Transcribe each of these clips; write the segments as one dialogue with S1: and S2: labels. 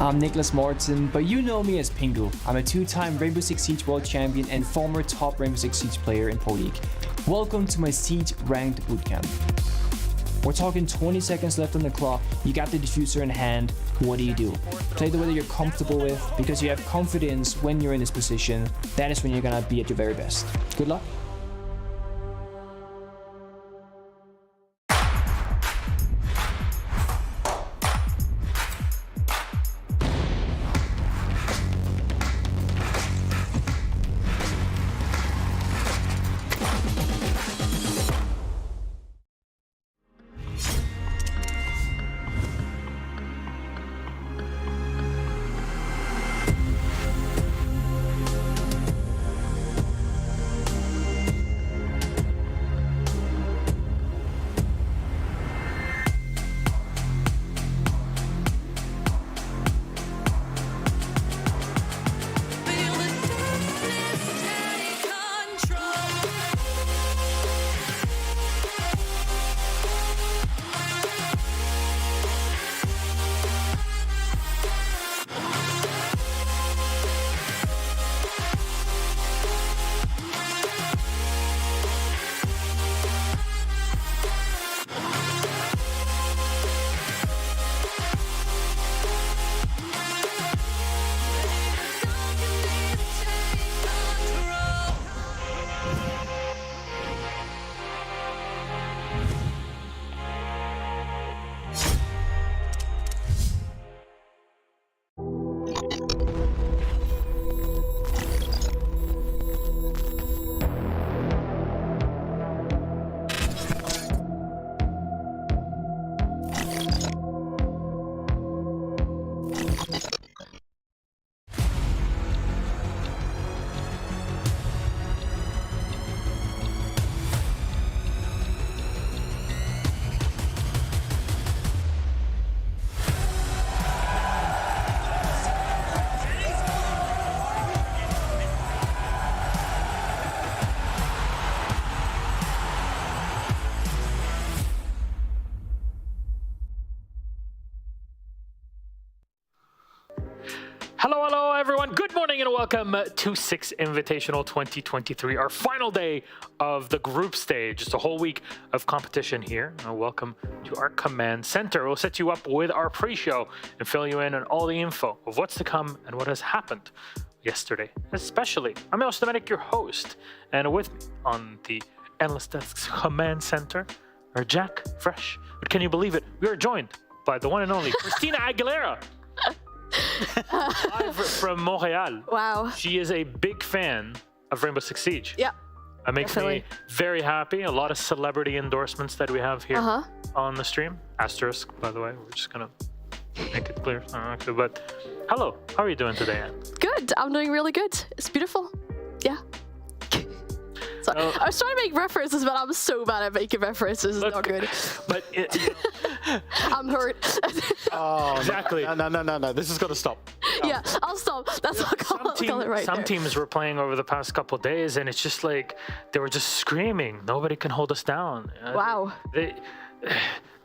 S1: I'm Nicholas Morton, but you know me as Pingu. I'm a two-time Rainbow Six Siege World Champion and former top Rainbow Six Siege player in Pro League. Welcome to my Siege Ranked Bootcamp. We're talking 20 seconds left on the clock, you got the diffuser in hand, what do? Play the way that you're comfortable with, because you have confidence when you're in this position, that is when you're gonna be at your very best. Good luck.
S2: Hello everyone, good morning and welcome to Six Invitational 2023, our final day of the group stage. It's a whole week of competition here. Welcome to our command center. We'll set you up with our pre-show and fill you in on all the info of what's to come and what has happened yesterday, especially. I'm Esports, your host, and with me on the Endless Desks command center are Jack, Fresh, but can you believe it? We are joined by the one and only Christina Aguilera. Live from Montreal.
S3: Wow.
S2: She is a big fan of Rainbow Six Siege.
S3: Yeah.
S2: That makes me very happy. A lot of celebrity endorsements that we have here on the stream. Asterisk, by the way. We're just going to make it clear. But hello. How are you doing today, Anne?
S3: Good. I'm doing really good. It's beautiful. Yeah. So, I was trying to make references, but I'm so bad at making references. It's not good.
S2: But
S3: I'm hurt.
S2: Oh, exactly.
S4: No. This has got to stop.
S3: Yeah, I'll stop. That's what I'll call it right
S2: Some
S3: there.
S2: teams were playing over the past couple of days, and it's just like they were just screaming. Nobody can hold us down.
S3: Wow.
S2: They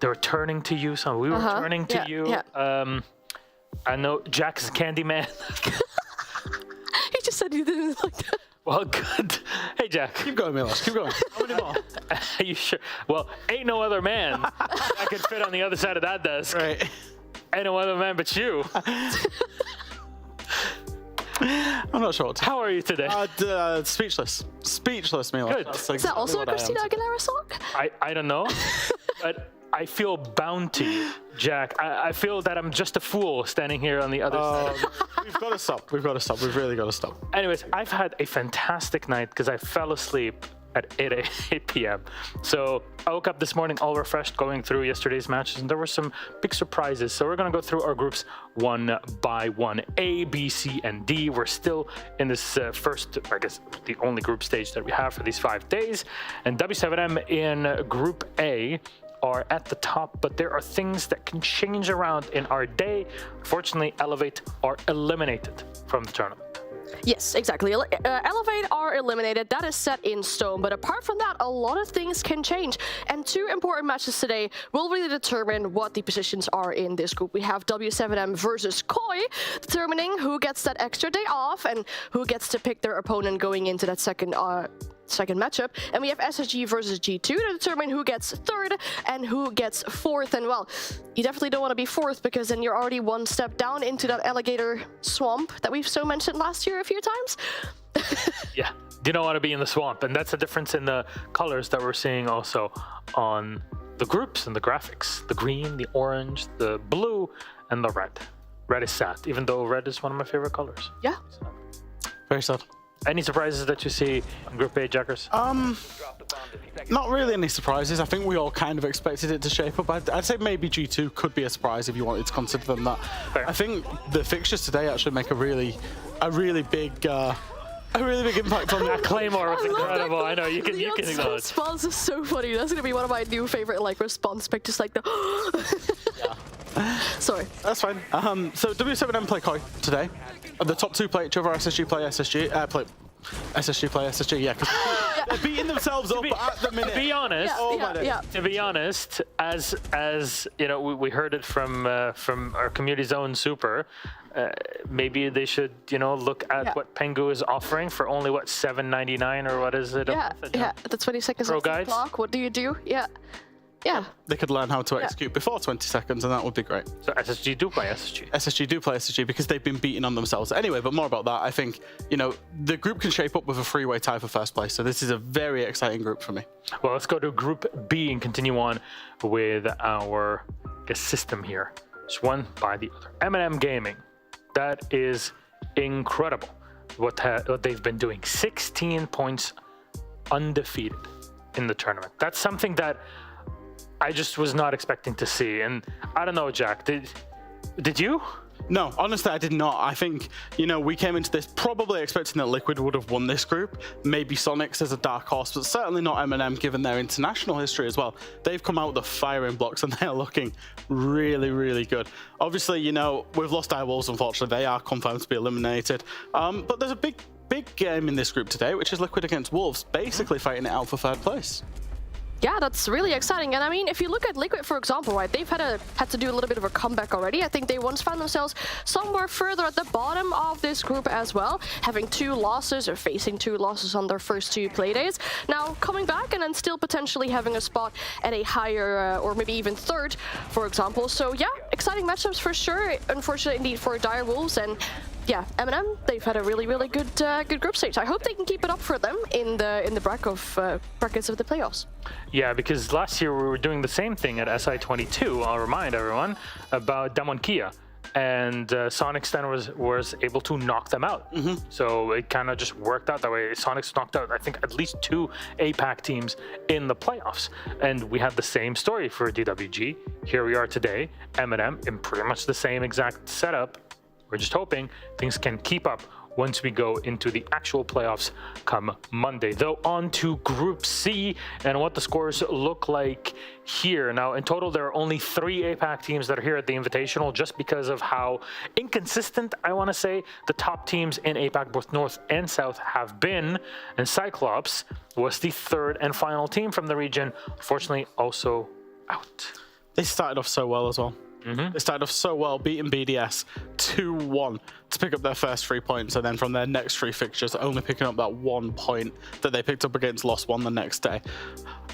S2: were turning to you. We were turning to you.
S3: Yeah.
S2: I know Jack's Candyman.
S3: He just said he didn't like that.
S2: Well, good. Hey, Jack.
S4: Keep going, Milos. Keep going. How many more?
S2: Are you sure? Well, ain't no other man that could fit on the other side of that desk.
S4: Right.
S2: Ain't no other man but you.
S4: I'm not sure what to
S2: How are you today?
S4: Speechless. Speechless, Milos.
S2: Good.
S4: That's
S3: Is that also a
S4: what I am
S3: Christina
S4: today.
S3: Aguilera song?
S2: I don't know, but I feel bound to you, Jack. I feel that I'm just a fool standing here on the other side.
S4: We've got to stop. We've got to stop. We've really got to stop.
S2: Anyways, I've had a fantastic night because I fell asleep at 8 p.m. So I woke up this morning all refreshed going through yesterday's matches, and there were some big surprises. So we're going to go through our groups one by one. A, B, C, and D. We're still in this first, I guess, the only group stage that we have for these 5 days. And W7M in Group A are at the top, but there are things that can change around in our day. Unfortunately, Elevate are eliminated from the tournament.
S3: Yes, exactly. Elevate are eliminated. That is set in stone. But apart from that, a lot of things can change. And two important matches today will really determine what the positions are in this group. We have W7M versus Koi, determining who gets that extra day off and who gets to pick their opponent going into that second matchup. And we have SSG versus G2 to determine who gets third and who gets fourth. And well, you definitely don't want to be fourth because then you're already one step down into that alligator swamp that we've so mentioned last year a few times.
S2: Yeah, you don't want to be in the swamp. And that's the difference in the colors that we're seeing also on the groups and the graphics. The green, the orange, the blue, and the red. Red is sad, even though red is one of my favorite colors.
S3: Yeah.
S4: Very sad.
S2: Any surprises that you see in Group A, Jackers?
S4: Not really any surprises. I think we all kind of expected it to shape up. I'd say maybe G2 could be a surprise if you wanted to consider them that.
S2: Fair.
S4: I think the fixtures today actually make a really big impact on
S2: That Claymore was incredible. I know, you can
S3: Leon's
S2: acknowledge.
S3: response is so funny. That's gonna be one of my new favorite response pics, just like the Sorry.
S4: That's fine. So W7M play Koi today. The top two play each other. SSG play SSG. SSG play SSG. Yeah, because they're beating themselves up at the minute.
S2: To be honest,
S3: Yeah.
S2: to be honest, as you know, we heard it from our community zone Super. Maybe they should, look at what Pengu is offering for only what $7.99 or what is it?
S3: The 20 seconds
S2: Pro
S3: off the
S2: guides?
S3: clock. What do you do? Yeah.
S4: They could learn how to execute before 20 seconds, and that would be great.
S2: So SSG do play SSG.
S4: SSG do play SSG because they've been beating on themselves. Anyway, but more about that. I think, the group can shape up with a three-way tie for first place. So this is a very exciting group for me.
S2: Well, let's go to Group B and continue on with our system here. It's one by the other. M&M Gaming. That is incredible what they've been doing. 16 points undefeated in the tournament. That's something that I just was not expecting to see. And I don't know, Jack, did you?
S4: No, honestly, I did not. I think, we came into this probably expecting that Liquid would have won this group. Maybe Sonics as a dark horse, but certainly not M&M given their international history as well. They've come out with the firing blocks and they're looking really, really good. Obviously, we've lost Direwolves, unfortunately. They are confirmed to be eliminated. But there's a big game in this group today, which is Liquid against Wolves, basically fighting it out for third place.
S3: Yeah, that's really exciting. And I mean, if you look at Liquid, for example, right, they've had to do a little bit of a comeback already. I think they once found themselves somewhere further at the bottom of this group as well, having 2 losses or facing 2 losses on their first 2 play days. Now coming back and then still potentially having a spot at a higher or maybe even third, for example. So yeah, exciting matchups for sure. Unfortunate indeed for Direwolves. And yeah, M&M, they've had a really, really good group stage. I hope they can keep it up for them in the brackets of the playoffs.
S2: Yeah, because last year we were doing the same thing at SI22. I'll remind everyone about Damwon Kia. And Sonics then was able to knock them out. So it kind of just worked out that way. Sonics knocked out, I think, at least 2 APAC teams in the playoffs. And we had the same story for DWG. Here we are today, M&M, in pretty much the same exact setup. We're just hoping things can keep up once we go into the actual playoffs come Monday. Though on to Group C and what the scores look like here. Now, in total, there are only 3 APAC teams that are here at the Invitational just because of how inconsistent, I want to say, the top teams in APAC, both North and South, have been. And Cyclops was the 3rd and final team from the region, fortunately also out.
S4: They started off so well as well. They started off so well, beating BDS 2-1 to pick up their first 3 points, and then from their next 3 fixtures, only picking up that 1 point that they picked up against Lost One the next day.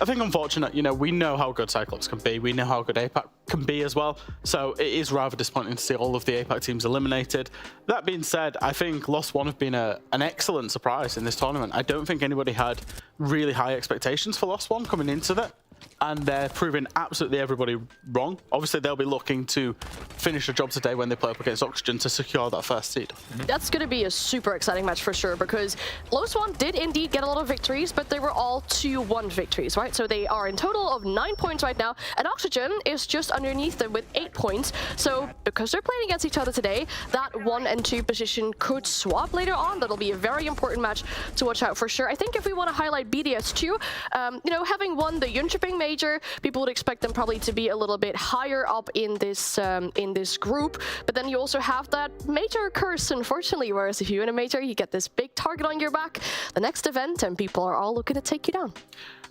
S4: I think unfortunate, we know how good Cyclops can be. We know how good APAC can be as well. So it is rather disappointing to see all of the APAC teams eliminated. That being said, I think Lost One have been an excellent surprise in this tournament. I don't think anybody had really high expectations for Lost One coming into that. And they're proving absolutely everybody wrong. Obviously, they'll be looking to finish the job today when they play up against Oxygen to secure that first seed.
S3: That's going to be a super exciting match for sure, because Lost One did indeed get a lot of victories, but they were all 2-1 victories, right? So they are in total of 9 points right now, and Oxygen is just underneath them with 8 points. So because they're playing against each other today, that 1 and 2 position could swap later on. That'll be a very important match to watch out for sure. I think if we want to highlight BDS too, having won the Jönköping major, people would expect them probably to be a little bit higher up in this group. But then you also have that major curse, unfortunately, whereas if you win a major, you get this big target on your back the next event, and people are all looking to take you down.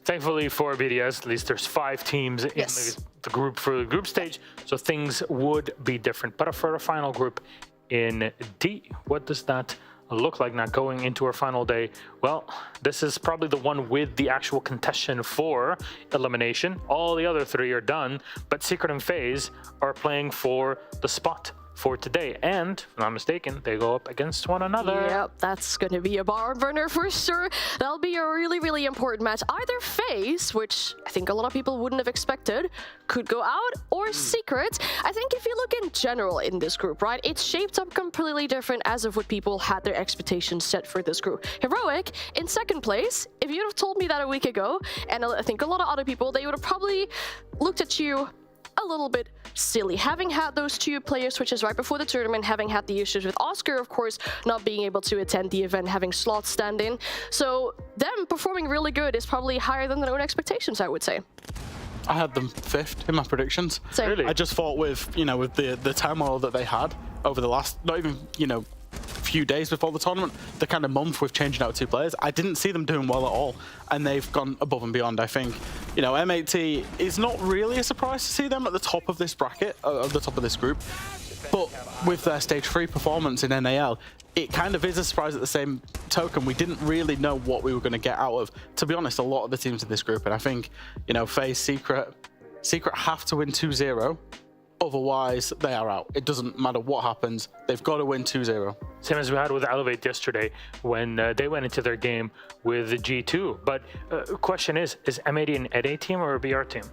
S2: Thankfully for BDS, at least there's 5 teams in the group for the group stage, so things would be different. But for the final group in D, what does that look like now going into our final day? Well, this is probably the one with the actual contention for elimination. All the other 3 are done, but Secret and FaZe are playing for the spot for today, and if I'm not mistaken, they go up against one another.
S3: Yep, that's going to be a barn burner for sure. That'll be a really, really important match. Either FaZe, which I think a lot of people wouldn't have expected, could go out, or Secret. I think if you look in general in this group, right, it's shaped up completely different as of what people had their expectations set for this group. Heroic in second place. If you'd have told me that a week ago, and I think a lot of other people, they would have probably looked at you a little bit silly, having had those 2 player switches right before the tournament, having had the issues with Oscar, of course, not being able to attend the event, having slots stand in. So them performing really good is probably higher than their own expectations, I would say.
S4: I had them 5th in my predictions.
S3: Same.
S2: Really?
S4: I just thought with, with the turmoil that they had over the last, not even, few days before the tournament, the kind of month with changing out 2 players, I didn't see them doing well at all, and they've gone above and beyond. I think, M8T is not really a surprise to see them at the top of this bracket, at the top of this group, but with their stage 3 performance in NAL, it kind of is a surprise. At the same token, we didn't really know what we were going to get out of, to be honest, a lot of the teams in this group, and I think, FaZe, Secret have to win 2-0. Otherwise, they are out. It doesn't matter what happens. They've got to win 2-0.
S2: Same as we had with Elevate yesterday when they went into their game with G2. But question is M80 an NA team or a BR team?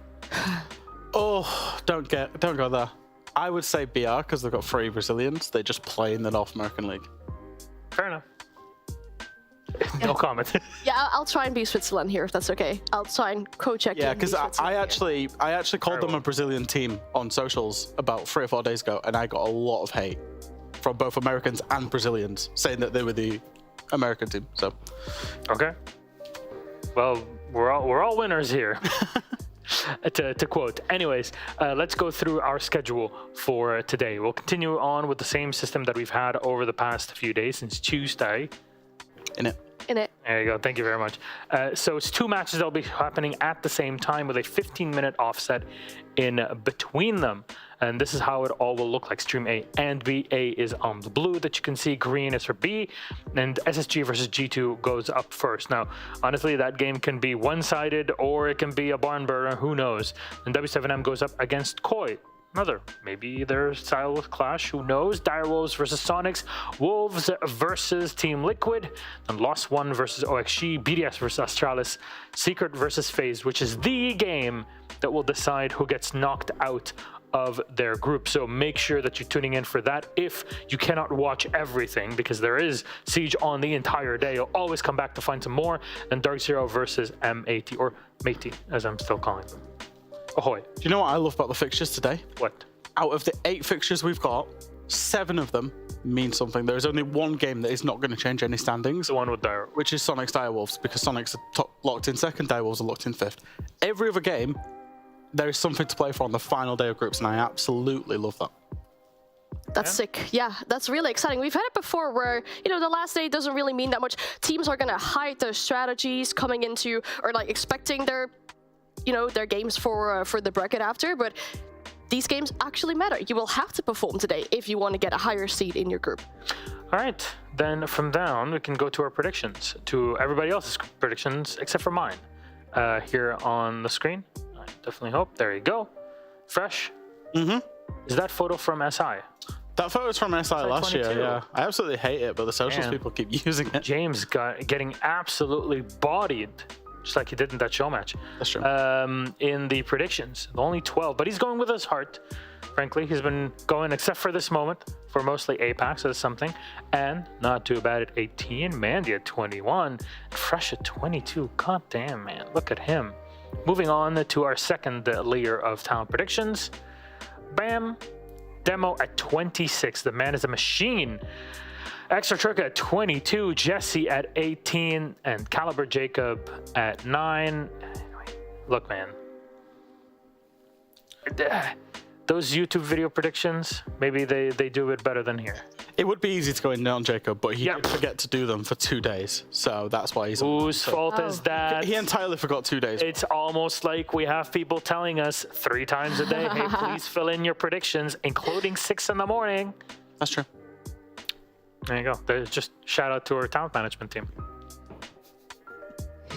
S4: Oh, don't go there. I would say BR because they've got 3 Brazilians. They just play in the North American League.
S2: Fair enough. No comment.
S3: Yeah, I'll try and be Switzerland here if that's okay. I'll try and co-check.
S4: Yeah, because I actually called them a Brazilian team on socials about 3 or 4 days ago, and I got a lot of hate from both Americans and Brazilians saying that they were the American team. So,
S2: okay. Well, we're all winners here. to quote. Anyways, let's go through our schedule for today. We'll continue on with the same system that we've had over the past few days since Tuesday.
S3: In it.
S2: There you go. Thank you very much. So it's 2 matches that will be happening at the same time with a 15-minute offset in between them. And this is how it all will look like. Stream A and B. A is on the blue that you can see. Green is for B. And SSG versus G2 goes up first. Now, honestly, that game can be one-sided or it can be a barn burner. Who knows? And W7M goes up against Koi. Maybe their style will clash, who knows? Direwolves versus Sonics, Wolves versus Team Liquid, and Lost One versus OXG, BDS versus Astralis, Secret versus FaZe, which is the game that will decide who gets knocked out of their group. So make sure that you're tuning in for that if you cannot watch everything, because there is Siege on the entire day. You'll always come back to find some more. And DarkZero versus M80, or Matey, as I'm still calling them. Ahoy.
S4: Do you know what I love about the fixtures today?
S2: What?
S4: Out of the 8 fixtures we've got, 7 of them mean something. There is only one game that is not going to change any standings.
S2: The one with Dire.
S4: Which is Sonic's Direwolves, because Sonic's are locked in 2nd, Direwolves are locked in 5th. Every other game, there is something to play for on the final day of groups, and I absolutely love that.
S3: That's sick. Yeah, that's really exciting. We've had it before where, the last day doesn't really mean that much. Teams are going to hide their strategies coming into, or like expecting their games for the bracket after, but these games actually matter. You will have to perform today if you want to get a higher seed in your group.
S2: All right, then from down, we can go to our predictions, to everybody else's predictions, except for mine, here on the screen. I definitely hope. There you go. Fresh.
S4: Mm-hmm.
S2: Is that photo from SI?
S4: That photo's from SI last
S2: 22.
S4: year, yeah. I absolutely hate it, but the socials people keep using it.
S2: James getting absolutely bodied, just like he did in that show match.
S4: That's true.
S2: In the predictions, only 12, but he's going with his heart. Frankly, he's been going, except for this moment, for mostly Apex, so that's something. And not too bad at 18, Mandy at 21, Fresh at 22. God damn, man, look at him. Moving on to our second layer of talent predictions. Bam, Demo at 26. The man is a machine. Extra Trick at 22, Jesse at 18, and Caliber Jacob at 9. Look, man, those YouTube video predictions, maybe they do it better than here.
S4: It would be easy to go in on Jacob, but he did forget to do them for 2 days, so that's why he's.
S2: Whose fault is that?
S4: He entirely forgot 2 days.
S2: It's almost like we have people telling us 3 times a day, hey, please fill in your predictions, including 6 in the morning.
S4: That's true.
S2: There you go. There's just shout out to our talent management team.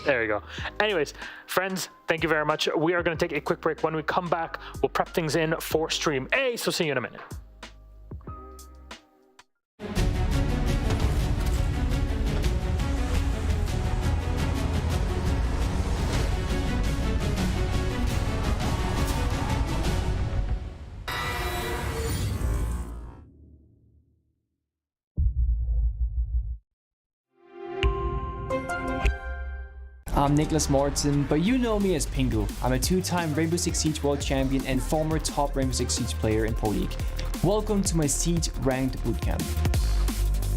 S2: There you go. Anyways, friends, thank you very much. We are going to take a quick break. When we come back, we'll prep things in for stream A, so see you in a minute.
S1: I'm Nicholas Morton, but you know me as Pingu. I'm a 2-time Rainbow Six Siege World Champion and former top Rainbow Six Siege player in Pro League. Welcome to my Siege Ranked Bootcamp.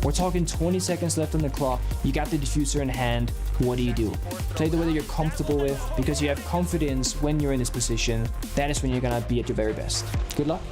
S1: We're talking 20 seconds left on the clock, you got the diffuser in hand, what do you do? Play the way that you're comfortable with, because you have confidence when you're in this position, that is when you're gonna be at your very best. Good luck.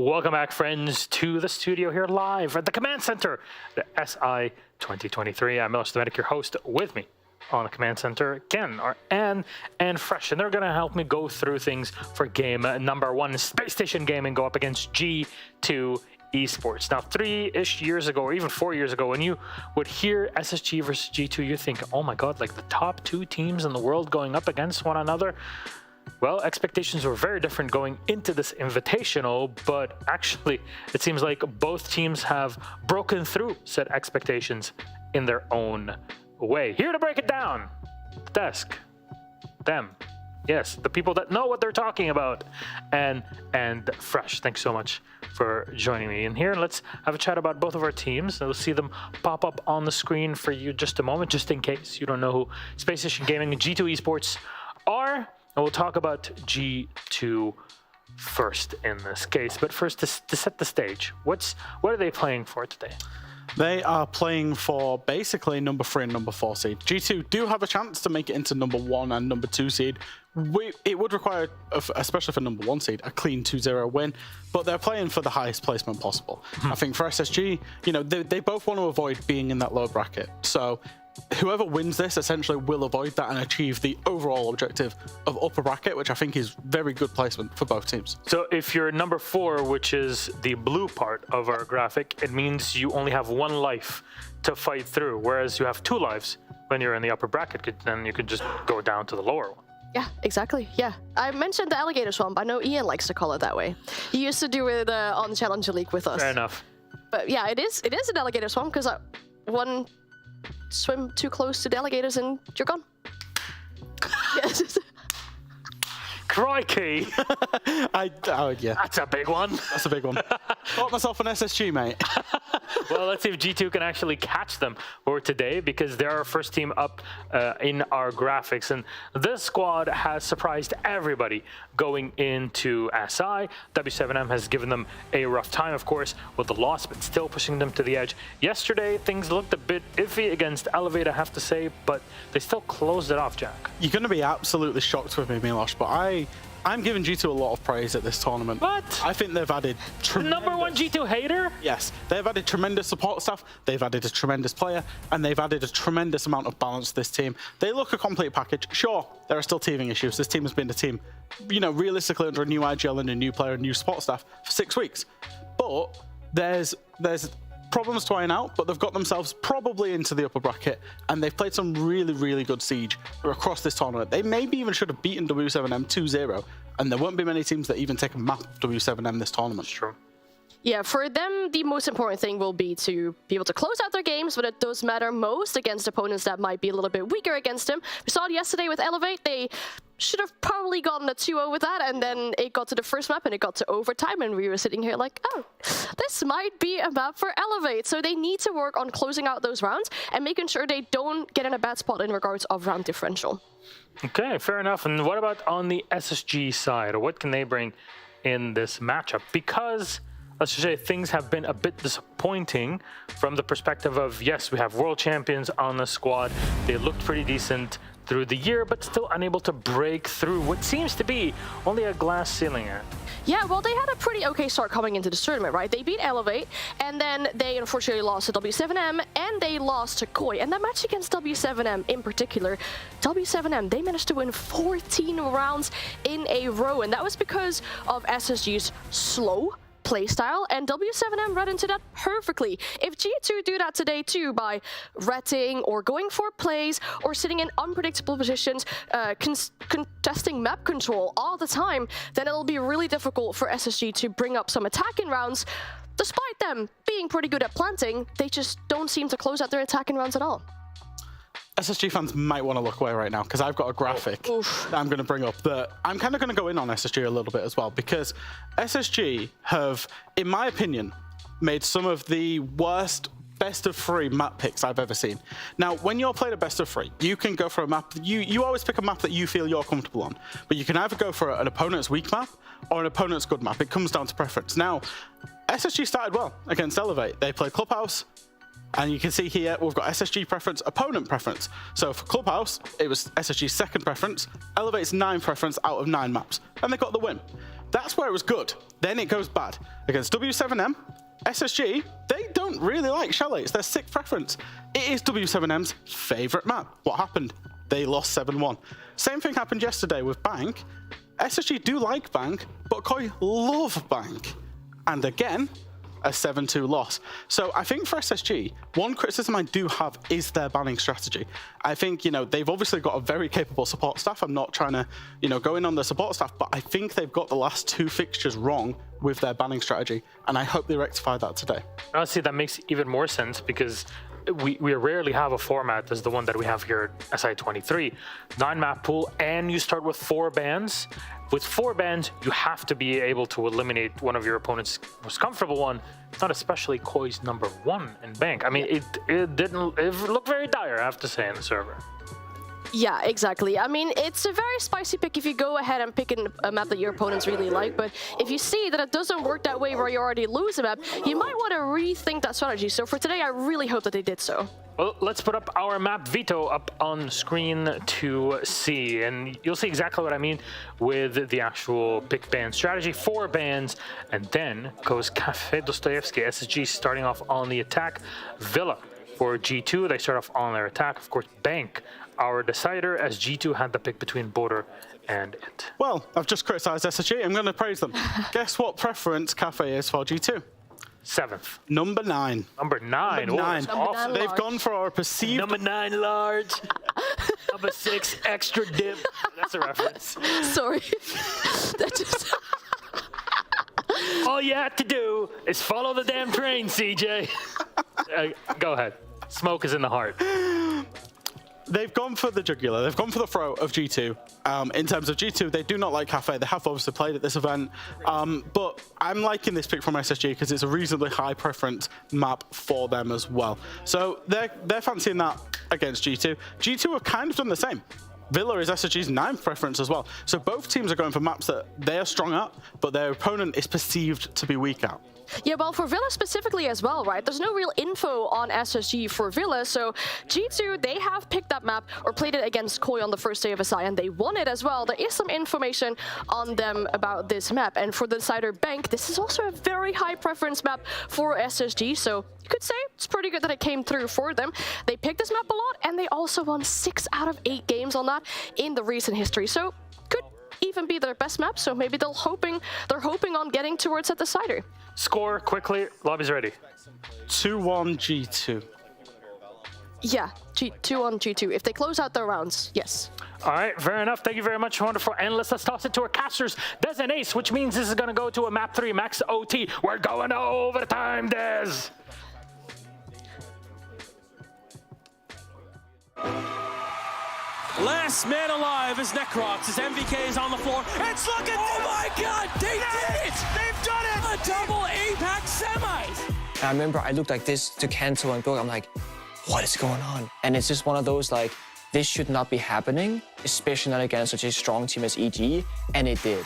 S2: Welcome back, friends, to the studio here live at the Command Center, the SI 2023. I'm Miller Stamatic, your host. With me on the Command Center again are Ann and Fresh, and they're going to help me go through things for game number 1, Space Station Gaming, go up against G2 Esports. Now, 3-ish years ago, or even 4 years ago, when you would hear SSG versus G2, you think, oh my god, like the top 2 teams in the world going up against one another. Well, expectations were very different going into this Invitational, but actually, it seems like both teams have broken through said expectations in their own way. Here to break it down, the desk, them, yes, the people that know what they're talking about, and Fresh. Thanks so much for joining me in here. And let's have a chat about both of our teams. We'll see them pop up on the screen for you just a moment, just in case you don't know who Space Station Gaming and G2 Esports are. And we'll talk about G2 first in this case. But first, to set the stage, what are they playing for today?
S4: They are playing for basically number 3 and number 4 seed. G2 do have a chance to make it into number 1 and number 2 seed. It would require, especially for number 1 seed, a clean 2-0 win, but they're playing for the highest placement possible. I think for SSG, you know, they both want to avoid being in that low bracket. So whoever wins this essentially will avoid that and achieve the overall objective of upper bracket, which I think is very good placement for both teams.
S2: So if you're number 4, which is the blue part of our graphic, it means you only have 1 life to fight through, whereas you have 2 lives when you're in the upper bracket. Then you could just go down to the lower one.
S3: Yeah, exactly. Yeah, I mentioned the alligator swamp. I know Ian likes to call it that way. He used to do it on the Challenger League with us.
S2: Fair enough.
S3: But yeah, it is an alligator swamp because one swim too close to the alligators and you're gone. Yes.
S2: Crikey!
S4: Yeah.
S2: That's a big one.
S4: That's a big one. Got myself an SSG, mate.
S2: Well, let's see if G2 can actually catch them for today, because they're our first team up in our graphics. And this squad has surprised everybody going into SI. W7M has given them a rough time, of course, with the loss, but still pushing them to the edge. Yesterday, things looked a bit iffy against Elevate, I have to say, but they still closed it off, Jack.
S4: You're going to be absolutely shocked with me, Milosh, but I'm giving G2 a lot of praise at this tournament.
S2: What?
S4: I think they've added tremendous...
S2: Number 1 G2 hater?
S4: Yes, they've added tremendous support staff, they've added a tremendous player, and they've added a tremendous amount of balance to this team. They look a complete package. Sure, there are still teething issues. This team has been a team, you know, realistically under a new IGL and a new player and new support staff for 6 weeks. But there's problems to iron out, but they've got themselves probably into the upper bracket, and they've played some really, really good Siege across this tournament. They maybe even should have beaten W7M 2-0, and there won't be many teams that even take a map of W7M this tournament.
S2: True.
S3: Yeah, for them, the most important thing will be to be able to close out their games, but it does matter most against opponents that might be a little bit weaker against them. We saw it yesterday with Elevate. They should have probably gotten a 2-0 with that, and then it got to the first map and it got to overtime, and we were sitting here like, oh, this might be a map for Elevate. So they need to work on closing out those rounds and making sure they don't get in a bad spot in regards of round differential. Okay,
S2: fair enough. And what about on the SSG side, or what can they bring in this matchup? Because let's just say things have been a bit disappointing from the perspective of, yes, we have world champions on the squad. They looked pretty decent through the year, but still unable to break through what seems to be only a glass ceiling act.
S3: Yeah, well, they had a pretty okay start coming into this tournament, right? They beat Elevate, and then they unfortunately lost to W7M, and they lost to Koi. And that match against W7M in particular, W7M, they managed to win 14 rounds in a row, and that was because of SSG's slow playstyle, and W7M read into that perfectly. If G2 do that today too, by retting or going for plays or sitting in unpredictable positions, contesting map control all the time, then it'll be really difficult for SSG to bring up some attacking rounds. Despite them being pretty good at planting, they just don't seem to close out their attacking rounds at all.
S4: SSG fans might want to look away right now, because I've got a graphic that I'm going to bring up that I'm kind of going to go in on SSG a little bit as well, because SSG have, in my opinion, made some of the worst best of 3 map picks I've ever seen. Now, when you're playing a best of 3, you can go for a map, you always pick a map that you feel you're comfortable on, but you can either go for an opponent's weak map or an opponent's good map. It comes down to preference. Now, SSG started well against Elevate. They played Clubhouse, and you can see here, we've got SSG preference, opponent preference. So for Clubhouse, it was SSG's second preference, Elevate's 9 preference out of 9 maps, and they got the win. That's where it was good. Then it goes bad. Against W7M, SSG, they don't really like Chalet. It's their 6th preference. It is W7M's favorite map. What happened? They lost 7-1. Same thing happened yesterday with Bank. SSG do like Bank, but Koi love Bank. And again, a 7-2 loss. So I think for SSG, one criticism I do have is their banning strategy. I think, you know, they've obviously got a very capable support staff. I'm not trying to, you know, go in on the support staff, but I think they've got the last 2 fixtures wrong with their banning strategy. And I hope they rectify that today.
S2: Honestly, that makes even more sense because we rarely have a format as the one that we have here at SI23. 9-map pool, and you start with 4 bans. With 4 bans, you have to be able to eliminate one of your opponent's most comfortable one. It's not especially Koi's number 1 in Bank. I mean, it looked very dire, I have to say, in the server.
S3: Yeah, exactly. I mean, it's a very spicy pick if you go ahead and pick a map that your opponents really like, but if you see that it doesn't work that way where you already lose a map, you might want to rethink that strategy. So for today, I really hope that they did so.
S2: Well, let's put up our map Veto up on screen to see, and you'll see exactly what I mean with the actual pick ban strategy. 4 bans, and then goes Cafe Dostoevsky, SSG starting off on the attack. Villa for G2, they start off on their attack. Of course, Bank, our decider, as G2 had the pick between Border and it.
S4: Well, I've just criticized SSG. I'm going to praise them. Guess what preference Cafe is for G2?
S2: 7th.
S4: Number 9.
S2: Number 9.
S4: Number 9.
S3: Number 9
S4: They've gone for a perceived...
S2: Number 9 large. Number 6 extra dip. That's a reference.
S3: Sorry. That just...
S2: All you have to do is follow the damn train, CJ. Go ahead. Smoke is in the heart.
S4: They've gone for the jugular. They've gone for the throat of G2. In terms of G2, they do not like Cafe. They have obviously played at this event. But I'm liking this pick from SSG because it's a reasonably high preference map for them as well. So they're fancying that against G2. G2 have kind of done the same. Villa is SSG's 9th preference as well. So both teams are going for maps that they're strong at, but their opponent is perceived to be weak at.
S3: Yeah, well, for Villa specifically as well, right? There's no real info on SSG for Villa, so G2, they have picked that map or played it against Koi on the first day of SI, and they won it as well. There is some information on them about this map, and for the decider Bank, this is also a very high preference map for SSG, so you could say it's pretty good that it came through for them. They picked this map a lot, and they also won 6 out of 8 games on that in the recent history, so could even be their best map, so maybe they're hoping on getting towards that decider.
S2: Score quickly. Lobby's ready.
S4: 2-1 G2.
S3: Yeah, 2-1 G2. If they close out their rounds, yes.
S2: All right, fair enough. Thank you very much, wonderful analyst. Let's toss it to our casters. Des and Ace, which means this is going to go to a map 3 max OT. We're going to overtime, Des.
S5: Last man alive is Necrox as MVK is on the floor. It's looking. Oh my God! They did it! They've done it! A double APAC semis.
S6: I remember I looked like this to cancel and go. I'm like, what is going on? And it's just one of those like, this should not be happening, especially not against such a strong team as EG, and it did.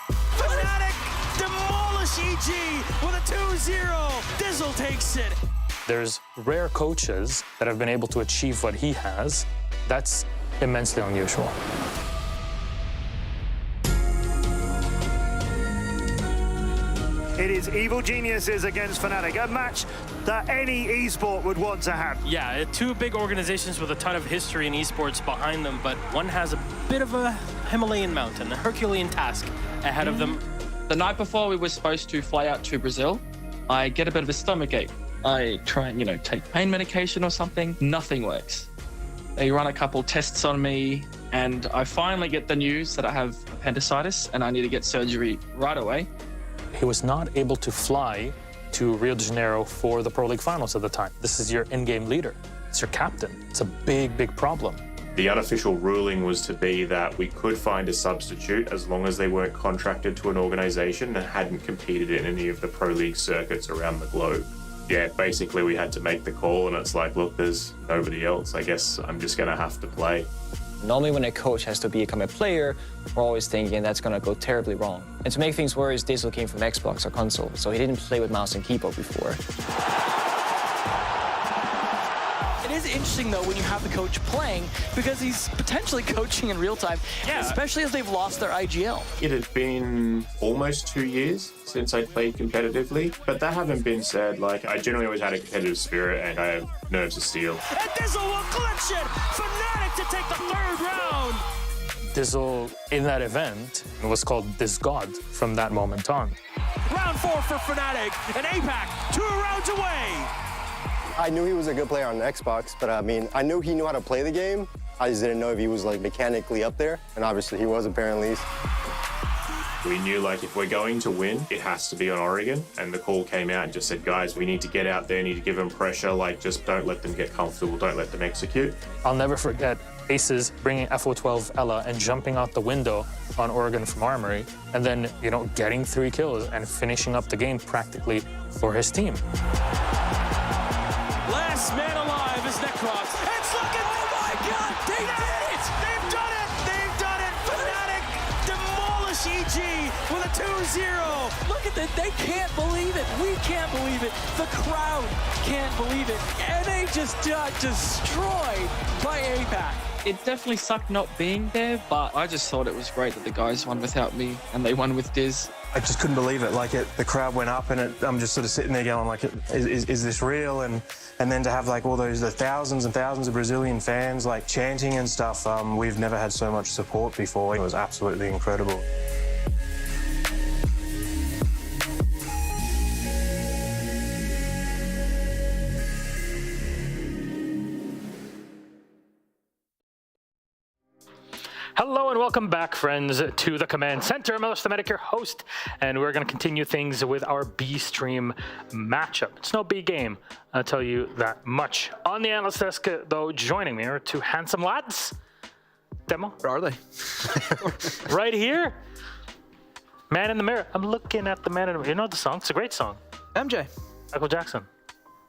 S5: Fnatic demolish EG with a 2-0. Dizzle takes it.
S7: There's rare coaches that have been able to achieve what he has. That's immensely unusual.
S8: It is Evil Geniuses against Fnatic, a match that any esport would want to have.
S5: Yeah, 2 big organizations with a ton of history in esports behind them, but one has a bit of a Himalayan mountain, a Herculean task ahead of them.
S9: The night before we were supposed to fly out to Brazil, I get a bit of a stomachache. I try and, take pain medication or something. Nothing works. They run a couple tests on me, and I finally get the news that I have appendicitis and I need to get surgery right away.
S7: He was not able to fly to Rio de Janeiro for the Pro League Finals at the time. This is your in-game leader. It's your captain. It's a big, big problem.
S10: The unofficial ruling was to be that we could find a substitute as long as they weren't contracted to an organization and hadn't competed in any of the Pro League circuits around the globe. Yeah, basically we had to make the call, and it's like, look, there's nobody else. I guess I'm just going to have to play.
S6: Normally when a coach has to become a player, we're always thinking that's going to go terribly wrong. And to make things worse, Dizzle came from Xbox or console, so he didn't play with mouse and keyboard before.
S5: It is interesting, though, when you have the coach playing, because he's potentially coaching in real time, especially as they've lost their IGL.
S10: It had been almost 2 years since I played competitively, but that having been said, like, I generally always had a competitive spirit and I have nerves of steel.
S5: And Dizzle will glitch it! Fnatic to take the 3rd round!
S7: Dizzle, in that event, was called This God from that moment on.
S5: Round 4 for Fnatic, and APAC 2 rounds away!
S11: I knew he was a good player on Xbox, but I mean, I knew he knew how to play the game. I just didn't know if he was like mechanically up there, and obviously he was apparently.
S10: We knew, like, if we're going to win, it has to be on Oregon. And the call came out and just said, guys, we need to get out there, need to give them pressure. Like, just don't let them get comfortable, don't let them execute.
S7: I'll never forget Aces bringing FO12 Ella and jumping out the window on Oregon from Armory, and then, you know, getting 3 kills and finishing up the game practically for his team.
S5: Last man alive is Necrox. It's looking, oh my God, they did it! They've done it! They've done it! Fnatic demolish EG with a 2-0. Look at that, they can't believe it. We can't believe it. The crowd can't believe it. And they just got destroyed by APAC.
S9: It definitely sucked not being there, but I just thought it was great that the guys won without me and they won with Diz.
S12: I just couldn't believe it. Like, the crowd went up, and I'm just sort of sitting there going, like, is this real? And then to have like all the thousands and thousands of Brazilian fans like chanting and stuff. We've never had so much support before. It was absolutely incredible.
S2: Hello and welcome back, friends, to the Command Center. I'm Thematic, your host, and we're going to continue things with our B-Stream matchup. It's no B game, I'll tell you that much. On the analyst desk, though, joining me are 2 handsome lads. Demo?
S13: Where are they?
S2: Right here. Man in the Mirror. I'm looking at the man in the mirror. You know the song? It's a great song.
S13: MJ.
S2: Michael Jackson.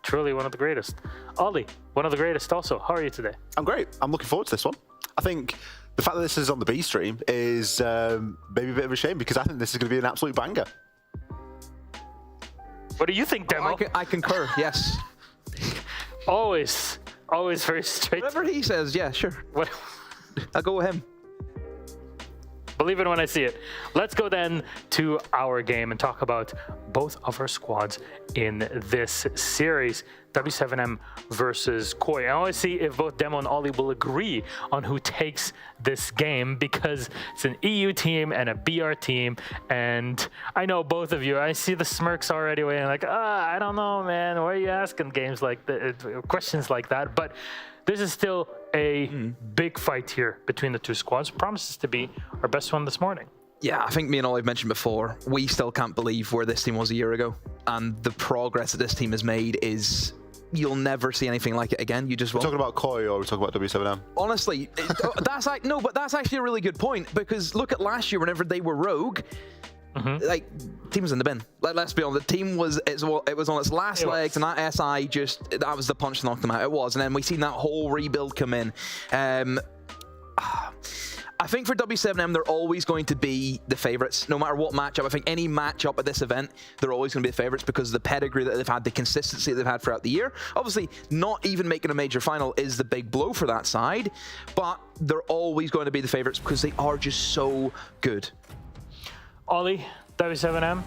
S2: Truly one of the greatest. Ollie, one of the greatest also. How are you today?
S14: I'm great. I'm looking forward to this one. I think the fact that this is on the B stream is maybe a bit of a shame, because I think this is going to be an absolute banger.
S2: What do you think, Demo?
S13: I concur, yes.
S2: Always very straight.
S13: Whatever he says, yeah, sure.
S2: What?
S13: I'll go with him.
S2: Believe it when I see it. Let's go then to our game and talk about both of our squads in this series. W7M versus Koi. I want to see if both Demo and Ollie will agree on who takes this game, because it's an EU team and a BR team, and I know both of you. I see the smirks already away, and like, I don't know, man. Why are you asking games like questions like that? But this is still a big fight here between the 2 squads. Promises to be our best one this morning.
S13: Yeah, I think me and Ollie have mentioned before, we still can't believe where this team was a year ago, and the progress that this team has made is, you'll never see anything like it again. You just won't.
S14: We're talking about Koi, or we're talking about W7M?
S13: Honestly, that's like, no, but that's actually a really good point, because look at last year, whenever they were Rogue, like, team was in the bin. Let's be honest, the team was it was on its last legs, and that SI just, that was the punch that knocked them out. It was, and then we seen that whole rebuild come in. I think for W7M, they're always going to be the favorites, no matter what matchup. I think any matchup at this event, they're always going to be the favorites, because of the pedigree that they've had, the consistency that they've had throughout the year. Obviously, not even making a major final is the big blow for that side, but they're always going to be the favorites because they are just so good.
S2: Ollie, W7M,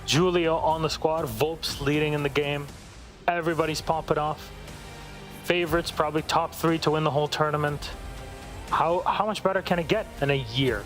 S2: Julio on the squad, Volps leading in the game. Everybody's popping off. Favorites, probably top 3 to win the whole tournament. How much better can it get in a year?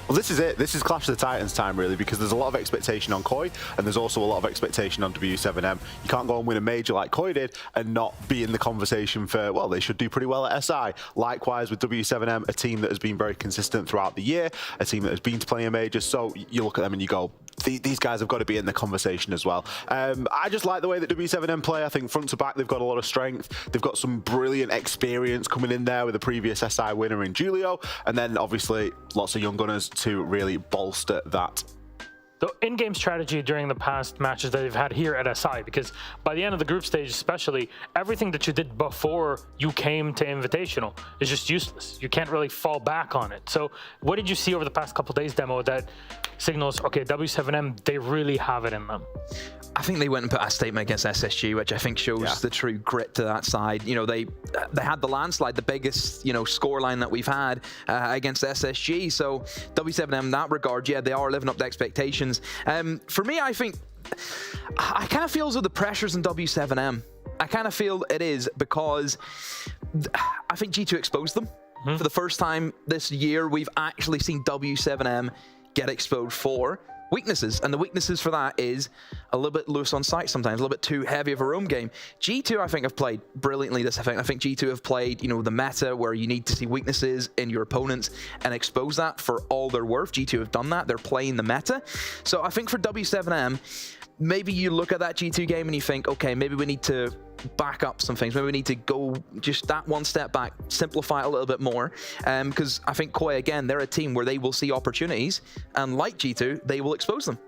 S14: Well, this is it. This is Clash of the Titans time, really, because there's a lot of expectation on Koi, and there's also a lot of expectation on W7M. You can't go and win a major like Koi did and not be in the conversation for, well, they should do pretty well at SI. Likewise with W7M, a team that has been very consistent throughout the year, a team that has been to playing a major, so you look at them and you go, these guys have got to be in the conversation as well. I just like the way that W7M play. I think front to back, they've got a lot of strength. They've got some brilliant experience coming in there with the previous SI winner in Julio. And then obviously lots of young gunners to really bolster that.
S2: the in-game strategy during the past matches that they've had here at SI, because by the end of the group stage especially, everything that you did before you came to Invitational is just useless. You can't really fall back on it. So what did you see over the past couple days, Demo, that signals, okay, W7M, they really have it in them?
S13: I think they went and put a statement against SSG, which I think shows the true grit to that side. You know, they had the landslide, the biggest, you know, scoreline that we've had against SSG. So W7M in that regard, yeah, they are living up to expectations. For me, I think, I kind of feel as though the pressure's in W7M. I kind of feel it is because I think G2 exposed them. For the first time this year, we've actually seen W7M get exposed for weaknesses, and the weaknesses for that is a little bit loose on sight sometimes, a little bit too heavy of a roam game. G2, I think, have played brilliantly this event. I think G2 have played, you know, the meta where you need to see weaknesses in your opponents and expose that for all they're worth. G2 have done that. They're playing the meta. So I think for W7M, maybe you look at that G2 game and you think, okay, maybe we need to back up some things. Maybe we need to go just that one step back, simplify it a little bit more. Because I think Koi, again, they're a team where they will see opportunities, and like G2, they will expose them.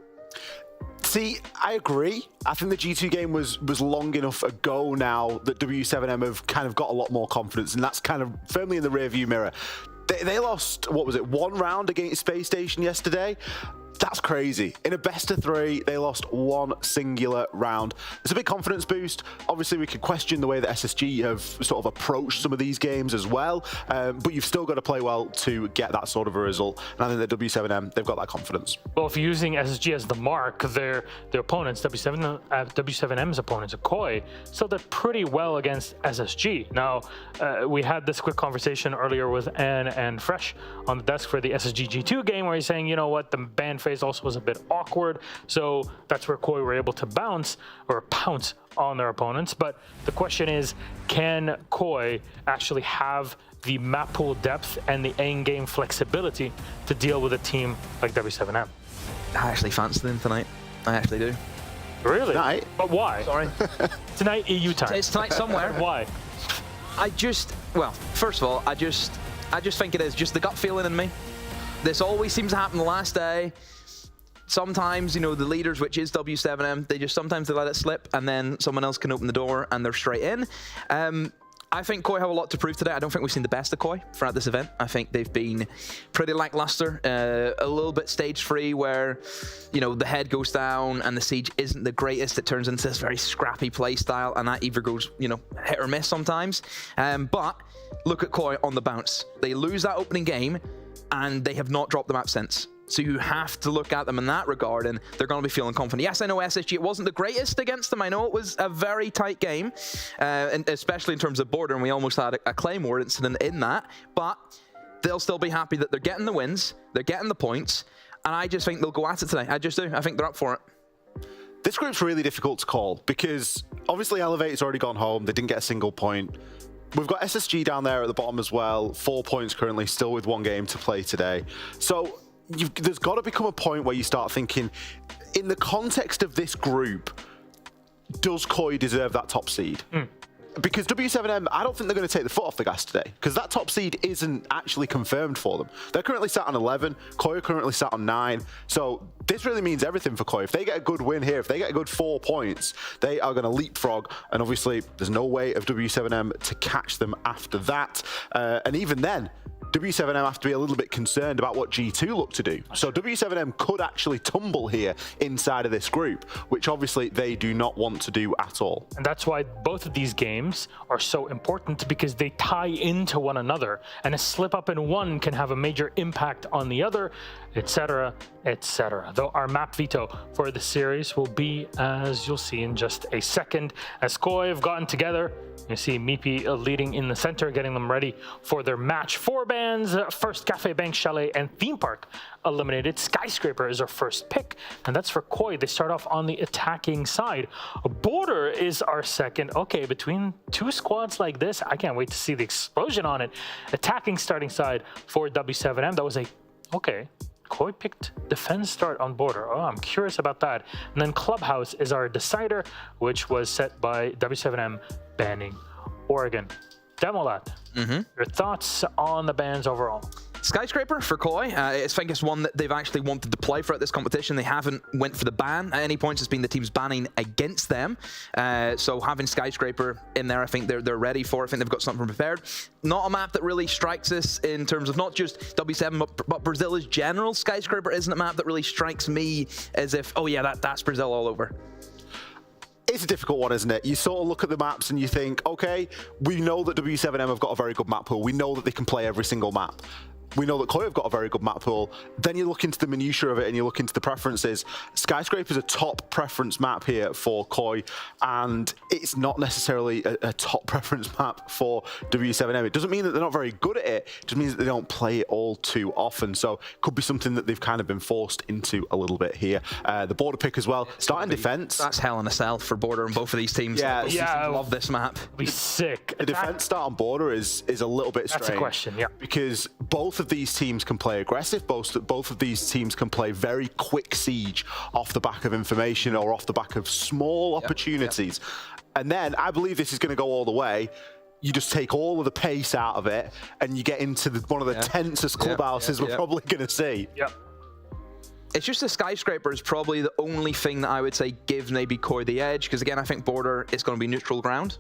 S14: See, I agree. I think the G2 game was long enough ago now that W7M have kind of got a lot more confidence, and that's kind of firmly in the rearview mirror. They lost, what was it, 1 round against Space Station yesterday? That's crazy. In a best of 3, they lost 1 singular round. It's a big confidence boost. Obviously, we could question the way that SSG have sort of approached some of these games as well, but you've still got to play well to get that sort of a result. And I think that W7M, they've got that confidence.
S2: Well, if you're using SSG as the mark, their opponents, W7M's opponents, Koi, still did pretty well against SSG. Now, we had this quick conversation earlier with Ann and Fresh on the desk for the SSG G2 game, where he's saying, you know what, the ban phase also was a bit awkward, so that's where Koi were able to pounce on their opponents. But the question is, can Koi actually have the map pool depth and the in-game flexibility to deal with a team like W7M?
S13: I actually fancy them tonight. I actually do.
S2: Really?
S14: Tonight?
S2: But why?
S13: Sorry.
S2: Tonight EU time.
S13: It's tonight somewhere.
S2: Why?
S13: Well, first of all, I just think it is just the gut feeling in me. This always seems to happen the last day. Sometimes, you know, the leaders, which is W7M, sometimes they let it slip, and then someone else can open the door and they're straight in. I think Koi have a lot to prove today. I don't think we've seen the best of Koi throughout this event. I think they've been pretty lackluster, a little bit stage free where, you know, the head goes down and the siege isn't the greatest. It turns into this very scrappy play style, and that either goes, you know, hit or miss sometimes. But look at Koi on the bounce. They lose that opening game and they have not dropped the map since. So you have to look at them in that regard, and they're going to be feeling confident. Yes, I know SSG, it wasn't the greatest against them. I know it was a very tight game, and especially in terms of border, and we almost had a Claymore incident in that. But they'll still be happy that they're getting the wins, they're getting the points, and I just think they'll go at it today. I just do. I think they're up for it.
S14: This group's really difficult to call because obviously Elevate's already gone home. They didn't get a single point. We've got SSG down there at the bottom as well. 4 points currently, still with 1 game to play today. So there's got to become a point where you start thinking, in the context of this group, does Koi deserve that top seed? Because W7M, I don't think they're going to take the foot off the gas today, because that top seed isn't actually confirmed for them. They're currently sat on 11, Koi are currently sat on 9, so this really means everything for Koi. If they get a good win here, if they get a good 4 points, they are going to leapfrog, and obviously there's no way of W7M to catch them after that. And even then, W7M have to be a little bit concerned about what G2 look to do. So W7M could actually tumble here inside of this group, which obviously they do not want to do at all.
S2: And that's why both of these games are so important, because they tie into one another, and a slip up in one can have a major impact on the other, etc., etc. Though our map veto for the series will be, as you'll see in just a second, as Koi have gotten together. You see Mipi leading in the center, getting them ready for their match. 4 bands, first Cafe Bank, Chalet, and Theme Park eliminated. Skyscraper is our first pick, and that's for Koi. They start off on the attacking side. Border is our second. Okay, between 2 squads like this, I can't wait to see the explosion on it. Attacking starting side for W7M. That was okay. Koi picked defense start on Border. Oh, I'm curious about that. And then Clubhouse is our decider, which was set by W7M banning Oregon. Demolat, your thoughts on the bans overall?
S13: Skyscraper for Koi. I think it's one that they've actually wanted to play throughout this competition. They haven't went for the ban at any points. It's been the teams banning against them. So having Skyscraper in there, I think they're ready for it. I think they've got something prepared. Not a map that really strikes us in terms of not just W7, but Brazil as general. Skyscraper isn't a map that really strikes me as if, oh yeah, that's Brazil all over.
S14: It's a difficult one, isn't it? You sort of look at the maps and you think, okay, we know that W7M have got a very good map pool. We know that they can play every single map. We know that Koi have got a very good map pool. Then you look into the minutiae of it and you look into the preferences. Skyscraper is a top preference map here for Koi, and it's not necessarily a top preference map for W7M. It doesn't mean that they're not very good at it. It just means that they don't play it all too often. So it could be something that they've kind of been forced into a little bit here. The border pick as well. Starting defense.
S13: That's hell in a cell for border on both of these teams.
S14: Yeah,
S13: I love this map.
S2: Be sick.
S14: The defense start on border is a little bit strange.
S2: That's a question, yeah.
S14: Because both of these teams can play aggressive. Both of these teams can play very quick siege off the back of information or off the back of small opportunities. And then I believe this is going to go all the way. You just take all of the pace out of it and you get into one of the tensest clubhouses we're probably going to see.
S2: Yep.
S13: It's just the Skyscraper is probably the only thing that I would say gives maybe Koi the edge, because again, I think border is going to be neutral ground.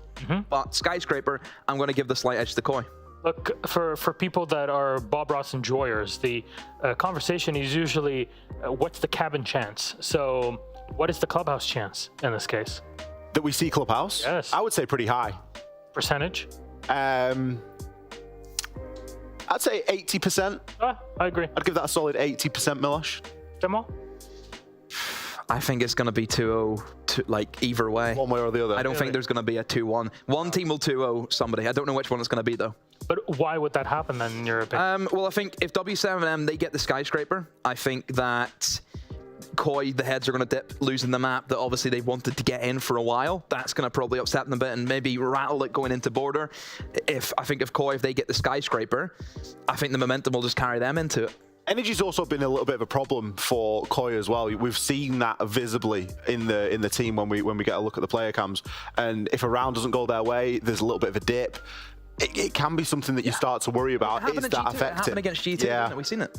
S13: But Skyscraper, I'm going to give the slight edge to Koi.
S2: Look, for people that are Bob Ross enjoyers, the conversation is usually what's the cabin chance? So what is the clubhouse chance in this case?
S14: That we see clubhouse?
S2: Yes.
S14: I would say pretty high.
S2: Percentage?
S14: I'd say 80%.
S2: I agree.
S14: I'd give that a solid 80%, Milosh.
S2: Demo?
S13: I think it's going to be 2-0, like either way.
S14: One way or the other.
S13: I don't think there's going to be a 2-1. One team will 2-0 somebody. I don't know which one it's going to be, though.
S2: But why would that happen, then, in your opinion?
S13: Well, I think if W7M, they get the Skyscraper, I think that Koi, the heads are going to dip, losing the map that obviously they wanted to get in for a while. That's going to probably upset them a bit and maybe rattle it going into border. I think if Koi, if they get the Skyscraper, I think the momentum will just carry them into it.
S14: Energy's also been a little bit of a problem for Koi as well. We've seen that visibly in the team when we get a look at the player cams. And if a round doesn't go their way, there's a little bit of a dip. It can be something that you start to worry about. Is that effective? It
S13: happened against G2, yeah. We've seen it.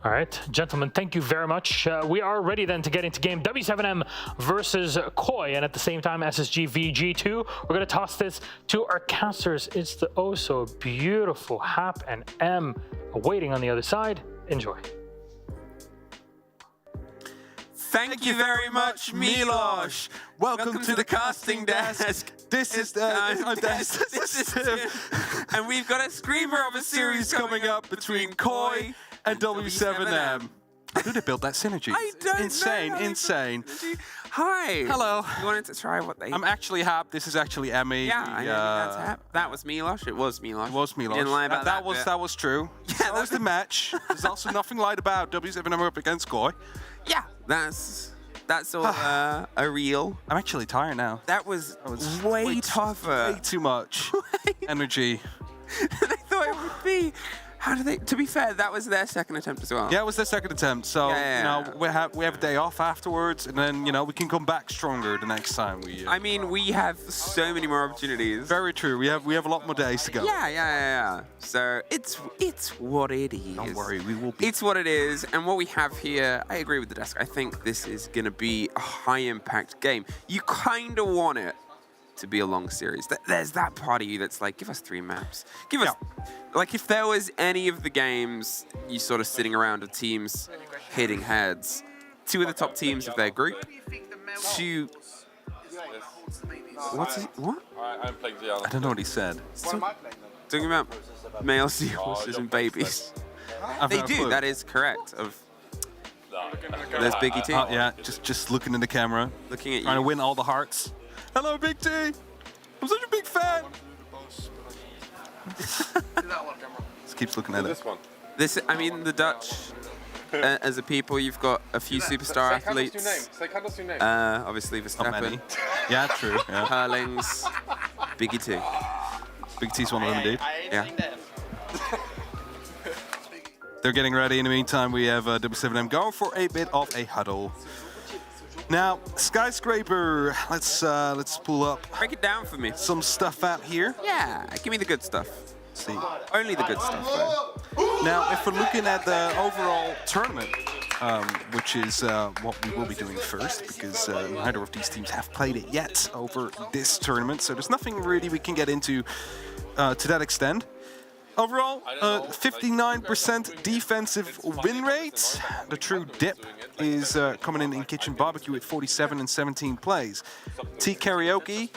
S2: All right, gentlemen, thank you very much. We are ready then to get into game W7M versus Koi, and at the same time, SSG v G2. We're going to toss this to our casters. It's the oh so beautiful Hap and M waiting on the other side. Enjoy.
S15: Thank you very much, Milosh. Welcome to the casting desk. This is and we've got a screamer of a series coming up between Koi and W7M.
S16: How did they build that synergy?
S15: I don't
S16: know. Insane.
S15: Hi.
S16: Hello.
S15: You wanted to try what they...
S16: I'm actually Hap. This is actually Emmy.
S15: Yeah, I know that's Hap. That was Milosh. It was Milosh.
S16: It was Milosh.
S15: You didn't lie about that.
S16: That was true. Yeah, that was the match. There's also nothing light about W7M up against Koi.
S15: Yeah, that's all a real.
S16: I'm actually tired now.
S15: That was way tougher.
S16: Way too much energy.
S15: I thought it would be. How do they? To be fair, that was their second attempt as well.
S16: Yeah, it was their second attempt. So you know, we have a day off afterwards, and then we can come back stronger the next time we.
S15: I mean, we have so many more opportunities.
S16: Very true. We have a lot more days to go.
S15: Yeah. So it's what it is.
S16: Don't worry, we will be.
S15: It's what it is, and what we have here. I agree with the desk. I think this is going to be a high-impact game. You kind of want it to be a long series. There's that part of you that's like, give us 3 maps. Give us, like, if there was any of the games you sort of sitting around of teams hitting heads, 2 of the top teams of their group, 2. What's it? What?
S16: I don't know what he said.
S15: Talking about male seahorses and babies. They do. That is correct. There's Biggie T.
S16: Yeah, just looking in the camera,
S15: looking at you,
S16: trying to win all the hearts. Hello, Big T. I'm such a big fan. Just keeps looking at it.
S15: I mean, the Dutch, as a people, you've got a few superstar athletes. Obviously, Verstappen.
S16: Yeah, true. Yeah.
S15: Hurlings, Biggie T.
S16: Big T's one of them, indeed.
S15: Yeah.
S16: They're getting ready. In the meantime, we have W7M going for a bit of a huddle. Now, Skyscraper, let's pull up.
S15: Break it down for me.
S16: Some stuff out here.
S15: Yeah, give me the good stuff.
S16: see.
S15: Only the good stuff, though.
S16: Now, if we're looking at the overall tournament, which is what we will be doing first, because neither of these teams have played it yet over this tournament, so there's nothing really we can get into to that extent. Overall, 59% defensive win rate. The true dip is coming in Kitchen Barbecue at 47 and 17 plays. T Karaoke,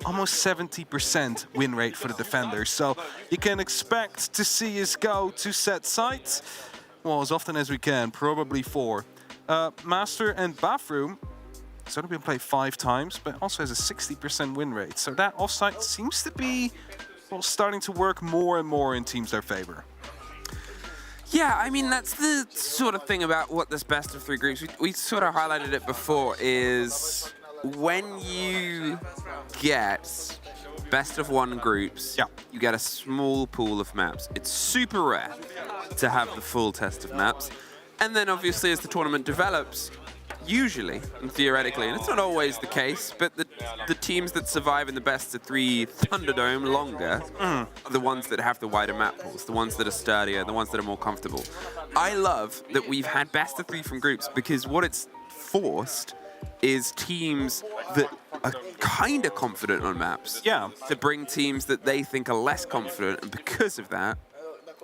S16: almost 70% win rate for the defenders. So you can expect to see us go to set sites, well, as often as we can, probably 4. Master and Bathroom, it's only been played 5 times, but also has a 60% win rate. So that offsite seems to be, well, starting to work more and more in teams their favor.
S15: Yeah, I mean, that's the sort of thing about what this best of 3 groups, we sort of highlighted it before, is when you get best of 1 groups, you get a small pool of maps. It's super rare to have the full test of maps. And then obviously as the tournament develops, usually and theoretically, and it's not always the case, but the teams that survive in the best of 3 Thunderdome longer are the ones that have the wider map pools, the ones that are sturdier, the ones that are more comfortable. I love that we've had best of 3 from groups, because what it's forced is teams that are kind of confident on maps to bring teams that they think are less confident, and because of that,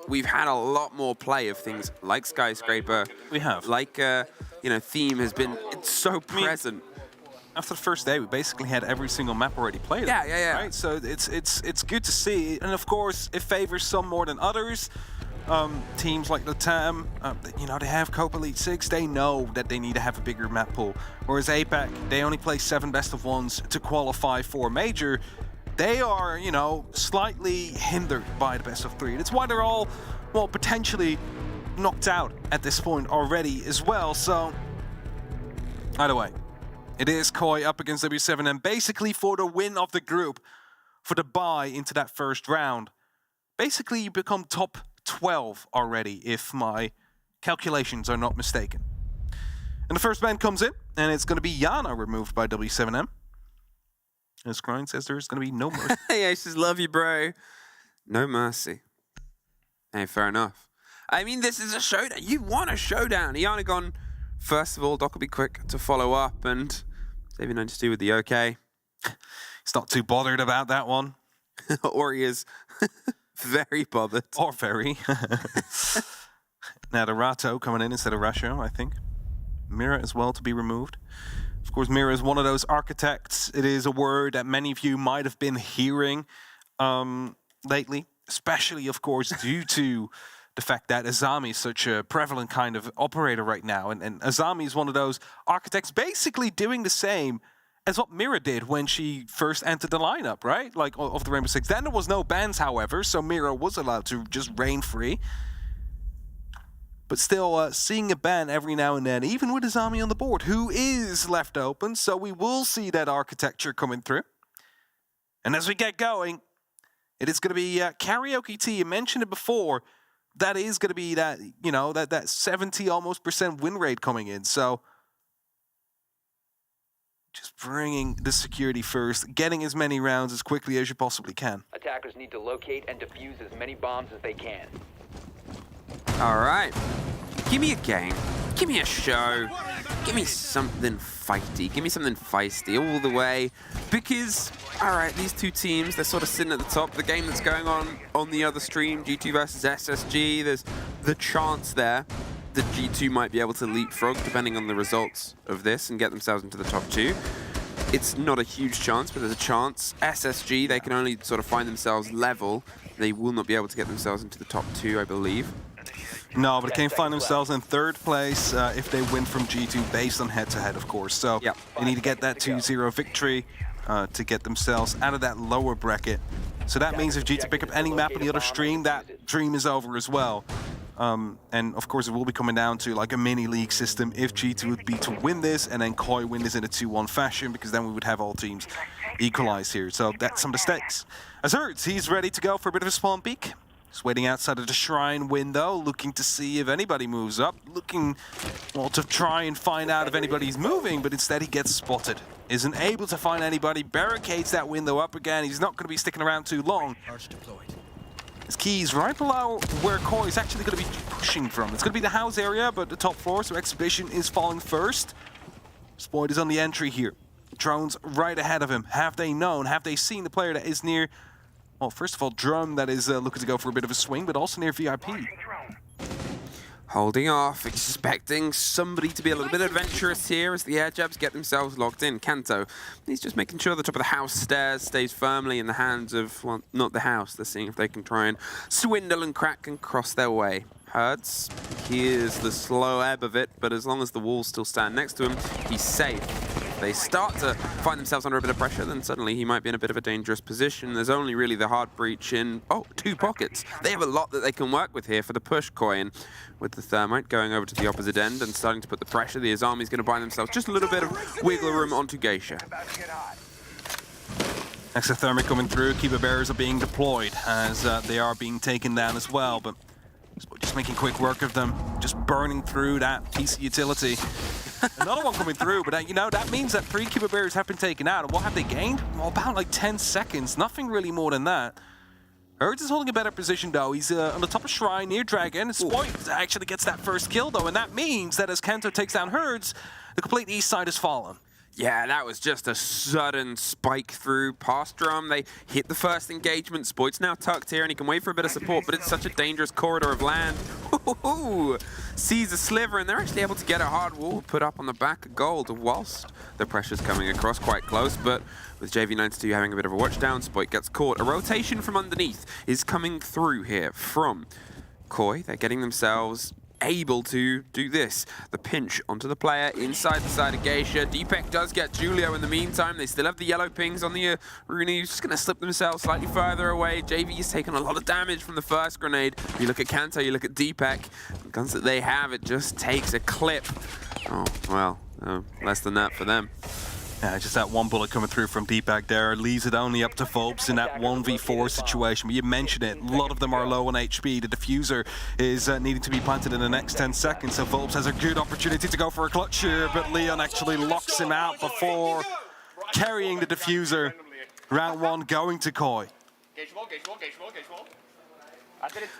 S15: we've had a lot more play of things like Skyscraper.
S16: We have.
S15: Like, you know, Theme has been so present.
S16: After the first day, we basically had every single map already played.
S15: Yeah.
S16: Right? So it's good to see. And of course, it favors some more than others. Teams like Latam, you know, they have Copa Elite 6. They know that they need to have a bigger map pool. Whereas APAC, they only play 7 best of 1s to qualify for a major. They are, you know, slightly hindered by the best of 3. That's why they're all, well, potentially knocked out at this point already as well. So, either way, it is Koi up against W7M, basically for the win of the group, for the bye into that first round. Basically, you become top 12 already, if my calculations are not mistaken. And the first ban comes in, and it's going to be Yana removed by W7M. As Grind says, there's going to be no mercy.
S15: Hey, I just love you, bro. No mercy. Hey, fair enough. I mean, this is a showdown. You want a showdown. Yana gone, first of all, Doc will be quick to follow up, and Xavier92 with the OK.
S16: He's not too bothered about that one.
S15: Or he is very bothered.
S16: Or very. Now, the Rato coming in instead of Rasho, I think. Mira as well to be removed. Of course, Mira is one of those architects. It is a word that many of you might have been hearing lately, especially, of course, due to the fact that Azami is such a prevalent kind of operator right now. And Azami is one of those architects basically doing the same as what Mira did when she first entered the lineup, right? Like, of the Rainbow Six. Then there was no bans, however, so Mira was allowed to just reign free. But still, seeing a ban every now and then, even with Azami on the board, who is left open, so we will see that architecture coming through. And as we get going, it is going to be Karaoke T. You mentioned it before. That is going to be that, you know, that 70 almost % win rate coming in. So just bringing the security first, getting as many rounds as quickly as you possibly can.
S17: Attackers need to locate and defuse as many bombs as they can.
S15: All right. Give me a game. Give me a show. Give me something fighty. Give me something feisty all the way. Because, all right, these two teams, they're sort of sitting at the top. The game that's going on the other stream, G2 versus SSG, there's the chance there that G2 might be able to leapfrog, depending on the results of this, and get themselves into the top 2. It's not a huge chance, but there's a chance. SSG, they can only sort of find themselves level. They will not be able to get themselves into the top 2, I believe.
S16: No, but they can find themselves in 3rd place if they win from G2 based on head-to-head, of course. So they need to get that 2-0 victory to get themselves out of that lower bracket. So that means if G2 pick up any map on the other stream, that dream is over as well. And of course, it will be coming down to like a mini-league system if G2 would be to win this and then Koi win this in a 2-1 fashion, because then we would have all teams equalized here. So that's some of the stakes. Azurds, he's ready to go for a bit of a spawn peek. Just waiting outside of the shrine window, looking to see if anybody moves up, looking, well, to try and find out if anybody's moving, but instead he gets spotted. Isn't able to find anybody, barricades that window up again. He's not going to be sticking around too long. His keys right below where Koi is actually going to be pushing from. It's going to be the house area, but the top floor, so Exhibition is falling first. Spoid is on the entry here. Drones right ahead of him. Have they known? Have they seen the player that is near? Well, first of all, Drum that is looking to go for a bit of a swing, but also near VIP.
S15: Holding off, expecting somebody to be a little bit adventurous here as the air jabs get themselves locked in. Kanto, he's just making sure the top of the house stairs stays firmly in the hands of, well, not the house. They're seeing if they can try and swindle and crack and cross their way. Hertz, here's the slow ebb of it, but as long as the walls still stand next to him, he's safe. If they start to find themselves under a bit of pressure, then suddenly he might be in a bit of a dangerous position. There's only really the hard breach in, 2 pockets. They have a lot that they can work with here for the push coin. With the Thermite going over to the opposite end and starting to put the pressure, the Azami's going to buy themselves just a little bit of wiggle room onto Geisha.
S16: Extra Thermite coming through. Keeper Bearers are being deployed as they are being taken down as well, but just making quick work of them, just burning through that piece of utility. Another one coming through, but you know, that means that 3 Keeper Bearers have been taken out. And what have they gained? Well, about like 10 seconds, nothing really more than that. Hertz is holding a better position though. He's on the top of Shrine near Dragon. Spoit actually gets that first kill though, and that means that as Kanto takes down Hertz, the complete east side has fallen.
S15: Yeah, that was just a sudden spike through past Drum. They hit the first engagement. Spoit's now tucked here and he can wait for a bit of support, but it's such a dangerous corridor of land. Sees a sliver and they're actually able to get a hard wall put up on the back of Gold whilst the pressure's coming across quite close, but with JV92 having a bit of a watch down, Spoit gets caught. A rotation from underneath is coming through here from Koi. They're getting themselves able to do this. The pinch onto the player inside the side of Geisha. Deepek does get Julio in the meantime. They still have the yellow pings on the arena. He's just going to slip themselves slightly further away. JV has taken a lot of damage from the first grenade. You look at Kanto, you look at Deepek. The guns that they have, it just takes a clip. Oh, well, less than that for them.
S16: Yeah, just that one bullet coming through from Deepak there leaves it only up to Phobes in that 1v4 situation. But you mentioned it, a lot of them are low on HP. The diffuser is needing to be planted in the next 10 seconds, so Phobes has a good opportunity to go for a clutch here, but Leon actually locks him out before carrying the diffuser. Round 1 going to Koi.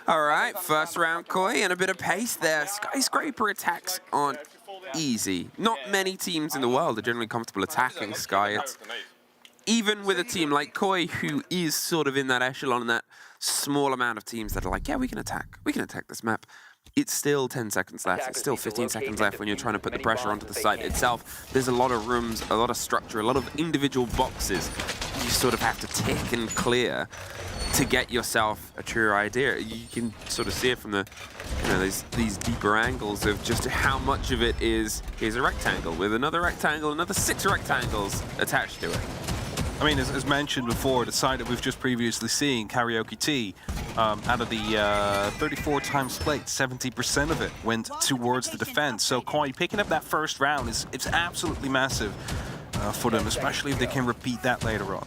S15: All right, first round Koi and a bit of pace there. Skyscraper attacks on easy. Not many teams in the world are generally comfortable attacking Sky. It's, even with a team like Koi, who is sort of in that echelon, and that small amount of teams that are like, yeah, we can attack this map. It's still 10 seconds left. It's still 15 seconds left when you're trying to put the pressure onto the site itself. There's a lot of rooms, a lot of structure, a lot of individual boxes you sort of have to tick and clear to get yourself a true idea. You can sort of see it from the, these deeper angles of just how much of it is, here's a rectangle with another rectangle, another 6 rectangles attached to it.
S16: I mean, as mentioned before, the side that we've just previously seen, Karaoke T, out of the 34 times played, 70% of it went towards the defense. So Koi picking up that first round it's absolutely massive for them, especially if they can repeat that later on.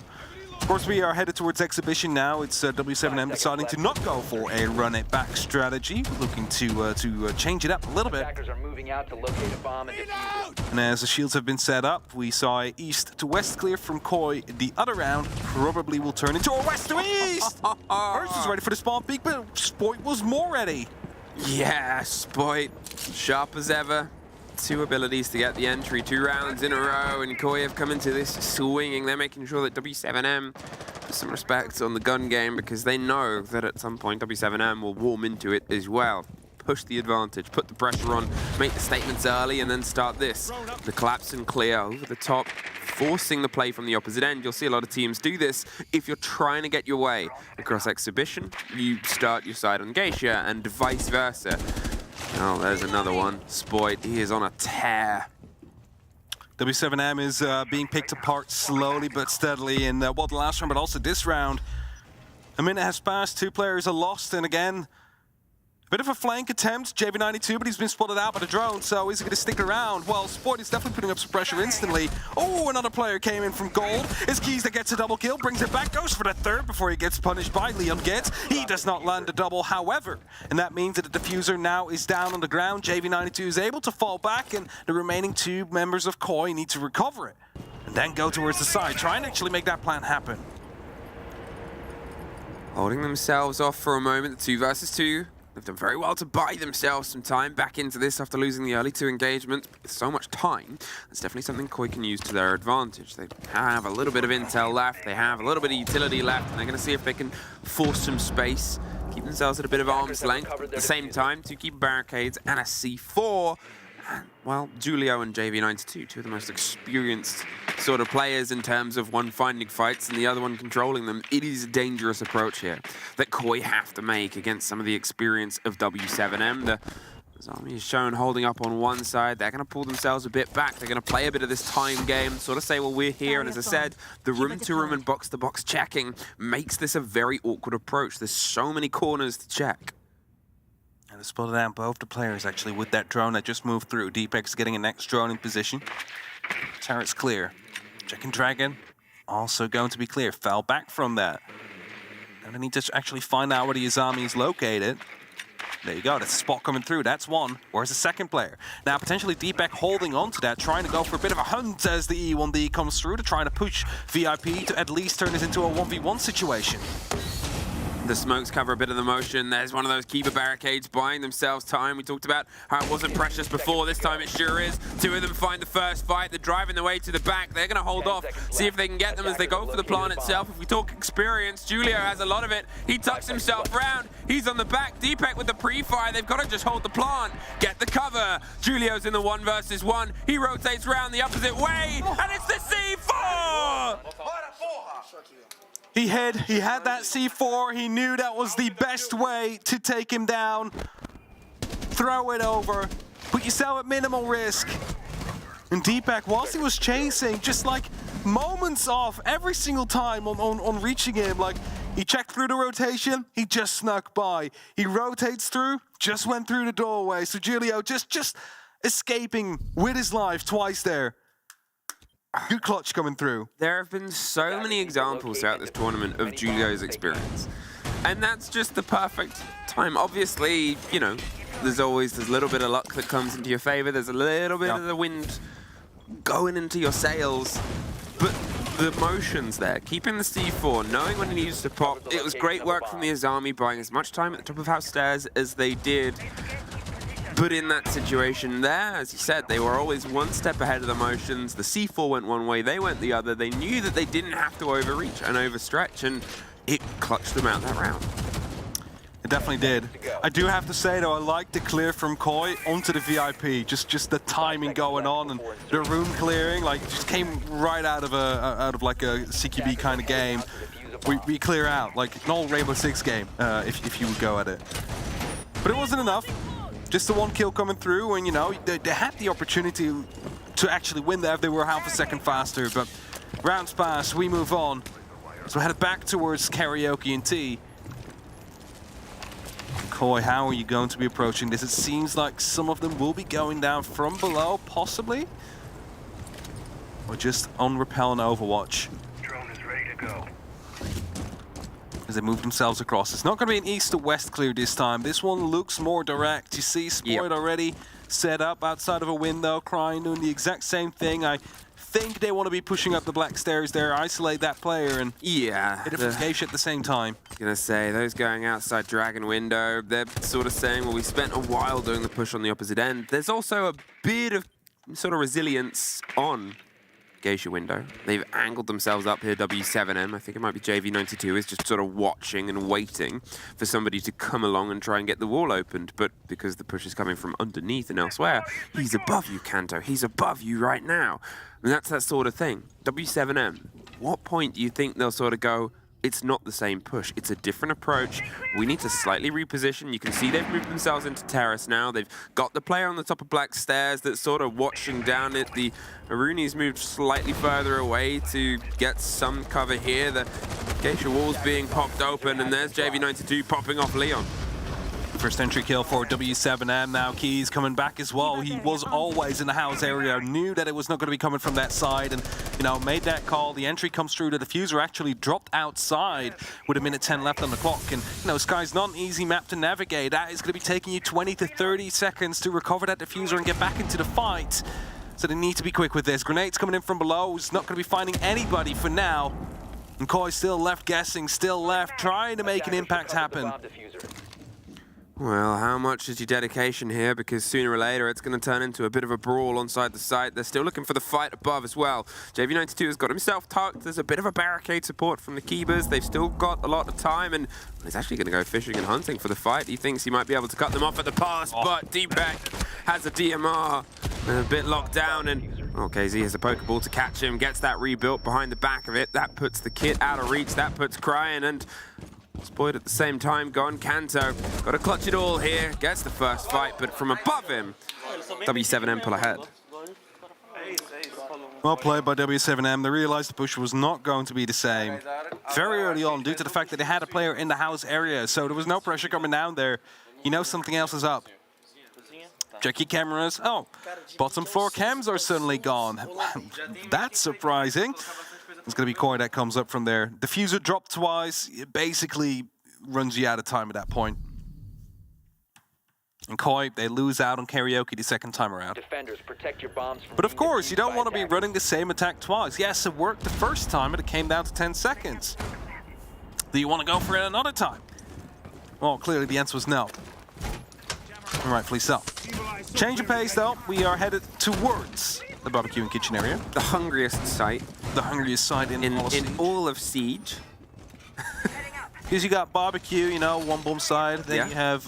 S16: Of course, we are headed towards Exhibition now. It's W7M deciding to not go for a run-it-back strategy, looking to change it up a little bit. And as the shields have been set up, we saw a east to west clear from Koi. The other round probably will turn into a west to east. Hertz was ready for the spawn peak, but Spoit was more ready.
S15: Yeah, Spoit, sharp as ever. 2 abilities to get the entry, 2 rounds in a row, and Koi have come into this swinging. They're making sure that W7M puts some respect on the gun game because they know that at some point W7M will warm into it as well. Push the advantage, put the pressure on, make the statements early, and then start this. The collapse and clear over the top, forcing the play from the opposite end. You'll see a lot of teams do this. If you're trying to get your way across Exhibition, you start your side on Geisha, and vice versa. Oh, there's another one. Spoit, he is on a tear.
S16: W7M is being picked apart slowly but steadily in the last round, but also this round. A minute has passed, 2 players are lost, and again, a bit of a flank attempt, JV92, but he's been spotted out by the drone, so is he going to stick around? Well, Spoit is definitely putting up some pressure instantly. Oh, another player came in from Gold. It's Keys that gets a double kill, brings it back, goes for the 3rd before he gets punished by Leon Getz. He does not land a double, however, and that means that the diffuser now is down on the ground. JV92 is able to fall back, and the remaining 2 members of Koi need to recover it, and then go towards the side, try and actually make that plan happen.
S15: holding themselves off for a moment. 2 versus 2. They've done very well to buy themselves some time back into this after losing the early 2 engagements. But with so much time, that's definitely something Koi can use to their advantage. They have a little bit of intel left, they have a little bit of utility left, and they're going to see if they can force some space, keep themselves at a bit of arm's length. At the same time, 2 keep barricades and a C4. And, well, Julio and JV92, 2 of the most experienced sort of players in terms of one finding fights and the other one controlling them. It is a dangerous approach here that Koi have to make against some of the experience of W7M. The Zami is shown holding up on one side. They're going to pull themselves a bit back. They're going to play a bit of this time game, sort of say, well, we're here. And as I said, the room-to-room and box-to-box checking makes this a very awkward approach. There's so many corners to check.
S16: And it's spotted out both the players, actually, with that drone that just moved through. Deepek's getting a next drone in position. Turret's clear. Checking Dragon, also going to be clear. Fell back from that. Now they need to actually find out where the Izami is located. There you go, that's a spot coming through. That's one. Where's the second player? Now, potentially Deepek holding on to that, trying to go for a bit of a hunt as the E1D comes through to try to push VIP to at least turn this into a 1v1 situation.
S15: The smokes cover a bit of the motion. There's one of those keeper barricades buying themselves time. We talked about how it wasn't precious before. This time it sure is. 2 of them find the first fight. They're driving the way to the back. They're going to hold off, see if they can get them as they go for the plant itself. If we talk experience, Julio has a lot of it. He tucks himself round. He's on the back. Deepek with the pre-fire. They've got to just hold the plant, get the cover. Julio's in the 1 versus 1. He rotates round the opposite way, and it's the C4!
S16: He had that C4. He knew that was the best way to take him down. Throw it over. Put yourself at minimal risk. And Deepek, whilst he was chasing, just like moments off every single time on reaching him. Like, he checked through the rotation, he just snuck by. He rotates through, just went through the doorway. So Julio just escaping with his life twice there. Good clutch coming through.
S15: There have been so many examples throughout this tournament of Julio's experience. And that's just the perfect time. Obviously, you know, there's a little bit of luck that comes into your favor. There's a little bit of the wind going into your sails. But the motions there, keeping the C4, knowing when he needs to pop. It was great work from the Izami, buying as much time at the top of house stairs as they did. But in that situation there, as you said, they were always one step ahead of the motions. The C4 went one way, they went the other. They knew that they didn't have to overreach and overstretch, and it clutched them out that round.
S16: It definitely did. I do have to say, though, I like the clear from Koi onto the VIP. Just the timing going on and the room clearing, like, just came right out of like a CQB kind of game. We clear out, like an old Rainbow Six game, if you would go at it. But it wasn't enough. Just the 1 kill coming through, and you know, they had the opportunity to actually win there if they were half a second faster, but rounds pass, we move on. So headed back towards Karaoke and T. Koi, how are you going to be approaching this? It seems like some of them will be going down from below, possibly. Or just on Repel and Overwatch.
S8: Drone is ready to go.
S16: As they move themselves across. It's not going to be an east to west clear this time. This one looks more direct. You see Spoiled already set up outside of a window, Crying doing the exact same thing. I think they want to be pushing up the black stairs there, isolate that player, and hit it from Geisha at the same time.
S15: Gonna say, those going outside Dragon window, they're sort of saying, well, we spent a while doing the push on the opposite end. There's also a bit of sort of resilience on Geisha window. They've angled themselves up here, W7M. I think it might be JV92 is just sort of watching and waiting for somebody to come along and try and get the wall opened. But because the push is coming from underneath and elsewhere, he's above you, Kanto. He's above you right now. And that's that sort of thing. W7M, what point do you think they'll sort of go, it's not the same push, it's a different approach. We need to slightly reposition. You can see they've moved themselves into terrace now. They've got the player on the top of black stairs that's sort of watching down it. The Aruni's moved slightly further away to get some cover here. The Geisha wall's being popped open, and there's JV92 popping off Leon.
S16: First entry kill for W7M. Now Keys coming back as well. He was always in the house area, knew that it was not going to be coming from that side, and you know, made that call. The entry comes through. The diffuser actually dropped outside with a minute 10 left on the clock, and you know, Sky's not an easy map to navigate. That is going to be taking you 20 to 30 seconds to recover that diffuser and get back into the fight. So they need to be quick with this. Grenades coming in from below. He's not going to be finding anybody for now. And Koi still left guessing, still left, trying to make an impact happen.
S15: Well, how much is your dedication here? Because sooner or later, it's going to turn into a bit of a brawl onside the site. They're still looking for the fight above as well. JV92 has got himself tucked. There's a bit of a barricade support from the Keepers. They've still got a lot of time, and he's actually going to go fishing and hunting for the fight. He thinks he might be able to cut them off at the pass, but Deepak has a DMR. A bit locked down, and KZ has a Pokeball to catch him. Gets that rebuilt behind the back of it. That puts the kit out of reach. That puts Cryin and Spoiled at the same time, gone Kanto. Got to clutch it all here. Gets the first fight, but from above him, W7M pull ahead.
S16: Well played by W7M. They realized the push was not going to be the same very early on due to the fact that they had a player in the house area, so there was no pressure coming down there. You know something else is up. Check your cameras. Oh, bottom 4 cams are suddenly gone. That's surprising. It's going to be Koi that comes up from there. Diffuser dropped twice. It basically runs you out of time at that point. And Koi, they lose out on karaoke the second time around.
S17: Defenders, protect your bombs from
S16: But of course, you don't want to be running the same attack twice. Yes, it worked the first time, but it came down to 10 seconds. Do you want to go for it another time? Well, clearly the answer was no. And rightfully so. Change of pace, though. We are headed towards the barbecue and kitchen area.
S15: The hungriest site.
S16: The hungriest site in
S15: all of Siege.
S16: Because you got barbecue, you know, one bomb side. Then you have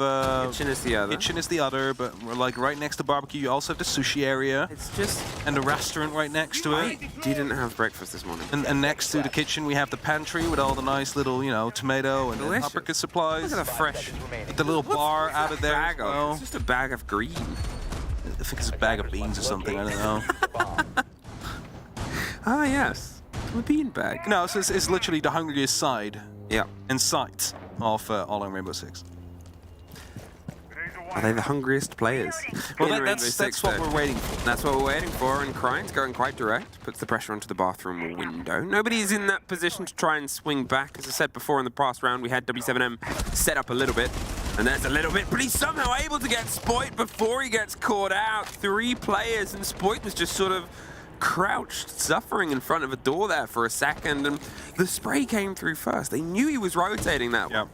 S15: kitchen is the other.
S16: Kitchen is the other, but we're like right next to barbecue. You also have the sushi area.
S15: It's just
S16: and the restaurant right next to it.
S15: I didn't have breakfast this morning.
S16: And next to the kitchen, we have the pantry with all the nice little, you know, tomato and paprika supplies.
S15: Look at the fresh.
S16: The little bar out of there.
S15: Bag of, it's just a bag of green.
S16: I think it's a bag of beans or something. I don't know.
S15: Ah, yes. A bean bag.
S16: No, so it's literally the hungriest side.
S15: Yeah.
S16: And sight of all in Rainbow Six.
S15: Are they the hungriest players?
S16: Well, that's what we're waiting for.
S15: That's what we're waiting for, and Cryine's going quite direct. Puts the pressure onto the bathroom window. Nobody's in that position to try and swing back. As I said before in the past round, we had W7M set up a little bit. And there's a little bit, but he's somehow able to get Spoit before he gets caught out. 3 players, and Spoit was just sort of crouched, suffering in front of a door there for a second, and the spray came through first. They knew he was rotating that one.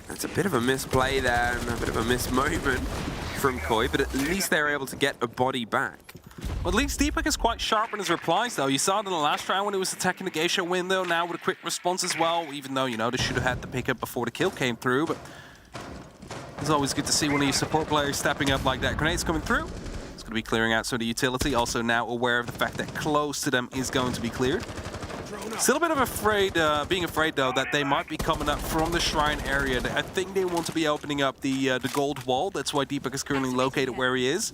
S15: That's a bit of a misplay there, and a bit of a miss moment from Koi, but at least they were able to get a body back.
S16: Well, at least Deepak is quite sharp in his replies, though. You saw it in the last round when he was attacking the geisha window, now with a quick response as well, even though, you know, they should have had the pickup before the kill came through, but it's always good to see one of your support players stepping up like that. Grenades coming through. To be clearing out some of the utility, also now aware of the fact that close to them is going to be cleared. Still a bit of being afraid though that they might be coming up from the shrine area. I think they want to be opening up the gold wall. That's why Deepak is currently located where he is.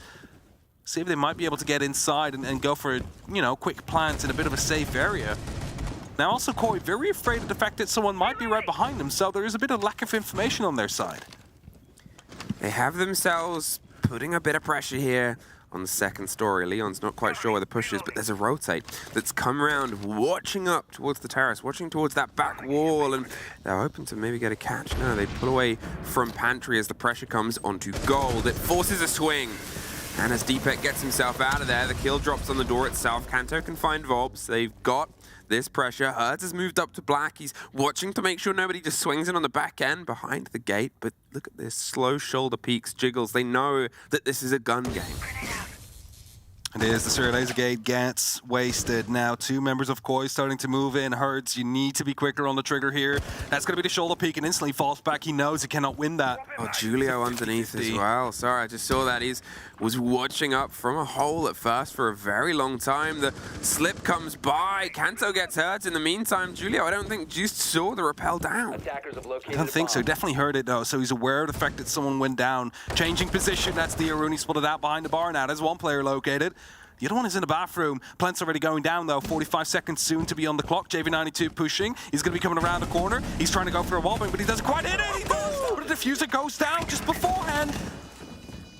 S16: See if they might be able to get inside and go for, you know, quick plants in a bit of a safe area. Now also Koi very afraid of the fact that someone might be right behind them, so there is a bit of lack of information on their side.
S15: They have themselves putting a bit of pressure here on the second story. Leon's not quite sure where the push is, but there's a rotate that's come around, watching up towards the terrace, watching towards that back wall, and they're hoping to maybe get a catch. No, they pull away from pantry as the pressure comes onto gold. It forces a swing, and as Deepak gets himself out of there, the kill drops on the door itself. Kanto can find Volps. They've got this pressure. Hertz has moved up to black. He's watching to make sure nobody just swings in on the back end behind the gate. But look at this, slow shoulder peaks, jiggles. They know that this is a gun game.
S16: It is. The Serial Laser Gate gets wasted. Now 2 members of Koi starting to move in. Hertz, you need to be quicker on the trigger here. That's going to be the shoulder peak and instantly falls back. He knows he cannot win that.
S15: Oh, Julio underneath as well. Sorry, I just saw that. He was watching up from a hole at first for a very long time. The slip comes by. Kanto gets hurt. In the meantime, Julio, I don't think Juiced saw the rappel down.
S16: I don't think so. Definitely heard it, though. So he's aware of the fact that someone went down. Changing position. That's the Aruni spotted out behind the bar now. There's one player located. The other one is in the bathroom. Plant's already going down, though. 45 seconds soon to be on the clock. JV92 pushing. He's going to be coming around the corner. He's trying to go for a wallbang, but he doesn't quite hit it. He does! But the diffuser goes down just beforehand.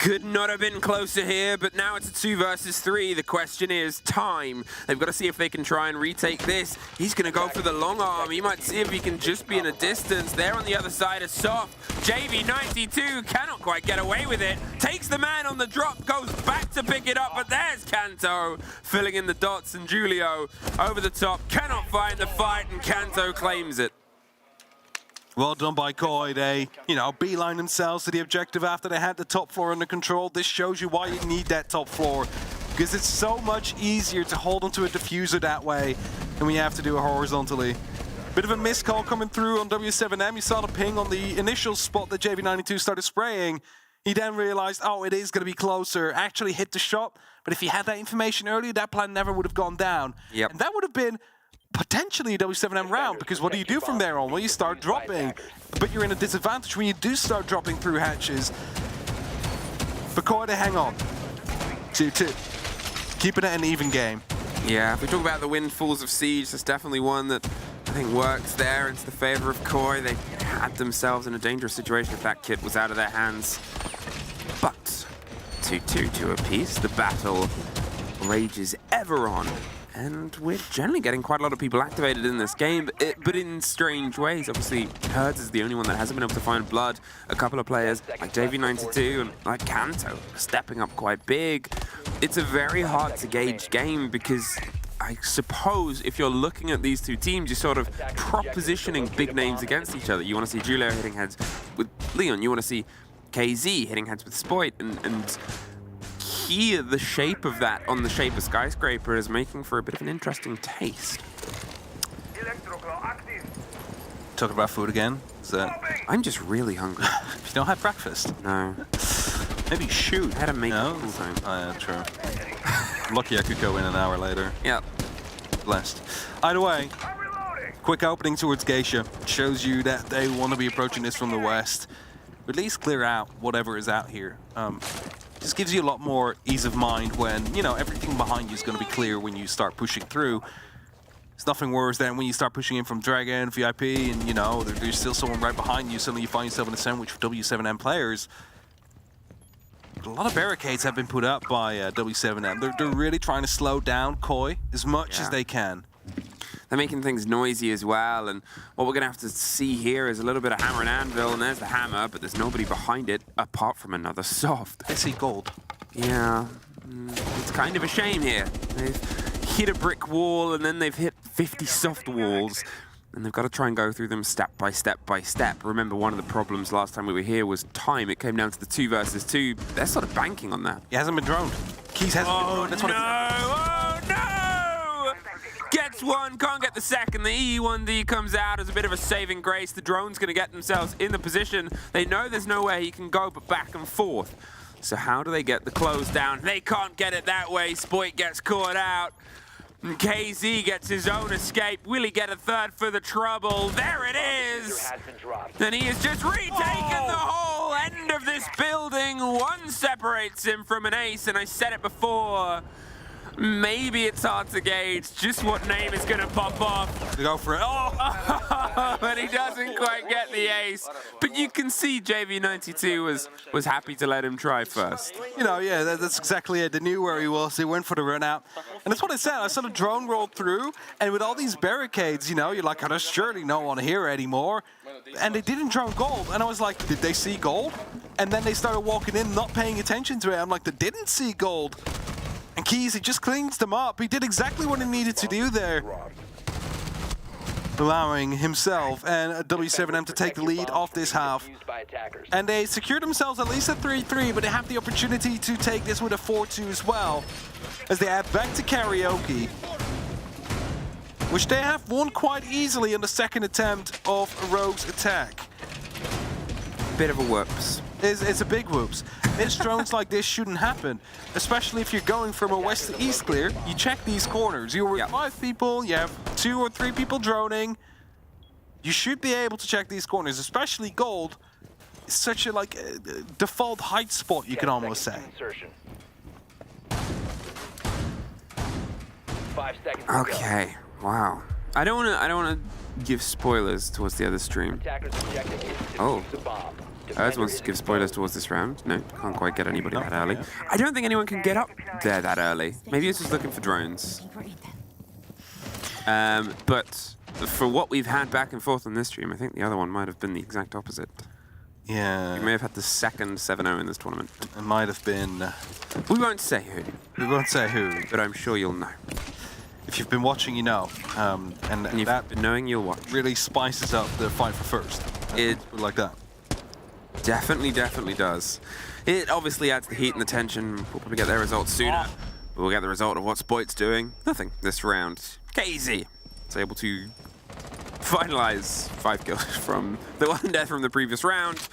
S15: Could not have been closer here, but now it's a 2 versus 3. The question is time. They've got to see if they can try and retake this. He's going to go for the long arm. He might see if he can just be in a distance. There on the other side is Soft. JV92 cannot quite get away with it. Takes the man on the drop, goes back to pick it up, but there's Kanto filling in the dots, and Julio over the top cannot find the fight, and Kanto claims it.
S16: Well done by Koi. They, beeline themselves to the objective after they had the top floor under control. This shows you why you need that top floor, because it's so much easier to hold onto a diffuser that way than when you have to do it horizontally. Bit of a missed call coming through on W7M. You saw the ping on the initial spot that JV92 started spraying. He then realized, oh, it is going to be closer. Actually hit the shot, but if he had that information earlier, that plan never would have gone down.
S15: Yep.
S16: And that would have been potentially a W7M round, because what do you do from there on? Well, you start dropping, but you're in a disadvantage when you do start dropping through hatches. For Koi to hang on. 2-2. Keeping it an even game.
S15: Yeah, if we talk about the windfalls of Siege, there's definitely one that I think works there into the favor of Koi. They had themselves in a dangerous situation if that kit was out of their hands. But 2-2 to a piece. The battle rages ever on. And we're generally getting quite a lot of people activated in this game, but in strange ways. Obviously, Herds is the only one that hasn't been able to find blood. A couple of players like JV92 and like Kanto stepping up quite big. It's a very hard to gauge game because I suppose if you're looking at these two teams, you're sort of propositioning big names against each other. You want to see Julio hitting heads with Leon. You want to see KZ hitting heads with Spoit, and here, the shape of that on the shape of Skyscraper is making for a bit of an interesting taste.
S16: Talking about food again?
S15: I'm just really hungry.
S16: You don't have breakfast?
S15: No.
S16: Maybe you should.
S15: I had to make it
S16: no?
S15: full time.
S16: Oh, yeah, true. Lucky I could go in an hour later.
S15: Yep.
S16: Blessed. Either way, quick opening towards Geisha shows you that they want to be approaching this from the west. At least clear out whatever is out here. Just gives you a lot more ease of mind when, everything behind you is going to be clear when you start pushing through. There's nothing worse than when you start pushing in from Dragon, VIP, and, there's still someone right behind you. Suddenly you find yourself in a sandwich with W7M players. A lot of barricades have been put up by W7M. They're really trying to slow down Koi as much as they can.
S15: They're making things noisy as well, and what we're going to have to see here is a little bit of hammer and anvil, and there's the hammer, but there's nobody behind it apart from another Soft.
S16: I see gold.
S15: Yeah, it's kind of a shame here. They've hit a brick wall, and then they've hit 50 soft walls, and they've got to try and go through them step by step by step. Remember, one of the problems last time we were here was time. It came down to the 2 versus 2. They're sort of banking on that.
S16: He hasn't been droned. Keys hasn't been droned. That's what
S15: Oh, no! Gets one, can't get the second. The E1D comes out as a bit of a saving grace. The drone's going to get themselves in the position. They know there's nowhere he can go but back and forth. So how do they get the close down? They can't get it that way. Spoit gets caught out. And KZ gets his own escape. Will he get a third for the trouble? There it is! And he has just retaken the whole end of this building. One separates him from an ace, and I said it before. Maybe it's hard to gauge just what name is going to pop off.
S16: Go for it. Oh!
S15: But he doesn't quite get the ace. But you can see JV92 was happy to let him try first.
S16: Yeah, that's exactly it. They knew where he was. They went for the run out. And that's what I said. I saw the drone roll through, and with all these barricades, you're like, oh, there's surely no one here anymore. And they didn't drone gold. And I was like, did they see gold? And then they started walking in, not paying attention to it. I'm like, they didn't see gold. And Keys, he just cleans them up. He did exactly what he needed to do there. Allowing himself and W7M to take the lead off this half. And they secured themselves at least a 3-3, but they have the opportunity to take this with a 4-2 as well, as they add back to karaoke, which they have won quite easily in the second attempt of Rogue's attack.
S15: Bit of a whoops.
S16: It's a big whoops. Missed drones like this shouldn't happen, especially if you're going from a west to east clear. You check these corners. You're with 5 people, you have 2 or 3 people droning. You should be able to check these corners, especially gold. It's such a default height spot, you can almost say.
S17: 5 seconds.
S15: Okay, wow. I don't want to give spoilers towards the other stream.
S17: Attackers objective is to
S15: Oh.
S17: defuse the bomb.
S15: Herds wants to give spoilers towards this round. No, can't quite get anybody that early. I don't think anyone can get up there that early. Maybe it's just looking for drones. But for what we've had back and forth on this stream, I think the other one might have been the exact opposite.
S16: Yeah.
S15: We may have had the second 7-0 in this tournament.
S16: It might have been...
S15: We won't say who.
S16: We won't say who.
S15: But I'm sure you'll know.
S16: If you've been watching, you know. And
S15: you've been knowing, you'll watch.
S16: Really spices up the fight for first.
S15: It
S16: like that.
S15: Definitely does. It obviously adds the heat and the tension. We'll probably get their results sooner. We'll get the result of what Spoit's doing. Nothing this round. KZ is able to finalize 5 kills from the 1 death from the previous round,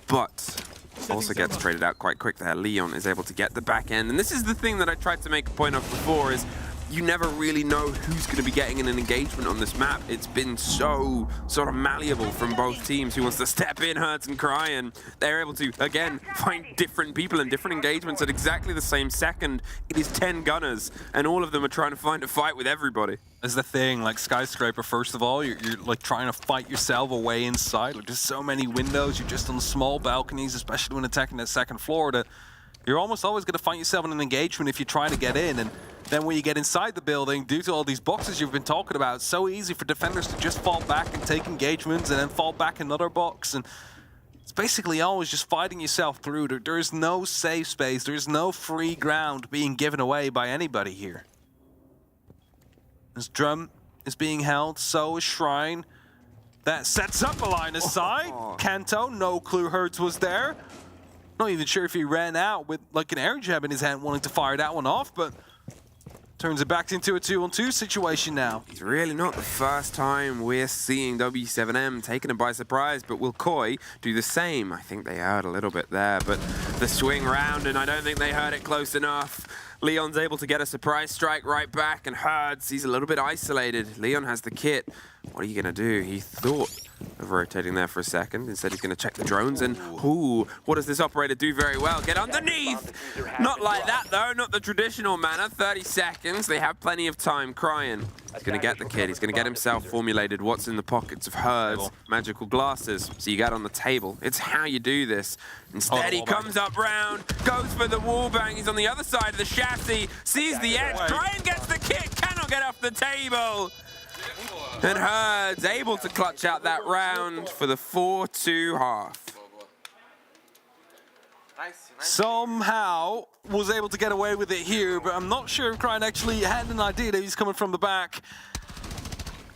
S15: but also gets traded out quite quick there. Leon is able to get the back end, and this is the thing that I tried to make a point of before, is you never really know who's going to be getting an engagement on this map. It's been so sort of malleable from both teams. Who wants to step in, Hurts and Cry, and they're able to, again, find different people and different engagements at exactly the same second. It is 10 gunners, and all of them are trying to find a fight with everybody.
S16: That's the thing, like Skyscraper, first of all, you're like trying to fight yourself away inside. Like, there's so many windows, you're just on small balconies, especially when attacking that second floor, that you're almost always going to find yourself in an engagement if you try to get in. And then when you get inside the building, due to all these boxes you've been talking about, it's so easy for defenders to just fall back and take engagements and then fall back another box. And it's basically always just fighting yourself through. There's no safe space. There's no free ground being given away by anybody here. This drum is being held, so is Shrine. That sets up a line of sight. Kanto, no clue Hertz was there. Not even sure if he ran out with like an air jab in his hand wanting to fire that one off, but turns it back into a 2-on-2 situation now.
S15: It's really not the first time we're seeing W7M taken it by surprise, but will Koi do the same? I think they heard a little bit there, but the swing round, and I don't think they heard it close enough. Leon's able to get a surprise strike right back, and Herds, he's a little bit isolated. Leon has the kit. What are you going to do? He thought of rotating there for a second. Instead, he's going to check the drones, and ooh, what does this operator do very well? Get underneath! Not like that, though. Not the traditional manner. 30 seconds. They have plenty of time. Crying. He's going to get the kit. He's going to get himself formulated. What's in the pockets of Herds? Magical glasses. So you get on the table. It's how you do this. Instead, he comes up round, goes for the wall bang. He's on the other side of the chassis, sees the edge, Crying gets the kit, cannot get off the table. And Herds able to clutch out that round for the 4-2 half.
S16: Somehow was able to get away with it here, but I'm not sure if Crying actually had an idea that he's coming from the back.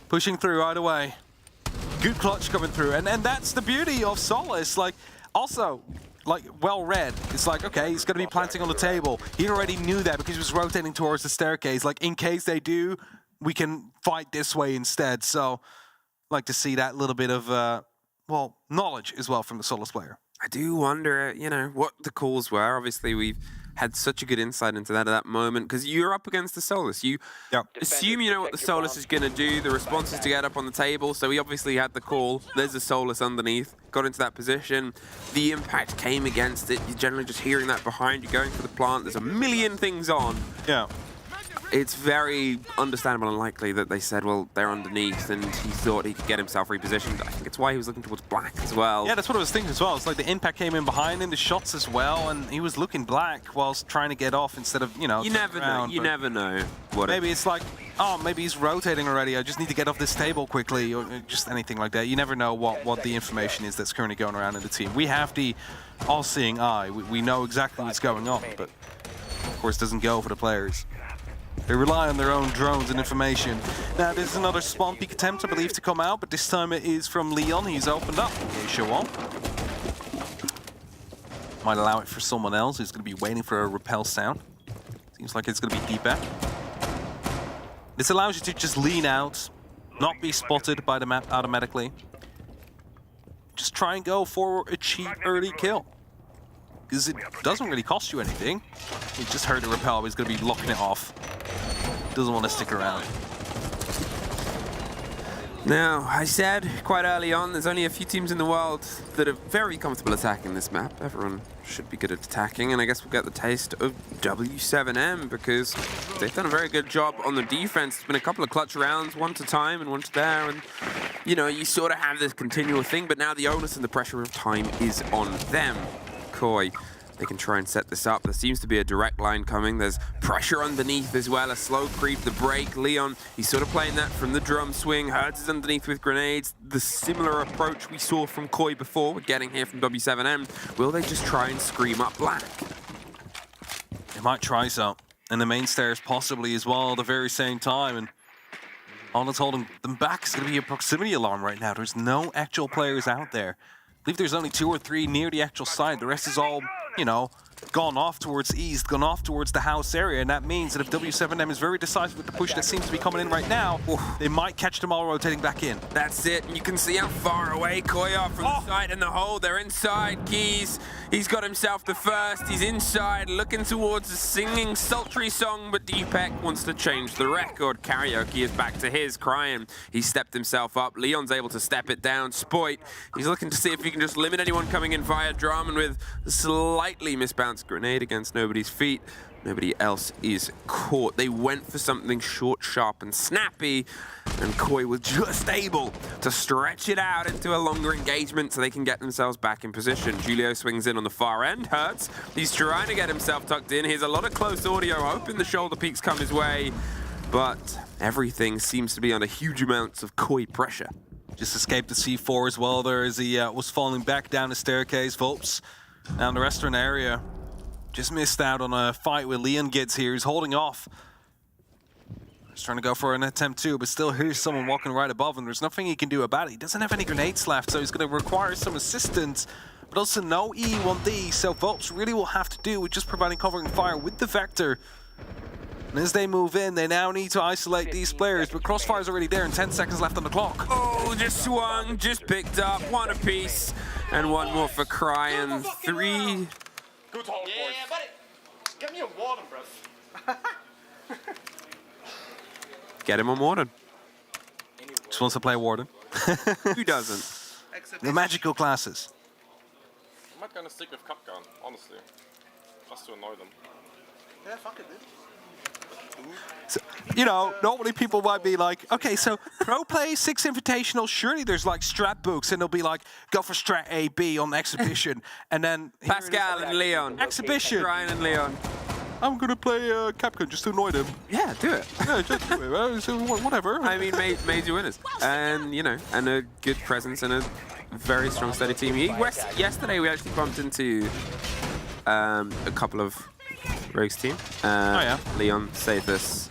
S16: Pushing through right away. Good clutch coming through, and that's the beauty of Solace. Like, also, like, well read. It's like, okay, he's going to be planting on the table. He already knew that because he was rotating towards the staircase. Like, in case they do, we can fight this way instead. So, like to see that little bit of, well, knowledge as well from the Solace player.
S15: I do wonder, you know, what the calls were. Obviously, we've had such a good insight into that at that moment, because you're up against the Solus. You assume you know what the Solus is going to do. The response is to get up on the table, so he obviously had the call. There's a Solus underneath, got into that position. The impact came against it. You're generally just hearing that behind you, going for the plant. There's a million things on.
S16: Yeah.
S15: It's very understandable and likely that they said, well, they're underneath, and he thought he could get himself repositioned. I think it's why he was looking towards black as well.
S16: Yeah, that's what I was thinking as well. It's like the impact came in behind him, the shots as well, and he was looking black whilst trying to get off instead of, you know,
S15: you never know. You never know.
S16: Maybe it's like, oh, maybe he's rotating already. I just need to get off this table quickly, or just anything like that. You never know what the information is that's currently going around in the team. We have the all-seeing eye. We know exactly what's going on, but of course it doesn't go for the players. They rely on their own drones and information. Now, there's another spawn peek attempt, I believe, to come out, but this time it is from Leon. He's opened up. Okay, show on. Might allow it for someone else who's going to be waiting for a repel sound. Seems like it's going to be deep back. This allows you to just lean out, not be spotted by the map automatically. Just try and go for a cheap early kill, because it doesn't really cost you anything. You just heard the repel, he's going to be locking it off. Doesn't want to stick around.
S15: Now, I said quite early on, there's only a few teams in the world that are very comfortable attacking this map. Everyone should be good at attacking, and I guess we'll get the taste of W7M, because they've done a very good job on the defense. It's been a couple of clutch rounds, one to time and one to there, and you know, you sort of have this continual thing, but now the onus and the pressure of time is on them. Koi, they can try and set this up. There seems to be a direct line coming. There's pressure underneath as well, a slow creep, the break. Leon, he's sort of playing that from the drum swing. Hertz is underneath with grenades. The similar approach we saw from Koi before, we're getting here from W7M. Will they just try and scream up black?
S16: They might try so. And the main stairs possibly as well at the very same time. And all that's holding them back is going to be a proximity alarm right now. There's no actual players out there. I believe there's only 2 or 3 near the actual site. The rest is all, you know, gone off towards east, gone off towards the house area, and that means that if W7M is very decisive with the push that seems to be coming in right now, they might catch them all rotating back in.
S15: That's it, and you can see how far away Koi are from the site and the hole. They're inside. Keys, he's got himself the first. He's inside, looking towards a singing sultry song, but Deepak wants to change the record. Karaoke is back to his, crying. He stepped himself up. Leon's able to step it down. Spoit, he's looking to see if he can just limit anyone coming in via drum, and with a slightly misbalanced grenade against nobody's feet. Nobody else is caught. They went for something short, sharp, and snappy, and Koi was just able to stretch it out into a longer engagement so they can get themselves back in position. Julio swings in on the far end. Hertz, he's trying to get himself tucked in. Here's a lot of close audio, hoping the shoulder peaks come his way, but everything seems to be under huge amounts of Koi pressure.
S16: Just escaped the C4 as well there as he was falling back down the staircase. Volps down the restaurant area. Just missed out on a fight with Leon Gids here. He's holding off. He's trying to go for an attempt too, but still here's someone walking right above him. There's nothing he can do about it. He doesn't have any grenades left, so he's going to require some assistance, but also no E1D, so Volps really will have to do with just providing covering fire with the Vector. And as they move in, they now need to isolate these players, but Crossfire's already there and 10 seconds left on the clock.
S15: Oh, just swung, just picked up, 1 apiece, and 1 more for Cryan. 3.
S18: Good hold, boys. Yeah, buddy. Get me a warden, bruv.
S15: Get him on Warden.
S16: Just wants to play Warden.
S15: Who doesn't?
S16: The magical classes.
S18: I might gonna stick with Capgun, honestly. Just to annoy them. Yeah, fuck it, dude.
S16: So, you know, normally people might be like, okay, so pro play 6 Invitational, surely there's like strat books and they'll be like, go for strat A, B on exhibition. And then
S15: Pascal and Leon.
S16: Exhibition.
S15: Ryan and Leon.
S16: I'm going to play Capcom just to annoy them.
S15: Yeah, do it.
S16: Yeah, just do it. So whatever.
S15: I mean, major winners. And, you know, and a good presence and a very strong, steady team. Yesterday we actually bumped into a couple of Rogue's team. Leon, Sathus,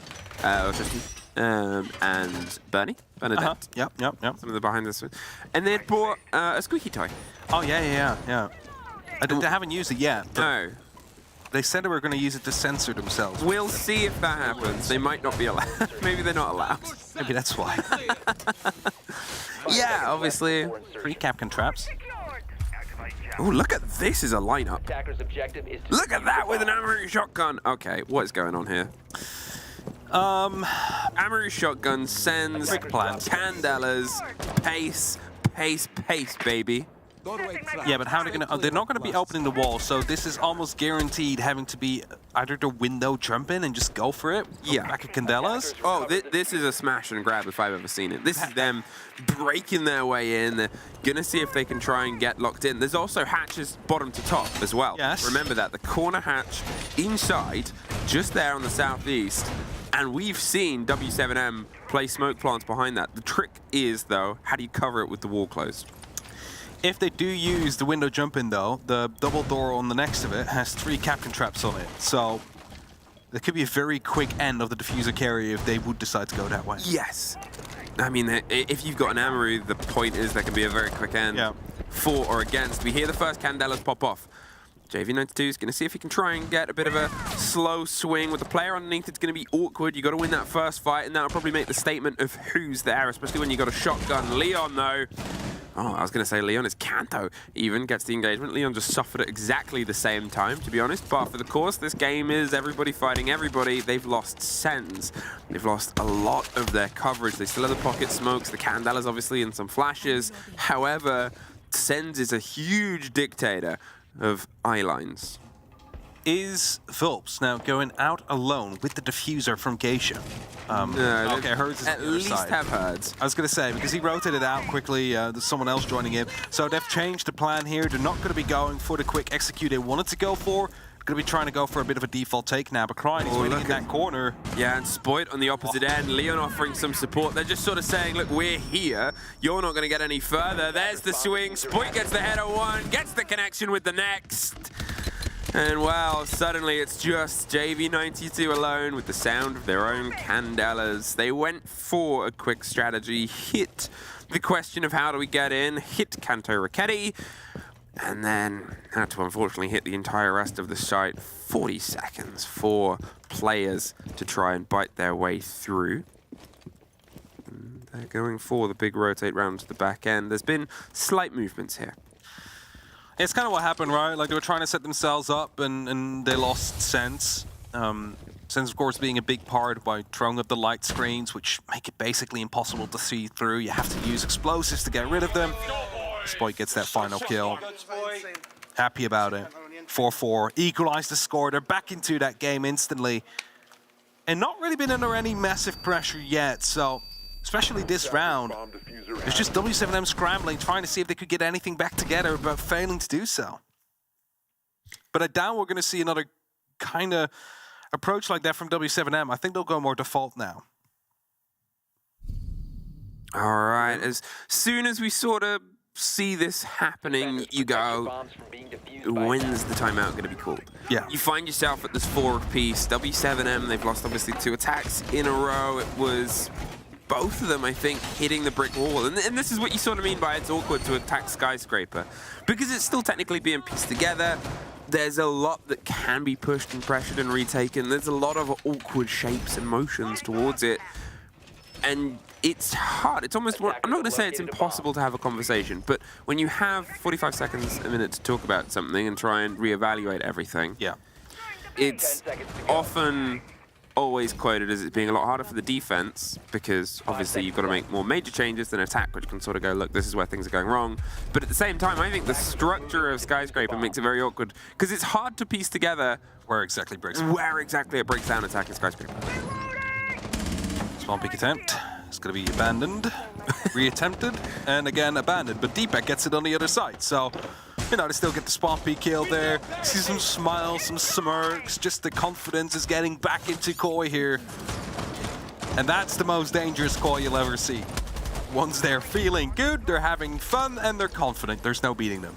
S15: Tristan, and Bernadette.
S16: Yep.
S15: Some of the behind this one. And they brought a squeaky toy.
S16: Oh, yeah. They haven't used it yet.
S15: No.
S16: They said they were going to use it to censor themselves.
S15: We'll see if that happens. They might not be allowed. Maybe they're not allowed.
S16: Maybe that's why.
S15: Yeah, obviously.
S16: 3 Capcom traps.
S15: Oh, look at this as a lineup. Look at that with an Amaru shotgun. Okay, what is going on here? Amaru shotgun sends Candelas, pace, baby.
S16: Yeah, but how are they gonna? They're not gonna be opening the wall, so this is almost guaranteed having to be either the window jump in and just go for it.
S15: Yeah,
S16: back at Candelas.
S15: Oh, this is a smash and grab if I've ever seen it. This is them breaking their way in. They're gonna see if they can try and get locked in. There's also hatches bottom to top as well.
S16: Yes.
S15: Remember that the corner hatch inside, just there on the southeast. And we've seen W7M play smoke plants behind that. The trick is, though, how do you cover it with the wall closed?
S16: If they do use the window jump in, though, the double door on the next of it has 3 Capcom traps on it. So there could be a very quick end of the diffuser carry if they would decide to go that way.
S15: Yes. I mean, if you've got an Amaru, the point is there can be a very quick end.
S16: Yeah.
S15: For or against. We hear the first Candelas pop off. JV92 is going to see if he can try and get a bit of a slow swing. With the player underneath, it's going to be awkward. You've got to win that first fight, and that'll probably make the statement of who's there, especially when you've got a shotgun. Leon, though. Oh, I was going to say Leon is Kanto. Even gets the engagement. Leon just suffered at exactly the same time, to be honest. But for the course, this game is everybody fighting everybody. They've lost Sens. They've lost a lot of their coverage. They still have the pocket smokes, the Candelas, obviously, and some flashes. However, Sens is a huge dictator of eye lines.
S16: is Vulps now going out alone with the diffuser from Geisha. Okay, Herds is
S15: at
S16: on the other
S15: least
S16: side.
S15: have Herds.
S16: I was going to say, because he rotated out quickly, there's someone else joining in. So they've changed the plan here. They're not going to be going for the quick execute they wanted to go for. Going to be trying to go for a bit of a default take now, but Crying is waiting in that corner.
S15: Yeah, and Spoit on the opposite end. Leon offering some support. They're just sort of saying, look, we're here. You're not going to get any further. There's the swing. Spoit gets the header one, gets the connection with the next. And wow, suddenly it's just JV92 alone with the sound of their own candelas. They went for a quick strategy, hit the question of how do we get in, hit Kanto Raketti, and then had to unfortunately hit the entire rest of the site. 40 seconds for players to try and bite their way through. And they're going for the big rotate round to the back end. There's been slight movements here.
S16: It's kind of what happened, right? Like, they were trying to set themselves up and they lost sense. Sense, of course, being a big part by throwing up the light screens, which make it basically impossible to see through. You have to use explosives to get rid of them. Spoit gets that final kill. Happy about it. 4-4. Equalize the score. They're back into that game instantly. And not really been under any massive pressure yet, so especially this round, it's just W7M scrambling, trying to see if they could get anything back together, but failing to do so. But I doubt we're going to see another kind of approach like that from W7M. I think they'll go more default now.
S15: All right, as soon as we sort of see this happening, you go, when's the timeout going to be called?
S16: Yeah.
S15: You find yourself at this 4 apiece. W7M, they've lost obviously 2 attacks in a row. It was both of them, I think, hitting the brick wall. And this is what you sort of mean by it's awkward to attack Skyscraper. Because it's still technically being pieced together. There's a lot that can be pushed and pressured and retaken. There's a lot of awkward shapes and motions towards it. And it's hard. It's almost, I'm not going to say it's impossible to have a conversation, but when you have 45 seconds, a minute to talk about something and try and reevaluate everything,
S16: yeah,
S15: it's often always quoted as it being a lot harder for the defense because obviously you've got to make more major changes than attack, which can sort of go, look, this is where things are going wrong. But at the same time, I think the structure of Skyscraper makes it very awkward because it's hard to piece together
S16: where exactly it breaks
S15: down attacking Skyscraper.
S16: Small peek attempt. It's going to be abandoned, re-attempted, and again abandoned. But Deepak gets it on the other side. So, you know, they still get the spawn peek kill there. See some smiles, some smirks. Just the confidence is getting back into Koi here. And that's the most dangerous Koi you'll ever see. Once they're feeling good, they're having fun, and they're confident. There's no beating them.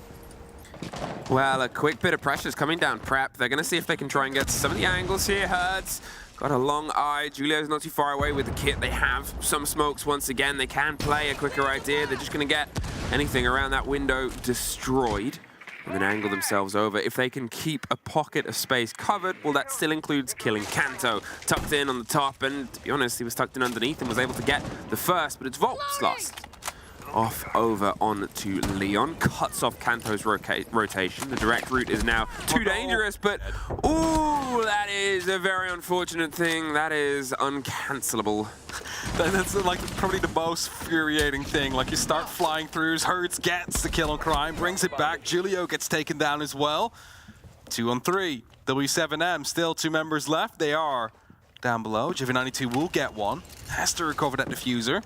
S15: Well, a quick bit of pressure is coming down Prep. They're going to see if they can try and get some of the angles here. Herds got a long eye. Julio's not too far away with the kit. They have some smokes once again. They can play a quicker idea. They're just going to get anything around that window destroyed and then angle themselves over. If they can keep a pocket of space covered, well, that still includes killing Kanto. Tucked in on the top, and to be honest, he was tucked in underneath and was able to get the first, but it's Volp's lost. Off over on to Leon, cuts off Kanto's rotation. The direct route is now too dangerous, but ooh, that is a very unfortunate thing. That is uncancelable.
S16: That's like probably the most infuriating thing. Like you start flying through, Hertz gets the kill on Crime, brings it back. Julio gets taken down as well. 2 on 3. W7M, still 2 members left. They are down below. JV92 will get one. Has to recover that diffuser.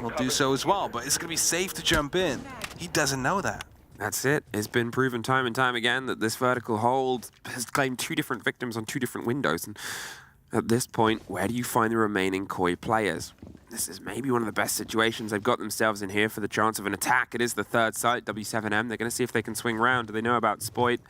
S16: Will do so as well, but it's going to be safe to jump in. He doesn't know that.
S15: That's it. It's been proven time and time again that this vertical hold has claimed 2 different victims on 2 different windows. And at this point, where do you find the remaining Koi players? This is maybe one of the best situations they've got themselves in here for the chance of an attack. It is the 3rd site, W7M. They're going to see if they can swing round. Do they know about Spoit?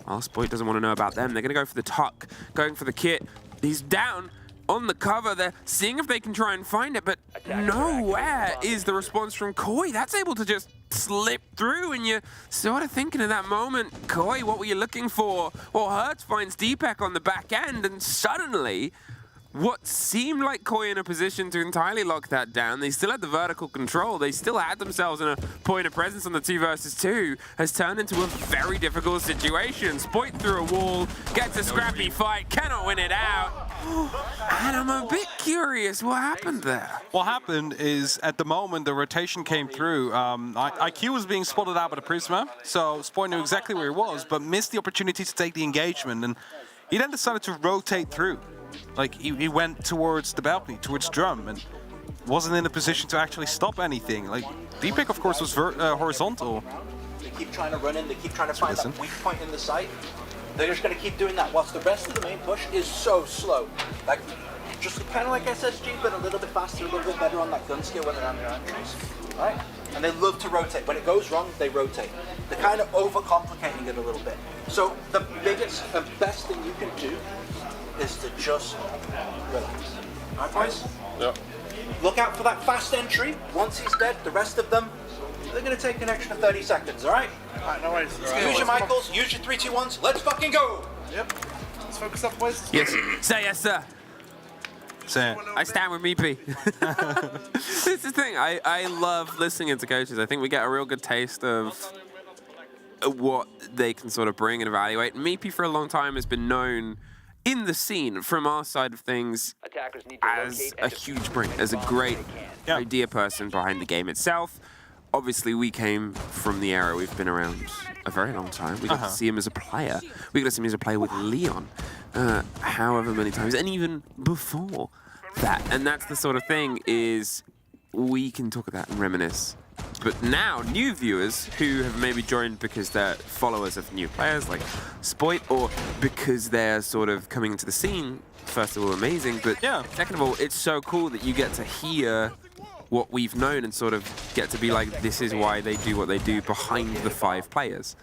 S15: Well, Spoit doesn't want to know about them. They're going to go for the tuck, going for the kit. He's down on the cover. They're seeing if they can try and find it, but nowhere is the response from Koi. That's able to just slip through, and you're sort of thinking at that moment, Koi, what were you looking for? Well, Hertz finds Deepak on the back end, and suddenly what seemed like Koi in a position to entirely lock that down. They still had the vertical control. They still had themselves in a point of presence on the 2 versus 2. Has turned into a very difficult situation. Spoit through a wall, gets a scrappy fight, cannot win it out. And I'm a bit curious what happened there.
S16: What happened is, at the moment the rotation came through, IQ was being spotted out by the Prisma, so Spoit knew exactly where he was, but missed the opportunity to take the engagement, and he then decided to rotate through. Like, he went towards the balcony, towards Drum, and wasn't in a position to actually stop anything. Like, D-Pick, of course, was horizontal.
S19: They keep trying to run in, they keep trying to find that weak point in the site. They're just going to keep doing that, whilst the rest of the main push is so slow. Like, just kind of like SSG, but a little bit faster, a little bit better on that gun skill when they're on their entries, right? And they love to rotate. When it goes wrong, they rotate. They're kind of overcomplicating it a little bit. So the biggest and best thing you can do is to just relax. All right, boys?
S18: Yeah.
S19: Look out for that fast entry. Once he's dead, the rest of them, they're going to take an extra 30 seconds, all right?
S18: All right, no worries.
S19: Use your Michaels, use your 3, 2, 1s. Let's fucking go!
S18: Yep. Let's focus up, boys.
S15: Yes. Say yes, sir.
S16: Say
S15: I stand with Meepy. This is the thing. I love listening to coaches. I think we get a real good taste of what they can sort of bring and evaluate. Meepy for a long time has been known in the scene from our side of things as a huge brain, as a great idea person behind the game itself. Obviously, we came from the era. We've been around a very long time. We got to see him as a player. We got to see him as a player with Leon, however many times, and even before that. And that's the sort of thing is we can talk about and reminisce. But now, new viewers who have maybe joined because they're followers of new players like Spoit, or because they're sort of coming into the scene, first of all, amazing, but second of all, it's so cool that you get to hear what we've known and sort of get to be like, this is why they do what they do behind the 5 players.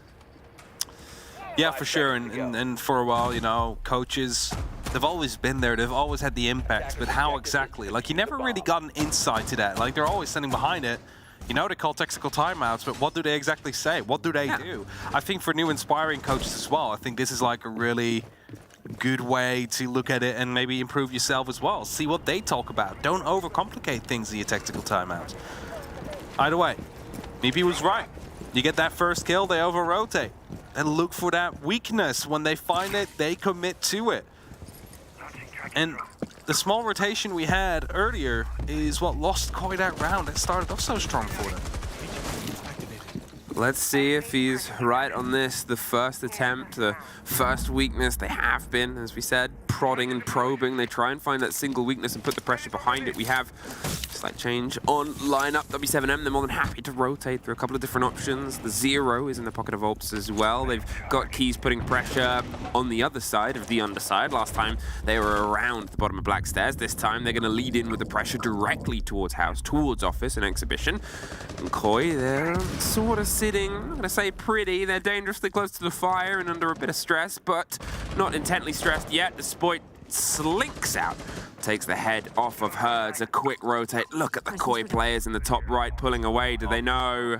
S16: Yeah, for sure, and for a while, you know, coaches, they've always been there, they've always had the impact, but how exactly? Like, you never really got an insight to that. Like, they're always standing behind it. You know, they call tactical timeouts, but what do they exactly say? What do they do? I think for new inspiring coaches as well, I think this is like a really good way to look at it and maybe improve yourself as well. See what they talk about. Don't overcomplicate things in your tactical timeouts. Either way, Meepy was right. You get that first kill, they over-rotate. And look for that weakness. When they find it, they commit to it. And the small rotation we had earlier is what lost Koi that round. It started off so strong for them.
S15: Let's see if he's right on this. The first attempt, the first weakness, they have been, as we said, prodding and probing. They try and find that single weakness and put the pressure behind it. We have slight change on lineup. W7M, they're more than happy to rotate through a couple of different options. The Zero is in the pocket of Alps as well. They've got Keys putting pressure on the other side of the underside. Last time they were around the bottom of Black Stairs. This time they're going to lead in with the pressure directly towards House, towards Office and Exhibition. And Koi, they're sort of sitting, I'm going to say pretty. They're dangerously close to the fire and under a bit of stress, but not intently stressed yet. The Spoit slinks out, takes the head off of Herds, a quick rotate. Look at the Koi players in the top right pulling away. Do they know?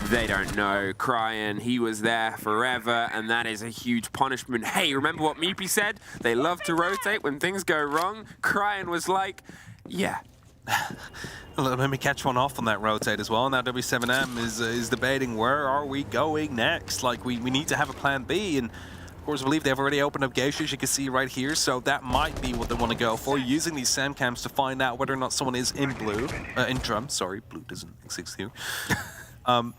S15: They don't know. Cryan, he was there forever, and that is a huge punishment. Hey, remember what Meepy said? They love to rotate when things go wrong. Cryan was like, yeah.
S16: Let me catch one off on that rotate as well. Now W7M is debating where are we going next. Like, we need to have a plan B, and of course I believe they've already opened up Geisha, as you can see right here, so that might be what they want to go for, using these SAM cams to find out whether or not someone is in blue, in drum, sorry, blue doesn't exist here. And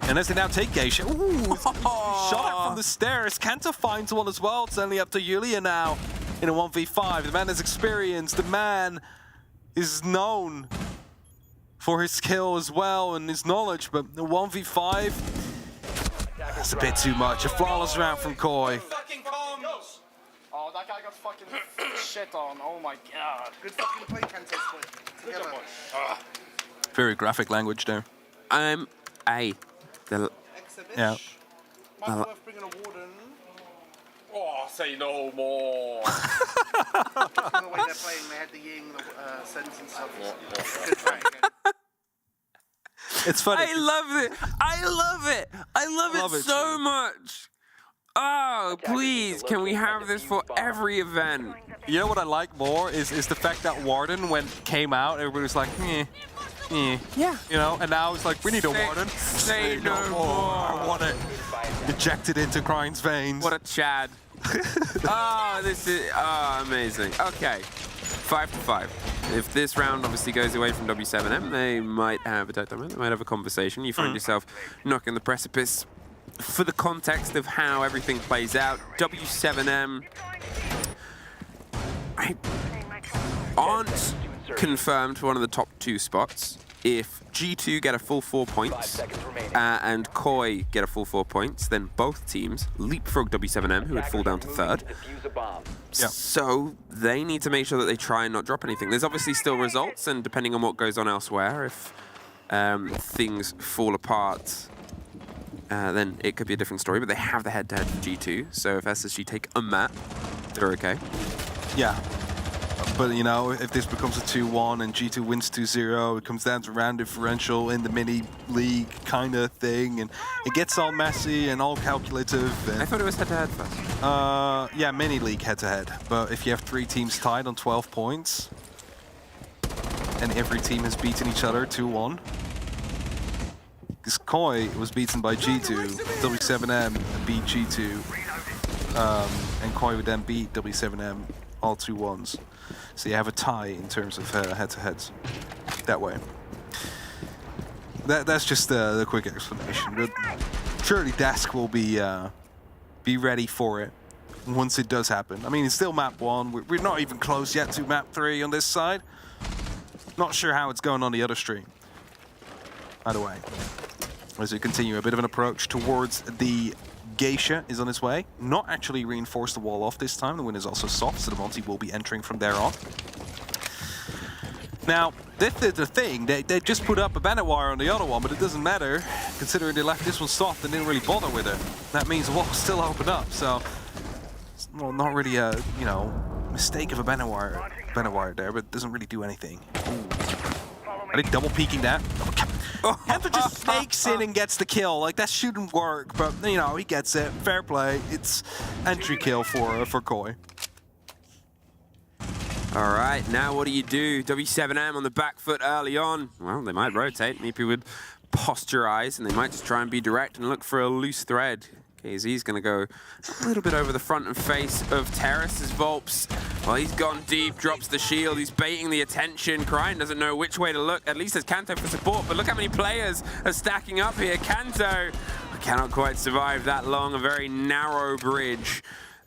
S16: as they now take Geisha, ooh, shot it from the stairs. Kanta finds one as well. It's only up to Yulia now in a 1v5. The man has experience, the man is known for his skill as well and his knowledge, but the 1v5, that's a bit too much. A flawless round from Koi.
S18: Oh, that guy got fucking shit on. Oh my god. Good fucking play, Kenta. Good job, boy.
S16: Very graphic language there.
S18: Yeah. Might worth bringing a warden. Oh, say no more. The way they're playing, they had the Ying, the sentence and stuff. Good try again.
S16: It's funny.
S15: I love it. I love it. I love it so much. Oh, please, can we have this for every event?
S16: You know what I like more is the fact that Warden, when came out, everybody was like, yeah. You know, and now it's like, we need a Warden.
S15: Say no more.
S16: I want it. Ejected into Crying's veins.
S15: What a Chad. Oh, this is amazing. Okay, 5-5. If this round obviously goes away from W7M, they might have a they might have a conversation. You find yourself knocking the precipice. For the context of how everything plays out, W7M aren't confirmed for one of the top 2 spots. If G2 get a full 4 points and Koi get a full 4 points, then both teams leapfrog W7M, who would fall down to 3rd. So they need to make sure that they try and not drop anything. There's obviously still results, and depending on what goes on elsewhere, if things fall apart, then it could be a different story. But they have the head-to-head for G2, so if SSG take a map, they're okay.
S16: Yeah. But, you know, if this becomes a 2-1 and G2 wins 2-0, it comes down to round differential in the mini-league kind of thing, and it gets all messy and all calculative. And,
S15: I thought it was head-to-head first.
S16: Yeah, mini-league head-to-head. But if you have 3 teams tied on 12 points, and every team has beaten each other 2-1, because Koi was beaten by G2, W7M beat G2, and Koi would then beat W7M all 2-1s. So you have a tie in terms of head-to-heads that way. That's just the quick explanation. But surely Desk will be ready for it once it does happen. I mean, it's still map 1. We're not even close yet to map 3 on this side. Not sure how it's going on the other stream. Either way, as we continue, a bit of an approach towards the Geisha is on its way. Not actually reinforced the wall off this time. The wind is also soft, so the Monty will be entering from there on. Now, this is the thing. They just put up a bandit wire on the other one, but it doesn't matter, considering they left this one soft and didn't really bother with it. That means the wall's still open up, so it's not really a, you know, mistake of a bandit wire there, but it doesn't really do anything. Are they double peeking that? Panther just snakes in and gets the kill. Like, that shouldn't work, but, you know, he gets it. Fair play. It's entry kill for Koi.
S15: All right, now what do you do? W7M on the back foot early on. Well, they might rotate. Maybe would posturize, and they might just try and be direct and look for a loose thread. KZ's going to go a little bit over the front and face of Terrace as Volps. Well, he's gone deep, drops the shield, he's baiting the attention. Crying doesn't know which way to look. At least there's Kanto for support, but look how many players are stacking up here. Kanto cannot quite survive that long, a very narrow bridge.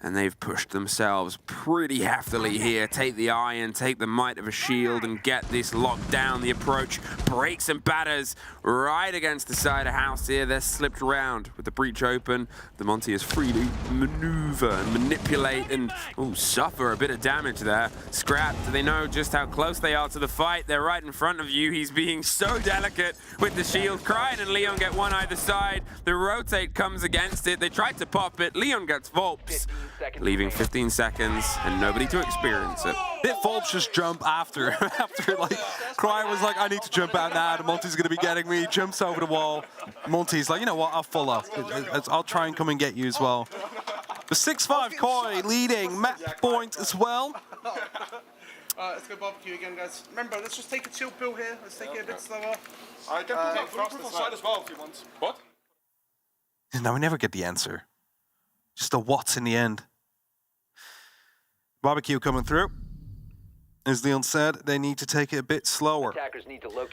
S15: And they've pushed themselves pretty heftily here. Take the iron, take the might of a shield, and get this locked down. The approach breaks and batters right against the side of house here. They're slipped around with the breach open. The Monty is free to maneuver and manipulate and suffer a bit of damage there. Scrap, do they know just how close they are to the fight? They're right in front of you. He's being so delicate with the shield. Crying and Leon get one either side. The rotate comes against it. They tried to pop it. Leon gets Volps, leaving 15 seconds and nobody to experience it.
S16: Did Volps just jump after like, Cry was like, I need to jump out now, the Monty's gonna be getting me, jumps over the wall. Monty's like, you know what, I'll follow. I'll try and come and get you as well. The 6-5 Koi leading map point as well.
S18: Let's go barbecue again, guys. Remember, let's just take a chill pill here. Let's take it a bit slower. I can put it side as well if you want. What?
S16: Now we never get the answer. Just a what's in the end. Barbecue coming through. As Leon said, they need to take it a bit slower.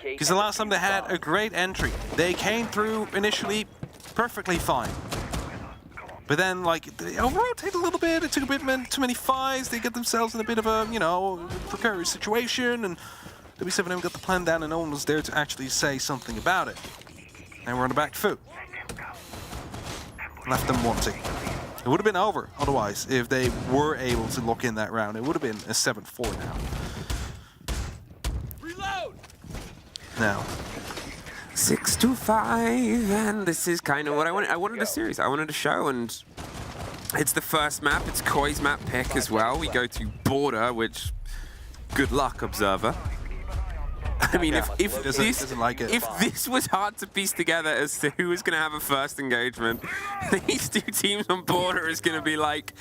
S16: Because the last time they had a great entry. They came through initially perfectly fine. But then, like, they over-rotate a little bit. It took a bit too many fights. They get themselves in a bit of a, you know, precarious situation. And W7M got the plan down and no one was there to actually say something about it. And we're on the back foot. Left them wanting. It would have been over otherwise if they were able to lock in that round. It would have been a 7-4 now.
S15: Reload!
S16: Now.
S15: 6-5, and this is kind of what I wanted. I wanted a series. I wanted a show, and it's the first map. It's Koi's map pick as well. We go to Border, which, good luck, Observer. I mean, if
S16: if
S15: this was hard to piece together as to who was going to have a first engagement, these two teams on border is going to be like,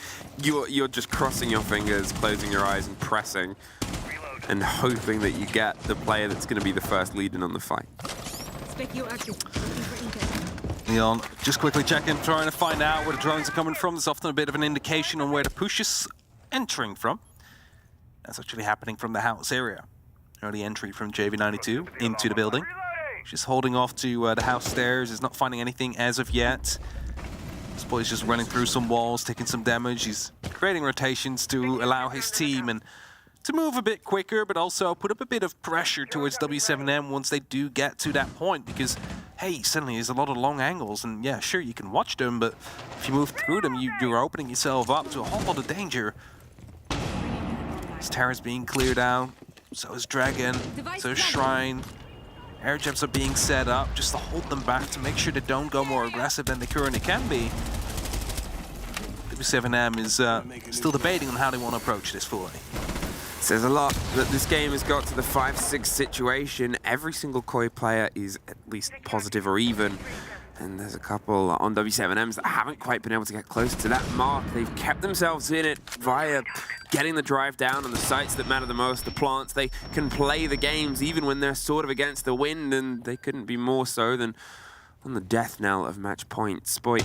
S15: you're just crossing your fingers, closing your eyes and pressing, and hoping that you get the player that's going to be the first lead in on the fight.
S16: Leon, just quickly checking, trying to find out where the drones are coming from. There's often a bit of an indication on where the push is entering from. That's actually happening from the house area. Early entry from JV92 into the building. Just holding off to the house stairs. He's not finding anything as of yet. This boy's just running through some walls, taking some damage. He's creating rotations to allow his team and to move a bit quicker, but also put up a bit of pressure towards W7M once they do get to that point, because, hey, suddenly there's a lot of long angles, and yeah, sure, you can watch them, but if you move through them, you're opening yourself up to a whole lot of danger. This tower's being cleared out, so is Dragon, so is Shrine. Air jumps are being set up just to hold them back, to make sure they don't go more aggressive than they currently can be. W7M is still debating on how they want to approach this fully.
S15: Says a lot that this game has got to the 5-6 situation. Every single Koi player is at least positive or even. And there's a couple on W7Ms that haven't quite been able to get close to that mark. They've kept themselves in it via getting the drive down on the sites that matter the most, the plants. They can play the games even when they're sort of against the wind, and they couldn't be more so than on the death knell of match point. Spoit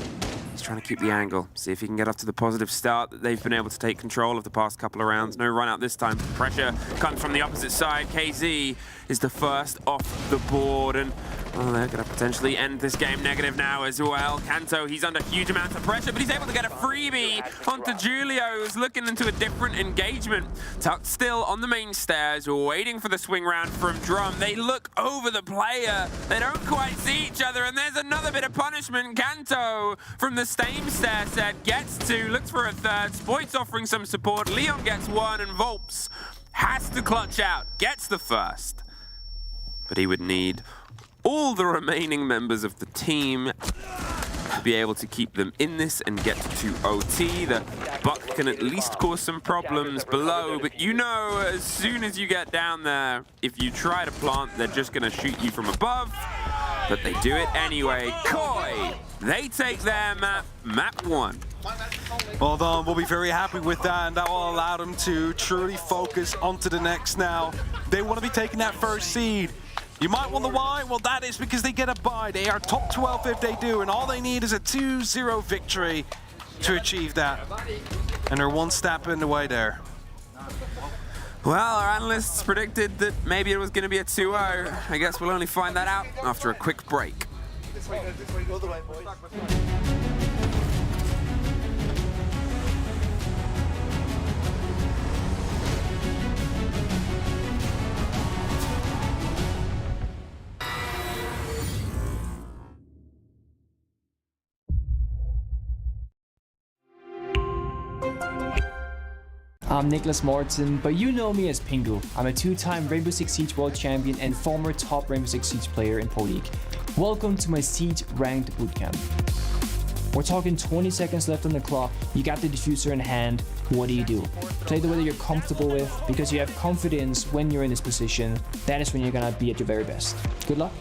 S15: is trying to keep the angle, see if he can get up to the positive start that they've been able to take control of the past couple of rounds. No run out this time. Pressure comes from the opposite side. KZ is the first off the board, and well, they're going to potentially end this game negative now as well. Kanto, he's under huge amounts of pressure, but he's able to get a freebie onto Julio, who's looking into a different engagement. Tucked still on the main stairs, waiting for the swing round from Drum. They look over the player. They don't quite see each other, and there's another bit of punishment. Kanto from the same stair set gets two, looks for a third. Spoit's offering some support. Leon gets one, and Volps has to clutch out, gets the first. But he would need all the remaining members of the team to be able to keep them in this and get to OT. The buck can at least cause some problems below, but you know, as soon as you get down there, if you try to plant, they're just going to shoot you from above. But they do it anyway. Koi, they take their map, map 1.
S16: Well done, we'll be very happy with that, and that will allow them to truly focus onto the next now. They want to be taking that first seed. You might wonder why? Well, that is because they get a bye. They are top 12 if they do, and all they need is a 2-0 victory to achieve that. And they're one step in the way there.
S15: Well, our analysts predicted that maybe it was going to be a 2-0. I guess we'll only find that out after a quick break.
S19: This way, go the way, boys.
S1: I'm Nicholas Morton, but you know me as Pingu. I'm a 2-time Rainbow Six Siege World Champion and former top Rainbow Six Siege player in Pro League. Welcome to my Siege Ranked Bootcamp. We're talking 20 seconds left on the clock, you got the diffuser in hand, what do? Play the way that you're comfortable with, because you have confidence when you're in this position. That is when you're gonna be at your very best. Good luck.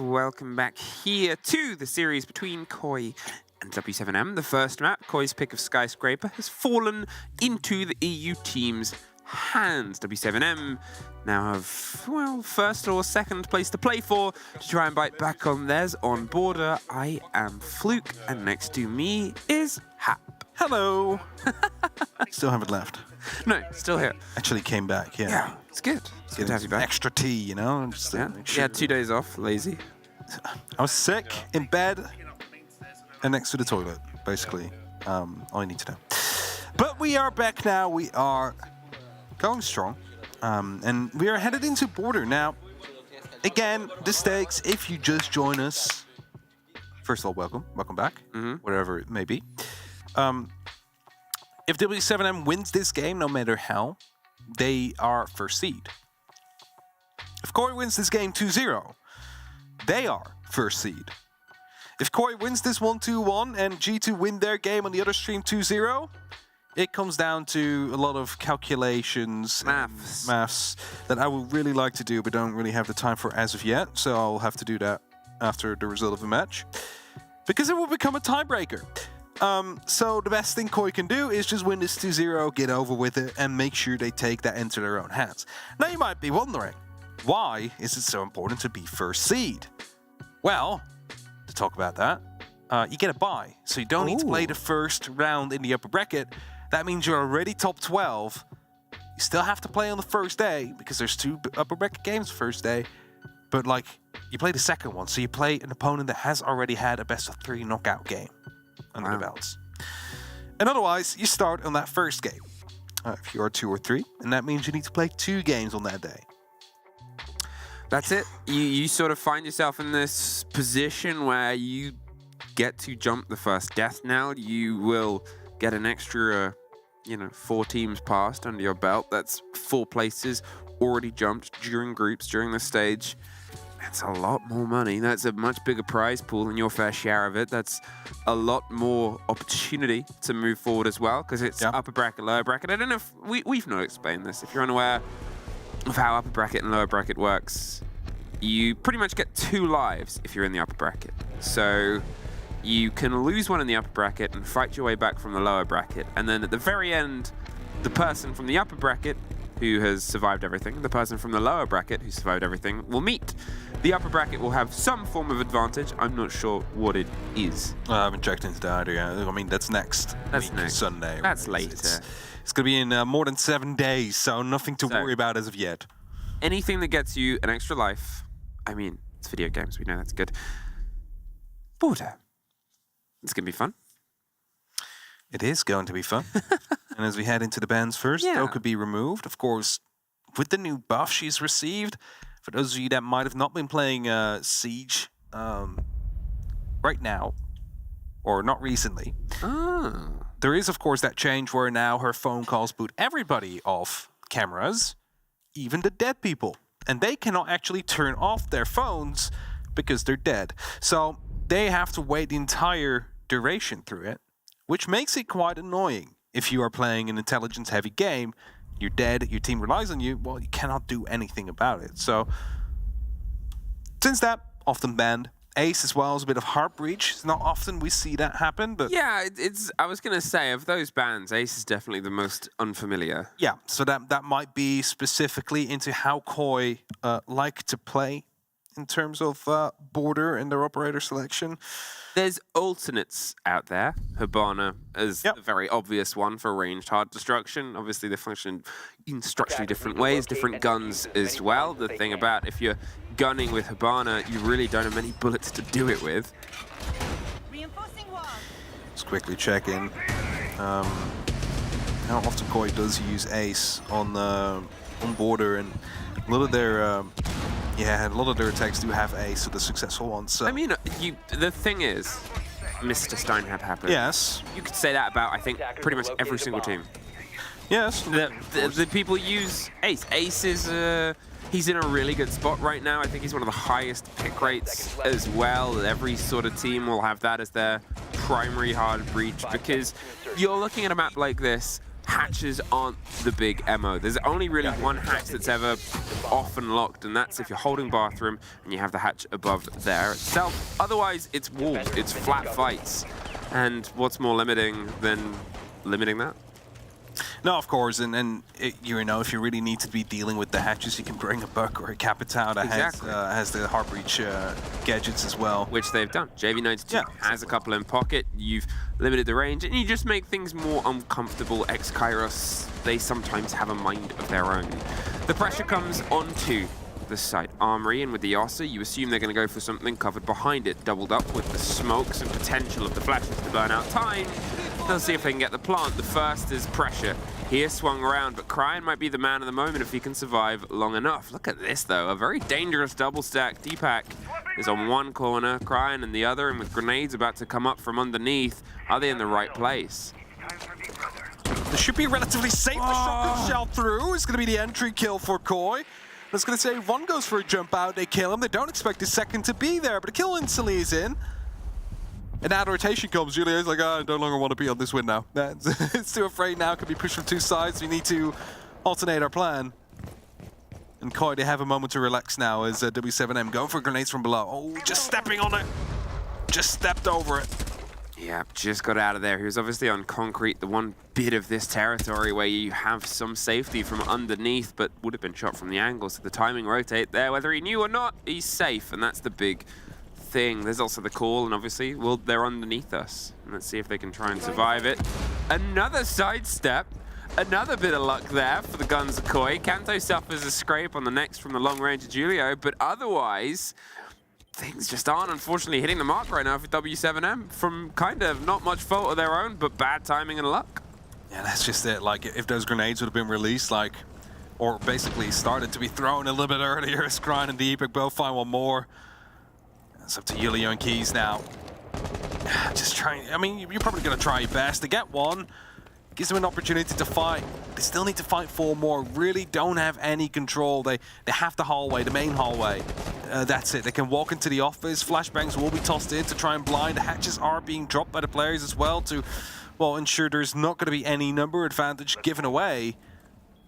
S15: welcome back here to the series between Koi and W7M. The first map, Koi's pick of Skyscraper, has fallen into the EU team's hands. W7M now have, well, first or second place to play for to try and bite back on theirs. On border, I am Fluke, and next to me is Hap.
S16: Hello. Still haven't left.
S15: No, still here.
S16: Actually came back, yeah.
S15: Yeah, it's good. It's good to have you back.
S16: Extra tea, you know? Just
S15: Yeah, you had 2 days off, lazy.
S16: I was sick, in bed, and next to the toilet, basically. All you need to know. But we are back now. We are going strong. And we are headed into border. Now, again, the stakes, if you just join us, first of all, welcome. Welcome back, whatever it may be. If W7M wins this game, no matter how, they are first seed. If Koi wins this game 2-0, they are first seed. If Koi wins this 1-2-1 and G2 win their game on the other stream 2-0, it comes down to a lot of calculations, maths that I would really like to do, but don't really have the time for as of yet. So I'll have to do that after the result of the match, because it will become a tiebreaker. So the best thing Koi can do is just win this 2-0, get over with it, and make sure they take that into their own hands. Now you might be wondering, why is it so important to be first seed? Well, to talk about that, you get a bye, so you don't need to play the first round in the upper bracket. That means you're already top 12. You still have to play on the first day, because there's 2 upper bracket games the first day. But, like, you play the second one, so you play an opponent that has already had a best-of-3 knockout game under the belts. And otherwise, you start on that first game, if you are 2 or 3, and that means you need to play 2 games on that day.
S15: That's it. You sort of find yourself in this position where you get to jump the first death now. You will get an extra, 4 teams passed under your belt. That's 4 places already jumped during groups, during the stage. That's a lot more money. That's a much bigger prize pool than your fair share of it. That's a lot more opportunity to move forward as well, because it's upper bracket, lower bracket. I don't know if we've not explained this. If you're unaware of how upper bracket and lower bracket works, you pretty much get 2 lives if you're in the upper bracket. So you can lose one in the upper bracket and fight your way back from the lower bracket. And then at the very end, the person from the upper bracket who has survived everything, the person from the lower bracket who survived everything, will meet. The upper bracket will have some form of advantage. I'm not sure what it is.
S16: I haven't checked into that yet. I mean, that's next Sunday.
S15: That's
S16: right?
S15: later.
S16: It's going to be in more than 7 days, so nothing to worry about as of yet.
S15: Anything that gets you an extra life, I mean, it's video games, we know that's good. Border. It's going to be fun.
S16: It is going to be fun. And as we head into the bans first, Doe could be removed. Of course, with the new buff she's received, for those of you that might have not been playing Siege right now, or not recently, there is, of course, that change where now her phone calls boot everybody off cameras, even the dead people. And they cannot actually turn off their phones because they're dead. So they have to wait the entire duration through it, which makes it quite annoying. If you are playing an intelligence-heavy game, you're dead, your team relies on you, well, you cannot do anything about it. So, since that, often banned. Ace as well is a bit of heart breach. It's not often we see that happen, but...
S15: Yeah, I was going to say, of those bans, Ace is definitely the most unfamiliar.
S16: Yeah, so that might be specifically into how Koi like to play in terms of border and their operator selection.
S15: There's alternates out there. Hibana is a very obvious one for ranged hard destruction. Obviously, they function in structurally different ways, different guns as well. The thing about if you're gunning with Hibana, you really don't have many bullets to do it with.
S16: Let's quickly check in. How often Koi does use Ace on border, and a lot of their a lot of their attacks do have Ace, so the successful ones. So.
S15: I mean, the thing is, Mr. Steinhab happened.
S16: Yes.
S15: You could say that about, I think, pretty much every single team.
S16: Yes.
S15: The people use Ace. Ace is, he's in a really good spot right now. I think he's one of the highest pick rates as well. Every sort of team will have that as their primary hard breach, because you're looking at a map like this, hatches aren't the big MO. There's only really one hatch that's ever often locked, and that's if you're holding bathroom and you have the hatch above there itself. Otherwise, it's walls, it's flat fights. And what's more limiting than limiting that?
S16: No, of course, and you know, if you really need to be dealing with the hatches, you can bring a Buck or a Capitao that has the hard breach gadgets as well.
S15: Which they've done. JV92 has a couple in pocket, you've limited the range, and you just make things more uncomfortable. Ex-Kairos, they sometimes have a mind of their own. The pressure comes onto the site armory, and with the Ossa, you assume they're going to go for something covered behind it, doubled up with the smokes and potential of the flashes to burn out time. They'll see if they can get the plant. The first is pressure. Here swung around, but Cryan might be the man of the moment if he can survive long enough. Look at this, though. A very dangerous double stack. Deepak is on one corner, Cryan in the other, and with grenades about to come up from underneath, are they in the right place?
S16: This should be relatively safe. The shotgun shell through. It's going to be the entry kill for Koi. I was going to say, one goes for a jump out, they kill him. They don't expect his second to be there, but a kill instantly is in. And that rotation comes. Julio's like, I no longer want to be on this win now. It's too afraid now. Could be pushed from two sides. We need to alternate our plan. And Koi, they have a moment to relax now as W7M going for grenades from below. Oh, just stepping on it. Just stepped over it.
S15: Yeah, just got out of there. He was obviously on concrete, the one bit of this territory where you have some safety from underneath, but would have been shot from the angle, so the timing rotate there. Whether he knew or not, he's safe, and that's the big thing. There's also the call, and obviously, well, they're underneath us. Let's see if they can try and survive it. Another sidestep. Another bit of luck there for the guns of Koi. Kanto suffers a scrape on the next from the long range of Julio, but otherwise, things just aren't unfortunately hitting the mark right now for W7M from kind of not much fault of their own, but bad timing and luck.
S16: Yeah, that's just it. Like, if those grenades would have been released, like, or basically started to be thrown a little bit earlier, as Cryan and Deepak both find one more. It's up to Julio and Keys now. Just trying, I mean, you're probably going to try your best to get one. Gives them an opportunity to fight. They still need to fight 4 more. Really don't have any control. They have the hallway, the main hallway. That's it. They can walk into the office. Flashbangs will be tossed in to try and blind. The hatches are being dropped by the players as well to, well, ensure there's not going to be any number advantage given away.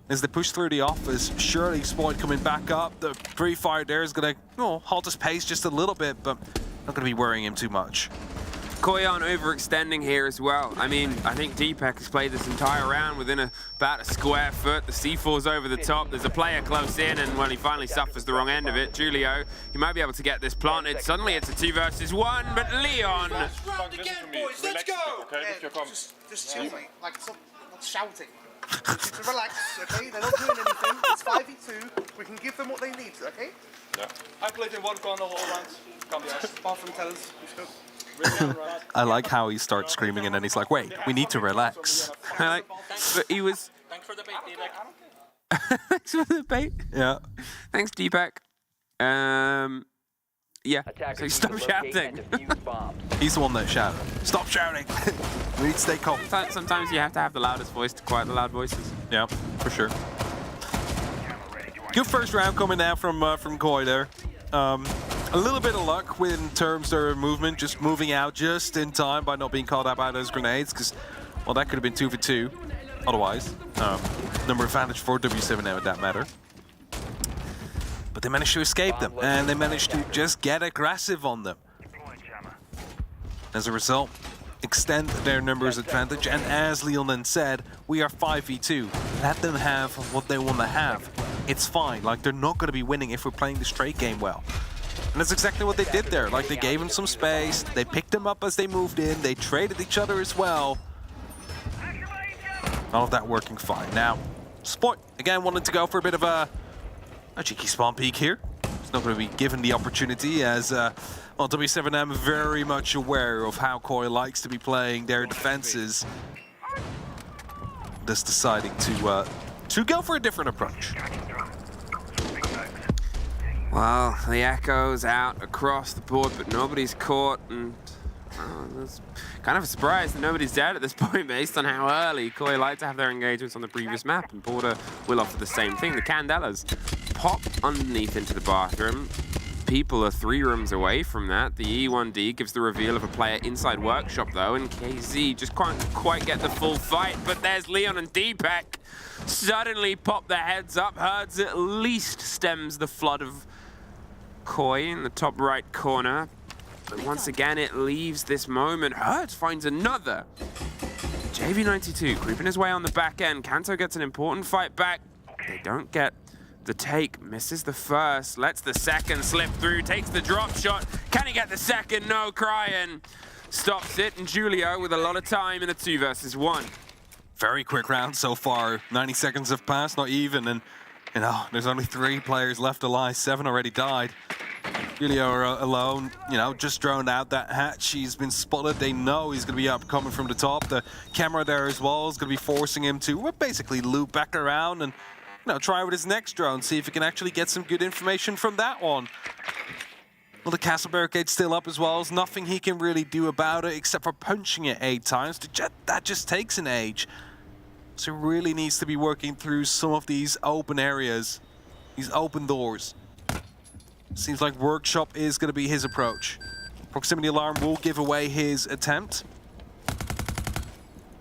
S16: As they push through the office, surely Spoit coming back up. The pre-fire there is going to halt his pace just a little bit, but not going to be worrying him too much.
S15: Koyan overextending here as well. I mean, I think Deepak has played this entire round within about a square foot. The C4's over the top. There's a player close in, and when he finally suffers the wrong end of it, Julio, he might be able to get this planted. Suddenly it's a 2 versus 1, but Leon.
S18: Last round again, boys. Let's go. Just chill, mate. Like, stop shouting. Just relax, okay? They're not doing anything. It's 5v2. We can give them what they need, okay? Yeah. I played in one corner all rounds. Come yes. Apart from tellers.
S16: I like how he starts screaming and then he's like, wait, we need to relax.
S15: But he was...
S18: Thanks for the bait, Deepak.
S15: Thanks for the bait.
S16: Yeah.
S15: Thanks, Deepak. Yeah, so stop shouting.
S16: He's the one that shouted. Stop shouting. We need to stay calm.
S15: Sometimes you have to have the loudest voice to quiet the loud voices.
S16: Yeah, for sure. Good first round coming down from Koi there. A little bit of luck in terms of their movement, just moving out just in time by not being called out by those grenades, because, well, that could have been 2 for 2 otherwise. Number advantage for W7M at that matter. But they managed to escape them, and they managed to just get aggressive on them. As a result, extend their numbers advantage, and as Leonin said, we are 5v2. Let them have what they want to have. It's fine, like, they're not going to be winning if we're playing the straight game well. And that's exactly what they did there. Like, they gave him some space, they picked him up as they moved in, they traded each other as well. All of that working fine. Now, Sport, again, wanted to go for a bit of a cheeky spawn peek here. It's not going to be given the opportunity as, well, W7M very much aware of how Koi likes to be playing their defenses. Just deciding to go for a different approach.
S15: Well, the echo's out across the board, but nobody's caught, and that's kind of a surprise that nobody's dead at this point based on how early Koi like to have their engagements on the previous map, and Porter will offer the same thing. The Candelas pop underneath into the bathroom. people are 3 rooms away from that. The E1D gives the reveal of a player inside Workshop, though, and KZ just can't quite get the full fight. But there's Leon and Deepak suddenly pop their heads up. Herds at least stems the flood of Koi in the top right corner. But once again, it leaves this moment. Herds finds another. JV92 creeping his way on the back end. Kanto gets an important fight back. They don't get the take, misses the first, lets the second slip through, takes the drop shot. Can he get the second? No, Cryan stops it, and Julio with a lot of time in a 2 versus 1.
S16: Very quick round so far. 90 seconds have passed, not even, and you know, there's only 3 players left alive. 7 already died. Julio are alone, you know, just droned out that hatch. He's been spotted. They know he's going to be up coming from the top. The camera there as well is going to be forcing him to basically loop back around and, you know, try with his next drone, see if he can actually get some good information from that one. Well, the castle barricade's still up as well. There's nothing he can really do about it except for punching it 8 times. That just takes an age. So he really needs to be working through some of these open areas, these open doors. Seems like Workshop is going to be his approach. Proximity alarm will give away his attempt.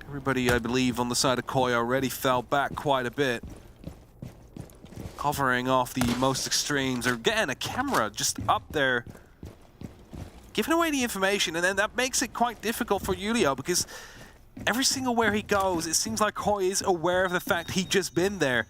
S16: Everybody, I believe, on the side of Koi already fell back quite a bit. Covering off the most extremes, or getting a camera just up there, giving away the information, and then that makes it quite difficult for Julio because every single where he goes, it seems like Koi is aware of the fact he'd just been there.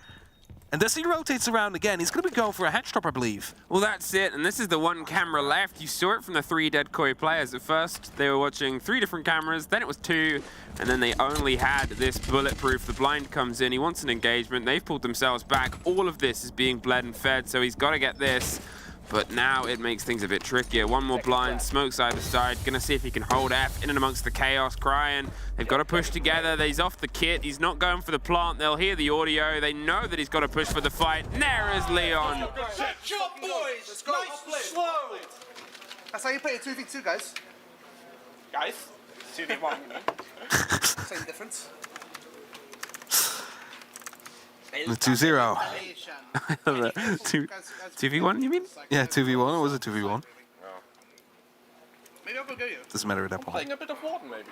S16: And as he rotates around again, he's going to be going for a hatch drop, I believe.
S15: Well, that's it, and this is the one camera left. You saw it from the 3 dead Koi players. At first, they were watching 3 different cameras, then it was 2, and then they only had this bulletproof. The blind comes in, he wants an engagement. They've pulled themselves back. All of this is being bled and fed, so he's got to get this. But now it makes things a bit trickier. One more blind, smokes either side. Gonna see if he can hold F in and amongst the chaos. Cryan, they've got to push together. He's off the kit. He's not going for the plant. They'll hear the audio. They know that he's got to push for the fight. And there is Leon.
S19: Shot, boys! Let's go. Nice slow. That's how you play a 2v2, guys. Guys? 2v1, you mean? Same difference.
S16: The 2-0.
S15: 2v1, you mean?
S16: Yeah, 2v1. It was a 2v1.
S19: Maybe I'll go get you.
S16: Doesn't matter at that point.
S19: Playing a bit of Warden, maybe.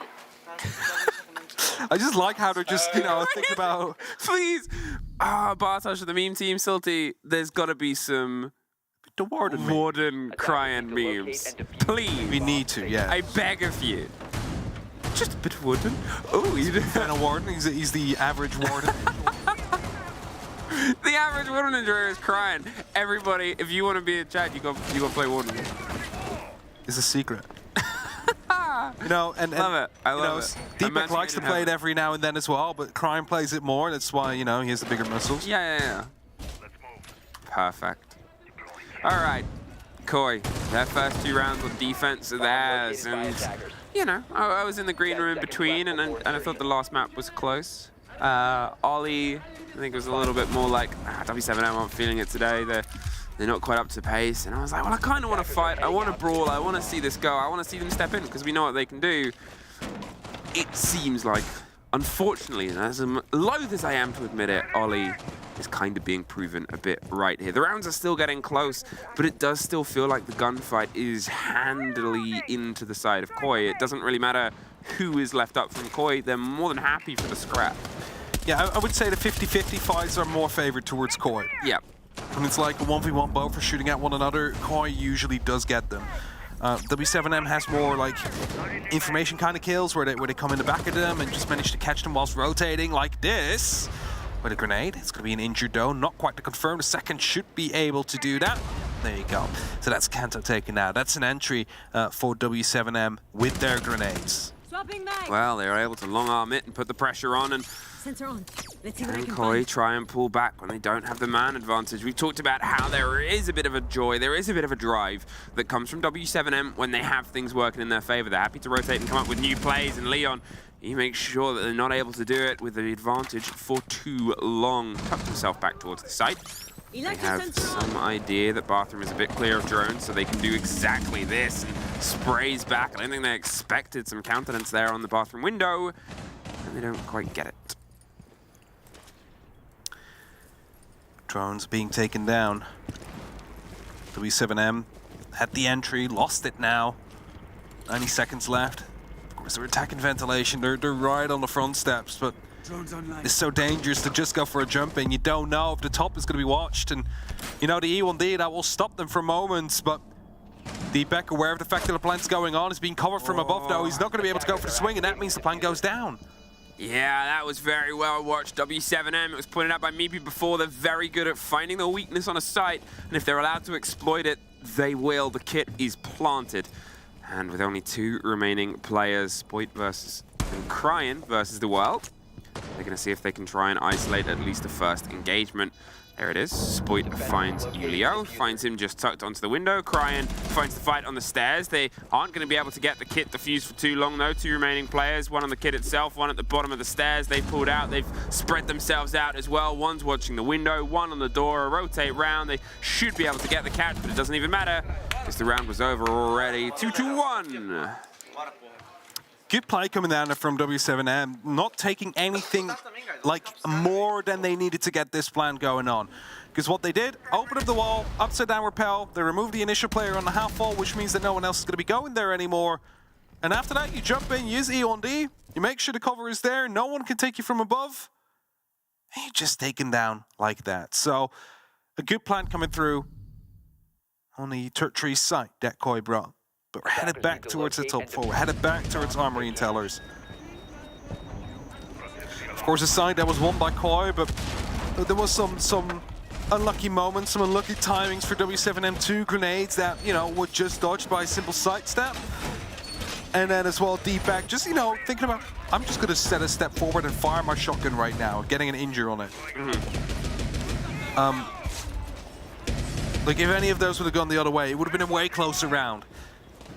S16: I just like how they're just, you know, think about...
S15: Please! Bartosz of the meme team, Silty, there's got to be some...
S16: The Warden
S15: Cryan memes. Please.
S16: We need to, yeah.
S15: I beg of you. Just a bit of Warden. Oh, he's
S16: a Warden. He's the average Warden.
S15: The average Warden enjoyer is Cryan. Everybody, if you want to be in chat, you go play Warden.
S16: It's a secret. You know, and
S15: love it. I love it.
S16: Deepak likes to play it every now and then as well, but Cryan plays it more. That's why, you know, he has the bigger muscles.
S15: Yeah. Perfect. All right, Koi. Their first 2 rounds on defense are theirs, and you know, I was in the green room between, and I thought the last map was close. Ollie, I think it was a little bit more like, W7M, I'm feeling it today. They're not quite up to pace. And I was like, well, I kind of want to fight. I want to brawl. I want to see this go. I want to see them step in because we know what they can do. It seems like, unfortunately, and as loath as I am to admit it, Ollie is kind of being proven a bit right here. The rounds are still getting close, but it does still feel like the gunfight is handily into the side of Koi. It doesn't really matter who is left up from Koi. They're more than happy for the scrap.
S16: Yeah, I would say the 50-50 fights are more favored towards Koi.
S15: Yeah.
S16: When it's like a 1v1 both for shooting at one another, Koi usually does get them. W7M has more like information kind of kills where they come in the back of them and just manage to catch them whilst rotating like this. With a grenade, it's going to be an injured though, not quite to confirm. The second should be able to do that. There you go. So that's Kanto taken out. That's an entry for W7M with their grenades.
S15: Well, they were able to long arm it and put the pressure on, and Koi try and pull back when they don't have the man advantage. We've talked about how there is a bit of a joy, there is a bit of a drive that comes from W7M when they have things working in their favor. They're happy to rotate and come up with new plays, and Leon, he makes sure that they're not able to do it with the advantage for too long. Tucked himself back towards the site. They have some idea that Bathroom is a bit clear of drones, so they can do exactly this and sprays back. I don't think they expected some countenance there on the Bathroom window, and they don't quite get it.
S16: Drones being taken down. W7M Had the entry, lost it now. 90 seconds left. Of course, they're attacking ventilation. They're right on the front steps, but it's so dangerous to just go for a jump in. You don't know if the top is going to be watched, and you know the E1D that will stop them for moments. But Deepak, aware of the fact that the plant's going on, is being covered from above. Though he's not going to be able to go for the swing, and that means the plant goes down.
S15: Yeah, that was very well watched. W7M, it was pointed out by Meepy before, they're very good at finding the weakness on a site, and if they're allowed to exploit it, they will. The kit is planted. And with only 2 remaining players, Spoit versus Cryan versus the World, they're going to see if they can try and isolate at least the first engagement. There it is. Spoit finds Julio, finds him just tucked onto the window. Cryan finds the fight on the stairs. They aren't going to be able to get the kit defused for too long, though. 2 remaining players, one on the kit itself, one at the bottom of the stairs. They pulled out. They've spread themselves out as well. One's watching the window, one on the door. Rotate round. They should be able to get the catch, but it doesn't even matter because the round was over already. 2-1.
S16: Good play coming down from W7M, not taking anything like more than they needed to get this plan going on. Because what they did, open up the wall, upside down rappel, they removed the initial player on the half wall, which means that no one else is going to be going there anymore. And after that, you jump in, use E1D, you make sure the cover is there, no one can take you from above, and you're just taken down like that. So, a good plan coming through on the tertiary site that Koi brought. But we're headed back towards the top 4. We're headed back towards Armory and Tellers. Of course, a side that was won by Koi, but there was some unlucky moments, some unlucky timings for W7M2 grenades that, you know, were just dodged by a simple sidestep. And then as well, Deepak, just, you know, thinking about, I'm just going to set a step forward and fire my shotgun right now, getting an injury on it. Like, if any of those would have gone the other way, it would have been a way closer round.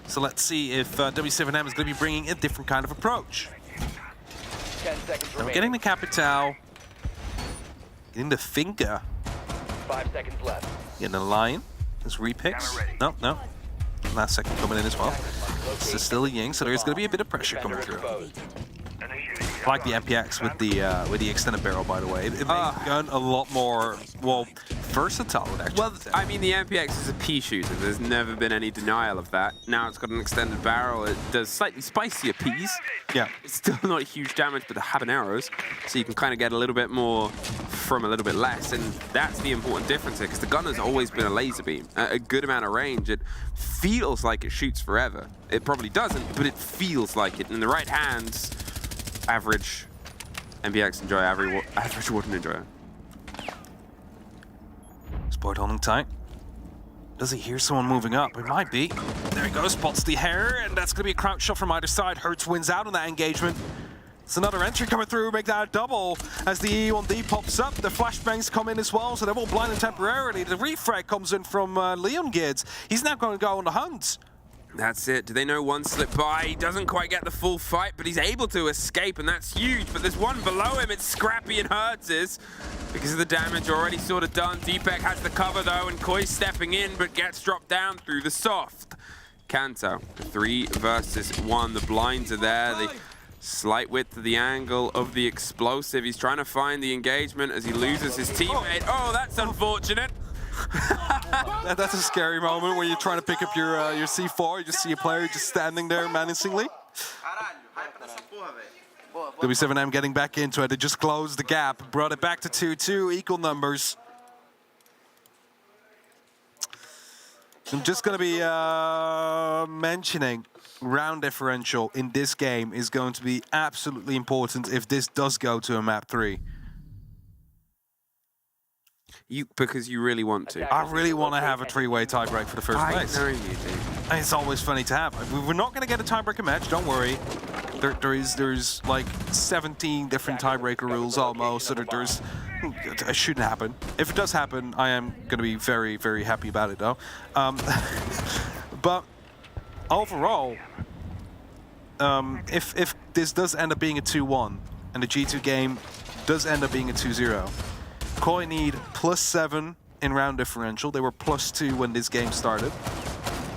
S16: So let's see if W7M is going to be bringing a different kind of approach.
S17: 10 seconds remaining.
S16: Getting the Capital, getting the Finger.
S17: 5 seconds left.
S16: Getting the Lion. There's repicks. No. Last second coming in as well. This is still a Ying, so there's going to be a bit of pressure coming through. I like the MPX with the extended barrel, by the way. It made the gun a lot more, well, versatile, actually.
S15: Well, I mean, the MPX is a pea shooter. There's never been any denial of that. Now it's got an extended barrel. It does slightly spicier peas.
S16: Yeah.
S15: It's still not huge damage, but the habaneros, so you can kind of get a little bit more from a little bit less, and that's the important difference here, because the gun has always been a laser beam. A good amount of range. It feels like it shoots forever. It probably doesn't, but it feels like it. In the right hands, average MPX enjoyer, average wooden enjoyer.
S16: Spoit holding tight. Does he hear someone moving up? It might be. There he goes, spots the hair, and that's going to be a crouch shot from either side. Hertz wins out on that engagement. It's another entry coming through, make that a double. As the E1D pops up, the flashbangs come in as well, so they're all blinded temporarily. The refrag comes in from Leon Gids. He's now going to go on the hunt.
S15: That's it. Do they know one slip by? He doesn't quite get the full fight, but he's able to escape, and that's huge. But there's one below him. It's Scrappy and Hertz's because of the damage already sort of done. Deepak has the cover, though, and Koi's stepping in, but gets dropped down through the soft. Kanto, 3 versus 1. The blinds are there. The slight width of the angle of the explosive. He's trying to find the engagement as he loses his teammate. Oh, that's unfortunate.
S16: That's a scary moment when you're trying to pick up your C4. You just see a player just standing there menacingly. W7M getting back into it. They just closed the gap, brought it back to 2-2, equal numbers. I'm just going to be mentioning round differential in this game is going to be absolutely important if this does go to a map 3.
S15: Because you really want to.
S16: I really want to have a 3-way tiebreak for the first place.
S15: I know you do.
S16: And it's always funny to have. We're not going to get a tiebreaker match, don't worry. There's like 17 different tiebreaker rules almost, so it shouldn't happen. If it does happen, I am going to be very, very happy about it though. But overall, if this does end up being a 2-1, and the G2 game does end up being a 2-0, Koi need +7 in round differential. They were +2 when this game started.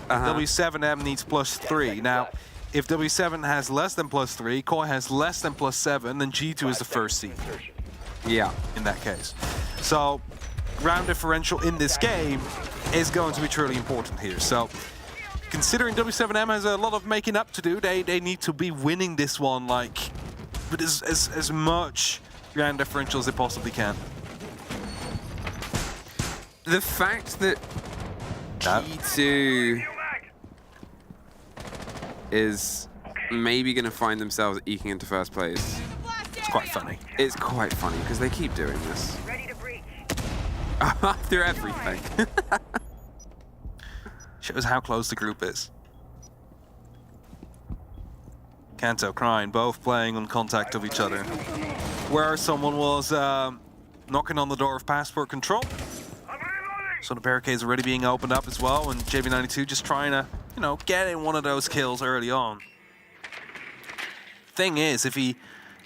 S16: W7M needs +3. Now, if W7 has less than +3, Koi has less than +7, then G2 is the first seed.
S15: Yeah.
S16: In that case. So, round differential in this game is going to be truly important here. So, considering W7M has a lot of making up to do, they need to be winning this one, like, with as much ground differential as they possibly can.
S15: The fact that G2 is maybe going to find themselves eking into first place.
S16: It's quite funny.
S15: It's quite funny because they keep doing this. After everything.
S16: Shows how close the group is. Kanto, Crying, both playing on contact of each other. Where someone was knocking on the door of passport control. So the barricade's already being opened up as well, and JV92 just trying to, you know, get in one of those kills early on. Thing is, if he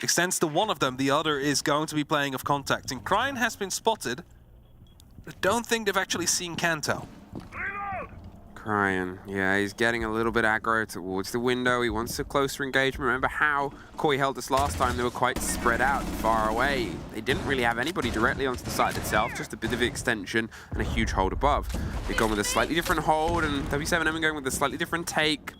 S16: extends to one of them, the other is going to be playing off contact. And Crying has been spotted. I don't think they've actually seen Kanto.
S15: Crying, yeah, he's getting a little bit aggro towards the window. He wants a closer engagement. Remember how Koi held us last time? They were quite spread out, far away. They didn't really have anybody directly onto the site itself, just a bit of extension and a huge hold above. They've gone with a slightly different hold, and W7M are going with a slightly different take.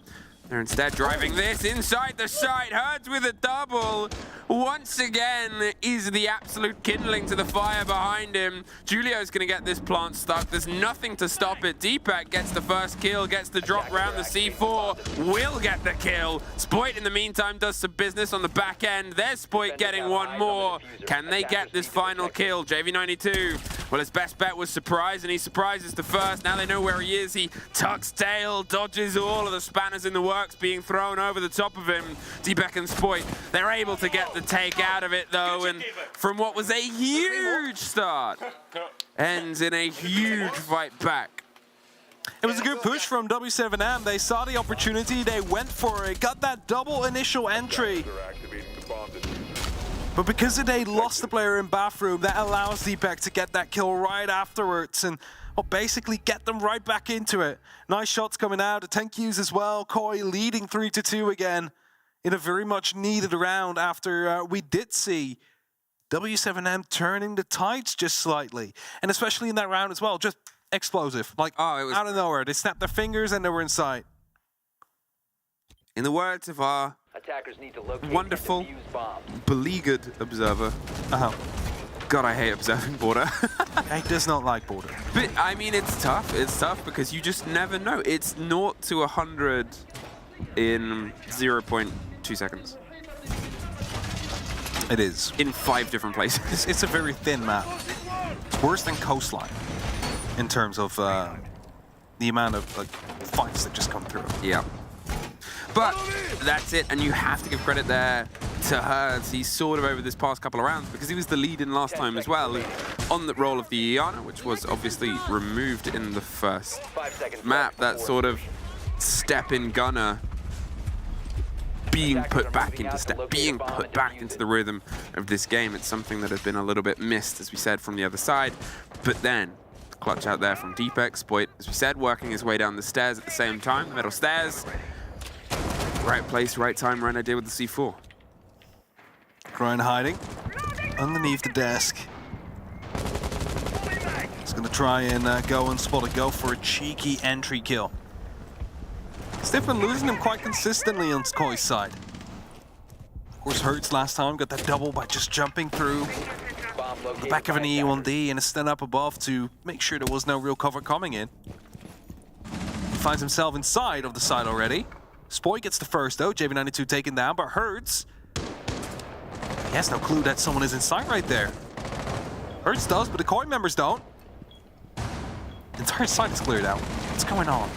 S15: They're instead driving this inside the site. Herds with a double. Once again is the absolute kindling to the fire behind him. Julio's going to get this plant stuck. There's nothing to stop it. Deepak gets the first kill, gets the drop round the C4. Will get the kill. Spoit in the meantime does some business on the back end. There's Spoit getting one more. Can they get this final kill? JV92. Well, his best bet was surprise, and he surprises the first. Now they know where he is. He tucks tail, dodges all of the spanners in the works being thrown over the top of him. Deepak and Spoit, they're able to get the take out of it though, and from what was a huge start, ends in a huge fight back.
S16: It was a good push from W7M. They saw the opportunity, they went for it, got that double initial entry. But because they lost the player in bathroom, that allows Deepak to get that kill right afterwards and basically get them right back into it. Nice shots coming out, the 10 Qs as well. Koi leading 3-2 again in a very much needed round after we did see W7M turning the tides just slightly. And especially in that round as well, just explosive. Like, it was out of nowhere. They snapped their fingers and they were inside.
S15: In the words of our wonderful, beleaguered observer. God, I hate observing Border.
S16: He does not like Border.
S15: But, I mean, it's tough. It's tough because you just never know. It's 0 to 100 in 0.2 seconds.
S16: It is.
S15: In 5 different places.
S16: It's a very thin map. It's worse than Coastline in terms of the amount of like fights that just come through.
S15: Yeah. But that's it, and you have to give credit there to Hertz. He's sort of over this past couple of rounds because he was the lead in last time as well on the role of the Iana, which was obviously removed in the first map. That sort of step-in gunner being put back into step, being put back into the rhythm of this game. It's something that has been a little bit missed, as we said, from the other side. But then, clutch out there from Deepak. Spoit, as we said, working his way down the stairs at the same time. Middle stairs. Right place, right time, right idea with the C4.
S16: Crying hiding underneath the desk. He's going to try and go and spot a go for a cheeky entry kill. They've been losing him quite consistently on Koi's side. Of course, Hertz last time got that double by just jumping through the back of an E1D and a stand up above to make sure there was no real cover coming in. He finds himself inside of the side already. Spoy gets the first though, JV92 taken down, but Hertz, he has no clue that someone is inside right there. Hertz does, but the Koi members don't. The entire side is cleared out. What's going on?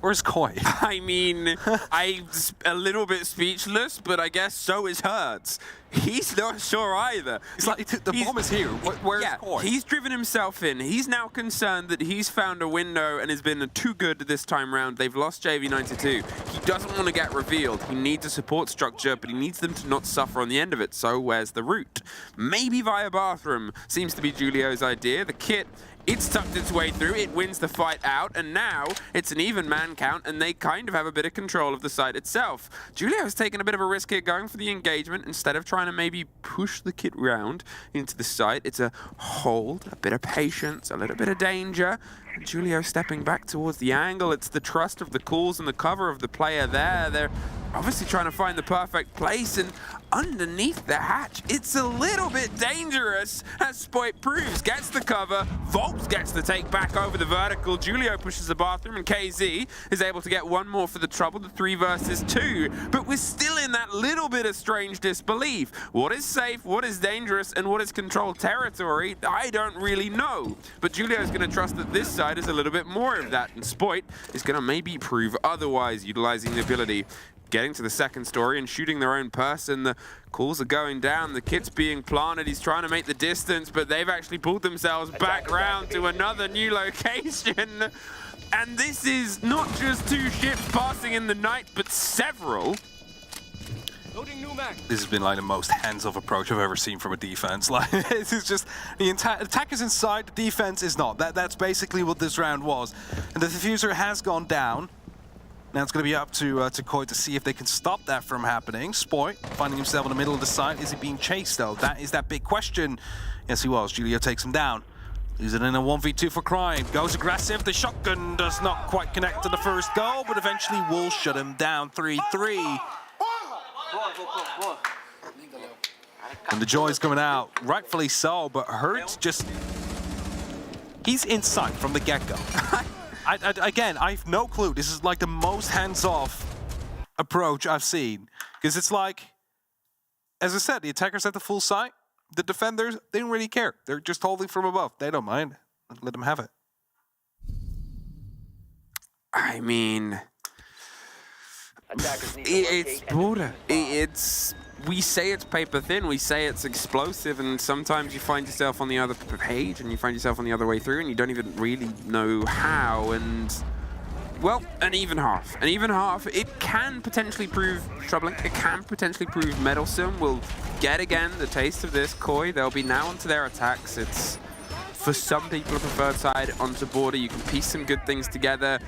S16: Where's Koi?
S15: I mean, I'm a little bit speechless, but I guess so is Hertz. He's not sure either.
S16: It's like, the bomb is here. Where's Koi?
S15: He's driven himself in. He's now concerned that he's found a window and has been too good this time round. They've lost JV92. He doesn't want to get revealed. He needs a support structure, but he needs them to not suffer on the end of it. So where's the route? Maybe via bathroom. Seems to be Julio's idea. The kit It's tucked its way through, it wins the fight out, and now it's an even man count, and they kind of have a bit of control of the site itself. Julio's taken a bit of a risk here going for the engagement instead of trying to maybe push the kit round into the site. It's a hold, a bit of patience, a little bit of danger. And Julio stepping back towards the angle. It's the trust of the calls and the cover of the player there. They're obviously trying to find the perfect place, and underneath the hatch, it's a little bit dangerous, as Spoit proves. Gets the cover, Volps gets the take back over the vertical. Julio pushes the bathroom, and KZ is able to get one more for the trouble, the 3 versus 2. But we're still in that little bit of strange disbelief. What is safe, what is dangerous, and what is controlled territory? I don't really know. But Julio's going to trust that this side is a little bit more of that, and Spoit is going to maybe prove otherwise, utilizing the ability. Getting to the second story and shooting their own person. The calls are going down, the kit's being planted. He's trying to make the distance, but they've actually pulled themselves back round to another new location. And this is not just 2 ships passing in the night, but several.
S16: This has been like the most hands-off approach I've ever seen from a defense. Like, this is just the attack is inside, the defense is not. That's basically what this round was. And the diffuser has gone down. Now it's going to be up to Koi to see if they can stop that from happening. Spoit finding himself in the middle of the site. Is he being chased though? That is that big question. Yes, he was. Julio takes him down. He's in a 1v2 for crime. Goes aggressive. The shotgun does not quite connect to the first goal, but eventually will shut him down. 3-3. And the joy's coming out. Rightfully so, but Hurts just... He's in sight from the get-go. Again, I have no clue. This is like the most hands-off approach I've seen. Because it's like, as I said, the attackers at the full site, the defenders, they don't really care. They're just holding from above. They don't mind. Let them have it.
S15: I mean, it's border. We say it's paper thin, we say it's explosive, and sometimes you find yourself on the other page and you find yourself on the other way through and you don't even really know how. And, well, an even half. An even half, it can potentially prove troubling. It can potentially prove meddlesome. We'll get again the taste of this. Koi, they'll be now onto their attacks. It's, for some people, a preferred side onto border. You can piece some good things together.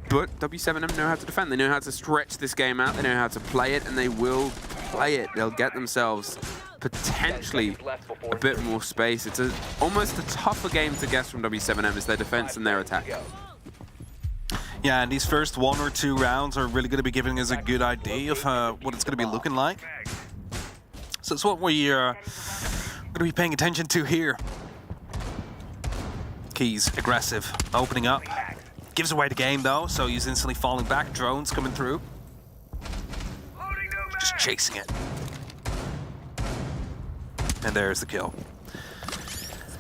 S15: But W7M know how to defend. They know how to stretch this game out. They know how to play it, and they will play it. They'll get themselves potentially a bit more space. It's almost a tougher game to guess from W7M is their defense and their attack.
S16: Yeah, and these first 1 or 2 rounds are really going to be giving us a good idea of what it's going to be looking like. So it's what we are going to be paying attention to here. Keys, aggressive, opening up. Gives away the game though, so he's instantly falling back. Drones coming through. Just chasing it. And there's the kill.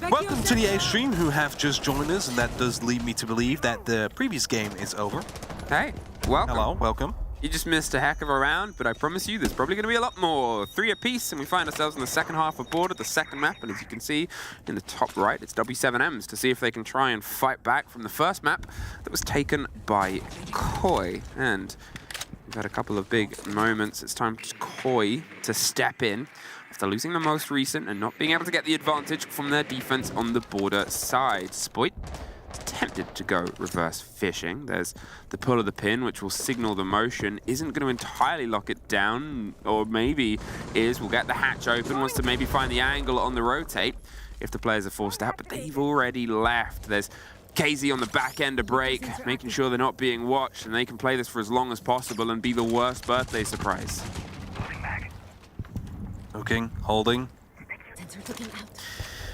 S16: Welcome to the A stream who have just joined us, and that does lead me to believe that the previous game is over.
S15: Hey, welcome.
S16: Hello, welcome.
S15: You just missed a heck of a round, but I promise you there's probably going to be a lot more. 3 apiece, and we find ourselves in the second half of board at the second map. And as you can see in the top right, it's W7M's to see if they can try and fight back from the first map that was taken by Koi. And we've had a couple of big moments. It's time for Koi to step in after losing the most recent and not being able to get the advantage from their defense on the border side. Spoit tempted to go reverse fishing. There's the pull of the pin, which will signal the motion. Isn't going to entirely lock it down, or maybe is. We'll get the hatch open, wants to maybe find the angle on the rotate if the players are forced out, but they've already left. There's KZ on the back end to break, making sure they're not being watched, and they can play this for as long as possible and be the worst birthday surprise.
S16: Hooking, holding.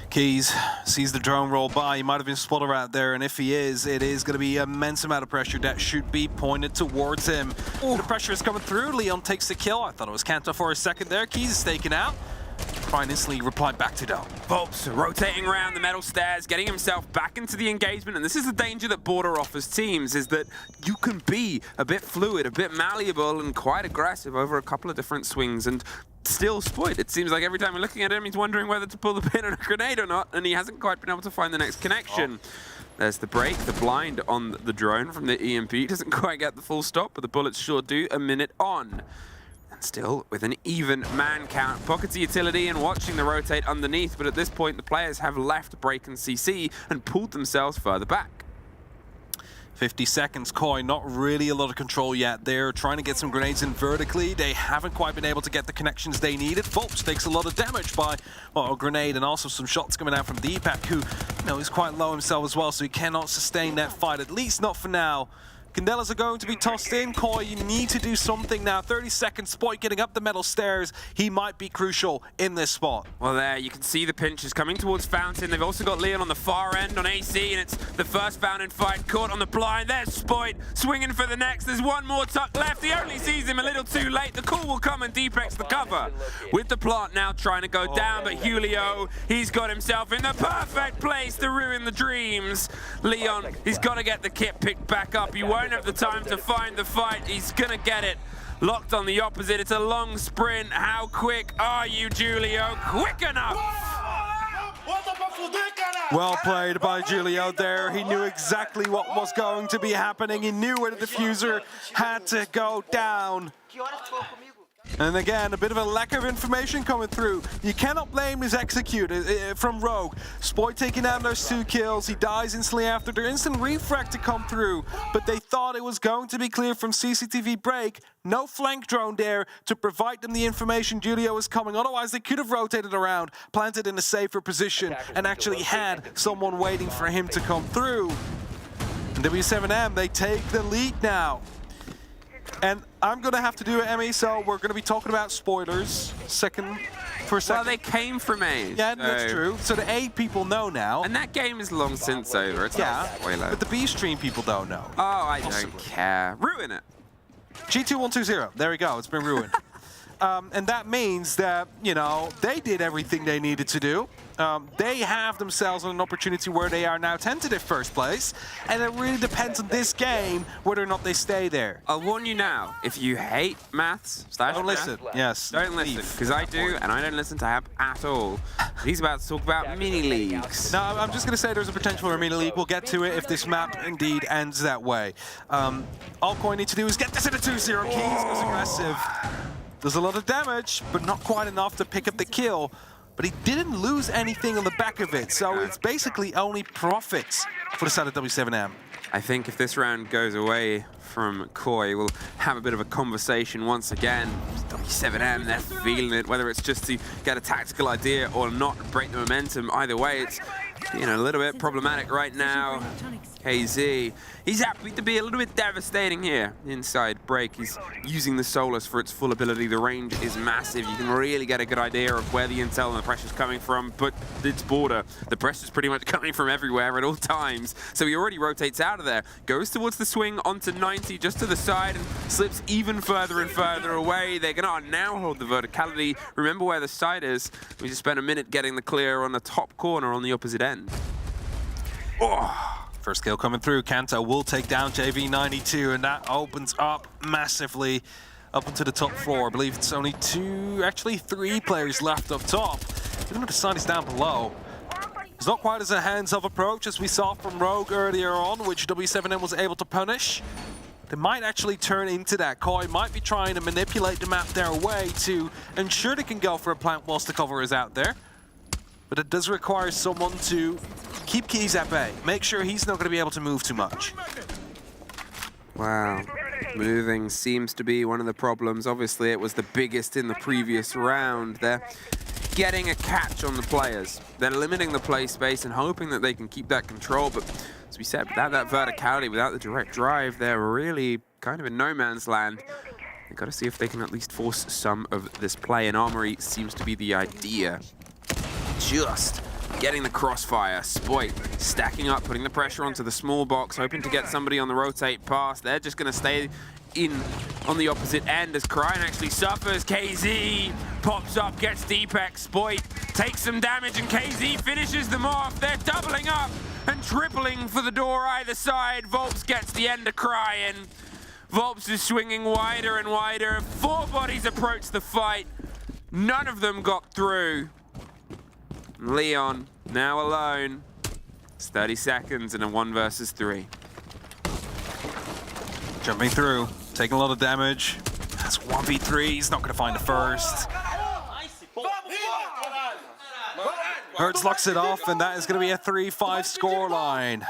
S16: Keys sees the drone roll by. He might have been spotted out there, and if he is, it is going to be an immense amount of pressure that should be pointed towards him. The pressure is coming through. Leon takes the kill. I thought it was Kanto for a second there. Keys is taken out. Fine instantly replied back to Dome.
S15: Volps rotating around the metal stairs, getting himself back into the engagement, and this is the danger that Border offers teams, is that you can be a bit fluid, a bit malleable, and quite aggressive over a couple of different swings, and still Spoit. It seems like every time we're looking at him, he's wondering whether to pull the pin on a grenade or not, and he hasn't quite been able to find the next connection. There's the break, the blind on the drone from the EMP. Doesn't quite get the full stop, but the bullets sure do. A minute on. And still with an even man count. Pockets utility and watching the rotate underneath, but at this point the players have left Break and CC and pulled themselves further back.
S16: 50 seconds, Koi, not really a lot of control yet. They're trying to get some grenades in vertically. They haven't quite been able to get the connections they needed. Volps takes a lot of damage by a grenade and also some shots coming out from Deepak, who is quite low himself as well, so he cannot sustain that fight, at least not for now. Candelas are going to be tossed in. Koi, you need to do something now. 30 seconds, Spoit getting up the metal stairs. He might be crucial in this spot.
S15: Well, there you can see the pinches coming towards Fountain. They've also got Leon on the far end on AC, and it's the first Fountain fight caught on the blind. There's Spoit swinging for the next. There's one more tuck left. He only sees him a little too late. The call will come and Deepak's the cover. With the plant now trying to go down, but Julio, he's got himself in the perfect place to ruin the dreams. Leon, he's got to get the kit picked back up. He won't have the time to find the fight. He's gonna get it. Locked on the opposite. It's a long sprint. How quick are you, Julio? Quick enough!
S16: Well played by Julio there. He knew exactly what was going to be happening. He knew where the diffuser had to go down. And again, a bit of a lack of information coming through. You cannot blame his execute from Rogue. Spoit taking down those 2 kills. He dies instantly after their instant refract to come through. But they thought it was going to be clear from CCTV break. No flank drone there to provide them the information Julio was coming. Otherwise, they could have rotated around, planted in a safer position, and actually had someone waiting for him to come through. And W7M, they take the lead now. And I'm going to have to do it, Emmy, so we're going to be talking about spoilers for a second.
S15: Well, they came from A.
S16: Yeah, that's true. So the A people know now.
S15: And that game is long since over. It's not a spoiler.
S16: But the B stream people don't know.
S15: Oh, I don't care. Ruin it.
S16: G2120. There we go. It's been ruined. And that means that, they did everything they needed to do. They have themselves an opportunity where they are now tentative first place, and it really depends on this game whether or not they stay there.
S15: I'll warn you now, if you hate maths,
S16: don't listen. Yes.
S15: Don't listen, because I do, and I don't listen to Hab at all. He's about to talk about mini leagues.
S16: No, I'm just going to say there's a potential for a mini league. We'll get to it if this map indeed ends that way. All Koi need to do is get this into 2-0. Keys goes aggressive. Does a lot of damage, but not quite enough to pick up the kill. But he didn't lose anything on the back of it, so it's basically only profits for the side of W7M.
S15: I think if this round goes away from Koi, we'll have a bit of a conversation once again. W7M, they're feeling it, whether it's just to get a tactical idea or not, break the momentum. Either way, it's a little bit problematic right now. KZ, he's happy to be a little bit devastating here inside break. He's using the Solus for its full ability. The range is massive. You can really get a good idea of where the intel and the pressure's coming from, but it's border. The pressure's pretty much coming from everywhere at all times. So he already rotates out of there, goes towards the swing onto 90, just to the side, and slips even further and further away. They're gonna now hold the verticality. Remember where the side is. We just spent a minute getting the clear on the top corner on the opposite end.
S16: Oh. First kill coming through. Kanto will take down JV92, and that opens up massively up into the top floor. I believe it's only 3 players left up top. Even though the side is down below. It's not quite as a hands-off approach as we saw from Rogue earlier on, which W7M was able to punish. They might actually turn into that. Koi might be trying to manipulate the map their way to ensure they can go for a plant whilst the cover is out there. But it does require someone to keep Keys at bay. Make sure he's not going to be able to move too much.
S15: Wow. Moving seems to be one of the problems. Obviously, it was the biggest in the previous round. They're getting a catch on the players. They're limiting the play space and hoping that they can keep that control. But as we said, without that verticality, without the direct drive, they're really kind of in no man's land. They've got to see if they can at least force some of this play. And Armory seems to be the idea. Just getting the crossfire. Spoit stacking up, putting the pressure onto the small box, hoping to get somebody on the rotate pass. They're just going to stay in on the opposite end as Kryan actually suffers. KZ pops up, gets Deepak. Spoit takes some damage, and KZ finishes them off. They're doubling up and tripling for the door either side. Volps gets the end of Kryan. Volps is swinging wider and wider. 4 bodies approach the fight. None of them got through. Leon, now alone. It's 30 seconds and a 1 versus 3.
S16: Jumping through, taking a lot of damage. That's 1v3. He's not going to find the first. Hertz locks it off, and that is going to be a 3-5 scoreline.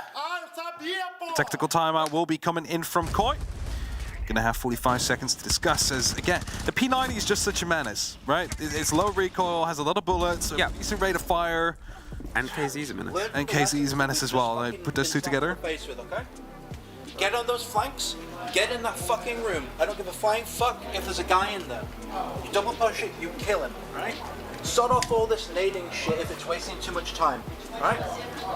S16: Technical timeout will be coming in from Koi. Gonna have 45 seconds to discuss, as again, the P90 is just such a menace, right? It's low recoil, has a lot of bullets, a decent rate of fire.
S15: And KZ's a menace.
S16: And KZ's a menace as well. They put those two together.
S19: Get on those flanks, get in that fucking room. I don't give a flying fuck if there's a guy in there. You double push it, you kill him, right? Sod off all this nading shit if it's wasting too much time, right?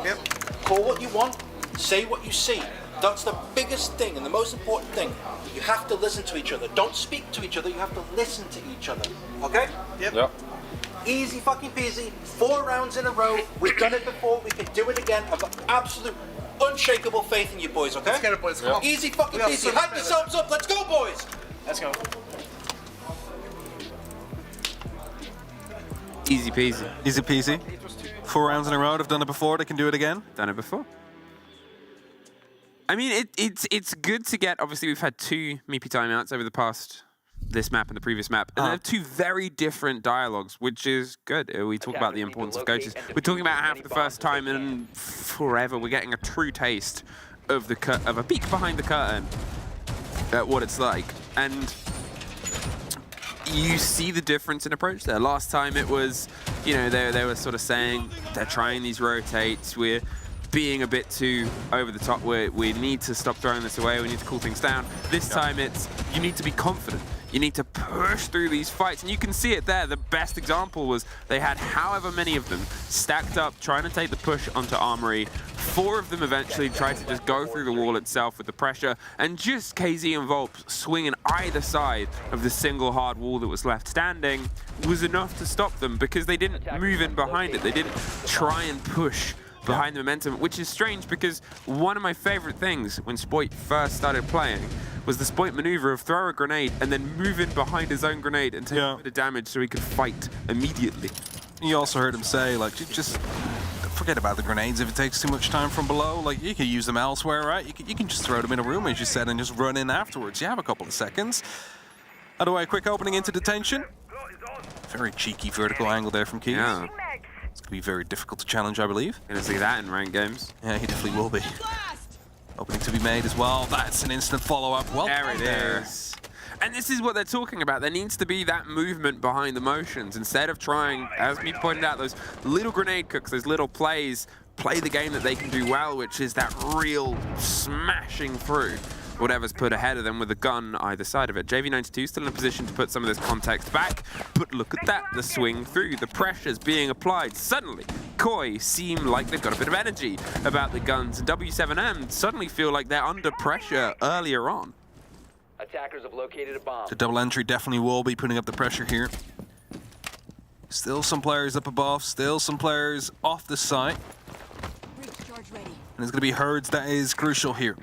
S19: Yep. Call what you want, say what you see. That's the biggest thing and the most important thing. You have to listen to each other. Don't speak to each other, you have to listen to each other. Okay? Yep. Easy fucking peasy. 4 rounds in a row. We've done it before, we can do it again. I've got absolute unshakable faith in you boys, okay? Let's get it, boys. Come on. Easy fucking peasy. Hype yourselves up. Let's go, boys. Let's go.
S15: Easy peasy.
S16: Easy peasy. 4 rounds in a row. They've done it before. They can do it again.
S15: Done it before. I mean, it's good to get. Obviously, we've had 2 meepy timeouts over the past this map and the previous map, and they have 2 very different dialogues, which is good. We talk about the importance of coaches. We're talking about how for the first time in forever, we're getting a true taste of a peek behind the curtain at what it's like, and you see the difference in approach there. Last time it was, you know, they were sort of saying they're trying these rotates. We're being a bit too over the top. We need to stop throwing this away. We need to cool things down. This time it's, you need to be confident. You need to push through these fights, and you can see it there. The best example was they had however many of them stacked up trying to take the push onto Armory. 4 of them eventually tried to just go through the wall itself with the pressure, and just KZ and Volps swinging either side of the single hard wall that was left standing was enough to stop them, because they didn't move in behind it. They didn't try and push behind the momentum, which is strange, because one of my favorite things when Spoit first started playing was the Spoit maneuver of throw a grenade and then move in behind his own grenade and take a bit of damage so he could fight immediately.
S16: You also heard him say, like, just forget about the grenades if it takes too much time from below. Like, you can use them elsewhere, right? You can just throw them in a room, as you said, and just run in afterwards. You have a couple of seconds. Other way, quick opening into detention. Very cheeky vertical angle there from Keys.
S15: Yeah.
S16: It's going to be very difficult to challenge, I believe.
S15: Gonna see that in ranked games.
S16: Yeah, he definitely will be. Opening to be made as well. That's an instant follow-up. Well,
S15: there it is. And this is what they're talking about. There needs to be that movement behind the motions. Instead of trying, as me pointed out, those little grenade cooks, those little plays, play the game that they can do well, which is that real smashing through whatever's put ahead of them with a gun either side of it. JV92 still in a position to put some of this context back, but look at that, the swing through, the pressure's being applied. Suddenly, Koi seem like they've got a bit of energy about the guns, and W7M suddenly feel like they're under pressure earlier on.
S17: Attackers have located a bomb.
S16: The double entry definitely will be putting up the pressure here. Still some players up above, still some players off the site. And it's going to be Herds that is crucial here.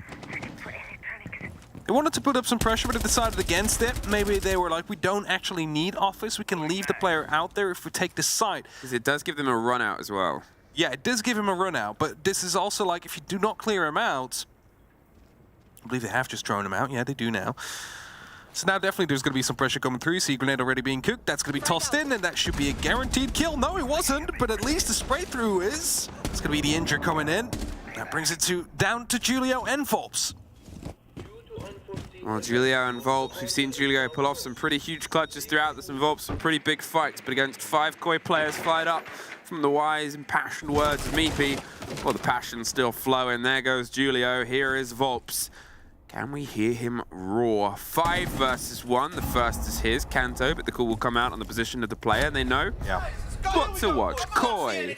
S16: They wanted to put up some pressure, but they decided against it. Maybe they were like, we don't actually need Office. We can leave the player out there if we take the site.
S15: Because it does give them a run out as well.
S16: Yeah, it does give him a run out, but this is also like, if you do not clear him out, I believe they have just thrown him out. Yeah, they do now. So now definitely there's going to be some pressure coming through. See grenade already being cooked. That's going to be tossed in, and that should be a guaranteed kill. No, it wasn't, but at least the spray through is. It's going to be the injure coming in. That brings it down to Julio and Volps.
S15: Well, Julio and Volps, we've seen Julio pull off some pretty huge clutches throughout this, and Volps some pretty big fights, but against 5 Koi players fired up from the wise, impassioned words of Meepy. Well, the passion's still flowing. There goes Julio. Here is Volps. Can we hear him roar? 5 versus 1. The first is his, Kanto, but the call will come out on the position of the player, and they know what to watch. Koi.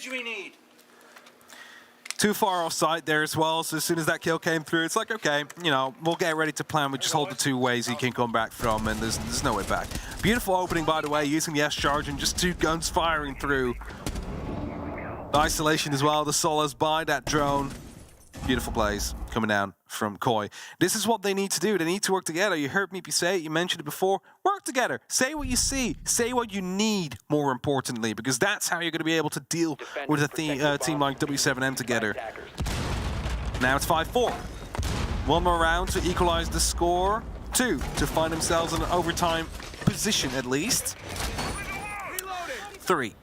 S16: Too far off site there as well, so as soon as that kill came through, it's like, okay, you know, we'll get ready to plan. We just hold the 2 ways he can come back from, and there's no way back. Beautiful opening, by the way, using the S-Charge and just 2 guns firing through. The isolation as well, the solos by that drone. Beautiful plays coming down from Koi. This is what they need to do. They need to work together. You heard me say it, you mentioned it before. Work together. Say what you see. Say what you need, more importantly, because that's how you're going to be able to deal with a team like W7M together. Now it's 5-4. One more round to equalize the score. 2 to find themselves in an overtime position at least. 3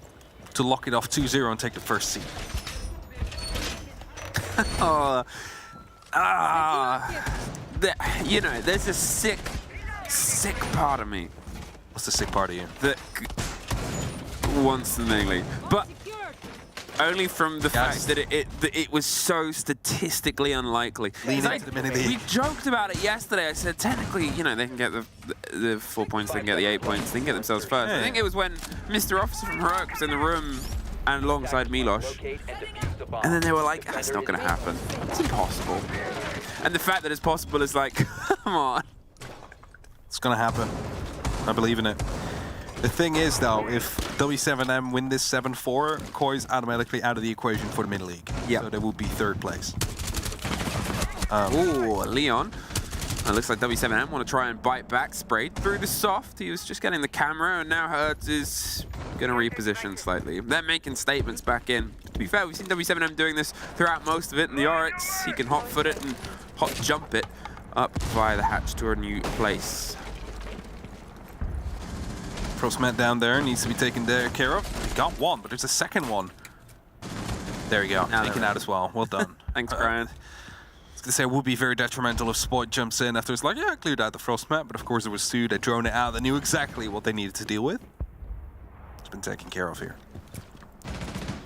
S16: to lock it off 2-0 and take the first seed.
S15: You know, there's a sick part of me.
S16: What's the sick part of you?
S15: That wants the mini league, but only from the fact that it was so statistically unlikely.
S16: Lean into the mini league.
S15: We joked about it yesterday. I said technically, you know, they can get the 4 points, they can get the 8 points, they can get themselves first.
S16: Yeah.
S15: I think it was when Mr. Officer from Heroic was in the room and alongside Milosh, and then they were like, "That's not going to happen. It's impossible." And the fact that it's possible is like, come on.
S16: It's going to happen. I believe in it. The thing is, though, if W7M win this 7-4, Koi's automatically out of the equation for the mini league.
S15: Yeah.
S16: So they will be 3rd place.
S15: Ooh, Leon. It looks like W7M want to try and bite back. Sprayed through the soft. He was just getting the camera, and now Hertz is going to reposition slightly. They're making statements back in. To be fair, we've seen W7M doing this throughout most of it. In the Oryx, he can hot foot it and hot jump it up via the hatch to a new place.
S16: Frostmat down there needs to be taken care of. He got one, but there's a second one. There you go. Taken out as well. Well done.
S15: Thanks, Brian.
S16: I was going to say it would be very detrimental if Spot jumps in after it's like, yeah, I cleared out the Frostmat, but of course there was two that drone it out that knew exactly what they needed to deal with. It's been taken care of here.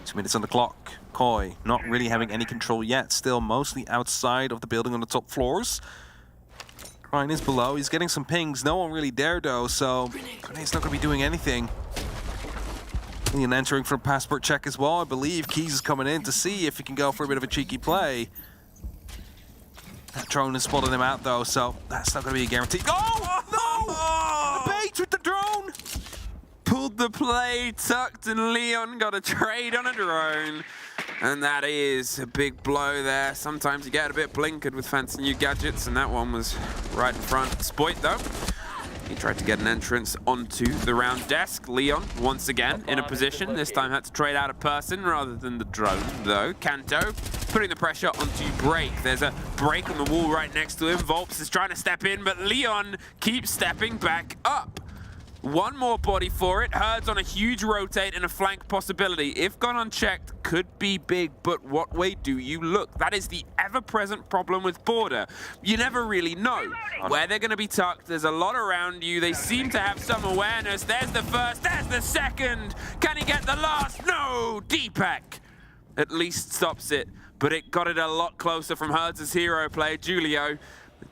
S16: 2 minutes on the clock. Koi not really having any control yet. Still mostly outside of the building on the top floors. Ryan is below. He's getting some pings. No one really there, though, so Grenade's not going to be doing anything. Leon entering for a passport check as well, I believe. Keys is coming in to see if he can go for a bit of a cheeky play. That drone has spotted him out, though, so that's not going to be a guarantee. Oh, no! The bait with the drone!
S15: Pulled the play, tucked, and Leon got a trade on a drone. And that is a big blow there. Sometimes you get a bit blinkered with fancy new gadgets, and that one was right in front. Spoit, though. He tried to get an entrance onto the round desk. Leon, once again, in a position. This time had to trade out a person rather than the drone, though. Kanto putting the pressure onto Break. There's a break on the wall right next to him. Volps is trying to step in, but Leon keeps stepping back up. One more body for it. Herds on a huge rotate and a flank possibility. If gone unchecked, could be big, but what way do you look? That is the ever-present problem with Border. You never really know where they're going to be tucked. There's a lot around you. They seem to have some awareness. There's the first, there's the second. Can he get the last? No! Deepak at least stops it, but it got it a lot closer from Herds' hero play, Julio.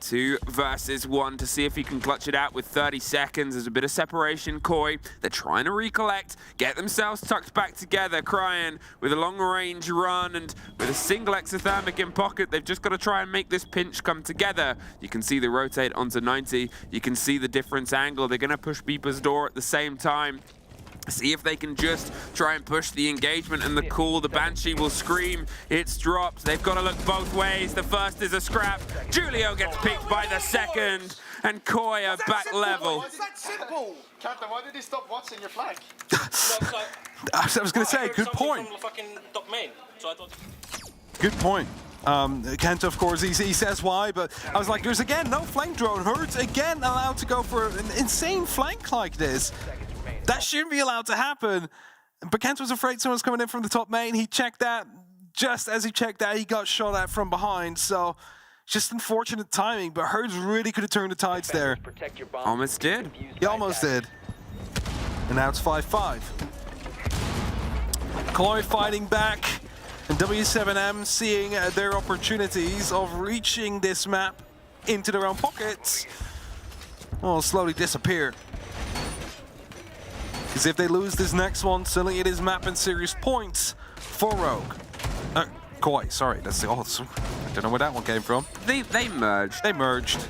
S15: 2 versus 1 to see if he can clutch it out with 30 seconds. There's a bit of separation. Koi, they're trying to recollect, get themselves tucked back together. Cryan with a long-range run and with a single exothermic in pocket. They've just got to try and make this pinch come together. You can see the rotate onto 90. You can see the difference angle. They're going to push Beeper's door at the same time. See if they can just try and push the engagement and the call. The Banshee will scream. It's dropped. They've got to look both ways. The first is a scrap. Julio gets picked by the second. And Koi are back level.
S18: It's that simple. Captain, why did he stop watching your flag?
S16: I was going to say, good point. Good point. Kent, of course, he says why, but I was like, there's again no flank drone. Hertz again allowed to go for an insane flank like this. That shouldn't be allowed to happen. But Kent was afraid someone's coming in from the top main. He checked that. Just as he checked that, he got shot at from behind. So, just unfortunate timing. But Hertz really could have turned the tides there.
S15: Almost did.
S16: He almost did. And now it's 5-5. Koi fighting back. And W7M seeing their opportunities of reaching this map into their own pockets. Will slowly disappear. Because if they lose this next one, suddenly it is map and series points for Rogue. Koi, sorry, that's the odds. I don't know where that one came from.
S15: They merged.
S16: They merged.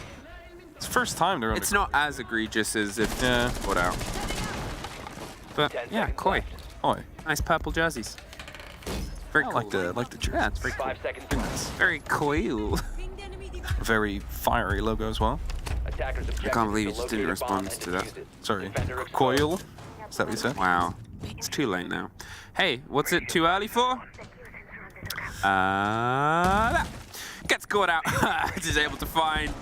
S16: It's the first time they're on.
S15: It's not as egregious as if put out. But yeah, Koi.
S16: Koi.
S15: Nice purple jerseys. Very cool.
S16: like the jersey.
S15: Yeah, it's very cool. 5 seconds. Very cool.
S16: Very fiery logo as well.
S15: I can't believe you just didn't respond to that.
S16: Sorry. Coil. Is that what you said?
S15: Wow. It's too late now. Hey, what's it too early for? That. Gets caught out. Is able to find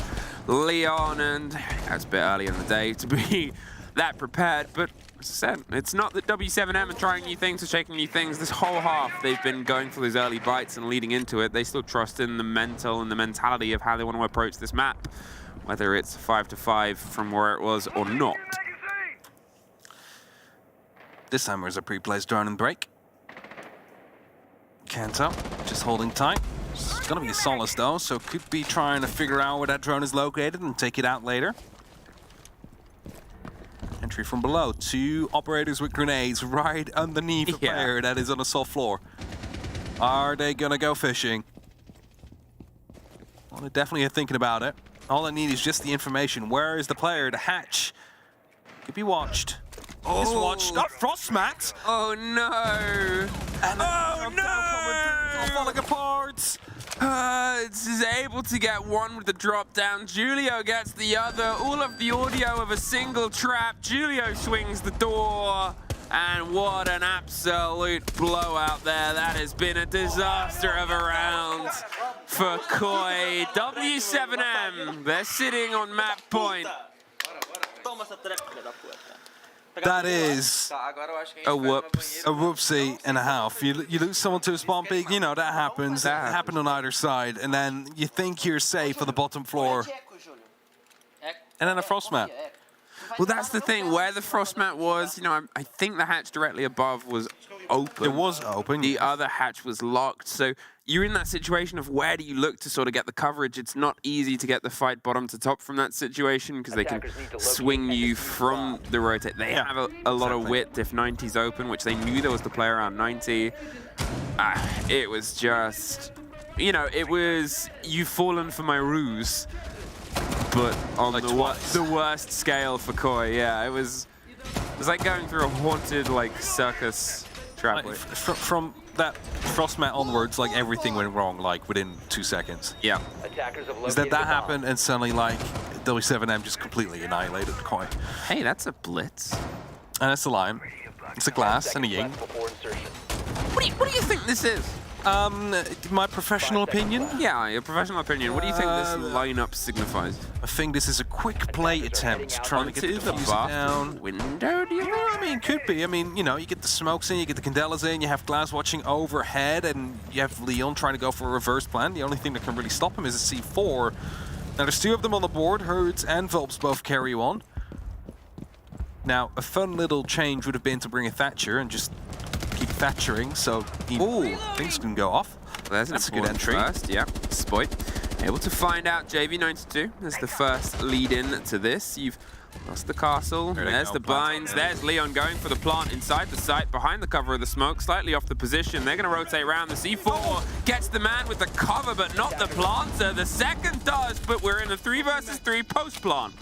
S15: Leon, and it's a bit early in the day to be that prepared, but as I said, it's not that W7M are trying new things or shaking new things. This whole half, they've been going for those early bites and leading into it. They still trust in the mental and the mentality of how they want to approach this map, whether it's 5-5 from where it was or not.
S16: This time there's a pre-placed drone and break. Kanto just holding tight. It's gonna be a Solace though, so could be trying to figure out where that drone is located and take it out later. Entry from below. 2 operators with grenades right underneath the player that is on the soft floor. Are they gonna go fishing? Well, they definitely are thinking about it. All I need is just the information. Where is the player? The hatch could be watched. Is watched. Oh, Frostmat!
S15: Oh no!
S16: And oh no! Falling apart!
S15: Is able to get one with the drop down. Julio gets the other. All of the audio of a single trap. Julio swings the door. And what an absolute blowout there. That has been a disaster of a round for Koi. W7M, they're sitting on map point.
S16: That is
S15: a whoops.
S16: A whoopsie and a half. You lose someone to a spawn peak, you know, that happens. That happened on either side. And then you think you're safe on the bottom floor. And then a frost mat.
S15: Well, that's the thing. Where the frost mat was, you know, I think the hatch directly above was open.
S16: It was open.
S15: The other hatch was locked. So you're in that situation of where do you look to sort of get the coverage. It's not easy to get the fight bottom to top from that situation because they can swing you from the rotate. They have a lot of width if 90's open, which they knew there was the player around 90. It was just, you know, it was, you've fallen for my ruse. But on like the worst scale for Koi, yeah, it was like going through a haunted like circus trap.
S16: Like, from that frost mat onwards, like everything went wrong like within 2 seconds.
S15: Yeah.
S16: Is that happened and suddenly like W7M just completely annihilated Koi.
S15: Hey, that's a blitz.
S16: And it's a line. It's a glass and a ying.
S15: What do you think this is?
S16: My professional opinion?
S15: Yeah, your professional opinion. What do you think this lineup signifies?
S16: I think this is a quick play attempt, trying to get the fuse down.
S15: Window, do you think?
S16: I mean, could be. I mean, you know, you get the smokes in, you get the Candelas in, you have Glass watching overhead, and you have Leon trying to go for a reverse plan. The only thing that can really stop him is a C4. Now, there's 2 of them on the board. Herds and Velps both carry on. Now, a fun little change would have been to bring a Thatcher and just keep Thatchering, so things can go off.
S15: That's
S16: a good entry.
S15: First, yeah. Spoit. Able to find out JV92 as the first lead-in to this. You've lost the castle. There's the blinds. There's Leon going for the plant inside the site, behind the cover of the smoke, slightly off the position. They're going to rotate around. The C4 gets the man with the cover, but not the planter. The second does, but we're in a 3 versus 3 post-plant.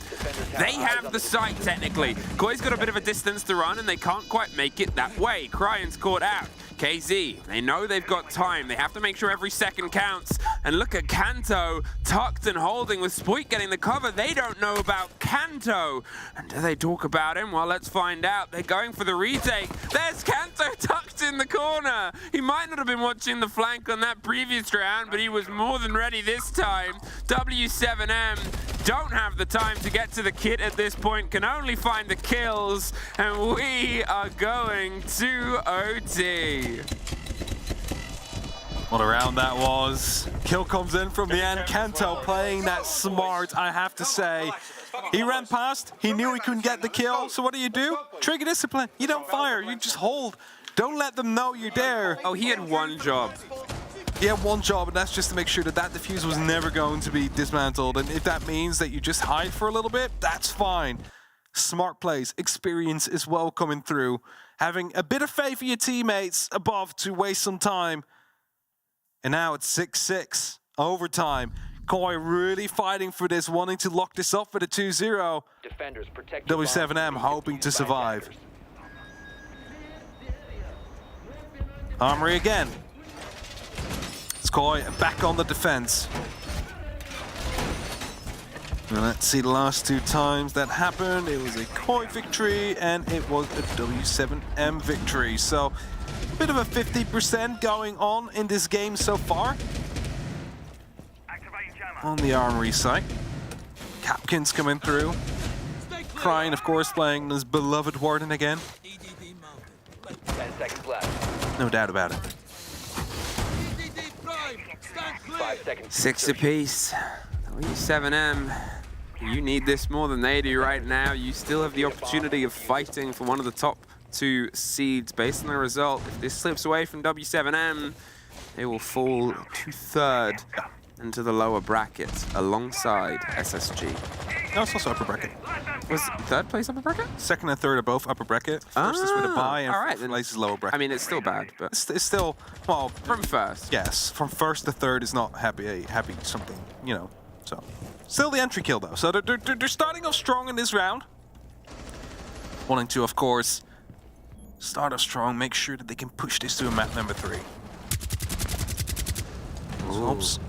S15: They have the site, technically. Koi's got a bit of a distance to run, and they can't quite make it that way. Cryan's caught out. KZ, they know they've got time. They have to make sure every second counts. And look at Kanto, tucked and holding with Spoit getting the cover. They don't know about Kanto. And do they talk about him? Well, let's find out. They're going for the retake. There's Kanto tucked in the corner. He might not have been watching the flank on that previous round, but he was more than ready this time. W7M don't have the time to get to the kit at this point, can only find the kills, and we are going to OT.
S16: What a round that was. Kill comes in from the end. Kanto playing that smart, I have to say. He ran past, he knew he couldn't get the kill, so what do? Trigger discipline. You don't fire, you just hold. Don't let them know you're there.
S15: Oh, he had one job.
S16: He had one job, and that's just to make sure that that defuse was never going to be dismantled. And if that means that you just hide for a little bit, that's fine. Smart plays, experience is well coming through. Having a bit of faith in your teammates above to waste some time. And now it's 6-6, overtime. Koi really fighting for this, wanting to lock this up for the 2-0. W7M hoping to survive. Armory again. It's Koi back on the defense. And let's see the last 2 times that happened. It was a Koi victory and it was a W7M victory. So a bit of a 50% going on in this game so far. On the Armory site. Capkin's coming through. Crying, of course, playing his beloved Warden again.
S17: 10 seconds left.
S16: No doubt about it.
S17: 5 seconds.
S15: 6 apiece. W7M, you need this more than they do right now. You still have the opportunity of fighting for one of the top 2 seeds based on the result. If this slips away from W7M, they will fall to 3rd into the lower bracket alongside SSG.
S16: No, it's also upper bracket.
S15: Was 3rd place upper bracket?
S16: 2nd and 3rd are both upper bracket. First is with a bye, and 4th place is lower bracket.
S15: I mean, it's still bad, but
S16: it's still, well,
S15: from 1st.
S16: Yes, from 1st to 3rd is not happy something, you know. So, still the entry kill though. So they're starting off strong in this round. Wanting to, of course, start off strong, make sure that they can push this to a map number 3. Oops.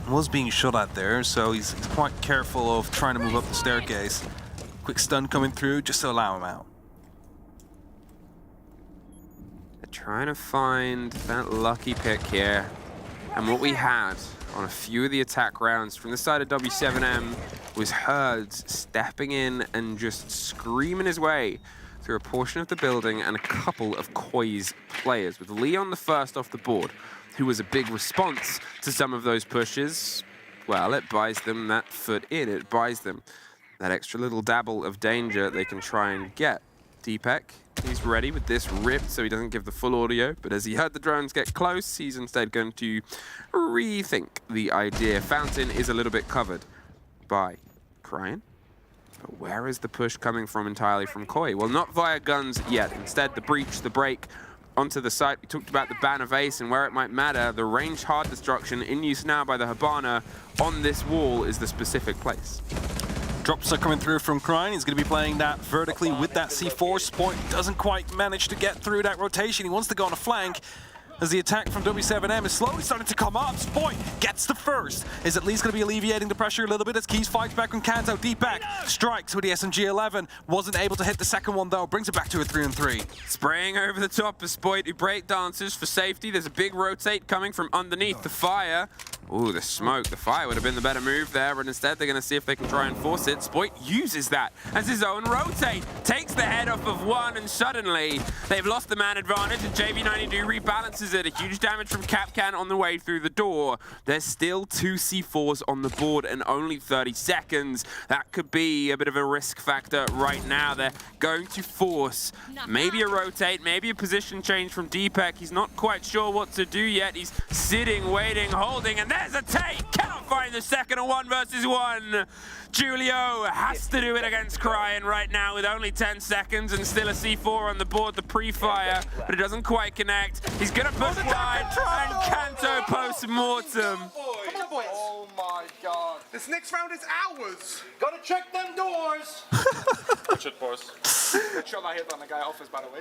S16: Was being shot at there, so he's quite careful of trying to move up the staircase. Quick stun coming through just to allow him out.
S15: They're trying to find that lucky pick here. And what we had on a few of the attack rounds from the side of W7M was Herds stepping in and just screaming his way through a portion of the building and a couple of Koi's players, with Leon the first off the board, who was a big response to some of those pushes. Well, it buys them that foot in. It buys them that extra little dabble of danger they can try and get. Deepek, he's ready with this ripped so he doesn't give the full audio, but as he heard the drones get close, he's instead going to rethink the idea. Fountain is a little bit covered by Cryan. But where is the push coming from entirely from Koi? Well, not via guns yet. Instead, the breach, the break, onto the site. We talked about the ban of Ace and where it might matter. The ranged hard destruction in use now by the Habana on this wall is the specific place.
S16: Drops are coming through from Cryan. He's going to be playing that vertically with that C4. Spoit doesn't quite manage to get through that rotation. He wants to go on a flank. As the attack from W7M is slowly starting to come up, Spoit gets the first. Is at least going to be alleviating the pressure a little bit as Keys fights back on Kanto. Deepek strikes with the SMG-11. Wasn't able to hit the second one though. Brings it back to a 3-on-3.
S15: Spraying over the top of Spoit, who breakdances for safety. There's a big rotate coming from underneath the fire. Ooh, the smoke. The fire would have been the better move there, but instead they're going to see if they can try and force it. Spoit uses that as his own rotate. Takes the head off of one, and suddenly they've lost the man advantage, and JV92 rebalances it. A huge damage from Capcan on the way through the door. There's still 2 C4s on the board and only 30 seconds. That could be a bit of a risk factor right now. They're going to force maybe a rotate, maybe a position change from Deepek. He's not quite sure what to do yet. He's sitting, waiting, holding, and there's a take. Cannot find the second on 1 versus 1. Julio has to do it against Cryan right now with only 10 seconds and still a C4 on the board, the pre-fire, but it doesn't quite connect. He's gonna push wide, and Kanto post-mortem.
S18: Come on, boys. Oh my god. This next round is ours. Gotta check them doors.
S20: Good shot, boys. Good shot I hit on the guy office, by the way.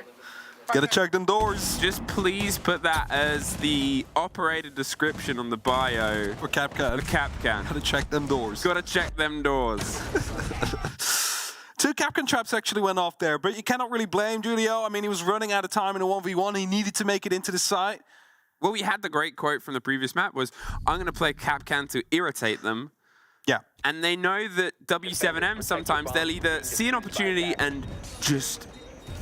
S16: Gotta check them doors.
S15: Just please put that as the operator description on the bio.
S16: For Capcan.
S15: Capcan.
S16: Gotta check them doors.
S15: Gotta check them doors.
S16: 2 Capcan traps actually went off there, but you cannot really blame Julio. I mean, he was running out of time in a 1v1. He needed to make it into the site.
S15: Well, we had the great quote from the previous map was, I'm going to play Capcan to irritate them.
S16: Yeah.
S15: And they know that W7M sometimes they'll either see an opportunity and just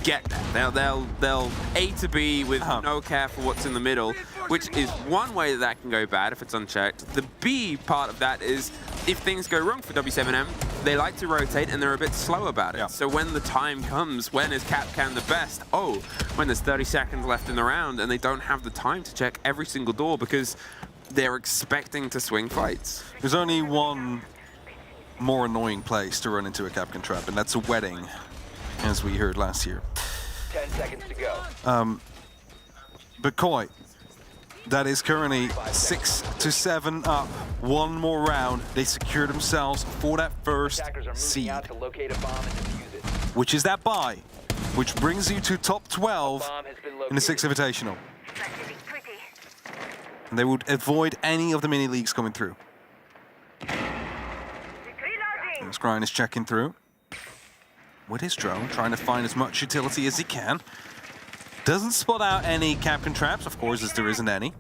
S15: get there. They'll A to B with no care for what's in the middle, which is one way that can go bad if it's unchecked. The B part of that is if things go wrong for W7M, they like to rotate and they're a bit slow about it. Yeah. So when the time comes, when is Capcan the best? Oh, when there's 30 seconds left in the round and they don't have the time to check every single door because they're expecting to swing fights.
S16: There's only one more annoying place to run into a Capcan trap, and that's a wedding, as we heard last year.
S17: 10 seconds to go.
S16: But Koi, that is currently 6-7 up. One more round. They secure themselves for that first seed, which is that bye, which brings you to top 12 in the 6th Invitational. And they would avoid any of the mini leagues coming through. Cryan is checking through with his drone, trying to find as much utility as he can. Doesn't spot out any Capcan traps, of course, as there isn't any.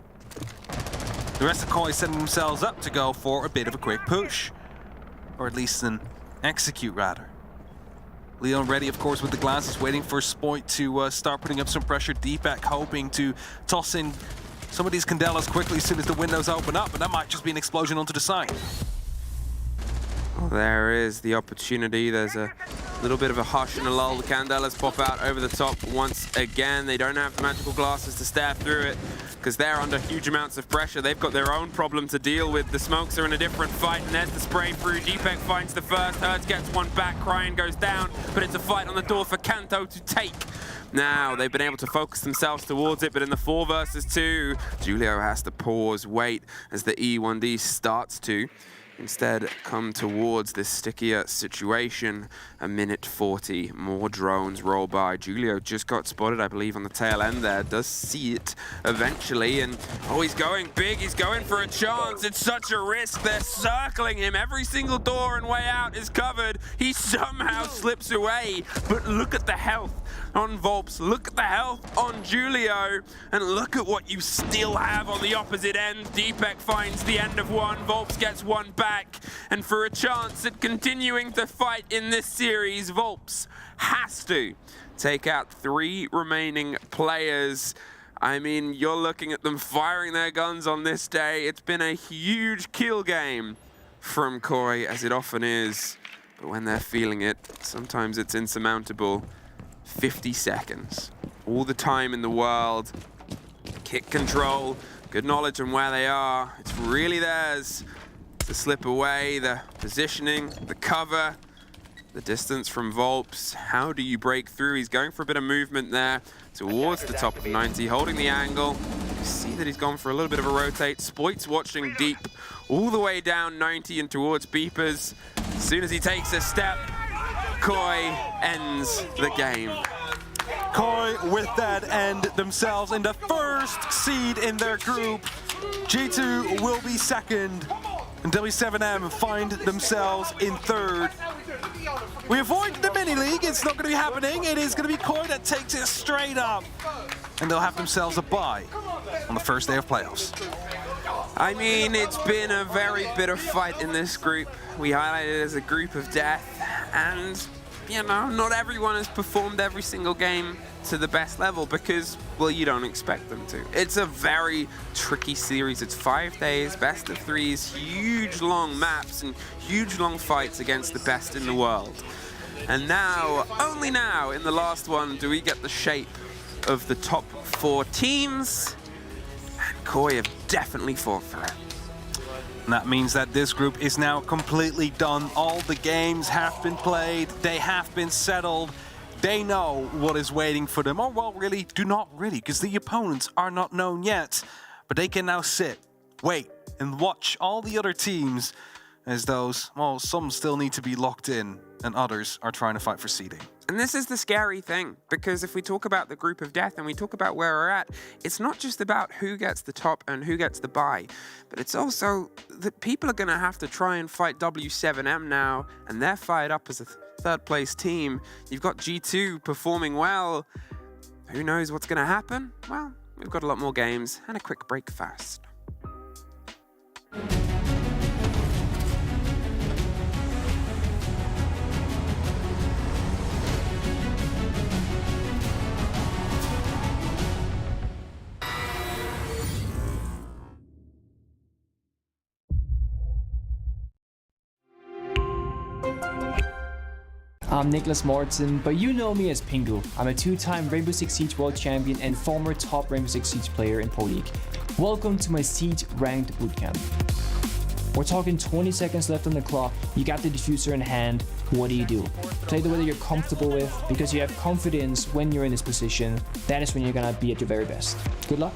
S16: The rest of Koi setting themselves up to go for a bit of a quick push. or at least an execute rather. Leon ready, of course, with the glasses, waiting for Spoit to start putting up some pressure. Deepak hoping to toss in some of these Candelas quickly as soon as the windows open up, and that might just be an explosion onto the side.
S15: Well, there is the opportunity. There's a little bit of a hush and a lull. The Candelas pop out over the top once again. They don't have the magical glasses to stare through it because they're under huge amounts of pressure. They've got their own problem to deal with. The smokes are in a different fight, and there's the spray through. Deepak finds the first. Hertz gets one back. Cryin goes down, but it's a fight on the door for Kanto to take. Now, they've been able to focus themselves towards it, but in the 4 versus 2, Julio has to pause, wait, as the E1D starts to instead come towards this stickier situation. A minute 40, more drones roll by. Julio just got spotted, I believe, on the tail end there. Does see it eventually, and oh, he's going big. He's going for a chance. It's such a risk. They're circling him. Every single door and way out is covered. He somehow slips away, but look at the health on Volps. Look at the health on Julio, and look at what you still have on the opposite end. Deepak finds the end of one. Volps gets one back, and for a chance at continuing to fight in this series, Volps has to take out 3 remaining players. I mean, you're looking at them firing their guns on this day. It's been a huge kill game from Koi, as it often is. But when they're feeling it, sometimes it's insurmountable. 50 seconds. All the time in the world. Kick control, good knowledge on where they are. It's really theirs to slip away. The positioning, the cover, the distance from Volps. How do you break through? He's going for a bit of movement there towards the top of 90, holding the angle. You see that he's gone for a little bit of a rotate. Spoit's watching deep, all the way down 90 and towards Beepers. As soon as he takes a step, Koi ends the game.
S16: Koi with that end themselves in the first seed in their group. G2 will be second, and W7M find themselves in third. We avoid the mini-league, it's not going to be happening. It is going to be Koi that takes it straight up, and they'll have themselves a bye on the first day of playoffs.
S15: I mean, it's been a very bitter fight in this group. We highlighted it as a group of death, and you know, not everyone has performed every single game to the best level because, well, you don't expect them to. It's a very tricky series. It's 5 days, best of 3s, huge long maps and huge long fights against the best in the world. And now, only now, in the last one, do we get the shape of the top 4 teams. And Koi have definitely fought for it.
S16: And that means that this group is now completely done. All the games have been played. They have been settled. They know what is waiting for them. Or, well, really, do not really, because the opponents are not known yet. But they can now sit, wait, and watch all the other teams as those, well, some still need to be locked in, and others are trying to fight for seeding.
S15: And this is the scary thing, because if we talk about the group of death and we talk about where we're at, it's not just about who gets the top and who gets the bye, but it's also that people are going to have to try and fight W7M now, and they're fired up as a third place team. You've got G2 performing well. Who knows what's going to happen? Well, we've got a lot more games and a quick break fast.
S1: I'm Nicholas Morton, but you know me as Pingu. I'm a 2-time Rainbow Six Siege World Champion and former top Rainbow Six Siege player in Pro League. Welcome to my Siege Ranked Bootcamp. We're talking 20 seconds left on the clock, you got the diffuser in hand, what do? Play the way that you're comfortable with, because you have confidence when you're in this position. That is when you're gonna be at your very best. Good luck.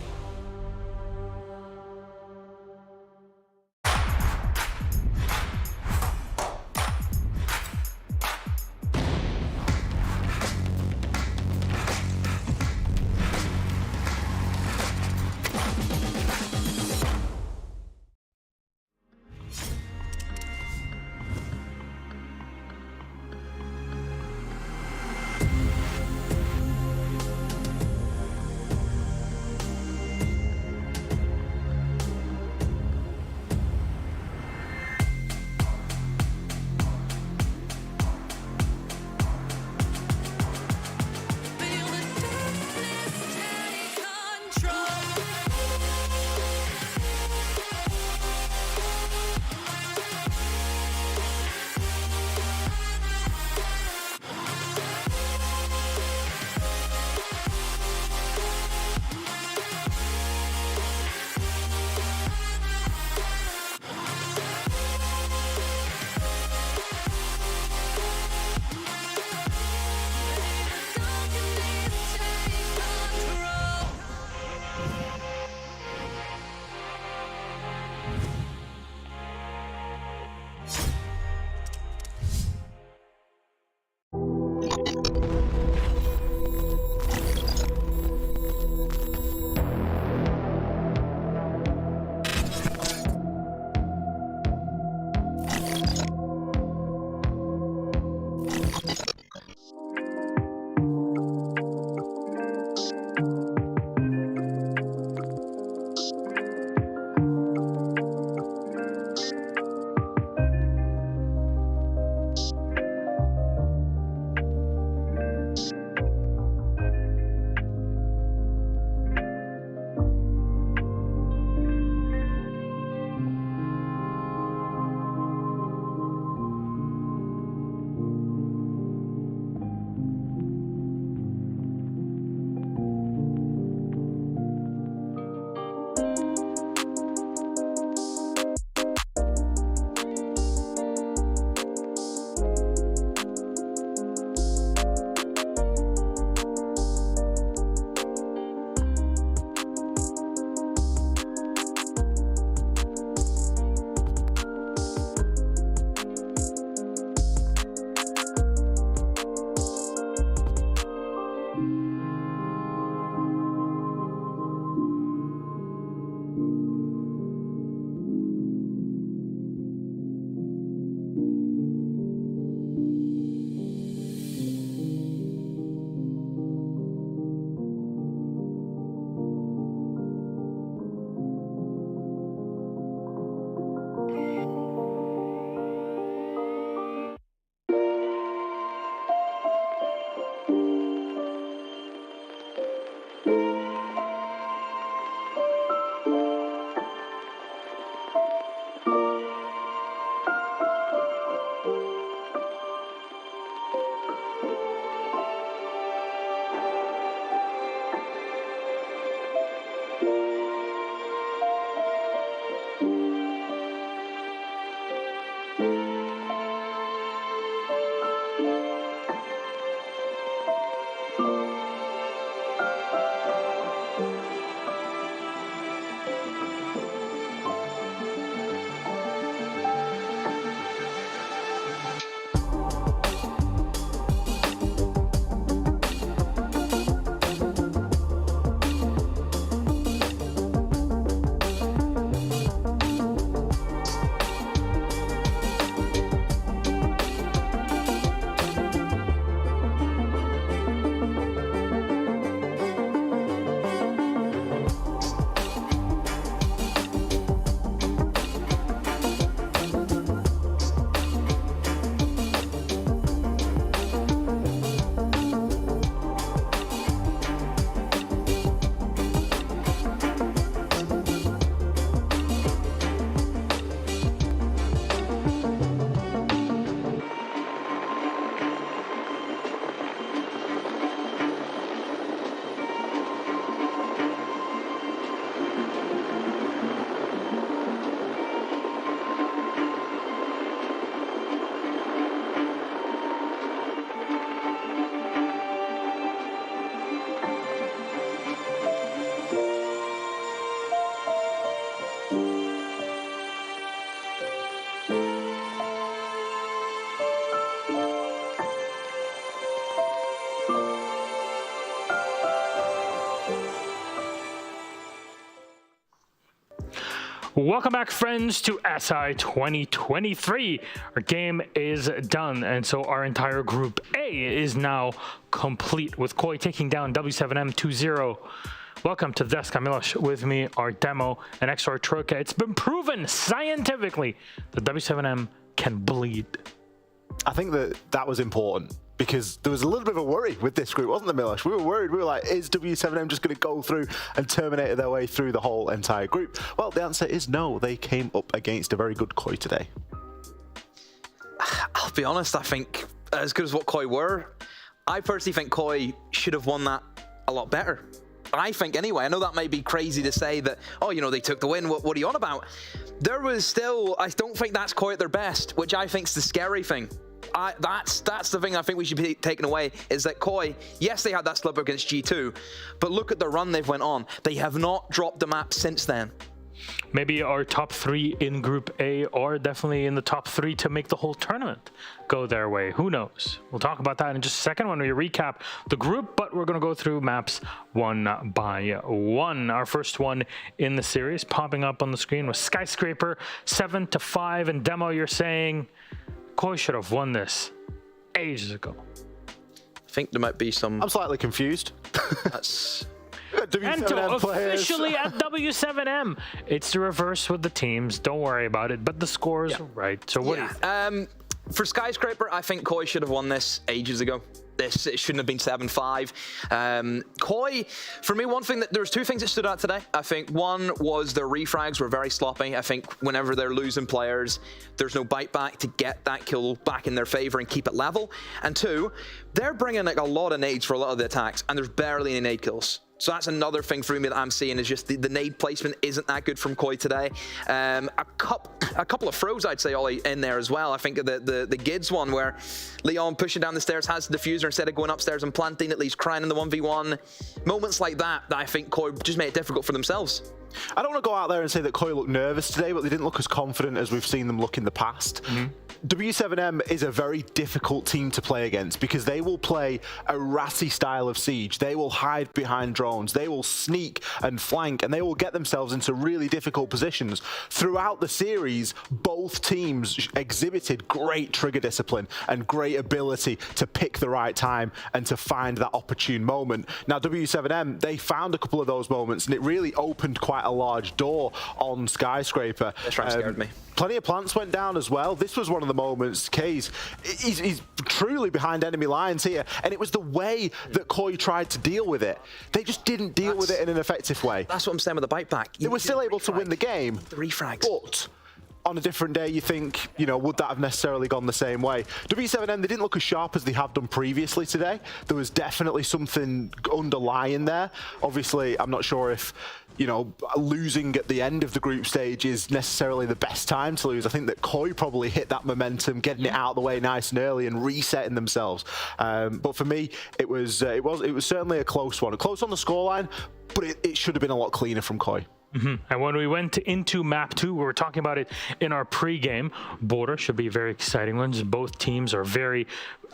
S2: Welcome back, friends, to SI 2023. Our game is done, and so our entire Group A is now complete, with Koi taking down W7M 2-0. Welcome to the desk. I'm Milosh. With me are Demo and XR Troika. It's been proven scientifically that W7M can bleed.
S14: I think that was important, because there was a little bit of a worry with this group, wasn't there, Milosh? We were worried. We were like, is W7M just going to go through and terminate their way through the whole entire group? Well, the answer is no. They came up against a very good Koi today.
S13: I'll be honest, I think as good as what Koi were, I personally think Koi should have won that a lot better. I think anyway. I know that might be crazy to say that, oh, you know, they took the win. What are you on about? There was still, I don't think that's Koi at their best, which I think's the scary thing. That's the thing I think we should be taking away, is that Koi, yes, they had that slip against G2, but look at the run they've went on. They have not dropped the map since then.
S2: Maybe our top three in Group A are definitely in the top three to make the whole tournament go their way. Who knows? We'll talk about that in just a second when we recap the group, but we're going to go through maps one by one. Our first one in the series popping up on the screen was Skyscraper 7-5, and Demo, you're saying Koi should have won this. ages ago.
S13: I think there might be some...
S14: I'm slightly confused.
S13: That's...
S2: Ento
S14: players.
S2: officially at W7M. It's the reverse with the teams. Don't worry about it. But the scores are right. So what do you think?
S13: For Skyscraper, I think Koi should have won this ages ago. It shouldn't have been 7-5. Koi, for me, there was two things that stood out today. I think one was their refrags were very sloppy. I think whenever they're losing players, there's no bite back to get that kill back in their favor and keep it level. And two, they're bringing like a lot of nades for a lot of the attacks, and there's barely any nade kills. So that's another thing for me that I'm seeing is just the nade placement isn't that good from Koi today. A couple of throws, I'd say, Ollie, in there as well. I think the Gids one where Leon pushing down the stairs has the diffuser instead of going upstairs and planting, at least crying in the 1v1. Moments like that I think Koi just made it difficult for themselves.
S14: I don't want to go out there and say that Koi looked nervous today, but they didn't look as confident as we've seen them look in the past. W7M is a very difficult team to play against because they will play a ratty style of siege. They will hide behind drones. They will sneak and flank, and they will get themselves into really difficult positions. Throughout the series, both teams exhibited great trigger discipline and great ability to pick the right time and to find that opportune moment. Now, W7M, they found a couple of those moments, and it really opened quite a large door on Skyscraper.
S13: This round scared me.
S14: Plenty of plants went down as well. This was one of the moments, K's, he's truly behind enemy lines here, and it was the way that Koi tried to deal with it. They just didn't deal with it in an effective way.
S13: That's what I'm saying with the bite back.
S14: They were still able to win the game.
S13: The refrags.
S14: But on a different day, you think, you know, would that have necessarily gone the same way? W7M, they didn't look as sharp as they have done previously today. There was definitely something underlying there. Obviously, I'm not sure if, you know, losing at the end of the group stage is necessarily the best time to lose. I think that Koi probably hit that momentum, getting it out of the way nice and early and resetting themselves. But for me, it was certainly a close one. Close on the scoreline, but it should have been a lot cleaner from Koi.
S2: And when we went into map 2, we were talking about it in our pre-game. Border should be a very exciting one. Both teams are very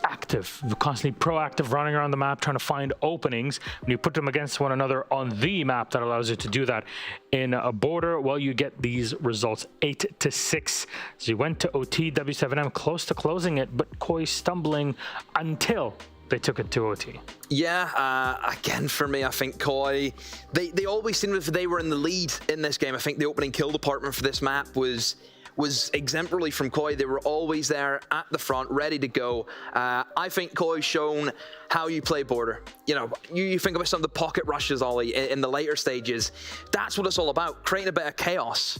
S2: active, constantly proactive, running around the map, trying to find openings. When you put them against one another on the map, that allows you to do that. In a Border, well, you get these results, 8-6. So you went to OT, W7M close to closing it, but Koi stumbling until they took it to OT.
S13: Yeah, again, for me, I think Koi, they always seemed as if they were in the lead in this game. I think the opening kill department for this map was exemplary from Koi. They were always there at the front, ready to go. I think Koi's shown how you play Border. You know, you think about some of the pocket rushes, Ollie, in the later stages. That's what it's all about, creating a bit of chaos.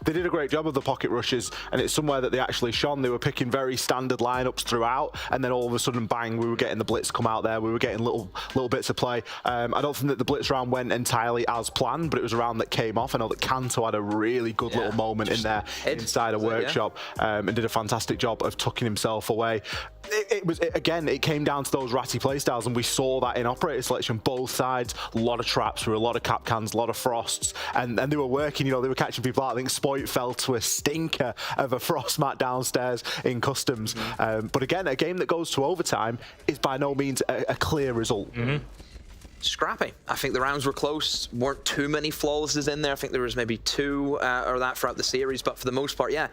S14: They did a great job of the pocket rushes, and it's somewhere that they actually shone. They were picking very standard lineups throughout, and then all of a sudden, bang, we were getting the blitz come out there. We were getting little bits of play. I don't think that the blitz round went entirely as planned, but it was a round that came off. I know that Kanto had a really good little moment in there inside a workshop, and did a fantastic job of tucking himself away. It came down to those ratty playstyles, and we saw that in operator selection. Both sides, a lot of traps, there were a lot of cap cans, a lot of frosts, and they were working. You know, they were catching people out. I think Spoit fell to a stinker of a frost mat downstairs in customs. But again, a game that goes to overtime is by no means a clear result.
S13: Scrappy. I think the rounds were close. Weren't too many flawlesses in there. I think there was maybe 2 or that throughout the series, but for the most part, yeah,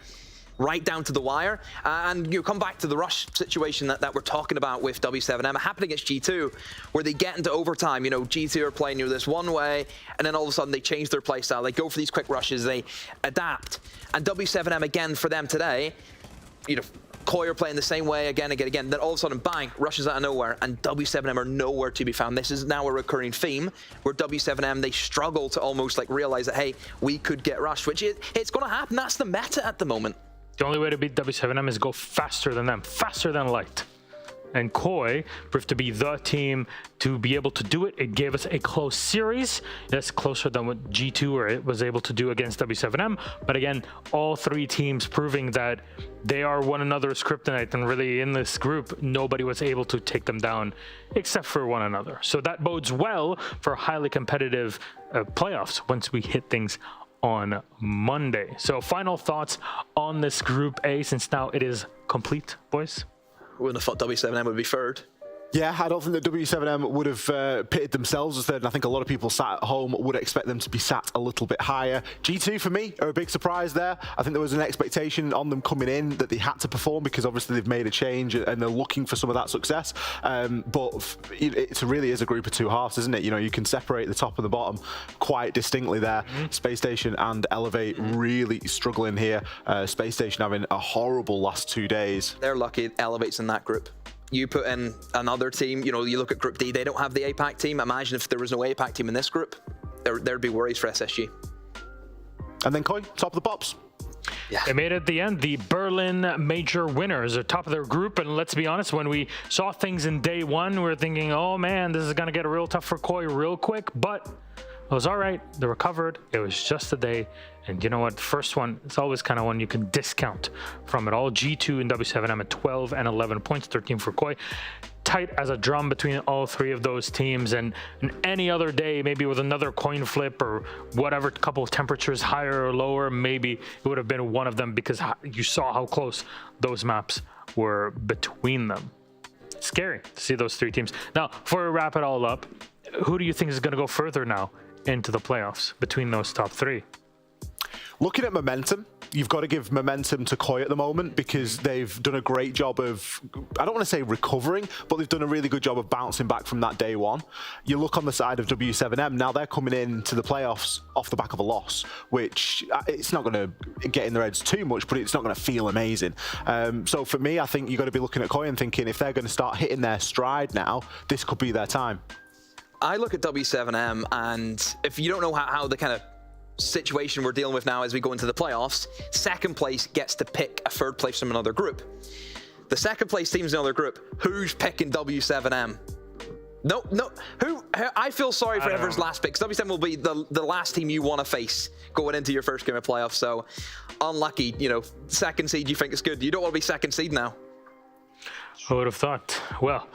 S13: right down to the wire. And you come back to the rush situation that we're talking about with W7M. It happened against G2, where they get into overtime. You know, G2 are playing this one way, and then all of a sudden they change their play style. They go for these quick rushes, they adapt. And W7M, again, for them today, you know, Koi are playing the same way again. Then all of a sudden, bang, rushes out of nowhere, and W7M are nowhere to be found. This is now a recurring theme where W7M, they struggle to almost like realize that, hey, we could get rushed, which it's going to happen. That's the meta at the moment.
S2: The only way to beat W7M is go faster than them, faster than light. And Koi proved to be the team to be able to do it. It gave us a close series. That's closer than what G2 was able to do against W7M. But again, all 3 teams proving that they are one another's kryptonite. And really in this group, nobody was able to take them down except for one another. So that bodes well for highly competitive playoffs once we hit things on Monday. So final thoughts on this Group A, since now it is complete, boys?
S13: Wouldn't have thought W7M would be third.
S14: Yeah, I don't think that W7M would have pitted themselves as third, and I think a lot of people sat at home would expect them to be sat a little bit higher. G2, for me, are a big surprise there. I think there was an expectation on them coming in that they had to perform because obviously they've made a change and they're looking for some of that success. But it really is a group of two halves, isn't it? You know, you can separate the top and the bottom quite distinctly there. Space Station and Elevate really struggling here. Space Station having a horrible last 2 days.
S13: They're lucky Elevate's in that group. You put in another team, you know, you look at Group D, they don't have the APAC team. Imagine if there was no APAC team in this group, there'd be worries for SSG.
S14: And then Koi, top of the pops.
S2: Yeah. They made it at the end. The Berlin major winners are top of their group. And let's be honest, when we saw things in day one, we were thinking, oh man, this is going to get real tough for Koi real quick. But it was all right. They recovered. It was just a day. And you know what? The first one, it's always kind of one you can discount from it all. G2 and W7M at 12 and 11 points, 13 for Koi. Tight as a drum between all three of those teams. And any other day, maybe with another coin flip or whatever, couple of temperatures higher or lower, maybe it would have been one of them because you saw how close those maps were between them. Scary to see those three teams. Now, before we wrap it all up, who do you think is going to go further now into the playoffs between those top three?
S14: Looking at momentum, you've got to give momentum to Koi at the moment because they've done a great job of, I don't want to say recovering, but they've done a really good job of bouncing back from that day one. You look on the side of W7M, now they're coming into the playoffs off the back of a loss, which it's not going to get in their heads too much, but it's not going to feel amazing. So for me, I think you've got to be looking at Koi and thinking if they're going to start hitting their stride now, this could be their time.
S13: I look at W7M, and if you don't know how the kind of situation we're dealing with now as we go into the playoffs, second place gets to pick a third place from another group. The second place team's in another group. Who's picking W7M? No. Who? I feel sorry for whoever's last pick. W7M will be the last team you want to face going into your first game of playoffs. So unlucky, you know, second seed you think is good. You don't want to be second seed now.
S2: I would have thought. Well,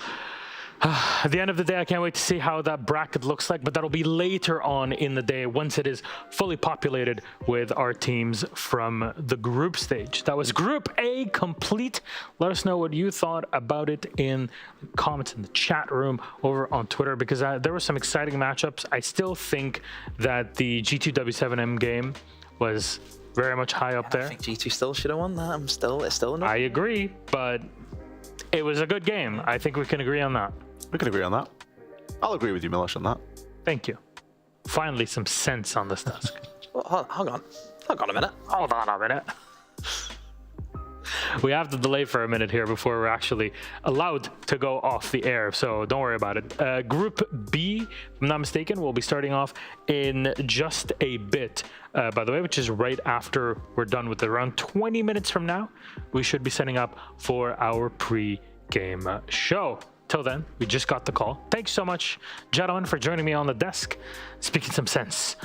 S2: at the end of the day, I can't wait to see how that bracket looks like, but that'll be later on in the day once it is fully populated with our teams from the group stage. That was Group A complete. Let us know what you thought about it in the comments in the chat room over on Twitter, because there were some exciting matchups. I still think that the G2W7M game was very much high up there.
S13: I think G2 still should have won that. It's still
S2: I agree, but it was a good game. I think we can agree on that.
S14: We can agree on that. I'll agree with you, Milosh, on that.
S2: Thank you. Finally, some sense on this desk.
S13: Well, hang on a minute.
S2: Hold on a minute. We have to delay for a minute here before we're actually allowed to go off the air, so don't worry about it. Group B, if I'm not mistaken, will be starting off in just a bit, by the way, which is right after we're done with it. Around 20 minutes from now, we should be setting up for our pre-game show. Till then, we just got the call. Thanks so much, gentlemen, for joining me on the desk, speaking some sense.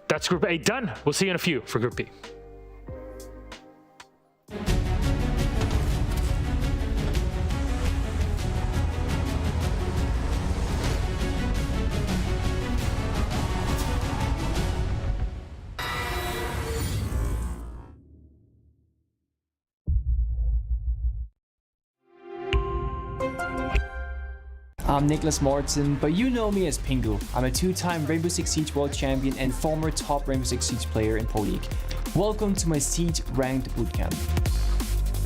S2: That's Group A done. We'll see you in a few for Group B.
S1: I'm Nicholas Morton, but you know me as Pingu. I'm a two-time Rainbow Six Siege World Champion and former top Rainbow Six Siege player in Pro League. Welcome to my Siege Ranked Bootcamp.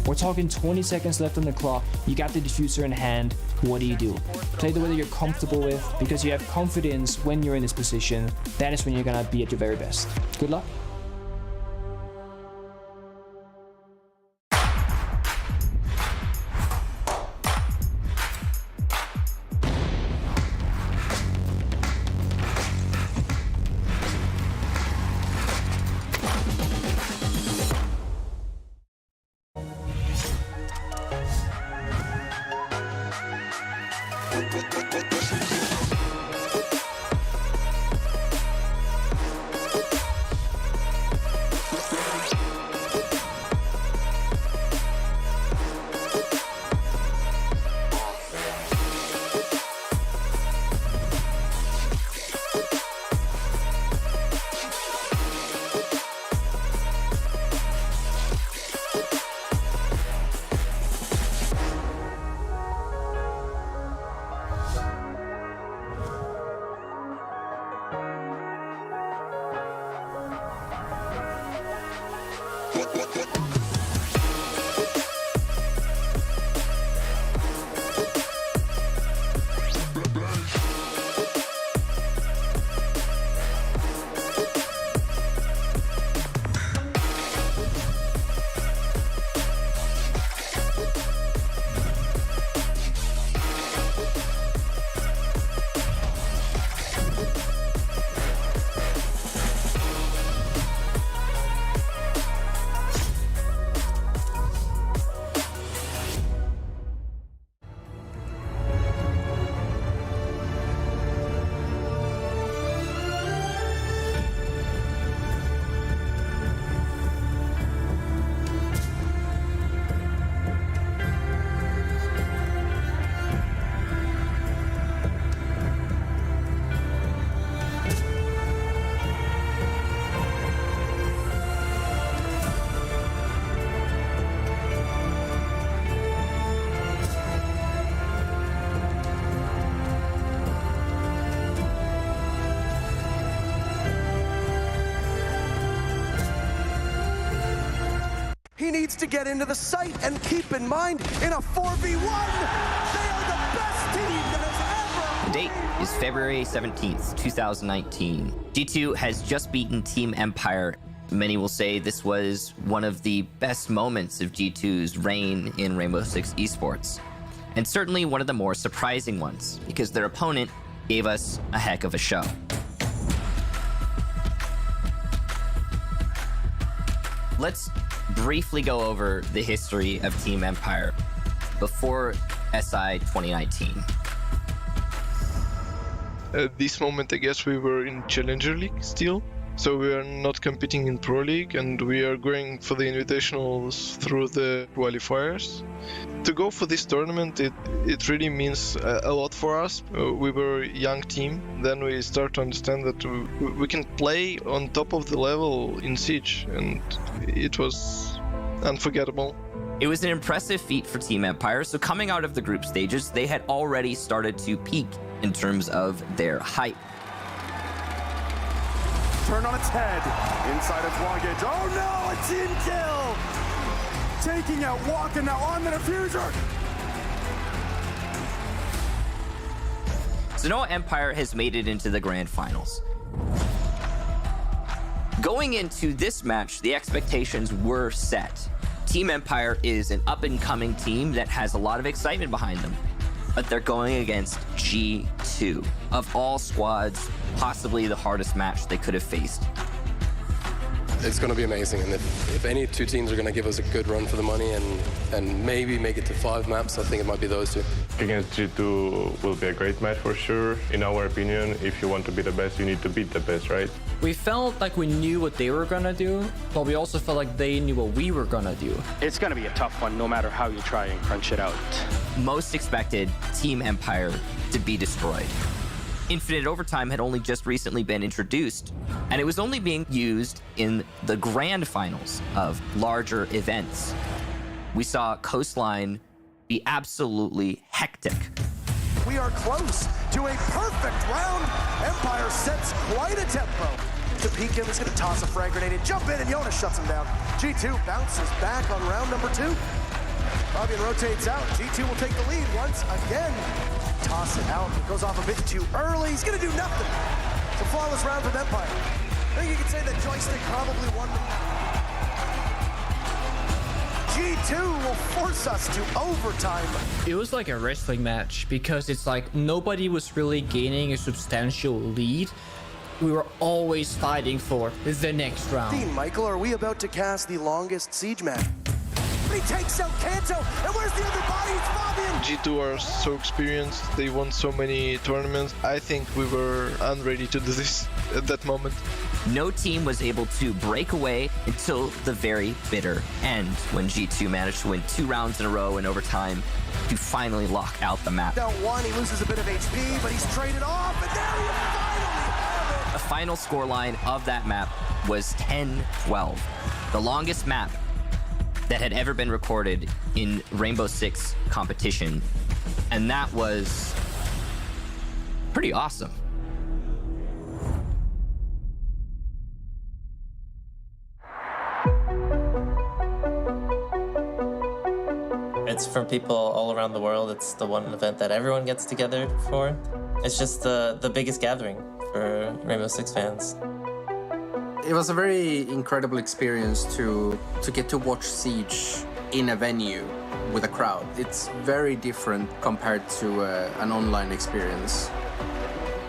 S1: We're talking 20 seconds left on the clock, you got the diffuser in hand, what do you do? Play the way that you're comfortable with, because you have confidence when you're in this position, that is when you're gonna be at your very best. Good luck.
S21: He needs to get into the site, and keep in mind, in a 4v1, they are the best team that has ever...
S22: The date is February 17th, 2019. G2 has just beaten Team Empire. Many will say this was one of the best moments of G2's reign in Rainbow Six Esports. And certainly one of the more surprising ones, because their opponent gave us a heck of a show. Let's briefly go over the history of Team Empire before SI 2019.
S23: At this moment, I guess we were in Challenger League still, so we are not competing in Pro League, and we are going for the Invitationals through the qualifiers. To go for this tournament, it really means a lot for us. We were a young team, then we start to understand that we can play on top of the level in Siege, and it was unforgettable.
S22: It was an impressive feat for Team Empire, so coming out of the group stages, they had already started to peak in terms of their hype.
S21: Turn on its head, inside of Wongage. Oh no, a team kill! Taking out Waka now on the diffuser!
S22: Sanoa Empire has made it into the grand finals. Going into this match, the expectations were set. Team Empire is an up-and-coming team that has a lot of excitement behind them, but they're going against G2. Of all squads, possibly the hardest match they could have faced.
S24: It's going to be amazing, and if any two teams are going to give us a good run for the money and maybe make it to 5 maps, I think it might be those two.
S25: Against G2 will be a great match for sure. In our opinion, if you want to be the best, you need to beat the best, right?
S26: We felt like we knew what they were gonna do, but we also felt like they knew what we were gonna do.
S27: It's gonna be a tough one, no matter how you try and crunch it out.
S22: Most expected Team Empire to be destroyed. Infinite Overtime had only just recently been introduced, and it was only being used in the grand finals of larger events. We saw Coastline be absolutely hectic.
S21: We are close to a perfect round. Empire sets quite a tempo. To peek him, he's gonna toss a frag grenade and jump in, and Jonas shuts him down. G2 bounces back on round number 2. Fabian rotates out. G2 will take the lead once again. Toss it out. It goes off a bit too early. He's gonna do nothing. It's a flawless round from Empire. I think you could say that Joystick probably won the G2 will force us to overtime.
S26: It was like a wrestling match because it's like nobody was really gaining a substantial lead. We were always fighting for the next round.
S21: Dean Michael, are we about to cast the longest siege map? He takes out Kanto, and where's the other body? It's Fabian!
S23: G2 are so experienced, they won so many tournaments. I think we were unready to do this at that moment.
S22: No team was able to break away until the very bitter end, when G2 managed to win 2 rounds in a row in overtime to finally lock out the map.
S21: Down 1, he loses a bit of HP, but he's traded off, and there he finally have it!
S22: The final scoreline of that map was 10-12, the longest map that had ever been recorded in Rainbow Six competition, and that was pretty awesome.
S3: from people all around the world. It's the one event that everyone gets together for. It's just the biggest gathering for Rainbow Six fans.
S4: It was a very incredible experience to get to watch Siege in a venue with a crowd. It's very different compared to an online experience.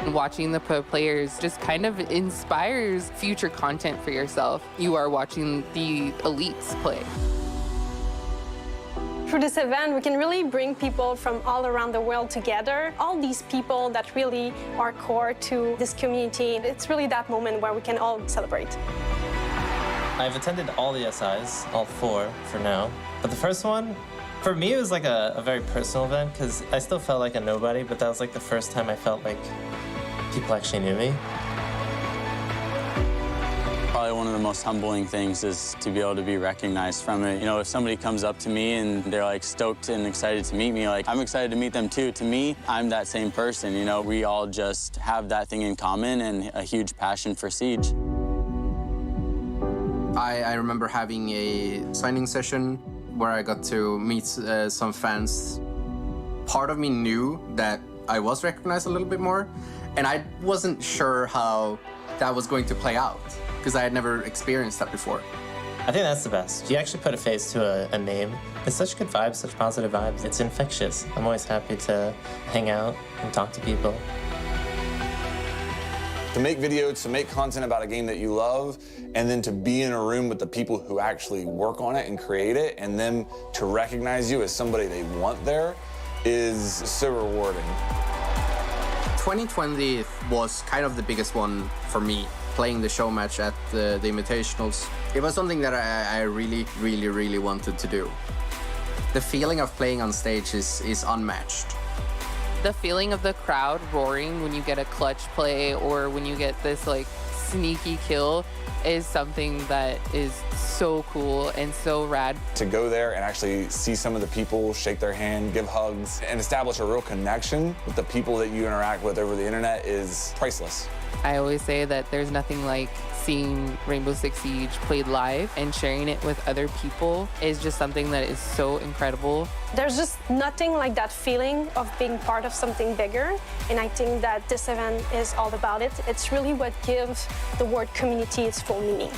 S5: Watching the pro players just kind of inspires future content for yourself. You are watching the elites play.
S6: Through this event, we can really bring people from all around the world together. All these people that really are core to this community. It's really that moment where we can all celebrate.
S3: I've attended all the SIs, all 4 for now. But the first one, for me, it was like a very personal event because I still felt like a nobody, but that was like the first time I felt like people actually knew me.
S7: Probably one of the most humbling things is to be able to be recognized from it. You know, if somebody comes up to me and they're like stoked and excited to meet me, like I'm excited to meet them too. To me, I'm that same person. You know, we all just have that thing in common and a huge passion for Siege.
S4: I remember having a signing session where I got to meet some fans. Part of me knew that I was recognized a little bit more, and I wasn't sure how that was going to play out because I had never experienced that before.
S3: I think that's the best. You actually put a face to a name. It's such good vibes, such positive vibes. It's infectious. I'm always happy to hang out and talk to people.
S10: To make videos, to make content about a game that you love, and then to be in a room with the people who actually work on it and create it, and then to recognize you as somebody they want there is so rewarding.
S4: 2020 was kind of the biggest one for me, playing the show match at the Invitationals. It was something that I really wanted to do. The feeling of playing on stage is unmatched.
S5: The feeling of the crowd roaring when you get a clutch play or when you get this like sneaky kill is something that is so cool and so rad.
S10: To go there and actually see some of the people, shake their hand, give hugs, and establish a real connection with the people that you interact with over the internet is priceless.
S5: I always say that there's nothing like seeing Rainbow Six Siege played live, and sharing it with other people is just something that is so incredible.
S6: There's just nothing like that feeling of being part of something bigger, and I think that this event is all about it. It's really what gives the word community its full meaning.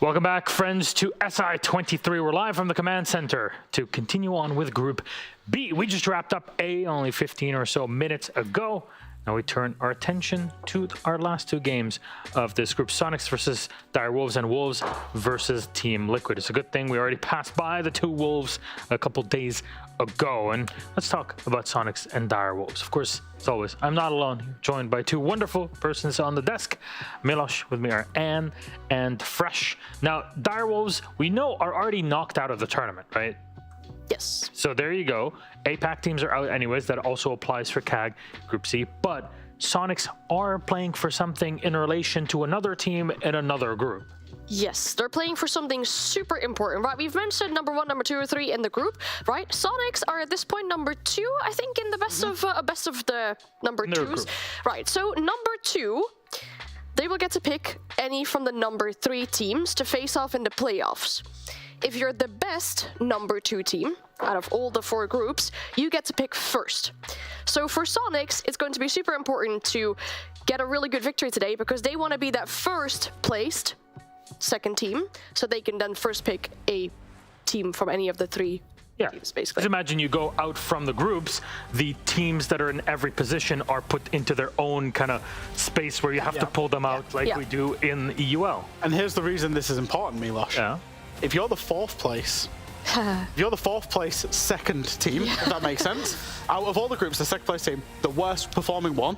S2: Welcome back, friends, to SI23. We're live from the command center to continue on with Group B. We just wrapped up A only 15 or so minutes ago. Now we turn our attention to our last two games of this group. Sonics versus Direwolves and Wolves versus Team Liquid. It's a good thing we already passed by the two Wolves a couple days ago. And let's talk about Sonics and Direwolves. Of course, as always, I'm not alone here, joined by two wonderful persons on the desk. Milos, with me are Anne and Fresh. Now, Direwolves, we know, are already knocked out of the tournament, right?
S8: Yes.
S2: So there you go. APAC teams are out anyways. That also applies for CAG Group C. But Sonics are playing for something in relation to another team in another group.
S8: Yes, they're playing for something super important, right? We've mentioned number 1, number 2, or 3 in the group, right? Sonics are at this point number 2, I think, in the best of the number 2s. Right, so number 2, they will get to pick any from the number 3 teams to face off in the playoffs. If you're the best number 2 team out of all the 4 groups, you get to pick first. So for Sonics, it's going to be super important to get a really good victory today because they want to be that first placed second team, so they can then first pick a team from any of the 3 teams, basically.
S2: Just imagine you go out from the groups, the teams that are in every position are put into their own kind of space where you have to pull them out like we do in EUL.
S9: And here's the reason this is important, Milos.
S2: Yeah.
S9: If you're the 4th place, second team, if that makes sense, out of all the groups, the second place team, the worst performing one,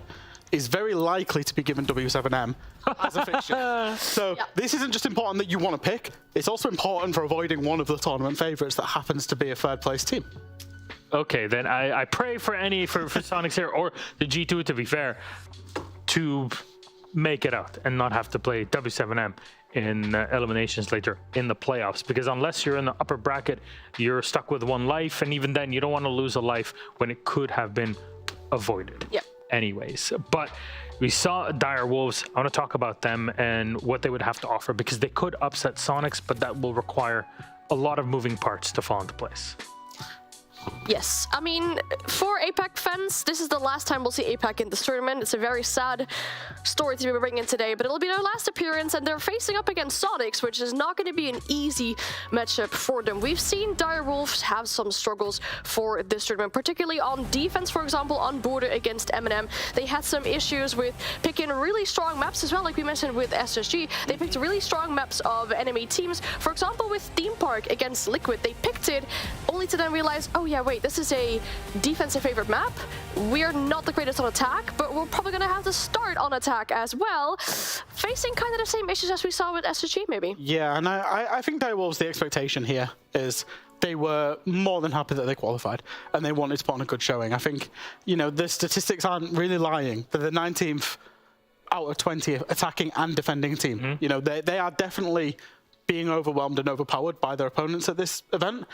S9: is very likely to be given W7M as a fixture. So this isn't just important that you want to pick, it's also important for avoiding one of the tournament favorites that happens to be a 3rd place team.
S2: Okay, then I pray for Sonics here, or the G2 to be fair, to make it out and not have to play W7M in eliminations later in the playoffs, because unless you're in the upper bracket, you're stuck with 1 life, and even then you don't want to lose a life when it could have been avoided. Anyways, but we saw Direwolves. I want to talk about them and what they would have to offer, because they could upset Sonics, but that will require a lot of moving parts to fall into place.
S8: Yes, I mean, for APAC fans, this is the last time we'll see APAC in this tournament. It's a very sad story to be bringing today, but it'll be their last appearance, and they're facing up against Sonics, which is not going to be an easy matchup for them. We've seen Direwolves have some struggles for this tournament, particularly on defense, for example, on border against M&M. They had some issues with picking really strong maps as well, like we mentioned with SSG. They picked really strong maps of enemy teams. For example, with Theme Park against Liquid, they picked it only to then realize, oh yeah, wait, this is a defensive favorite map. We're not the greatest on attack, but we're probably going to have to start on attack as well, facing kind of the same issues as we saw with SSG, maybe.
S9: Yeah, and I think Direwolves, the expectation here is they were more than happy that they qualified, and they wanted to put on a good showing. I think, you know, the statistics aren't really lying. They're the 19th out of 20 attacking and defending team. You know, they are definitely being overwhelmed and overpowered by their opponents at this event.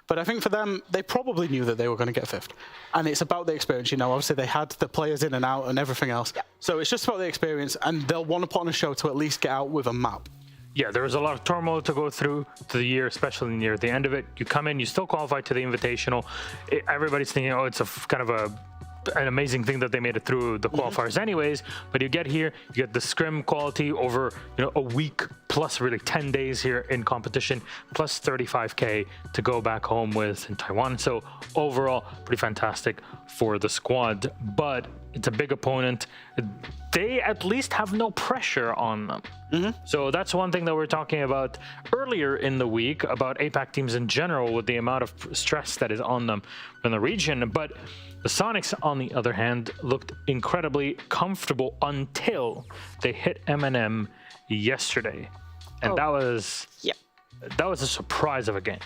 S9: But I think for them, they probably knew that they were going to get 5th. And it's about the experience, you know. Obviously, they had the players in and out and everything else. So it's just about the experience, and they'll want to put on a show to at least get out with a map.
S2: Yeah, there was a lot of turmoil to go through to the year, especially near the end of it. You come in, you still qualify to the Invitational. Everybody's thinking, oh, it's a kind of an amazing thing that they made it through the qualifiers anyways, but you get here, you get the scrim quality over, you know, a week plus really 10 days here in competition, plus 35k to go back home with in Taiwan. So overall, pretty fantastic for the squad, but it's a big opponent. They at least have no pressure on them. So that's one thing that we're talking about earlier in the week about APAC teams in general, with the amount of stress that is on them from the region. But the Sonics, on the other hand, looked incredibly comfortable until they hit M&M yesterday. And that was a surprise of a game.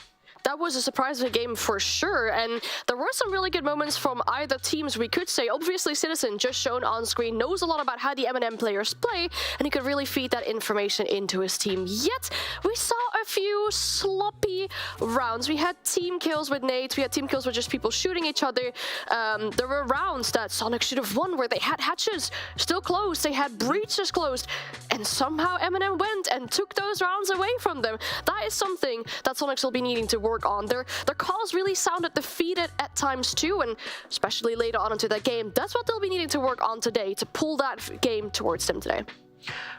S8: That was a surprising game for sure, and there were some really good moments from either teams, we could say. Obviously, Citizen, just shown on screen, knows a lot about how the M&M players play, and he could really feed that information into his team. Yet, we saw a few sloppy rounds. We had team kills with nades, we had team kills with just people shooting each other. There were rounds that Sonic should have won where they had hatches still closed, they had breaches closed, and somehow M&M went and took those rounds away from them. That is something that Sonics will be needing to work on. Their calls really sounded defeated at times too, and especially later on into that game. That's what they'll be needing to work on today to pull that game towards them today.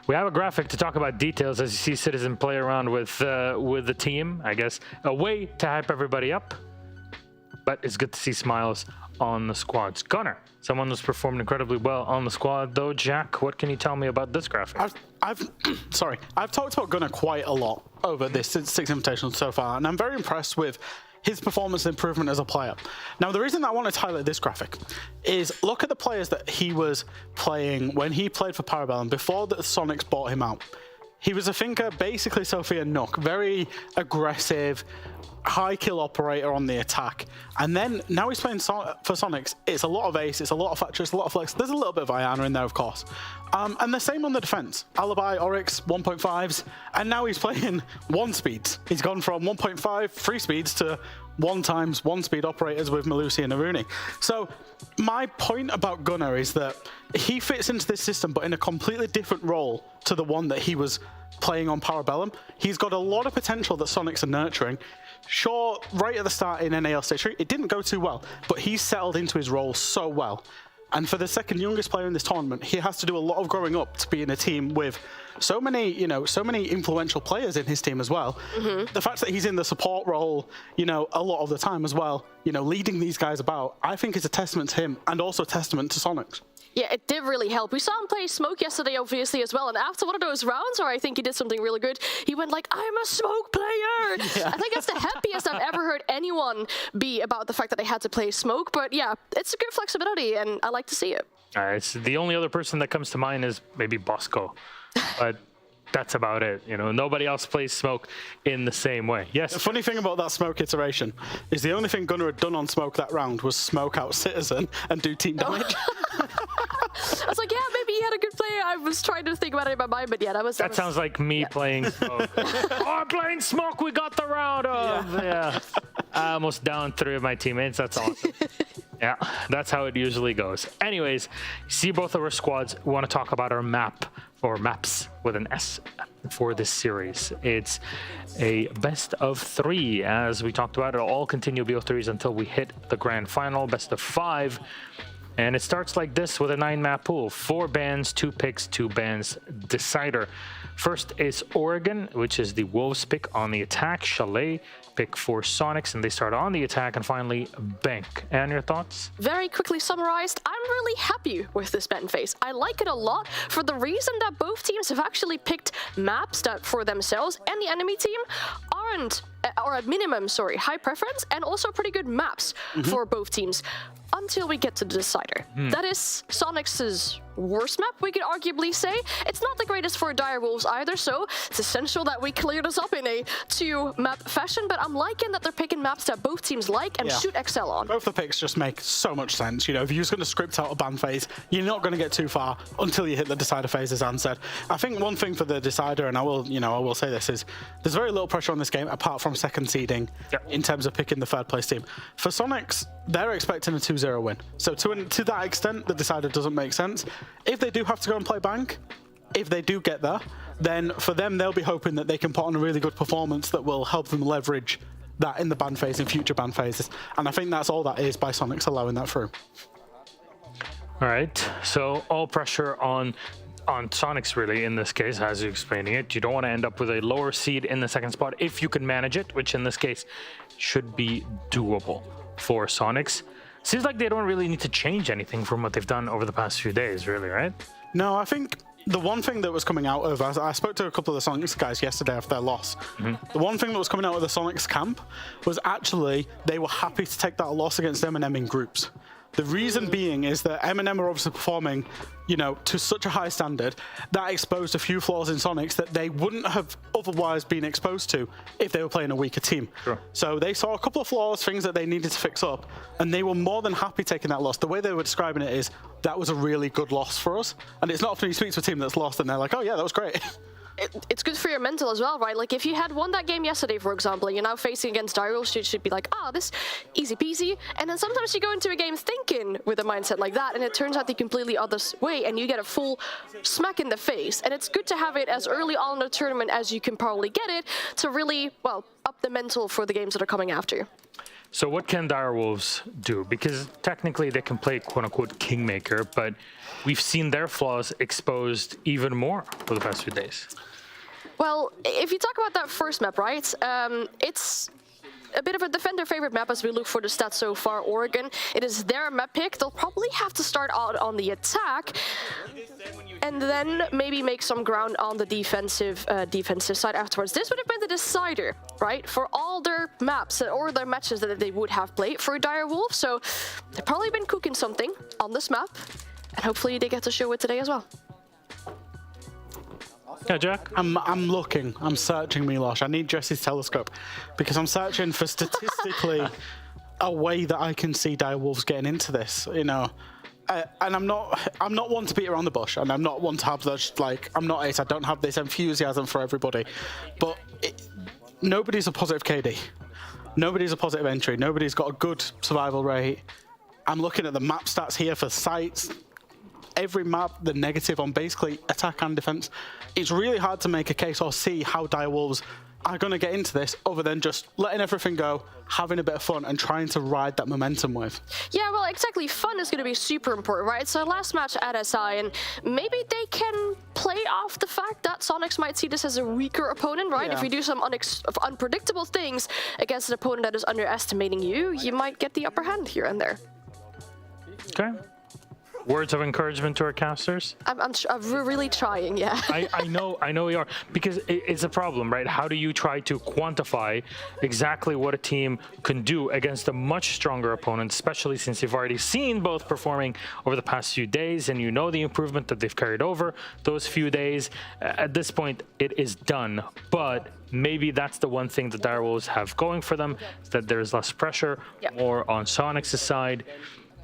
S2: We have a graphic to talk about details as you see Citizen play around with the team. I guess a way to hype everybody up, but it's good to see smiles on the squads. Gunnar, someone who's performed incredibly well on the squad, though. Jack, what can you tell me about this graphic?
S9: I've talked about Gunnar quite a lot over this Six Invitational so far, and I'm very impressed with his performance improvement as a player. Now, the reason that I wanted to highlight this graphic is look at the players that he was playing when he played for Parabellum before the Sonics bought him out. He was a thinker, basically Sophia Nook, very aggressive, high kill operator on the attack. And then now he's playing for Sonics. It's a lot of ace, it's a lot of Thatcher, it's a lot of flex. There's a little bit of Iana in there, of course. And the same on the defense. Alibi, Oryx, 1.5s, and now he's playing 1 speeds. He's gone from 1.5 free speeds to 1x 1 speed operators with Melusi and Aruni. So my point about Gunnar is that he fits into this system, but in a completely different role to the one that he was playing on Parabellum. He's got a lot of potential that Sonics are nurturing. Sure, right at the start in NAL Stage 3, it didn't go too well, but he's settled into his role so well. And for the second youngest player in this tournament, he has to do a lot of growing up to be in a team with so many, so many influential players in his team as well. The fact that he's in the support role, a lot of the time as well, leading these guys about, I think is a testament to him and also a testament to Sonics.
S8: Yeah, it did really help. We saw him play Smoke yesterday, obviously, as well. And after one of those rounds where I think he did something really good, he went like, I'm a Smoke player! Yeah. I think that's the happiest I've ever heard anyone be about the fact that they had to play Smoke. But yeah, it's a good flexibility, and I like to see it.
S2: All right, so the only other person that comes to mind is maybe Bosco. But that's about it. Nobody else plays Smoke in the same way. Yes.
S9: The funny thing about that Smoke iteration is the only thing Gunnar had done on Smoke that round was smoke out Citizen and do team damage.
S8: I was like, yeah, maybe he had a good play. I was trying to think about it in my mind, but yeah, that
S2: sounds like me playing Smoke. I'm playing Smoke. We got the round of. Yeah. I almost downed 3 of my teammates. That's awesome. Yeah, that's how it usually goes. Anyways, see both of our squads. We want to talk about our map, or maps with an S, for this series. It's a best of 3, as we talked about. It'll all continue BO3s until we hit the grand final, best of 5. And it starts like this with a 9-map pool. 4 bans, 2 picks, 2 bans, decider. First is Oregon, which is the Wolves pick on the attack. Chalet pick for Sonics, and they start on the attack. And finally, Bank. And your thoughts?
S8: Very quickly summarized, I'm really happy with this ban phase. I like it a lot for the reason that both teams have actually picked maps that for themselves and the enemy team aren't, or at minimum, high preference, and also pretty good maps for both teams. Until we get to the decider. That is Sonics' worst map, we could arguably say. It's not the greatest for Direwolves either, so it's essential that we clear this up in a 2-map fashion, but I'm liking that they're picking maps that both teams like and should excel on.
S9: Both the picks just make so much sense. If you're just going to script out a ban phase, you're not going to get too far until you hit the decider phase, as Anne said. I think one thing for the decider, and I will say this, is there's very little pressure on this game apart from second seeding in terms of picking the 3rd place team. For Sonics, they're expecting a 2-0 win. So to that extent, the decider doesn't make sense. If they do have to go and play Bank, if they do get there, then for them, they'll be hoping that they can put on a really good performance that will help them leverage that in the ban phase, in future ban phases. And I think that's all that is by Sonics allowing that through.
S2: All right, so all pressure on Sonics really in this case, as you're explaining it. You don't want to end up with a lower seed in the 2nd spot if you can manage it, which in this case should be doable for Sonics. Seems like they don't really need to change anything from what they've done over the past few days, really, right?
S9: No, I think the one thing that was coming out of, I spoke to a couple of the Sonics guys yesterday after their loss. The one thing that was coming out of the Sonics camp was actually they were happy to take that loss against M&M in groups. The reason being is that M&M are obviously performing, to such a high standard that exposed a few flaws in Sonics that they wouldn't have otherwise been exposed to if they were playing a weaker team.
S2: Sure.
S9: So they saw a couple of flaws, things that they needed to fix up, and they were more than happy taking that loss. The way they were describing it is, that was a really good loss for us. And it's not often you speak to a team that's lost and they're like, oh yeah, that was great.
S8: It's good for your mental as well, right? Like, if you had won that game yesterday, for example, and you're now facing against Direwolves, you should be like, this easy peasy. And then sometimes you go into a game thinking with a mindset like that, and it turns out the completely other way, and you get a full smack in the face. And it's good to have it as early on in the tournament as you can probably get it to really, up the mental for the games that are coming after.
S2: So what can Direwolves do? Because technically they can play quote-unquote Kingmaker, but we've seen their flaws exposed even more for the past few days.
S8: Well, if you talk about that first map, right, it's a bit of a defender favorite map as we look for the stats so far, Oregon. It is their map pick. They'll probably have to start out on the attack and then maybe make some ground on the defensive side afterwards. This would have been the decider, right, for all their maps or their matches that they would have played for Direwolves. So they've probably been cooking something on this map, and hopefully they get to show it today as well.
S2: Yeah, Jack?
S9: I'm searching, Milosh. I need Jesse's telescope because I'm searching for statistically a way that I can see Direwolves getting into this, you know. And I'm not one to beat around the bush, and I'm not one to have this, like, I'm not Ace, I don't have this enthusiasm for everybody. But nobody's a positive KD. Nobody's a positive entry. Nobody's got a good survival rate. I'm looking at the map stats here for sites. Every map, the negative on basically attack and defense. It's really hard to make a case or see how Direwolves are going to get into this other than just letting everything go, having a bit of fun, and trying to ride that momentum with.
S8: Yeah, well, exactly. Fun is going to be super important, right? So last match at SI, and maybe they can play off the fact that Sonics might see this as a weaker opponent, right?
S9: Yeah.
S8: If you do some unpredictable things against an opponent that is underestimating you, you might get the upper hand here and there.
S2: Okay. Words of encouragement to our casters?
S8: I'm really trying, yeah.
S2: I know you are, because it's a problem, right? How do you try to quantify exactly what a team can do against a much stronger opponent, especially since you've already seen both performing over the past few days, and you know the improvement that they've carried over those few days. At this point, it is done, but maybe that's the one thing the Direwolves have going for them, is that there's less pressure, more on Sonic's side.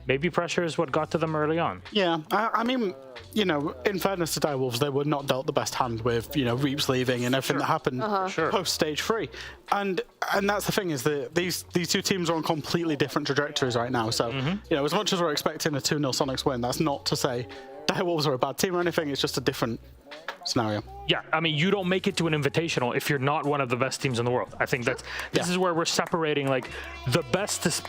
S2: Maybe pressure is what got to them early on.
S9: Yeah, I mean, you know, in fairness to Direwolves, they were not dealt the best hand with, you know, Reaps leaving and everything that happened post stage 3. And that's the thing, is that these two teams are on completely different trajectories right now. So, you know, as much as we're expecting a 2-0 Sonics win, that's not to say Direwolves are a bad team or anything. It's just a different scenario.
S2: Yeah, I mean, you don't make it to an Invitational if you're not one of the best teams in the world. I think that's this is where we're separating, like, the best is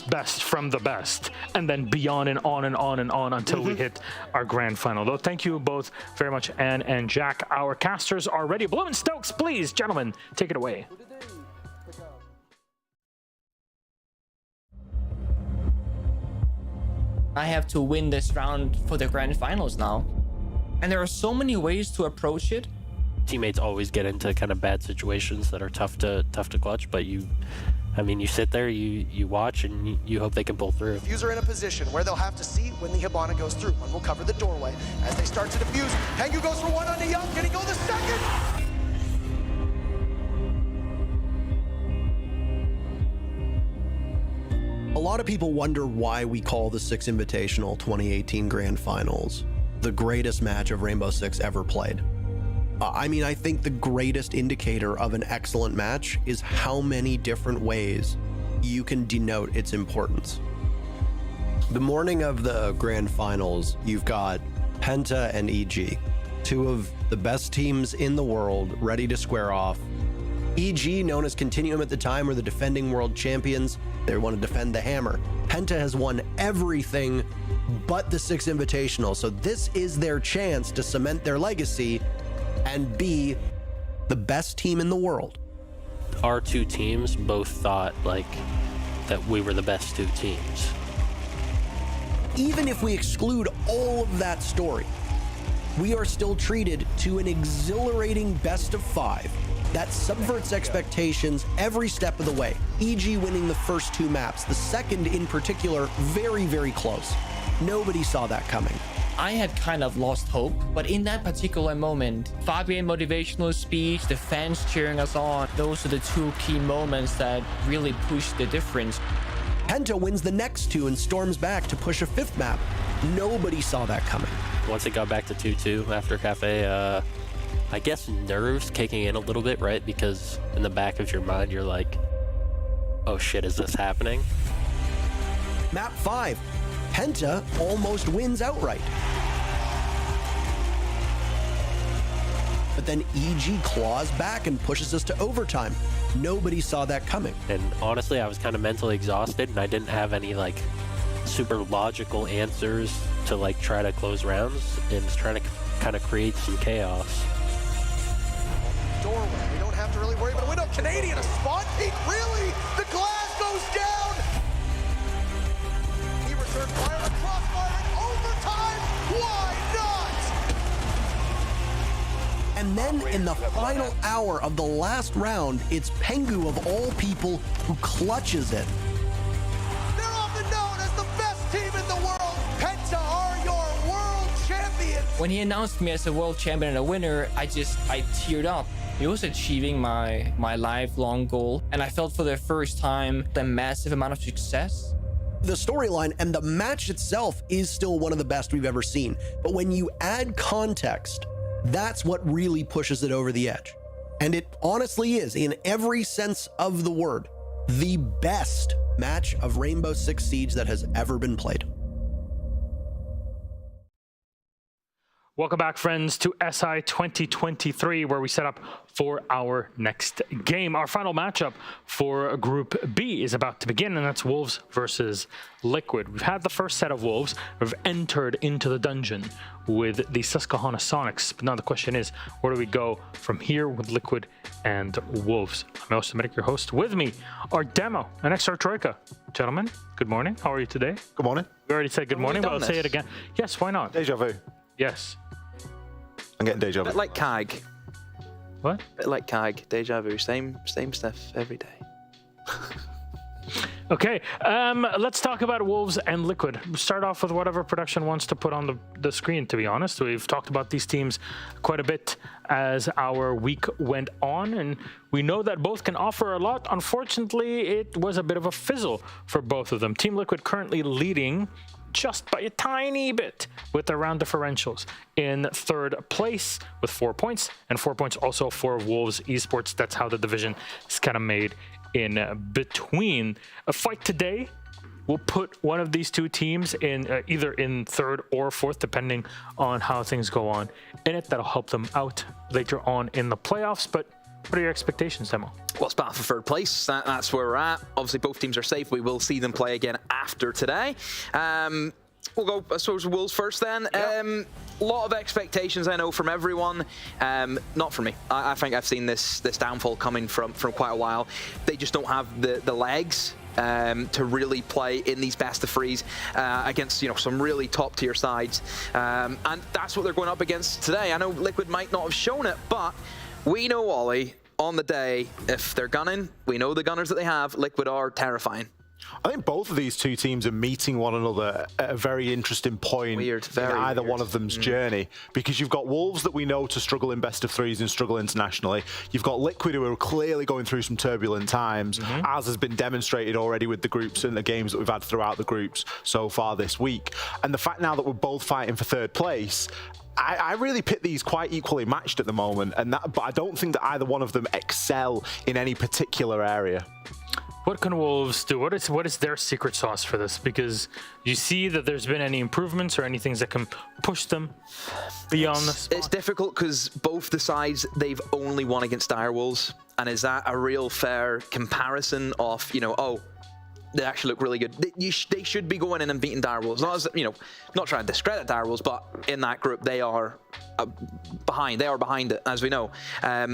S2: best from the best, and then beyond and on and on and on until we hit our grand final. Though, thank you both very much, Anne and Jack. Our casters are ready. Bloom and Stokes, please, gentlemen, take it away.
S26: I have to win this round for the grand finals now. And there are so many ways to approach it.
S11: Teammates always get into kind of bad situations that are tough to clutch, but you sit there, you watch, and you hope they can pull through.
S21: Diffuser in a position where they'll have to see when the Hibana goes through. One will cover the doorway. As they start to defuse, Pengu goes for one onto Young. Can he go the second?
S12: A lot of people wonder why we call the Six Invitational 2018 Grand Finals the greatest match of Rainbow Six ever played. I mean, I think the greatest indicator of an excellent match is how many different ways you can denote its importance. The morning of the Grand Finals, you've got Penta and EG, two of the best teams in the world, ready to square off. EG, known as Continuum at the time, were the defending world champions. They want to defend the hammer. Penta has won everything but the Six Invitational, so this is their chance to cement their legacy and be the best team in the world.
S11: Our two teams both thought that we were the best two teams.
S12: Even if we exclude all of that story, we are still treated to an exhilarating best of 5 that subverts expectations every step of the way. EG winning the first 2 maps, the second in particular, very, very close. Nobody saw that coming.
S26: I had kind of lost hope, but in that particular moment, Fabian motivational speech, the fans cheering us on, those are the 2 key moments that really pushed the difference.
S12: Penta wins the next 2 and storms back to push a 5th map. Nobody saw that coming.
S11: Once it got back to 2-2 after Cafe, I guess nerves kicking in a little bit, right? Because in the back of your mind, you're like, oh shit, is this happening?
S12: Map 5, Penta almost wins outright. But then EG claws back and pushes us to overtime. Nobody saw that coming.
S11: And honestly, I was kind of mentally exhausted, and I didn't have any like super logical answers to like try to close rounds and just try to kind of create some chaos.
S21: Doorway. We don't have to really worry about a window. Canadian, a spot peek. Really? The glass goes down. He returned fire, a crossfire in overtime. Why not?
S12: And then in the final hour of the last round, it's Pengu of all people who clutches it.
S21: They're often known as the best team in the world. Penta are your world champions.
S26: When he announced me as a world champion and a winner, I teared up. It was achieving my lifelong goal, and I felt for the first time the massive amount of success.
S12: The storyline and the match itself is still one of the best we've ever seen. But when you add context, that's what really pushes it over the edge. And it honestly is, in every sense of the word, the best match of Rainbow Six Siege that has ever been played.
S2: Welcome back, friends, to SI 2023, where we set up for our next game. Our final matchup for Group B is about to begin, and that's Wolves versus Liquid. We've had the first set of Wolves who have entered into the dungeon with the Susquehanna Sonics. But now the question is, where do we go from here with Liquid and Wolves? I'm also Medic, your host. With me are Demo and XR Troika. Gentlemen, good morning. How are you today?
S14: Good morning.
S2: We already said good morning, but I'll say it again. Yes, why not?
S14: Deja vu.
S2: Yes.
S14: I'm getting deja vu.
S13: Bit like CAG.
S2: What?
S13: Bit like CAG. Deja vu. Same stuff every day.
S2: Okay, let's talk about Wolves and Liquid. We'll start off with whatever production wants to put on the screen, to be honest. We've talked about these teams quite a bit as our week went on, and we know that both can offer a lot. Unfortunately, it was a bit of a fizzle for both of them. Team Liquid currently leading just by a tiny bit with the round differentials in third place with 4 points, and 4 points also for Wolves Esports. That's how the division is kind of made in between. A fight today will put one of these two teams in either in third or fourth, depending on how things go on in it. That'll help them out later on in the playoffs. But what are your expectations, Demo?
S13: Well, it's battle for third place. That's where we're at. Obviously, both teams are safe. We will see them play again after today. We'll go, I suppose, Wolves first then. A lot of expectations, I know, from everyone. Not from me. I think I've seen this downfall coming from quite a while. They just don't have the legs to really play in these best of threes against some really top tier sides. And that's what they're going up against today. I know Liquid might not have shown it, but we know, Ollie, on the day, if they're gunning, we know the gunners that they have. Liquid are terrifying.
S14: I think both of these two teams are meeting one another at a very interesting point in either one of them's journey, because you've got Wolves that we know to struggle in best of threes and struggle internationally. You've got Liquid, who are clearly going through some turbulent times, as has been demonstrated already with the groups and the games that we've had throughout the groups so far this week. And the fact now that we're both fighting for third place, I really pit these quite equally matched at the moment, but I don't think that either one of them excel in any particular area.
S2: What can Wolves do? What is their secret sauce for this? Because you see that there's been any improvements or any things that can push them beyond this?
S13: It's difficult because both the sides, they've only won against Direwolves. And is that a real fair comparison of, oh, they actually look really good. They should be going in and beating Direwolves. Not as, not trying to discredit Direwolves, but in that group, they are behind. They are behind it, as we know.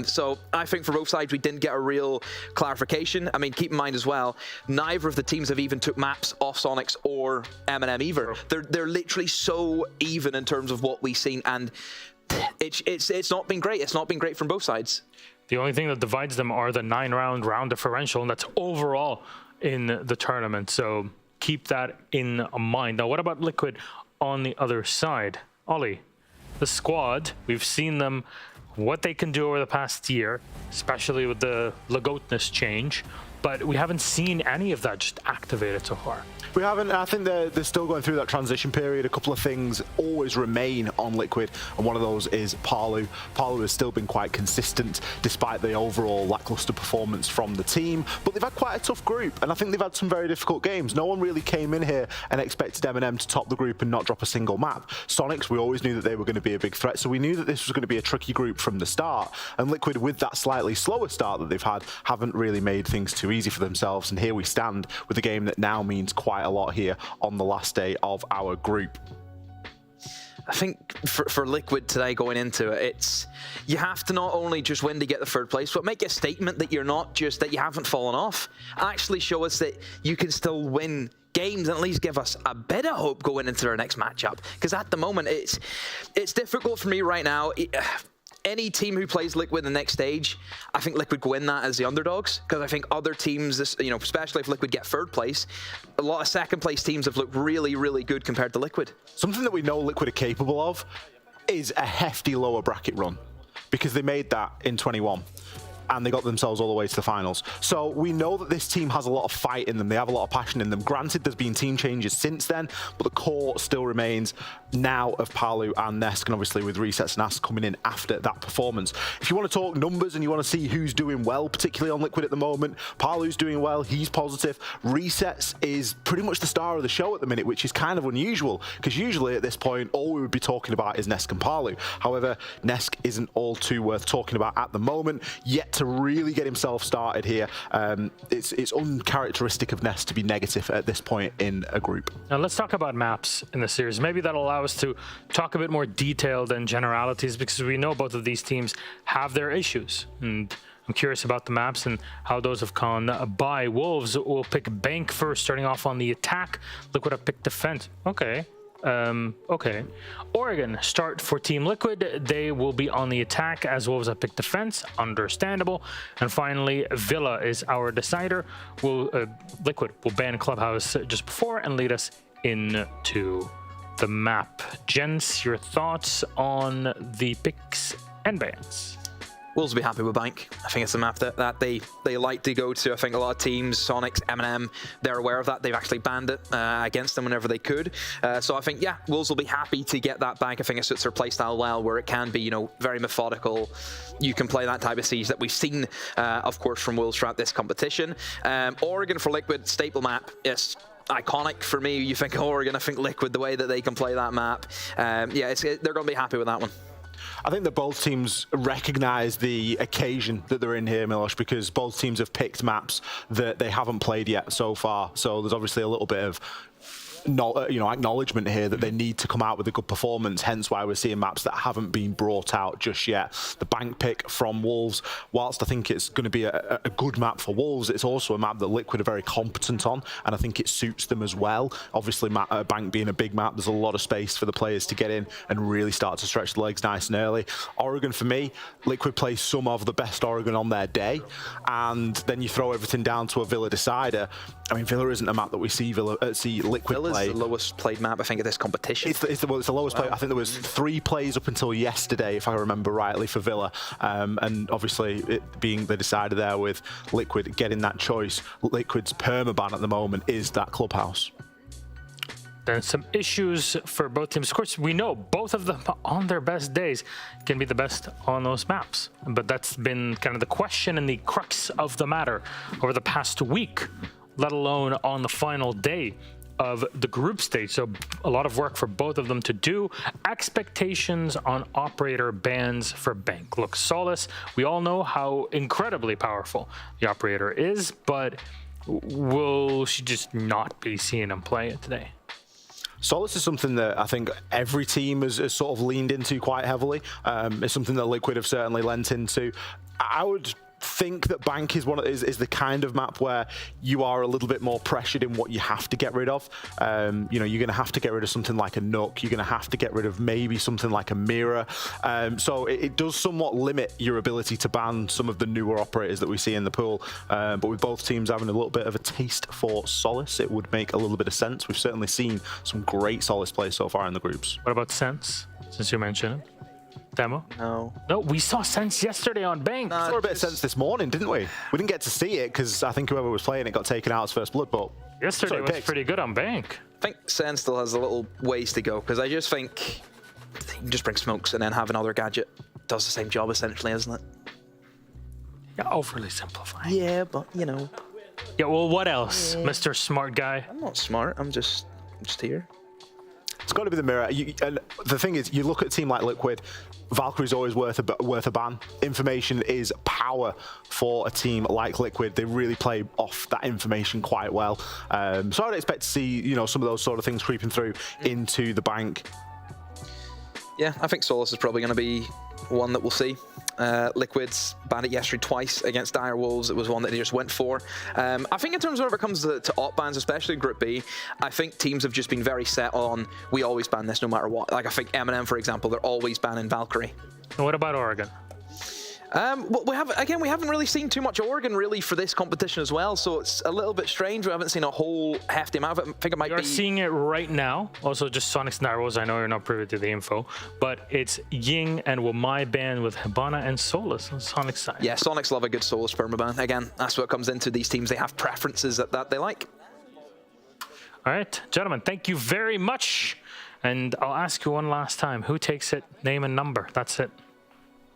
S13: So I think for both sides, we didn't get a real clarification. I mean, keep in mind as well, neither of the teams have even took maps off Sonics or M&M either. They're literally so even in terms of what we've seen, and it's not been great. It's not been great from both sides.
S2: The only thing that divides them are the 9-round round differential, and that's overall in the tournament, so keep that in mind. Now, what about Liquid on the other side? Ollie, the squad, we've seen them, what they can do over the past year, especially with the Lagotness change. but we haven't seen any of that just activated so far.
S14: We haven't. I think they're still going through that transition period. A couple of things always remain on Liquid, and one of those is Palu. Palu has still been quite consistent despite the overall lackluster performance from the team, but they've had quite a tough group, and I think they've had some very difficult games. No one really came in here and expected M&M to top the group and not drop a single map. Sonics, we always knew that they were going to be a big threat, so we knew that this was going to be a tricky group from the start, and Liquid, with that slightly slower start that they've had, haven't really made things too easy for themselves, and here we stand with a game that now means quite a lot here on the last day of our group.
S13: I think for Liquid today going into it, it's you have to not only just win to get the third place, but make a statement that you're not just, that you haven't fallen off. Actually show us that you can still win games and at least give us a bit of hope going into our next matchup. Because at the moment, it's difficult for me right now. Any team who plays Liquid the next stage, I think Liquid go in that as the underdogs, because I think other teams, especially if Liquid get third place, a lot of second place teams have looked really, really good compared to Liquid.
S14: Something that we know Liquid are capable of is a hefty lower bracket run, because they made that in 21. And they got themselves all the way to the finals. So we know that this team has a lot of fight in them. They have a lot of passion in them. Granted, there's been team changes since then, but the core still remains now of Palu and Nesk, and obviously with Resets and Ask coming in after that performance. If you want to talk numbers and you want to see who's doing well, particularly on Liquid at the moment, Palu's doing well, he's positive. Resets is pretty much the star of the show at the minute, which is kind of unusual, because usually at this point, all we would be talking about is Nesk and Palu. However, Nesk isn't all too worth talking about at the moment, yet to really get himself started here. It's uncharacteristic of Nest to be negative at this point in a group.
S2: Now let's talk about maps in the series. Maybe that'll allow us to talk a bit more detail than generalities, because we know both of these teams have their issues. And I'm curious about the maps and how those have gone by. Wolves will pick Bank first, starting off on the attack. Liquid have picked defense. Okay. Okay. Oregon start for Team Liquid. They will be on the attack as Wolves have picked defense. Understandable. And finally, Villa is our decider. Liquid will ban Clubhouse just before and lead us into the map. Gents, your thoughts on the picks and bans?
S13: Wolves will be happy with Bank. I think it's a map that they like to go to. I think a lot of teams, Sonics, M&M, they're aware of that. They've actually banned it against them whenever they could. So I think, yeah, Wolves will be happy to get that Bank. I think it suits their playstyle well, where it can be, very methodical. You can play that type of siege that we've seen, of course, from Wolves throughout this competition. Oregon for Liquid, staple map. Yes. Iconic for me. You think Oregon, I think Liquid, the way that they can play that map. Yeah, they're going to be happy with that one.
S14: I think that both teams recognise the occasion that they're in here, Milosh, because both teams have picked maps that they haven't played yet so far. So there's obviously a little bit of acknowledgement here that they need to come out with a good performance, hence why we're seeing maps that haven't been brought out just yet. The Bank pick from Wolves, whilst I think it's going to be a good map for Wolves, it's also a map that Liquid are very competent on, and I think it suits them as well. Obviously, Bank being a big map, there's a lot of space for the players to get in and really start to stretch the legs nice and early. Oregon, for me, Liquid plays some of the best Oregon on their day, and then you throw everything down to a Villa decider. I mean, Villa isn't a map that we see Liquid play.
S13: Villa's the lowest played map, I think, of this competition.
S14: It's the lowest play. I think there was 3 plays up until yesterday, if I remember rightly, for Villa. And obviously, it being the decider there with Liquid getting that choice, Liquid's permaban at the moment is that Clubhouse.
S2: Then some issues for both teams. Of course, we know both of them on their best days can be the best on those maps. But that's been kind of the question and the crux of the matter over the past week, let alone on the final day of the group stage. So a lot of work for both of them to do. Expectations on operator bans for Bank. Look, Solace, we all know how incredibly powerful the operator is, but will she just not be seeing him play it today?
S14: Solace is something that I think every team has sort of leaned into quite heavily. It's something that Liquid have certainly lent into. I would think that Bank is is the kind of map where you are a little bit more pressured in what you have to get rid of. You're going to have to get rid of something like a Nook. You're going to have to get rid of maybe something like a Mirror. So it does somewhat limit your ability to ban some of the newer operators that we see in the pool. But with both teams having a little bit of a taste for Solace, it would make a little bit of sense. We've certainly seen some great Solace play so far in the groups.
S2: What about Sense, since you mentioned it? Demo?
S13: No.
S2: No, we saw Sense yesterday on Bank.
S14: We saw a bit of Sense this morning, didn't we? We didn't get to see it because I think whoever was playing it got taken out as first blood, but...
S2: Yesterday was pretty good on Bank.
S13: I think Sen still has a little ways to go, because I just think you can just bring smokes and then have another gadget. Does the same job, essentially, isn't it?
S2: Yeah, overly simplifying.
S13: Yeah, but, you know.
S2: Yeah, well, what else, Mr. Smart Guy?
S13: I'm not smart, I'm just here.
S14: It's got to be the mirror. And the thing is, you look at a team like Liquid, Valkyrie's always worth a ban. Information is power for a team like Liquid. They really play off that information quite well. So I'd expect to see, you know, some of those sort of things creeping through into the bank.
S13: Yeah, I think Solus is probably going to be one that we'll see. Liquid's banned it yesterday twice against Direwolves. It was one that he just went for. I think in terms of whenever it comes to op bans, especially Group B, I think teams have just been very set on, we always ban this no matter what. Like I think M&M, for example, they're always banning Valkyrie.
S2: And what about Oregon?
S13: Well, we haven't really seen too much Oregon really for this competition as well, so it's a little bit strange. We haven't seen a whole hefty amount of it. I think it might be...
S2: You're seeing it right now. Also, just Sonics and Direwolves. I know you're not privy to the info, but it's Ying and Wamai banned with Hibana and Solus on Sonic's side.
S13: Yeah, Sonics love a good Solus permaban. Again, that's what comes into these teams. They have preferences that they like.
S2: All right, gentlemen, thank you very much. And I'll ask you one last time. Who takes it? Name and number. That's it.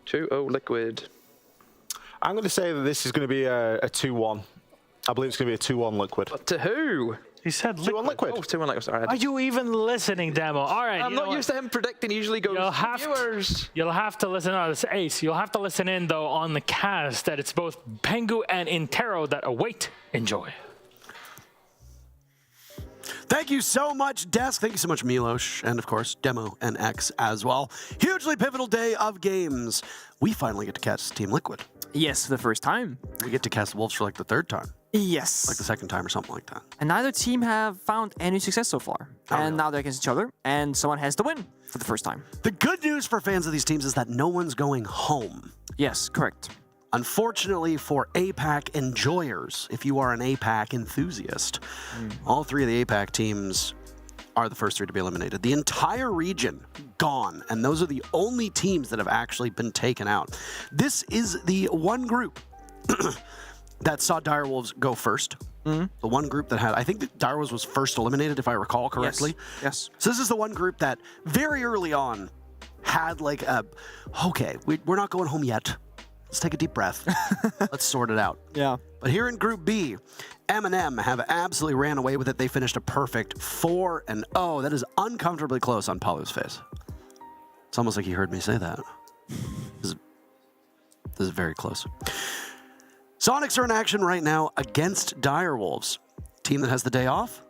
S13: 2-0 Liquid.
S14: I'm going to say that this is going to be a 2-1. I believe it's going to be a 2-1 Liquid.
S13: But to who?
S2: He said
S14: 2-1 Liquid.
S13: Oh, 2-1 Liquid. Sorry.
S2: Are you even listening, Demo? All right.
S13: I'm not used to him predicting. He usually goes viewers.
S2: You'll have to listen. Oh, this Ace. You'll have to listen in, though, on the cast that it's both Pengu and Intero that await. Enjoy.
S1: Thank you so much, Desk. Thank you so much, Milos. And, of course, Demo and X as well. Hugely pivotal day of games. We finally get to cast Team Liquid.
S15: Yes, for the first time.
S1: We get to cast Wolves for, like, the third time.
S15: Yes.
S1: Like the second time or something like that.
S15: And neither team have found any success so far. And now they're against each other, and someone has to win for the first time.
S1: The good news for fans of these teams is that no one's going home.
S15: Yes, correct.
S1: Unfortunately for APAC enjoyers, if you are an APAC enthusiast, all three of the APAC teams are the first three to be eliminated. The entire region gone, and those are the only teams that have actually been taken out. This is the one group that saw Direwolves go first. The one group that had, I think that Direwolves was first eliminated, if I recall correctly.
S15: Yes.
S1: So this is the one group that very early on had like a, okay, we're not going home yet. Let's take a deep breath. Let's sort it out.
S15: Yeah.
S1: But here in Group B, M&M have absolutely ran away with it. They finished a perfect 4-0. That is uncomfortably close on Palu's face. It's almost like he heard me say that. This is very close. Sonics are in action right now against Direwolves. Team that has the day off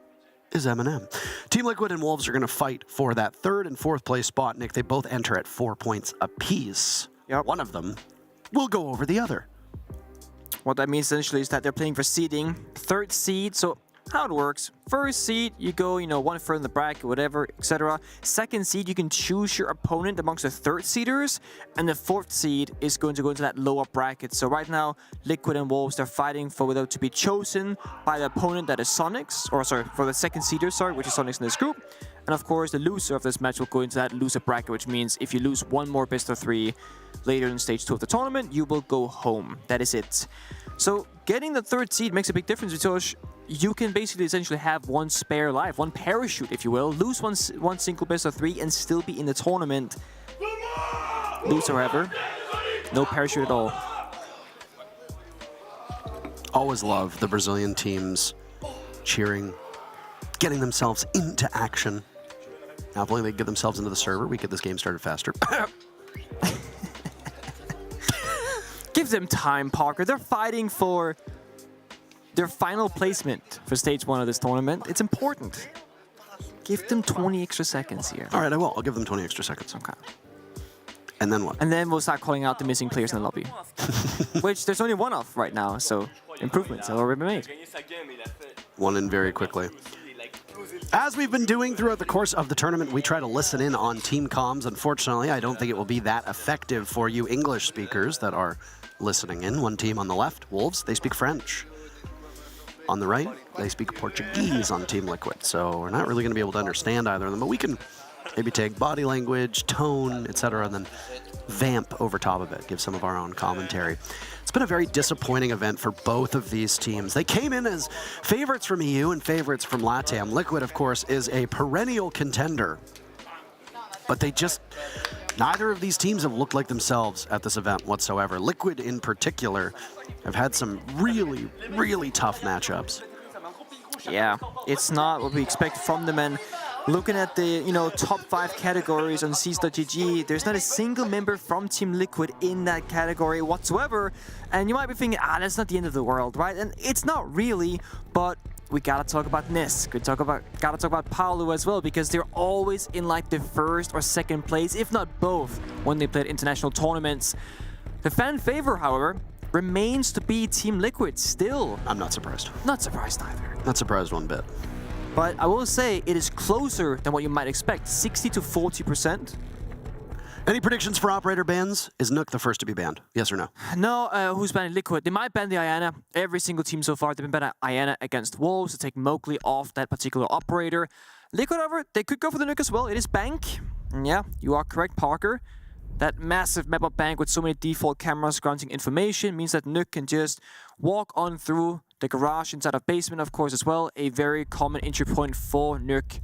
S1: is M&M. Team Liquid and Wolves are going to fight for that third and fourth place spot. Nick, they both enter at 4 points apiece.
S15: Yep.
S1: One of them will go over the other.
S15: What that means essentially is that they're playing for seeding, third seed. So how it works, first seed, you go, one further in the bracket, whatever, etc. Second seed, you can choose your opponent amongst the third seeders. And the fourth seed is going to go into that lower bracket. So right now, Liquid and Wolves, they're fighting for whether to be chosen by the opponent that is Sonics, or sorry, for the second seeder, which is Sonics in this group. And of course, the loser of this match will go into that loser bracket, which means if you lose one more best of 3 later in stage 2 of the tournament, you will go home. That is it. So getting the third seed makes a big difference because you can basically essentially have one spare life, one parachute, if you will, lose one single best of 3 and still be in the tournament. Lose, however, no parachute at all.
S1: Always love the Brazilian teams cheering, getting themselves into action. Now, if only they get themselves into the server, we get this game started faster.
S15: Give them time, Parker. They're fighting for their final placement for stage 1 of this tournament. It's important. Give them 20 extra seconds here.
S1: All right, I will. I'll give them 20 extra seconds.
S15: Okay.
S1: And then what?
S15: And then we'll start calling out the missing players in the lobby. Which there's only one of right now, so improvements have already been made.
S1: One in very quickly. As we've been doing throughout the course of the tournament, we try to listen in on team comms. Unfortunately, I don't think it will be that effective for you English speakers that are listening in. One team on the left, Wolves, they speak French. On the right, they speak Portuguese on Team Liquid. So we're not really going to be able to understand either of them, but we can Maybe take body language, tone, etc., and then vamp over top of it, give some of our own commentary. It's been a very disappointing event for both of these teams. They came in as favorites from EU and favorites from LATAM. Liquid, of course, is a perennial contender, but they just, neither of these teams have looked like themselves at this event whatsoever. Liquid, in particular, have had some really, really tough matchups.
S15: Yeah, it's not what we expect from them, and looking at the top 5 categories on Seas.gg, there's not a single member from Team Liquid in that category whatsoever. And you might be thinking, that's not the end of the world, right? And it's not really, but we gotta talk about Nisk. Gotta talk about Paolo as well, because they're always in like the first or second place, if not both, when they play at international tournaments. The fan favor, however, remains to be Team Liquid still.
S1: I'm not surprised.
S15: Not surprised either.
S1: Not surprised one bit.
S15: But I will say it is closer than what you might expect, 60 to 40%.
S1: Any predictions for operator bans? Is Nook the first to be banned? Yes or no?
S15: No, who's banning Liquid? They might ban the Iana. Every single team so far, they've been banning Iana against Wolves to take Mowgli off that particular operator. Liquid, however, they could go for the Nook as well. It is Bank. Yeah, you are correct, Parker. That massive map of Bank with so many default cameras granting information means that Nook can just walk on through the garage inside of basement, of course, as well. A very common entry point for Nook.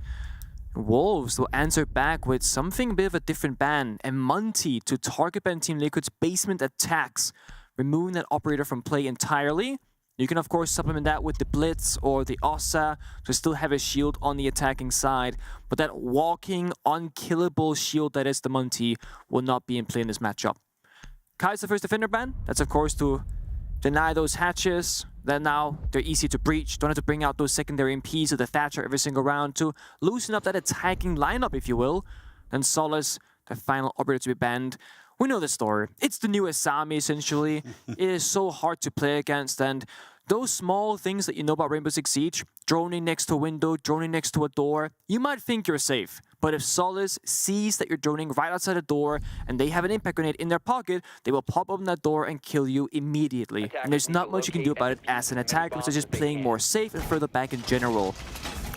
S15: Wolves will answer back with something a bit of a different ban. A Monty to target ban Team Liquid's basement attacks, removing that operator from play entirely. You can, of course, supplement that with the Blitz or the Ossa to still have a shield on the attacking side. But that walking, unkillable shield that is the Monty will not be in play in this matchup. Kai's the first defender ban. That's, of course, to deny those hatches. Then now they're easy to breach. Don't have to bring out those secondary MPs or the Thatcher every single round to loosen up that attacking lineup, if you will. And Solace, the final operator to be banned. We know the story. It's the new Asami, essentially. It is so hard to play against, and those small things that you know about Rainbow Six Siege, droning next to a window, droning next to a door, you might think you're safe. But if Solace sees that you're droning right outside a door and they have an impact grenade in their pocket, they will pop open that door and kill you immediately. And there's not much you can do about it as an attacker, which is just playing more safe and further back in general.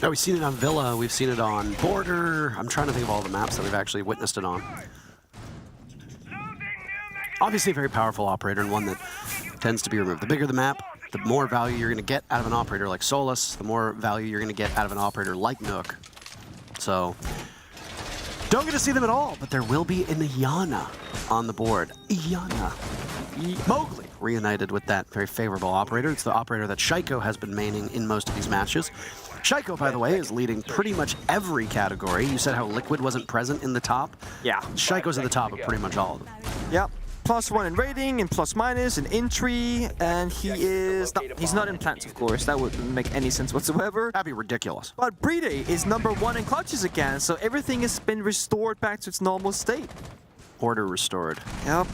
S1: Now, we've seen it on Villa, we've seen it on Border. I'm trying to think of all the maps that we've actually witnessed it on. Obviously a very powerful operator and one that tends to be removed. The bigger the map, the more value you're going to get out of an operator like Solus, the more value you're going to get out of an operator like Nook. So, don't get to see them at all, but there will be an Iana on the board. Iana. Mowgli reunited with that very favorable operator. It's the operator that Shaiko has been maining in most of these matches. Shaiko, by the way, is leading pretty much every category. You said how Liquid wasn't present in the top.
S15: Yeah.
S1: Shaiko's at the top of pretty much all of them.
S15: Yep. +1 in rating and +- in entry, and he's not in plants, of course. That wouldn't make any sense whatsoever.
S1: That'd be ridiculous.
S15: But Bride is #1 in clutches again, so everything has been restored back to its normal state.
S1: Order restored.
S15: Yep.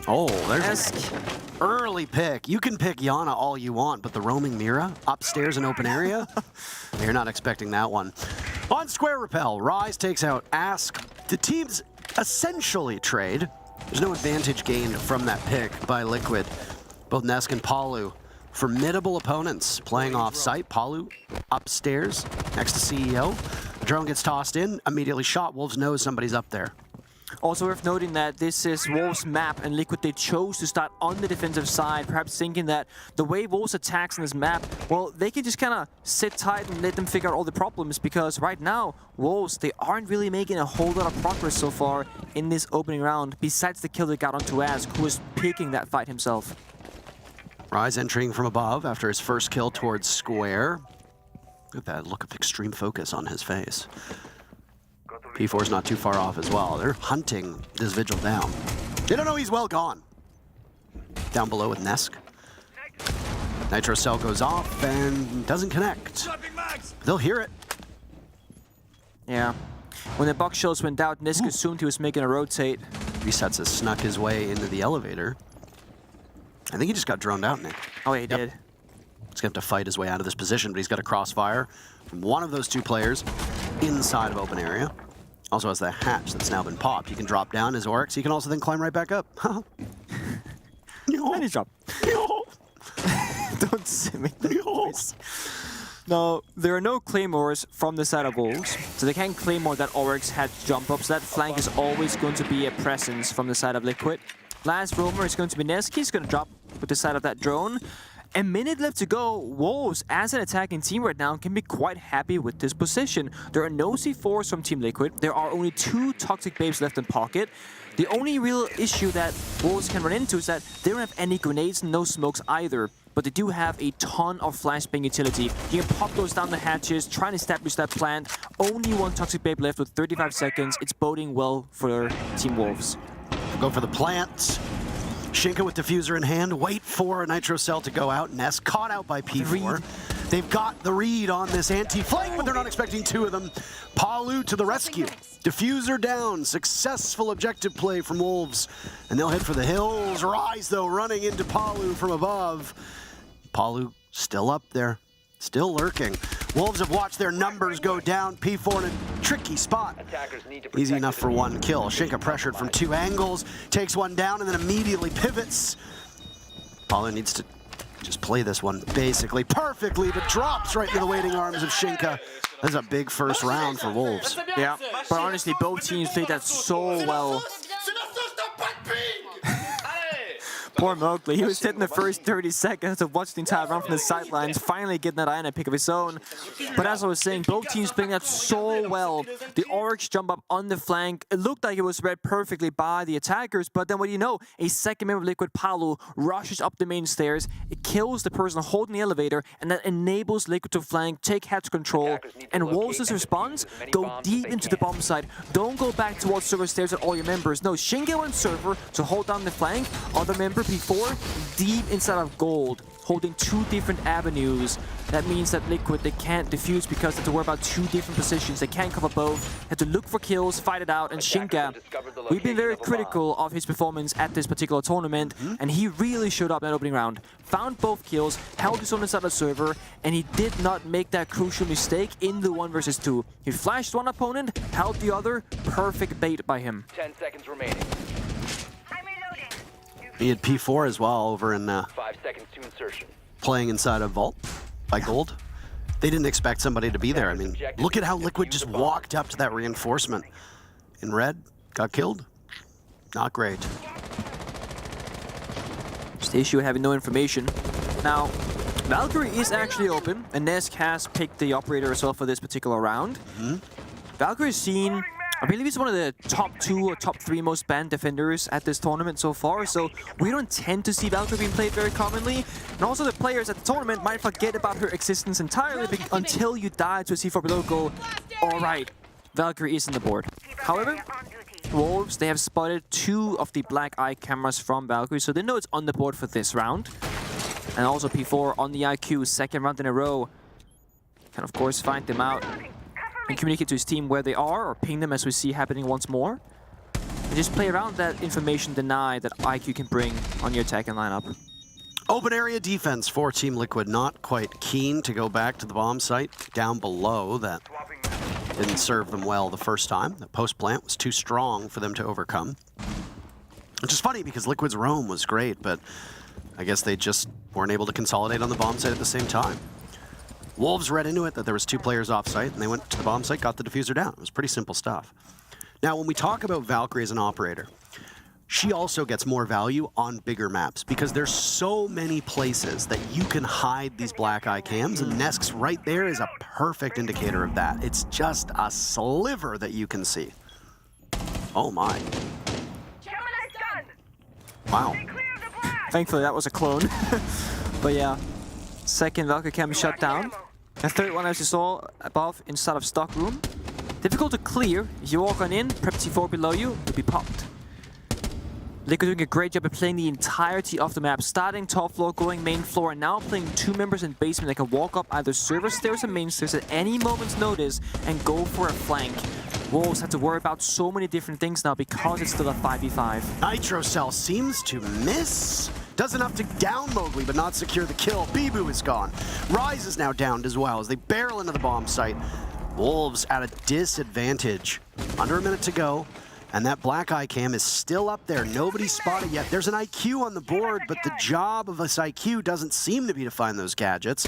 S1: Oh, there's an early pick. You can pick Yana all you want, but the roaming Mira upstairs in open area? You're not expecting that one. On Square Repel, Rise takes out Ask. The teams essentially trade. There's no advantage gained from that pick by Liquid. Both Nesk and Palu, formidable opponents playing off-site. Palu upstairs next to CEO. The drone gets tossed in, immediately shot. Wolves knows somebody's up there.
S15: Also worth noting that this is Wolves' map, and Liquid, they chose to start on the defensive side, perhaps thinking that the way Wolves attacks on this map, well, they can just kind of sit tight and let them figure out all the problems, because right now, Wolves, they aren't really making a whole lot of progress so far in this opening round, besides the kill they got onto Ask, who was picking that fight himself.
S1: Rise entering from above after his first kill towards Square. Look at that look of extreme focus on his face. P4's not too far off as well. They're hunting this Vigil down. They don't know he's well gone. Down below with Nesk. Nitro Cell goes off and doesn't connect. They'll hear it.
S15: Yeah. When the box shells went out, Nisk assumed he was making a rotate.
S1: Resets has snuck his way into the elevator. I think he just got droned out, Nick.
S15: Oh, yeah, he did.
S1: He's going to have to fight his way out of this position, but he's got a crossfire from one of those two players inside of open area. Also has the hatch that's now been popped. He can drop down his Oryx. He can also then climb right back up.
S15: And he's dropped. Don't make that noise. Now, there are no claymores from the side of Wolves, so they can't claymore that Oryx had jump up, so that flank is always going to be a presence from the side of Liquid. Last roamer is going to be Nesk. He's going to drop with the side of that drone. A minute left to go. Wolves, as an attacking team right now, can be quite happy with this position. There are no C4s from Team Liquid. There are only 2 Toxic Babes left in pocket. The only real issue that Wolves can run into is that they don't have any grenades and no smokes either. But they do have a ton of flashbang utility. You can pop those down the hatches, try and establish that plant. Only 1 Toxic Babe left with 35 seconds. It's boding well for Team Wolves.
S1: Go for the plant. Shinka with diffuser in hand, wait for Nitro Cell to go out. Nest caught out by P4. They've got the read on this anti-flank, but they're not expecting 2 of them. Palu to the rescue. Diffuser down, successful objective play from Wolves. And they'll head for the hills. Rise, though, running into Palu from above. Palu still up there, still lurking. Wolves have watched their numbers go down. P4 in a tricky spot. Easy enough for 1 kill. Shinka pressured from 2 angles, takes 1 down and then immediately pivots. Palu needs to just play this one basically perfectly, but drops right into the waiting arms of Shinka. That's a big first round for Wolves.
S15: Yeah, but honestly, both teams played that so well. Poor Mowgli, he was sitting the first 30 seconds to watch the entire run from the sidelines, finally getting that Iona pick of his own. But as I was saying, both teams playing that so well. The Oryx jump up on the flank, it looked like it was read perfectly by the attackers, but then what do you know? A second member of Liquid, Palu, rushes up the main stairs, it kills the person holding the elevator, and that enables Liquid to flank, take hatch control, and Wolves' response, go deep into the bomb site. Don't go back towards server stairs with all your members. No, Shingo went server to hold down the flank, other member P4 deep inside of gold, holding 2 different avenues. That means that Liquid, they can't defuse because they have to worry about 2 different positions. They can't cover both. They have to look for kills, fight it out, and Shinka, we've been very critical of his performance at this particular tournament, and he really showed up in that opening round. Found both kills, held his own inside the server, and he did not make that crucial mistake in the 1 versus 2. He flashed 1 opponent, held the other, perfect bait by him.
S16: 10 seconds remaining.
S1: He had P4 as well over in
S16: 5 seconds to insertion.
S1: playing inside a vault by Gold. They didn't expect somebody to be there. I mean, look at how Liquid just walked up to that reinforcement. In red, got killed. Not great.
S15: Just the issue of having no information. Now, Valkyrie is actually open, and Nesk has picked the operator as well for this particular round. Valkyrie is seen, I believe he's one of the top 2 or top 3 most banned defenders at this tournament so far, so we don't tend to see Valkyrie being played very commonly. And also the players at the tournament might forget about her existence entirely until you die to a C4 below go, alright, Valkyrie is on the board. However, Wolves, they have spotted 2 of the black eye cameras from Valkyrie, so they know it's on the board for this round. And also P4 on the IQ, 2nd round in a row. Can of course find them out and communicate to his team where they are, or ping them as we see happening once more. And just play around that information deny that IQ can bring on your attacking lineup.
S1: Open area defense for Team Liquid, not quite keen to go back to the bomb site down below. That didn't serve them well the first time. The post plant was too strong for them to overcome. Which is funny because Liquid's roam was great, but I guess they just weren't able to consolidate on the bomb site at the same time. Wolves read into it that there was 2 players off site, and they went to the bomb site, got the diffuser down. It was pretty simple stuff. Now, when we talk about Valkyrie as an operator, she also gets more value on bigger maps because there's so many places that you can hide these black eye cams, and Nesk's right there is a perfect indicator of that. It's just a sliver that you can see. Oh my. Wow.
S15: Thankfully that was a clone. But yeah, 2nd Valkyrie cam is shut down. The 3rd one, as you saw above, inside of stock room. Difficult to clear. If you walk on in, prep C4 below you, you'll be popped. Liquid doing a great job of playing the entirety of the map, starting top floor, going main floor, and now playing 2 members in basement that can walk up either server stairs or main stairs at any moment's notice and go for a flank. Wolves have to worry about so many different things now because it's still a 5v5.
S1: Nitro Cell seems to miss. Does enough to down Mowgli, but not secure the kill. Bibu is gone. Rise is now downed as well as they barrel into the bomb site. Wolves at a disadvantage. Under a minute to go, and that black eye cam is still up there. Nobody's spotted yet. There's an IQ on the board, but the job of this IQ doesn't seem to be to find those gadgets.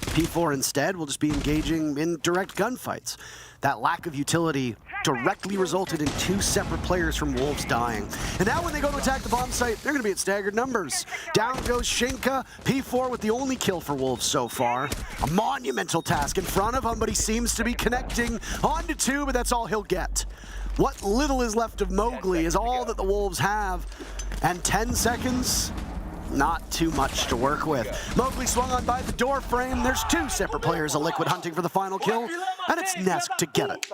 S1: P4 instead will just be engaging in direct gunfights. That lack of utility directly resulted in 2 separate players from Wolves dying. And now when they go to attack the bomb site, they're going to be at staggered numbers. Down goes Shinka, P4 with the only kill for Wolves so far. A monumental task in front of him, but he seems to be connecting onto 2, but that's all he'll get. What little is left of Mowgli is all that the Wolves have. And 10 seconds? Not too much to work with. Mowgli swung on by the door frame. There's 2 separate players of Liquid hunting for the final kill, and it's Nesk to get it.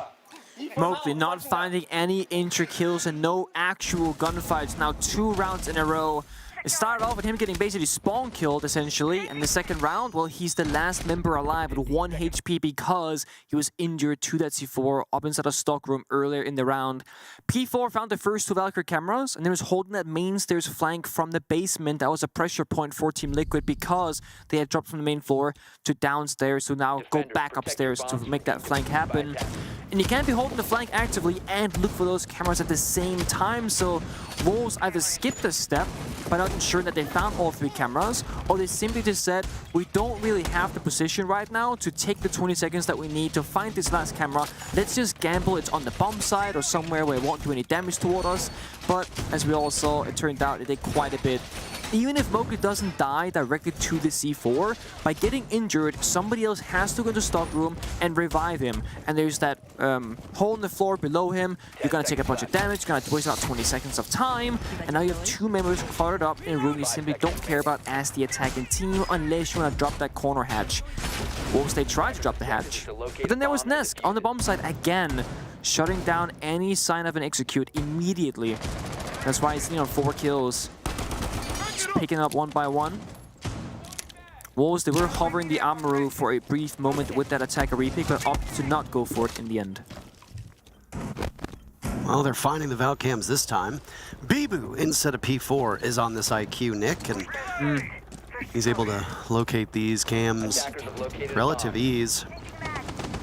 S15: Mowgli not finding any intra kills and no actual gunfights. Now 2 rounds in a row. It started off with him getting basically spawn killed, essentially. And the second round, well, he's the last member alive with 1 HP because he was injured to that C4 up inside a stockroom earlier in the round. P4 found the first 2 Valkyrie cameras, and they was holding that main stairs flank from the basement. That was a pressure point for Team Liquid because they had dropped from the main floor to downstairs. So now go back upstairs to make that flank happen. And you can't be holding the flank actively and look for those cameras at the same time. So Wolves either skipped a step by not ensuring that they found all 3 cameras, or they simply just said, we don't really have the position right now to take the 20 seconds that we need to find this last camera. Let's just gamble it's on the bomb side or somewhere where it won't do any damage toward us. But as we all saw, it turned out it did quite a bit. Even if Mowgli doesn't die directly to the C4, by getting injured, somebody else has to go to stockroom and revive him. And there's that hole in the floor below him. You're gonna take a bunch of damage, you're gonna waste about 20 seconds of time, and now you have 2 members cluttered up in a room you simply don't care about as the attacking team unless you wanna drop that corner hatch. Wolves, they tried to drop the hatch. But then there was Nesk on the bomb side again, shutting down any sign of an execute immediately. That's why he's sitting on 4 kills. Picking up 1 by 1. Wolves, they were hovering the Amaru for a brief moment with that attacker repick, but opted to not go for it in the end.
S1: Well, they're finding the Valcams this time. Bibu, instead of P4, is on this IQ, Nick, and he's able to locate these cams relative ease.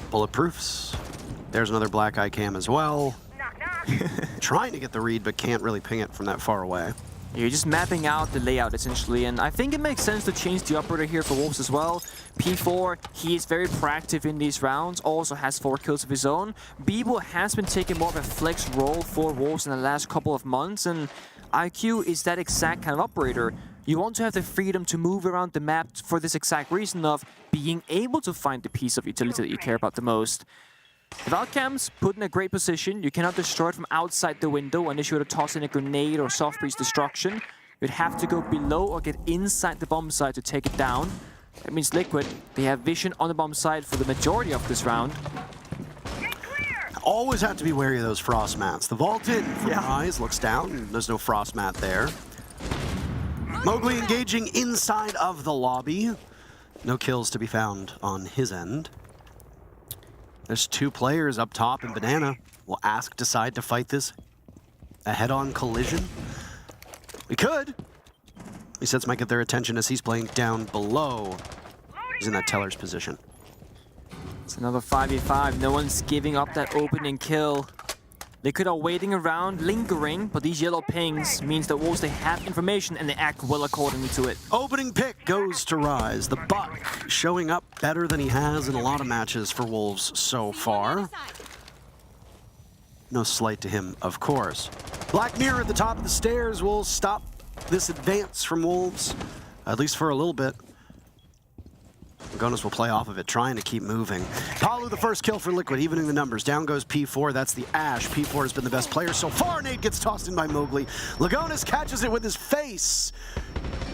S1: Bulletproofs. There's another black eye cam as well. Trying to get the read, but can't really ping it from that far away.
S15: You're just mapping out the layout, essentially, and I think it makes sense to change the operator here for Wolves as well. P4, he is very proactive in these rounds, also has 4 kills of his own. Bibu has been taking more of a flex role for Wolves in the last couple of months, and IQ is that exact kind of operator. You want to have the freedom to move around the map for this exact reason of being able to find the piece of utility that you care about the most. The Valcams put in a great position. You cannot destroy it from outside the window unless you were to toss in a grenade or soft breeze destruction. You'd have to go below or get inside the bomb site to take it down. That means Liquid, they have vision on the bomb site for the majority of this round.
S1: Always have to be wary of those frost mats. The vault in from Rise looks down. There's no frost mat there. Mowgli engaging inside of the lobby. No kills to be found on his end. There's 2 players up top, and Banana will decide to fight this a head-on collision. We could. He says might get their attention as he's playing down below. He's in that teller's position.
S15: It's another 5v5. No one's giving up that opening kill. Liquid are waiting around, lingering, but these yellow pings means that Wolves, they have information and they act well accordingly to it.
S1: Opening pick goes to Rise. The Buck showing up better than he has in a lot of matches for Wolves so far. No slight to him, of course. Black Mirror at the top of the stairs will stop this advance from Wolves, at least for a little bit. Gonas will play off of it, trying to keep moving. Palu, the first kill for Liquid, evening the numbers. Down goes P4, that's the Ash. P4 has been the best player so far. Nade gets tossed in by Mowgli. Lagonis catches it with his face.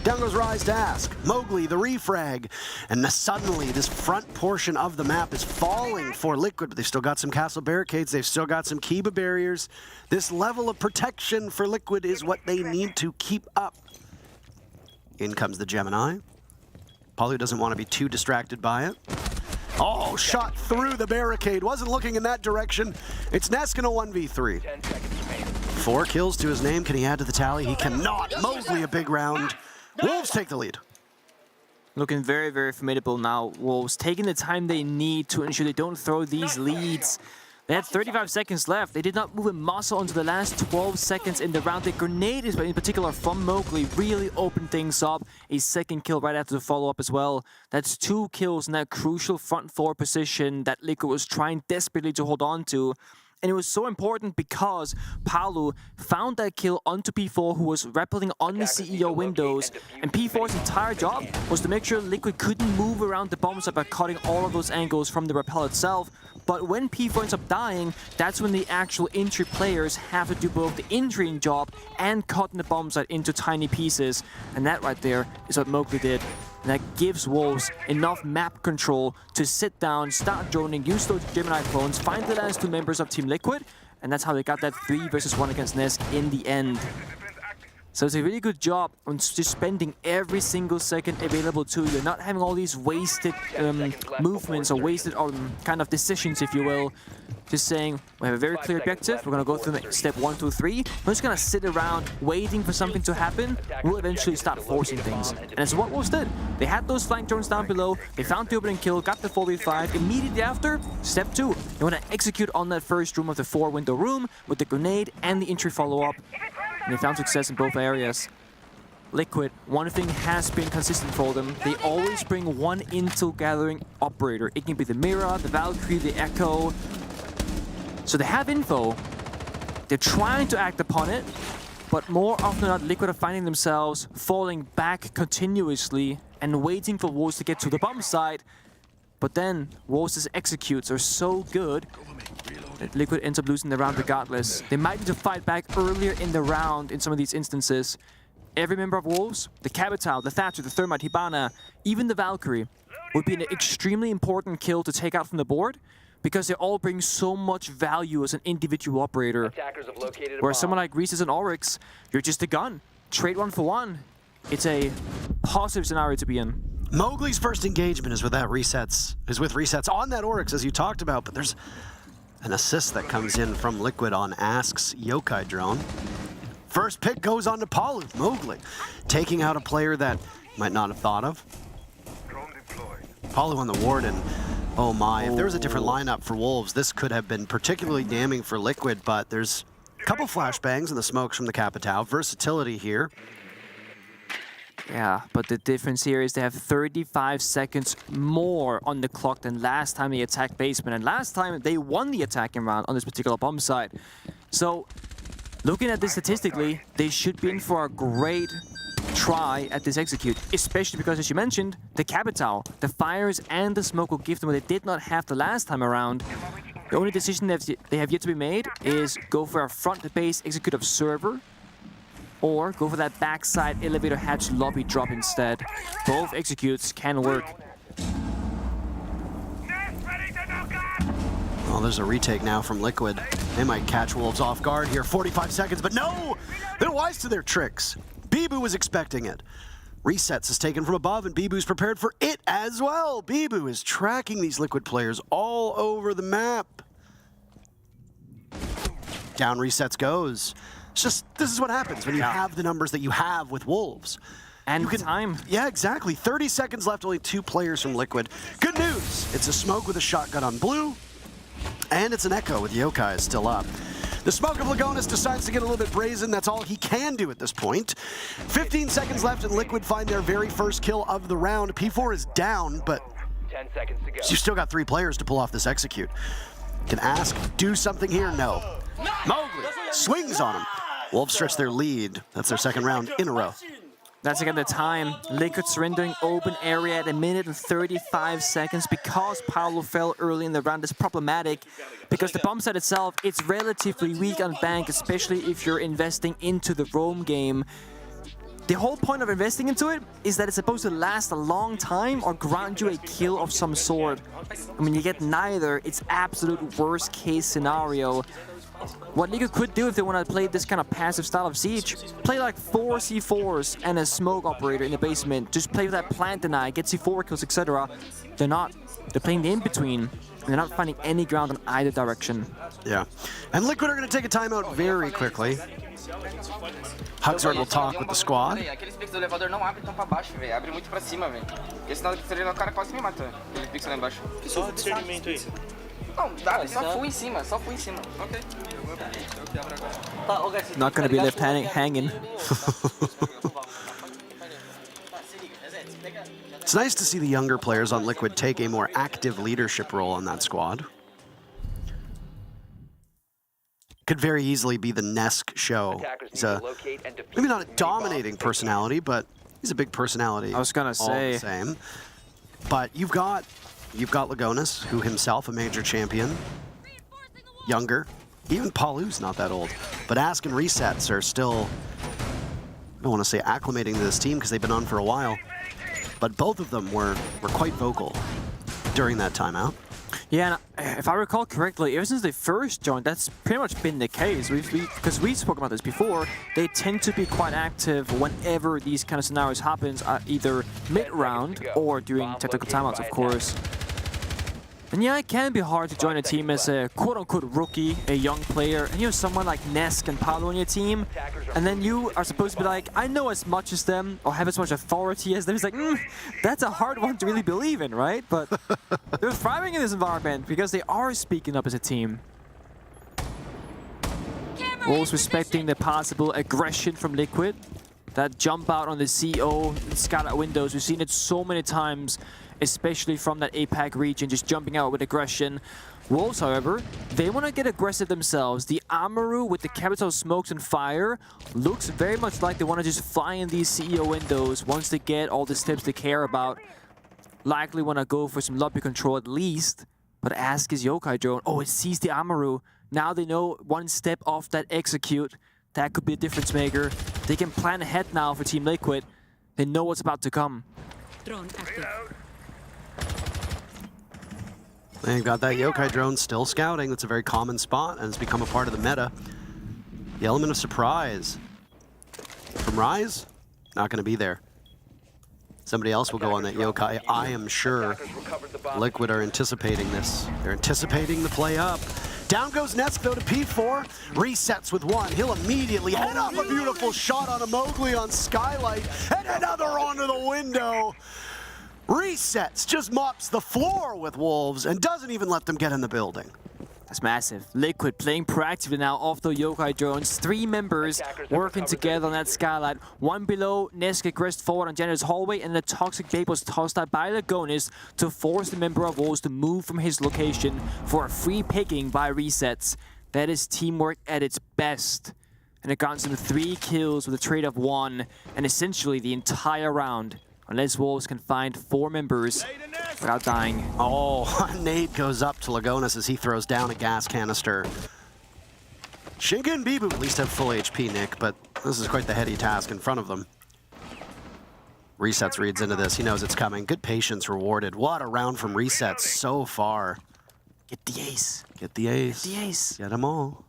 S1: Down goes Rise to ask. Mowgli, the refrag. And suddenly, this front portion of the map is falling for Liquid, but they've still got some castle barricades. They've still got some Kiba barriers. This level of protection for Liquid is what they need to keep up. In comes the Gemini. Palu doesn't want to be too distracted by it. Oh, shot through the barricade. Wasn't looking in that direction. It's Nesk in a 1v3. 4 kills to his name. Can he add to the tally? He cannot. Mowgli a big round. Wolves take the lead.
S15: Looking very, very formidable now. Wolves taking the time they need to ensure they don't throw these leads. They had 35 seconds left. They did not move a muscle until the last 12 seconds in the round. The grenade, in particular from Mowgli, really opened things up. A second kill right after the follow-up as well. That's 2 kills in that crucial front 4 position that Liquid was trying desperately to hold on to. And it was so important because Palu found that kill onto P4, who was rappelling on the CEO windows. And P4's entire job was to make sure Liquid couldn't move around the bomb site by cutting all of those angles from the rappel itself. But when P4 ends up dying, that's when the actual entry players have to do both the entering job and cutting the bomb site into tiny pieces. And that right there is what Mowgli did. And that gives Wolves enough map control to sit down, start droning, use those Gemini phones, find the last 2 members of Team Liquid, and that's how they got that 3 versus 1 against Nest in the end. So it's a really good job on just spending every single second available to you, not having all these wasted movements or wasted kind of decisions, if you will. Just saying, we have a very clear objective, we're going to go through step 1, 2, 3. We're just going to sit around waiting for something to happen. We'll eventually start forcing things. And that's what Wolves did. They had those flank drones down below, they found the opening kill, got the 4v5. Immediately after, step 2. They want to execute on that first room of the 4-window room with the grenade and the entry follow-up. And they found success in both areas. Liquid, one thing has been consistent for them. They always bring one intel gathering operator. It can be the Mira, the Valkyrie, the Echo. So they have info. They're trying to act upon it. But more often than not, Liquid are finding themselves falling back continuously and waiting for Wolves to get to the bomb site. But then Wolves' executes are so good that Liquid ends up losing the round regardless. They might need to fight back earlier in the round in some of these instances. Every member of Wolves, the Capital, the Thatcher, the Thermite, Hibana, even the Valkyrie, would be an extremely important kill to take out from the board because they all bring so much value as an individual operator. Whereas someone like Reese's and Oryx, you're just a gun. Trade 1 for 1. It's a positive scenario to be in.
S1: Mowgli's first engagement is with resets on that Oryx, as you talked about, but there's an assist that comes in from Liquid on Ask's Yokai drone. First pick goes on to Palu, Mowgli, taking out a player that might not have thought of. Palu on the Warden. Oh my, if there was a different lineup for Wolves, this could have been particularly damning for Liquid, but there's a couple flashbangs and the smokes from the Capitao. Versatility here.
S15: Yeah, but the difference here is they have 35 seconds more on the clock than last time they attacked basement. And last time they won the attacking round on this particular bomb site. So, looking at this statistically, they should be in for a great try at this execute. Especially because, as you mentioned, the Capital, the fires and the smoke will give them what they did not have the last time around. The only decision they have yet to be made is go for a front base execute of server, or go for that backside elevator hatch lobby drop instead. Both executes can work.
S1: Well, there's a retake now from Liquid. They might catch Wolves off guard here. 45 seconds, but no! They're wise to their tricks. Bibu was expecting it. Resets is taken from above, and Bibu's prepared for it as well. Bibu is tracking these Liquid players all over the map. Down resets goes. It's just, this is what happens when you have the numbers that you have with Wolves.
S15: And time.
S1: Yeah, exactly. 30 seconds left, only 2 players from Liquid. Good news, it's a smoke with a shotgun on blue, and it's an Echo with Yokai still up. The smoke of Lagonis decides to get a little bit brazen. That's all he can do at this point. 15 seconds left, and Liquid find their very first kill of the round. P4 is down, but
S16: 10 seconds to go.
S1: You still got 3 players to pull off this execute. Can Ask do something here? No. Mowgli swings on him. Wolves stretch their lead. That's their second round in a row.
S15: That's again the time. Liquid surrendering open area at 1 minute and 35 seconds because Paolo fell early in the round is problematic because the bomb site itself, it's relatively weak on bank, especially if you're investing into the roam game. The whole point of investing into it is that it's supposed to last a long time or grant you a kill of some sort. I mean, you get neither. It's absolute worst case scenario. What Liquid could do if they want to play this kind of passive style of siege, play like 4 C4s and a smoke operator in the basement. Just play with that plant deny, get C4 kills, etc. They're not. They're playing the in-between. They're not finding any ground in either direction.
S1: Yeah. And Liquid are going to take a timeout very quickly. Huxard will talk with the squad.
S17: Aqueles picks do elevador não abrem tão pra baixo, velho. Abre muito pra cima, velho. Esse sinal que o cara quase me mata. Aquele pix lá embaixo.
S18: Só discernimento aí.
S17: Não, dá, só fui em cima, só fui em cima. Ok.
S15: Not gonna be left hanging.
S1: It's nice to see the younger players on Liquid take a more active leadership role on that squad. Could very easily be the Nesk show. He's maybe not a dominating personality, but he's a big personality.
S15: I was gonna say.
S1: All the same. But you've got Lagonis, who himself a major champion, younger. Even Palu's not that old. But Ask and Resets are still, I don't want to say acclimating to this team because they've been on for a while. But both of them were quite vocal during that timeout.
S15: Yeah, and if I recall correctly, ever since they first joined, that's pretty much been the case. Because we spoke about this before, they tend to be quite active whenever these kind of scenarios happens, either mid-round or during technical timeouts, of course. And yeah, it can be hard to join a team as a quote-unquote rookie, a young player, and you have someone like Nesk and Paolo on your team, and then you are supposed to be like, I know as much as them, or have as much authority as them. It's like, that's a hard one to really believe in, right? But they're thriving in this environment because they are speaking up as a team. Wolves respecting the possible aggression from Liquid. That jump out on the CO Skylight windows, we've seen it so many times, especially from that APAC region, just jumping out with aggression. Wolves, however, they want to get aggressive themselves. The Amaru with the capital smokes and fire looks very much like they want to just fly in these CEO windows once they get all the steps they care about. Likely want to go for some lobby control at least, but Ask his Yokai drone. Oh, it sees the Amaru. Now they know one step off that execute. That could be a difference maker. They can plan ahead now for Team Liquid. They know what's about to come.
S18: Drone active.
S1: They've got that Yokai drone still scouting. That's a very common spot, and it's become a part of the meta. The element of surprise from Rise, not going to be there. Somebody else will go on that Yokai. I am sure Liquid are anticipating this. They're anticipating the play up. Down goes Nesk though to P4. Resets with one. He'll immediately head off a beautiful shot on a Mowgli on Skylight, and another onto the window. Resets, just mops the floor with Wolves and doesn't even let them get in the building.
S15: That's massive. Liquid playing proactively now off the Yokai drones. 3 members working together on that Skylight. One below, Nesk aggressed forward on Janitor's hallway, and the Toxic Babe was tossed out by Lagonis to force the member of Wolves to move from his location for a free picking by Resets. That is teamwork at its best. And it got them 3 kills with a trade of 1, and essentially the entire round. Unless Wolves can find 4 members without dying.
S1: Oh, nade goes up to Lagonis as he throws down a gas canister. Shinka and Bibu at least have full HP, Nick, but this is quite the heady task in front of them. Resets reads into this. He knows it's coming. Good patience rewarded. What a round from Resets so far.
S15: Get the ace.
S1: Get the ace.
S15: Get the ace.
S1: Get them all.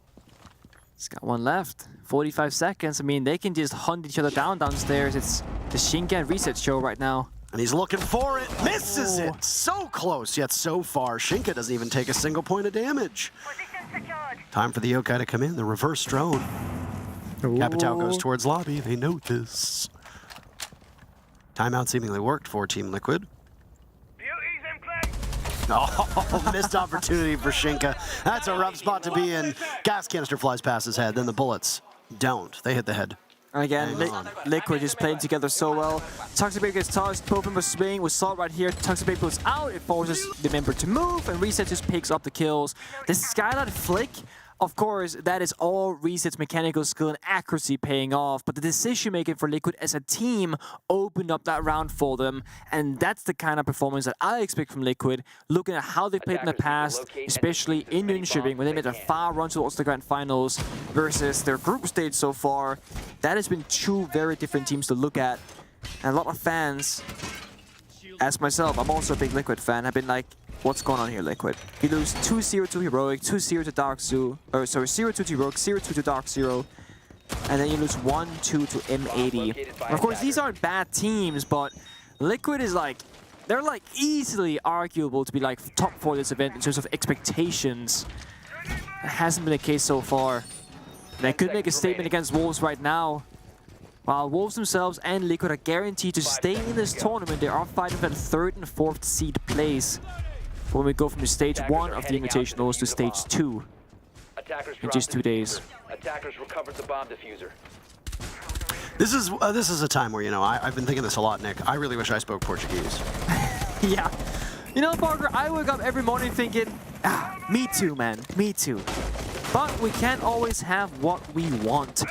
S15: He's got 1 left. 45 seconds. I mean, they can just hunt each other down downstairs. It's the Shinka and Reset show right now.
S1: And he's looking for it. Misses it. So close, yet so far. Shinka doesn't even take a single point of damage. Time for the Yokai to come in. The reverse drone. Capitao goes towards lobby. They know this. Timeout seemingly worked for Team Liquid. Oh, missed opportunity for Shinka. That's a rough spot to be in. Gas canister flies past his head, then the bullets don't. They hit the head.
S15: And again, Liquid is playing together so well. Toxic Babe gets tossed, both members swing with Salt right here. Toxic Babe goes out, it forces the member to move, and Reset just picks up the kills. The Skylight flick, of course, that is all Reset's mechanical skill and accuracy paying off, but the decision making for Liquid as a team opened up that round for them, and that's the kind of performance that I expect from Liquid, looking at how they've played in the past, especially in Jönköping, when they made a far run towards the grand finals versus their group stage so far. That has been 2 very different teams to look at, and a lot of fans, as myself, I'm also a big Liquid fan, have been like, what's going on here, Liquid? You lose 2-0 to Heroic, 2-0 to DarkZero, or sorry, 0-2 to Heroic, 0-2 to DarkZero, and then you lose 1-2 to M80. And of course, these aren't bad teams, but Liquid is like, they're like easily arguable to be like top 4 this event in terms of expectations. That hasn't been the case so far. And I could make a statement against Wolves right now. While Wolves themselves and Liquid are guaranteed to stay in this tournament, they are fighting for the 3rd and 4th seed place. when we go from the stage 1 of the Invitationals to stage 2 in just 2 days.
S16: Attackers recovered the bomb diffuser.
S1: This is a time where, you know, I've been thinking this a lot, Nick. I really wish I spoke Portuguese.
S15: Yeah. You know, Parker, I wake up every morning thinking, me too, man, me too. But we can't always have what we want.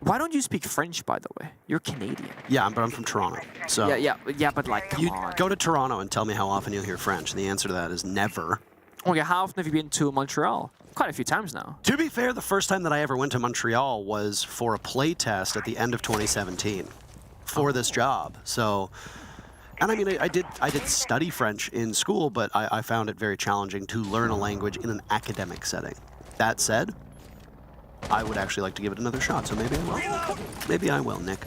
S15: Why don't you speak French, by the way? You're Canadian.
S1: Yeah, but I'm from Toronto. So
S15: Yeah, but like, come on.
S1: Go to Toronto and tell me how often you'll hear French. And the answer to that is never.
S15: Okay, how often have you been to Montreal? Quite a few times now.
S1: To be fair, the first time that I ever went to Montreal was for a play test at the end of 2017 for this job. So, and I mean, I did study French in school, but I found it very challenging to learn a language in an academic setting. That said, I would actually like to give it another shot, so maybe I will. Maybe I will, Nick.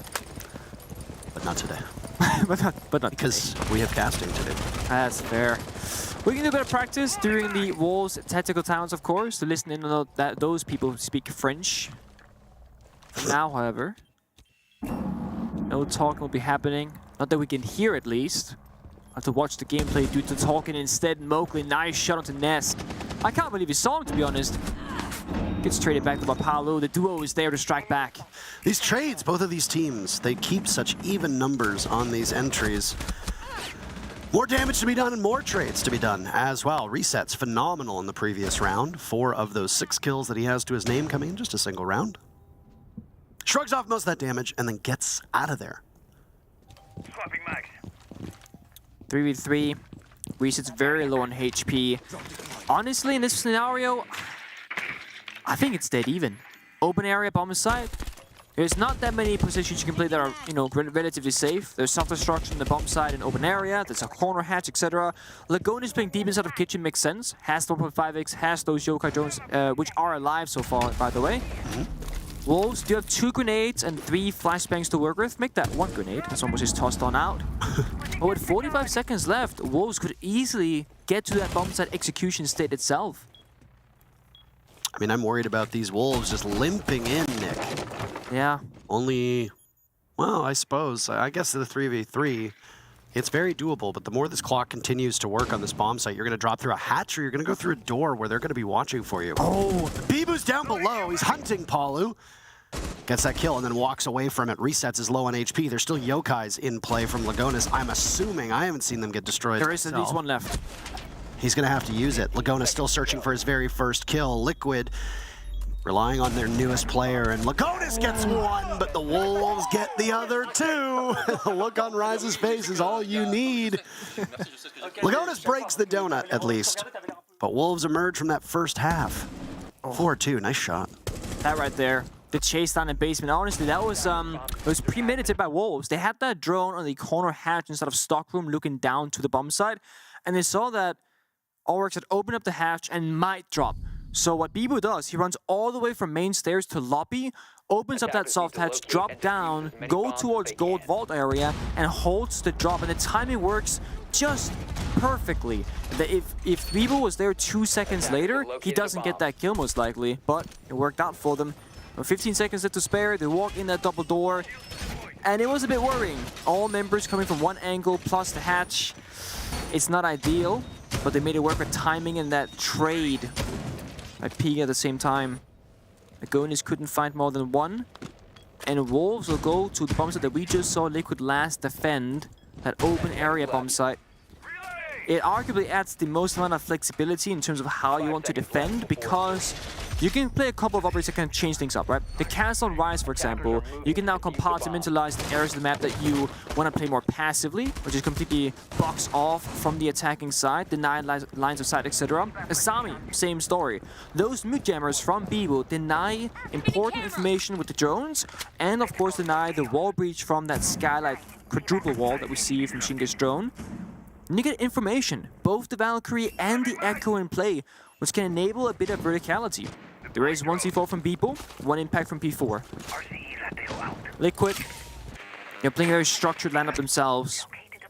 S1: But not today.
S15: but not
S1: because we have casting to do.
S15: That's fair. We can do a bit of practice during the Wolves tactical towns, of course, to listen in on that those people speak French. For now, however, no talking will be happening. Not that we can hear, at least. I have to watch the gameplay due to talking instead. Mowgli, nice shot onto Nesk. I can't believe he saw him, to be honest. Gets traded back to Paolo. The duo is there to strike back.
S1: These trades, both of these teams, they keep such even numbers on these entries. More damage to be done and more trades to be done as well. Resets phenomenal in the previous round. 4 of those 6 kills that he has to his name coming in just a single round. Shrugs off most of that damage and then gets out of there.
S15: 3v3. Resets very low on HP. Honestly, in this scenario, I think it's dead even. Open area, bomb site. There's not that many positions you can play that are, you know, relatively safe. There's self-destruction in the bomb site and open area. There's a corner hatch, etc. Lagonis playing deep inside of kitchen makes sense. Has the 1.5x, has those yokai drones, which are alive so far, by the way. Wolves do have 2 grenades and 3 flashbangs to work with. Make that 1 grenade. That's almost just tossed on out. But with 45 seconds left, Wolves could easily get to that bomb site execution state itself.
S1: I mean, I'm worried about these Wolves just limping in, Nick.
S15: Yeah.
S1: Only, well, I suppose, I guess the 3v3, it's very doable, but the more this clock continues to work on this bomb site, you're going to drop through a hatch or you're going to go through a door where they're going to be watching for you. Oh, Bibu's down below. He's hunting Palu. Gets that kill and then walks away from it. Resets is low on HP. There's still yokais in play from Lagonis. I'm assuming. I haven't seen them get destroyed.
S15: There is at least 1 left.
S1: He's going to have to use it. Lagonis still searching for his very first kill. Liquid relying on their newest player, and Lagonis gets 1, but the Wolves get the other 2. The look on Rise's face is all you need. Lagonis breaks the donut, at least. But Wolves emerge from that first half. 4-2, nice shot.
S15: That right there. The chase down in basement. Honestly, that was it was premeditated by Wolves. They had that drone on the corner hatch instead of stockroom looking down to the bomb site, and they saw that Ulrich had opened up the hatch and might drop. So what Bibu does, he runs all the way from main stairs to lobby, opens up that soft hatch, drop down, go towards gold vault area, and holds the drop. And the timing works just perfectly. If Bibu was there 2 seconds later, he doesn't get that kill most likely, but it worked out for them. 15 seconds left to spare, they walk in that double door, and it was a bit worrying. All members coming from 1 angle plus the hatch. It's not ideal, but they made it work with timing and that trade by peeking at the same time. Agonis couldn't find more than 1, and Wolves will go to the bomb site that we just saw Liquid last defend, that open area bomb site. It arguably adds the most amount of flexibility in terms of how you want to defend, because you can play a couple of operators that can change things up, right? The castle on Rise, for example, you can now compartmentalize the areas of the map that you want to play more passively, which is completely box off from the attacking side, deny lines of sight, etc. Asami, same story. Those mute jammers from Bibu deny important information with the drones, and of course deny the wall breach from that skylight quadruple wall that we see from Shinge's drone. And you get information, both the Valkyrie and the Echo in play, which can enable a bit of verticality. There is 1 C4 from Bibu, 1 impact from P4. Liquid, they're playing a very structured lineup themselves,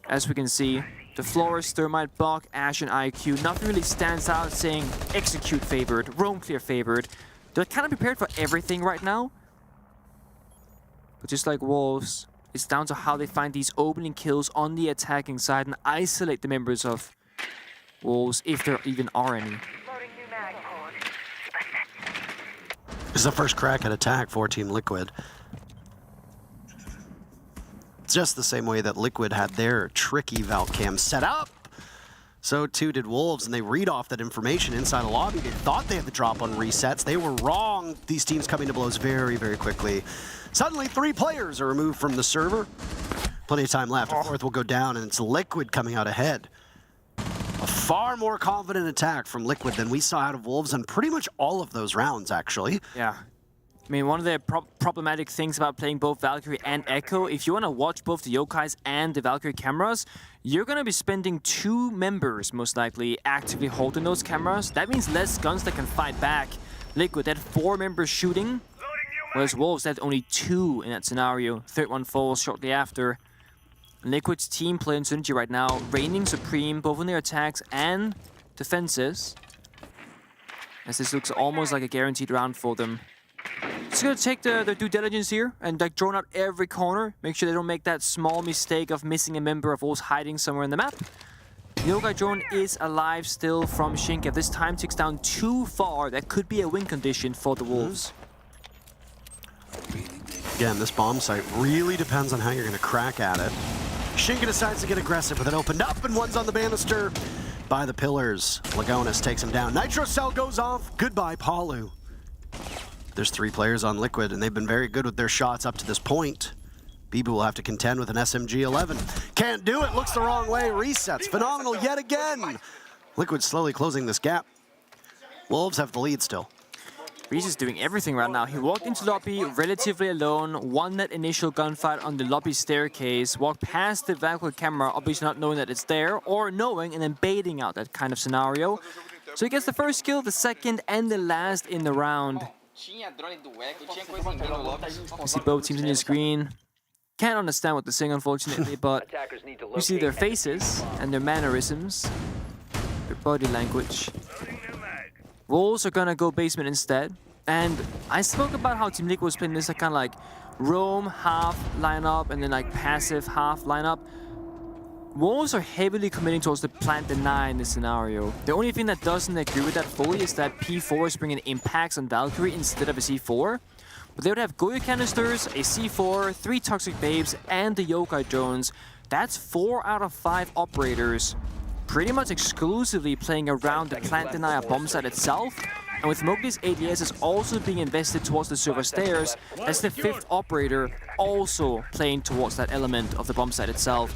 S15: as we can see. The Flores, Thermite, Bog, Ash, and IQ. Nothing really stands out saying execute favored, roam clear favored. They're kind of prepared for everything right now. But just like Wolves, it's down to how they find these opening kills on the attacking side and isolate the members of Wolves, if there even are any.
S1: This is the first crack at attack for Team Liquid. It's just the same way that Liquid had their tricky Valk cam set up. So too did Wolves, and they read off that information inside a lobby. They thought they had the drop on resets. They were wrong. These teams coming to blows very, very quickly. Suddenly, 3 players are removed from the server. Plenty of time left. A 4th will go down, and it's Liquid coming out ahead. A far more confident attack from Liquid than we saw out of Wolves, and pretty much all of those rounds, actually.
S15: Yeah. I mean, one of the problematic things about playing both Valkyrie and Echo, if you want to watch both the Yokais and the Valkyrie cameras, you're going to be spending 2 members, most likely, actively holding those cameras. That means less guns that can fight back. Liquid had 4 members shooting, whereas Wolves had only 2 in that scenario. 3rd one falls shortly after. Liquid's team play in synergy right now, reigning supreme both in their attacks and defenses, as this looks almost like a guaranteed round for them. Just gonna take the due diligence here and like drone out every corner. Make sure they don't make that small mistake of missing a member of Wolves hiding somewhere in the map. The Yokai drone is alive still from Shinka. If this time ticks down too far, that could be a win condition for the Wolves.
S1: Again, this bomb site really depends on how you're gonna crack at it. Shinka decides to get aggressive with it opened up, and one's on the banister by the pillars. Lagonis takes him down. Nitro Cell goes off. Goodbye, Palu. There's 3 players on Liquid, and they've been very good with their shots up to this point. Bibu will have to contend with an SMG-11. Can't do it, looks the wrong way, resets. Phenomenal yet again. Liquid slowly closing this gap. Wolves have the lead still.
S15: Reese is doing everything right now. He walked into lobby relatively alone, won that initial gunfight on the lobby staircase, walked past the Valkyrie camera, obviously not knowing that it's there, or knowing and then baiting out that kind of scenario. So he gets the first kill, the second, and the last in the round. You see both teams in the screen. Can't understand what they're saying, unfortunately, but you see their faces and their mannerisms, their body language. Wolves are gonna go basement instead. And I spoke about how Team Liquid was playing this kind of like roam half lineup and then like passive half lineup. Wolves are heavily committing towards the plant deny in this scenario. The only thing that doesn't agree with that fully is that P4 is bringing impacts on Valkyrie instead of a C4. But they would have Goyo canisters, a C4, 3 Toxic Babes, and the Yokai drones. That's 4 out of 5 operators pretty much exclusively playing around the plant denier bomb site itself. And with Mowgli's ADS is also being invested towards the server stairs, that's the 5th operator also playing towards that element of the bomb site itself.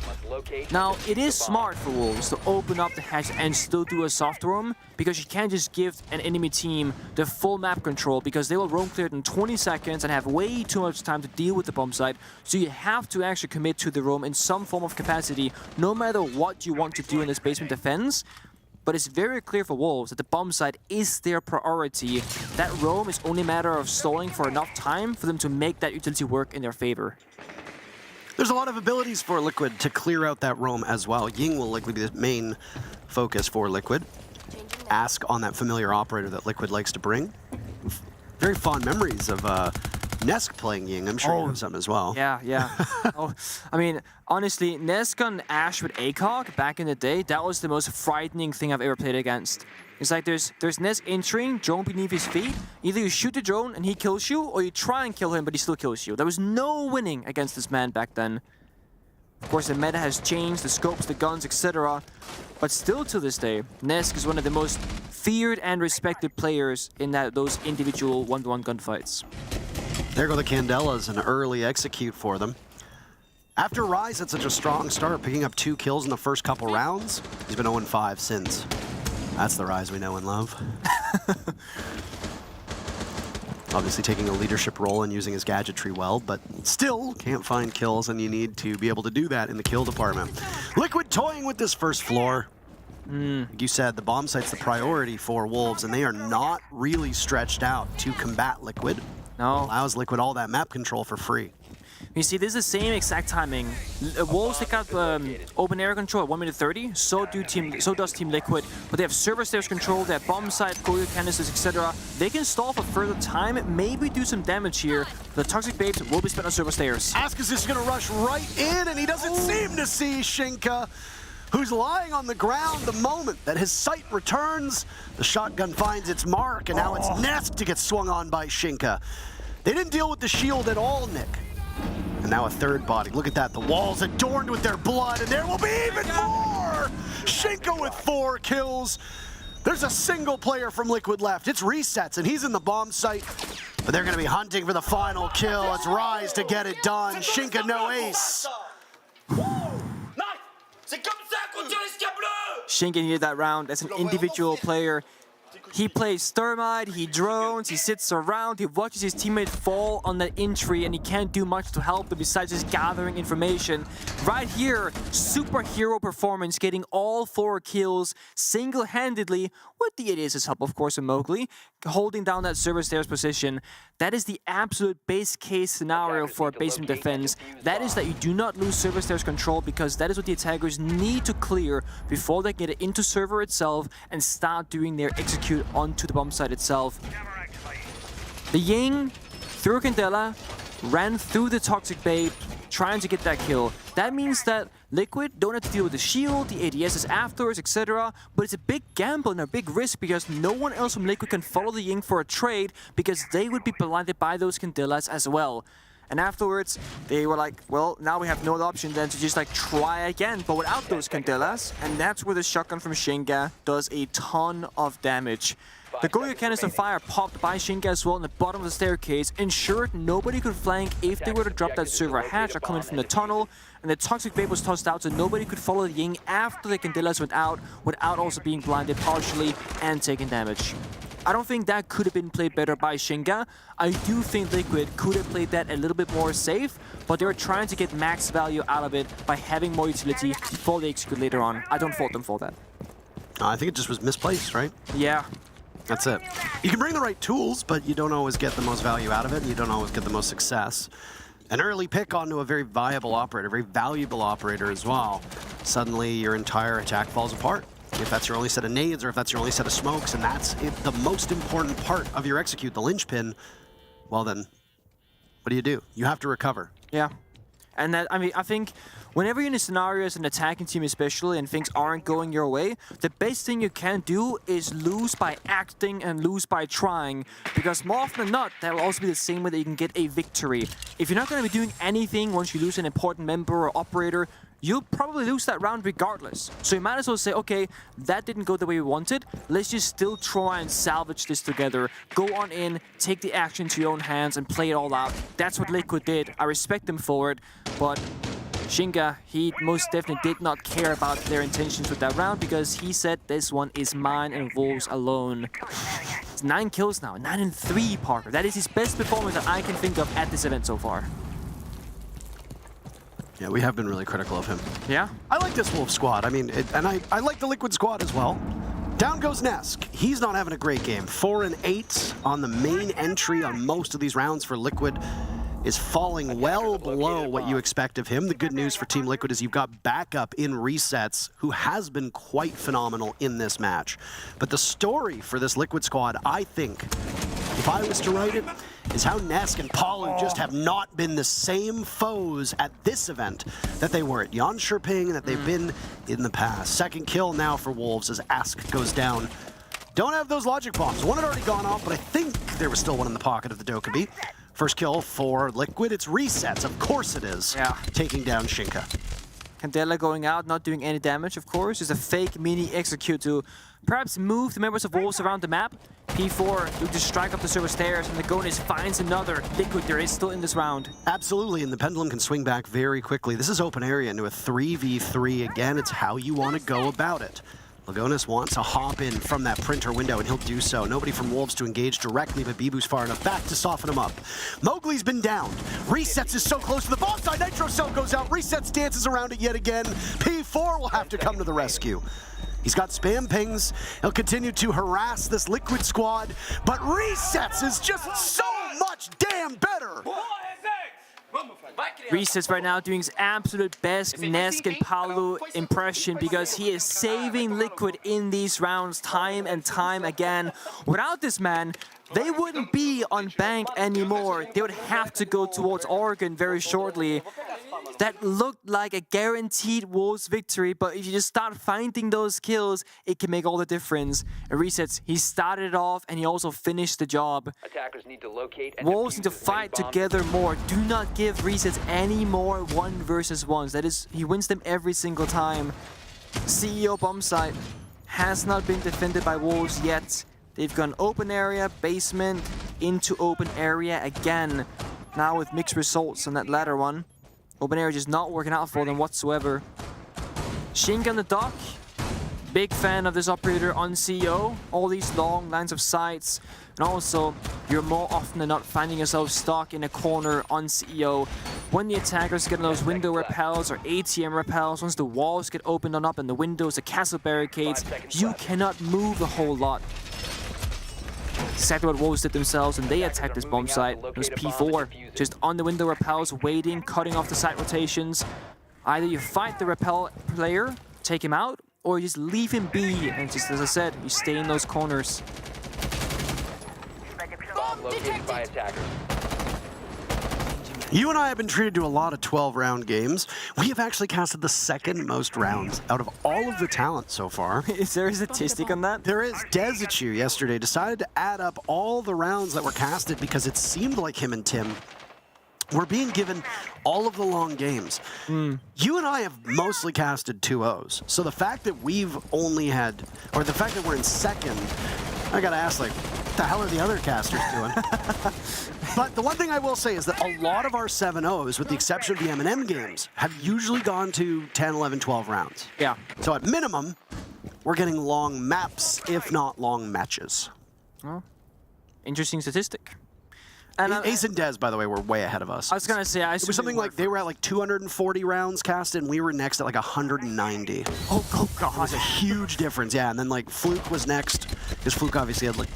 S15: Now, it is smart for Wolves to open up the hatch and still do a soft roam, because you can't just give an enemy team the full map control, because they will roam clear in 20 seconds and have way too much time to deal with the bomb site. So you have to actually commit to the roam in some form of capacity, no matter what you want to do in this basement defense. But it's very clear for Wolves that the bomb site is their priority. That roam is only a matter of stalling for enough time for them to make that utility work in their favor.
S1: There's a lot of abilities for Liquid to clear out that roam as well. Ying will likely be the main focus for Liquid. Ask on that familiar operator that Liquid likes to bring. Very fond memories of Nesk playing Ying. I'm sure you have some as well.
S15: Yeah. I mean, honestly, Nesk on Ashe with ACOG back in the day, that was the most frightening thing I've ever played against. It's like there's Nesk entering, drone beneath his feet. Either you shoot the drone and he kills you, or you try and kill him, but he still kills you. There was no winning against this man back then. Of course, the meta has changed, the scopes, the guns, etc. But still to this day, Nesk is one of the most feared and respected players in those individual 1v1 gunfights.
S1: There go the Candelas, an early execute for them. After Rise had such a strong start, picking up 2 kills in the first couple rounds, he's been 0-5 since. That's the Rise we know and love. Obviously taking a leadership role and using his gadgetry well, but still can't find kills, and you need to be able to do that in the kill department. Liquid toying with this first floor. Like you said, the bomb site's the priority for Wolves, and they are not really stretched out to combat Liquid.
S15: No.
S1: Allows Liquid all that map control for free.
S15: You see, this is the same exact timing. Wolves take out open air control at 1:30. So does Team Liquid. But they have server stairs control, they have bomb site, Goyo canisters, etc. They can stall for further time, maybe do some damage here. The Toxic Babes will be spent on server stairs.
S1: Askus is going to rush right in, and he doesn't seem to see Shinka. who's lying on the ground the moment that his sight returns. The shotgun finds its mark, and now it's Nesk to get swung on by Shinka. They didn't deal with the shield at all, Nick. And now a third body. Look at that. The walls adorned with their blood, and there will be even more! Shinka with 4 kills. There's a single player from Liquid left. It's Resets, and he's in the bomb site. But they're going to be hunting for the final kill. It's Rise to get it done. Shinka no ace.
S15: Shinka needed that round as an individual player. He plays Thermite, he drones, he sits around, he watches his teammate fall on that entry, and he can't do much to help them besides just gathering information. Right here, superhero performance, getting all 4 kills single-handedly, with the ADS's help, of course, of Mowgli, holding down that server stairs position. That is the absolute base case scenario for a basement defense. That is that you do not lose server stairs control, because that is what the attackers need to clear before they get it into server itself and start doing their execute onto the bomb site itself. The Ying, through Candela, ran through the toxic bait, trying to get that kill. That means that Liquid don't have to deal with the shield, the ADSs afterwards, etc. But it's a big gamble and a big risk, because no one else from Liquid can follow the Ying for a trade, because they would be blinded by those Candelas as well. And afterwards, they were like, well, now we have no other option than to just like try again, but without those Candelas. And that's where the shotgun from Shinka does a ton of damage. The Goyo canister fire popped by Shinka as well in the bottom of the staircase ensured nobody could flank if they were to drop that server hatch or come in from the tunnel. And the toxic bait was tossed out, so nobody could follow the Ying after the Candelas went out without also being blinded partially and taking damage. I don't think that could have been played better by Shinka. I do think Liquid could have played that a little bit more safe, but they were trying to get max value out of it by having more utility before they execute later on. I don't fault them for that.
S1: I think it just was misplaced, right?
S15: Yeah.
S1: That's it. You can bring the right tools, but you don't always get the most value out of it, and you don't always get the most success. An early pick onto a very viable operator, very valuable operator as well. Suddenly, your entire attack falls apart. If that's your only set of nades, or if that's your only set of smokes, and that's the most important part of your execute, the linchpin, well then, what do? You have to recover.
S15: Yeah. And that, I mean, I think whenever you're in a scenario as an attacking team especially and things aren't going your way, the best thing you can do is lose by acting and lose by trying, because more often than not, that will also be the same way that you can get a victory. If you're not going to be doing anything once you lose an important member or operator, you'll probably lose that round regardless. So you might as well say, okay, that didn't go the way we wanted. Let's just still try and salvage this together. Go on in, take the action to your own hands and play it all out. That's what Liquid did. I respect them for it, but Shinka, he most definitely did not care about their intentions with that round, because he said this one is mine and Wolves alone. It's 9 kills now, 9 and 3, Parker. That is his best performance that I can think of at this event so far.
S1: Yeah, we have been really critical of him.
S15: Yeah?
S1: I like this Wolf squad. I mean, I like the Liquid squad as well. Down goes Nesk. He's not having a great game. 4 and 8 on the main entry on most of these rounds for Liquid is falling well below what you expect of him. The good news for Team Liquid is you've got backup in Resets, who has been quite phenomenal in this match. But the story for this Liquid squad, I think, if I was to write it, is how Nesk and Palu just have not been the same foes at this event that they were at Yanshiping, that they've been in the past. Second kill now for Wolves as Ask goes down. Don't have those logic bombs. One had already gone off, but I think there was still one in the pocket of the Dokkaebi. First kill for Liquid, it's Resets, of course it is, taking down Shinka.
S15: Candela going out, not doing any damage, of course. Just a fake mini execute to perhaps move the members of Wolves around the map. P4 will just strike up the server stairs, and the Gonis finds another Liquid there is still in this round.
S1: Absolutely, and the pendulum can swing back very quickly. This is open area into a 3v3. Again, it's how you want to go about it. Lagonis wants to hop in from that printer window, and he'll do so. Nobody from Wolves to engage directly, but Bibu's far enough back to soften him up. Mowgli's been down. Resets is so close to the bomb side. Nitro Cell goes out. Resets dances around it yet again. P4 will have to come to the rescue. He's got spam pings. He'll continue to harass this Liquid squad, but Resets is just so much damn better.
S15: Resets right now doing his absolute best Nesk and Palu impression, because he is saving Liquid in these rounds time and time again. Without this man, they wouldn't be on bank anymore. They would have to go towards Oregon very shortly. that looked like a guaranteed Wolves victory, but if you just start finding those kills, it can make all the difference. And Resets, he started it off and he also finished the job.
S16: Attackers need to locate and
S15: Wolves need to fight together more. Do not give Resets any more 1v1s. That is, he wins them every single time. CEO bomb site has not been defended by Wolves yet. They've gone open area, basement, into open area again. Now with mixed results on that latter one. Open area just not working out for them whatsoever. Shinka on the dock. Big fan of this operator on CEO. All these long lines of sights. And also, you're more often than not finding yourself stuck in a corner on CEO. When the attackers get those window repels or ATM repels, once the walls get opened up and the windows, the castle barricades, you cannot move a whole lot. Exactly what Wolves did themselves, and they attacked this bomb site. It was P4, just on the window repels, waiting, cutting off the site rotations. Either you fight the repel player, take him out, or you just leave him be, and just as I said, you stay in those corners.
S16: Bomb located by attackers.
S1: You and I have been treated to a lot of 12-round games. We have actually casted the second most rounds out of all of the talent so far.
S15: Is there a statistic on that?
S1: There is. Dezichu yesterday decided to add up all the rounds that were casted because it seemed like him and Tim were being given all of the long games. You and I have mostly casted 2-0s. So the fact that we've only had, or the fact that we're in second, I gotta ask, like, what the hell are the other casters doing? But the one thing I will say is that a lot of our 7-0s, with the exception of the M&M games, have usually gone to 10, 11, 12 rounds.
S15: Yeah.
S1: So at minimum, we're getting long maps, if not long matches.
S15: Well, interesting statistic.
S1: And Ace and Dez, by the way, were way ahead of us.
S15: I was gonna say,
S1: it was something like they were at like 240 rounds casted, and we were next at like 190.
S15: Oh God.
S1: It was a huge difference, yeah. And then like Fluke was next, because Fluke obviously had like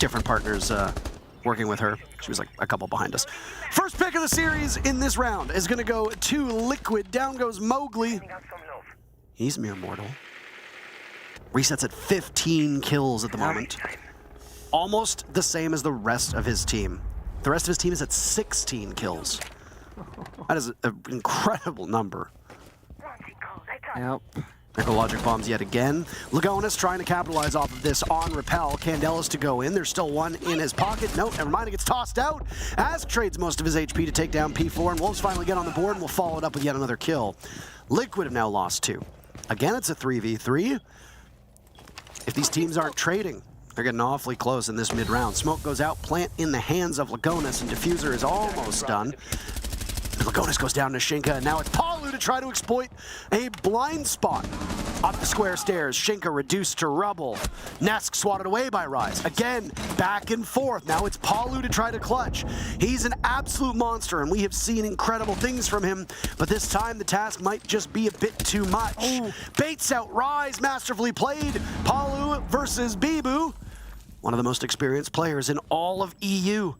S1: different partners working with her. She was like a couple behind us. First pick of the series in this round is gonna go to Liquid. Down goes Mowgli. He's mere mortal. Resets at 15 kills at the moment. Almost the same as the rest of his team. The rest of his team is at 16 kills. That is an incredible number.
S15: Yep.
S1: Ecologic bombs yet again. Lagonis trying to capitalize off of this on repel. Candelas to go in. There's still one in his pocket. Nope, never mind. It gets tossed out. Ask trades most of his HP to take down P4, and Wolves finally get on the board, and we'll follow it up with yet another kill. Liquid have now lost 2. Again, it's a 3v3. If these teams aren't trading, they're getting awfully close in this mid-round. Smoke goes out, plant in the hands of Lagonis, and Diffuser is almost done. Lagonis goes down to Shinka, and now it's Palu to try to exploit a blind spot. Up the square stairs, Shinka reduced to rubble. Nesk swatted away by Rise. Again, back and forth. Now it's Palu to try to clutch. He's an absolute monster, and we have seen incredible things from him, but this time the task might just be a bit too much. Baits out Rise, masterfully played. Palu versus Bibu. One of the most experienced players in all of EU.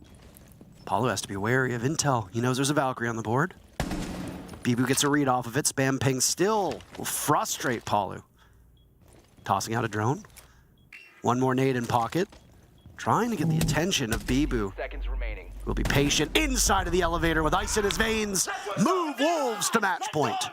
S1: Palu has to be wary of intel. He knows there's a Valkyrie on the board. Bibu gets a read off of it. Spam ping still will frustrate Palu. Tossing out a drone. One more nade in pocket. Trying to get the attention of Bibu.
S16: Seconds remaining.
S1: Will be patient inside of the elevator with ice in his veins. Move Wolves to match point.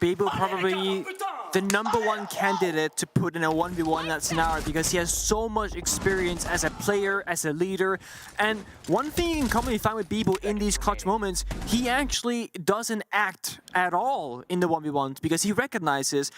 S15: Bibu probably the #1 candidate to put in a 1v1 in that scenario because he has so much experience as a player, as a leader. And one thing you can commonly find with Bibu in these clutch moments, he actually doesn't act at all in the 1v1s because he recognizes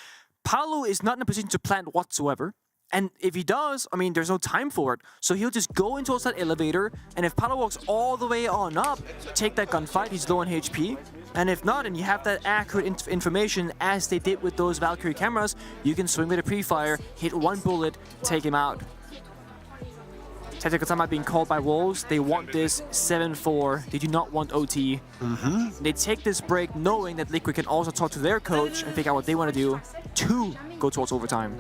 S15: Palu is not in a position to plant whatsoever. And if he does, I mean, there's no time for it. So he'll just go into that elevator, and if Palu walks all the way on up, take that gunfight, he's low on HP. And if not, and you have that accurate information as they did with those Valkyrie cameras, you can swing with a pre-fire, hit one bullet, take him out. Tactical timeout being called by Wolves. They want this 7-4. They do not want OT. They take this break knowing that Liquid can also talk to their coach and figure out what they want to do to go towards overtime.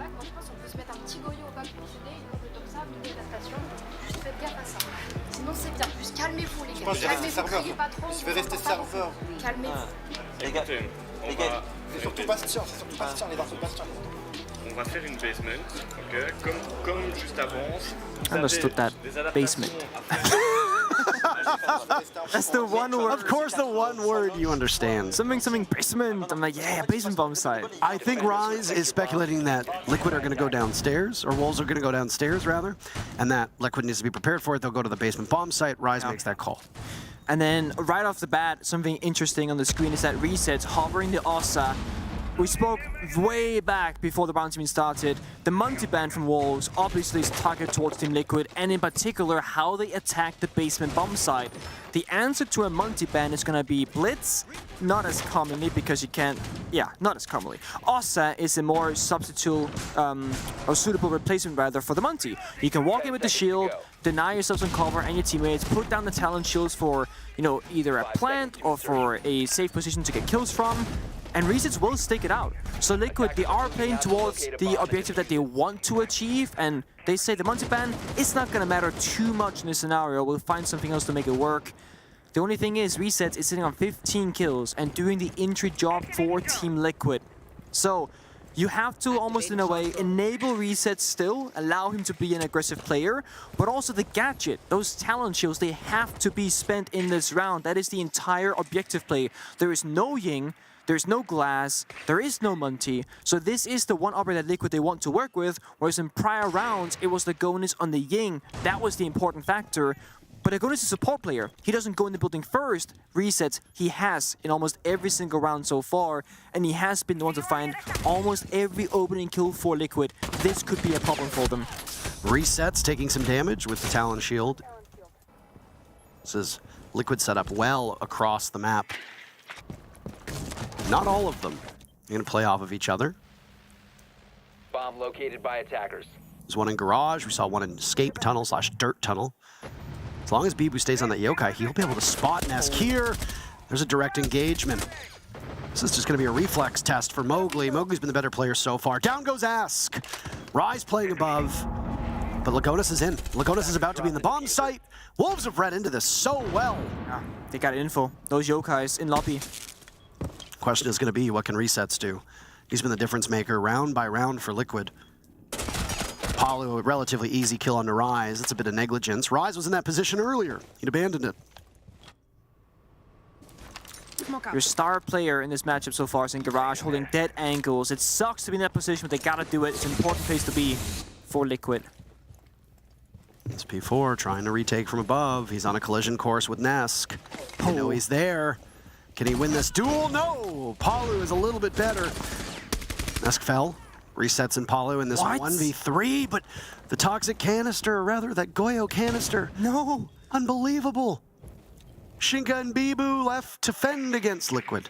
S18: Calmez-vous les gars, calmez-vous, criez pas trop. Je vais rester serveur. Calmez-vous.
S19: Les gars, c'est surtout Bastien, les Dark Bastien. On va faire une basement, ok, comme juste avant.
S15: Understood that basement. That's the one word.
S1: Of course, the one word you understand.
S15: Something basement. I'm like, yeah, basement bomb site.
S1: I think Rise is speculating that Liquid are going to go downstairs, or Wolves are going to go downstairs, rather, and that Liquid needs to be prepared for it. They'll go to the basement bomb site. Rise makes that call.
S15: And then right off the bat, something interesting on the screen is that Resets hovering the Osa. We spoke way back before the round even started. The multi-ban from Wolves obviously is targeted towards Team Liquid, and in particular how they attack the basement bomb site. The answer to a multi-ban is going to be Blitz, not as commonly because you can't, not as commonly. Osa is a more substitute or suitable replacement rather for the multi. You can walk in with the shield, deny yourself some cover and your teammates, put down the talent shields for, either a plant or for a safe position to get kills from. And Resets will stick it out. So Liquid, they are playing towards the objective that they want to achieve, and they say the multi-ban, it's not gonna matter too much in this scenario. We'll find something else to make it work. The only thing is, Resets is sitting on 15 kills and doing the entry job for Team Liquid. So you have to almost in a way enable Resets still, allow him to be an aggressive player, but also the gadget, those talent shields, they have to be spent in this round. That is the entire objective play. There is no Ying, there's no Glass, there is no Munty, so this is the one operator that Liquid they want to work with, whereas in prior rounds, it was the Agonis on the Ying. That was the important factor. But Agonis is a support player. He doesn't go in the building first. Resets, he has in almost every single round so far, and he has been the one to find almost every opening kill for Liquid. This could be a problem for them.
S1: Resets taking some damage with the Talon Shield. This is Liquid set up well across the map. Not all of them. They're going to play off of each other.
S16: Bomb located by attackers.
S1: There's one in garage. We saw one in escape tunnel / dirt tunnel. As long as Bibu stays on that Yokai, he'll be able to spot Nesk here. There's a direct engagement. This is just going to be a reflex test for Mowgli. Mowgli's been the better player so far. Down goes Ask. Rise playing above. But Lagonis is in. Lagonis is about to be in the bomb site. Wolves have read into this so well.
S15: Yeah, they got info. Those Yokais in lobby.
S1: Question is going to be, what can Resets do? He's been the difference maker round by round for Liquid. Palu, a relatively easy kill on the Rise. That's a bit of negligence. Rise was in that position earlier. He'd abandoned it.
S15: Your star player in this matchup so far is in garage, holding dead angles. It sucks to be in that position, but they gotta do it. It's an important place to be for Liquid.
S1: It's P4 trying to retake from above. He's on a collision course with Nesk. You know he's there. Can he win this duel? No! Palu is a little bit better. Nesk fell. Resets in Palu in this 1v3, but the toxic canister, or rather that Goyo canister. No! Unbelievable. Shinka and Bibu left to fend against Liquid.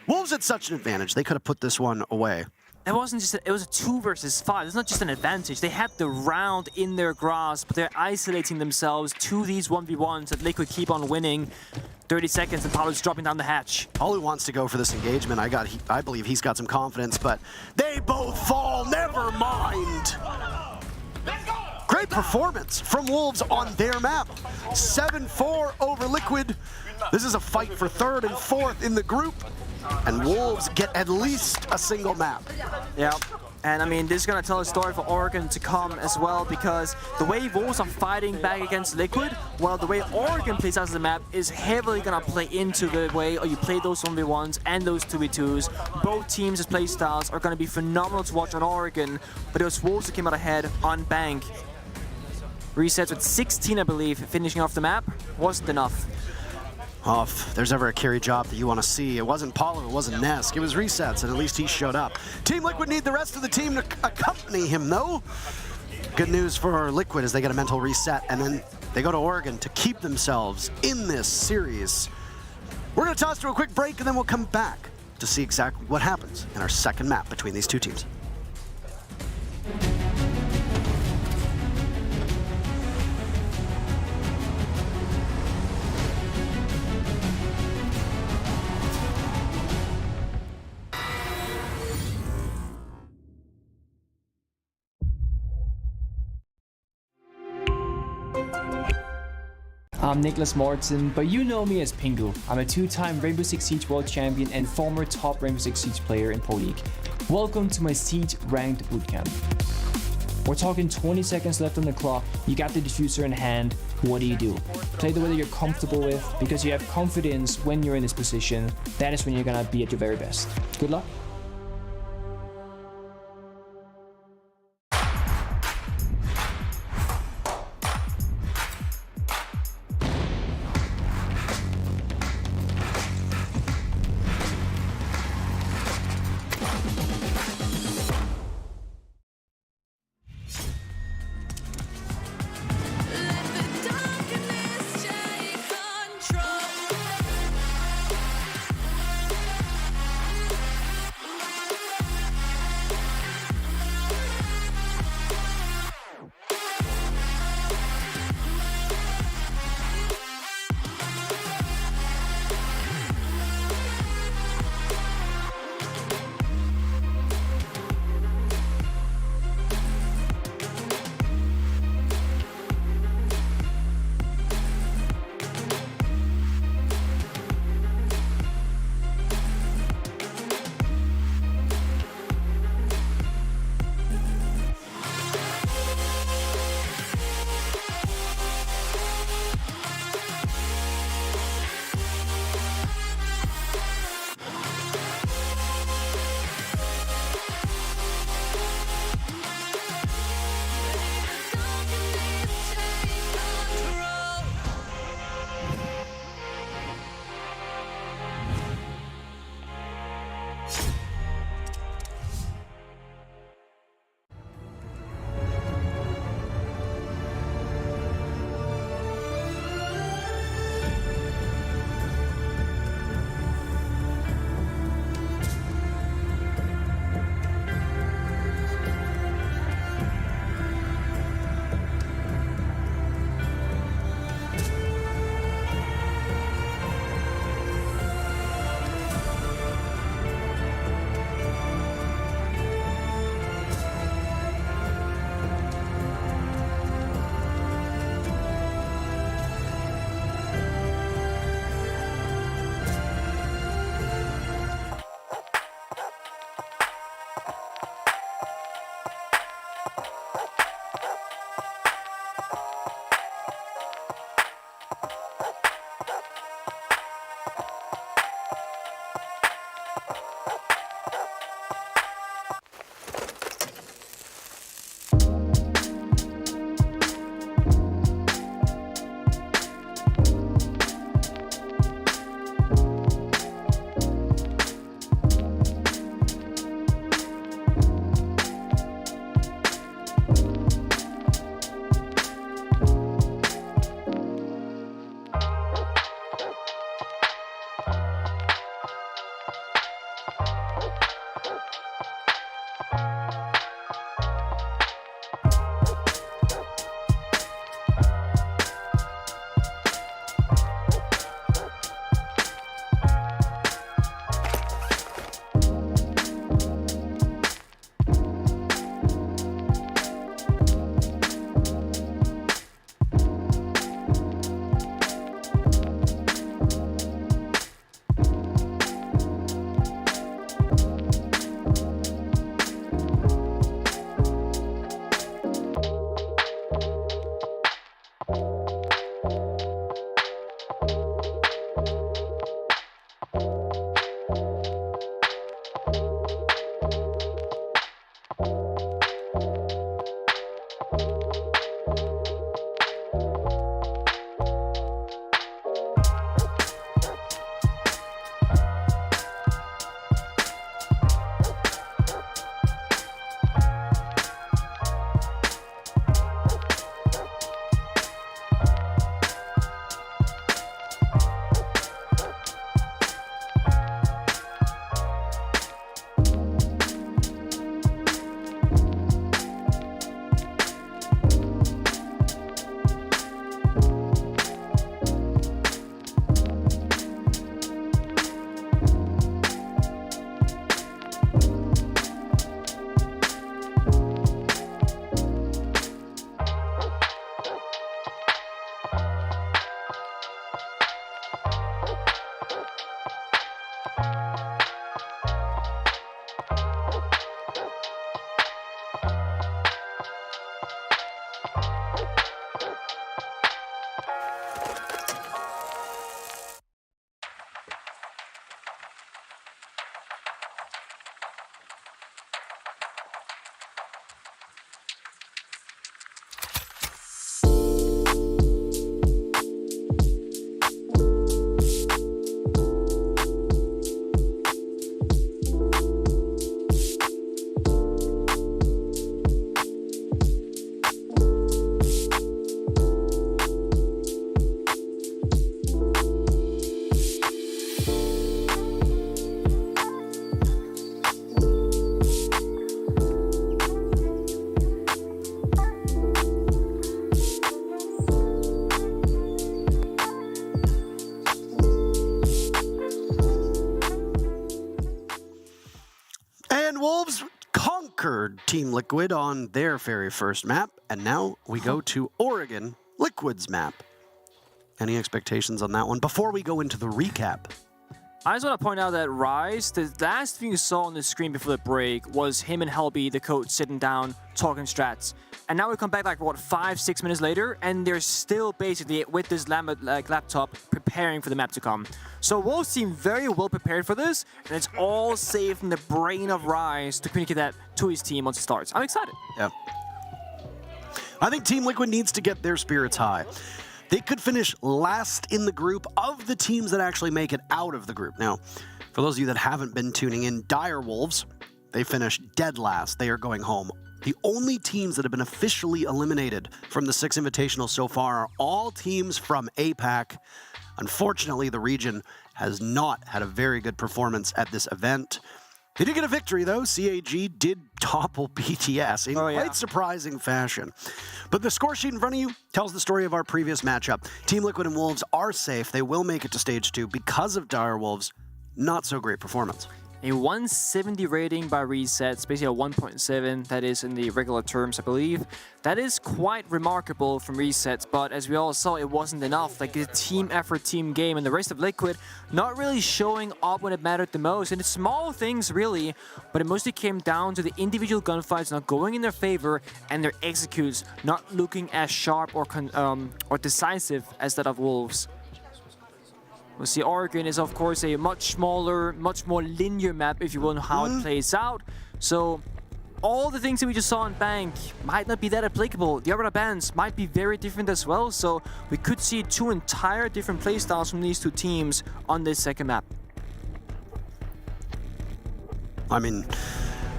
S1: Wolves had such an advantage. They could have put this one away.
S15: It wasn't just it was a 2 versus 5. It's not just an advantage. They had the round in their grasp, but they're isolating themselves to these 1v1s that Liquid keep on winning. 30 seconds and Palu's dropping down the hatch.
S1: Palu wants to go for this engagement. I believe he's got some confidence, but they both fall. Never mind. Great performance from Wolves on their map. 7-4 over Liquid. This is a fight for 3rd and 4th in the group, and Wolves get at least a single map.
S15: Yeah. And I mean, this is going to tell a story for Oregon to come as well, because the way Wolves are fighting back against Liquid, well, the way Oregon plays out of the map is heavily going to play into the way you play those 1v1s and those 2v2s. Both teams' play styles are going to be phenomenal to watch on Oregon, but it was Wolves that came out ahead on Bank. Resets with 16, I believe, finishing off the map. Wasn't enough.
S1: Oh, if there's ever a carry job that you want to see, it wasn't Palu, it wasn't Nesk, it was Resets, and at least he showed up. Team Liquid need the rest of the team to accompany him, though. Good news for Liquid is they get a mental reset, and then they go to Oregon to keep themselves in this series. We're going to toss to a quick break, and then we'll come back to see exactly what happens in our second map between these two teams.
S26: I'm Nicholas Morton, but you know me as Pingu. I'm a 2-time Rainbow Six Siege World Champion and former top Rainbow Six Siege player in Pro League. Welcome to my Siege Ranked Bootcamp. We're talking 20 seconds left on the clock, you got the diffuser in hand,
S7: what do you do? Play the way that you're comfortable with, because you have confidence when you're in this position. That is when you're gonna be at your very best. Good luck.
S1: Direwolves conquered Team Liquid on their very first map, and now we go to Oregon Liquid's map. Any expectations on that one before we go into the recap?
S15: I just want to point out that Rise, the last thing you saw on the screen before the break was him and Helby, the coach, sitting down, talking strats. And now we come back like, what, 5-6 minutes later, and they're still basically with this laptop preparing for the map to come. So Wolves seem very well prepared for this, and it's all saved in the brain of Rise to communicate that to his team once it starts. I'm excited.
S1: Yeah. I think Team Liquid needs to get their spirits high. They could finish last in the group of the teams that actually make it out of the group. Now, for those of you that haven't been tuning in, Direwolves, they finished dead last. They are going home. The only teams that have been officially eliminated from the 6 Invitational so far are all teams from APAC. Unfortunately, the region has not had a very good performance at this event. They did get a victory, though. CAG did topple BTS in quite surprising fashion. But the score sheet in front of you tells the story of our previous matchup. Team Liquid and Wolves are safe. They will make it to Stage 2 because of Direwolves' not so great performance.
S15: A 170 rating by resets, basically a 1.7, that is in the regular terms, I believe. That is quite remarkable from resets, but as we all saw, it wasn't enough. Like the team effort, team game, and the rest of Liquid not really showing up when it mattered the most. And it's small things, really, but it mostly came down to the individual gunfights not going in their favor and their executes not looking as sharp or decisive as that of Wolves. We'll see Oregon is, of course, a much smaller, much more linear map, if you will, how it plays out. So all the things that we just saw on Bank might not be that applicable. The other bands might be very different as well. So we could see 2 entire different playstyles from these 2 teams on this second map.
S1: I mean,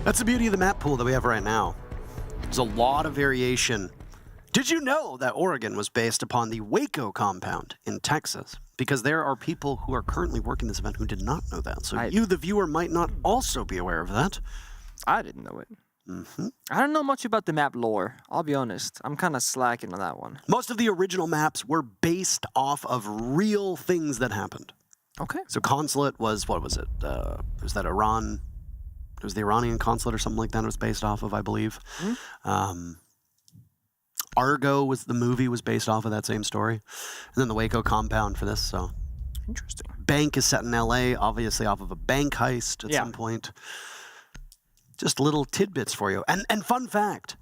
S1: that's the beauty of the map pool that we have right now. There's a lot of variation. Did you know that Oregon was based upon the Waco compound in Texas? Because there are people who are currently working this event who did not know that. So you, the viewer, might not also be aware of that.
S15: I didn't know it. I don't know much about the map lore, I'll be honest. I'm kind of slacking on that one.
S1: Most of the original maps were based off of real things that happened.
S15: Okay.
S1: So Consulate was, what was it? Was that Iran? It was the Iranian consulate or something like that it was based off of, I believe. Argo was the movie was based off of that same story. And then the Waco compound for this, so.
S15: Interesting.
S1: Bank is set in LA, obviously off of a bank heist at some point. Just little tidbits for you. And fun fact,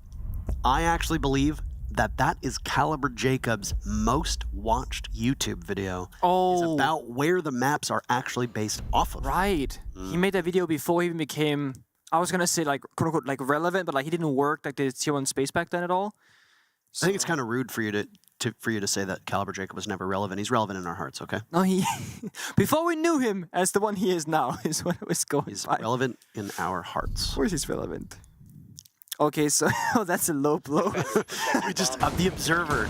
S1: I actually believe that that is Caliber Jacobs' most watched YouTube video. It's about where the maps are actually based off of.
S15: Right. He made that video before he even became, I was going to say like, quote unquote, like relevant, but like he didn't work like the Tier 1 space back then at all.
S1: So. I think it's kind of rude for you to say that Caliber Jacob was never relevant. He's relevant in our hearts, okay?
S15: No, he before we knew him as the one he is now is what it was going.
S1: He's relevant in our hearts.
S15: Of course, he's relevant. Okay, so that's a low blow.
S1: We just the observer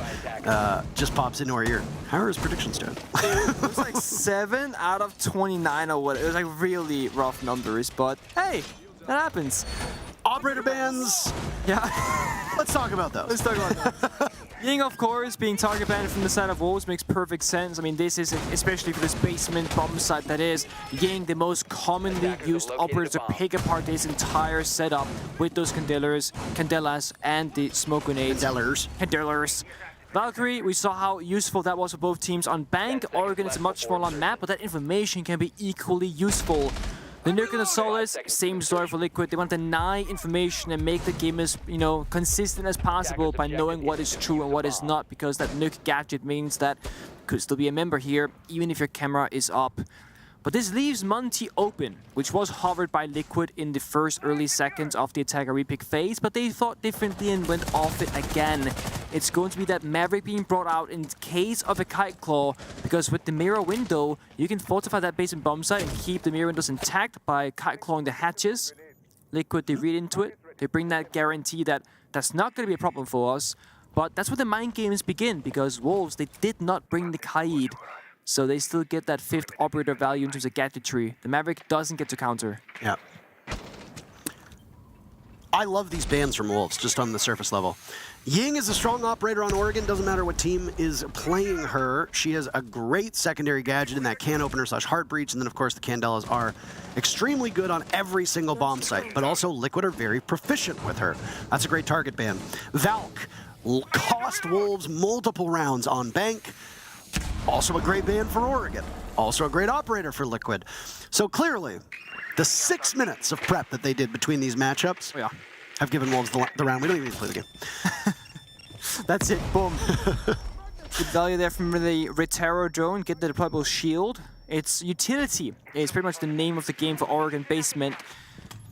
S1: just pops into our ear. How are his predictions doing?
S15: It was like 7 out of 29 or what? It was like really rough numbers, but hey, that happens.
S1: Operator bans.
S15: Yeah.
S1: Let's talk about those.
S15: Let's talk about that. Ying, of course, being target banned from the side of Wolves makes perfect sense. I mean, this is, especially for this basement bomb site that is, Ying, the most commonly used operator to pick apart this entire setup with those Candelas, and the smoke grenades. Candelers. Valkyrie, we saw how useful that was for both teams on Bank. Oregon is a much smaller map, but that information can be equally useful. The Nuke and the Solace, same story for Liquid. They want to deny information and make the game as, consistent as possible by knowing what is true and what is not, because that Nuke gadget means that you could still be a member here, even if your camera is up. But this leaves Monty open, which was hovered by Liquid in the first early seconds of the attacker repick phase, but they thought differently and went off it again. It's going to be that Maverick being brought out in case of a Kite Claw, because with the mirror window, you can fortify that base and bomb site and keep the mirror windows intact by Kite Clawing the hatches. Liquid, they read into it. They bring that guarantee that that's not going to be a problem for us. But that's where the mind games begin, because Wolves, they did not bring the Kaid. So they still get that 5th operator value in terms of gadgetry. The Maverick doesn't get to counter.
S1: Yeah. I love these bans from Wolves, just on the surface level. Ying is a strong operator on Oregon. Doesn't matter what team is playing her. She has a great secondary gadget in that can opener / heart breach. And then, of course, the Candelas are extremely good on every single bomb site. But also, Liquid are very proficient with her. That's a great target ban. Valk cost Wolves multiple rounds on Bank. Also a great ban for Oregon. Also a great operator for Liquid. So clearly, the 6 minutes of prep that they did between these matchups have given Wolves the round. We don't even need to play the game.
S15: That's it, boom. Good value there from the Retaro drone, get the deployable shield. Its utility is pretty much the name of the game for Oregon Basement.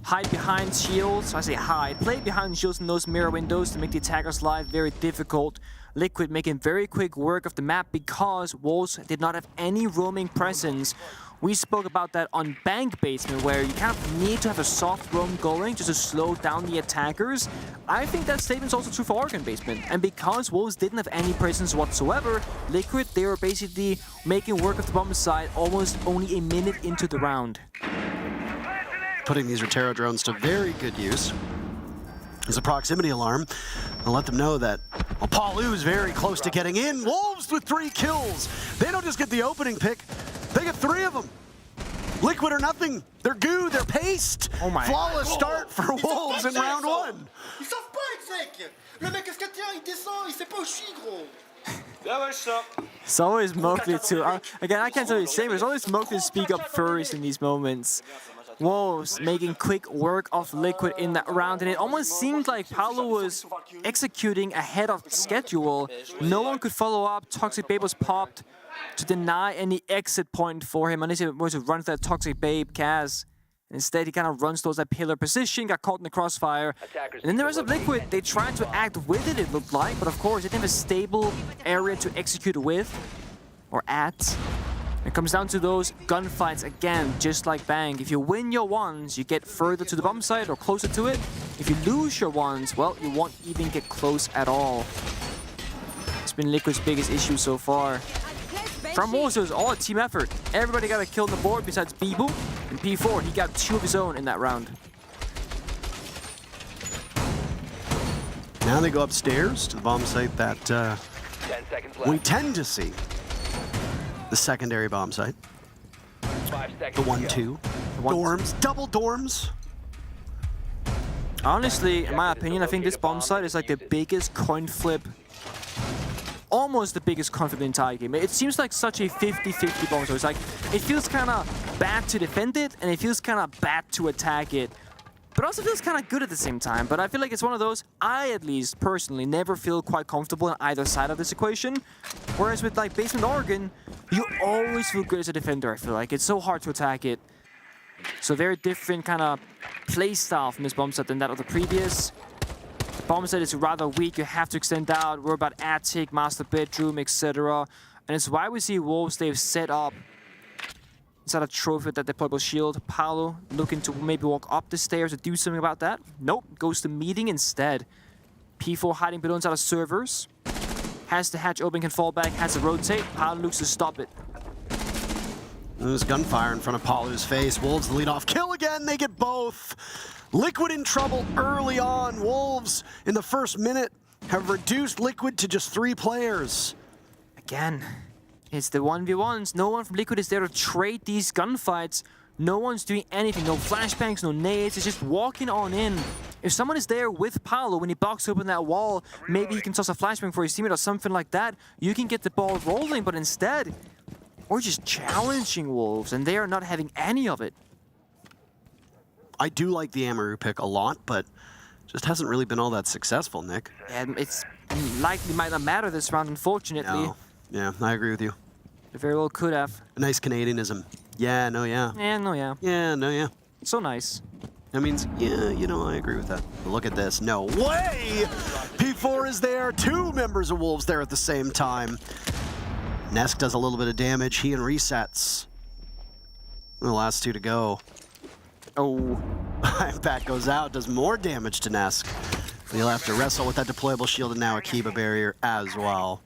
S15: Hide behind shields, I say hide, play behind shields in those mirror windows to make the attackers' life very difficult. Liquid making very quick work of the map because Wolves did not have any roaming presence. We spoke about that on Bank Basement, where you kind of need to have a soft roam going just to slow down the attackers. I think that statement's also true for Oregon Basement. And because Wolves didn't have any presence whatsoever, Liquid, they were basically making work of the bomb side almost only a minute into the round.
S1: Putting these Retaro drones to very good use. There's a proximity alarm. I'll let them know that Palu's very close to getting in. Wolves with 3 kills. They don't just get the opening pick, they get 3 of them. Liquid or nothing. They're goo, they're paste.
S15: Oh my.
S1: Flawless start for Wolves in round 1.
S18: Ils savent pas, Exec. Le mec SKT, il descend, il sait pas où je suis, gros.
S15: It's always Mowgli too. Again, I can't tell you the same, but it's always Mowgli to speak up first in these moments. Wolves making quick work of Liquid in that round, and it almost seemed like Paolo was executing ahead of schedule. No one could follow up. Toxic Babe was popped to deny any exit point for him, unless he was to run for that Toxic Babe Kaz. Instead, he kind of runs towards that pillar position, got caught in the crossfire. And then the rest of Liquid, they tried to act with it, it looked like, but of course, they didn't have a stable area to execute with or at. It comes down to those gunfights again, just like Bang. If you win your ones, you get further to the bomb site or closer to it. If you lose your ones, well, you won't even get close at all. It's been Liquid's biggest issue so far. From Wolves, it was all a team effort. Everybody got a kill on the board besides Bibu. And P4, he got 2 of his own in that round.
S1: Now they go upstairs to the bomb site that we tend to see. The secondary bomb site. The 1-2. Dorms, double dorms.
S15: Honestly, in my opinion, I think this bomb site is like the biggest coin flip. Almost the biggest coin flip in the entire game. It seems like such a 50-50 bomb site. It's like, it feels kind of bad to defend it, and it feels kind of bad to attack it. But also feels kind of good at the same time. But I feel like it's one of those, I at least personally never feel quite comfortable on either side of this equation. Whereas with like Basement Oregon, you always feel good as a defender, I feel like. It's so hard to attack it. So very different kind of play style from this bomb set than that of the previous. Bomb set is rather weak, you have to extend out, worry about attic, master bedroom, etc. And it's why we see Wolves, they've set up inside a trophy with that deployable shield. Paolo looking to maybe walk up the stairs or do something about that. Nope, goes to meeting instead. P4 hiding below inside of servers. Has the hatch open, can fall back, has to rotate. Paolo looks to stop it.
S1: There's gunfire in front of Paulu's face. Wolves the lead off kill again, they get both. Liquid in trouble early on. Wolves in the first minute have reduced Liquid to just 3 players.
S15: Again. It's the 1v1s. No one from Liquid is there to trade these gunfights. No one's doing anything. No flashbangs, no nades. It's just walking on in. If someone is there with Paolo when he blocks open that wall, maybe he can toss a flashbang for his teammate or something like that. You can get the ball rolling, but instead, we're just challenging Wolves, and they are not having any of it.
S1: I do like the Amaru pick a lot, but just hasn't really been all that successful, Nick.
S15: And it's likely might not matter this round, unfortunately.
S1: No. Yeah, I agree with you.
S15: It very well could have.
S1: A nice Canadianism. Yeah, no, yeah.
S15: Yeah, no, yeah.
S1: Yeah, no, yeah.
S15: So nice.
S1: That means, yeah, you know, I agree with that. But look at this. No way! P4 is there. 2 members of Wolves there at the same time. Nesk does a little bit of damage. He and resets. The last 2 to go.
S15: Oh.
S1: Back goes out. Does more damage to Nesk. He'll have to wrestle with that deployable shield and now a Kiba barrier as well.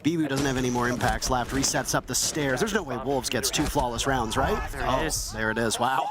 S1: Bibu doesn't have any more impacts left. Resets up the stairs. There's no way Wolves gets 2 flawless rounds, right? There it is. Wow.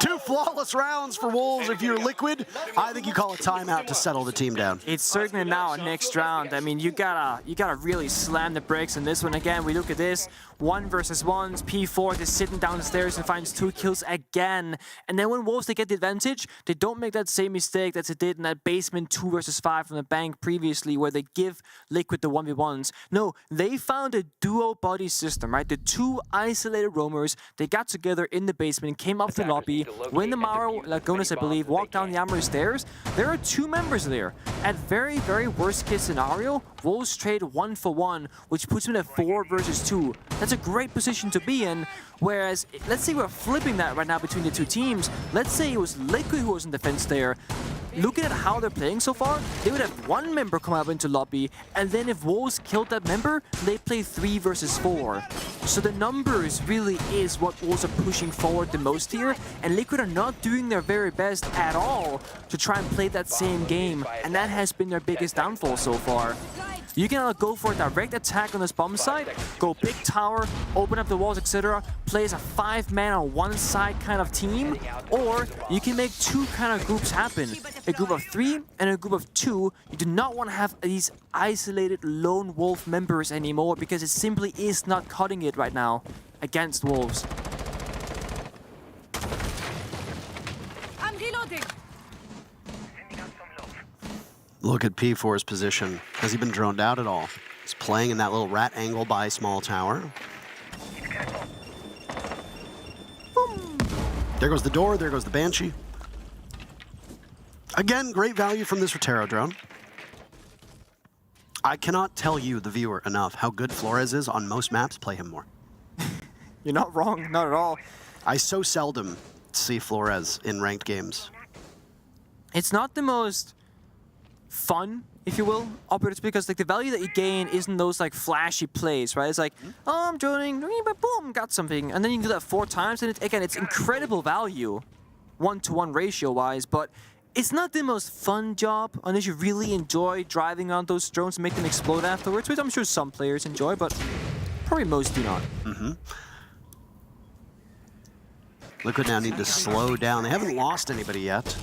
S1: 2 flawless rounds for Wolves. If you're Liquid, I think you call a timeout to settle the team down.
S15: It's certainly now a next round. I mean, you gotta really slam the brakes on this one. Again, we look at this. 1 versus 1s. P4 is sitting downstairs and finds 2 kills again. And then when Wolves, they get the advantage, they don't make that same mistake that they did in that basement 2 versus 5 from the bank previously, where they give Liquid the 1v1s. No, they found a duo body system, right? The 2 isolated roamers, they got together in the basement, came up the lobby. When the Maro, Lagonis, I believe, walked down the armory stairs, there are 2 members there. At very, very worst case scenario, Wolves trade 1 for 1, which puts them at 4 versus 2. That's a great position to be in. Whereas, let's say we're flipping that right now between the 2 teams. Let's say it was Liquid who was in defense there. Looking at how they're playing so far, they would have 1 member come up into lobby, and then if Wolves killed that member, they play 3 versus 4. So the numbers really is what Wolves are pushing forward the most here, and Liquid are not doing their very best at all to try and play that same game, and that has been their biggest downfall so far. You can go for a direct attack on this bomb site, go big tower, open up the walls, etc., play as a 5-man on one side kind of team, or you can make 2 kind of groups happen. A group of 3 and a group of 2. You do not want to have these isolated lone wolf members anymore, because it simply is not cutting it right now against Wolves.
S3: I'm reloading.
S1: Look at P4's position. Has he been droned out at all? He's playing in that little rat angle by small tower. Boom. There goes the door, there goes the Banshee. Again, great value from this Rotero drone. I cannot tell you, the viewer, enough how good Flores is on most maps. Play him more.
S15: You're not wrong, not at all.
S1: I so seldom see Flores in ranked games.
S15: It's not the most fun, if you will, operators, because like the value that you gain isn't those like flashy plays, right? It's like, oh, I'm droning, boom, got something, and then you can do that 4 times, and it's incredible value, 1-to-1 ratio wise, but it's not the most fun job unless you really enjoy driving on those drones and make them explode afterwards, which I'm sure some players enjoy, but probably most do not.
S1: Liquid now need to slow down. They haven't lost anybody yet.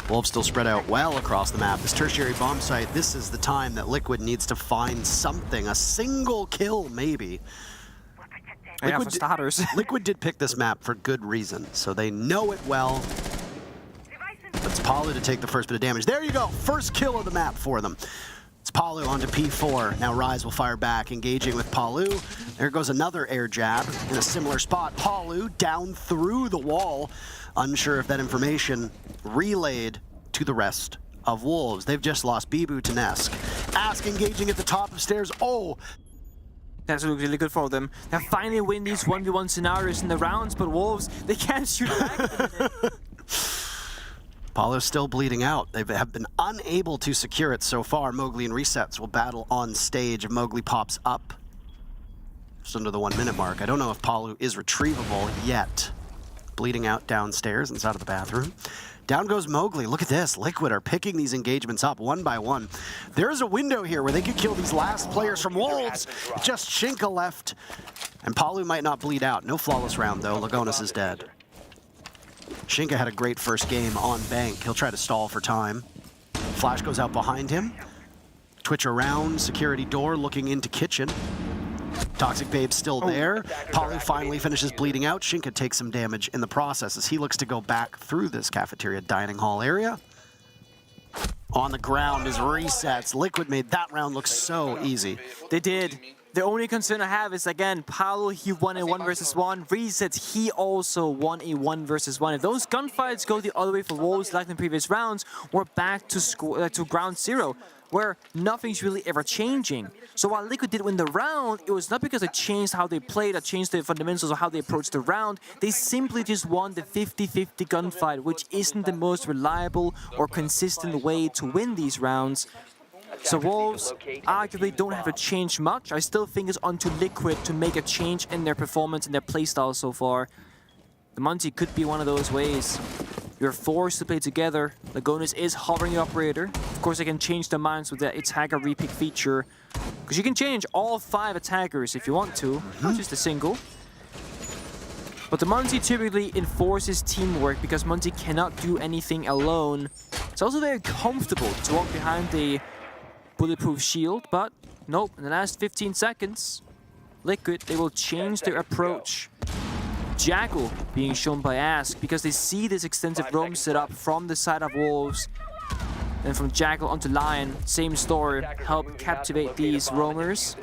S1: Wolves still spread out well across the map. This tertiary bomb site, this is the time that Liquid needs to find something. A single kill, maybe.
S15: Yeah, for starters.
S1: Liquid did pick this map for good reason, so they know it well. It's Palu to take the first bit of damage. There you go, first kill of the map for them. It's Palu onto P4. Now Rise will fire back, engaging with Palu. There goes another air jab in a similar spot. Palu down through the wall. Unsure if that information relayed to the rest of Wolves. They've just lost Bibu to Nesk. Ask engaging at the top of stairs. Oh!
S15: That's really good for them. They finally win these 1v1 scenarios in the rounds, but Wolves, they can't shoot back.
S1: Palu's still bleeding out. They have been unable to secure it so far. Mowgli and Resets will battle on stage if Mowgli pops up. Just under the 1-minute mark. I don't know if Palu is retrievable yet. Bleeding out downstairs inside of the bathroom. Down goes Mowgli. Look at this. Liquid are picking these engagements up 1 by 1. There's a window here where they could kill these last players from Wolves. Just Shinka left. And Palu might not bleed out. No flawless round, though. Lagonis is dead. Shinka had a great first game on bank. He'll try to stall for time. Flash goes out behind him. Twitch around. Security door looking into kitchen. Toxic Babe's still there. Palu finally finishes bleeding out. Shinka takes some damage in the process as he looks to go back through this cafeteria dining hall area. On the ground is Resets. Liquid made that round look so easy.
S15: They did. The only concern I have is, again, Palu, he won a 1 versus 1. Resets, he also won a 1 versus 1. If those gunfights go the other way for Wolves like in the previous rounds, we're back to ground zero, where nothing's really ever changing. So while Liquid did win the round, it was not because they changed how they played or changed the fundamentals of how they approached the round. They simply just won the 50-50 gunfight, which isn't the most reliable or consistent way to win these rounds. So Wolves arguably don't have to change much. I still think it's onto Liquid to make a change in their performance and their playstyle so far. The Monty could be one of those ways. You're forced to play together. Lagonis is hovering the operator. Of course, they can change their minds with the It's Hacker repick feature. Because you can change all 5 attackers if you want to, not just a single. But the Monty typically enforces teamwork because Monty cannot do anything alone. It's also very comfortable to walk behind the bulletproof shield, but nope, in the last 15 seconds, Liquid, they will change their approach. Jackal being shown by Ask because they see this extensive roam setup from the side of Wolves. And from Jackal onto Lion, same story, help captivate these roamers.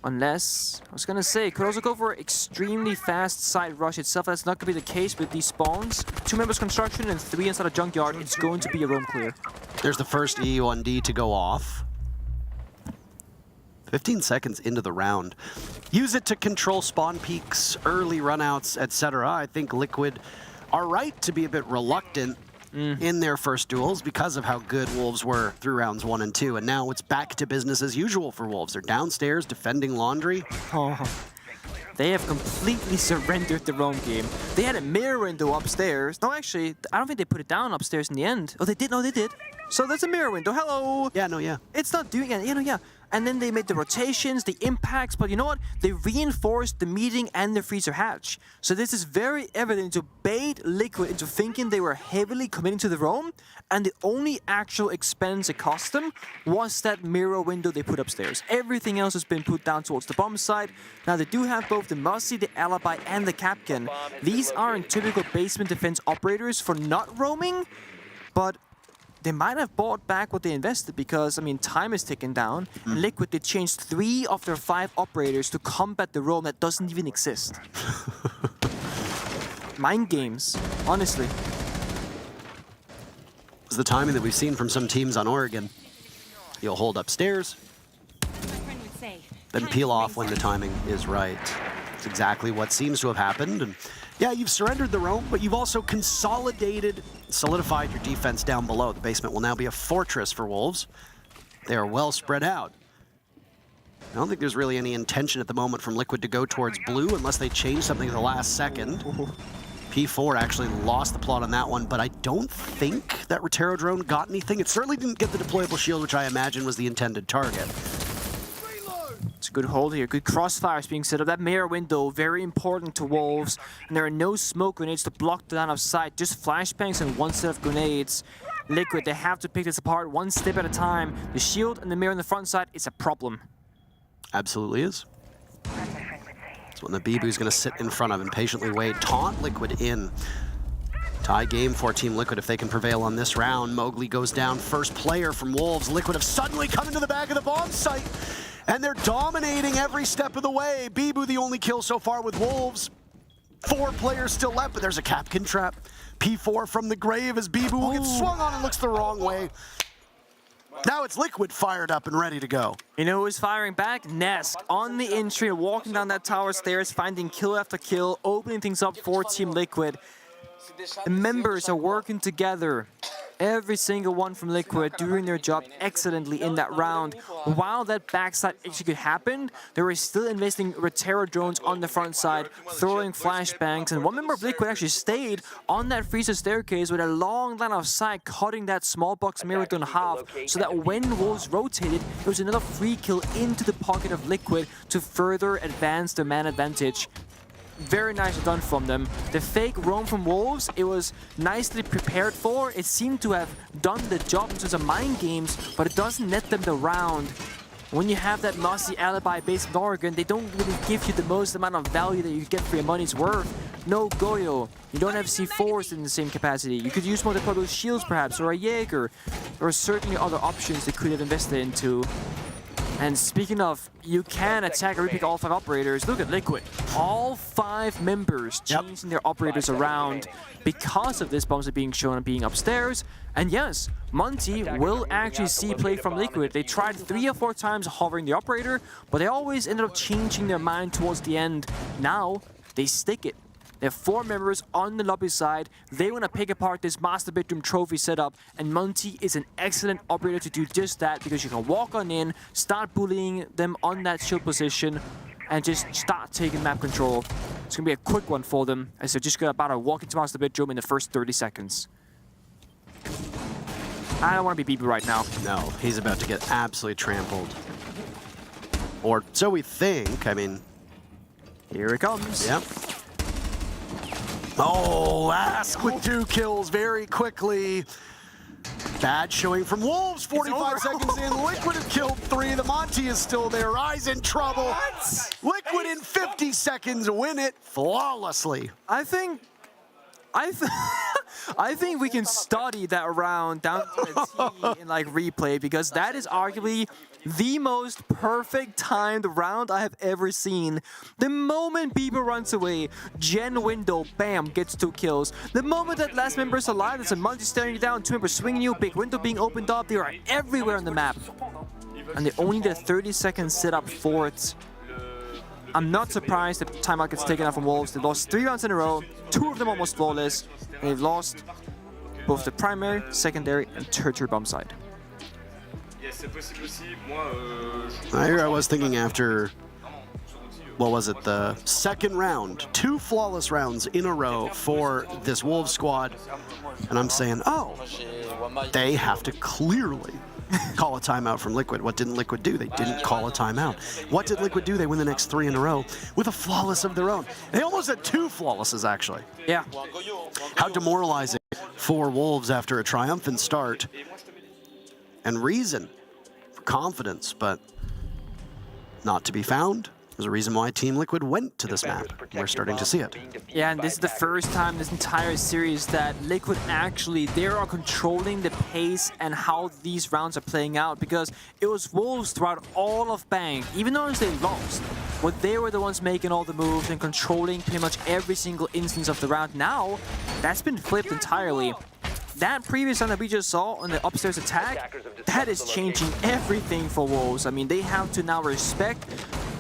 S15: Unless, I was gonna say, could also go for extremely fast side rush itself. That's not gonna be the case with these spawns. 2 members construction and 3 inside a junkyard. It's going to be a roam clear.
S1: There's the first E1D to go off. 15 seconds into the round. Use it to control spawn peaks, early runouts, etc. I think Liquid are right to be a bit reluctant in their first duels because of how good Wolves were through rounds 1 and 2. And now it's back to business as usual for Wolves. They're downstairs defending Laundry.
S15: Oh, they have completely surrendered the roam game. They had a mirror window upstairs. No, actually, I don't think they put it down upstairs in the end. Oh, they did? No, they did. So that's a mirror window. Hello.
S1: Yeah, no, yeah.
S15: It's not doing it. Yeah. And then they made the rotations, the impacts, but you know what? They reinforced the meeting and the freezer hatch. So this is very evident to bait Liquid into thinking they were heavily committing to the roam, and the only actual expense it cost them was that mirror window they put upstairs. Everything else has been put down towards the bomb side. Now they do have both the Mussy, the Alibi, and the Capcan. These aren't typical basement defense operators for not roaming, but they might have bought back what they invested because, I mean, time is ticking down. And Liquid, they changed 3 of their 5 operators to combat the roam that doesn't even exist. Mind games, honestly.
S1: It's the timing that we've seen from some teams on Oregon. You'll hold upstairs, then peel off when the timing is right. It's exactly what seems to have happened. And yeah, you've surrendered the roam, but you've also solidified your defense down below. The basement will now be a fortress for Wolves. They are well spread out. I don't think there's really any intention at the moment from Liquid to go towards blue unless they change something at the last second. P4 actually lost the plot on that one, but I don't think that Rotero drone got anything. It certainly didn't get the deployable shield, which I imagine was the intended target.
S15: It's a good hold here. Good crossfires being set up. That mirror window, very important to Wolves. And there are no smoke grenades to block the line of sight. Just flashbangs and 1 set of grenades. Liquid, they have to pick this apart 1 step at a time. The shield and the mirror on the front side is a problem.
S1: Absolutely is. That's when the Bibu's going to sit in front of and patiently wait. Taunt Liquid in. Tie game for Team Liquid if they can prevail on this round. Mowgli goes down, first player from Wolves. Liquid have suddenly come into the back of the bomb site, and they're dominating every step of the way. Bibu the only kill so far with Wolves. 4 players still left, but there's a Capcan trap. P4 from the grave as Bibu will get swung on and looks the wrong way. Now it's Liquid fired up and ready to go.
S15: You know who's firing back? Nesk on the entry, walking down that tower stairs, finding kill after kill, opening things up for Team Liquid. The members are working together. Every single one from Liquid doing their job excellently in that round. While that backside actually could happen, they were still investing Rotero drones on the front side, throwing flashbangs, and one member of Liquid actually stayed on that freezer staircase with a long line of sight, cutting that small box mirror in half, so that when Wolves rotated, there was another free kill into the pocket of Liquid to further advance their man advantage. Very nicely done from them. The fake roam from Wolves, it was nicely prepared for. It seemed to have done the job in terms of mind games, but it doesn't net them the round. When you have that Mossy Alibi based in Oregon, they don't really give you the most amount of value that you get for your money's worth. No Goyo. You don't have C4s in the same capacity. You could use more deployable shields perhaps, or a Jaeger. There are certainly other options they could have invested into. And speaking of, you can attack or repick all 5 operators. Look at Liquid. All 5 members changing their operators around because of this bombs are being shown and being upstairs. And yes, Monty will actually see play from Liquid. They tried 3 or 4 times hovering the operator, but they always ended up changing their mind towards the end. Now, they stick it. They have 4 members on the lobby side. They want to pick apart this master bedroom trophy setup, and Monty is an excellent operator to do just that, because you can walk on in, start bullying them on that shield position, and just start taking map control. It's going to be a quick one for them, as they're just about to walk into master bedroom in the first 30 seconds. I don't want to be BB right now.
S1: No, he's about to get absolutely trampled. Or so we think. I mean,
S15: here it comes.
S1: Yep. Oh, Ask with 2 kills very quickly. Bad showing from Wolves. 45 seconds in. Liquid have killed 3. The Monty is still there. Eyes in trouble. What? Liquid in 50 seconds win it flawlessly.
S15: I think we can study that round down to a T in like replay, because that is arguably the most perfect timed round I have ever seen. The moment Bieber runs away, Gen window, bam, gets 2 kills. The moment that last member is alive, there's a multi staring you down, 2 members swinging you, big window being opened up, they are everywhere on the map. And they only did a 30-second sit-up for it. I'm not surprised the timeout gets taken out from Wolves. They lost 3 rounds in a row, 2 of them almost flawless, and they've lost both the primary, secondary, and tertiary bomb side.
S1: Here I was thinking after, what was it, the second round, 2 flawless rounds in a row for this Wolves squad, and I'm saying, oh, they have to clearly call a timeout from Liquid. What didn't Liquid do? They didn't call a timeout. What did Liquid do? They win the next 3 in a row with a flawless of their own. They almost had 2 flawlesses, actually.
S15: Yeah.
S1: How demoralizing for Wolves after a triumphant start. And reason for confidence, but not to be found. There's a reason why Team Liquid went to this map. We're starting to see it.
S15: Yeah, and this is the first time this entire series that Liquid actually, they are controlling the pace and how these rounds are playing out, because it was Wolves throughout all of Bang, even though they lost. But they were the ones making all the moves and controlling pretty much every single instance of the round. Now, that's been flipped entirely. That previous round that we just saw on the upstairs attack, that is changing everything for Wolves. I mean, they have to now respect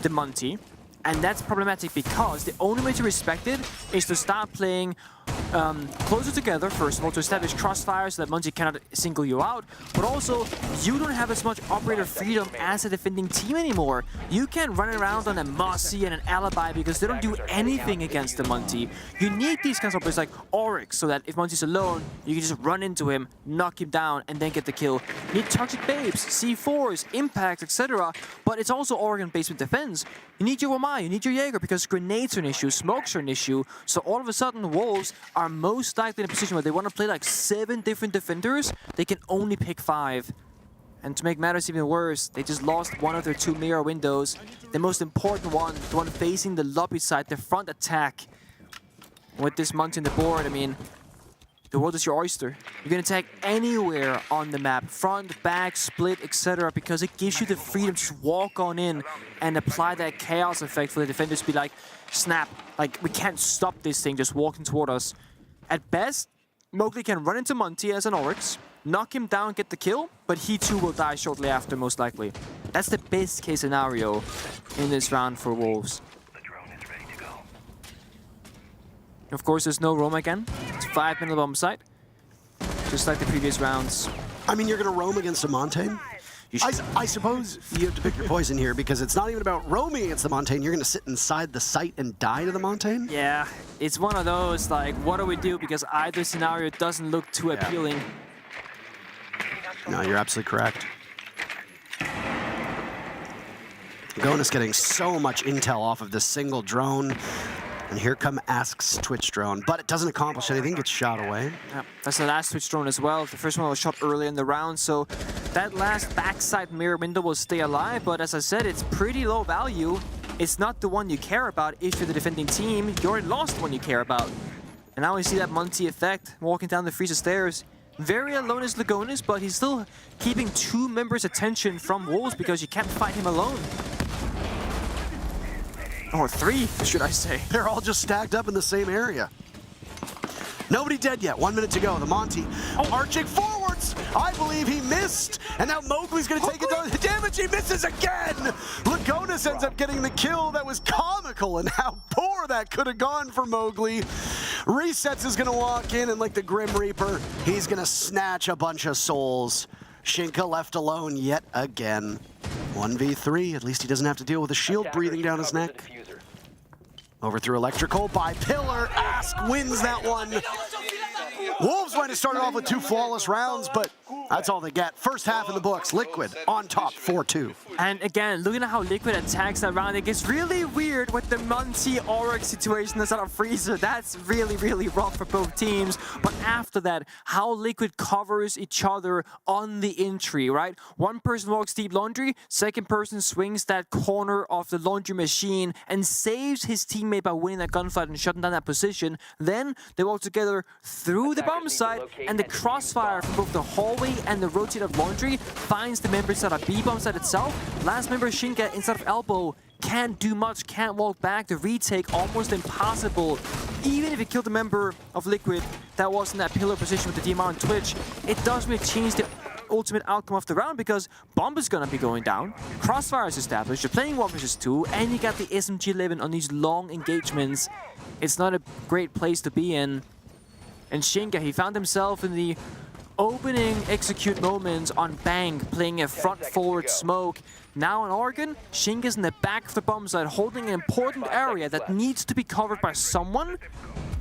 S15: the Monty, and that's problematic because the only way to respect it is to start playing closer together, first of all, to establish crossfire so that Monty cannot single you out, but also you don't have as much operator freedom as a defending team anymore. You can't run around on a Mossy and an Alibi because they don't do anything against the Monty. You need these kinds of operators like Oryx so that if Monty's alone, you can just run into him, knock him down, and then get the kill. You need Toxic Babes, C4s, Impacts, etc. But it's also Oregon-based with defense. You need your Wamai, you need your Jaeger because grenades are an issue, smokes are an issue, so all of a sudden Wolves are most likely in a position where they want to play like 7 different defenders, they can only pick 5. And to make matters even worse, they just lost one of their 2 mirror windows. The most important one, the one facing the lobby side, the front attack. With this Monty on the board, I mean, the world is your oyster. You can attack anywhere on the map, front, back, split, etc. because it gives you the freedom to just walk on in and apply that chaos effect for the defenders to be like, snap, like we can't stop this thing just walking toward us. At best, Mowgli can run into Monty as an Oryx, knock him down, get the kill, but he too will die shortly after, most likely. That's the best case scenario in this round for Wolves. Of course, there's no roam again. It's 5-minute bomb site, just like the previous rounds.
S1: I mean, you're going to roam against a Montaigne? I suppose you have to pick your poison here because it's not even about roaming against the Montaigne. You're going to sit inside the site and die to the Montaigne?
S15: Yeah, it's one of those, like, what do we do? Because either scenario doesn't look too appealing.
S1: No, you're absolutely correct. Gonus getting so much intel off of this single drone. And here come Ask's Twitch drone, but it doesn't accomplish anything, gets shot away.
S15: Yeah, that's the last Twitch drone as well. The first one was shot early in the round, so that last backside mirror window will stay alive, but as I said, it's pretty low value. It's not the one you care about if you're the defending team. You already lost the one you care about. And now we see that Monty effect walking down the freezer stairs. Very alone is Lagonis, but he's still keeping 2 members' attention from Wolves because you can't fight him alone. Or 3, should I say.
S1: They're all just stacked up in the same area. Nobody dead yet. 1 minute to go. The Monty arching forwards. I believe he missed. And now Mowgli's going to take it down. The damage, he misses again. Lagonis ends up getting the kill. That was comical and how poor that could have gone for Mowgli. Resets is going to walk in and like the Grim Reaper, he's going to snatch a bunch of souls. Shinka left alone yet again. 1v3, at least he doesn't have to deal with a shield breathing down his neck. Over through electrical by Pillar. Ask wins that one. Wolves might have started off with 2 flawless rounds, but That's all they get. First half in the books. Liquid on top, 4-2.
S15: And again, looking at how Liquid attacks that round, it gets really weird with the Muncie Oryx situation instead of Freezer. That's really, really rough for both teams. But after that, how Liquid covers each other on the entry, right? One person walks deep laundry, second person swings that corner of the laundry machine and saves his teammate by winning that gunfight and shutting down that position. Then they walk together through the bomb site, and the crossfire from both the hallway and the rotate of laundry finds the member inside of B-bomb site itself. Last member Shinka inside of elbow can't do much, can't walk back. The retake almost impossible. Even if you kill the member of Liquid that was in that pillar position with the DMR on Twitch, it doesn't really change the ultimate outcome of the round because bomb is gonna be going down, crossfire is established, you're playing 1 versus 2, and you got the SMG-11 on these long engagements. It's not a great place to be in. And Shinka, he found himself in the opening execute moments on Bang, playing a front-forward smoke. Now on Oregon, Shinka's in the back of the bomb site, holding an important area that needs to be covered by someone.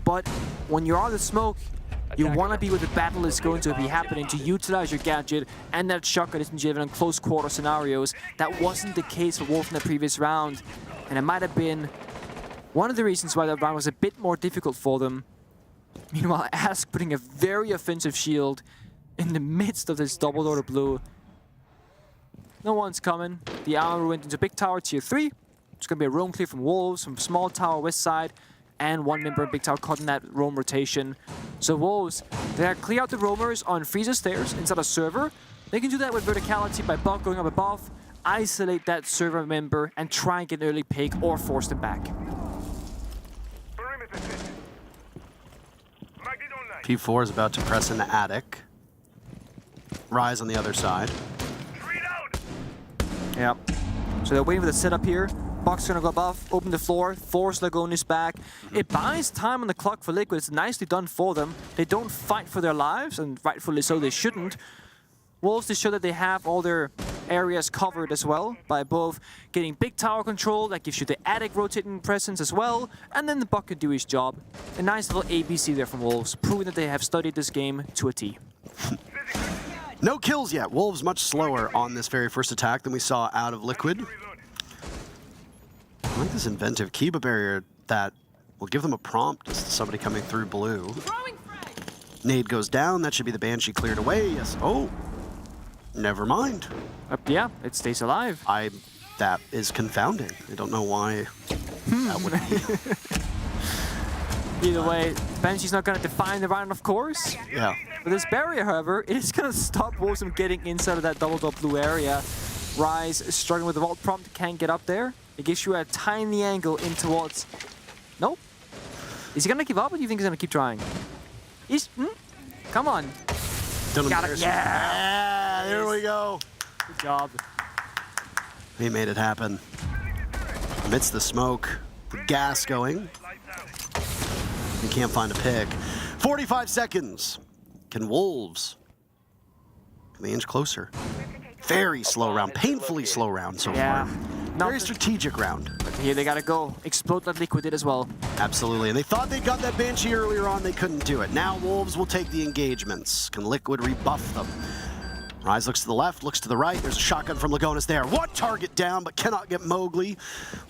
S15: But when you're on the smoke, you want to be where the battle is going to be happening, to utilize your gadget and that shotgun SMG in close quarter scenarios. That wasn't the case for Wolf in the previous round, and it might have been one of the reasons why that round was a bit more difficult for them. Meanwhile, Ask putting a very offensive shield in the midst of this double order blue. No one's coming. The armor went into big tower tier 3. It's going to be a roam clear from Wolves, from small tower west side, and one member in big tower caught in that roam rotation. So Wolves, they clear out the roamers on Freezer stairs inside a server. They can do that with verticality by Buck going up above, isolate that server member, and try and get an early pick or force them back.
S1: P4 is about to press in the attic. Rise on the other side.
S15: Yep. So they're waiting for the setup here. Buck's gonna go above, open the floor, force Lagonis back. It buys time on the clock for Liquid. It's nicely done for them. They don't fight for their lives, and rightfully so, they shouldn't. Wolves, they show that they have all their areas covered as well by both getting big tower control, that gives you the attic rotating presence as well, and then the Buck can do his job. A nice little ABC there from Wolves, proving that they have studied this game to a T.
S1: No kills yet. Wolves much slower on this very first attack than we saw out of Liquid. I like this inventive Kiba barrier that will give them a prompt as somebody coming through blue. Nade goes down. That should be the Banshee cleared away. Yes. Oh, never mind.
S15: Yeah, it stays alive.
S1: That is confounding. I don't know why that would be.
S15: Either way, Banshee's not going to define the round, of course.
S1: Yeah.
S15: With this barrier, however, it is going to stop Wolves from getting inside of that double-dot blue area. Rise struggling with the vault prompt, can't get up there. It gives you a tiny angle in towards... Nope. Is he going to give up, or do you think he's going to keep trying? He's... Come on.
S1: Got it. Yeah, there we go.
S15: Good job.
S1: He made it happen. Amidst the smoke, the gas going. He can't find a pick. 45 seconds. Can Wolves inch closer? Very slow round, painfully slow round so far. Very strategic round.
S15: But here they gotta go. Explode like Liquid did as well.
S1: Absolutely, and they thought they got that Banshee earlier on, they couldn't do it. Now Wolves will take the engagements. Can Liquid rebuff them? Rise looks to the left, looks to the right. There's a shotgun from Lagonis there. One target down, but cannot get Mowgli.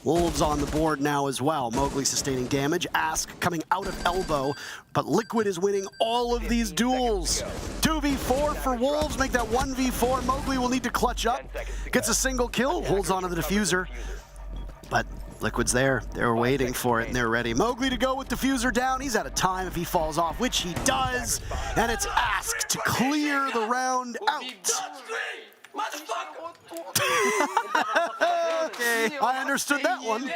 S1: Wolves on the board now as well. Mowgli sustaining damage. Ask coming out of elbow, but Liquid is winning all of these duels. 2v4 for Wolves, make that 1v4. Mowgli will need to clutch up. Gets a single kill, holds onto the diffuser. But Liquid's there. They're waiting for it, and they're ready. Mowgli to go with diffuser down. He's out of time if he falls off, which he does. And it's Ask to clear the round out. Okay, I understood that one.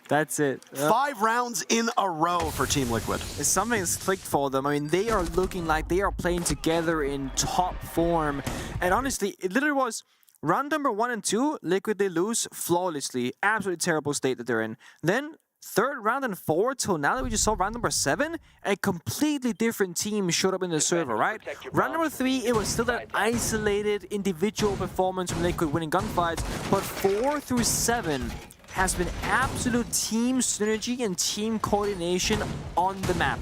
S15: That's it.
S1: 5 rounds in a row for Team Liquid.
S15: Something has clicked for them. I mean, they are looking like they are playing together in top form. And honestly, it literally was... Round number 1 and 2, Liquid, they lose flawlessly. Absolutely terrible state that they're in. Then, 3rd round and 4 till now that we just saw round number 7, a completely different team showed up in the server, right? Round number 3, it was still that isolated individual performance from Liquid winning gunfights, but 4 through 7 has been absolute team synergy and team coordination on the map.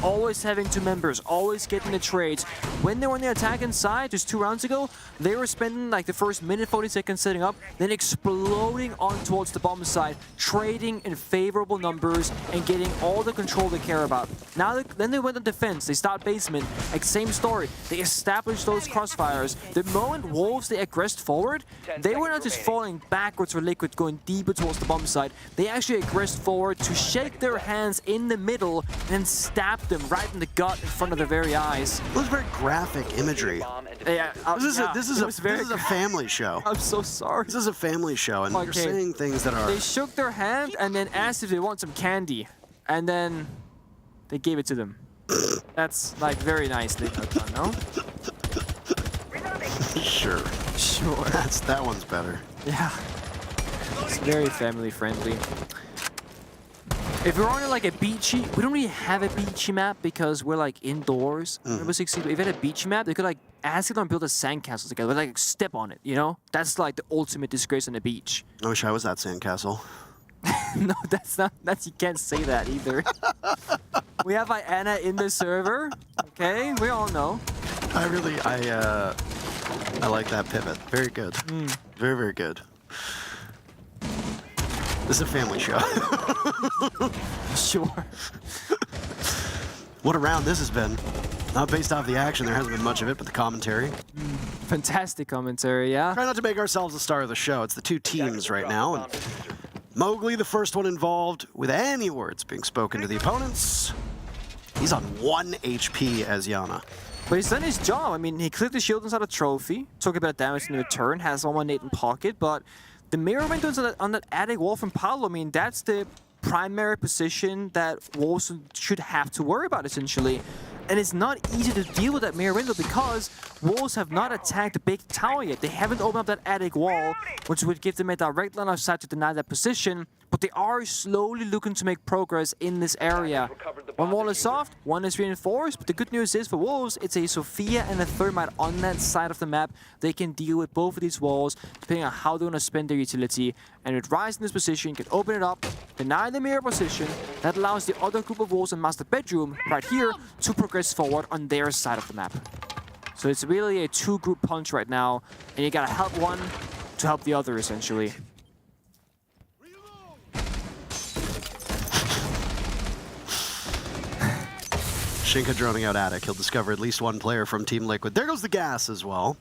S15: always having 2 members, always getting the trades. When they were on the attacking side just 2 rounds ago, they were spending like the first minute 40 seconds setting up, then exploding on towards the bomb side, trading in favorable numbers and getting all the control they care about. Now then they went on defense, they start basement, like same story. They established those crossfires. The moment Wolves they aggressed forward, they were not just falling backwards for Liquid going deeper towards the bomb side. They actually aggressed forward to shake their hands in the middle and then stab them right in the gut in front of their very eyes.
S1: It was very graphic imagery.
S15: Yeah,
S1: this is a family show.
S15: I'm so sorry.
S1: This is a family show, and you're saying things that are...
S15: They shook their hand and then asked if they want some candy, and then they gave it to them. That's like very nicely done, no?
S1: Sure.
S15: Sure.
S1: That one's better.
S15: Yeah. It's very family friendly. If we're on like a beachy, we don't really have a beachy map because we're like indoors. Rainbow Six Siege. If we had a beachy map, they could like ask it and build a sandcastle together, like step on it, you know? That's like the ultimate disgrace on the beach.
S1: I wish I was that sandcastle.
S15: No, that's not. You can't say that either. We have Anna in the server. Okay, we all know.
S1: I like that pivot. Very good. Very, very good. This is a family show.
S15: Sure.
S1: What a round this has been. Not based off the action, there hasn't been much of it, but the commentary.
S15: Fantastic commentary, yeah.
S1: Try not to make ourselves the star of the show. It's the 2 teams right now. And Mowgli, the first one involved, with any words being spoken to the opponents. He's on 1 HP as Yana.
S15: But he's done his job. I mean, he cleared the shield inside a trophy, took a bit of damage in return, has 118 in pocket, but the mirror window on that attic wall from Paolo, I mean, that's the primary position that Wolves should have to worry about, essentially. And it's not easy to deal with that mirror window because Wolves have not attacked the big tower yet. They haven't opened up that attic wall, which would give them a direct line of sight to deny that position. But they are slowly looking to make progress in this area. One wall is soft, one is reinforced, but the good news is for Wolves, it's a Sophia and a Thermite on that side of the map. They can deal with both of these walls, depending on how they want to spend their utility. And with Rise in this position, can open it up, deny the mirror position. That allows the other group of Wolves in Master Bedroom, right here, to progress forward on their side of the map. So it's really a 2-group punch right now, and you gotta help one to help the other, essentially.
S1: Shinka droning out Attic. He'll discover at least 1 player from Team Liquid. There goes the gas as well.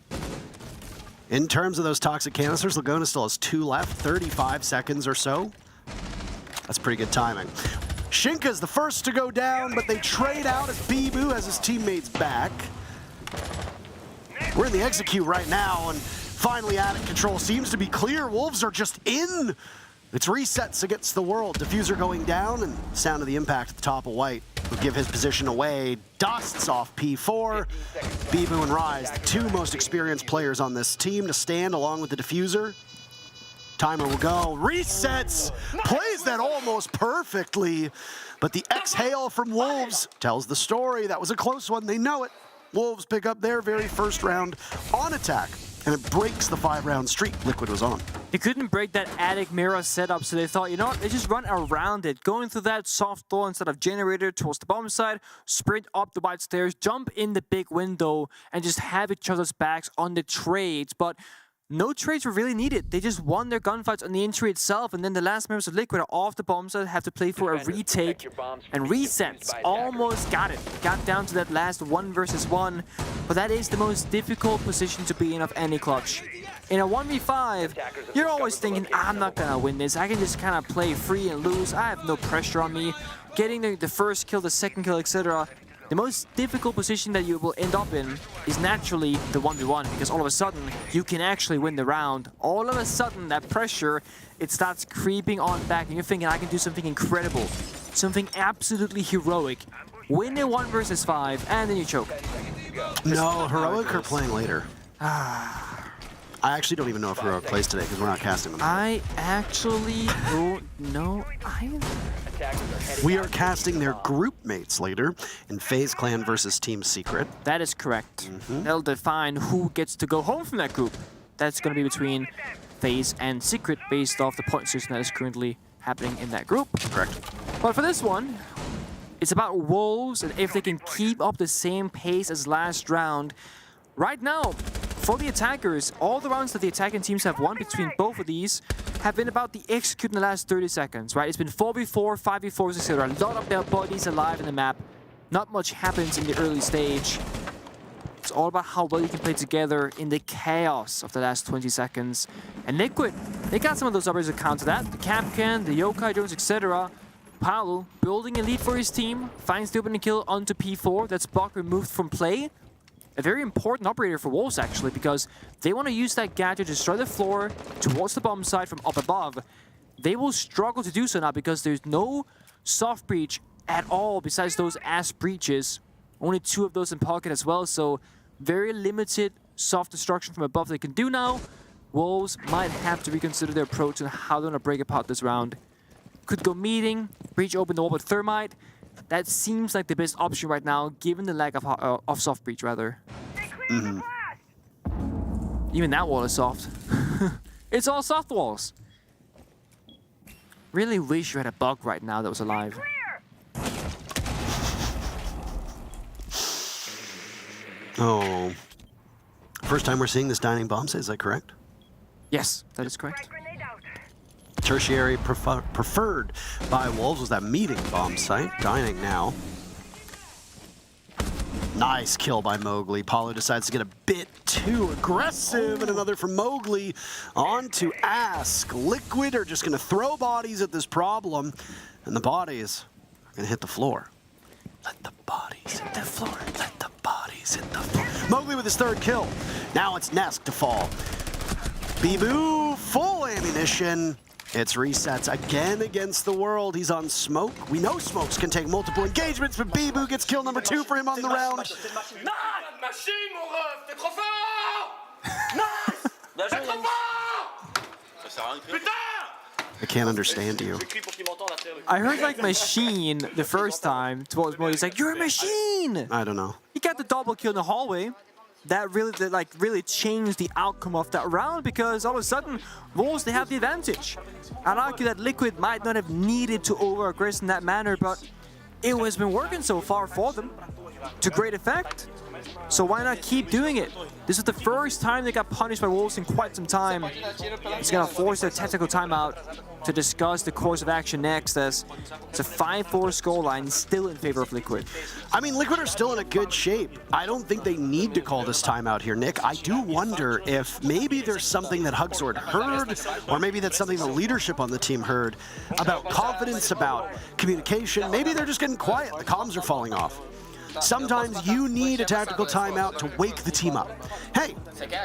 S1: In terms of those toxic canisters, Laguna still has 2 left, 35 seconds or so. That's pretty good timing. Shinka's the first to go down, but they trade out as Bibu has his teammates back. We're in the execute right now, and finally Attic control seems to be clear. Wolves are just in. It's resets against the world. Diffuser going down, and sound of the impact at the top of White will give his position away. Dusts off P4. Bibu and Rise, the 2 most experienced players on this team to stand along with the Diffuser. Timer will go. Resets. Plays that almost perfectly. But the exhale from Wolves tells the story. That was a close one. They know it. Wolves pick up their very first round on attack. And it breaks the 5-round streak Liquid was on.
S15: They couldn't break that attic mirror setup, so they thought, you know what, they just run around it. Going through that soft door instead of generator towards the bomb side, sprint up the wide stairs, jump in the big window, and just have each other's backs on the trades. But no trades were really needed. They just won their gunfights on the entry itself, and then the last members of Liquid are off the bomb side, have to play for a retake and resets. Almost got it. Got down to that last 1 versus 1, but that is the most difficult position to be in of any clutch. In a 1v5, you're always thinking, I'm not gonna win this. I can just kind of play free and lose. I have no pressure on me. Getting the first kill, the second kill, etc. The most difficult position that you will end up in is naturally the 1v1, because all of a sudden you can actually win the round. All of a sudden that pressure, it starts creeping on back and you're thinking, I can do something incredible, something absolutely heroic. Win a 1 versus 5 and then you choke.
S1: No, Heroic are playing later. I actually don't even know if Heroic plays today because we're not casting them.
S15: I actually don't know either.
S1: We are casting their group mates later in FaZe Clan versus Team Secret.
S15: That is correct. They'll define who gets to go home from that group. That's going to be between FaZe and Secret based off the point system that is currently happening in that group.
S1: Correct.
S15: But for this one, It's about Wolves, and if they can keep up the same pace as last round. Right now, for the attackers, all the rounds that the attacking teams have won between both of these have been about the execute in the last 30 seconds, right? It's been 4v4, 5v4s, etc. A lot of their bodies alive in the map. Not much happens in the early stage. It's all about how well you can play together in the chaos of the last 20 seconds. And Liquid, they got some of those others to counter that. The Capcan, the Yokai Jones, etc. Paolo building a lead for his team, finds the opening kill onto P4. That's Buck removed from play. A very important operator for Wolves, actually, because they want to use that gadget to destroy the floor towards the bomb site from up above. They will struggle to do so now because there's no soft breach at all besides those ass breaches. Only 2 of those in pocket as well, so very limited soft destruction from above they can do now. Wolves might have to reconsider their approach and how they're going to break apart this round. Could go meeting, breach open the wall with Thermite. That seems like the best option right now, given the lack of soft breach, rather.
S1: Mm-hmm.
S15: Even that wall is soft. It's all soft walls. Really wish you had a bug right now that was alive.
S1: Oh. First time we're seeing this dining bomb site, is that correct?
S15: Yes, that is correct.
S1: Tertiary preferred by Wolves was that meeting bomb site. Dining now. Nice kill by Mowgli. Paulo decides to get a bit too aggressive, and another from Mowgli. On to Ask. Liquid are just going to throw bodies at this problem, and the bodies are going to hit the floor. Let the bodies hit the floor. Let the bodies hit the floor. Mowgli with his 3rd kill. Now it's Nesk to fall. Bibu, full ammunition. It's resets again against the world. He's on Smoke. We know Smokes can take multiple engagements, but Bibu gets kill number 2 for him on the round. I can't understand you.
S15: I heard like machine the first time towards Mo. He's like, "You're a machine!"
S1: I don't know.
S15: He got the double kill in the hallway. That really changed the outcome of that round because all of a sudden, Wolves, they have the advantage. I'd argue that Liquid might not have needed to over-aggress in that manner, but it has been working so far for them to great effect. So why not keep doing it? This is the first time they got punished by Wolves in quite some time. It's gonna force a tactical timeout to discuss the course of action next, as it's a 5-4 scoreline still in favor of Liquid.
S1: I mean, Liquid are still in a good shape. I don't think they need to call this timeout here, Nick. I do wonder if maybe there's something that Hugsword heard, or maybe that's something the leadership on the team heard about confidence, about communication. Maybe they're just getting quiet. The comms are falling off. Sometimes you need a tactical timeout to wake the team up. Hey,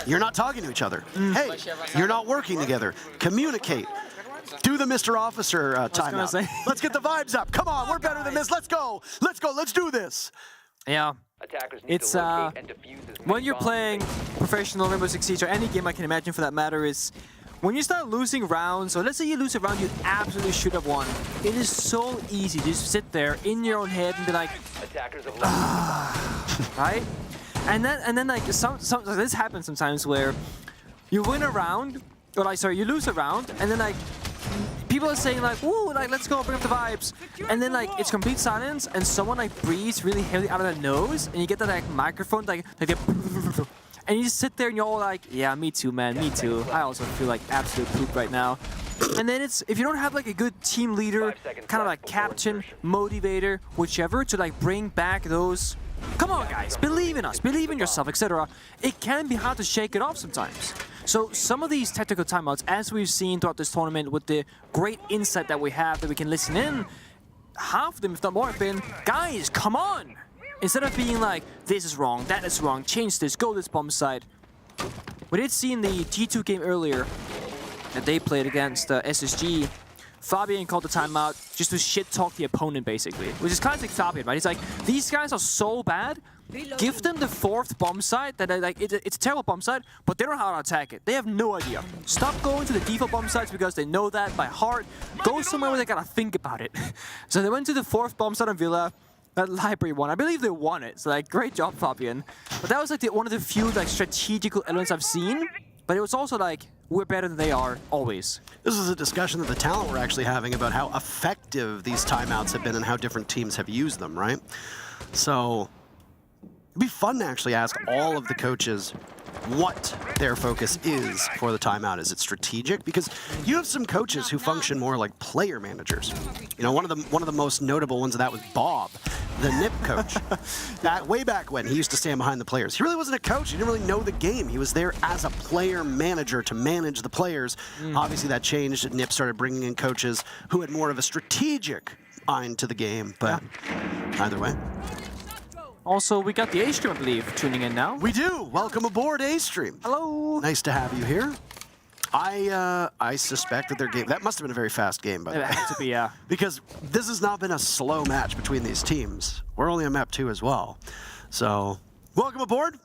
S1: you're not talking to each other. Hey, you're not working together. Communicate. Do the Mr. Officer timeout. Let's get the vibes up. Come on, we're better than this. Let's go. Let's go. Let's do this.
S15: Yeah. It's when you're playing professional Rainbow Six Siege or any game I can imagine for that matter, is when you start losing rounds, or let's say you lose a round you absolutely should have won, it is so easy to just sit there in your own head and be like, right? And then like this happens sometimes where you win a round, or like sorry, you lose a round, and then like people are saying like, "Woo, like let's go, bring up the vibes," and then like it's complete silence, and someone like breathes really heavily out of their nose, and you get that like microphone like and you just sit there and you're all like, "Yeah, me too, man, me too. I also feel like absolute poop right now." And then it's, if you don't have like a good team leader, kind of like captain, motivator, whichever, to like bring back those, come on guys, believe in us, believe in yourself, etc. It can be hard to shake it off sometimes. So some of these tactical timeouts, as we've seen throughout this tournament with the great insight that we have, that we can listen in, half of them, if not more, have been, guys, come on! Instead of being like, this is wrong, that is wrong, change this, go this bomb side. We did see in the G2 game earlier that they played against SSG, Fabian called the timeout just to shit-talk the opponent, basically. Which is classic Fabian, right? He's like, these guys are so bad, give them the 4th bomb site, that like it's a terrible bomb site, but they don't know how to attack it. They have no idea. Stop going to the default bomb sites because they know that by heart. Go somewhere where they gotta think about it. So they went to the 4th bomb site on Villa. That library won. I believe they won it. So like, great job, Fabian. But that was like one of the few like strategical elements I've seen. but it was also like, we're better than they are, always.
S1: This is a discussion that the talent were actually having about how effective these timeouts have been and how different teams have used them, right? So it'd be fun to actually ask all of the coaches what their focus is for the timeout. Is it strategic? Because you have some coaches who function more like player managers. You know, one of the most notable ones of that was Bob, the NIP coach. Way back when, he used to stand behind the players. He really wasn't a coach. He didn't really know the game. He was there as a player manager to manage the players. Obviously, that changed. NIP started bringing in coaches who had more of a strategic mind to the game. But either way.
S15: Also, we got the A-Stream, I believe, tuning in now.
S1: We do. Welcome aboard, A-Stream.
S15: Hello.
S1: Nice to have you here. I suspect that their game, that must have been a very fast game, by the way.
S15: It had to be, yeah.
S1: Because this has not been a slow match between these teams. We're only on map 2 as well. So, welcome aboard.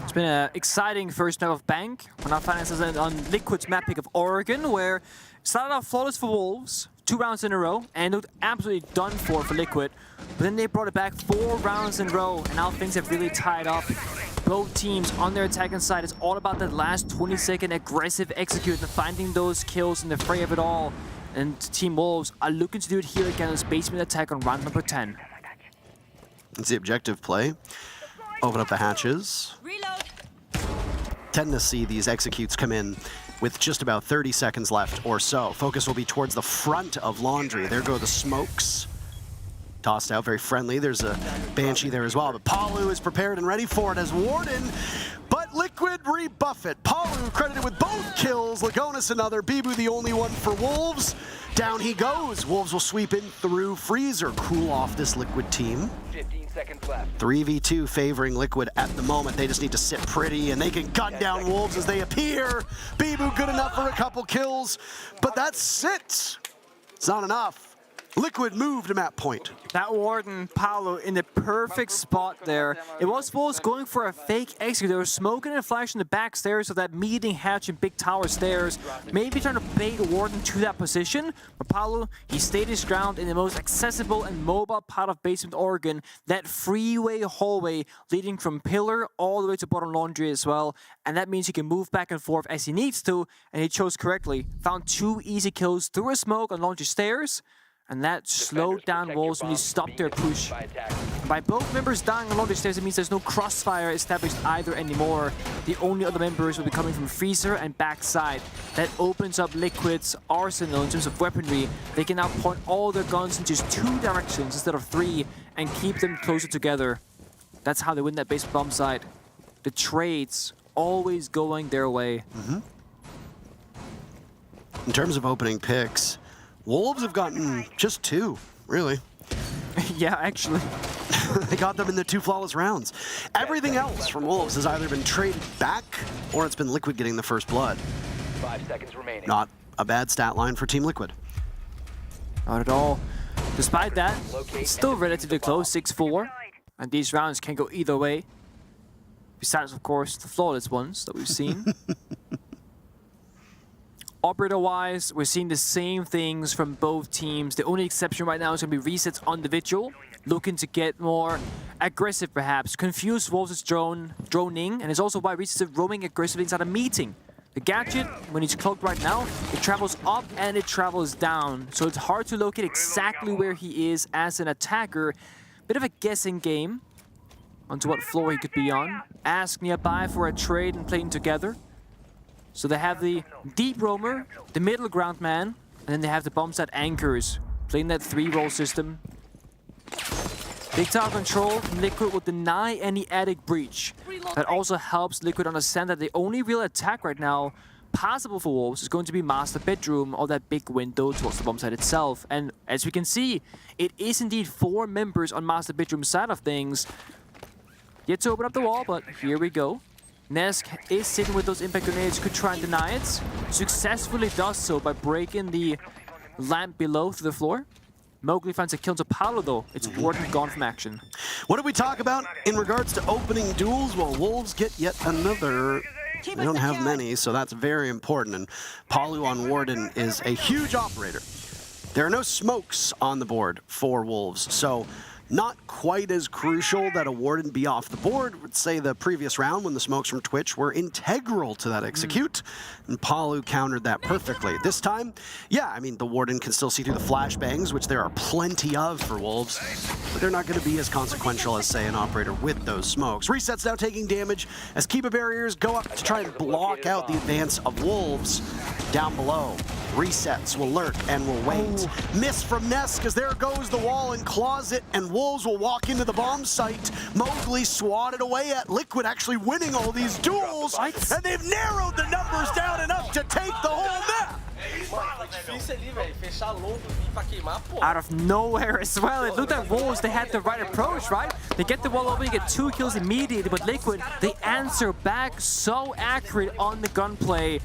S15: It's been an exciting first map of Bank. We're now finding on Liquid's map pick of Oregon, where it started off flawless for Wolves, 2 rounds in a row, and looked absolutely done for Liquid. But then they brought it back 4 rounds in a row, and now things have really tied up. Both teams on their attacking side, it's all about that last 20-second aggressive execute and finding those kills in the fray of it all. And Team Wolves are looking to do it here again as basement attack on round number 10.
S1: It's the objective play. Open up the hatches. Tend to see these executes come in with just about 30 seconds left or so. Focus will be towards the front of Laundry. There go the smokes. Tossed out, very friendly. There's a Banshee there as well, but Palu is prepared and ready for it as Warden, but Liquid rebuff it. Palu credited with both kills, Lagonis another, Bibu the only one for Wolves. Down he goes. Wolves will sweep in through Freezer, cool off this Liquid team.
S16: 15 seconds left.
S1: 3v2 favoring Liquid at the moment. They just need to sit pretty and they can gun down Wolves as they appear. Bibu good enough for a couple kills, but that's it. It's not enough. Liquid moved to map point.
S15: That Warden, Paolo, in the perfect spot there. It was Wolves going for a fake exit. They were smoking and flashing the back stairs of that meeting hatch and big tower stairs. Maybe trying to bait Warden to that position. But Paolo, he stayed his ground in the most accessible and mobile part of basement Oregon. That freeway hallway leading from pillar all the way to bottom Laundry as well. And that means he can move back and forth as he needs to. And he chose correctly. Found 2 easy kills through a smoke on Laundry stairs. And that slowed down Wolves when he stopped their push. By both members dying along the stairs, it means there's no crossfire established either anymore. The only other members will be coming from Freezer and backside. That opens up Liquid's arsenal in terms of weaponry. They can now point all their guns in just 2 directions instead of 3 and keep them closer together. That's how they win that base bomb site. The trades always going their way.
S1: In terms of opening picks, Wolves have gotten just 2, really.
S15: Yeah, actually.
S1: They got them in the 2 flawless rounds. Everything else from Wolves has either been traded back or it's been Liquid getting the first blood.
S16: 5 seconds remaining.
S1: Not a bad stat line for Team Liquid.
S15: Not at all. Despite that, it's still relatively close, 6-4. And these rounds can go either way. Besides, of course, the flawless ones that we've seen. Operator-wise, we're seeing the same things from both teams. The only exception right now is going to be resets on the Vigil, looking to get more aggressive perhaps. Confuse Wolves is droning, and it's also why resets are roaming aggressively inside a meeting. The gadget, when it's cloaked right now, it travels up and it travels down. So it's hard to locate exactly where he is as an attacker. Bit of a guessing game onto what floor he could be on. Ask nearby for a trade and playing together. So they have the deep roamer, the middle ground man, and then they have the bomb site anchors, playing that 3-role system. Big tower control from Liquid will deny any attic breach. That also helps Liquid understand that the only real attack right now possible for Wolves is going to be master bedroom or that big window towards the bomb site itself. And as we can see, it is indeed 4 members on master bedroom side of things. Yet to open up the wall, but here we go. Nesk is sitting with those impact grenades, could try and deny it. Successfully does so by breaking the lamp below to the floor. Mowgli finds a kill to Paolo though. It's Warden gone from action.
S1: What did we talk about in regards to opening duels? Well, Wolves get yet another. They don't have many, so that's very important. And Palu on Warden is a huge operator. There are no smokes on the board for Wolves, so Not quite as crucial that a Warden be off the board. Would say the previous round when the smokes from Twitch were integral to that execute, and Palu countered that perfectly. This time, yeah, I mean, the Warden can still see through the flashbangs, which there are plenty of for Wolves, but they're not going to be as consequential as, say, an operator with those smokes. Reset's now taking damage as Keeper barriers go up to try and block out the advance of Wolves down below. Resets will lurk and will wait. Miss from Ness, because there goes the wall and closet, and Wolves will walk into the bomb site. Mowgli swatted away at Liquid, actually winning all these duels, and they've narrowed the numbers down enough to take the whole map.
S15: Out of nowhere as well. It looked like Wolves, they had the right approach, right? They get the wall over, you get 2 kills immediately, but Liquid, they answer back so accurate on the gunplay.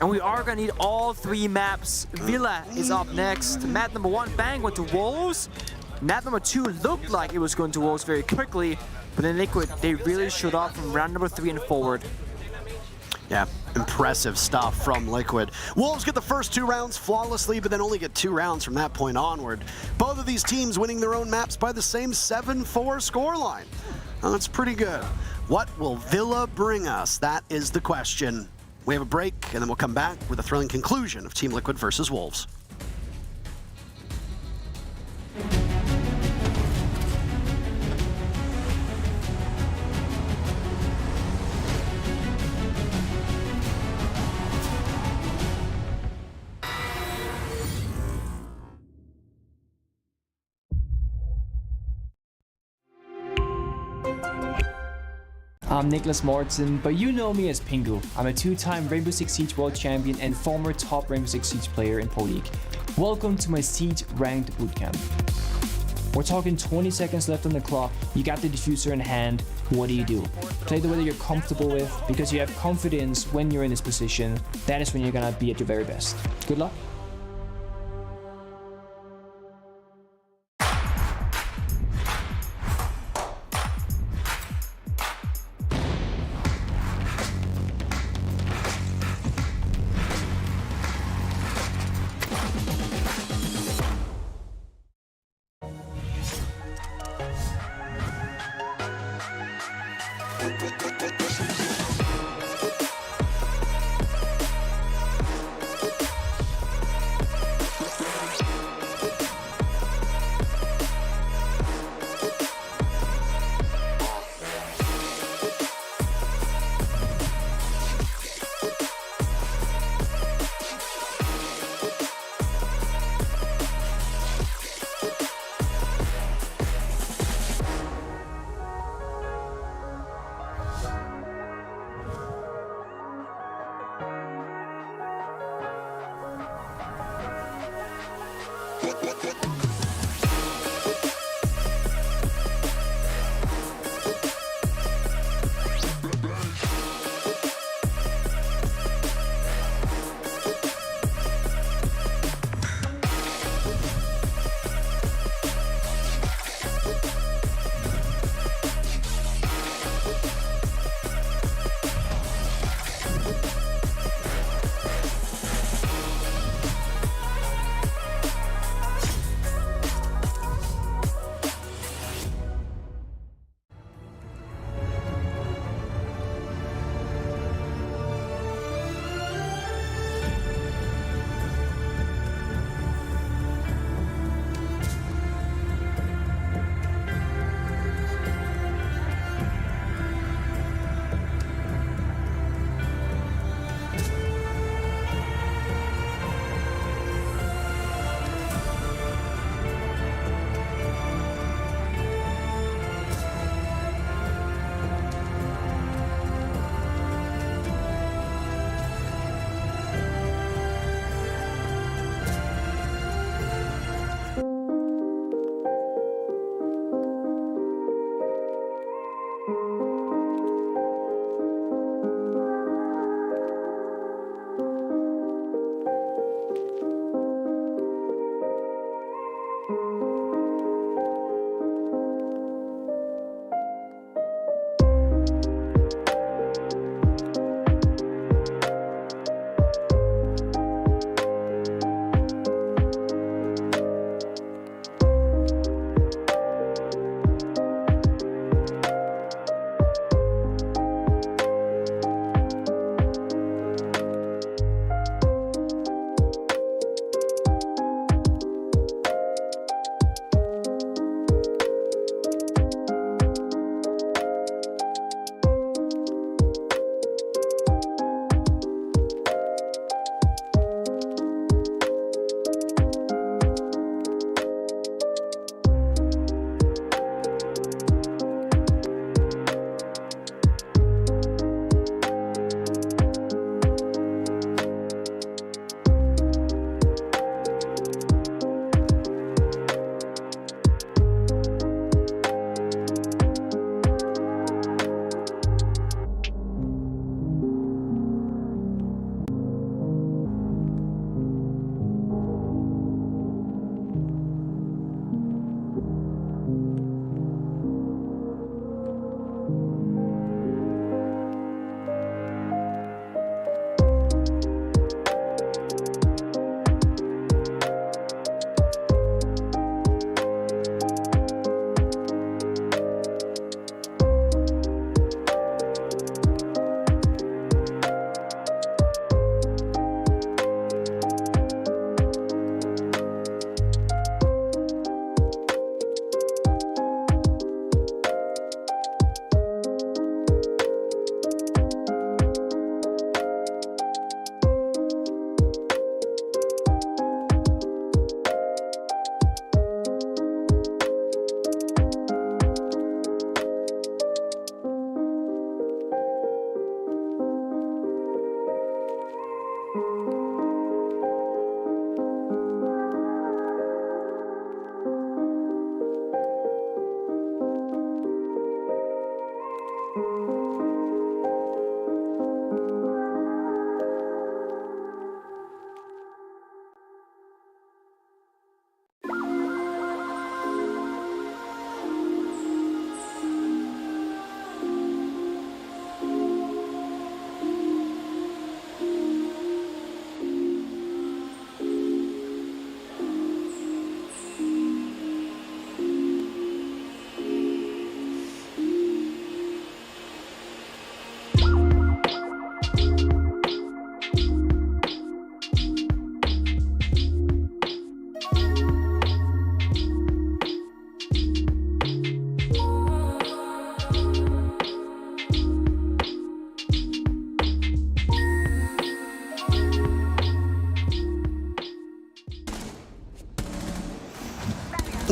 S15: And we are going to need all 3 maps. Villa is up next. Map number 1, bang, went to Wolves. Map number 2 looked like it was going to Wolves very quickly, but then Liquid, they really showed off from round number 3 and forward.
S1: Yeah, impressive stuff from Liquid. Wolves get the first 2 rounds flawlessly, but then only get 2 rounds from that point onward. Both of these teams winning their own maps by the same 7-4 scoreline. Well, that's pretty good. What will Villa bring us? That is the question. We have a break, and then we'll come back with a thrilling conclusion of Team Liquid versus Wolves.
S7: I'm Nicholas Morton, but you know me as Pingu. I'm a 2-time Rainbow Six Siege World Champion and former top Rainbow Six Siege player in Pro League. Welcome to my Siege Ranked Bootcamp. We're talking 20 seconds left on the clock, you got the diffuser in hand, what do? Play the way that you're comfortable with, because you have confidence when you're in this position, that is when you're gonna be at your very best. Good luck.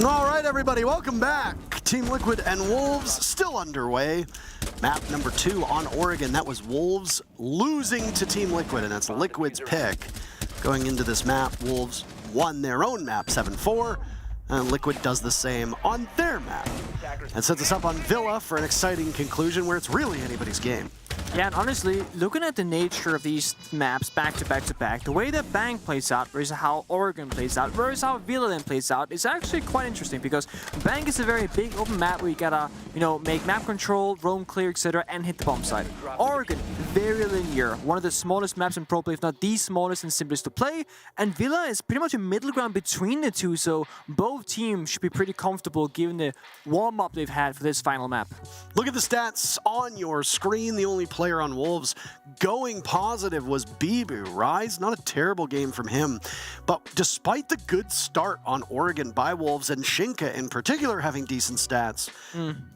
S1: All right, everybody, welcome back. Team Liquid and Wolves still underway. Map number 2 on Oregon. That was Wolves losing to Team Liquid, and that's Liquid's pick. Going into this map, Wolves won their own map 7-4, and Liquid does the same on their map. And sets us up on Villa for an exciting conclusion where it's really anybody's game.
S15: Yeah, and honestly, looking at the nature of these maps back to back to back, the way that Bank plays out versus how Oregon plays out versus how Villa then plays out is actually quite interesting, because Bank is a very big open map where you gotta, make map control, roam clear, etc., and hit the bomb site. Oregon, very linear, one of the smallest maps in Pro Play, if not the smallest and simplest to play, and Villa is pretty much a middle ground between the two, so both teams should be pretty comfortable given the warm-up they've had for this final map.
S1: Look at the stats on your screen. The only player on Wolves going positive was Bibu. Rise, not a terrible game from him, but despite the good start on Oregon by Wolves and Shinka in particular having decent stats,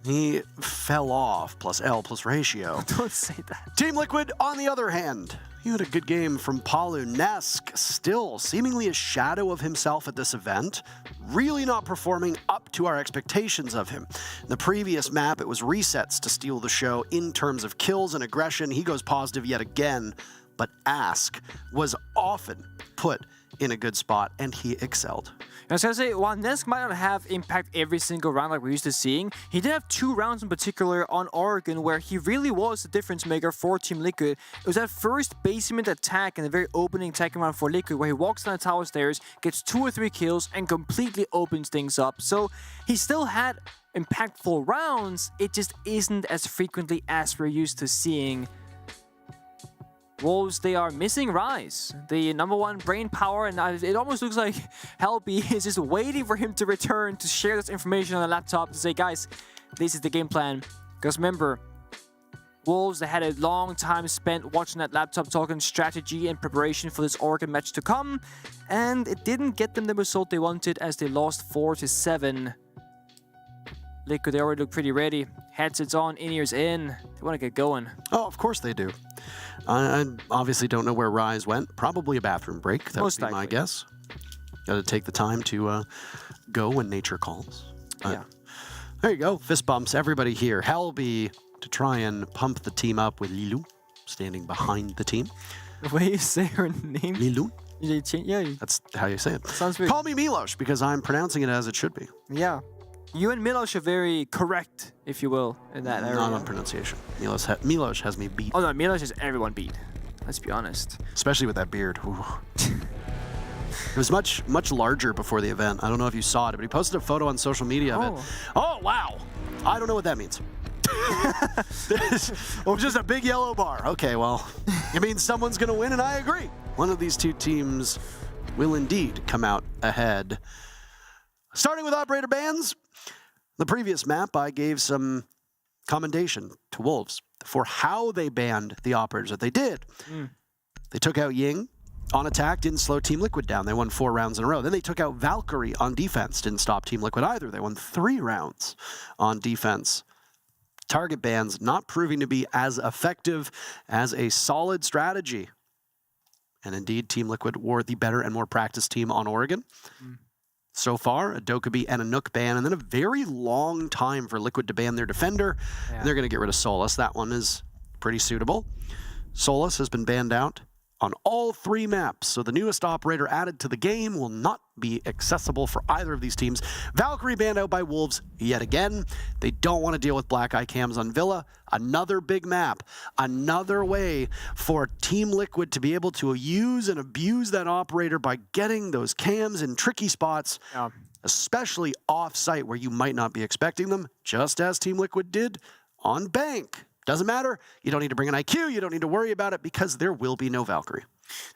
S1: he fell off, plus L plus ratio.
S15: Don't say that.
S1: Team Liquid, on the other hand, he had a good game from Palu. Nesk, still seemingly a shadow of himself at this event, really not performing up to our expectations of him. In the previous map, it was resets to steal the show in terms of kills and aggression. He goes positive yet again, but Ask was often put in a good spot, and he excelled.
S15: I was gonna say, while Nesk might not have impact every single round like we're used to seeing, he did have 2 rounds in particular on Oregon where he really was the difference maker for Team Liquid. It was that first basement attack in the very opening attacking round for Liquid where he walks down the tower stairs, gets 2 or 3 kills, and completely opens things up. So he still had impactful rounds, it just isn't as frequently as we're used to seeing. Wolves, they are missing Rise, the #1 brain power, and it almost looks like Helby is just waiting for him to return to share this information on the laptop to say, guys, this is the game plan. Because remember, Wolves, they had a long time spent watching that laptop talking strategy and preparation for this Oregon match to come, and it didn't get them the result they wanted as they lost 4-7. Liquid, they already look pretty ready. Headsets on, in-ears in. They want to get going.
S1: Oh, of course they do. I obviously don't know where Rise went. Probably a bathroom break. That would be my guess. Got to take the time to go when nature calls.
S15: Yeah.
S1: There you go. Fist bumps. Everybody here. Helby to try and pump the team up with Lilu standing behind the team.
S15: The way you say her name.
S1: Lilu?
S15: Yeah.
S1: That's how you say it.
S15: Sounds weird.
S1: Call me Milos because I'm pronouncing it as it should be.
S15: Yeah. You and Milos are very correct, if you will, in that area.
S1: Not on pronunciation. Milos has me beat.
S15: Oh no, Milos has everyone beat. Let's be honest.
S1: Especially with that beard. It was much larger before the event. I don't know if you saw it, but he posted a photo on social media of it. Oh, wow. I don't know what that means. Oh, just a big yellow bar. Okay, well, it means someone's going to win, and I agree. One of these two teams will indeed come out ahead. Starting with operator bans. The previous map, I gave some commendation to Wolves for how they banned the operators that they did. They took out Ying on attack, didn't slow Team Liquid down. They won 4 rounds in a row. Then they took out Valkyrie on defense, didn't stop Team Liquid either. They won 3 rounds on defense. Target bans not proving to be as effective as a solid strategy. And indeed, Team Liquid were the better and more practiced team on Oregon. So far, a Dokkaebi and a Nook ban, and then a very long time for Liquid to ban their defender.
S15: Yeah.
S1: And they're going to get rid of Solus. That one is pretty suitable. Solus has been banned out on all 3 maps, so the newest operator added to the game will not be accessible for either of these teams. Valkyrie banned out by Wolves yet again. They don't want to deal with black eye cams on Villa. Another big map. Another way for Team Liquid to be able to use and abuse that operator by getting those cams in tricky spots, especially off-site where you might not be expecting them, just as Team Liquid did on Bank. Doesn't matter. You don't need to bring an IQ. You don't need to worry about it because there will be no Valkyrie.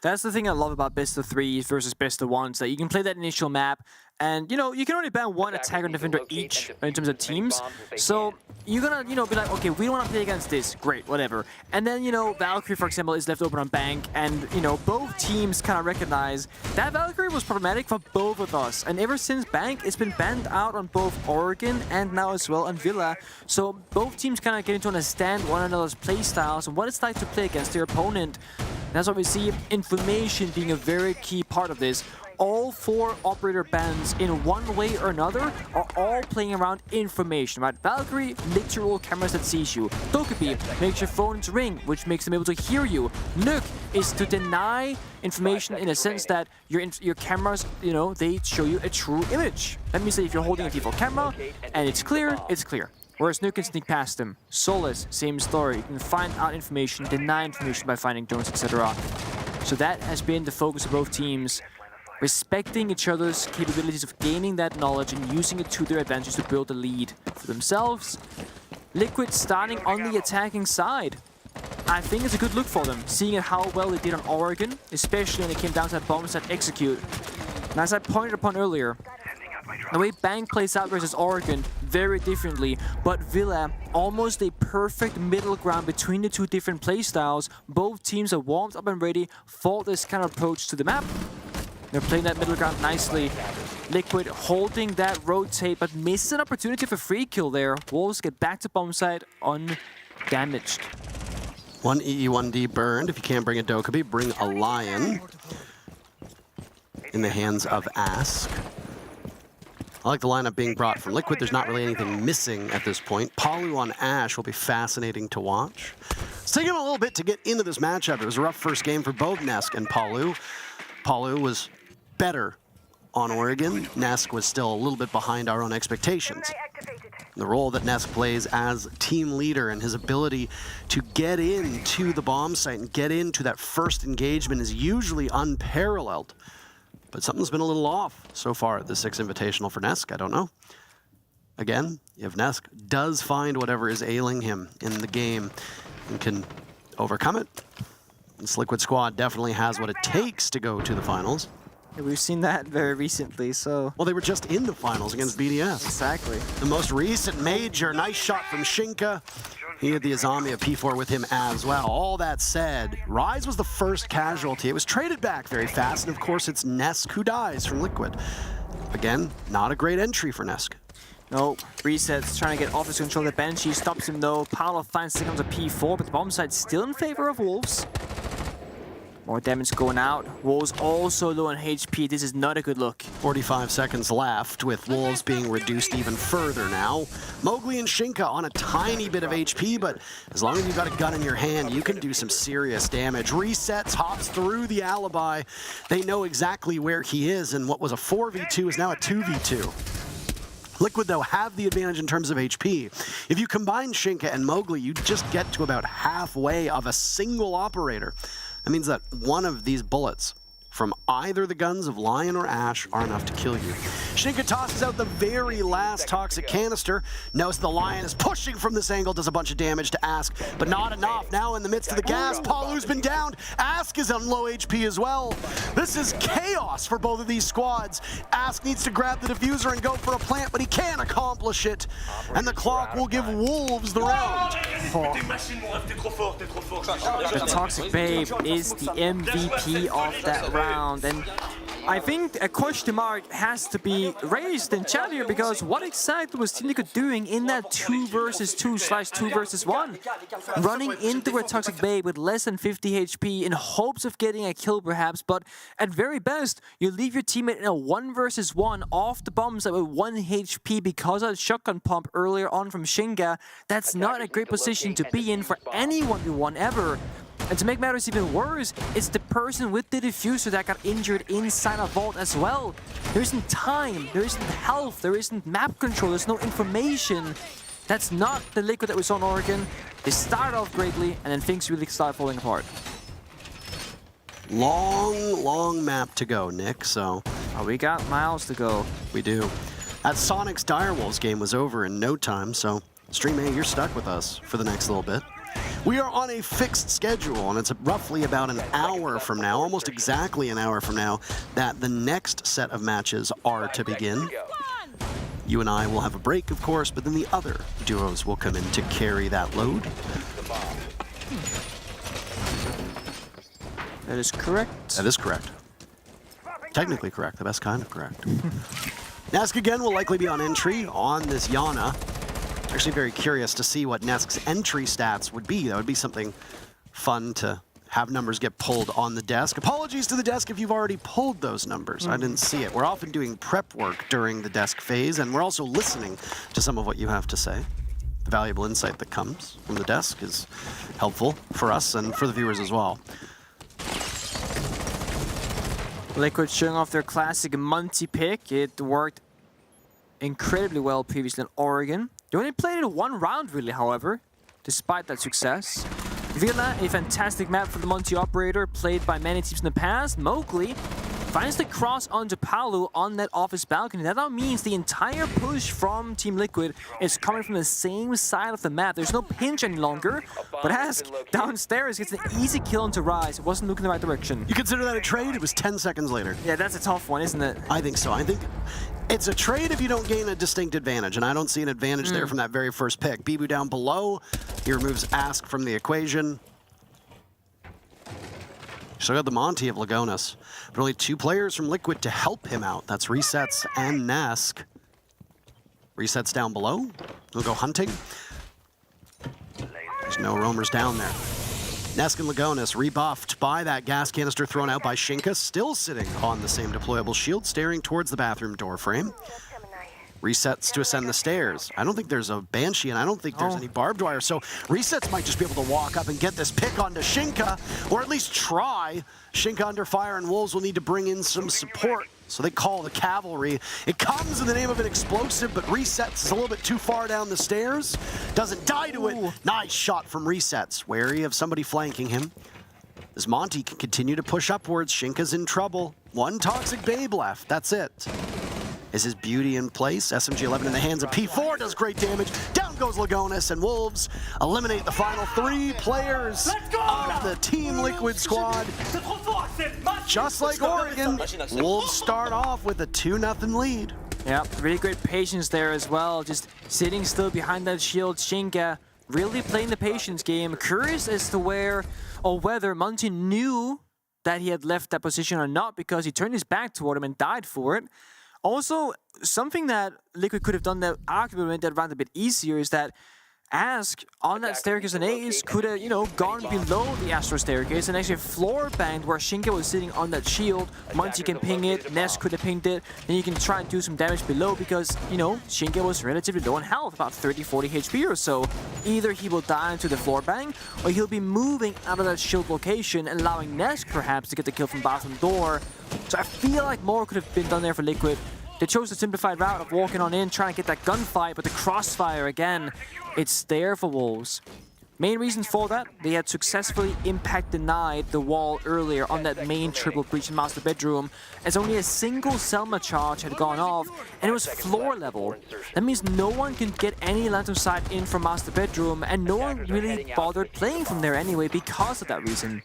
S15: That's the thing I love about best of 3s versus best of 1s, that you can play that initial map, and, you can only ban 1 attacker and defender each in terms of teams. So you're gonna, be like, okay, we don't want to play against this. Great, whatever. And then, Valkyrie, for example, is left open on Bank, and, both teams kind of recognize that Valkyrie was problematic for both of us. And ever since Bank, it's been banned out on both Oregon and now as well on Villa. So both teams kind of getting to understand one another's play styles and what it's like to play against their opponent. That's why we see information being a very key part of this. all 4 operator bands in one way or another are all playing around information, right? Valkyrie literal cameras that sees you. Dokkaebi makes your phones ring, which makes them able to hear you. Nuke is to deny information in a sense that your cameras, you know, they show you a true image. That means that if you're holding a default camera and it's clear, it's clear. Whereas Nuke can sneak past them. Solus, same story. You can find out information, deny information by finding drones, etc. So that has been the focus of both teams, respecting each other's capabilities of gaining that knowledge and using it to their advantage to build a lead for themselves. Liquid starting on the attacking side. I think it's a good look for them, seeing how well they did on Oregon, especially when it came down to that bomb set execute. And as I pointed upon earlier, the way Bang plays out versus Oregon, very differently, but Villa, almost a perfect middle ground between the two different playstyles. Both teams are warmed up and ready for this kind of approach to the map. They're playing that middle ground nicely. Liquid holding that rotate, but misses an opportunity for free kill there. Wolves get back to bomb site undamaged.
S1: 1 EE, 1D burned. If you can't bring a Dokkaebi, bring a Lion. In the hands of Ask. I like the lineup being brought from Liquid. There's not really anything missing at this point. Palu on Ash will be fascinating to watch. It's taken a little bit to get into this matchup. It was a rough first game for both Nesk and Palu. Palu was better on Oregon. Nesk was still a little bit behind our own expectations. The role that Nesk plays as team leader and his ability to get into the bomb site and get into that first engagement is usually unparalleled. But something's been a little off so far at the 6 Invitational for Nesk. I don't know. Again, if Nesk does find whatever is ailing him in the game and can overcome it, this Liquid squad definitely has what it takes to go to the finals.
S15: Yeah, we've seen that very recently, so...
S1: Well, they were just in the finals against BDS.
S15: Exactly.
S1: The most recent major. Nice shot from Shinka. He had the Azami of P4 with him as well. All that said, Rise was the first casualty. It was traded back very fast, and of course it's Nesk who dies from Liquid. Again, not a great entry for Nesk.
S15: No, Reset's trying to get off his control. The Banshee stops him though. Paolo finds the comes a P4, but the bomb site's still in favor of Wolves. More damage going out. Wolves also low on HP. This is not a good look.
S1: 45 seconds left, with Wolves being reduced even further now. Mowgli and Shinka on a tiny bit of HP, but as long as you've got a gun in your hand, you can do some serious damage. Resets, hops through the alibi. They know exactly where he is, and what was a 4v2 is now a 2v2. Liquid, though, have the advantage in terms of HP. If you combine Shinka and Mowgli, you just get to about halfway of a single operator. That means that one of these bullets from either the guns of Lion or Ash are enough to kill you. Shinka tosses out the very last toxic canister. Knows the Lion is pushing from this angle, does a bunch of damage to Ask, but not enough. Now in the midst of the gas, Palu's been downed. Ask is on low HP as well. This is chaos for both of these squads. Ask needs to grab the diffuser and go for a plant, but he can't accomplish it. And the clock will give Wolves the round.
S15: The Toxic Babe is the MVP of that round, and I think a question mark has to be raised in chat here, because what exactly was Team Liquid doing in that 2 versus 2/2 versus 1? Running into a Toxic Babe with less than 50 HP in hopes of getting a kill perhaps, but at very best, you leave your teammate in a 1 versus 1 off the bomb site with 1 HP because of the shotgun pump earlier on from Shinga. That's not a great position to be in for any 1v1 ever. And to make matters even worse, it's the person with the diffuser that got injured inside a vault as well. There isn't time, there isn't health, there isn't map control, there's no information. That's not the Liquid that we saw in Oregon. They started off greatly, and then things really start falling apart.
S1: Long map to go, Nick, so...
S15: Oh, we got miles to go.
S1: We do. That Sonic's Direwolves game was over in no time, so Stream A, you're stuck with us for the next little bit. We are on a fixed schedule, and it's roughly about an hour from now, almost exactly an hour from now, that the next set of matches are to begin. You and I will have a break, of course, but then the other duos will come in to carry that load.
S15: That is correct.
S1: That is correct. Technically correct, the best kind of correct. Nesk again will likely be on entry on this Yana. Actually very curious to see what Nesk's entry stats would be. That would be something fun to have numbers get pulled on the desk. Apologies to the desk if you've already pulled those numbers. I didn't see it. We're often doing prep work during the desk phase, and we're also listening to some of what you have to say. The valuable insight that comes from the desk is helpful for us and for the viewers as well.
S15: Liquid showing off their classic Monty pick. It worked incredibly well previously in Oregon. They only played it one round really, however, despite that success. Villa, a fantastic map for the Monty operator, played by many teams in the past. Mowgli finds the cross onto Palu on that office balcony. That now means the entire push from Team Liquid is coming from the same side of the map. There's no pinch any longer, but Ask downstairs gets an easy kill into Rise. It wasn't looking in the right direction.
S1: You consider that a trade? It was 10 seconds later.
S15: Yeah, that's a tough one, isn't it?
S1: I think so. I think it's a trade if you don't gain a distinct advantage, and I don't see an advantage there from that very first pick. Bibu down below. He removes Ask from the equation. Still got the Monty of Lagonas, but only 2 players from Liquid to help him out. That's Resets and Nask. Resets down below. He'll go hunting. There's no roamers down there. Nask and Lagonas rebuffed by that gas canister thrown out by Shinka, still sitting on the same deployable shield, staring towards the bathroom door frame. Resets to ascend the stairs. I don't think there's a Banshee, and I don't think there's any barbed wire, so Resets might just be able to walk up and get this pick onto Shinka, or at least try. Shinka under fire, and Wolves will need to bring in some support, so they call the cavalry. It comes in the name of an explosive, but Resets is a little bit too far down the stairs. Doesn't die to it. Nice shot from Resets. Wary of somebody flanking him. As Monty can continue to push upwards, Shinka's in trouble. 1 Toxic Babe left. That's it. Is his beauty in place? SMG-11 in the hands of P4 does great damage. Down goes Lagonas, and Wolves eliminate the final 3 players of the Team Liquid squad. Just like Oregon, Wolves start off with a 2-0 lead.
S15: Yeah, really great patience there as well. Just sitting still behind that shield. Shinka really playing the patience game. Curious as to whether Monty knew that he had left that position or not, because he turned his back toward him and died for it. Also, something that Liquid could have done that arguably made that round a bit easier is that Ask on that staircase and Ace could have, gone below the Astro staircase and actually floor banged where Shinka was sitting on that shield. Monty can ping it, Ness could have pinged it, then you can try and do some damage below because, Shinka was relatively low in health, about 30-40 HP or so. Either he will die into the floor bang, or he'll be moving out of that shield location, allowing Ness perhaps to get the kill from bathroom door. So I feel like more could have been done there for Liquid. They chose the simplified route of walking on in, trying to get that gunfight, but the crossfire again, it's there for Wolves. Main reason for that, they had successfully impact denied the wall earlier on that main triple breach in Master Bedroom, as only a single Selma charge had gone off, and it was floor level. That means no one can get any line of sight in from Master Bedroom, and no one really bothered playing from there anyway because of that reason.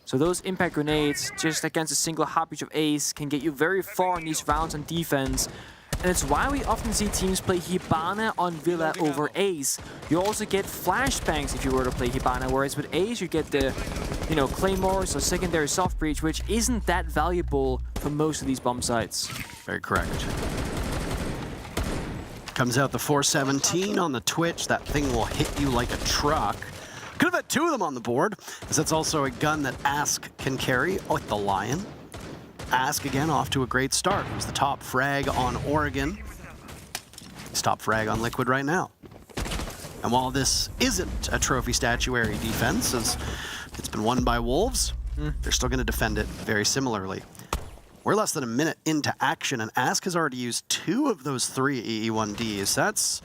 S15: So those impact grenades, just against a single hot breach of Ace, can get you very far in these rounds on defense. And it's why we often see teams play Hibana on Villa over Ace. You also get flashbangs if you were to play Hibana, whereas with Ace you get the, claymores or secondary soft breach, which isn't that valuable for most of these bomb sites.
S1: Very correct. Comes out the 417 on the Twitch. That thing will hit you like a truck. Could have had 2 of them on the board, as that's also a gun that Ask can carry with the Lion. Ask again off to a great start. It was the top frag on Oregon. It's top frag on Liquid right now. And while this isn't a trophy statuary defense, as it's been won by Wolves, they're still going to defend it very similarly. We're less than a minute into action, and Ask has already used 2 of those 3 EE1Ds.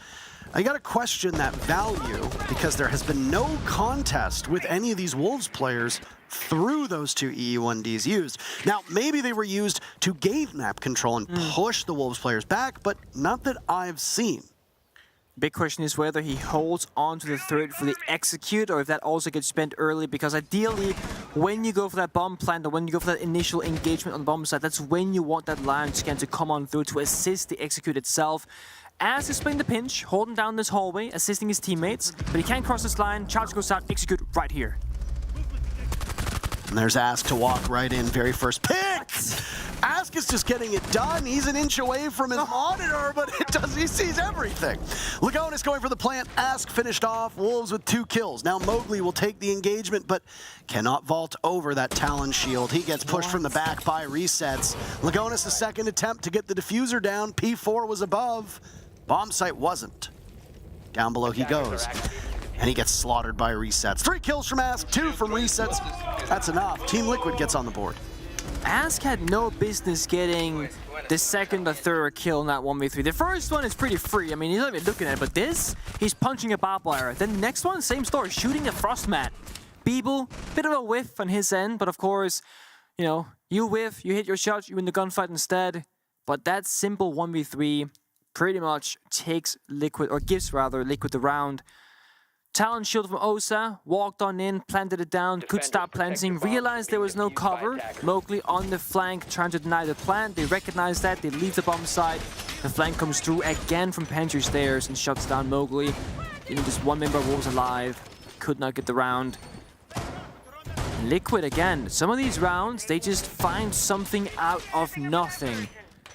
S1: I gotta question that value, because there has been no contest with any of these Wolves players through those 2 EE1Ds used. Now, maybe they were used to gain map control and push the Wolves players back, but not that I've seen.
S15: Big question is whether he holds on to the third for the execute, or if that also gets spent early, because ideally, when you go for that bomb plant, or when you go for that initial engagement on the bomb site, that's when you want that Lion scan to come on through to assist the execute itself. As he's playing the pinch, holding down this hallway, assisting his teammates, but he can't cross this line. Charge goes out, execute right here.
S1: And there's Ask to walk right in, very first pick! Ask Ask is just getting it done. He's an inch away from his monitor, but he sees everything. Lagonis going for the plant. Ask finished off. Wolves with 2 kills. Now Mowgli will take the engagement, but cannot vault over that Talon shield. He gets pushed from the back by resets. Lagonis, a second attempt to get the diffuser down. P4 was above. Bomb site wasn't. Down below he goes. And he gets slaughtered by resets. 3 kills from Ask, 2 from resets. That's enough. Team Liquid gets on the board.
S15: Ask had no business getting the second or third kill in that 1v3. The first one is pretty free. I mean, he's not even looking at it, but this, he's punching a barbed wire. Then the next one, same story, shooting a frost mat. Beeble, bit of a whiff on his end, but of course, you know, you whiff, you hit your shot, you win the gunfight instead. But that simple 1v3 pretty much takes Liquid, or gives rather, Liquid the round. Talon shield from Osa, walked on in, planted it down, could stop planting, realized there was no cover. Mowgli on the flank, trying to deny the plant. They recognize that, they leave the bomb site. The flank comes through again from pantry stairs and shuts down Mowgli. Even just one member of Wolves alive, could not get the round. Liquid again, some of these rounds, they just find something out of nothing.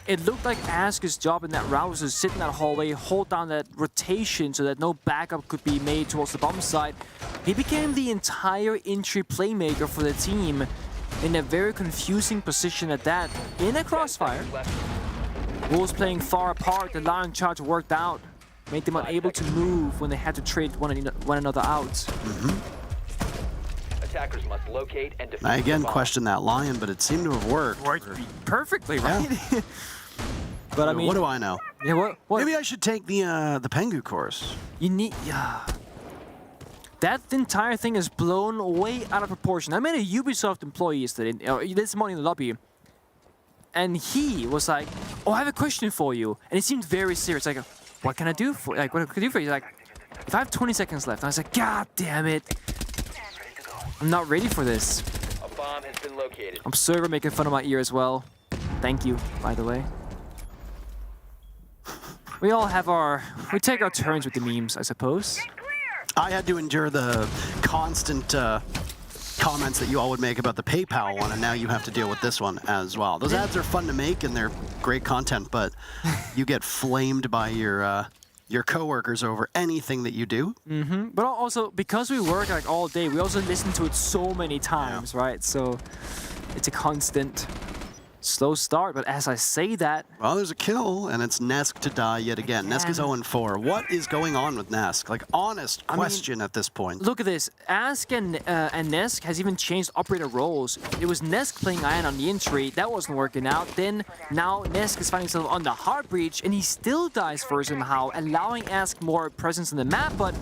S15: It looked like Ask's job in that round was to sit in that hallway, hold down that rotation so that no backup could be made towards the bomb site. He became the entire entry playmaker for the team in a very confusing position at that, in a crossfire. Wolves playing far apart, the Lion charge worked out, made them unable to move when they had to trade one another out.
S16: Attackers must locate and defend.
S1: I again question that Lion, but it seemed to have worked.
S15: Perfectly, right?
S1: Yeah.
S15: But I mean,
S1: what do I know?
S15: Yeah, what?
S1: Maybe I should take the Pengu course.
S15: You need, that entire thing is blown way out of proportion. I met a Ubisoft employee yesterday, this morning in the lobby, and he was like, "Oh, I have a question for you," and he seemed very serious. Like, "What can I do for? Like, what can I do for you?" He's like, "If I have 20 seconds left," and I was like, "God damn it! I'm not ready for this."
S16: A bomb has been located.
S15: Observer making fun of my ear as well. Thank you, by the way. We all have we take our turns with the memes, I suppose.
S1: I had to endure the constant comments that you all would make about the PayPal one, and now you have to deal with this one as well. Those ads are fun to make, and they're great content, but you get flamed by your coworkers over anything that you do.
S15: But also, because we work like all day, we also listen to it so many times, right? So it's a constant slow start, but as I say that...
S1: Well, there's a kill, and it's Nesk to die yet again. Nesk is 0-4. What is going on with Nesk? Like, honest question at this point.
S15: Look at this. Ask and Nesk has even changed operator roles. It was Nesk playing Iron on the entry. That wasn't working out. Then, now Nesk is finding himself on the hard breach, and he still dies first somehow, allowing Ask more presence on the map, but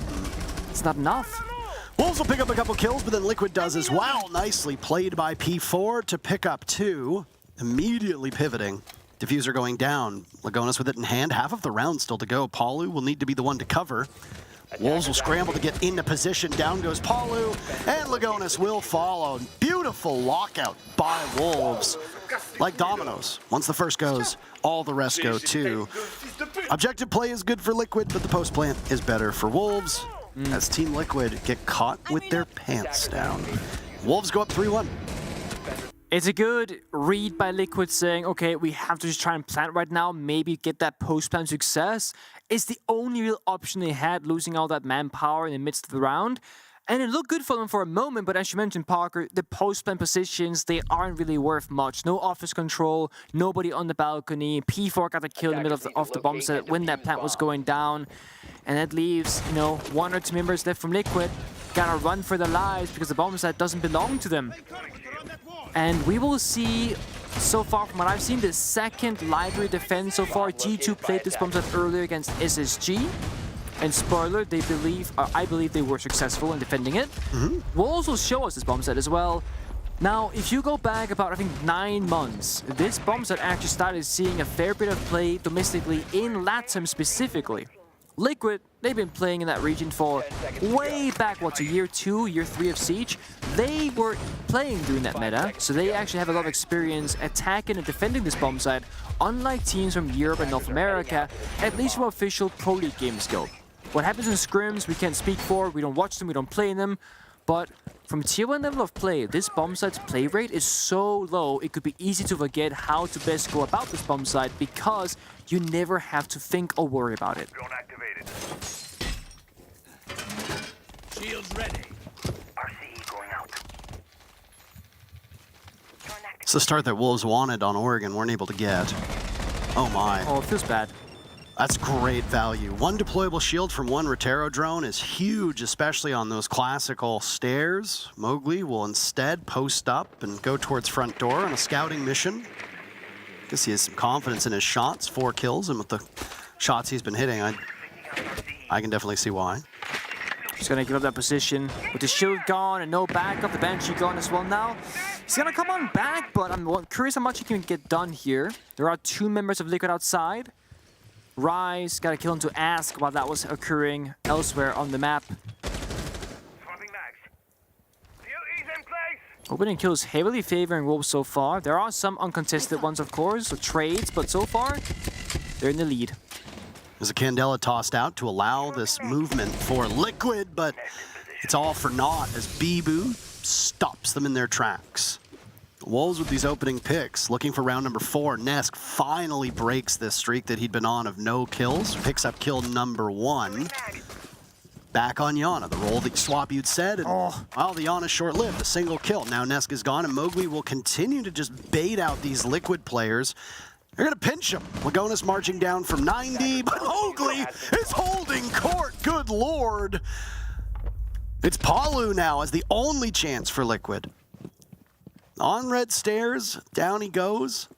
S15: it's not enough.
S1: Wolves will pick up a couple kills, but then Liquid does as well. Nicely played by P4 to pick up 2. Immediately pivoting. Diffuser going down. Lagonis with it in hand. Half of the round still to go. Palu will need to be the one to cover. Wolves will scramble to get into position. Down goes Palu, and Lagonis will follow. Beautiful lockout by Wolves. Like dominoes. Once the first goes, all the rest go too. Objective play is good for Liquid, but the post plant is better for Wolves. As Team Liquid get caught with their pants down. Wolves go up 3-1.
S15: It's a good read by Liquid saying, okay, we have to just try and plant right now, maybe get that post-plant success. It's the only real option they had, losing all that manpower in the midst of the round. And it looked good for them for a moment, but as you mentioned, Parker, the post-plant positions, they aren't really worth much. No office control, nobody on the balcony. P4 got the kill in the middle of the bomb set when that plant was going down. And that leaves, you know, 1 or 2 members left from Liquid. Gotta run for their lives because the bomb set doesn't belong to them. And we will see, so far from what I've seen, the second library defense so far. G2 played this bomb set earlier against SSG. And spoiler, I believe they were successful in defending it. Wolves will show us this bomb set as well. Now, if you go back about, I think, 9 months, this bomb set actually started seeing a fair bit of play domestically in LATAM specifically. Liquid, they've been playing in that region for way back, to year 2, year 3 of Siege. They were playing during that meta, so they actually have a lot of experience attacking and defending this bomb site, unlike teams from Europe and North America, at least from official Pro League games go. What happens in scrims, we can't speak for, we don't watch them, we don't play in them, But from tier 1 level of play, this bomb site's play rate is so low, it could be easy to forget how to best go about this bomb site because you never have to think or worry about it.
S4: Shields ready. RCE going out.
S1: It's the start that Wolves wanted on Oregon, weren't able to get. Oh my.
S15: Oh, it feels bad.
S1: That's great value. One deployable shield from one Rotero drone is huge, especially on those classical stairs. Mowgli will instead post up and go towards front door on a scouting mission. I guess he has some confidence in his shots, 4 kills, and with the shots he's been hitting, I can definitely see why.
S15: He's gonna give up that position with the shield gone and no backup, the Banshee gone as well now. He's gonna come on back, but I'm curious how much he can get done here. There are 2 members of Liquid outside. Rise got to kill him to ask while that was occurring elsewhere on the map. Opening kills heavily favoring Wolves so far. There are some uncontested ones, of course, so trades, but so far, they're in the lead.
S1: There's a Candela tossed out to allow this movement for Liquid, but it's all for naught as Bibu stops them in their tracks. Wolves with these opening picks, looking for round number 4. Nesk finally breaks this streak that he'd been on of no kills, picks up kill number 1. Back on Yana, the roll that swap you'd said, and well, the Yana's short-lived, a single kill. Now Nesk is gone, and Mowgli will continue to just bait out these Liquid players. They're gonna pinch him. Lagona's marching down from 90, but Mowgli is holding court, good lord. It's Palu now as the only chance for Liquid. On red stairs, down he goes.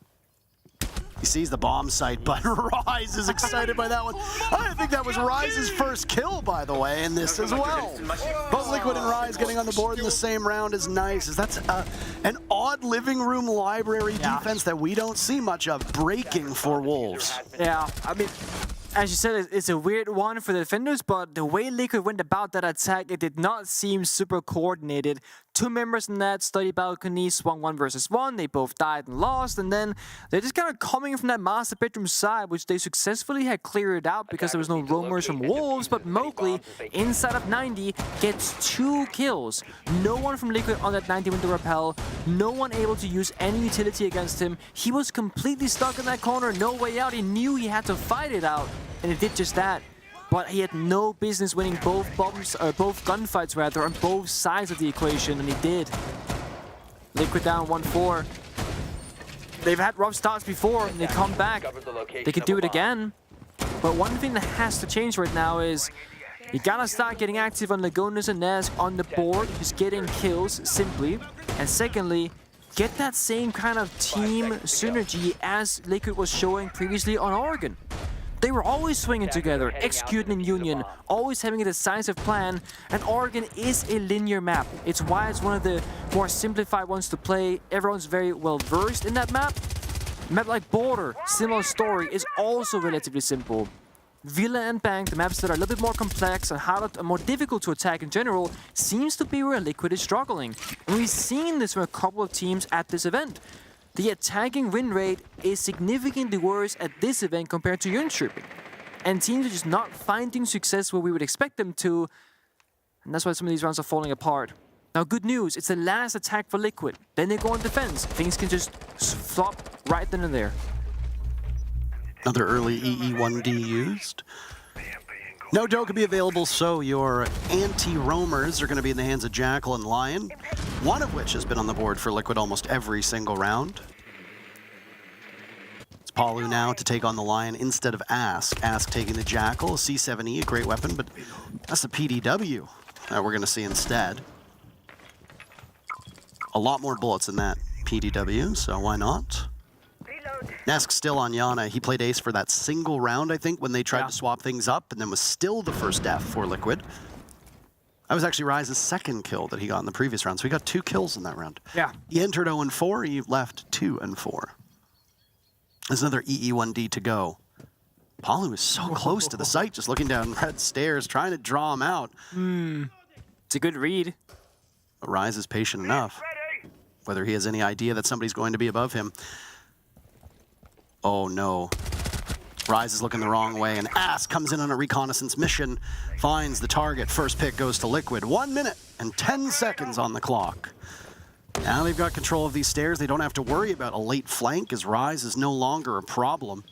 S1: He sees the bomb site, but Rise is excited by that one. I think that was Rise's first kill, by the way, in this as well. Both Liquid and Rise getting on the board in the same round is nice. That's an odd living room library defense that we don't see much of, breaking for Wolves.
S15: Yeah, I mean, as you said, it's a weird one for the defenders, but the way Liquid went about that attack, it did not seem super coordinated. 2 members in that study balcony swung 1 versus 1. They both died and lost, and then they're just kind of coming from that master bedroom side, which they successfully had cleared out because there was no roamers from Wolves, but Mowgli, inside of 90, gets 2 kills. No one from Liquid on that 90 went to repel. No one able to use any utility against him. He was completely stuck in that corner, no way out. He knew he had to fight it out, and he did just that. But he had no business winning both gunfights rather, on both sides of the equation, and he did. Liquid down 1-4. They've had rough starts before, and they come back. They could do it again. But one thing that has to change right now is you gotta start getting active on Lagonas and Nesk on the board, just getting kills, simply. And secondly, get that same kind of team synergy as Liquid was showing previously on Oregon. They were always swinging together, executing in union, always having a decisive plan, and Oregon is a linear map. It's why it's one of the more simplified ones to play. Everyone's very well versed in that map. A map like Border, similar story, is also relatively simple. Villa and Bank, the maps that are a little bit more complex and harder and more difficult to attack in general, seems to be where Liquid is struggling. And we've seen this from a couple of teams at this event. The attacking win rate is significantly worse at this event compared to Jönköping. And teams are just not finding success where we would expect them to. And that's why some of these rounds are falling apart. Now, good news, it's the last attack for Liquid. Then they go on defense. Things can just flop right then and there.
S1: Another early EE1D used. No dough can be available, so your anti-roamers are going to be in the hands of Jackal and Lion, one of which has been on the board for Liquid almost every single round. It's Palu now to take on the Lion instead of Ask. Ask taking the Jackal, a C7E, a great weapon, but that's the PDW that we're going to see instead. A lot more bullets than that PDW, so why not? Nesk still on Yana. He played ace for that single round, I think, when they tried to swap things up, and then was still the first death for Liquid. That was actually Rise's second kill that he got in the previous round, so he got 2 kills in that round.
S15: Yeah.
S1: He entered 0-4, he left 2-4. There's another EE1D to go. Palu is so close to the site, just looking down red stairs, trying to draw him out.
S15: It's a good read.
S1: But Rise is patient enough. Whether he has any idea that somebody's going to be above him. Oh no. Rise is looking the wrong way, and Ask comes in on a reconnaissance mission, finds the target. First pick goes to Liquid. 1 minute and 10 seconds on the clock. Now they've got control of these stairs. They don't have to worry about a late flank, as Rise is no longer a problem.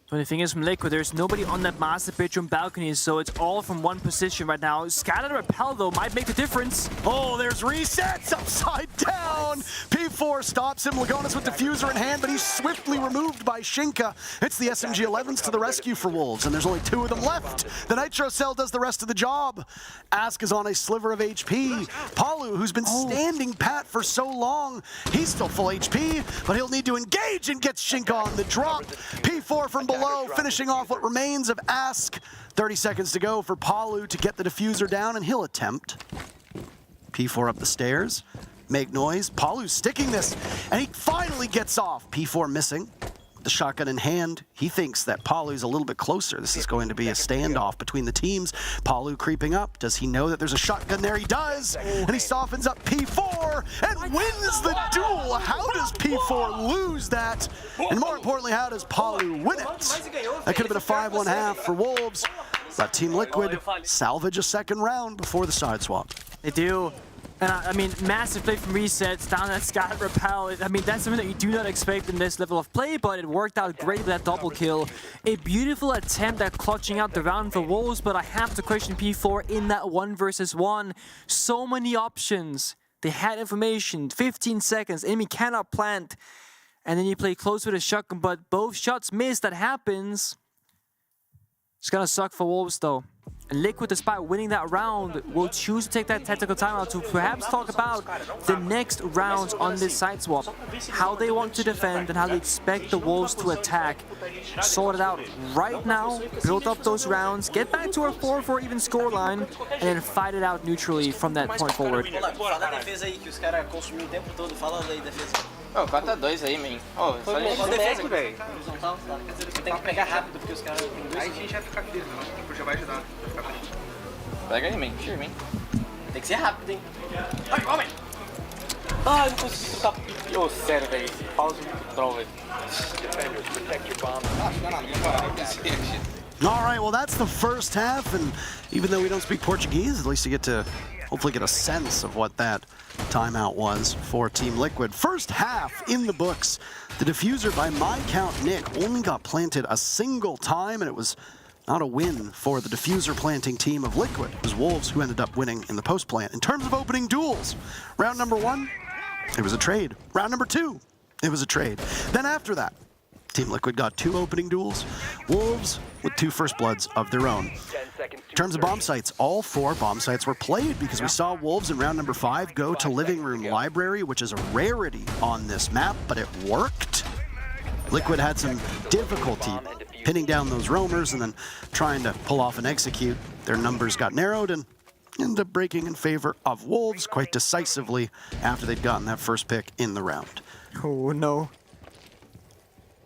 S7: But the thing is, from Liquid, there's nobody on that master bedroom balcony, so it's all from one position right now. Scatter Repel, though, might make the difference.
S1: Oh, there's resets upside down. P4 stops him. Lagonis with diffuser in hand, but he's swiftly removed by Shinka. It's the SMG-11s to the rescue for Wolves, and there's only 2 of them left. The Nitro Cell does the rest of the job. Ask is on a sliver of HP. Palu, who's been standing pat for so long, he's still full HP, but he'll need to engage and gets Shinka on the drop. P4 from below, finishing off what remains of Ask. 30 seconds to go for Palu to get the diffuser down, and he'll attempt. P4 up the stairs, make noise. Palu's sticking this, and he finally gets off. P4 missing. The shotgun in hand, he thinks that Palu's a little bit closer. This is going to be a standoff between the teams. Palu creeping up. Does he know that there's a shotgun there? He does, and he softens up P4 and wins the duel. How does P4 lose that? And more importantly, how does Palu win it? That could have been a 5-1 half for Wolves, but Team Liquid salvage a second round before the side swap.
S7: They do. And I mean, massive play from resets, down that Scatter Repel. I mean, that's something that you do not expect in this level of play, but it worked out great with that double kill. A beautiful attempt at clutching out the round for Wolves, but I have to question P4 in that 1 versus 1. So many options. They had information, 15 seconds, enemy cannot plant. And then you play close with a shotgun, but both shots missed. That happens. It's gonna suck for Wolves, though. And Liquid, despite winning that round, will choose to take that tactical timeout to perhaps talk about the next rounds on this side swap. How they want to defend and how they expect the Wolves to attack. Sort it out right now, build up those rounds, get back to a 4-4 even scoreline, and then fight it out neutrally from that point forward.
S17: Ô, 4-2 aí, man. Ô, só de defesa, velho. Tem que pegar rápido, porque os caras têm 2. Aí a gente vai ficar aqui, já vai ajudar. Pega aí, man. Tira, man. Tem que ser rápido, hein. Ai, homem! Ai, não consigo ficar... Ô, sério, velho. Pausa muito troll, velho.
S1: All right, well, that's the first half, and even though we don't speak Portuguese, at least you get to hopefully get a sense of what that timeout was for Team Liquid. First half in the books. The diffuser, by my count, Nick, only got planted a single time, and it was not a win for the diffuser planting team of Liquid. It was Wolves who ended up winning in the post plant. In terms of opening duels, round number 1, it was a trade. Round number 2, it was a trade. Then after that, Team Liquid got 2 opening duels. Wolves with 2 first bloods of their own. In terms of bomb sites, all 4 bomb sites were played because we saw Wolves in round number 5 go to Living Room Library, which is a rarity on this map, but it worked. Liquid had some difficulty pinning down those roamers and then trying to pull off and execute. Their numbers got narrowed and ended up breaking in favor of Wolves quite decisively after they'd gotten that first pick in the round.
S7: Oh no.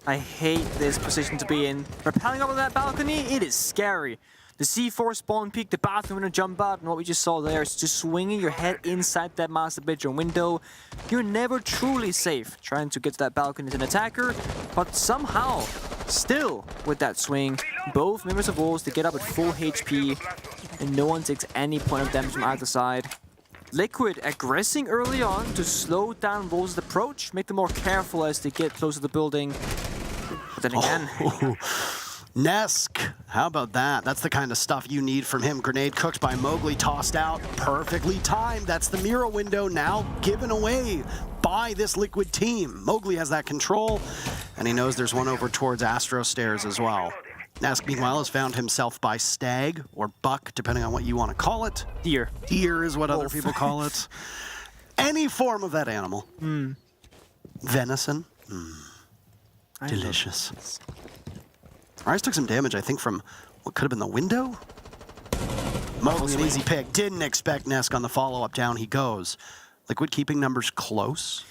S7: I hate this position to be in. Rappelling up on that balcony, it is scary. The C4 spawn peek, the bathroom window jump out, and what we just saw there is just swinging your head inside that master bedroom window. You're never truly safe trying to get to that balcony as an attacker, but somehow, still with that swing, both members of Wolves, they get up at full HP, and no one takes any point of damage from either side. Liquid aggressing early on to slow down Wolves' approach, make them more careful as they get closer to the building. But then again...
S1: Nesk, how about that? That's the kind of stuff you need from him. Grenade cooked by Mowgli, tossed out, perfectly timed. That's the mirror window now given away by this Liquid team. Mowgli has that control, and he knows there's one over towards Astro Stairs as well. Nesk, meanwhile, has found himself by Stag, or Buck, depending on what you want to call it.
S7: Deer.
S1: Deer is what other people call it. Any form of that animal. Venison. Delicious. Rise took some damage, I think, from what could have been the window? Mowgli, an easy pick. Didn't expect Nesk on the follow-up. Down he goes. Liquid keeping numbers close.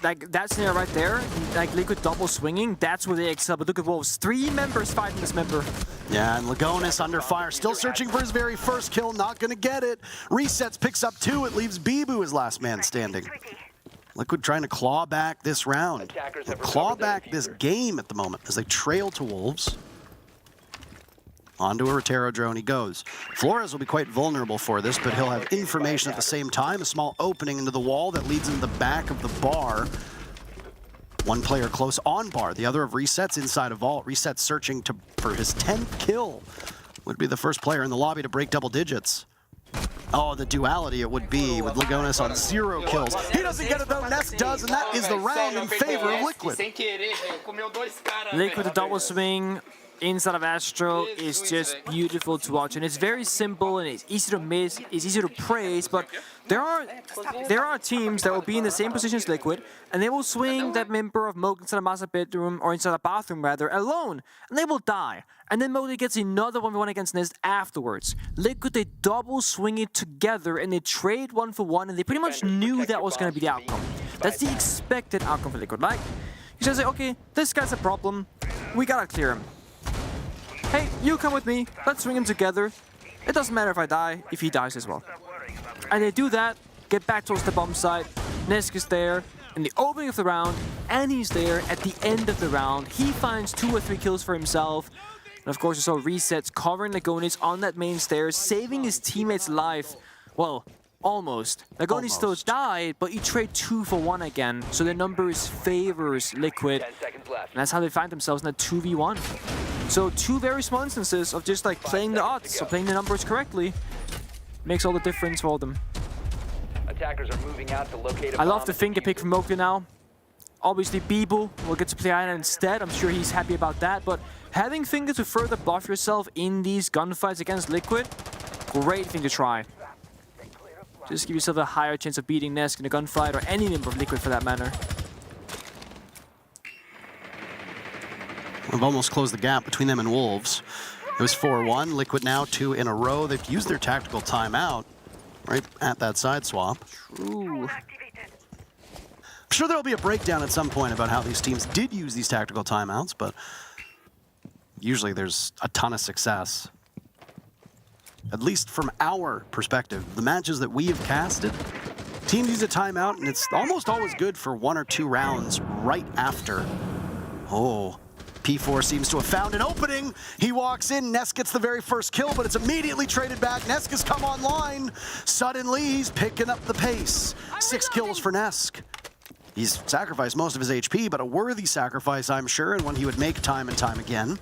S7: Like, that scenario right there, like Liquid double swinging, that's where they excel. But look at Wolves, 3 members fighting this member.
S1: Yeah, and Lagonis under fire, still searching for his very first kill, not gonna get it. Resets, picks up 2, it leaves Bibu as last man standing. Liquid trying to claw back this round, claw back this game at the moment as they trail to Wolves. Onto a Rotero drone he goes. Flores will be quite vulnerable for this, but he'll have information at the same time. A small opening into the wall that leads into the back of the bar. One player close on bar, the other of Reset's inside a vault. Reset's searching for his 10th kill. Would be the first player in the lobby to break double digits. Oh, the duality it would be with Lagonis on 0 kills. He doesn't get it though, Ness does, and that is the round in favor of Liquid.
S15: Liquid, the double swing inside of Astro is just beautiful to watch, and it's very simple and it's easy to miss, it's easy to praise, but there are teams that will be in the same position as Liquid, and they will swing that member of Moke inside a master bedroom, or inside a bathroom rather, alone, and they will die. And then Moke gets another 1v1 against Nest afterwards. Liquid, they double swing it together, and they trade 1-for-1, and they pretty much knew that was going to be the outcome. That's the expected outcome for Liquid. Like, you just say, okay, this guy's a problem, we gotta clear him. Hey, you come with me, let's swing him together. It doesn't matter if I die, if he dies as well. And they do that, get back towards the bomb site. Nesk is there in the opening of the round, and he's there at the end of the round. He finds 2 or 3 kills for himself. And of course, you saw Resets covering Lagonis on that main stairs, saving his teammate's life. Well, almost. Lagonis still died, but he traded 2-for-1 again. So the numbers favors Liquid. And that's how they find themselves in a 2v1. So 2 very small instances of just like playing the odds, so playing the numbers correctly, makes all the difference for them.
S16: Attackers are moving out to locate
S15: I love the finger pick from Moka now. Obviously, Bibu will get to play Iron instead. I'm sure he's happy about that. But having finger to further buff yourself in these gunfights against Liquid, great thing to try. Just give yourself a higher chance of beating Nesk in a gunfight, or any member of Liquid for that matter.
S1: We've almost closed the gap between them and Wolves. It was 4-1. Liquid now 2 in a row. They've used their tactical timeout right at that side swap.
S15: True.
S1: I'm sure there'll be a breakdown at some point about how these teams did use these tactical timeouts, but usually there's a ton of success. At least from our perspective, the matches that we have casted, teams use a timeout, and it's almost always good for 1 or 2 rounds right after. Oh. P4 seems to have found an opening. He walks in, Nesk gets the very first kill, but it's immediately traded back. Nesk has come online. Suddenly, he's picking up the pace. 6 kills for Nesk. He's sacrificed most of his HP, but a worthy sacrifice, I'm sure, and one he would make time and time again.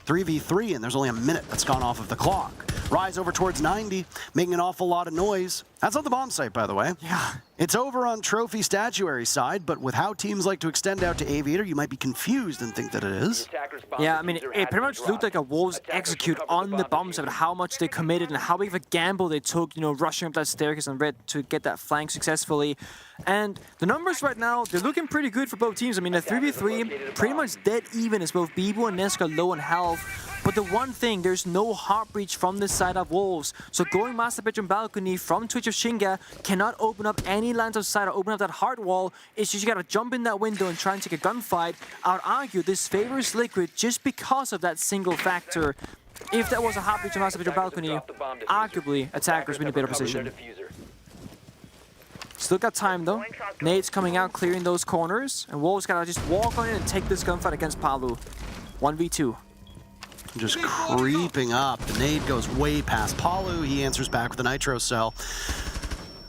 S1: 3v3, and there's only a minute that's gone off of the clock. Rise over towards 90, making an awful lot of noise. That's on the bomb site, by the way.
S15: Yeah.
S1: It's over on Trophy Statuary side, but with how teams like to extend out to Aviator, you might be confused and think that it is.
S15: Yeah, I mean, it pretty much looked like a Wolves execute on the bomb site, how much they committed and how big of a gamble they took, you know, rushing up that staircase on red to get that flank successfully. And the numbers right now, they're looking pretty good for both teams. I mean, the 3v3, pretty much dead even as both Bibu and Nesk are low on health. But the one thing, there's no heart breach from this side of Wolves. So going Master Bedroom Balcony from Twitch of Shinga cannot open up any lines of sight or open up that heart wall. It's just you gotta jump in that window and try and take a gunfight. I would argue this favors Liquid just because of that single factor. If that was a heart breach on Master Bedroom Balcony, arguably attackers would be in a better position. Still got time though. Nade's coming out, clearing those corners. And Wolves gotta just walk on in and take this gunfight against Palu. 1v2.
S1: Just creeping up. The nade goes way past Palu. He answers back with a nitro cell.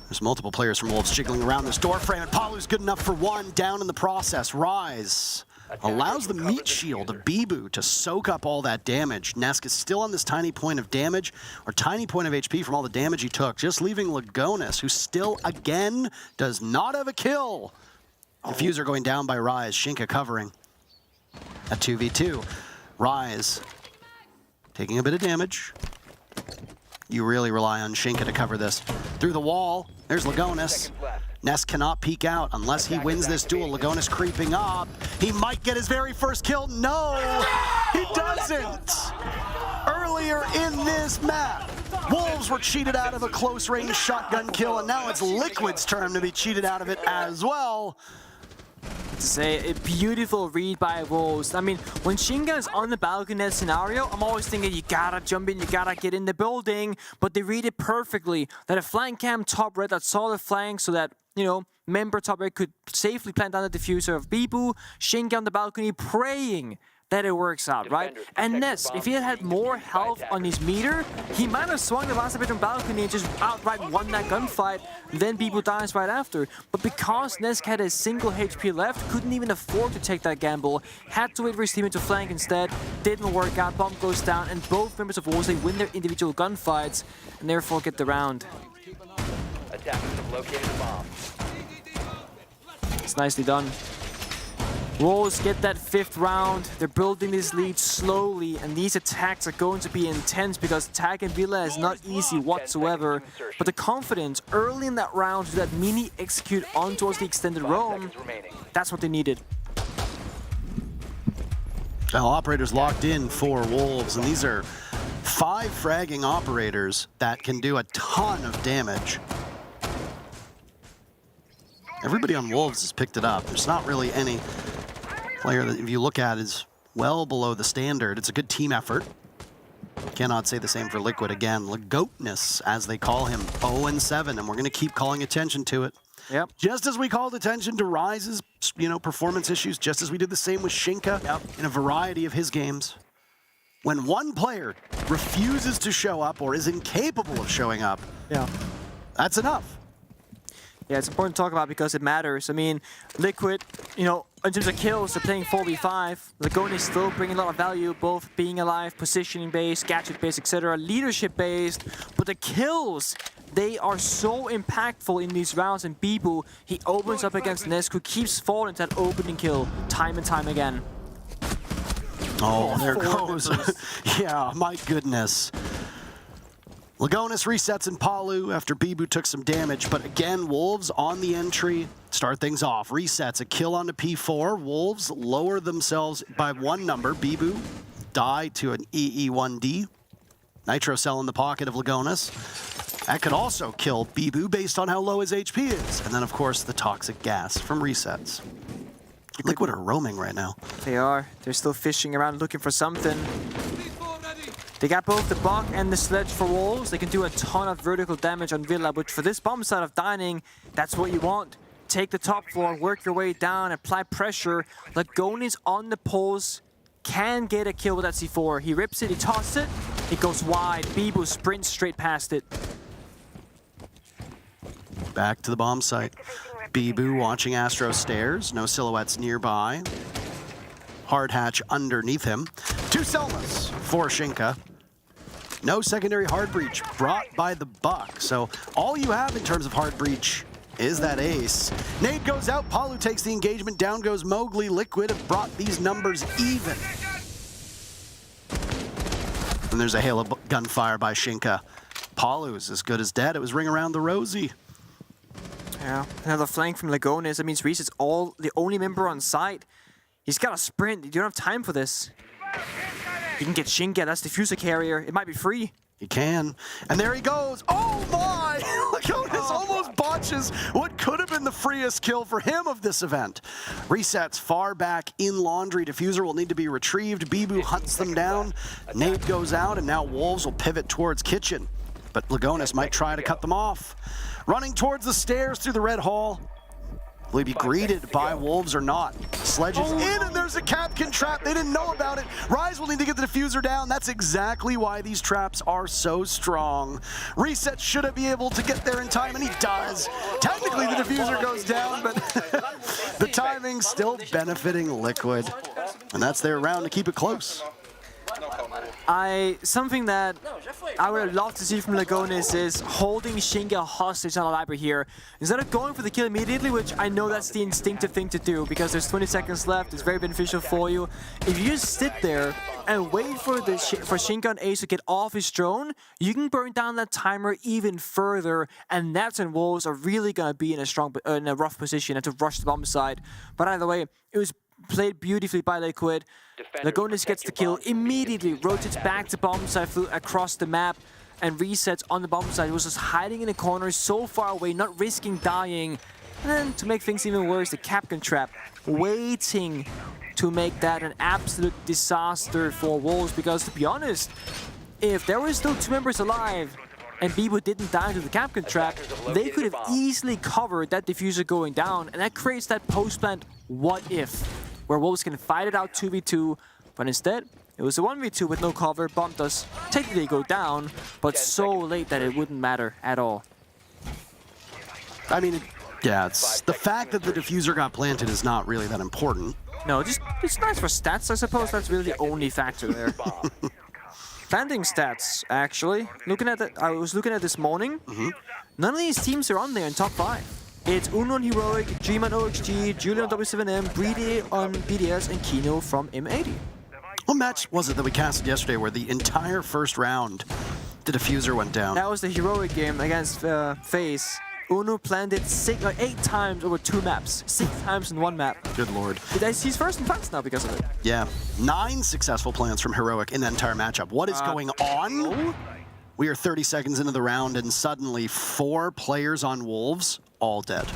S1: There's multiple players from Wolves jiggling around this door frame, and Palu's good enough for one. Down in the process. Rise allows the meat shield of Bibu to soak up all that damage. Nesk is still on this tiny point of damage, or tiny point of HP from all the damage he took, just leaving Lagonis, who still, again, does not have a kill. Diffuser going down by Rise. Shinka covering at 2v2. Rise taking a bit of damage. You really rely on Shinka to cover this. Through the wall, there's Lagonis. Ness cannot peek out unless he wins this duel. Lagonis creeping up. He might get his very first kill. No, he doesn't. Earlier in this map, Wolves were cheated out of a close-range shotgun kill, and now it's Liquid's turn to be cheated out of it as well.
S15: Say a beautiful read by Wolves. I mean, when Shinga is on the balcony in that scenario, I'm always thinking you gotta jump in, you gotta get in the building, but they read it perfectly. That a flank cam top red that saw the flank so that, you know, member top red could safely plant down the diffuser of Bibu. Shinga on the balcony praying that it works out, right? And Ness, if he had had more health on his meter, he might have swung the last bit on balcony and just outright won that gunfight, then Bibu dies right after. But because Ness had a single HP left, couldn't even afford to take that gamble, had to wait for his teammate to flank instead, didn't work out, bomb goes down, and both members of Wolves, they win their individual gunfights, and therefore get the round.
S16: Attackers have located the bomb.
S15: It's nicely done. Wolves get that 5th round. They're building this lead slowly, and these attacks are going to be intense because tag and Villa is not easy whatsoever. But the confidence early in that round to that mini execute on towards the extended roam, that's what they needed.
S1: Now, operators locked in for Wolves, and these are 5 fragging operators that can do a ton of damage. Everybody on Wolves has picked it up. There's not really any player that, if you look at, is well below the standard. It's a good team effort. Cannot say the same for Liquid again. Lagoatness, as they call him, 0-7, and we're going to keep calling attention to it.
S15: Yep.
S1: Just as we called attention to Ryze's, performance issues, just as we did the same with Shinka in a variety of his games. When one player refuses to show up or is incapable of showing up, that's enough.
S15: Yeah, it's important to talk about because it matters. I mean, Liquid, in terms of kills, they're playing 4v5. Lagone is still bringing a lot of value, both being alive, positioning-based, gadget-based, etc., leadership-based. But the kills, they are so impactful in these rounds. And Bibu, he opens up against Nesk, who keeps falling to that opening kill time and time again.
S1: Oh, there it goes. Yeah, my goodness. Lagonis resets in Palu after Bibu took some damage, but again, Wolves on the entry start things off. Resets, a kill onto P4. Wolves lower themselves by 1 number. Bibu die to an EE1D. Nitro cell in the pocket of Lagonis. That could also kill Bibu based on how low his HP is. And then, of course, the toxic gas from resets. Liquid are roaming right now.
S15: They are. They're still fishing around looking for something. They got both the Bach and the Sledge for Wolves. They can do a ton of vertical damage on Villa, but for this bomb side of Dining, that's what you want. Take the top floor, work your way down, apply pressure. Lagonis on the pulse, can get a kill with that C4. He rips it, he tosses it, it goes wide. Bibu sprints straight past it.
S1: Back to the bomb site. Bibu watching Astro stairs, no silhouettes nearby. Hard hatch underneath him. 2 Selmas for Shinka. No secondary hard breach brought by the Buck. So all you have in terms of hard breach is that ace. Nade goes out, Palu takes the engagement, down goes Mowgli. Liquid have brought these numbers even. And there's a hail of gunfire by Shinka. Palu is as good as dead. It was ring around the rosy.
S15: Yeah, another flank from Lagonis. That means Reese is the only member on site. He's got a sprint. You don't have time for this. You can get Shinka. That's the Diffuser carrier. It might be free.
S1: He can. And there he goes. Oh my! Lagonis almost botches what could have been the freest kill for him of this event. Resets far back in laundry. Diffuser will need to be retrieved. Bibu hunts them down. Nade goes out, and now Wolves will pivot towards kitchen. But Lagonis might try to cut them off. Running towards the stairs through the red hall. Will he be greeted by Wolves or not? Sledge is in, and there's a Capkin trap. They didn't know about it. Ryze will need to get the diffuser down. That's exactly why these traps are so strong. Reset should be able to get there in time, and he does. Technically, the diffuser goes down, but the timing still benefiting Liquid. And that's their round to keep it close.
S15: Something that I would love to see from Lagonis is holding Shinka hostage on a library here. Instead of going for the kill immediately, which I know that's the instinctive thing to do because there's 20 seconds left, it's very beneficial for you. If you just sit there and wait for Shinka and Ace to get off his drone, you can burn down that timer even further, and that's when Wolves are really going to be in a rough position and to rush the bomb side. But either way, it was played beautifully by Liquid. Lagonis gets the kill, immediately rotates back to bomb side, flew across the map, and resets on the bomb side. He was just hiding in a corner so far away, not risking dying. And then, to make things even worse, the Capkin trap, waiting to make that an absolute disaster for Wolves, because to be honest, if there were still 2 members alive, and Bibu didn't die to the Capkin trap, they could have easily covered that diffuser going down, and that creates that post-plant what if, where Wolves can fight it out 2v2, But instead, it was a 1v2 with no cover, bumped us, technically go down, but so late that it wouldn't matter at all.
S1: I mean, yeah, it's the fact that the diffuser got planted is not really that important.
S15: No, just it's nice for stats, I suppose. That's really the only factor there. Planting stats, actually. I was looking at this morning. None of these teams are on there in top 5. It's Uno on Heroic, G-Man OXG, Julian on W7M, Breedy on BDS, and Kino from M80.
S1: What match was it that we casted yesterday where the entire first round, the diffuser went down?
S15: That was the Heroic game against FaZe. Uno planted 8 times over 2 maps. 6 times in 1 map.
S1: Good lord.
S15: He's first in plants now because of it.
S1: Yeah. 9 successful plants from Heroic in that entire matchup. What is going on? We are 30 seconds into the round, and suddenly 4 players on Wolves, all dead.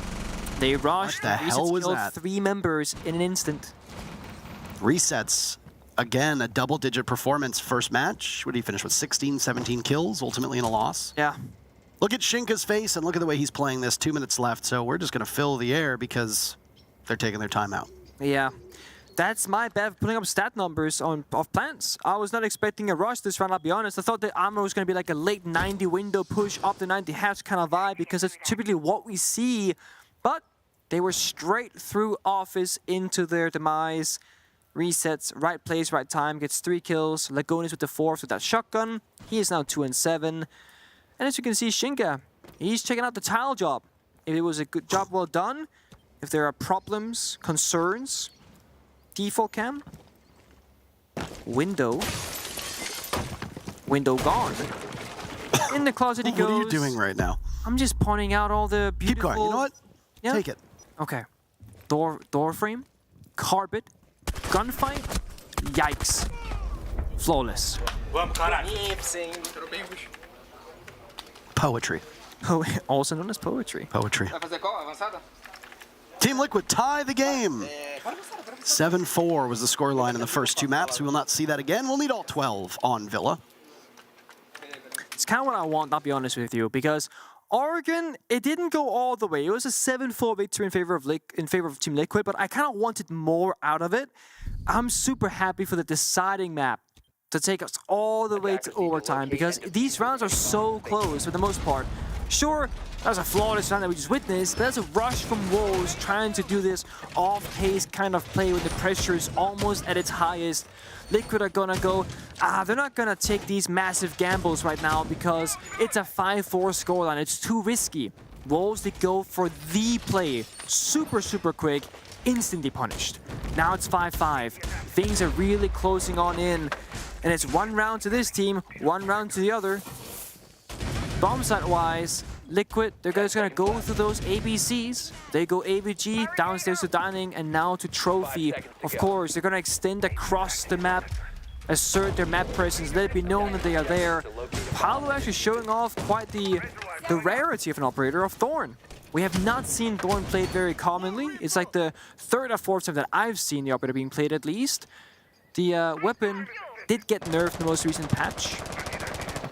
S15: They rushed.
S1: What the hell was that?
S15: 3 members in an instant.
S1: Resets. Again, a double-digit performance first match. What did he finish with? 16, 17 kills, ultimately in a loss.
S15: Yeah.
S1: Look at Shinka's face and look at the way he's playing this. 2 minutes left, so we're just going to fill the air because they're taking their time out.
S15: Yeah. That's my bad for putting up stat numbers of plants. I was not expecting a rush this round, I'll be honest. I thought the armor was going to be like a late 90 window push up the 90 hatch kind of vibe because it's typically what we see. But they were straight through Office into their demise. Resets, right place, right time, gets 3 kills. Lagonis with the 4th with that shotgun. He is now 2 and 7. And as you can see, Shinka, he's checking out the tile job. If it was a good job well done, if there are problems, concerns, default cam, window gone. In the closet he goes.
S1: What are you doing right now?
S15: I'm just pointing out all the beautiful...
S1: Keep going, you know what?
S15: Yeah?
S1: Take it.
S15: Okay. Door frame, carpet, gunfight, yikes. Flawless.
S1: Poetry.
S15: Also known as poetry.
S1: Poetry. Team Liquid tie the game. 7-4 was the scoreline in the first 2 maps. We will not see that again. We'll need all 12 on Villa.
S15: It's kind of what I want, I'll be honest with you, because Oregon, it didn't go all the way. It was a 7-4 victory in favor of Team Liquid, but I kind of wanted more out of it. I'm super happy for the deciding map to take us all the way to overtime because these rounds are so close for the most part. Sure, that was a flawless round that we just witnessed, but that's a rush from Wolves trying to do this off-pace kind of play when the pressure is almost at its highest. Liquid are gonna go, they're not gonna take these massive gambles right now because it's a 5-4 scoreline. It's too risky. Wolves, they go for the play. Super, super quick, instantly punished. Now it's 5-5. Things are really closing on in. And it's 1 round to this team, 1 round to the other. Bomb site-wise, Liquid, they're just gonna go through those ABCs. They go AVG, downstairs to dining, and now to trophy. Of course, they're gonna extend across the map, assert their map presence, let it be known that they are there. Paolo actually showing off quite the rarity of an operator of Thorn. We have not seen Thorn played very commonly. It's like the 3rd or 4th time that I've seen the operator being played at least. The weapon did get nerfed in the most recent patch.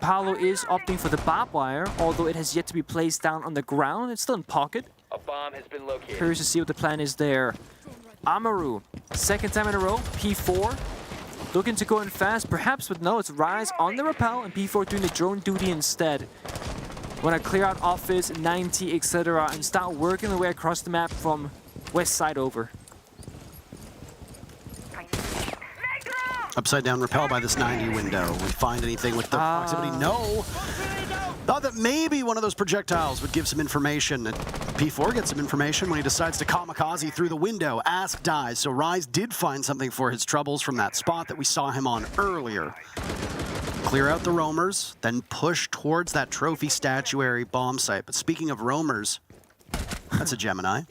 S15: Paolo is opting for the barbed wire, although it has yet to be placed down on the ground. It's still in pocket.
S16: A bomb has been located.
S15: Curious to see what the plan is there. Amaru, 2nd time in a row, P4. Looking to go in fast, perhaps, but no, it's Rise on the rappel and P4 doing the drone duty instead. Want to clear out Office, 90, etc. and start working their way across the map from west side over.
S1: Upside down rappel by this 90 window. We find anything with the proximity? No. Thought that maybe one of those projectiles would give some information. And P4 gets some information when he decides to kamikaze through the window. Ask dies. So Rise did find something for his troubles from that spot that we saw him on earlier. Clear out the roamers, then push towards that trophy statuary bomb site. But speaking of roamers, that's a Gemini.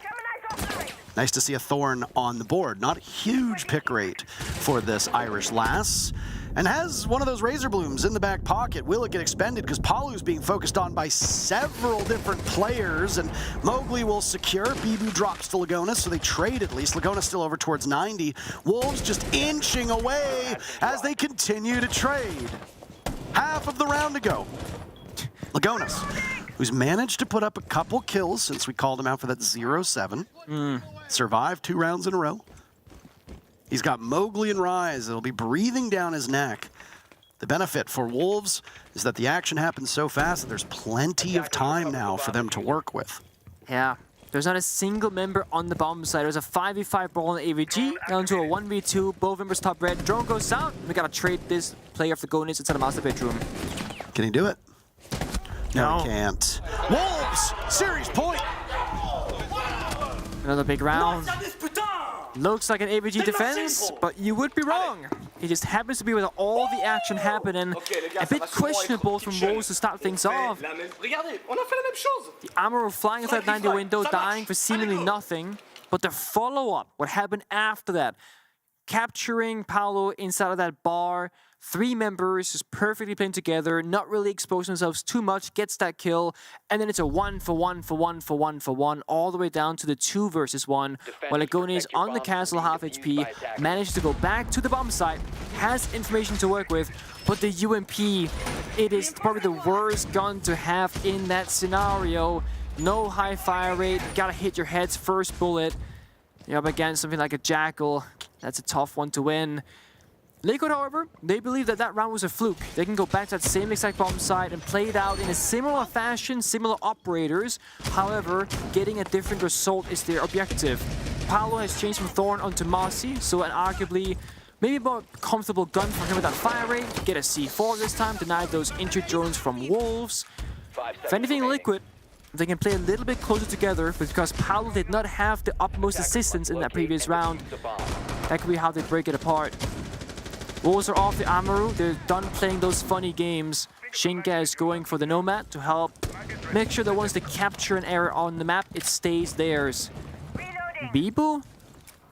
S1: Nice to see a Thorn on the board. Not a huge pick rate for this Irish lass. And has one of those Razor Blooms in the back pocket. Will it get expended? Because Palu's being focused on by several different players. And Mowgli will secure. Bibu drops to Lagonis, so they trade at least. Lagonis still over towards 90. Wolves just inching away as they continue to trade. Half of the round to go. Lagonis, who's managed to put up a couple kills since we called him out for that 0-7. Survived 2 rounds in a row. He's got Mowgli and Rise. It'll be breathing down his neck. The benefit for Wolves is that the action happens so fast that there's plenty of time now for them to work with.
S7: Yeah, there's not a single member on the bomb side. There's a 5v5 brawl in AVG, down to a 1v2, both members top red. Drone goes out. We gotta trade this player for Gonis inside the master bedroom.
S1: Can he do it? No, he can't. Wolves! Series point!
S7: Another big round. Looks like an AVG defense, but you would be wrong. It just happens to be with all the action happening. A bit questionable from Wolves to start things off. The Amaro flying inside 90 window, dying for seemingly nothing. But the follow-up, what happened after that? Capturing Paolo inside of that bar. 3 members just perfectly playing together, not really exposing themselves too much, gets that kill, and then it's a 1-for-1 all the way down to the 2 versus 1, while Agonis on the castle, half HP, manages to go back to the bomb site, has information to work with, but the UMP, it is probably the worst gun to have in that scenario. No high fire rate, gotta hit your head's first bullet. You're up against something like a Jackal, that's a tough one to win. Liquid, however, they believe that that round was a fluke. They can go back to that same exact bomb site and play it out in a similar fashion, similar operators. However, getting a different result is their objective. Paolo has changed from Thorn onto Mossy, so an arguably maybe more comfortable gun for him with that fire rate. Get a C4 this time, deny those injured drones from Wolves. If anything, Liquid, they can play a little bit closer together, because Paolo did not have the utmost assistance in that previous round. That could be how they break it apart. Wolves are off the Amaru. They're done playing those funny games. Shinka is going for the Nomad to help make sure that once they capture an area on the map, it stays theirs. Bibu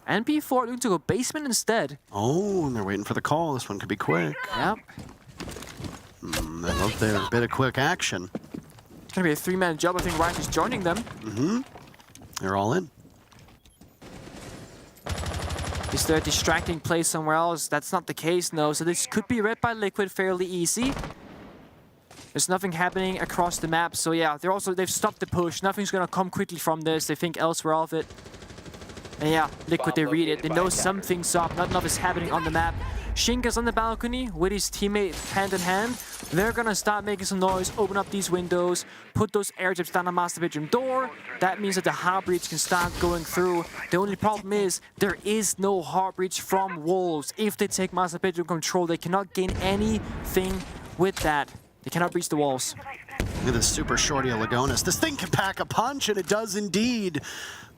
S7: and P4 looking to go basement instead.
S1: Oh, and they're waiting for the call. This one could be quick.
S7: Yep.
S1: They love their bit of quick action.
S7: It's going to be a 3-man job. I think Ryan is joining them.
S1: They're all in.
S7: Is there a distracting play somewhere else? That's not the case, no. So this could be read by Liquid fairly easy. There's nothing happening across the map, so yeah, they've stopped the push. Nothing's gonna come quickly from this. They think elsewhere of it. And yeah, Liquid, they read it. They know something's up. Not enough is happening on the map. Shinka's on the balcony with his teammate hand in hand. They're gonna start making some noise, open up these windows, put those air chips down the master bedroom door. That means that the hard breach can start going through. The only problem is there is no hard breach from Wolves. If they take master bedroom control, they cannot gain anything with that. They cannot breach the walls.
S1: Look at this super shorty of Lagonis. This thing can pack a punch, and it does indeed.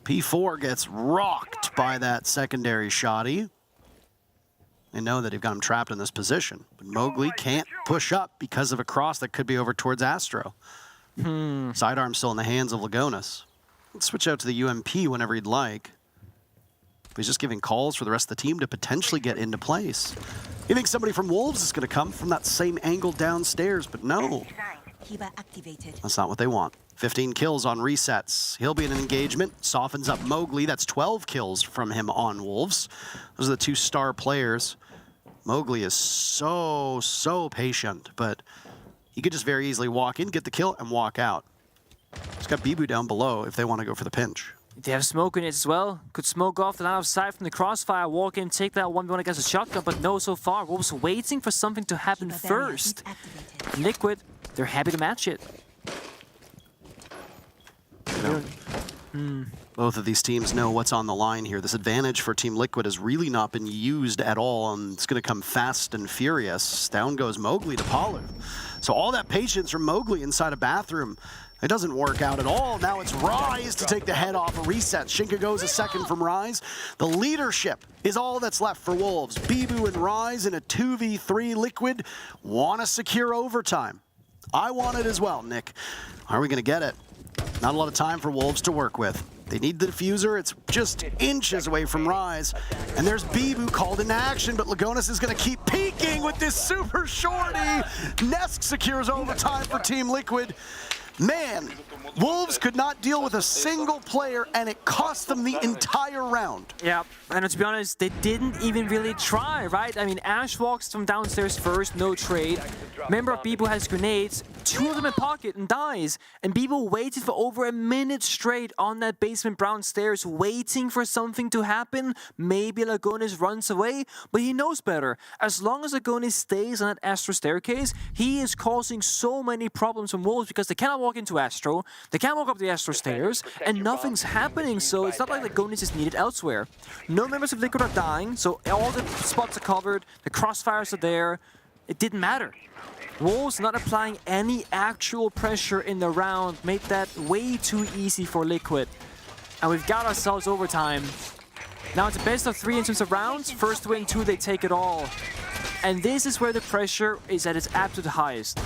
S1: P4 gets rocked by that secondary shotty. They know that they've got him trapped in this position. But Mowgli can't push up because of a cross that could be over towards Astro. Sidearm still in the hands of Lagonis. Let's switch out to the UMP whenever he'd like. He's just giving calls for the rest of the team to potentially get into place. You think somebody from Wolves is going to come from that same angle downstairs, but no. That's not what they want. 15 kills on resets. He'll be in an engagement. Softens up Mowgli. That's 12 kills from him on Wolves. Those are the 2 star players. Mowgli is so patient, but he could just very easily walk in, get the kill, and walk out. He's got Bibu down below if they want to go for the pinch.
S7: They have smoke in it as well. Could smoke off the line of sight from the crossfire, walk in, take that 1v1 against a shotgun, but no, so far. Wolves waiting for something to happen first. Liquid, they're happy to match it.
S1: Both of these teams know what's on the line here. This advantage for Team Liquid has really not been used at all, and it's going to come fast and furious. Down goes Mowgli to Palu. So all that patience from Mowgli inside a bathroom, it doesn't work out at all. Now it's Rise to take the head off a reset. Shinka goes a second from Rise. The leadership is all that's left for Wolves. Bibu and Rise in a 2v3. Liquid want to secure overtime. I want it as well, Nick. Are we going to get it? Not a lot of time for Wolves to work with. They need the diffuser. It's just inches away from Rise. And there's Bibu called into action, but Lagonis is going to keep peeking with this super shorty. Nesk secures overtime for Team Liquid. Man, Wolves could not deal with a single player, and it cost them the entire round.
S7: Yeah, and to be honest, they didn't even really try, right? I mean, Ash walks from downstairs first, no trade. Member of Bibu has grenades, 2 of them in pocket, and dies. And Bibu waited for over a minute straight on that basement brown stairs, waiting for something to happen. Maybe Lagonis runs away, but he knows better. As long as Lagonis stays on that Astro staircase, he is causing so many problems from Wolves because they cannot walk into Astro, they can't walk up the Astro stairs, and nothing's happening, so it's not like Lagonis is needed elsewhere. No members of Liquid are dying, so all the spots are covered, the crossfires are there. It didn't matter. Wolves not applying any actual pressure in the round made that way too easy for Liquid. And we've got ourselves overtime. Now it's a best of 3 in terms of rounds. First win 2, they take it all. And this is where the pressure is at its absolute highest.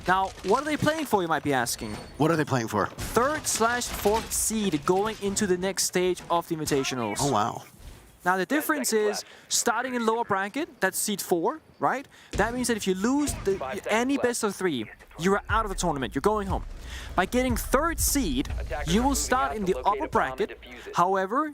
S7: Now, what are they playing for, you might be asking?
S1: What are they playing for?
S7: 3rd/4th seed going into the next stage of the Invitationals.
S1: Oh, wow.
S7: Now, the difference is, starting in lower bracket, that's seed 4, right? That means that if you lose any best of 3, you are out of the tournament, you're going home. By getting 3rd seed, you will start in the upper bracket. However,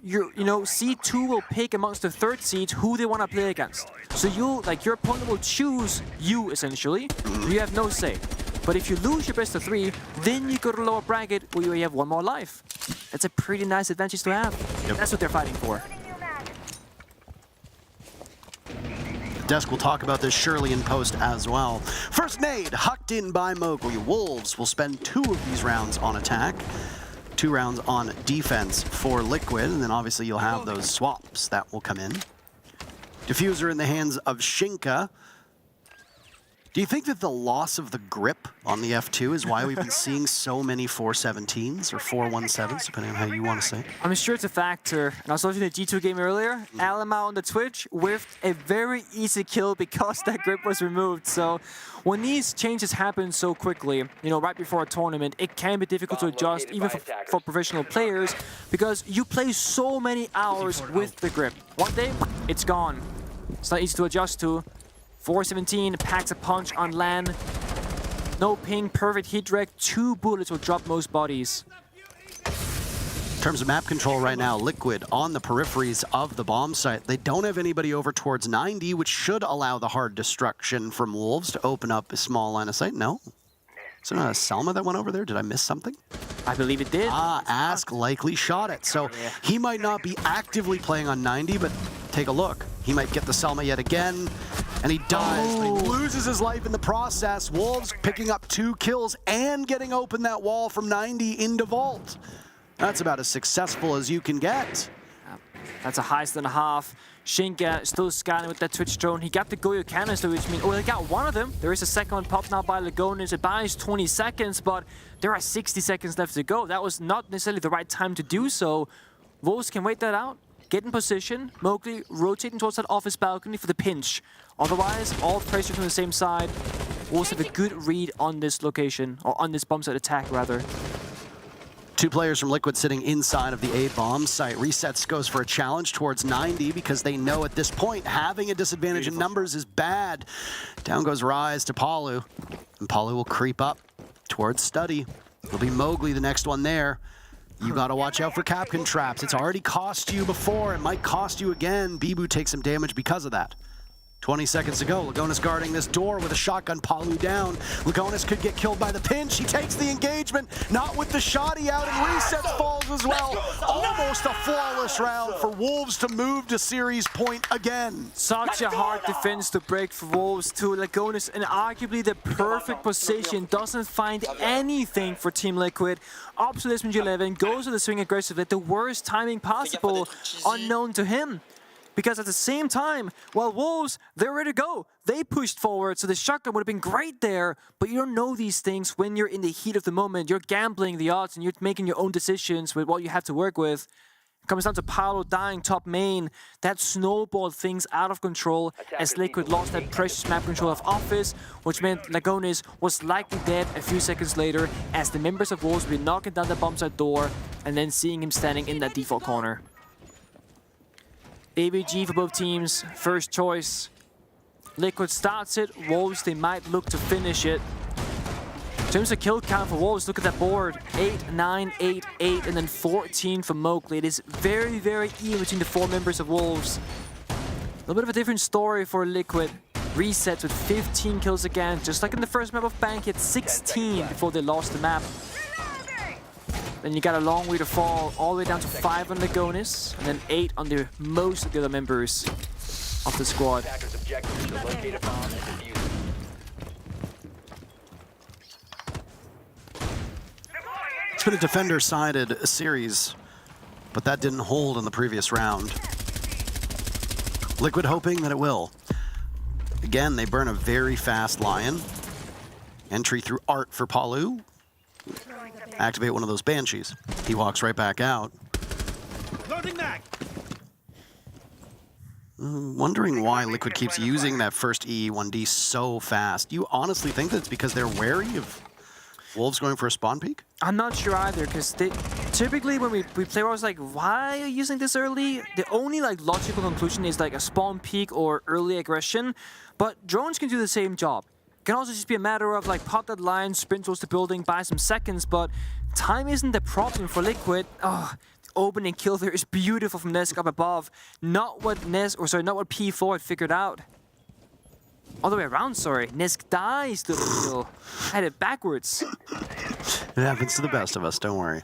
S7: seed 2 will pick amongst the 3rd seeds who they want to play against. So your opponent will choose you, essentially. You have no say. But if you lose your best of 3, then you go to the lower bracket where you have 1 more life. That's a pretty nice advantage to have. Yep. That's what they're fighting for.
S1: Desk will talk about this surely in post as well. First nade, hucked in by Mowgli. Wolves will spend 2 of these rounds on attack, 2 rounds on defense for Liquid, and then obviously you'll have those swaps that will come in. Diffuser in the hands of Shinka. Do you think that the loss of the grip on the F2 is why we've been seeing so many 417s or 417s, depending on how you want to say it?
S7: I'm sure it's a factor. And I was watching the G2 game earlier. Alama on the Twitch whiffed a very easy kill because that grip was removed. So when these changes happen so quickly, right before a tournament, it can be difficult to adjust, even for professional players, because you play so many hours with the grip. One day, it's gone. It's not easy to adjust to. 417 packs a punch on LAN. No ping, perfect hit direct. 2 bullets will drop most bodies.
S1: In terms of map control right now, Liquid on the peripheries of the bomb site. They don't have anybody over towards 90, which should allow the hard destruction from Wolves to open up a small line of sight. No? Is there not a Selma that went over there? Did I miss something?
S7: I believe it did.
S1: Ask likely shot it. So he might not be actively playing on 90, but take a look. He might get the Selma yet again, and he dies. He loses his life in the process. Wolves picking up 2 kills and getting open that wall from 90 into Vault. That's about as successful as you can get.
S7: That's a heist and a half. Shinka still scanning with that Twitch drone. He got the Goyo canister, which means, they got 1 of them. There is a second one popped now by Lagonis. It buys 20 seconds, but there are 60 seconds left to go. That was not necessarily the right time to do so. Wolves can wait that out, get in position. Mowgli rotating towards that office balcony for the pinch. Otherwise, all pressure from the same side. Wolves have a good read on this location, or on this bomb site attack, rather.
S1: 2 players from Liquid sitting inside of the A bomb site. Resets goes for a challenge towards 90 because they know at this point having a disadvantage in numbers is bad. Down goes Rise to Palu, and Palu will creep up towards Study. It'll be Mowgli the next one there. You gotta watch out for Capcan traps. It's already cost you before. It might cost you again. Bibu takes some damage because of that. 20 seconds to go. Lagonis guarding this door with a shotgun. Palu down. Lagonis could get killed by the pinch. He takes the engagement. Not with the shotty out, and Resets falls as well. Almost a flawless round for Wolves to move to series point again.
S7: Such a hard defense to break for Wolves too. Lagonis in arguably the perfect position. Doesn't find anything for Team Liquid. Up to this minute 11. Goes to the swing aggressively. The worst timing possible. Unknown to him. Because at the same time, Wolves, they're ready to go. They pushed forward, so the shotgun would have been great there. But you don't know these things when you're in the heat of the moment. You're gambling the odds and you're making your own decisions with what you have to work with. It comes down to Paolo dying top main. That snowballed things out of control as Liquid lost that precious map control of Office, which meant Lagonis was likely dead a few seconds later as the members of Wolves would be knocking down the bomb site door and then seeing him standing in that default corner. ABG for both teams, first choice. Liquid starts it, Wolves, they might look to finish it. In terms of kill count for Wolves, look at that board. 8, 9, 8, 8, and then 14 for Mowgli. It is very, very even between the 4 members of Wolves. A little bit of a different story for Liquid. Resets with 15 kills again, just like in the first map of Bank, he had 16 before they lost the map. Then you got a long way to fall, all the way down to 5 on Legonis, and then 8 on the most of the other members of the squad.
S1: It's been a defender-sided series, but that didn't hold in the previous round. Liquid hoping that it will. Again, they burn a very fast Lion. Entry through Art for Palu. Activate one of those Banshees. He walks right back out.
S4: Loading back.
S1: Wondering why Liquid keeps using that first E1D so fast. You honestly think that it's because they're wary of Wolves going for a spawn peek?
S7: I'm not sure either, because typically when we play, I was like, why are you using this early? The only like logical conclusion is like a spawn peek or early aggression, but drones can do the same job. It can also just be a matter of like pop that line, sprint towards the building, buy some seconds, but time isn't the problem for Liquid. Oh, the opening kill there is beautiful from Nesk up above. Not what not what P4 had figured out. All the way around, sorry. Nesk dies to the kill. Had it backwards.
S1: It happens to the best of us, don't worry.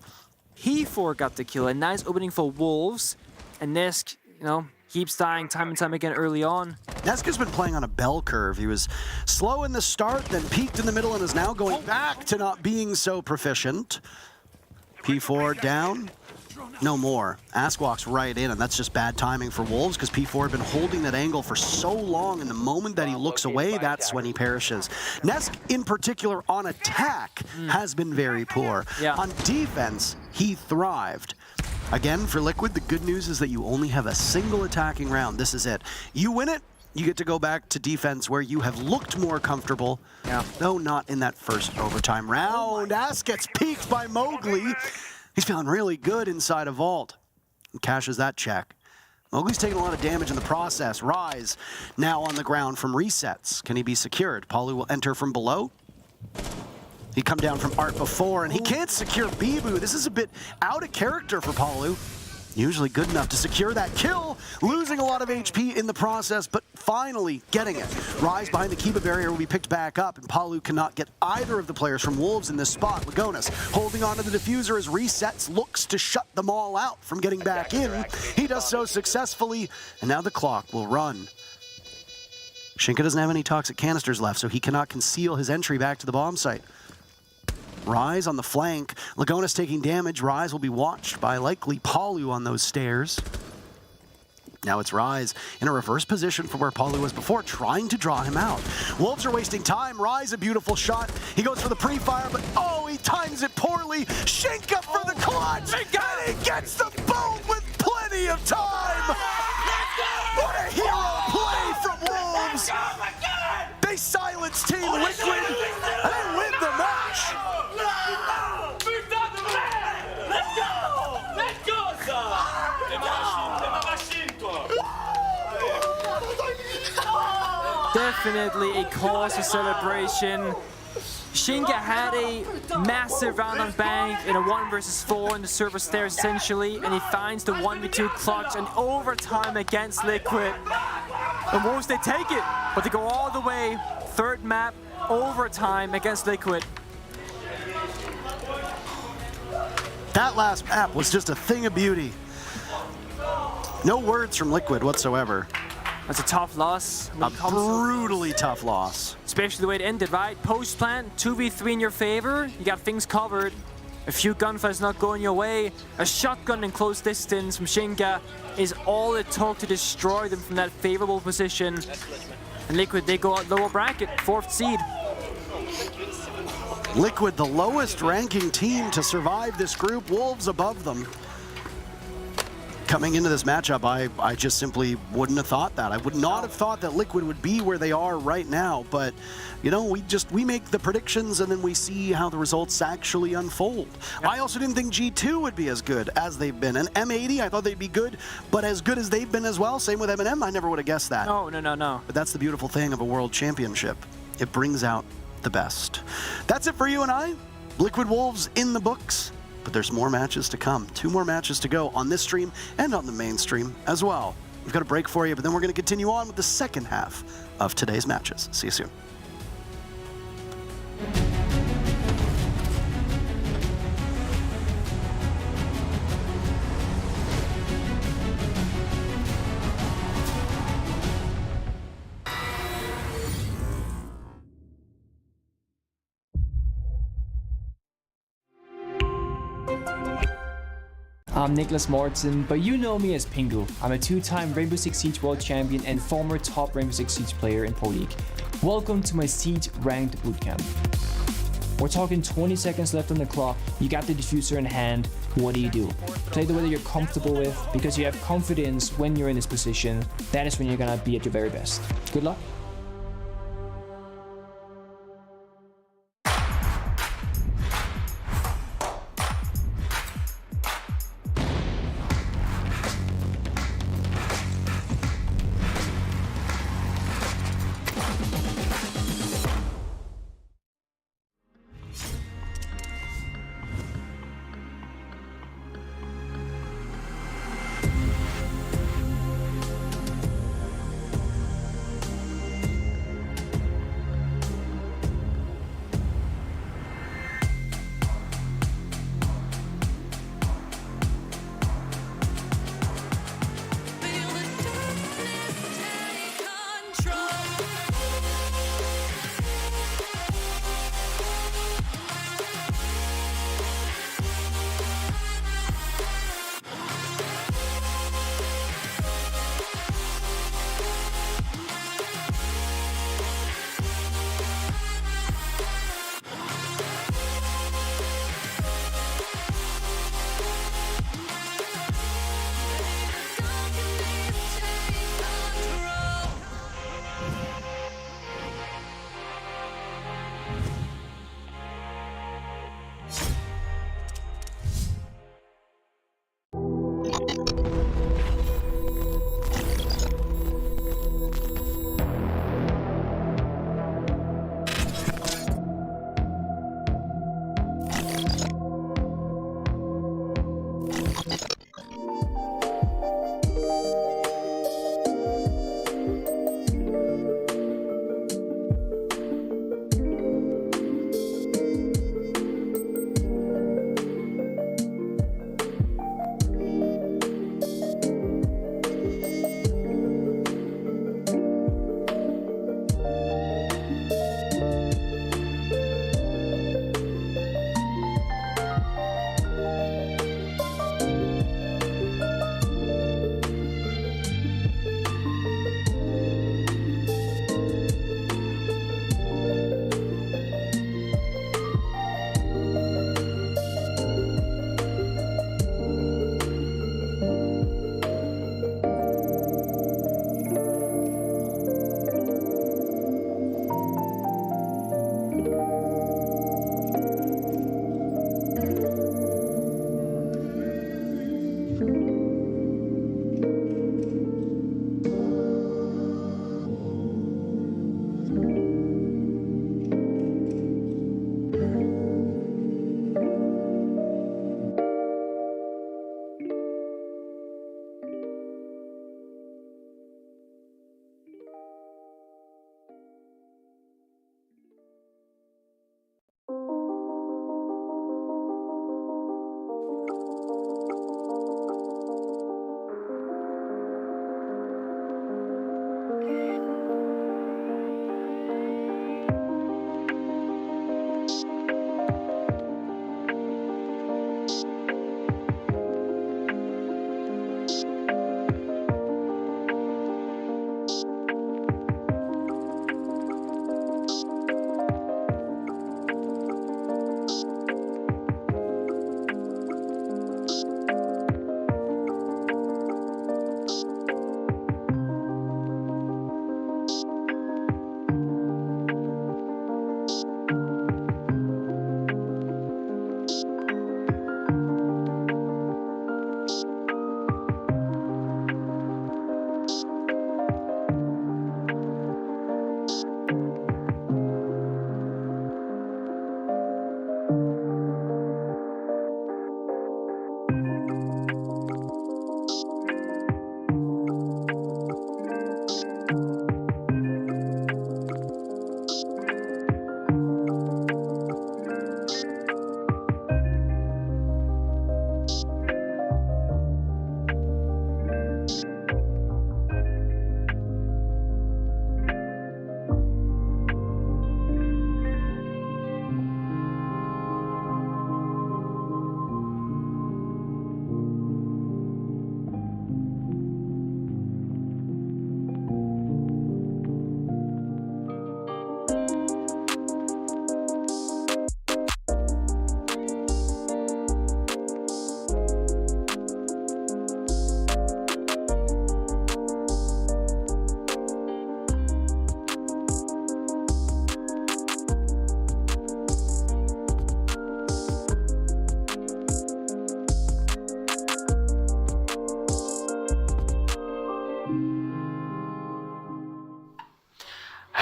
S7: P4 got the kill. A nice opening for Wolves. And Nesk, you know, keeps dying time and time again early on.
S1: Nesk has been playing on a bell curve. He was slow in the start, then peaked in the middle, and is now going back to not being so proficient. P4 down. No more. Ask walks right in, and that's just bad timing for Wolves because P4 had been holding that angle for so long, and the moment that he looks away, that's when he perishes. Nesk, in particular, on attack, has been very poor.
S7: Yeah.
S1: On defense, he thrived. Again, for Liquid, the good news is that you only have a single attacking round. This is it. You win it, you get to go back to defense where you have looked more comfortable, though not in that first overtime round. Ask gets peeked by Mowgli. He's feeling really good inside a vault. And cashes that check. Mowgli's taking a lot of damage in the process. Rise now on the ground from resets. Can he be secured? Palu will enter from below. He come down from Art before, and he can't secure Bibu. This is a bit out of character for Palu. Usually good enough to secure that kill, losing a lot of HP in the process, but finally getting it. Rise behind the Kiba barrier will be picked back up, and Palu cannot get either of the players from Wolves in this spot. Legonis holding onto the diffuser as resets, looks to shut them all out from getting back in. He does so successfully, and now the clock will run. Shinka doesn't have any toxic canisters left, so he cannot conceal his entry back to the bomb site. Rise on the flank. Legonis taking damage. Rise will be watched by likely Palu on those stairs. Now it's Rise in a reverse position from where Palu was before, trying to draw him out. Wolves are wasting time. Rise, a beautiful shot. He goes for the pre-fire, but oh, he times it poorly. Shinka for the clutch, and he gets the boom with plenty of time. What a hero play from Wolves. They silence Team Liquid, and they win the match.
S7: Definitely a cause for celebration. Shinka had a massive round on Bank in a 1 versus 4 in the server stairs essentially, and he finds the 1v2 clutch and overtime against Liquid. And Wolves, they take it, but they go all the way. Third map, overtime against Liquid.
S1: That last map was just a thing of beauty. No words from Liquid whatsoever.
S7: That's a tough loss.
S1: A brutally tough loss.
S7: Especially the way it ended, right? Post plant, 2v3 in your favor. You got things covered. A few gunfights not going your way. A shotgun in close distance from Shinka is all it took to destroy them from that favorable position. And Liquid, they go out lower bracket, 4th seed.
S1: Liquid, the lowest ranking team to survive this group. Wolves above them. Coming into this matchup, I just simply wouldn't have thought that. I would not have thought that Liquid would be where they are right now, but you know, we make the predictions and then we see how the results actually unfold. Yep. I also didn't think G2 would be as good as they've been. And M80, I thought they'd be good, but as good as they've been as well. Same with M&M, I never would have guessed that.
S7: No.
S1: But that's the beautiful thing of a world championship. It brings out the best. That's it for you and I. Liquid Wolves in the books, but there's more matches to come. 2 more matches to go on this stream and on the main stream as well. We've got a break for you, but then we're going to continue on with the second half of today's matches. See you soon.
S7: I'm Nicholas Mortson, but you know me as Pingu. I'm a 2-time Rainbow Six Siege World Champion and former top Rainbow Six Siege player in Pro League. Welcome to my Siege Ranked Bootcamp. We're talking 20 seconds left on the clock, you got the diffuser in hand, what do? Play the way that you're comfortable with, because you have confidence when you're in this position. That is when you're gonna be at your very best. Good luck.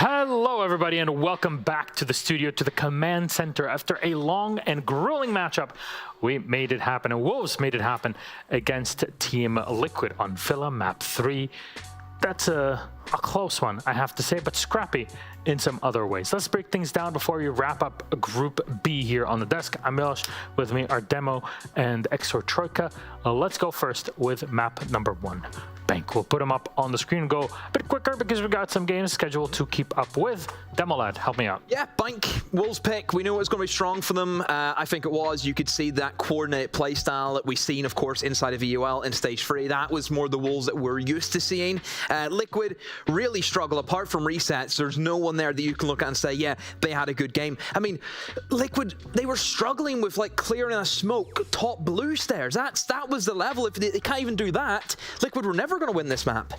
S2: Hello, everybody, and welcome back to the studio, to the command center. After a long and grueling matchup, we made it happen, and Wolves made it happen against Team Liquid on Villa Map 3. That's a close one, I have to say, but scrappy in some other ways. Let's break things down before we wrap up Group B here on the desk. I'm Milosh, with me are Demo and Exor Troika. Let's go first with map number 1. Bank. We'll put them up on the screen and go a bit quicker because we've got some games scheduled to keep up with. Demolad, help me out.
S13: Yeah, Bank, Wolves pick. We knew it was going to be strong for them. I think it was. You could see that coordinate playstyle that we've seen, of course, inside of VUL in Stage 3. That was more the Wolves that we're used to seeing. Liquid really struggle. Apart from resets, there's no one there that you can look at and say, yeah, they had a good game. I mean, Liquid, they were struggling with like clearing a smoke top blue stairs. That was the level. If they can't even do that, Liquid were never going to win this map.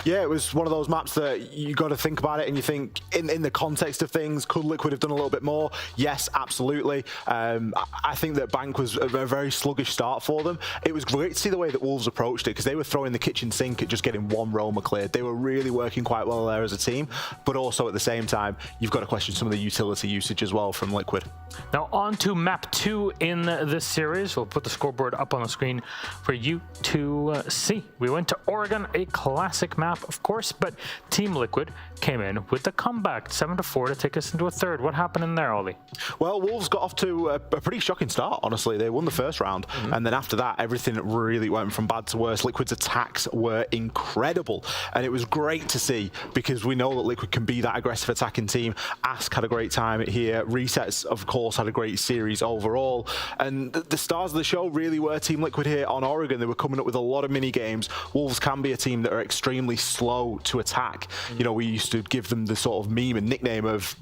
S14: Yeah, it was one of those maps that you got to think about it and you think in the context of things, could Liquid have done a little bit more? Yes, absolutely. I think that Bank was a very sluggish start for them. It was great to see the way that Wolves approached it because they were throwing the kitchen sink at just getting one roamer cleared. They were really working quite well there as a team, but also at the same time, you've got to question some of the utility usage as well from Liquid.
S2: Now on to map 2 in this series. We'll put the scoreboard up on the screen for you to see. We went to Oregon, a classic map, of course, but Team Liquid came in with the comeback 7-4 to take us into a third. What happened in there, Ollie?
S14: Well, Wolves got off to a pretty shocking start, honestly. They won the first round, and then after that, everything really went from bad to worse. Liquid's attacks were incredible, and it was great to see because we know that Liquid can be that aggressive attacking team. Ask had a great time here. Resets, of course, had a great series overall, and the stars of the show really were Team Liquid here on Oregon. They were coming up with a lot of mini games. Wolves can be a team that are extremely slow to attack. You know, we used to give them the sort of meme and nickname of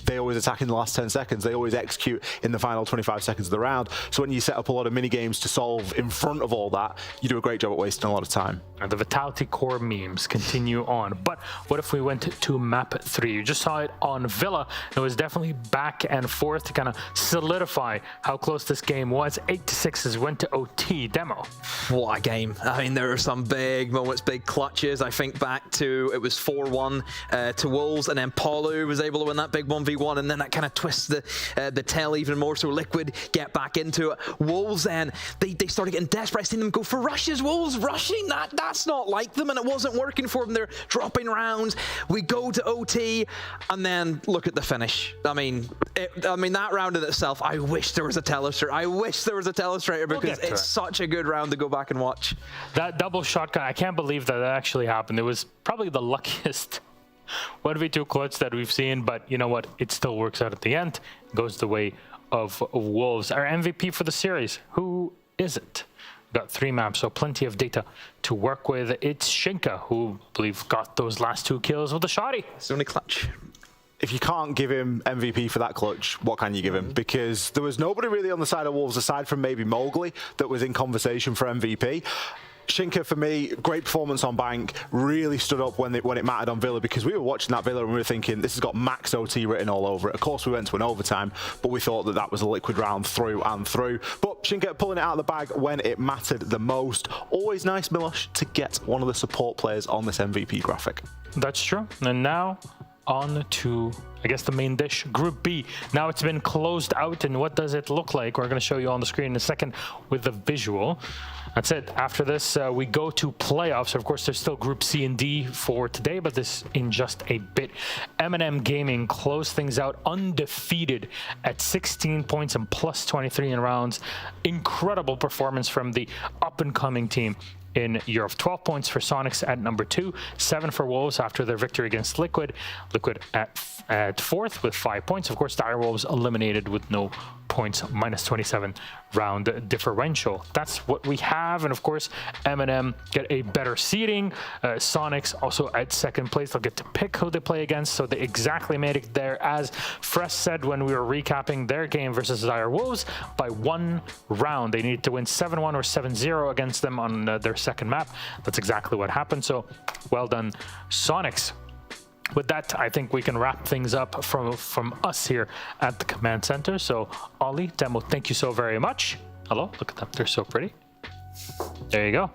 S14: they always attack in the last 10 seconds. They always execute in the final 25 seconds of the round. So when you set up a lot of mini games to solve in front of all that, you do a great job at wasting a lot of time.
S2: And the Vitality Core memes continue on. But what if we went to map 3? You just saw it on Villa. It was definitely back and forth to kind of solidify how close this game was. 8-6 as went to OT. Demo.
S13: What a game. I mean, there are some big moments, big clutches. I think back to, it was 4-1 to Wolves, and then Paulo was able to win that big 1v1, and then that kind of twists the tail even more, so Liquid get back into it. Wolves then, they started getting desperate. I seen them go for rushes. Wolves rushing, that's not like them, and it wasn't working for them. They're dropping rounds. We go to OT, and then look at the finish. I mean, that round in itself, I wish there was a telestrator. I wish there was a telestrator because it's such a good round to go back and watch.
S2: That double shotgun, I can't believe that actually happened. It was probably the luckiest 1v2 clutch that we've seen, but you know what? It still works out at the end. It goes the way of Wolves. Our MVP for the series, who is it? We've got 3 maps, so plenty of data to work with. It's Shinka, who I believe got those last 2 kills with the shotty.
S13: It's only clutch.
S14: If you can't give him MVP for that clutch, what can you give him? Because there was nobody really on the side of Wolves aside from maybe Mowgli that was in conversation for MVP. Shinka, for me, great performance on Bank, really stood up when it mattered on Villa, because we were watching that Villa and we were thinking, this has got max OT written all over it. Of course, we went to an overtime, but we thought that was a Liquid round through and through. But Shinka pulling it out of the bag when it mattered the most. Always nice, Milosh, to get one of the support players on this MVP graphic.
S2: That's true. And now on to, I guess, the main dish, Group B. Now it's been closed out, and what does it look like? We're going to show you on the screen in a second with the visual. That's it. After this, we go to playoffs. Of course, there's still Group C and D for today, but this in just a bit. M&M Gaming closed things out undefeated at 16 points and plus 23 in rounds. Incredible performance from the up-and-coming team in Europe. 12 points for Sonics at number 2, 7 for Wolves after their victory against Liquid. Liquid at 4th with 5 points. Of course, Direwolves eliminated with no points, minus 27 round differential. That's what we have. And of course, M&M get a better seeding. Sonics also at 2nd place. They'll get to pick who they play against, so they exactly made it there, as Fresh said when we were recapping their game versus Direwolves, by 1 round. They needed to win 7-1 or 7-0 against them on their 2nd map. That's exactly what happened, so well done, Sonics. With that, I think we can wrap things up from us here at the command center. So, Ollie, Demo, thank you so very much. Hello, look at them. They're so pretty. There you go.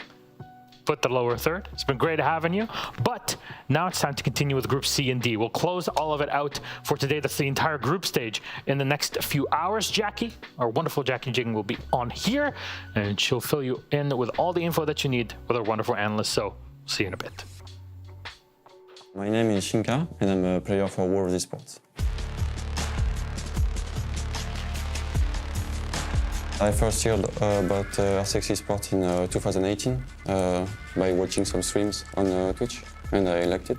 S2: put the lower third. It's been great having you. But now it's time to continue with Group C and D. We'll close all of it out for today. That's the entire group stage. In the next few hours, Jackie, our wonderful Jackie Jing, will be on here, and she'll fill you in with all the info that you need with our wonderful analysts. So, see you in a bit.
S10: My name is Shinka, and I'm a player for World Esports. I first heard about R6 Esports in 2018 by watching some streams on Twitch, and I liked it.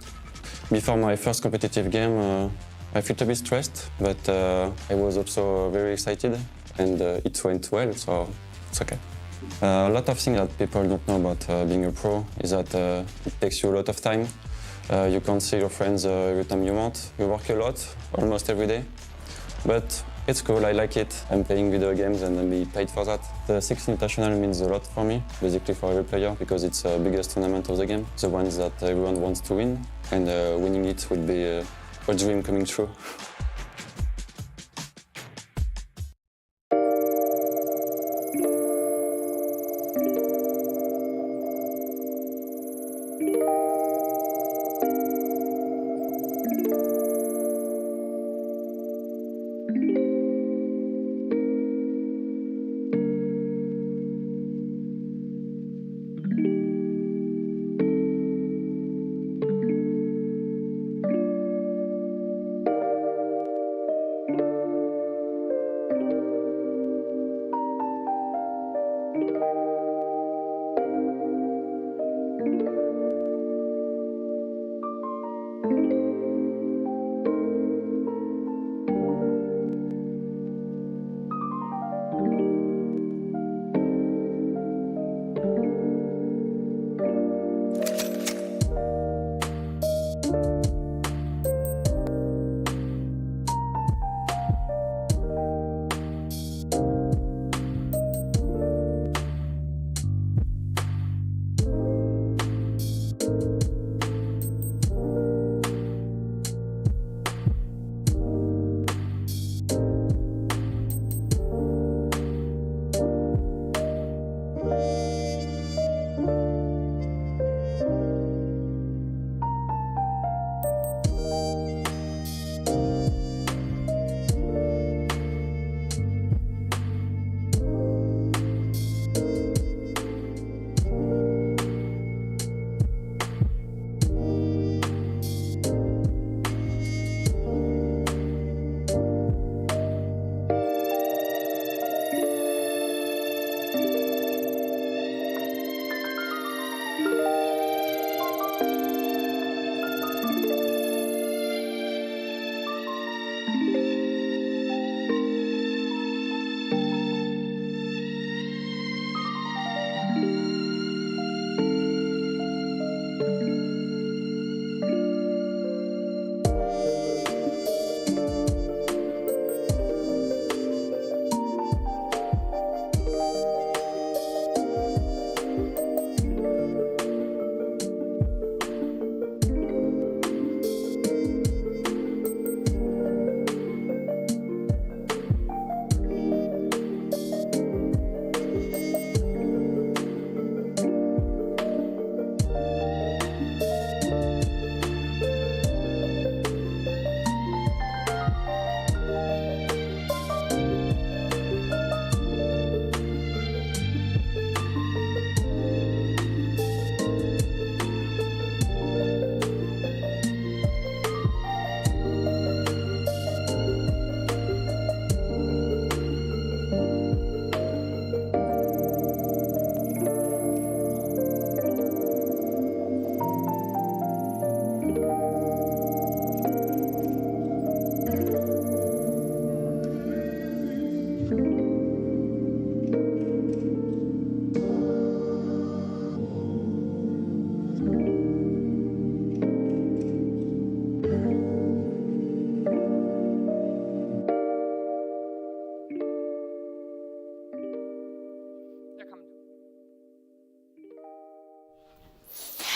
S10: Before my first competitive game, I felt a bit stressed, but I was also very excited, and it went well, so it's okay. A lot of things that people don't know about being a pro is that it takes you a lot of time. You can't see your friends every time you want. You work a lot, almost every day. But it's cool, I like it. I'm playing video games and I'm being paid for that. The Six Invitational means a lot for me, basically for every player, because it's the biggest tournament of the game, the ones that everyone wants to win, and winning it will be a dream coming true.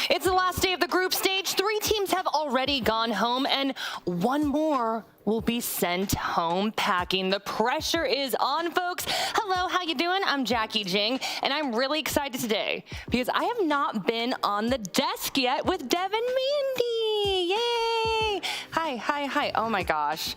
S20: It's the last day of the group stage. 3 teams have already
S5: already gone home, and one more will be sent home packing. The pressure is on, folks. Hello, how you doing? I'm Jackie Jing, and I'm really excited today because I have not been on the desk yet with Dev and Mandy. Yay! Hi. Oh my gosh.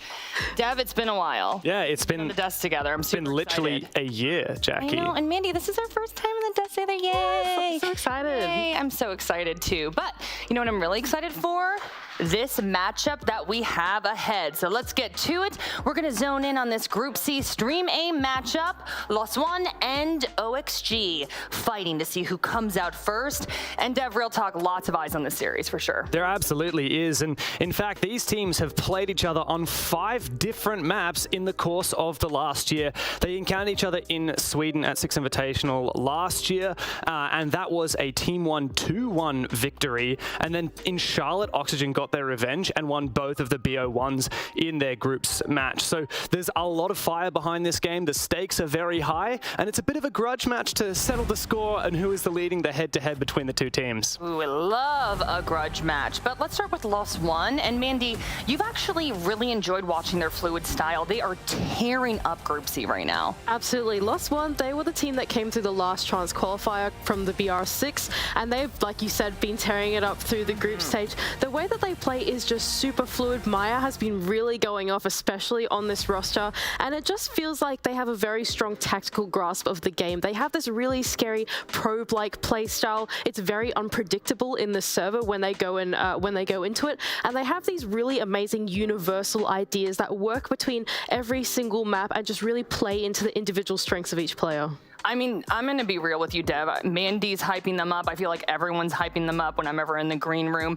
S5: Dev, it's been a while.
S20: Yeah, it's been
S5: on the desk together. I'm super
S20: literally
S5: excited.
S20: a year, Jackie.
S5: I know, and Mandy, this is our first time on the desk together. Yay!
S22: Yes, I'm so excited.
S5: Yay, I'm so excited too. But you know what I'm really excited for? This matchup that we have ahead. So let's get to it. We're gonna zone in on this Group C Stream A matchup. Lost One and OXG fighting to see who comes out first. And Dev, real talk, lots of eyes on this series for sure.
S20: There absolutely is. And in fact, these teams have played each other on 5 different maps in the course of the last year. They encountered each other in Sweden at Six Invitational last year. And that was a Team 1 2-1 victory. And then in Charlotte, Oxygen got their revenge and won both of the BO1s in their groups match. So there's a lot of fire behind this game. The stakes are very high, and it's a bit of a grudge match to settle the score and who is the leading the head-to-head between the two teams.
S5: Ooh, I love a grudge match, but let's start with Lost One. And Mandy, you've actually really enjoyed watching their fluid style. They are tearing up Group C right now.
S22: Absolutely. Lost One, they were the team that came through the last chance qualifier from the BR6, and they've, like you said, been tearing it up through the group stage. The way that they play is just super fluid. Maya has been really going off, especially on this roster, and it just feels like they have a very strong tactical grasp of the game. They have this really scary probe-like play style. It's very unpredictable in the server when they go into it, and they have these really amazing universal ideas that work between every single map and just really play into the individual strengths of each player.
S5: I mean, I'm going to be real with you, Dev. Mandy's hyping them up. I feel like everyone's hyping them up when I'm ever in the green room.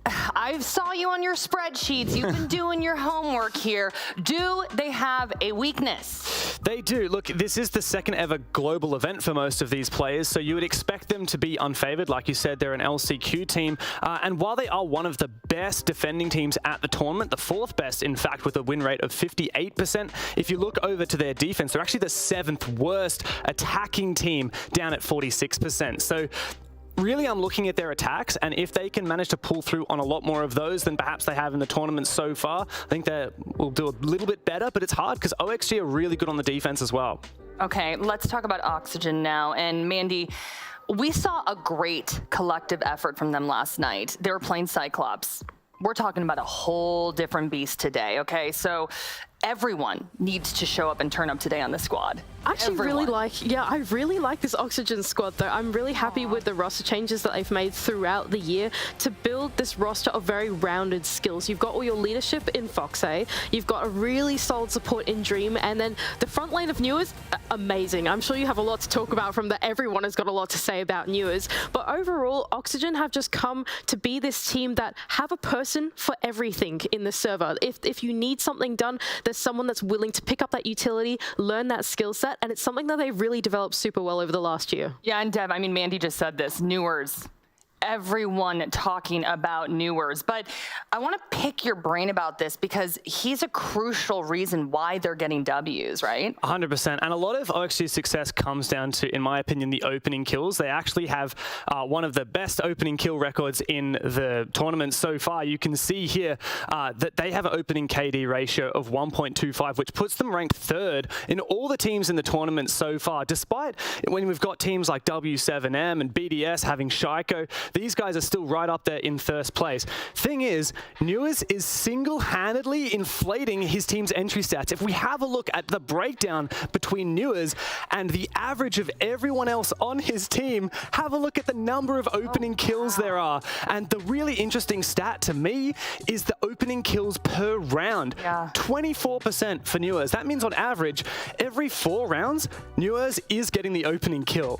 S5: I saw you on your spreadsheets. You've been doing your homework here. Do they have a weakness?
S20: They do. Look, this is the second ever global event for most of these players, so you would expect them to be unfavored. Like you said, they're an LCQ team. And while they are one of the best defending teams at the tournament, the 4th best, in fact, with a win rate of 58%, if you look over to their defense, they're actually the 7th worst attacking team, down at 46%. So really, I'm looking at their attacks, and if they can manage to pull through on a lot more of those than perhaps they have in the tournament so far, I think they will do a little bit better, but it's hard because OXG are really good on the defense as well.
S5: Okay, let's talk about Oxygen now. And Mandy, we saw a great collective effort from them last night. They were playing Cyclops. We're talking about a whole different beast today, okay? So everyone needs to show up and turn up today on the squad.
S22: I actually really like this Oxygen squad though. I'm really happy with the roster changes that they've made throughout the year to build this roster of very rounded skills. You've got all your leadership in FaZe, you've got a really solid support in Dream, and then the front lane of Newers, amazing. I'm sure you have a lot to talk about from that. Everyone has got a lot to say about Newers, but overall, Oxygen have just come to be this team that have a person for everything in the server. If you need something done, there's someone that's willing to pick up that utility, learn that skill set, and it's something that they've really developed super well over the last year.
S5: Yeah, and Dev, I mean, Mandy just said this, Newers. Everyone talking about Newers, but I want to pick your brain about this because he's a crucial reason why they're getting W's, right?
S20: 100%. And a lot of OXG's success comes down to, in my opinion, the opening kills. They actually have one of the best opening kill records in the tournament so far. You can see here that they have an opening KD ratio of 1.25, which puts them ranked 3rd in all the teams in the tournament so far, despite when we've got teams like W7M and BDS having Shaiko. These guys are still right up there in 1st place. Thing is, Newers is single-handedly inflating his team's entry stats. If we have a look at the breakdown between Newers and the average of everyone else on his team, have a look at the number of opening kills there are. And the really interesting stat to me is the opening kills per round. 24% for Newers. That means on average, every 4 rounds, Newers is getting the opening kill.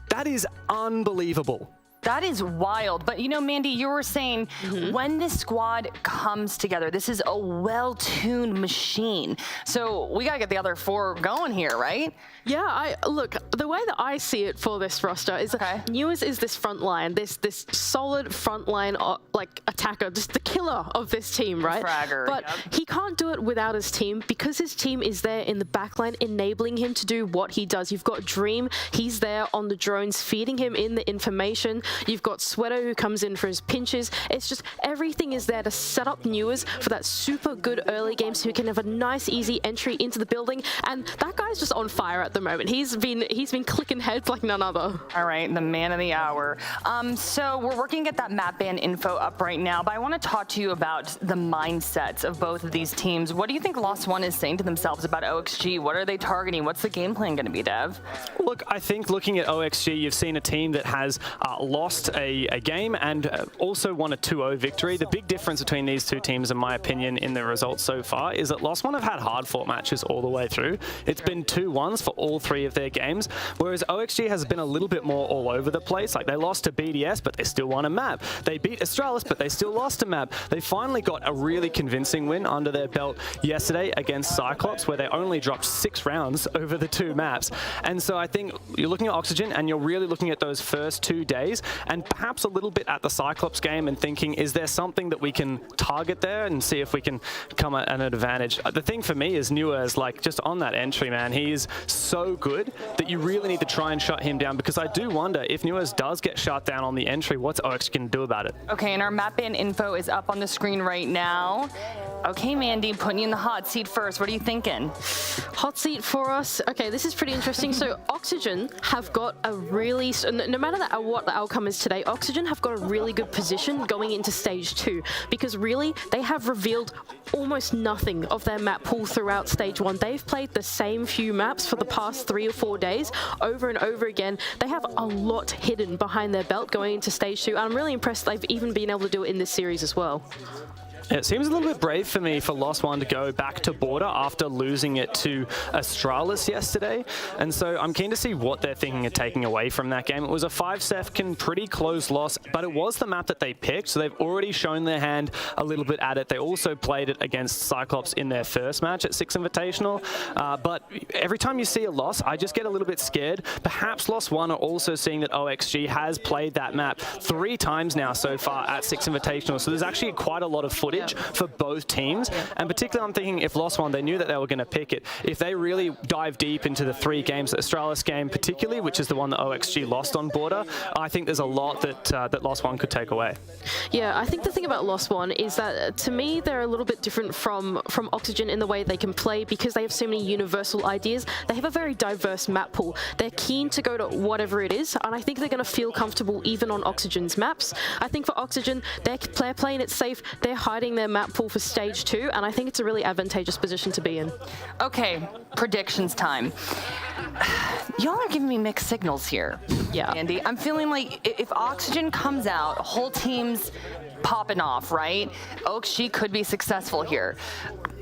S20: That is unbelievable.
S5: That is wild. But you know, Mandy, you were saying when this squad comes together, this is a well-tuned machine. So we got to get the other 4 going here, right?
S22: Yeah, look, the way that I see it for this roster is that Newers is this front line, this solid front line like attacker, just the killer of this team, right?
S5: Fragger,
S22: but he can't do it without his team because his team is there in the backline enabling him to do what he does. You've got Dream, he's there on the drones feeding him in the information. You've got Sweato who comes in for his pinches. It's just everything is there to set up Newers for that super good early game so he can have a nice, easy entry into the building. And that guy's just on fire at the moment. He's been clicking heads like none other.
S5: All right, the man of the hour. So we're working to get that map ban info up right now, but I want to talk to you about the mindsets of both of these teams. What do you think Lost One is saying to themselves about OXG? What are they targeting? What's the game plan going to be, Dev?
S20: Look, I think looking at OXG, you've seen a team that has lost a game and also won a 2-0 victory. The big difference between these two teams, in my opinion, in the results so far is that Lost One have had hard-fought matches all the way through. It's been 2-1s for all 3 of their games, whereas OXG has been a little bit more all over the place. Like, they lost to BDS, but they still won a map. They beat Astralis, but they still lost a map. They finally got a really convincing win under their belt yesterday against Cyclops, where they only dropped 6 rounds over the 2 maps. And so I think you're looking at Oxygen and you're really looking at those first 2 days and perhaps a little bit at the Cyclops game and thinking, is there something that we can target there and see if we can come at an advantage? The thing for me is Newers, like, just on that entry, man, he is so good that you really need to try and shut him down, because I do wonder if Newers does get shut down on the entry, what's OX going to do about it?
S5: Okay, and our map ban info is up on the screen right now. Okay, Mandy, putting you in the hot seat first. What are you thinking?
S22: Hot seat for us. Okay, this is pretty interesting. So Oxygen have got a really, no matter what the outcome is today, Oxygen have got a really good position going into stage 2, because really they have revealed almost nothing of their map pool throughout stage 1. They've played the same few maps for the past 3 or 4 days over and over again. They have a lot hidden behind their belt going into stage 2. I'm really impressed they've even been able to do it in this series as well.
S20: It seems a little bit brave for me for Lost One to go back to Border after losing it to Astralis yesterday. And so I'm keen to see what they're thinking of taking away from that game. It was a 5-second, pretty close loss, but it was the map that they picked, so they've already shown their hand a little bit at it. They also played it against Cyclops in their first match at 6 Invitational. But every time you see a loss, I just get a little bit scared. Perhaps Lost One are also seeing that OXG has played that map 3 times now so far at 6 Invitational. So there's actually quite a lot of footage for both teams, and particularly I'm thinking if Lost One, they knew that they were going to pick it. If they really dive deep into the 3 games, the Astralis game particularly, which is the one that OXG lost on Border, I think there's a lot that that Lost One could take away.
S22: Yeah, I think the thing about Lost One is that to me they're a little bit different from Oxygen in the way they can play, because they have so many universal ideas. They have a very diverse map pool. They're keen to go to whatever it is, and I think they're going to feel comfortable even on Oxygen's maps. I think for Oxygen, they're playing it safe. They're hiding their map pool for stage 2, and I think it's a really advantageous position to be in.
S5: Okay, predictions time. Y'all are giving me mixed signals here.
S22: Yeah.
S5: Andy, I'm feeling like if Oxygen comes out, whole team's popping off, right? OXG could be successful here.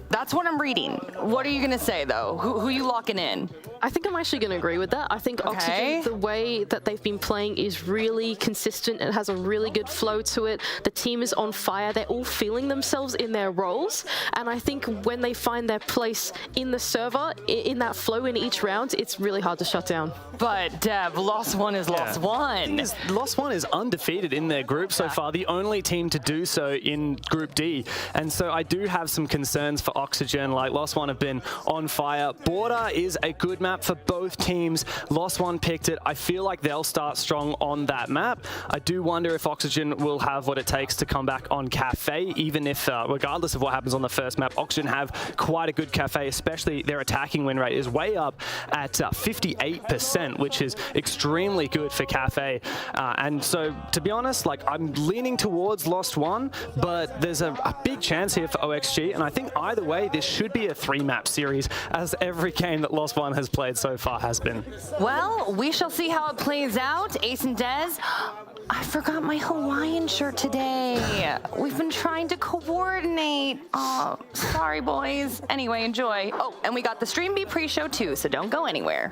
S5: That's what I'm reading. What are you going to say, though? Who are you locking in?
S22: I think I'm actually going to agree with that. I think Oxygen, the way that they've been playing is really consistent. It has a really good flow to it. The team is on fire. They're all feeling themselves in their roles. And I think when they find their place in the server, in that flow in each round, it's really hard to shut down.
S5: But, Dev, Lost One is Lost One.
S20: Lost One is undefeated in their group so far, the only team to do so in Group D. And so I do have some concerns for Oxygen. Like, Lost One have been on fire. Border is a good map for both teams. Lost One picked it. I feel like they'll start strong on that map. I do wonder if Oxygen will have what it takes to come back on Cafe, even if, regardless of what happens on the first map, Oxygen have quite a good Cafe, especially their attacking win rate is way up at 58%, which is extremely good for Cafe. And so, to be honest, like, I'm leaning towards Lost One, but there's a big chance here for OXG, and I think either way, this should be a 3-map series, as every game that Lost One has played so far has been.
S5: Well, we shall see how it plays out. Ace and Dez, I forgot my Hawaiian shirt today. We've been trying to coordinate. Oh, sorry, boys. Anyway, enjoy. Oh, and we got the Stream B pre-show too, so don't go anywhere.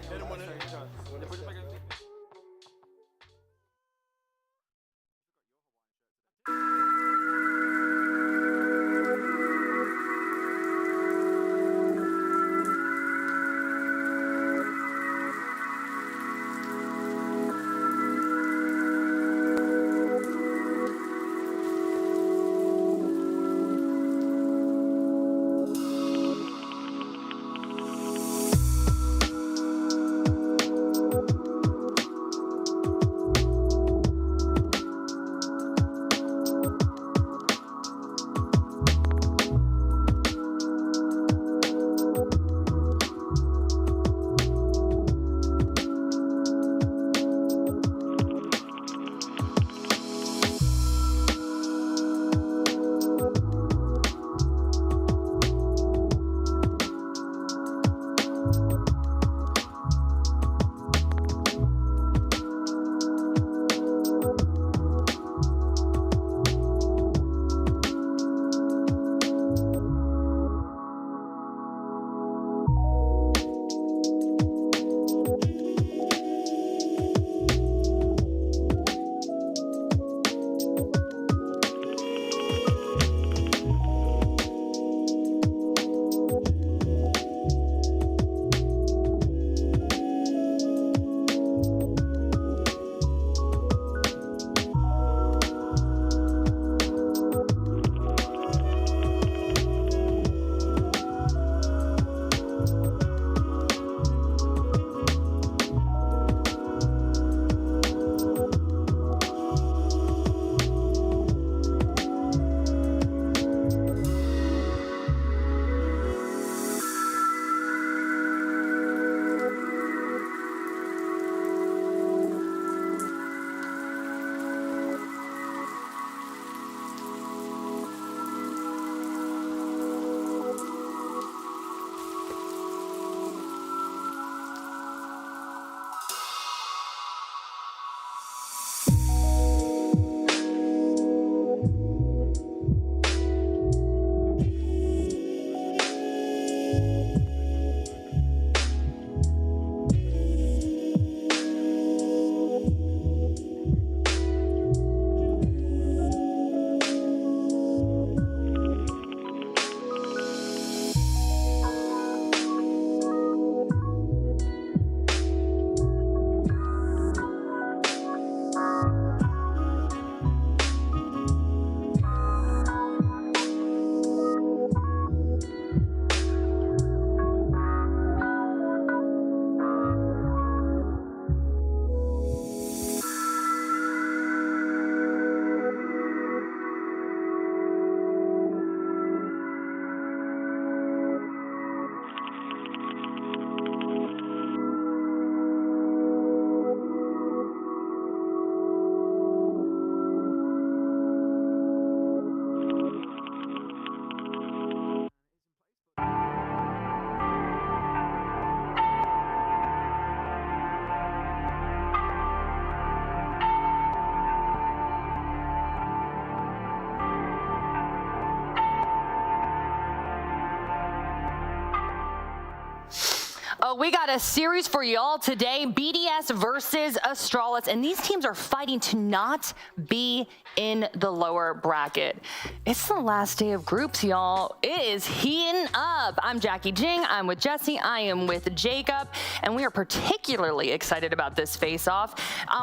S5: Oh, we got a series for y'all today. BDS versus Astralis, and these teams are fighting to not be in the lower bracket. It's the last day of groups, y'all. It is heating up. I'm Jackie Jing. I'm with Jesse. I am with Jacob, and we are particularly excited about this face-off.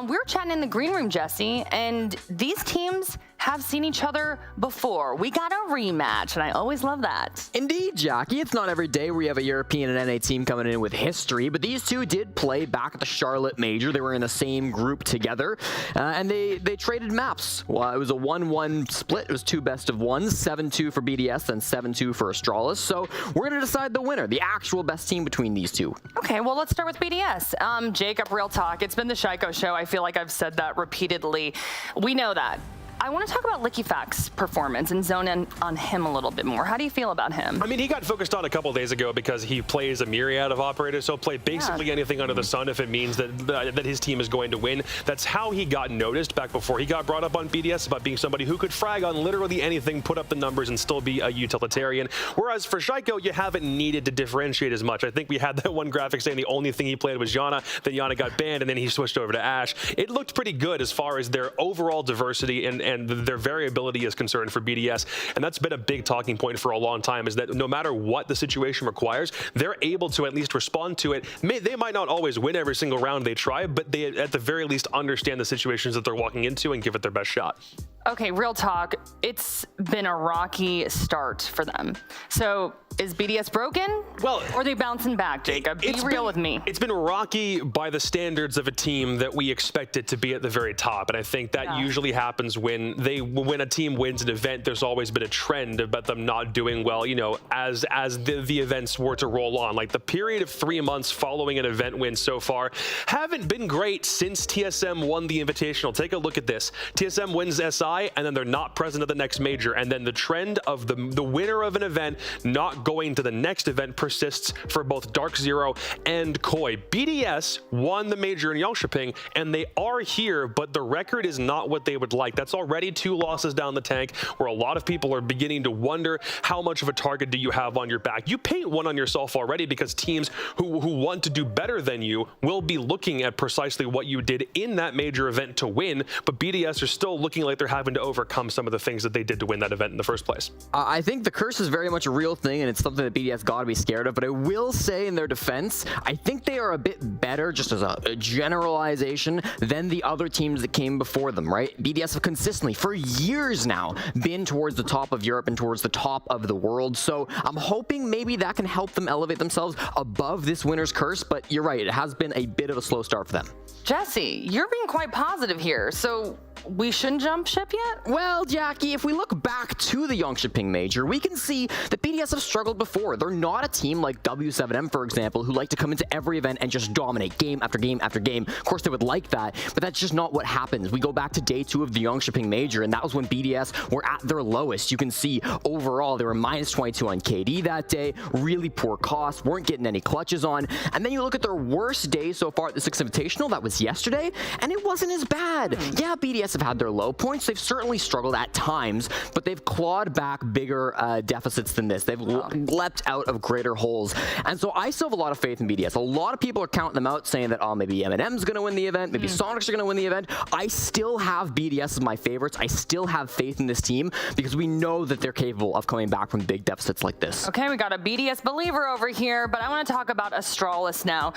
S5: We were chatting in the green room, Jesse, and these teams have seen each other before. We got a rematch, and I always love that.
S6: Indeed, Jackie. It's not every day where you have a European and NA team coming in with history, but these two did play back at the Charlotte Major. They were in the same group together, and they traded maps. Well, it was a 1-1 split. It was 2 best of ones, 7-2 for BDS and 7-2 for Astralis. So we're going to decide the winner, the actual best team between these two.
S5: Okay, well, let's start with BDS. Jacob, real talk. It's been the Shiko show. I feel like I've said that repeatedly. We know that. I want to talk about LickyFac's performance and zone in on him a little bit more. How do you feel about him?
S8: I mean, he got focused on a couple days ago because he plays a myriad of operators, so play basically anything under the sun if it means that his team is going to win. That's how he got noticed back before he got brought up on BDS, about being somebody who could frag on literally anything, put up the numbers, and still be a utilitarian. Whereas for Shiko, you haven't needed to differentiate as much. I think we had that one graphic saying the only thing he played was Yana, then Yana got banned, and then he switched over to Ashe. It looked pretty good as far as their overall diversity and their variability is concerned for BDS, and that's been a big talking point for a long time, is that no matter what the situation requires, they're able to at least respond to it. They might not always win every single round they try, but they at the very least understand the situations that they're walking into and give it their best shot.
S5: Okay, real talk. It's been a rocky start for them. So is BDS broken? Well, or are they bouncing back, Jacob? Be real with me.
S8: It's been rocky by the standards of a team that we expect it to be at the very top, and I think that usually happens when a team wins an event. There's always been a trend about them not doing well, you know, as the events were to roll on. Like the period of 3 months following an event win so far haven't been great since TSM won the Invitational. Take a look at this. TSM wins SI, and then they're not present at the next major, and then the trend of the winner of an event not going to the next event persists for both DarkZero and Koi. BDS won the major in Yongshiping, and they are here, but the record is not what they would like. That's already 2 losses down the tank, where a lot of people are beginning to wonder how much of a target do you have on your back. You paint one on yourself already, because teams who want to do better than you will be looking at precisely what you did in that major event to win, but BDS are still looking like they're having to overcome some of the things that they did to win that event in the first place.
S6: I think the curse is very much a real thing, and it's something that BDS got to be scared of, but I will say in their defense, I think they are a bit better, just as a generalization, than the other teams that came before them, right? BDS have consistently, for years now, been towards the top of Europe and towards the top of the world, so I'm hoping maybe that can help them elevate themselves above this winner's curse, but you're right, it has been a bit of a slow start for them.
S5: Jesse, you're being quite positive here, so we shouldn't jump ship yet?
S6: Well, Jackie, if we look back to the Yongshiping Major, we can see that BDS have struggled before. They're not a team like W7M, for example, who like to come into every event and just dominate game after game after game. Of course, they would like that, but that's just not what happens. We go back to day 2 of the Yongshiping Major, and that was when BDS were at their lowest. You can see overall, they were minus 22 on KD that day, really poor cost, weren't getting any clutches on. And then you look at their worst day so far at the 6 Invitational, that was yesterday, and it wasn't as bad. Yeah, BDS have had their low points. They've certainly struggled at times, but they've clawed back bigger deficits than this. They've leapt out of greater holes. And so I still have a lot of faith in BDS. A lot of people are counting them out, saying that, oh, maybe M&M's going to win the event, maybe Sonics are going to win the event. I still have BDS as my favorites. I still have faith in this team because we know that they're capable of coming back from big deficits like this.
S5: Okay, we got a BDS believer over here, but I want to talk about Astralis now.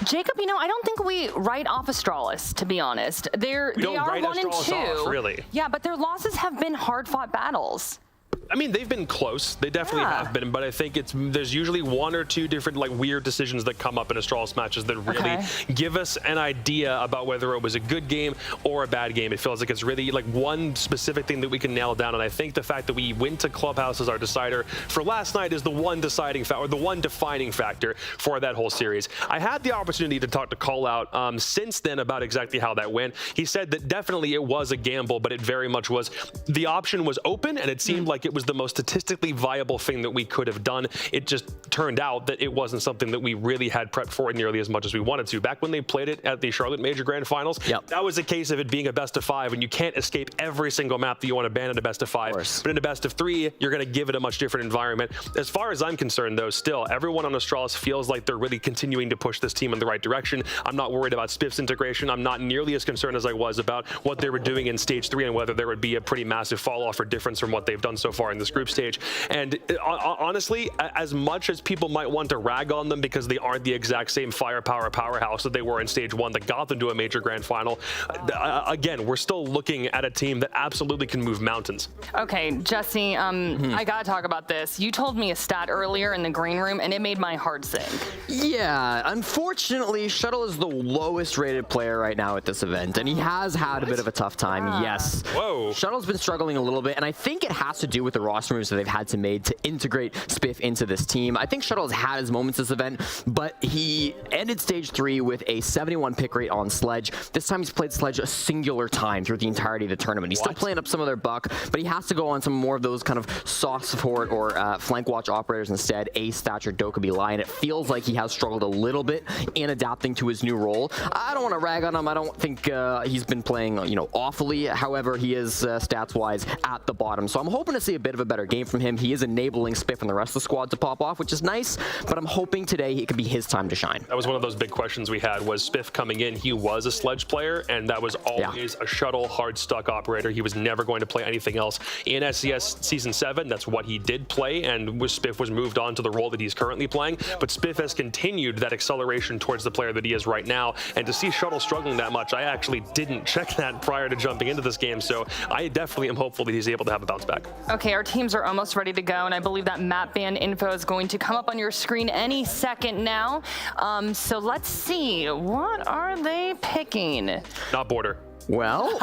S5: Jacob, you know, I don't think we write off Astralis, to be honest. They are 1 and 2.
S8: Off, really.
S5: Yeah, but their losses have been hard-fought battles.
S8: I mean, they've been close. They definitely have been, but I think there's usually 1 or 2 different like weird decisions that come up in Astralis matches that really give us an idea about whether it was a good game or a bad game. It feels like it's really like one specific thing that we can nail down, and I think the fact that we went to Clubhouse as our decider for last night is the one deciding factor, or the one defining factor for that whole series. I had the opportunity to talk to Call Out since then about exactly how that went. He said that definitely it was a gamble, but it very much was. The option was open, and it seemed like it was was the most statistically viable thing that we could have done. It just turned out that it wasn't something that we really had prepped for nearly as much as we wanted to. Back when they played it at the Charlotte Major Grand Finals, that was a case of it being a best of 5, and you can't escape every single map that you want to ban in a best of 5. But in a best of 3, you're going to give it a much different environment. As far as I'm concerned, though, still, everyone on Astralis feels like they're really continuing to push this team in the right direction. I'm not worried about Spiff's integration. I'm not nearly as concerned as I was about what they were doing in stage 3 and whether there would be a pretty massive fall off or difference from what they've done so far in this group stage. And honestly, as much as people might want to rag on them because they aren't the exact same firepower powerhouse that they were in stage 1 that got them to a major grand final, again, we're still looking at a team that absolutely can move mountains.
S5: Okay, Jesse, I gotta talk about this. You told me a stat earlier in the green room and it made my heart sink.
S6: Yeah, unfortunately, Shuttle is the lowest rated player right now at this event, and he has had a bit of a tough time, yes.
S8: Whoa.
S6: Shuttle's been struggling a little bit, and I think it has to do with the roster moves that they've had to make to integrate Spiff into this team. I think Shuttle's had his moments this event, but he ended stage 3 with a 71 pick rate on Sledge. This time he's played Sledge a singular time through the entirety of the tournament. He's still playing up some of their buck, but he has to go on some more of those kind of soft support or flank watch operators instead. Ace, Thatcher, Dokkaebi, Lion. It feels like he has struggled a little bit in adapting to his new role. I don't want to rag on him. I don't think he's been playing, awfully. However, he is stats-wise at the bottom. So I'm hoping to see a bit of a better game from him. He is enabling Spiff and the rest of the squad to pop off, which is nice, but I'm hoping today it could be his time to shine.
S8: That was one of those big questions we had, was Spiff coming in. He was a Sledge player, and that was always a Shuttle hard stuck operator. He was never going to play anything else. In SCS Season 7, that's what he did play, and Spiff was moved on to the role that he's currently playing. But Spiff has continued that acceleration towards the player that he is right now, and to see Shuttle struggling that much, I actually didn't check that prior to jumping into this game, so I definitely am hopeful that he's able to have a bounce back.
S5: Okay, our teams are almost ready to go, and I believe that map ban info is going to come up on your screen any second now. So let's see, what are they picking?
S8: Not border.
S6: Well,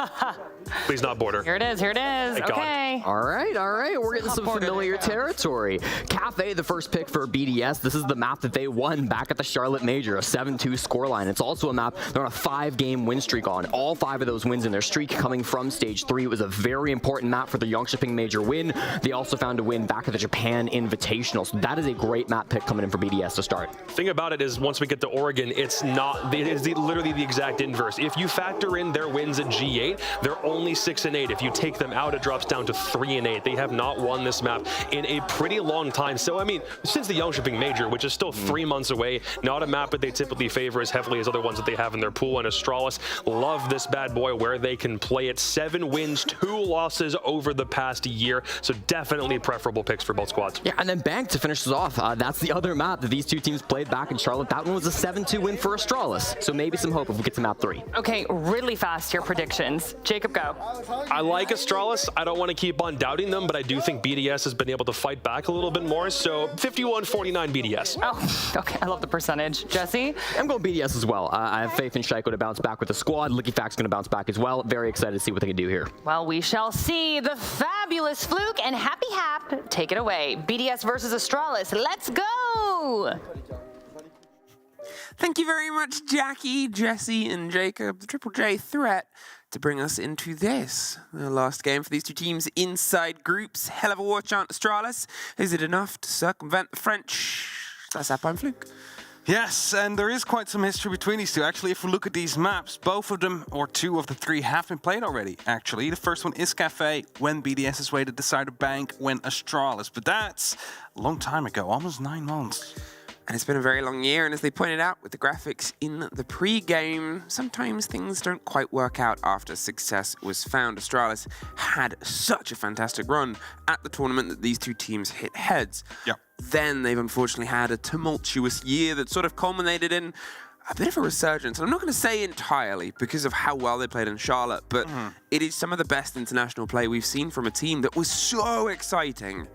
S8: please not border.
S5: Here it is, here it is.
S8: Thank
S5: okay.
S8: God.
S6: All right. We're getting some familiar territory. Cafe, the first pick for BDS. This is the map that they won back at the Charlotte Major, a 7-2 scoreline. It's also a map they're on a 5-game win streak on. All 5 of those wins in their streak coming from stage 3. It was a very important map for the Yongshiping Major win. They also found a win back at the Japan Invitational. So that is a great map pick coming in for BDS to start.
S8: The thing about it is, once we get to Oregon, it's literally the exact inverse. If you factor in their wins at G8, they're only 6-8. If you take them out, it drops down to 3-8. They have not won this map in a pretty long time. So, I mean, since the Yongshiping Major, which is still 3 months away, not a map that they typically favor as heavily as other ones that they have in their pool. And Astralis love this bad boy where they can play it. 7 wins, 2 losses over the past year. So definitely preferable picks for both squads.
S6: Yeah, and then Bank to finish us off. That's the other map that these two teams played back in Charlotte. That one was a 7-2 win for Astralis. So maybe some hope if we get to map 3.
S5: Okay, really fast here, predictions. Jacob, go.
S8: I like Astralis. I don't want to keep on doubting them, but I do think BDS has been able to fight back a little bit more. So 51-49 BDS.
S5: Oh, okay. I love the percentage. Jesse?
S6: I'm going BDS as well. I have faith in Shaiko to bounce back with the squad. LickyFac's going to bounce back as well. Very excited to see what they can do here.
S5: Well, we shall see. The fabulous Fluke and Happy Hap take it away. BDS versus Astralis. Let's go!
S9: Thank you very much, Jackie, Jesse, and Jacob, the Triple J threat, to bring us into this. The last game for these two teams inside groups. Hell of a war chant, Astralis. Is it enough to circumvent the French? That's Hap, I'm Fluke.
S11: Yes, and there is quite some history between these two. Actually, if we look at these maps, both of them, or 2 of the 3, have been played already, actually. The first one is Cafe, when BDS's way to Decider Bank, when Astralis. But that's a long time ago, almost 9 months.
S9: And it's been a very long year, and as they pointed out with the graphics in the pre-game, sometimes things don't quite work out after success was found. Astralis had such a fantastic run at the tournament that these two teams hit heads.
S11: Yep.
S9: Then they've unfortunately had a tumultuous year that sort of culminated in a bit of a resurgence. And I'm not going to say entirely because of how well they played in Charlotte, but it is some of the best international play we've seen from a team that was so exciting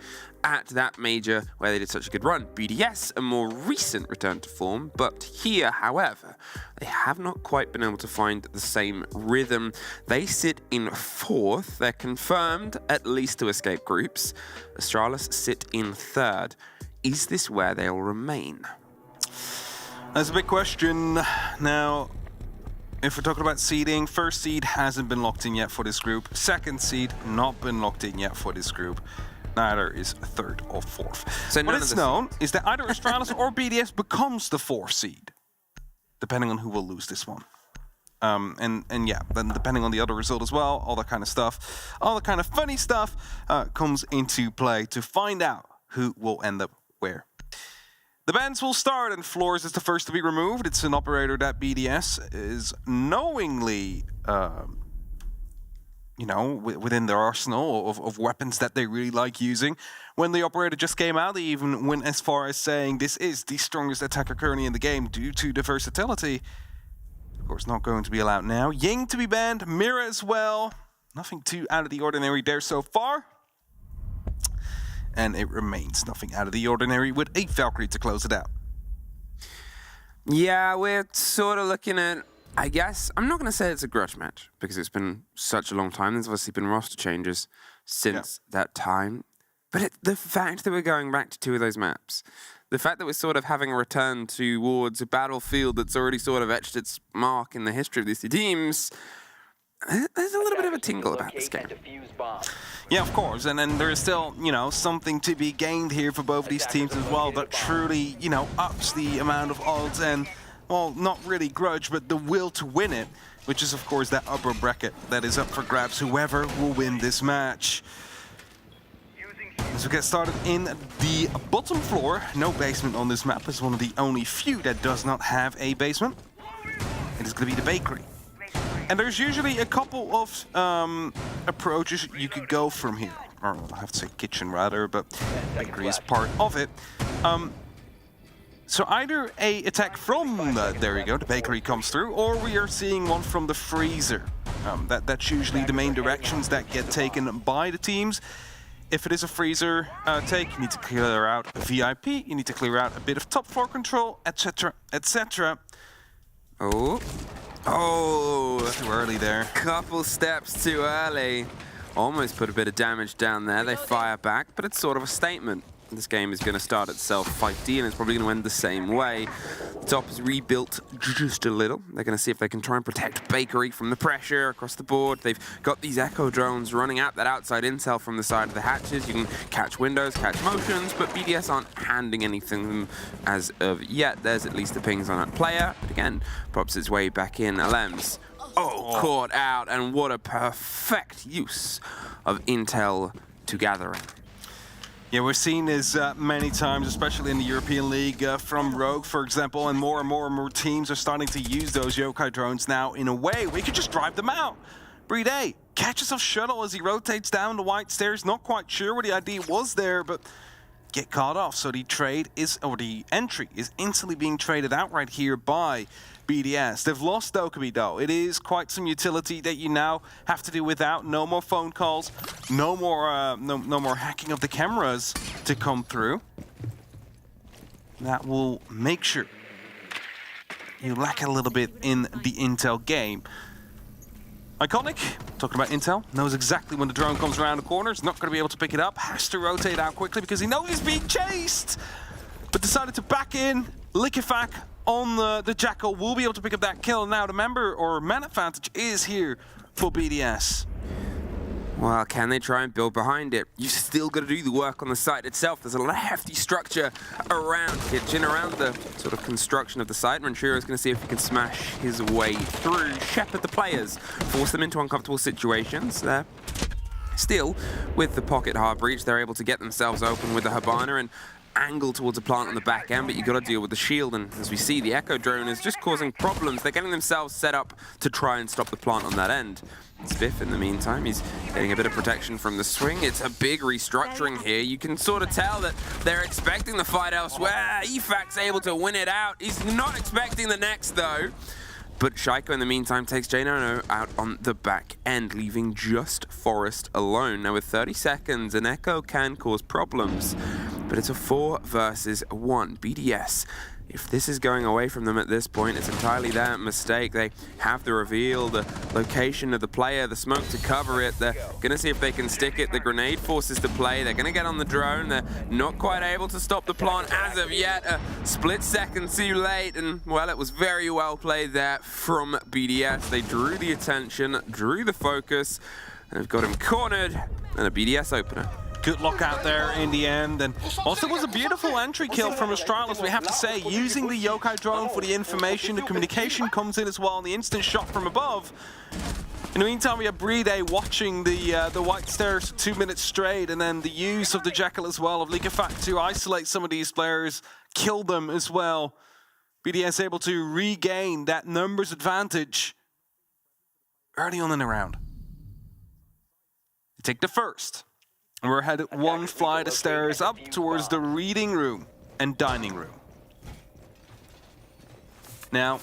S9: at that major where they did such a good run. BDS, a more recent return to form, but here, however, they have not quite been able to find the same rhythm. They sit in 4th. They're confirmed at least to escape groups. Astralis sit in 3rd. Is this where they'll remain?
S11: That's a big question. Now, If we're talking about seeding, first seed hasn't been locked in yet for this group. Second seed not been locked in yet for this group. Neither is third or fourth.
S9: So
S11: what it's known is that either Astralis or BDS becomes the fourth seed, depending on who will lose this one. And yeah, then depending on the other result as well, all that kind of stuff, all the kind of funny stuff comes into play to find out who will end up where. The bans will start, and Floors is the first to be removed. It's an operator that BDS is knowingly, within their arsenal of weapons that they really like using. When the operator just came out, they even went as far as saying this is the strongest attacker currently in the game due to the versatility. Of course, not going to be allowed now. Ying to be banned, Mira as well. Nothing too out of the ordinary there so far. And it remains nothing out of the ordinary with a Valkyrie to close it out.
S9: Yeah, we're sort of looking at, I guess, I'm not going to say it's a grudge match because it's been such a long time. There's obviously been roster changes since that time. But the fact that we're going back to 2 of those maps, the fact that we're sort of having a return towards a battlefield that's already sort of etched its mark in the history of these 2 teams, there's a little bit of a tingle about this game.
S11: Yeah, of course, and then there is still, something to be gained here for both these teams as well that truly, ups the amount of odds and, well, not really grudge, but the will to win it, which is, of course, that upper bracket that is up for grabs, whoever will win this match. As we get started in the bottom floor, no basement on this map. It's one of the only few that does not have a basement. It is going to be the bakery. And there's usually a couple of approaches you could go from here. Or I have to say kitchen rather, but bakery is part of it. So either a attack from there you go, the bakery comes through, or we are seeing one from the freezer. That's usually the main directions that get taken by the teams. If it is a freezer take, you need to clear out a VIP, you need to clear out a bit of top floor control, etc., etc. Oh, too early there.
S9: Couple steps too early. Almost put a bit of damage down there. They fire back, but it's sort of a statement. This game is going to start itself 5D, and it's probably going to end the same way. The top is rebuilt just a little. They're going to see if they can try and protect Bakery from the pressure across the board. They've got these Echo drones running out that outside intel from the side of the hatches. You can catch windows, catch motions, but BDS aren't handing anything as of yet. There's at least the pings on that player, but again, pops its way back in. Alems, caught out, and what a perfect use of intel to gathering.
S11: Yeah, we've seen this many times, especially in the European League from Rogue, for example, and more teams are starting to use those yokai drones now in a way where you can just drive them out. Brede catches a shuttle as he rotates down the white stairs, not quite sure what the idea was there, but get caught off. So the trade is, or the entry is instantly being traded out right here by BDS. They've lost Dokkaebi though. It is quite some utility that you now have to do without. No more phone calls, no more hacking of the cameras to come through. That will make sure you lack a little bit in the intel game. Iconic, talking about intel, knows exactly when the drone comes around the corner. He's not going to be able to pick it up. Has to rotate out quickly because he knows he's being chased. But decided to back in. Liquefac on the Jackal will be able to pick up that kill. Now the man advantage is here for BDS.
S9: Well, can they try and build behind it? You still got to do the work on the site itself. There's a lot of hefty structure around Kitchen, around the sort of construction of the site. Manchuro is going to see if he can smash his way through, shepherd the players, force them into uncomfortable situations. Still, with the pocket hard breach, they're able to get themselves open with the Habana and angle towards a plant on the back end, but you got to deal with the shield, and as we see, the Echo drone is just causing problems. They're getting themselves set up to try and stop the plant on that end. Spiff, in the meantime, he's getting a bit of protection from the swing. It's a big restructuring here. You can sort of tell that they're expecting the fight elsewhere. Efac's able to win it out. He's not expecting the next, though. But Shaiko, in the meantime, takes Jano out on the back end, leaving just Forest alone. Now, with 30 seconds, an Echo can cause problems, but it's a 4 versus 1. BDS if this is going away from them at this point, it's entirely their mistake. They have the reveal, the location of the player, the smoke to cover it. They're going to see if they can stick it. The grenade forces to play. They're going to get on the drone. They're not quite able to stop the plant as of yet. A split second too late, and well, it was very well played there from BDS. They drew the attention, drew the focus, and they've got him cornered, and a BDS opener.
S11: Good luck out there in the end, and also was a beautiful entry kill from Astralis, we have to say, using the Yokai drone for the information. The communication comes in as well, and the instant shot from above. In the meantime, we have Bride watching the White Stairs for 2 minutes straight, and then the use of the Jackal as well, of Liquefact to isolate some of these players, kill them as well. BDS able to regain that numbers advantage early on in the round. Take the first. And we're headed one flight of stairs up towards the reading room and dining room. Now,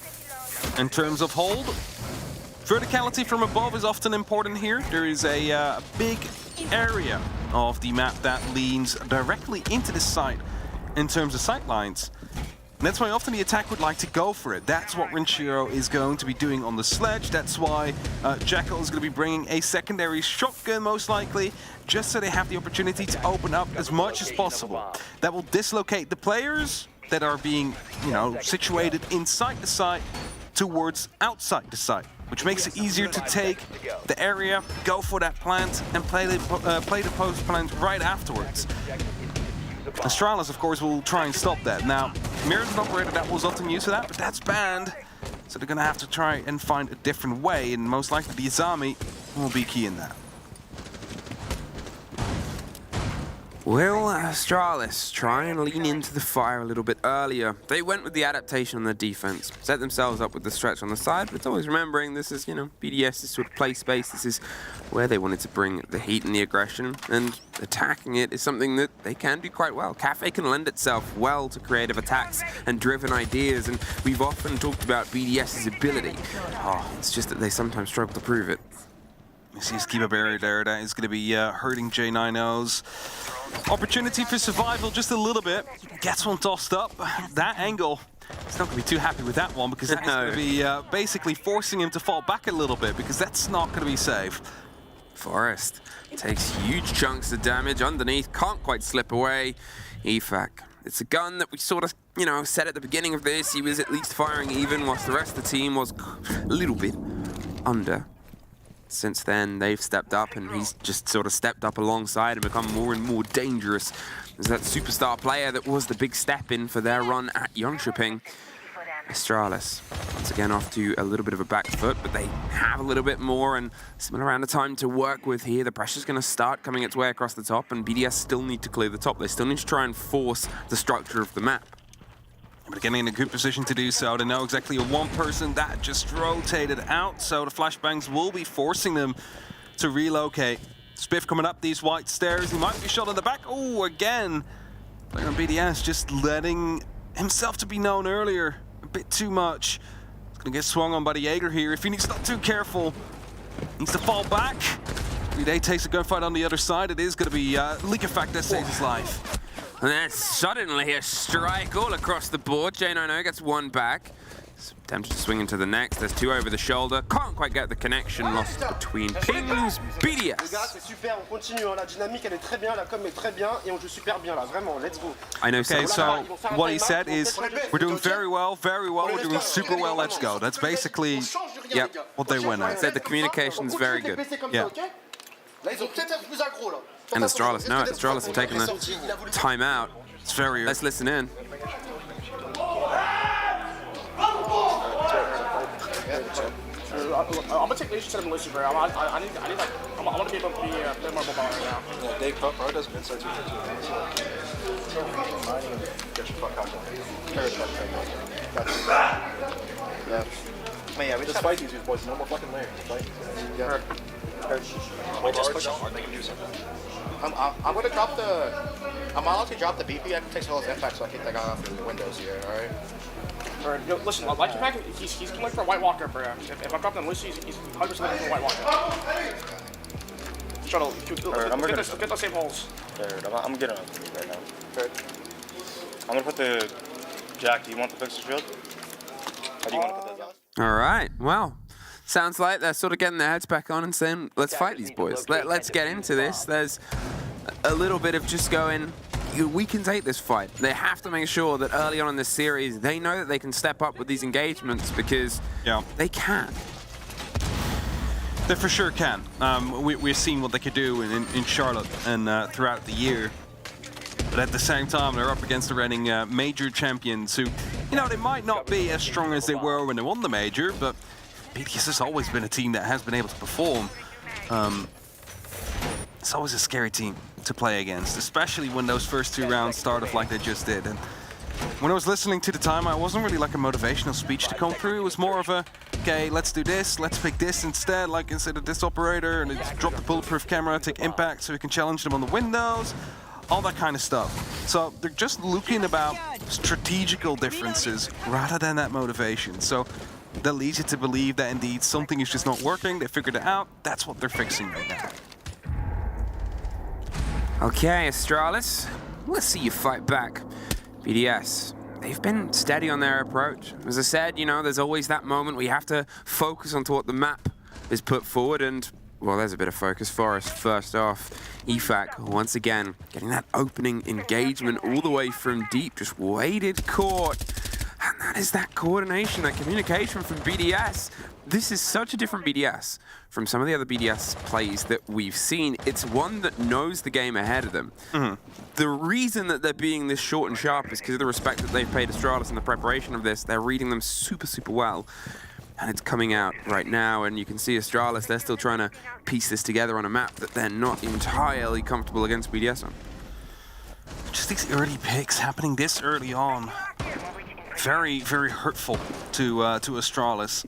S11: in terms of hold, verticality from above is often important here. There is a big area of the map that leans directly into the site in terms of sight lines. And that's why often the attack would like to go for it. That's what Rinchiro is going to be doing on the sledge. That's why Jackal is going to be bringing a secondary shotgun, most likely, just so they have the opportunity to open up as much as possible. That will dislocate the players that are being, situated inside the site towards outside the site, which makes it easier to take the area, go for that plant, and play the post plant right afterwards. Astralis, of course, will try and stop that. Now, Mirror's an operator that was often used for that, but that's banned. So they're going to have to try and find a different way, and most likely the Izami will be key in that.
S9: Will Astralis try and lean into the fire a little bit earlier? They went with the adaptation on the defense, set themselves up with the stretch on the side, but it's always remembering this is, BDS's sort of play space. This is where they wanted to bring the heat and the aggression, and attacking it is something that they can do quite well. Cafe can lend itself well to creative attacks and driven ideas, and we've often talked about BDS's ability. It's just that they sometimes struggle to prove it.
S11: You see his keep a barrier there. That is going to be hurting J9O's opportunity for survival just a little bit. Gets one tossed up. That angle, he's not going to be too happy with that one, because that's going to be basically forcing him to fall back a little bit, because that's not going to be safe.
S9: Forrest takes huge chunks of damage underneath, can't quite slip away. EFAC. It's a gun that we sort of, said at the beginning of this, he was at least firing even, whilst the rest of the team was a little bit under. Since then, they've stepped up, and he's just sort of stepped up alongside and become more and more dangerous as that superstar player that was the big step in for their run at Jönköping. Astralis, once again, off to a little bit of a back foot, but they have a little bit more and similar amount of time to work with here. The pressure's going to start coming its way across the top, and BDS still need to clear the top. They still need to try and force the structure of the map.
S11: But getting in a good position to do so. They know exactly one person that just rotated out, so the flashbangs will be forcing them to relocate. Spiff coming up these white stairs. He might be shot in the back. Oh, again. Player on BDS just letting himself to be known earlier. A bit too much. He's going to get swung on by the Jaeger here. If he's not too careful, needs to fall back. Bride takes a gunfight on the other side. It is going to be Liquefact that saves his life.
S9: And then suddenly a strike all across the board. J9O gets one back. Attempts to swing into the next. There's two over the shoulder. Can't quite get the connection. Lost between pings. BDS. I know.
S11: Okay, so what he said is, we're doing very well, we're doing super well, let's go. That's basically what they went at.
S9: Said the communication's very good.
S11: Yeah.
S9: And Astralis, no, Astralis have taken the time out.
S11: It's very...
S9: Let's listen in.
S12: I'm gonna take leadership to the militia, bro. I want to be able to play more mobile right now. Yeah, Dave Pro does good start to get your fuck out yeah. Man, yeah, we just fight these boys. No more fucking layers. Fight. Yeah. Wait, just push on. Make him do something. I'm gonna drop the. I'm allowed to drop the BP. I can take some of those impacts so I kick that guy off the windows here. All right. Or, yo, listen, like your pack, he's looking for a White Walker, bro. If I drop them loose, he's 100% looking for a White Walker. Shuttle, get those same holes.
S19: I'm getting on right now. I'm gonna put the
S12: Jack, do you want the pixel shield? How do you want to put those on?
S9: All right. Well, sounds like they're sort of getting their heads back on and saying, let's fight these boys. Let's get into this. There's a little bit of just going, we can take this fight. They have to make sure that early on in this series, they know that they can step up with these engagements because they can.
S11: They for sure can. We've seen what they could do in Charlotte and throughout the year. But at the same time, they're up against the reigning major champions who, you know, they might not be as strong as they were when they won the major, but BDS has always been a team that has been able to perform. It's always a scary team to play against, especially when those first 2 rounds start off like they just did. And when I was listening to the timeout, it wasn't really like a motivational speech to come through. It was more of a, okay, let's do this, let's pick this instead, like instead of this operator, and it's drop the bulletproof camera, take impact so we can challenge them on the windows, all that kind of stuff. So they're just looking about strategical differences rather than that motivation. So that leads you to believe that indeed something is just not working. They figured it out. That's what they're fixing right now.
S9: Okay, Astralis, let's see you fight back. BDS, they've been steady on their approach. As I said, you know, there's always that moment where you have to focus on what the map is put forward, and, well, there's a bit of focus for us. First off, EFAC, once again, getting that opening engagement all the way from deep, just waited court. And that is that coordination, that communication from BDS. This is such a different BDS from some of the other BDS plays that we've seen. It's one that knows the game ahead of them. The reason that they're being this short and sharp is because of the respect that they've paid Astralis in the preparation of this. They're reading them super, super well. And it's coming out right now, and you can see Astralis, they're still trying to piece this together on a map that they're not entirely comfortable against BDS on.
S11: Just these early picks happening this early on. Very, very hurtful to Astralis.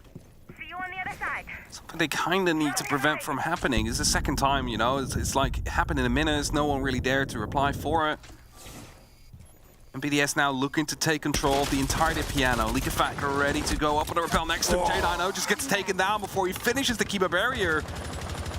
S11: Something they kind of need to prevent from happening. It's the second time, you know, it's like it happened in a minute, no one really dared to reply for it. And BDS now looking to take control of the entirety of Piano. Leakafak are ready to go up on the rappel next to him. J9O just gets taken down before he finishes the Kiba barrier.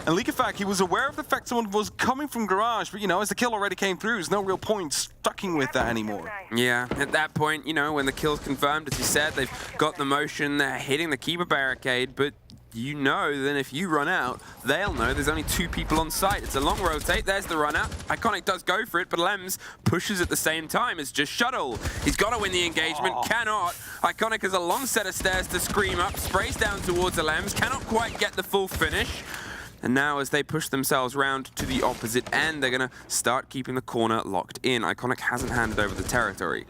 S11: And Leakafak, he was aware of the fact someone was coming from Garage, but you know, as the kill already came through, there's no real point stucking with that anymore.
S9: Yeah, at that point, you know, when the kill's confirmed, as you said, they've got the motion, they're hitting the Kiba barricade, but you know then if you run out, they'll know there's only 2 people on site. It's a long rotate, there's the run out. Iconic does go for it, but Lems pushes at the same time. It's just Shuttle. He's got to win the engagement, cannot. Iconic has a long set of stairs to scream up, sprays down towards the Lems, cannot quite get the full finish. And now as they push themselves round to the opposite end, they're going to start keeping the corner locked in. Iconic hasn't handed over the territory.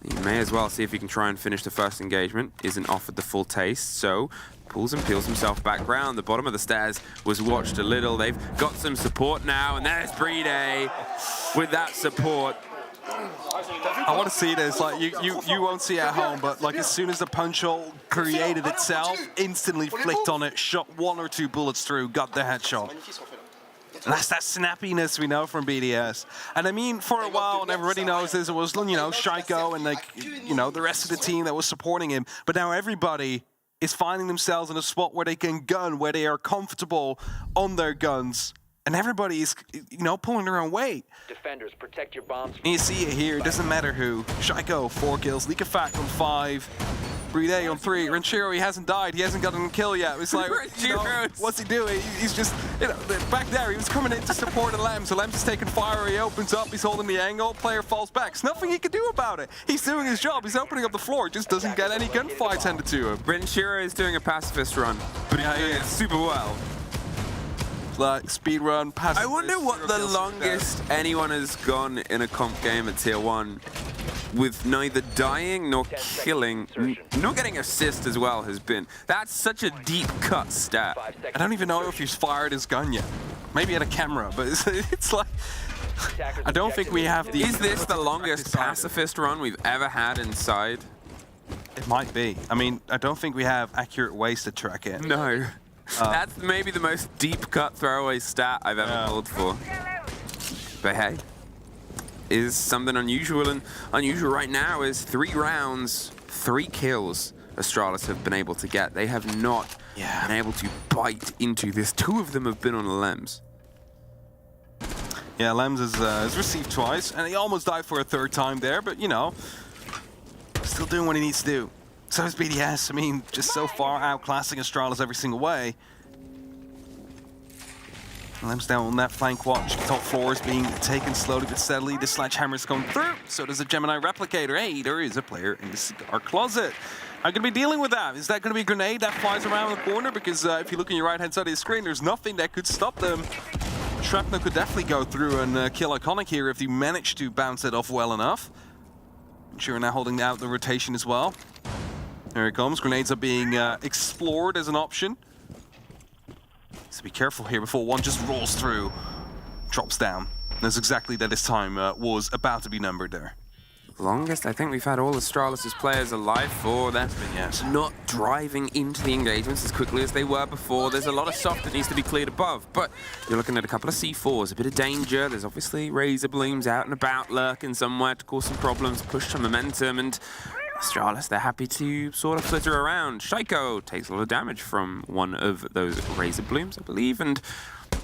S9: He may as well see if he can try and finish the first engagement. Isn't offered the full taste, so pulls and peels himself back round. The bottom of the stairs was watched a little. They've got some support now, and there's Brede with that support.
S11: I want to see this, like you won't see it at home, but like as soon as the punch hole created itself, instantly flicked on it, shot 1 or 2 bullets through, got the headshot. And that's that snappiness we know from BDS. And I mean, for a while, and everybody knows this, it was, you know, Shaiko and like, you know, the rest of the team that was supporting him. But now everybody is finding themselves in a spot where they can gun, where they are comfortable on their guns. And everybody is, you know, pulling their own weight.
S16: Defenders, protect your bombs.
S11: And you see it here, it doesn't matter who. Shaiko, 4 kills, Leakafak on 5. Brede on 3. Renshiro, he hasn't died. He hasn't gotten a kill yet. It's like, you know, what's he doing? He's just, you know, back there, he was coming in to support the Lems. So Lems is taking fire. He opens up. He's holding the angle. Player falls back. There's nothing he can do about it. He's doing his job. He's opening up the floor. It just doesn't get any gunfights handed to him.
S9: Renshiro is doing a pacifist run, but he's doing it super well.
S11: Like speed run, pacifist.
S9: I wonder what the longest anyone has gone in a comp game at Tier 1 with neither dying nor killing, nor getting assist as well has been. That's such a deep cut stat.
S11: I don't even know if he's fired his gun yet. Maybe at a camera, but it's like, I don't think we have the...
S9: Is this the longest pacifist run we've ever had inside?
S11: It might be. I mean, I don't think we have accurate ways to track it.
S9: No. That's maybe the most deep cut throwaway stat I've ever pulled for. But hey, is something unusual, and unusual right now is 3 rounds, 3 kills Astralis have been able to get. They have not been able to bite into this. 2 of them have been on Lems.
S11: Yeah, Lems has received twice, and he almost died for a 3rd time there, but you know, still doing what he needs to do. So is BDS. I mean, just so far outclassing Astralis every single way. Lem's down on that flank watch. Top floor is being taken slowly but steadily. The sledgehammer's going through. So does the Gemini replicator. Hey, there is a player in the cigar closet. I'm going to be dealing with that. Is that going to be a grenade that flies around the corner? Because if you look on your right-hand side of the screen, there's nothing that could stop them. Shrapnel could definitely go through and kill Iconic here if they manage to bounce it off well enough. Sure, now holding out the rotation as well. There it comes. Grenades are being explored as an option. So be careful here before one just rolls through. Drops down. That's exactly that his time was about to be numbered there.
S9: Longest I think we've had all Astralis' players alive for. That's been not driving into the engagements as quickly as they were before. There's a lot of soft that needs to be cleared above, but you're looking at a couple of C4s, a bit of danger. There's obviously Razor Blooms out and about, lurking somewhere to cause some problems, push some momentum, and Astralis, they're happy to sort of flitter around. Shaiko takes a lot of damage from one of those Razor Blooms, I believe, and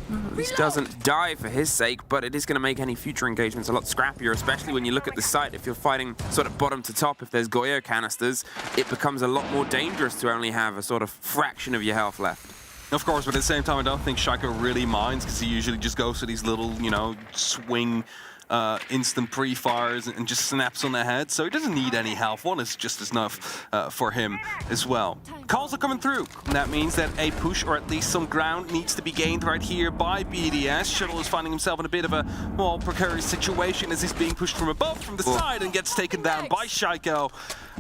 S9: at least doesn't die for his sake, but it is going to make any future engagements a lot scrappier, especially when you look at the site. If you're fighting sort of bottom to top, if there's Goyo canisters, it becomes a lot more dangerous to only have a sort of fraction of your health left.
S11: Of course, but at the same time, I don't think Shaiko really minds, because he usually just goes for these little, you know, swing instant pre-fires and just snaps on the head, so he doesn't need any health. One is just enough for him as well. Calls are coming through. That means that a push or at least some ground needs to be gained right here by BDS. Shuttle is finding himself in a bit of a, well, precarious situation as he's being pushed from above, from the side, and gets taken down by Shaiko.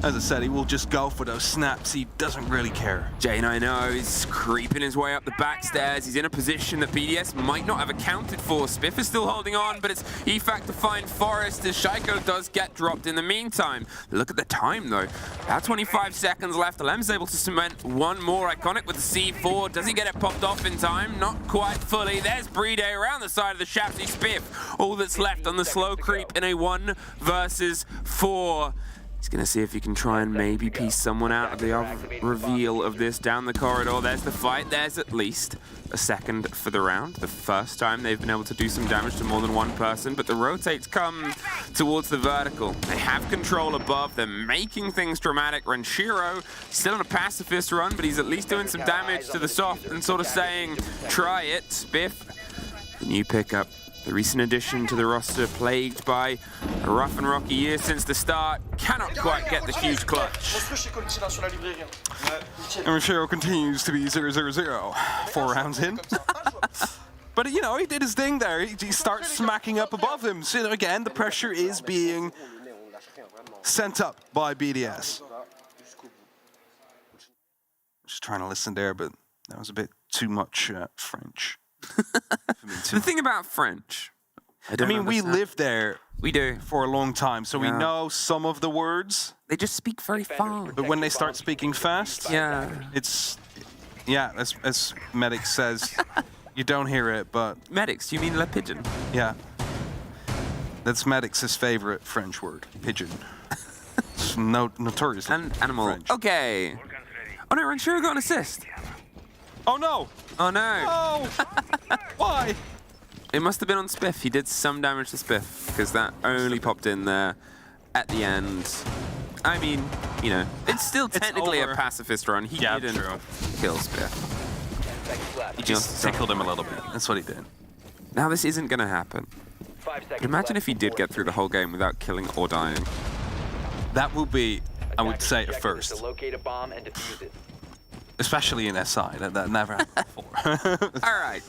S11: As I said, he will just go for those snaps. He doesn't really care.
S9: Jane, I know, he's creeping his way up the back stairs. He's in a position that BDS might not have accounted for. Spiff is still holding on, but it's EFAC to find Forrest as Shaiko does get dropped in the meantime. Look at the time, though. About 25 seconds left. Lem's able to cement one more Iconic with the C4. Does he get it popped off in time? Not quite fully. There's Brede around the side of the Shapsy Spiff. All that's left on the slow creep in a 1 versus 4. He's going to see if he can try and maybe piece someone out of the reveal of this down the corridor. There's the fight. There's at least a second for the round. The first time they've been able to do some damage to more than one person, but the rotates come towards the vertical. They have control above. They're making things dramatic. Renshiro still on a pacifist run, but he's at least doing some damage to the soft and sort of saying, try it. Spiff, the new pickup. The recent addition to the roster, plagued by a rough and rocky year since the start, cannot quite get the huge clutch.
S11: And Renshiro continues to be 0-0-0, 4 rounds in. But, you know, he did his thing there. He starts smacking up above him. So, again, the pressure is being sent up by BDS. Just trying to listen there, but that was a bit too much French.
S9: The thing about French,
S11: I mean, we lived there.
S9: We do.
S11: For a long time, so we know some of the words.
S9: They just speak very fast.
S11: But when they start speaking fast, it's, yeah, as Medic says, you don't hear it, but...
S9: Medics, you mean Le Pigeon?
S11: Yeah. That's Medic's favorite French word, pigeon. It's notorious.
S9: And animal.
S11: French.
S9: Okay. Oh no, Renshiro got an assist.
S11: Oh no!
S9: Oh no!
S11: Oh! Why?
S9: It must have been on Spiff. He did some damage to Spiff, because that only popped in there at the end. I mean, you know, it's still technically a pacifist run. He didn't kill Spiff.
S11: He just tickled him a little bit. That's what he did.
S9: Now this isn't going to happen. Imagine if he did get through the whole game without killing or dying.
S11: That would be, I would say, a first.
S16: Locate a bomb and defuse it.
S11: Especially in SI, that never happened before.
S9: All right,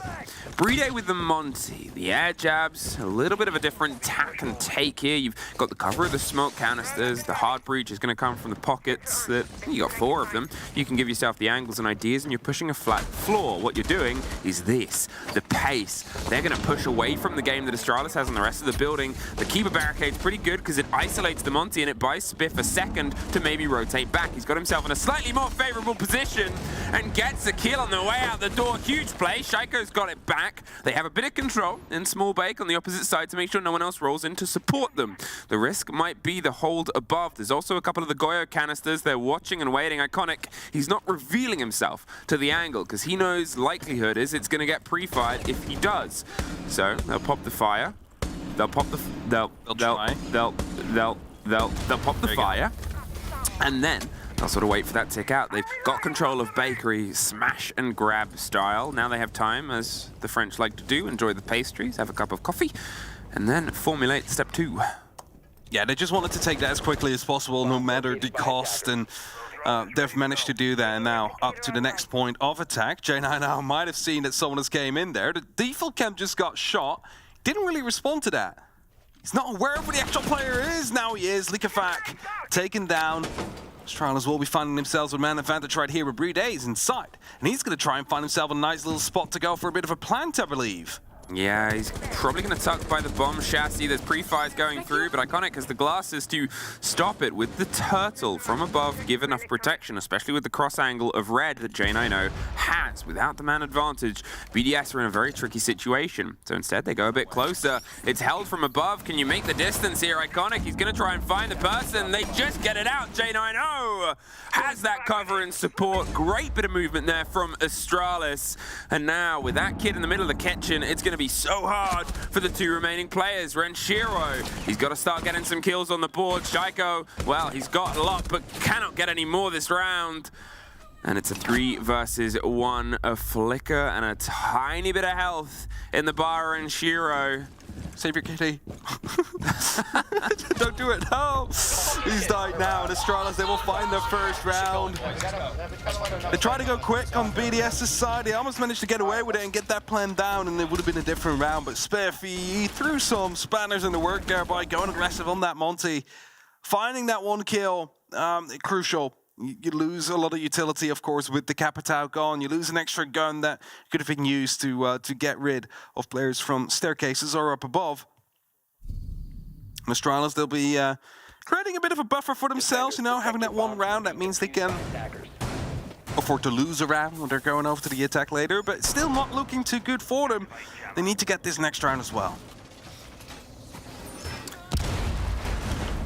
S9: Brede with the Monty, the air jabs, a little bit of a different tack and take here. You've got the cover of the smoke canisters. The hard breach is going to come from the pockets. You got 4 of them. You can give yourself the angles and ideas, and you're pushing a flat floor. What you're doing is this, the pace. They're going to push away from the game that Astralis has on the rest of the building. The Keeper barricade's pretty good because it isolates the Monty, and it buys Spiff a second to maybe rotate back. He's got himself in a slightly more favorable position and gets a kill on the way out the door. Huge play. Shaiko's got it back. They have a bit of control in small bake on the opposite side to make sure no one else rolls in to support them. The risk might be the hold above. There's also a couple of the Goyo canisters. They're watching and waiting. Iconic, he's not revealing himself to the angle because he knows likelihood is it's going to get pre-fired if he does. So they'll pop the fire. They'll pop the... They'll pop the fire. And then they'll sort of wait for that tick out. They've got control of Bakery, smash and grab style. Now they have time, as the French like to do, enjoy the pastries, have a cup of coffee, and then formulate step 2.
S11: Yeah, they just wanted to take that as quickly as possible, no matter the cost, and they've managed to do that. And now up to the next point of attack. J9 now might have seen that someone has came in there. The default camp just got shot. Didn't really respond to that. He's not aware of where the actual player is. Now he is. Likafak taken down. Astralis will be finding themselves with man advantage right here with Brede is inside. And he's going to try and find himself a nice little spot to go for a bit of a plant, I believe.
S9: Yeah, he's probably going to tuck by the bomb chassis. There's pre-fires going through, but Iconic has the glasses to stop it with the turtle from above, give enough protection, especially with the cross angle of red that J9 has. Without the man advantage, BDS are in a very tricky situation. So instead, they go a bit closer. It's held from above. Can you make the distance here? Iconic, he's going to try and find the person. They just get it out. J9 has that cover and support. Great bit of movement there from Astralis. And now, with that kid in the middle of the kitchen, it's going to be so hard for the 2 remaining players. Renshiro, he's got to start getting some kills on the board. Shaiko, well, he's got a lot, but cannot get any more this round. And it's a 3 versus 1, a flicker and a tiny bit of health in the bar. Renshiro.
S11: Save your kitty. Don't do it, no! He's died now, and Astralis, they will find their first round. They try to go quick on BDS's side. They almost managed to get away with it and get that plan down, and it would have been a different round. But Spiff, he threw some spanners in the work there by going aggressive on that Monty. Finding that 1 kill, crucial. You lose a lot of utility, of course, with the Capitao gone. You lose an extra gun that could have been used to get rid of players from staircases or up above. Astralis, they'll be creating a bit of a buffer for themselves, you know, having that 1 round. That means they can afford to lose a round when they're going over to the attack later, but still not looking too good for them. They need to get this next round as well.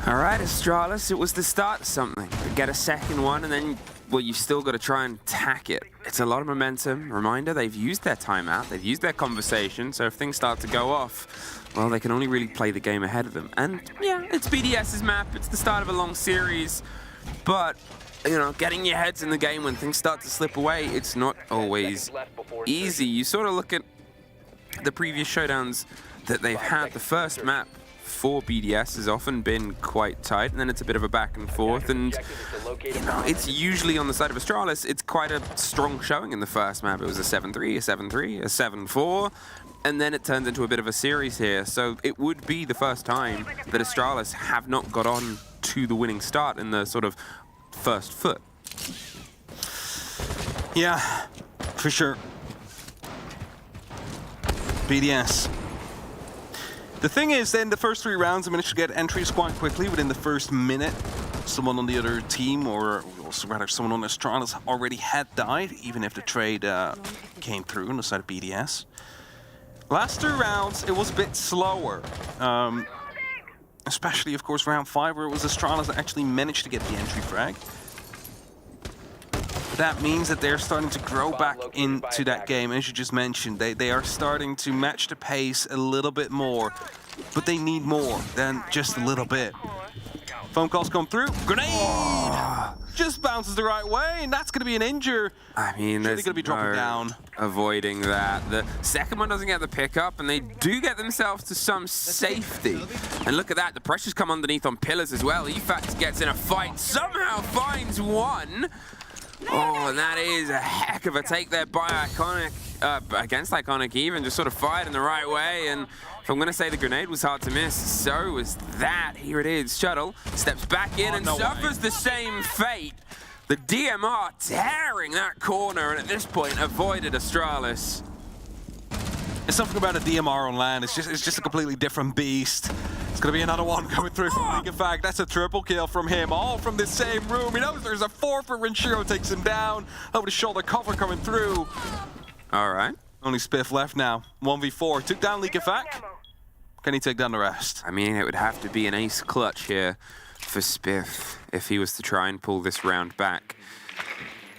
S9: All right, Astralis, it was the start of something. You get a second one, and then, well, you've still got to try and tack it. It's a lot of momentum. Reminder, they've used their timeout, they've used their conversation, so if things start to go off, well, they can only really play the game ahead of them. And, yeah, it's BDS's map, it's the start of a long series, but, you know, getting your heads in the game when things start to slip away, it's not always easy. You sort of look at the previous showdowns that they've had. The first map for BDS has often been quite tight, and then it's a bit of a back and forth, and you know, it's usually on the side of Astralis, it's quite a strong showing in the first map. It was a 7-3, a 7-3, a 7-4, and then it turns into a bit of a series here, so it would be the first time that Astralis have not got on to the winning start in the sort of first foot.
S11: Yeah, for sure. BDS. The thing is, then, the first 3 rounds, I managed to get entries quite quickly within the first minute. Someone on the other team, or also rather someone on Astralis, already had died, even if the trade came through on the side of BDS. Last 2 rounds, it was a bit slower. Especially, of course, round 5, where it was Astralis that actually managed to get the entry frag. That means that they're starting to grow back into that game, as you just mentioned. They are starting to match the pace a little bit more, but they need more than just a little bit. Phone calls come through. Grenade! Oh. Just bounces the right way, and that's going to be an injure.
S9: I mean,
S11: they're going to be dropping down.
S9: Avoiding that. The second one doesn't get the pickup, and they do get themselves to some safety. And look at that, the pressure's come underneath on pillars as well. Efax gets in a fight, somehow finds one. Oh, and that is a heck of a take there by Iconic, against Iconic even, just sort of fired in the right way. And if I'm going to say the grenade was hard to miss, so was that. Here it is. Shuttle steps back in and suffers the same fate. The DMR tearing that corner, and at this point avoided Astralis.
S11: There's something about a DMR on land. It's just a completely different beast. It's going to be another one coming through from League. In fact, that's a triple kill from him, all from this same room. He knows there's a 4 for Renshiro, takes him down. Over the shoulder cover coming through.
S9: All right.
S11: Only Spiff left now. 1v4. Took down League. In fact, can he take down the rest?
S9: I mean, it would have to be an ace clutch here for Spiff if he was to try and pull this round back.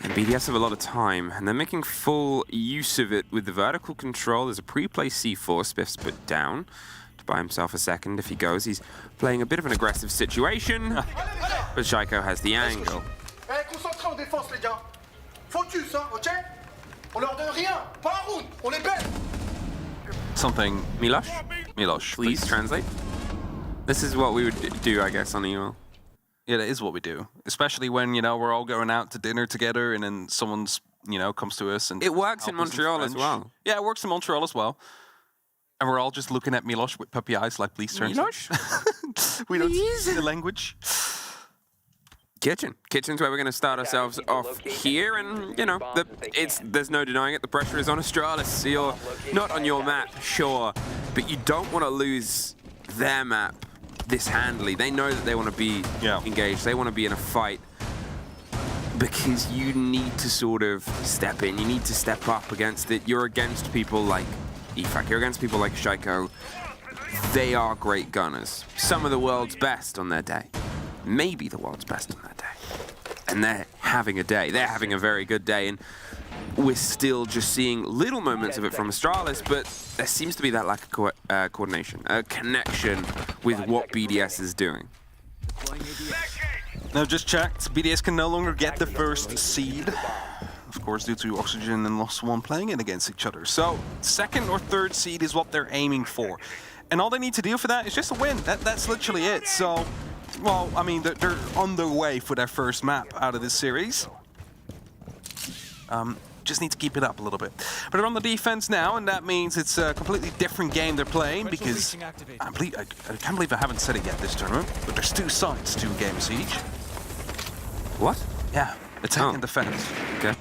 S9: And BDS have a lot of time, and they're making full use of it with the vertical control. There's a pre-placed C4, Spiff's put down to buy himself a second if he goes. He's playing a bit of an aggressive situation. But Shaiko has the angle.
S18: Eh, concentrez en défense, les gars. Focus, hein, ok? On leur donne rien, pas un round, on les bête.
S11: Something.
S9: Milosh, please translate. This is what we would do, I guess, on email.
S11: Yeah, that is what we do. Especially when, you know, we're all going out to dinner together and then someone's, you know, comes to us and...
S9: It works in Montreal as well.
S11: Yeah, it works in Montreal as well. And we're all just looking at Milosh with puppy eyes like, please translate.
S9: Milosh?
S11: We don't see the language.
S9: Kitchen. Kitchen's where we're going to start ourselves off here, and, you know, there's no denying it. The pressure is on Astralis. So you're not on your map, sure, but you don't want to lose their map this handily. They know that they want to be engaged. They want to be in a fight because you need to sort of step in. You need to step up against it. You're against people like Efak. You're against people like Shaiko. They are great gunners. Some of the world's best on their day. Maybe the world's best on their day. And they're having a day. They're having a very good day. And we're still just seeing little moments of it from Astralis, but there seems to be that lack of coordination, a connection with what BDS is doing.
S11: Now, just checked. BDS can no longer get the first seed. Of course, due to Oxygen and Lost One playing it against each other. So, second or third seed is what they're aiming for. And all they need to do for that is just a win. That's literally it. So, well, I mean, they're on their way for their first map out of this series. Just need to keep it up a little bit. But they're on the defense now, and that means it's a completely different game they're playing because I can't believe I haven't said it yet this tournament, but there's two sides to Game of Siege.
S9: What?
S11: Yeah, attack and defense.
S9: Okay.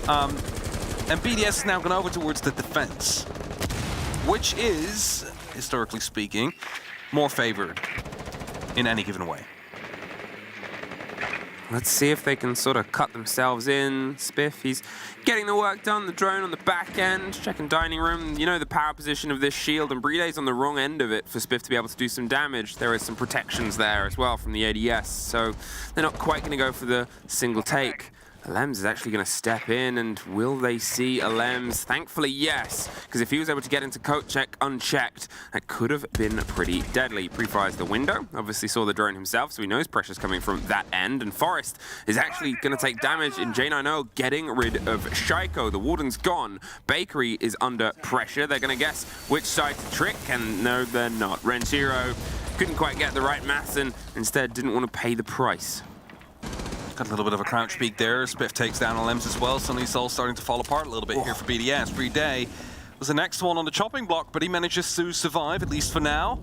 S11: And BDS is now gone over towards the defense, which is, historically speaking, more favored in any given way.
S9: Let's see if they can sort of cut themselves in. Spiff, he's getting the work done. The drone on the back end, checking dining room. You know the power position of this shield, and Bride's on the wrong end of it for Spiff to be able to do some damage. There is some protections there as well from the ADS, so they're not quite going to go for the single take. Alems is actually going to step in, and will they see Alems? Thankfully, yes, because if he was able to get into coat check unchecked, that could have been pretty deadly. Pre-fires the window, obviously saw the drone himself, so he knows pressure's coming from that end, and Forest is actually going to take damage in J90 getting rid of Shaiko. The Warden's gone. Bakery is under pressure. They're going to guess which side to trick, and no, they're not. DarkZero couldn't quite get the right maths and instead didn't want to pay the price.
S11: Got a little bit of a crouch peek there. Spiff takes down Alems as well. Suddenly it's all starting to fall apart a little bit here for BDS. Bride was the next one on the chopping block, but he manages to survive, at least for now.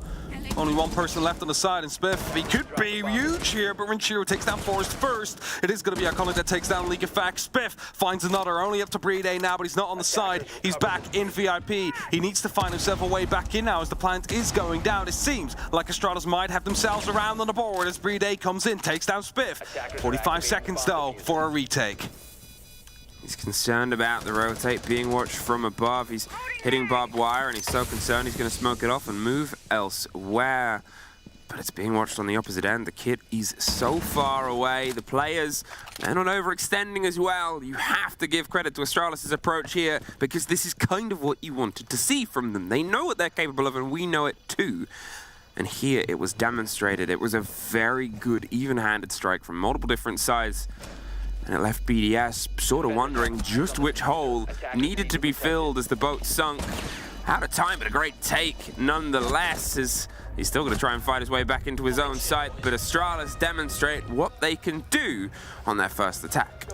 S11: Only one person left on the side, and Spiff, he could be huge here, but DarkZero takes down Forest first. It is going to be Iconic that takes down League of Facts. Spiff finds another, only up to Bride now, but he's not on the side. He's back in VIP. He needs to find himself a way back in now as the plant is going down. It seems like Astralis might have themselves around on the board as Bride comes in, takes down Spiff. 45 seconds, though, for a retake.
S9: He's concerned about the rotate being watched from above. He's hitting barbed wire, and he's so concerned he's going to smoke it off and move elsewhere. But it's being watched on the opposite end. The kit is so far away. The players, they're not overextending as well. You have to give credit to Astralis' approach here, because this is kind of what you wanted to see from them. They know what they're capable of, and we know it too. And here it was demonstrated. It was a very good, even-handed strike from multiple different sides. And it left BDS sort of wondering just which hole needed to be filled as the boat sunk. Out of time, but a great take nonetheless, as he's still going to try and fight his way back into his own site, but Astralis demonstrate what they can do on their first attack.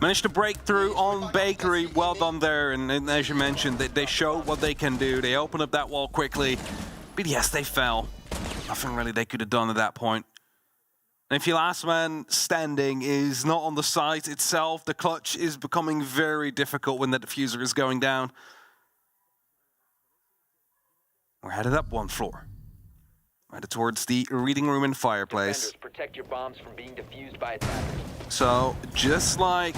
S11: Managed to break through on Bakery. Well done there, and as you mentioned, they show what they can do. They open up that wall quickly. BDS, they fell. Nothing really they could have done at that point. And if your last man standing is not on the site itself, the clutch is becoming very difficult when the diffuser is going down. We're headed up one floor. Headed towards the reading room and fireplace.
S16: Protect your bombs from being defused by attackers.
S11: So, just like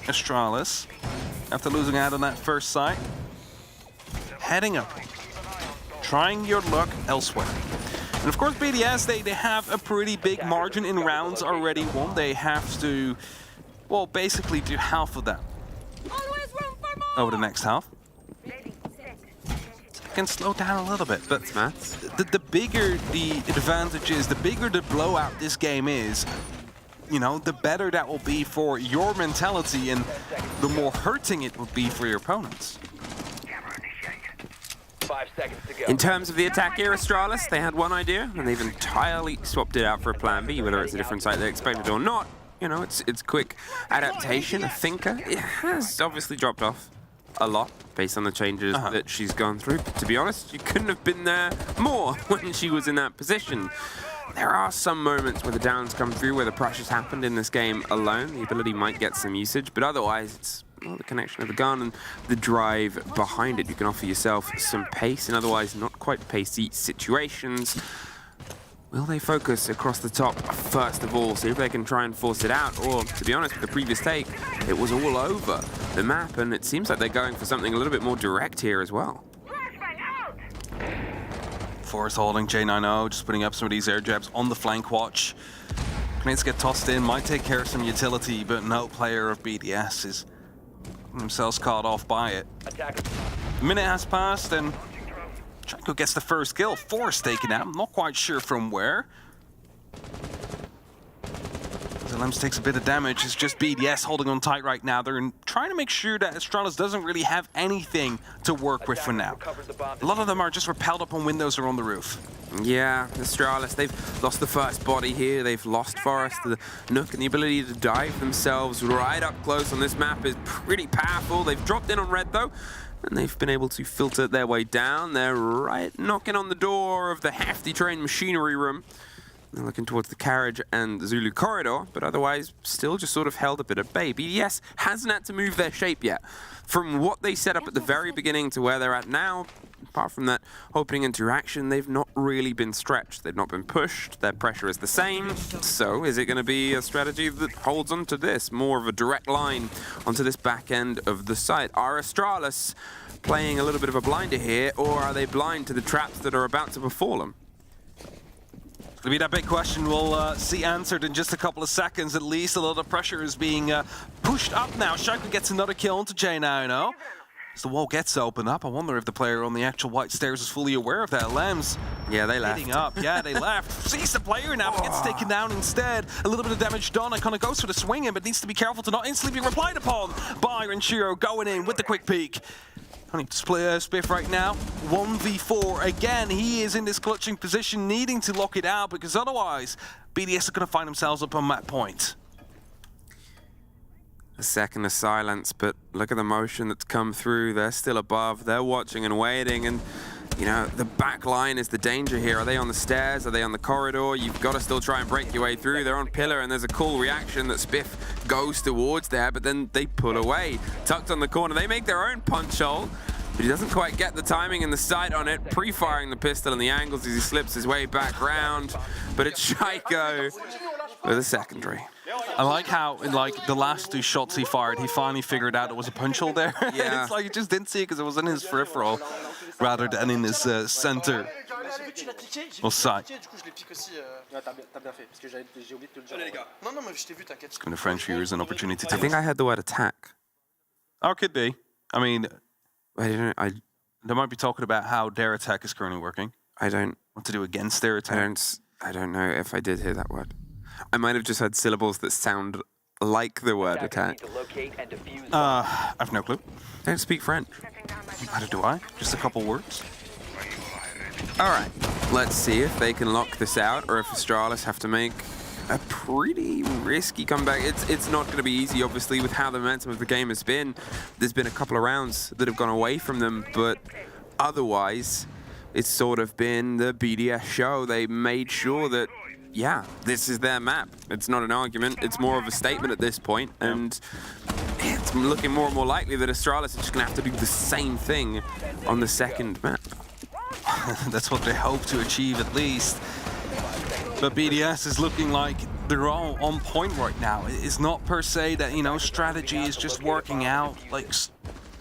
S11: Astralis, after losing out on that first site, heading up, trying your luck elsewhere. And of course, BDS, they have a pretty big margin in rounds already won. They have to, well, basically do half of that over the next half. Can slow down a little bit, but the bigger the advantage is, the bigger the blowout this game is, you know, the better that will be for your mentality and the more hurting it will be for your opponents.
S16: 5 seconds to go.
S9: In terms of the attack here, Astralis, they had one idea, and they've entirely swapped it out for a plan B, whether it's a different site they expected or not. You know, it's quick adaptation, a thinker. It has obviously dropped off a lot based on the changes that she's gone through. But to be honest, you couldn't have been there more when she was in that position. There are some moments where the downs come through, where the pressures happened in this game alone. The ability might get some usage, but otherwise it's the connection of the gun and the drive behind it. You can offer yourself some pace in otherwise not quite pacey situations. Will they focus across the top first of all, see if they can try and force it out? Or, to be honest, with the previous take, it was all over the map, and it seems like they're going for something a little bit more direct here as well.
S11: Force holding J90, just putting up some of these air jabs on the flank watch. Grenades get tossed in, might take care of some utility, but no player of BDS is themselves caught off by it. A minute has passed, and Chaco gets the first kill. Force taken out, I'm not quite sure from where. Lems takes a bit of damage. It's just BDS holding on tight right now. They're trying to make sure that Astralis doesn't really have anything to work with for now. A lot of them are just repelled up on windows or on the roof.
S9: Yeah, Astralis, they've lost the first body here. They've lost Forest, the Nook, and the ability to dive themselves right up close on this map is pretty powerful. They've dropped in on red, though, and they've been able to filter their way down. They're right knocking on the door of the hefty train machinery room. They're looking towards the carriage and the Zulu corridor, but otherwise still just sort of held a bit at bay. BDS hasn't had to move their shape yet. From what they set up at the very beginning to where they're at now, apart from that opening interaction, they've not really been stretched. They've not been pushed. Their pressure is the same. So is it going to be a strategy that holds on to this? More of a direct line onto this back end of the site. Are Astralis playing a little bit of a blinder here, or are they blind to the traps that are about to befall them?
S11: It'll be that big question we'll see answered in just a couple of seconds at least. A lot of pressure is being pushed up now. Shaco gets another kill onto J90. As the wall gets opened up, I wonder if the player on the actual white stairs is fully aware of that. Lems.
S9: Yeah, they left.
S11: Hitting up. Yeah, they left. Sees the player now, but gets taken down instead. A little bit of damage done. Iconic goes for the swing in, but needs to be careful to not instantly be replied upon by Renshiro going in with the quick peek. Only Spiff right now, 1v4 again. He is in this clutching position, needing to lock it out because otherwise BDS are going to find themselves up on that point.
S9: A second of silence, but look at the motion that's come through. They're still above. They're watching and waiting, and you know, the back line is the danger here. Are they on the stairs? Are they on the corridor? You've got to still try and break your way through. They're on pillar, and there's a cool reaction that Spiff goes towards there, but then they pull away. Tucked on the corner. They make their own punch hole, but he doesn't quite get the timing and the sight on it, pre-firing the pistol and the angles as he slips his way back round. But it's Shaiko with a secondary.
S11: I like how, in like the last 2 shots he fired, he finally figured out it was a punch hole there.
S9: Yeah.
S11: It's like he just didn't see it because it was in his peripheral rather than in his center or side. And the French viewers an opportunity to.
S9: I think I had the word attack.
S11: Oh, could be. I mean, they might be talking about how their attack is currently working.
S9: I don't.
S11: What to do against their attack.
S9: I don't know if I did hear that word. I might have just had syllables that sound like the word attack.
S11: I've no clue.
S9: Don't speak French.
S11: Neither do I. Just a couple words.
S9: All right, let's see if they can lock this out, or if Astralis have to make a pretty risky comeback. It's not going to be easy, obviously, with how the momentum of the game has been. There's been a couple of rounds that have gone away from them, but otherwise, it's sort of been the BDS show. They made sure that, yeah, this is their map. It's not an argument. It's more of a statement at this point, and it's looking more and more likely that Astralis is just going to have to do the same thing on the second map.
S11: That's what they hope to achieve, at least. But BDS is looking like they're all on point right now. It's not per se that, you know, strategy is just working out like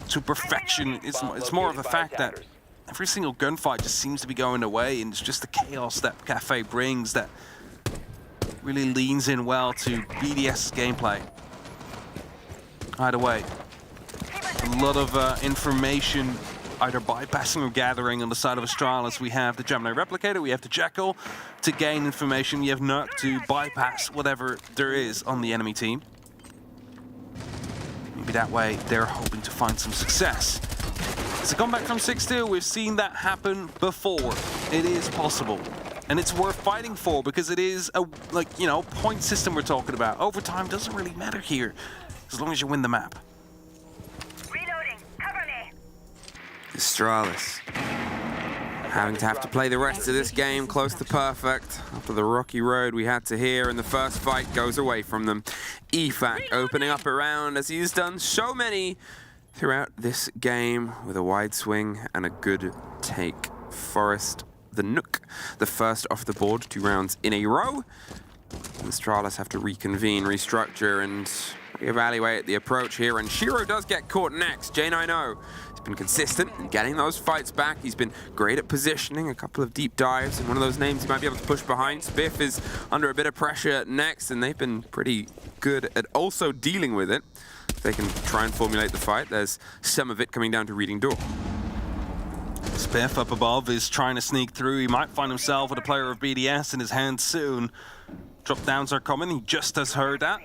S11: to perfection. It's more of the fact that every single gunfight just seems to be going away, and it's just the chaos that Cafe brings that really leans in well to BDS's gameplay. Either way, a lot of information either bypassing or gathering on the side of Astralis. We have the Gemini Replicator, we have the Jackal to gain information, you have Nuck to bypass whatever there is on the enemy team. Maybe that way they're hoping to find some success. It's a comeback from 6-2, we've seen that happen before. It is possible. And it's worth fighting for because it is a, point system we're talking about. Overtime doesn't really matter here, as long as you win the map.
S3: Reloading. Cover me.
S9: Astralis having to play the rest of this game close to perfect after the rocky road we had to hear, and the first fight goes away from them. EFAC opening up a round as he's done so many throughout this game with a wide swing and a good take. Forest the Nook, the first off the board, 2 rounds in a row. The Astralis have to reconvene, restructure, and reevaluate the approach here, and Shiro does get caught next. J90 has been consistent in getting those fights back. He's been great at positioning, a couple of deep dives, and one of those names he might be able to push behind. Spiff is under a bit of pressure next, and they've been pretty good at also dealing with it. They can try and formulate the fight. There's some of it coming down to reading door.
S11: Spiff up above is trying to sneak through. He might find himself with a player of BDS in his hand soon. Drop downs are coming. He just has heard that.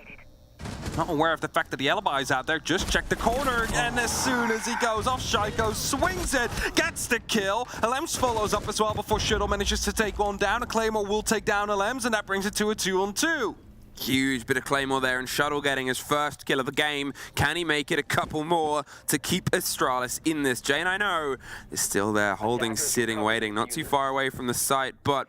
S11: Not aware of the fact that the alibi's out there. Just check the corner. And as soon as he goes off, Shaiko swings it, gets the kill. Alems follows up as well before Shuttle manages to take one down. A Claymore will take down Alems, and that brings it to a 2-on-2.
S9: Huge bit of Claymore there, and Shuttle getting his first kill of the game. Can he make it a couple more to keep Astralis in this? J90 is still there, holding, sitting, waiting, not too far away from the site, but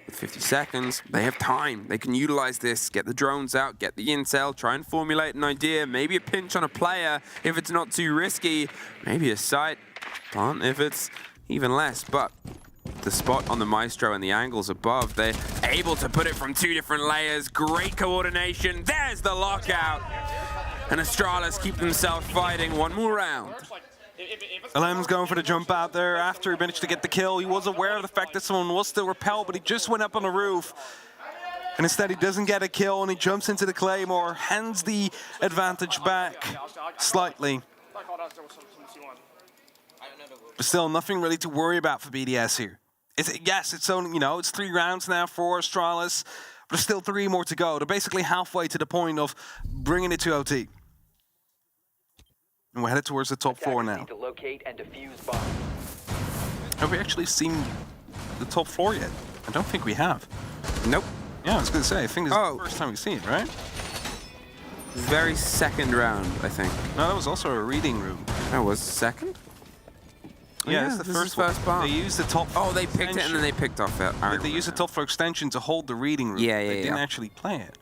S9: with 50 seconds, they have time. They can utilize this, get the drones out, get the intel, try and formulate an idea, maybe a pinch on a player if it's not too risky, maybe a site plant if it's even less, but the spot on the Maestro and the angles above, they're able to put it from 2 different layers. Great coordination. There's the lockout. And Astralis keep themselves fighting one more round.
S11: Alem's going for the jump out there after he managed to get the kill. He was aware of the fact that someone was still repelled, but he just went up on the roof. And instead he doesn't get a kill, and he jumps into the Claymore, hands the advantage back slightly. But still, nothing really to worry about for BDS here. Yes, it's only, it's 3 rounds now for Astralis, but there's still 3 more to go. They're basically halfway to the point of bringing it to OT. And we're headed towards the top 4 now. Have we actually seen the top 4 yet? I don't think we have.
S9: Nope.
S11: Yeah, I was going to say, I think this is the first time we've seen it, right?
S9: Very second round, I think.
S11: No, that was also a reading room.
S9: That was second?
S11: Yeah, it's the first one. They used the top floor.
S9: Oh, they picked it and then they picked off it.
S11: They used the top floor extension to hold the reading room.
S9: Yeah,
S11: They didn't actually play it.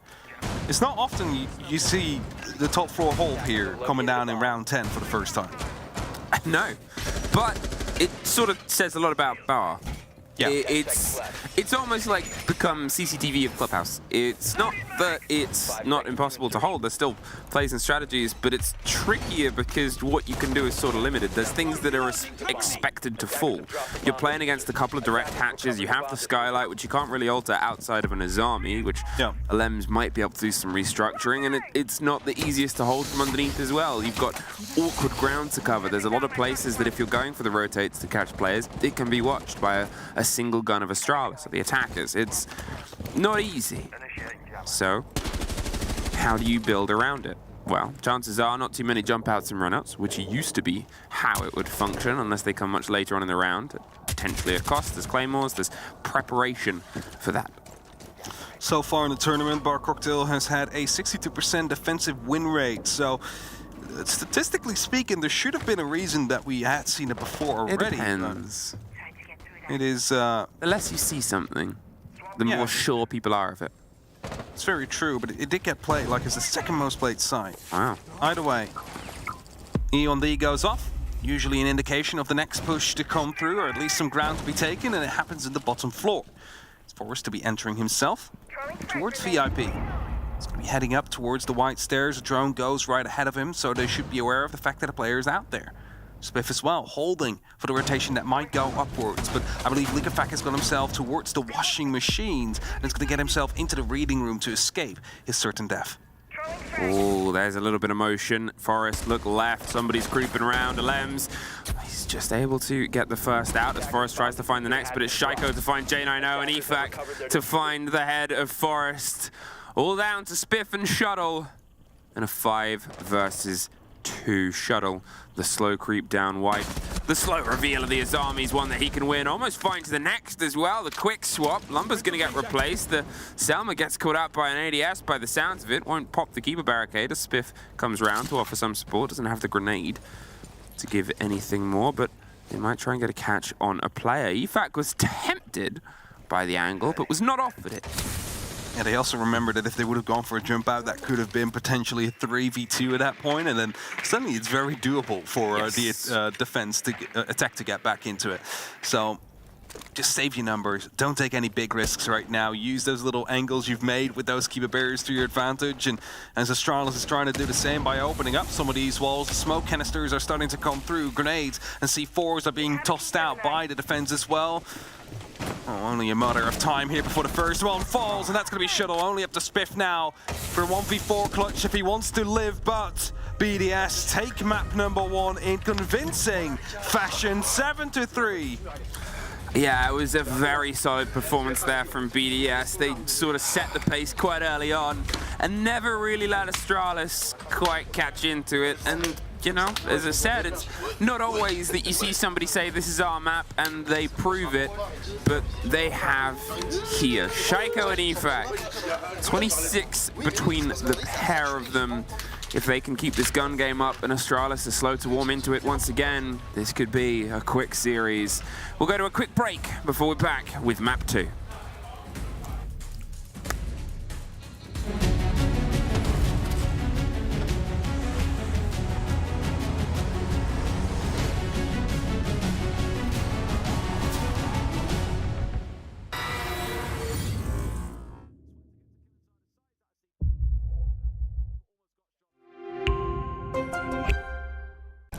S11: It's not often you see the top floor hold here coming down in round 10 for the first time.
S9: No, but it sort of says a lot about Bar.
S11: Yeah.
S9: It's almost like become CCTV of Clubhouse. It's not that it's not impossible to hold. There's still plays and strategies, but it's trickier because what you can do is sort of limited. There's things that are expected to fall. You're playing against a couple of direct hatches. You have the skylight, which you can't really alter outside of an Azami, which Alems might be able to do some restructuring, and it's not the easiest to hold from underneath as well. You've got awkward ground to cover. There's a lot of places that if you're going for the rotates to catch players, it can be watched by a single gun of Astralis, or the attackers. It's not easy. So, how do you build around it? Well, chances are not too many jump outs and run outs, which used to be how it would function, unless they come much later on in the round. Potentially a cost, there's claymores, there's preparation for that.
S11: So far in the tournament, Bar Cocktail has had a 62% defensive win rate, so statistically speaking, there should have been a reason that we had seen it before already.
S9: It depends.
S11: It is...
S9: the less you see something, the more sure people are of it.
S11: It's very true, but it did get played like it's the second most played site.
S9: Wow.
S11: Either way, Eon D goes off, usually an indication of the next push to come through, or at least some ground to be taken, and it happens in the bottom floor. It's Forrest to be entering himself towards VIP. He's going to be heading up towards the white stairs. A drone goes right ahead of him, so they should be aware of the fact that a player is out there. Spiff as well, holding for the rotation that might go upwards, but I believe Likafak has got himself towards the washing machines and is going to get himself into the reading room to escape his certain death.
S9: Oh, there's a little bit of motion. Forest, look left. Somebody's creeping around. Alems, he's just able to get the first out as Forest tries to find the next, but it's Shaiko to find J90 and Efak to find the head of Forest. All down to Spiff and Shuttle. And a 5 versus 2. Shuttle, the slow creep down white. The slow reveal of the Azami's one that he can win. Almost finds the next as well. The quick swap. Lumber's going to get replaced. The Selma gets caught out by an ADS by the sounds of it. Won't pop the keeper barricade as Spiff comes round to offer some support. Doesn't have the grenade to give anything more, but they might try and get a catch on a player. Efak was tempted by the angle, but was not offered it.
S11: Yeah, they also remember that if they would have gone for a jump out, that could have been potentially a 3v2 at that point, and then suddenly it's very doable for the defense to attack to get back into it. So just save your numbers. Don't take any big risks right now. Use those little angles you've made with those keeper barriers to your advantage. And as Astralis is trying to do the same by opening up some of these walls, the smoke canisters are starting to come through, grenades and C4s are being tossed out by the defense as well. Oh, only a matter of time here before the first one falls, and that's going to be Shuttle. Only up to Spiff now for a 1v4 clutch if he wants to live, but BDS take map number 1 in convincing fashion, 7-3.
S9: Yeah, it was a very solid performance there from BDS. They sort of set the pace quite early on and never really let Astralis quite catch into it. And, you know, as I said, it's not always that you see somebody say this is our map and they prove it, but they have here. Shaiko and Efak, 26 between the pair of them. If they can keep this gun game up and Astralis is slow to warm into it once again, this could be a quick series. We'll go to a quick break before we're back with map 2.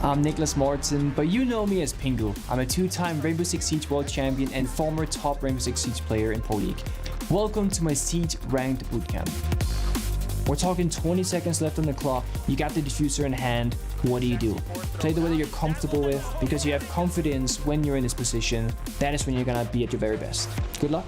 S7: I'm Nicholas Morton, but you know me as Pingu. I'm a 2-time Rainbow Six Siege World Champion and former top Rainbow Six Siege player in Pro League. Welcome to my Siege Ranked Bootcamp. We're talking 20 seconds left on the clock, you got the diffuser in hand, what do you do? Play the way that you're comfortable with, because you have confidence when you're in this position, that is when you're gonna be at your very best. Good luck.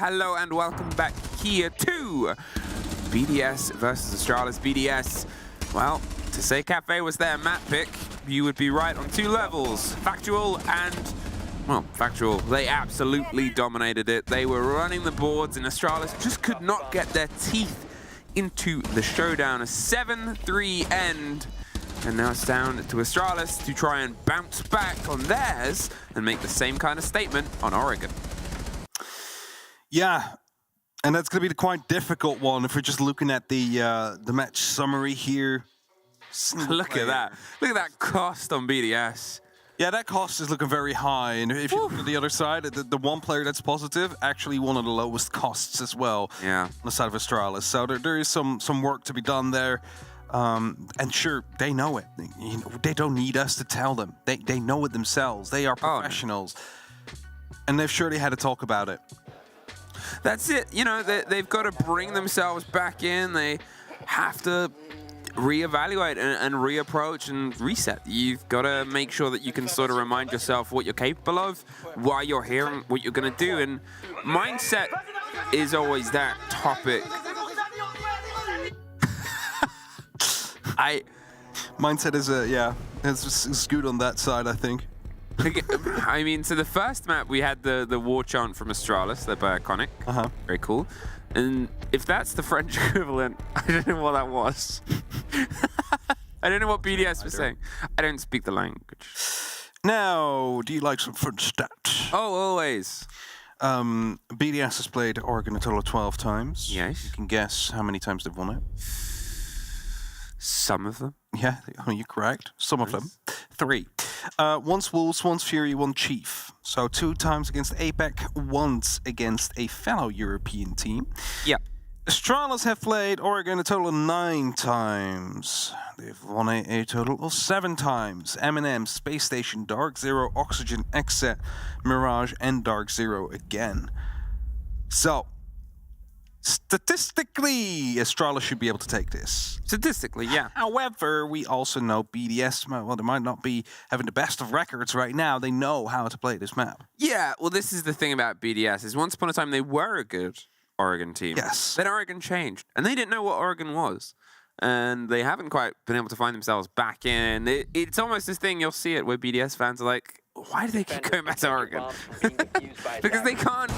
S9: hello, and welcome back here to BDS versus Astralis. BDS, well, to say Cafe was their map pick, you would be right on 2 levels. Factual and, well, factual. They absolutely dominated it. They were running the boards, and Astralis just could not get their teeth into the showdown. A 7-3 end. And now it's down to Astralis to try and bounce back on theirs and make the same kind of statement on Oregon.
S11: Yeah, and that's going to be the quite difficult one if we're just looking at the match summary here.
S9: Look at that. Look at that cost on BDS.
S11: Yeah, that cost is looking very high. And if you look at the other side, the one player that's positive, actually one of the lowest costs as well.
S9: Yeah.
S11: On the side of Astralis. So there is some work to be done there. And sure, they know it. You know, they don't need us to tell them. They know it themselves. They are professionals. And they've surely had to talk about it.
S9: That's it. You know, they've got to bring themselves back in. They have to reevaluate and reapproach and reset. You've got to make sure that you can sort of remind yourself what you're capable of, why you're here, and what you're going to do. And mindset is always that topic.
S11: Mindset is it's good on that side, I think.
S9: I mean, so the first map we had the war chant from Astralis, they're by Iconic. Very cool. And if that's the French equivalent, I don't know what that was. I don't know what BDS was saying. I don't speak the language.
S11: Now, do you like some fun stats?
S9: Oh, always.
S11: BDS has played Oregon a total of 12 times.
S9: Yes.
S11: You can guess how many times they've won it.
S9: Some of them.
S11: Yeah, you're correct. Some of them. 3. Once Wolves, once Fury, one Chief. So 2 times against APAC, once against a fellow European team.
S9: Yeah.
S11: Astralis have played Oregon a total of 9 times. They've won a total of 7 times. M&M, Space Station, DarkZero, Oxygen, Exet, Mirage, and DarkZero again. So, statistically, Astralis should be able to take this.
S9: Statistically, yeah.
S11: However, we also know BDS, well, they might not be having the best of records right now. They know how to play this map.
S9: Yeah, well, this is the thing about BDS, is once upon a time they were a good Oregon team.
S11: Yes.
S9: Then Oregon changed, and they didn't know what Oregon was. And they haven't quite been able to find themselves back in. It's almost this thing, you'll see it, where BDS fans are like, why do they keep going back to Oregon? Because they can't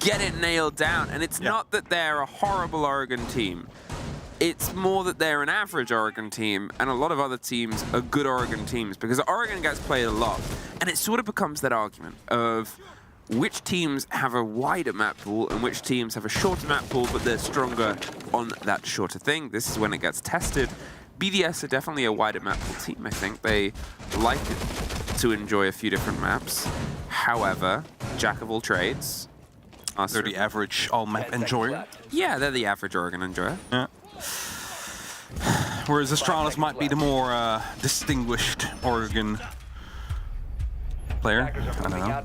S9: get it nailed down. And it's not that they're a horrible Oregon team. It's more that they're an average Oregon team, and a lot of other teams are good Oregon teams, because Oregon gets played a lot. And it sort of becomes that argument of which teams have a wider map pool and which teams have a shorter map pool, but they're stronger on that shorter thing. This is when it gets tested. BDS are definitely a wider map pool team, I think. They like to enjoy a few different maps. However, jack of all trades.
S11: They're the average all-map enjoyer.
S9: Yeah, they're the average Oregon enjoyer.
S11: Yeah. Whereas Astralis might be the more distinguished Oregon player. I don't know.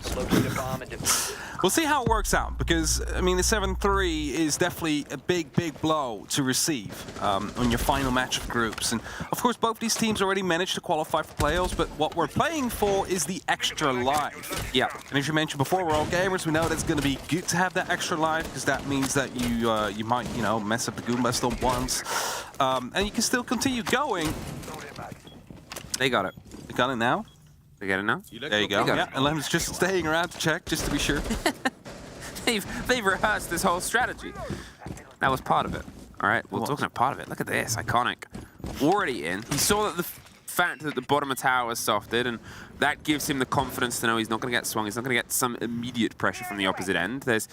S11: We'll see how it works out, because, I mean, the 7-3 is definitely a big, big blow to receive on your final match of groups. And, of course, both these teams already managed to qualify for playoffs, but what we're playing for is the extra life.
S9: Yeah.
S11: And as you mentioned before, we're all gamers. We know that it's going to be good to have that extra life, because that means that you might, mess up the Goomba Stomp once. And you can still continue going.
S9: They got it.
S11: They got it now?
S9: They get it now?
S11: There you go. Yeah, and Lem's just staying around to check, just to be sure.
S9: They've rehearsed this whole strategy. That was part of it. All right, we're talking about part of it. Look at this, Iconic. Already in. He saw that the fact that the bottom of tower was softed, and that gives him the confidence to know he's not going to get swung. He's not going to get some immediate pressure from the opposite end. There's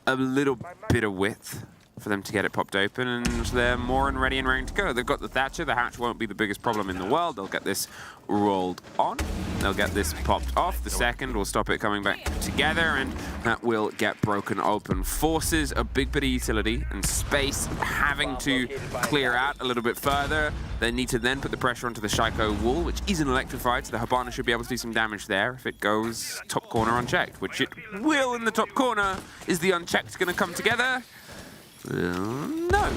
S9: a little bit of width for them to get it popped open, and they're more and ready and raring to go. They've got the Thatcher. The hatch won't be the biggest problem in the world. They'll get this rolled on. They'll get this popped off. The second will stop it coming back together, and that will get broken open. Forces a big bit of utility and space, having to clear out a little bit further. They need to then put the pressure onto the Shaiko wall, which isn't electrified, so the Habana should be able to do some damage there if it goes top corner unchecked, which it will in the top corner. Is the unchecked going to come together? No.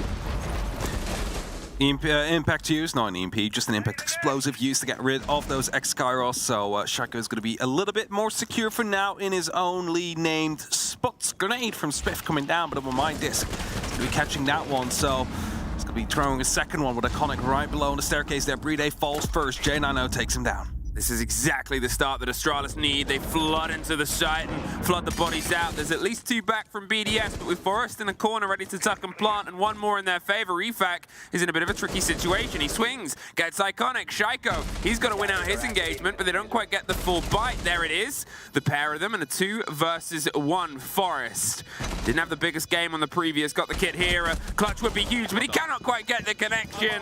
S11: Impact use, not an EMP, just an impact explosive used to get rid of those X-Kairos. So Shaiko is going to be a little bit more secure for now in his only named spot. but grenade from Spiff coming down, but on my disc, it's going to be catching that one, so it's going to be throwing a second one with Iconic right below on the staircase there. Bride falls first, J90 takes him down.
S9: This is exactly the start that Astralis need. They flood into the site and flood the bodies out. There's at least 2 back from BDS, but with Forrest in a corner ready to tuck and plant, and 1 more in their favor. EFAC is in a bit of a tricky situation. He swings, gets Iconic. Shaiko, he's got to win out his engagement, but they don't quite get the full bite. There it is. The pair of them in a 2 versus 1. Forrest didn't have the biggest game on the previous. Got the kit here. A clutch would be huge, but he cannot quite get the connection.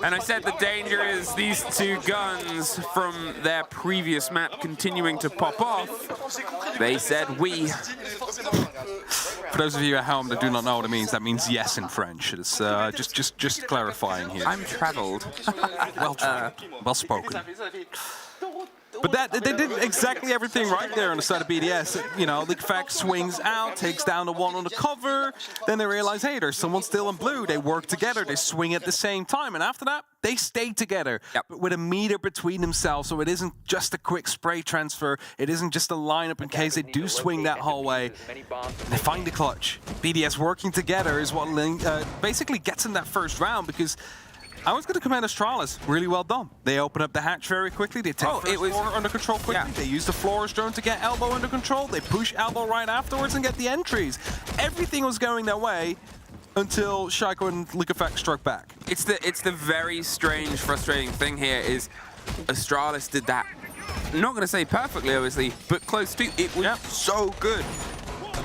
S9: And I said the danger is these 2 guns from their previous map continuing to pop off. They said we.
S11: For those of you at home that do not know what it means, that means yes in French. It's just clarifying here.
S9: I'm traveled.
S11: Well spoken. But they did exactly everything right there on the side of BDS. You know, Liquefact swings out, takes down the one on the cover. Then they realize, hey, there's someone still in blue. They work together. They swing at the same time. And after that, they stay together but with a meter between themselves. So it isn't just a quick spray transfer. It isn't just a lineup in case they do swing that hallway. They find the clutch. BDS working together is what basically gets in that first round, because I was going to commend Astralis. Really well done. They open up the hatch very quickly. They take first floor under control quickly. Yeah. They use the Flores drone to get Elbow under control. They push Elbow right afterwards and get the entries. Everything was going their way until Shaiko and Liquefact struck back.
S9: It's the very strange, frustrating thing here is Astralis did that. I'm not going to say perfectly, obviously, but close to. It was so good.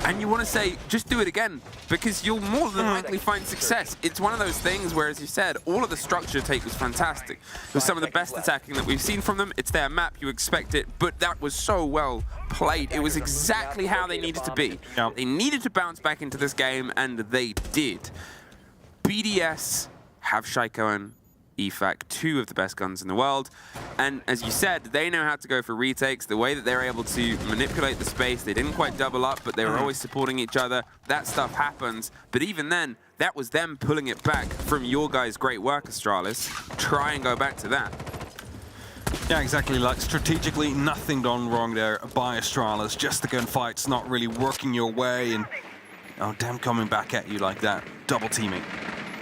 S9: And you want to say, just do it again, because you'll more than likely find success. It's one of those things where, as you said, all of the structure take was fantastic. It was some of the best attacking that we've seen from them. It's their map, you expect it, but that was so well played. It was exactly how they needed to be. They needed to bounce back into this game, and they did. BDS have Shaiko and EFAC, 2 of the best guns in the world, and as you said, they know how to go for retakes. The way that they're able to manipulate the space, they didn't quite double up, but they were always supporting each other. That stuff happens, but even then, that was them pulling it back from your guys' great work, Astralis. Try and go back to that.
S11: Yeah, exactly. Like, strategically, nothing done wrong there by Astralis. Just the gunfight's not really working your way, and oh, damn, coming back at you like that. Double teaming.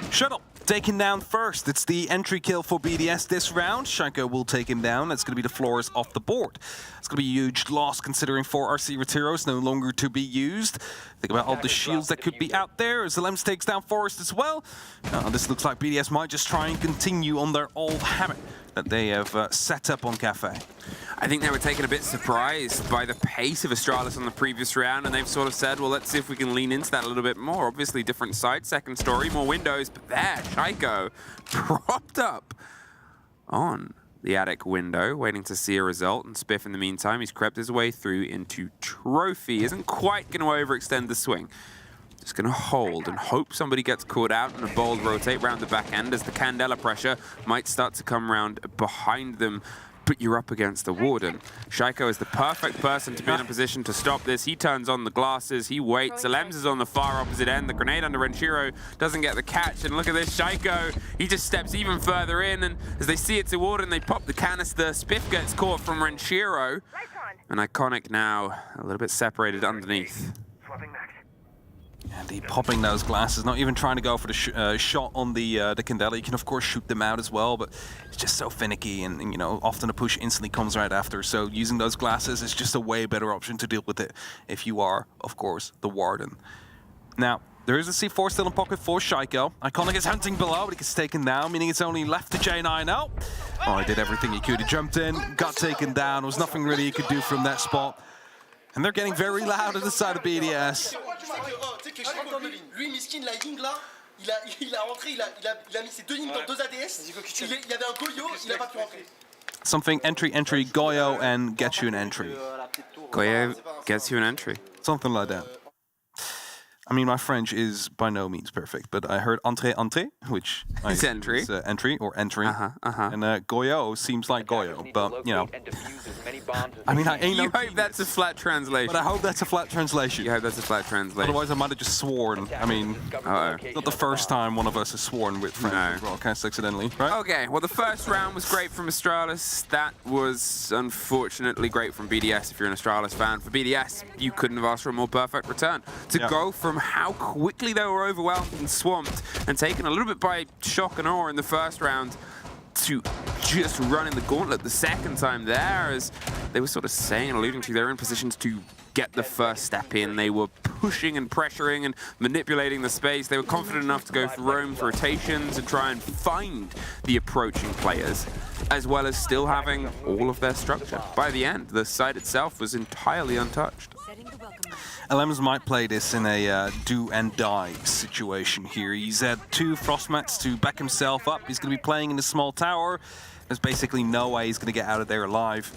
S11: Shuttle taken down first. It's the entry kill for BDS this round. Shaiko will take him down. That's going to be the Flores off the board. It's going to be a huge loss considering 4 RC Retiros no longer to be used. Think about all the shields that could be out there. Zalems takes down Forrest as well. This looks like BDS might just try and continue on their old habit that they have set up on Cafe.
S9: I think they were taken a bit surprised by the pace of Astralis on the previous round, and they've sort of said, well, let's see if we can lean into that a little bit more. Obviously, different side, second story, more windows, but there, Shaiko propped up on the attic window, waiting to see a result, and Spiff, in the meantime, he's crept his way through into Trophy. Isn't quite going to overextend the swing. Just going to hold and hope somebody gets caught out and a bold rotate round the back end as the Candela pressure might start to come round behind them. But you're up against the Warden. Shaiko is the perfect person to be in a position to stop this. He turns on the glasses, he waits. Zalems is on the far opposite end. The grenade under Renshiro doesn't get the catch. And look at this, Shaiko, he just steps even further in. And as they see it's a Warden, they pop the canister. Spiff gets caught from Renshiro. And Iconic now a little bit separated underneath.
S11: And he popping those glasses, not even trying to go for the shot on the Candela. You can, of course, shoot them out as well, but it's just so finicky, and you know, often a push instantly comes right after. So using those glasses is just a way better option to deal with it if you are, of course, the Warden. Now, there is a C4 still in pocket for Shaiko. Iconic is hunting below, but he gets taken down, meaning it's only left to J90. Oh, he did everything he could. He jumped in, got taken down. There was nothing really he could do from that spot. And they're getting very loud at the side of BDS. Something entry, Goyo, and gets you an entry.
S9: Goyo gets you an entry.
S11: Something like that. I mean, my French is by no means perfect, but I heard entrée, which
S9: is entry.
S11: Is, entry or entry. And Goyo seems like Goyo, but you know. I mean, I ain't no.
S9: You hope that's a flat translation.
S11: But I hope that's a flat translation.
S9: You hope that's a flat translation.
S11: Otherwise, I might have just sworn. I mean, not the first time one of us has sworn with French broadcast accidentally, right?
S9: Okay, well, the first round was great from Astralis. That was unfortunately great from BDS if you're an Astralis fan. For BDS, you couldn't have asked for a more perfect return. To go from how quickly they were overwhelmed and swamped and taken a little bit by shock and awe in the first round to just running the gauntlet the second time there, as they were sort of saying and alluding to, they were in positions to get the first step in. They were pushing and pressuring and manipulating the space. They were confident enough to go for roams, rotations, and try and find the approaching players, as well as still having all of their structure. By the end, the site itself was entirely untouched.
S11: LMs might play this in a do and die situation here. He's had 2 frost mats to back himself up. He's going to be playing in a small tower. There's basically no way he's going to get out of there alive.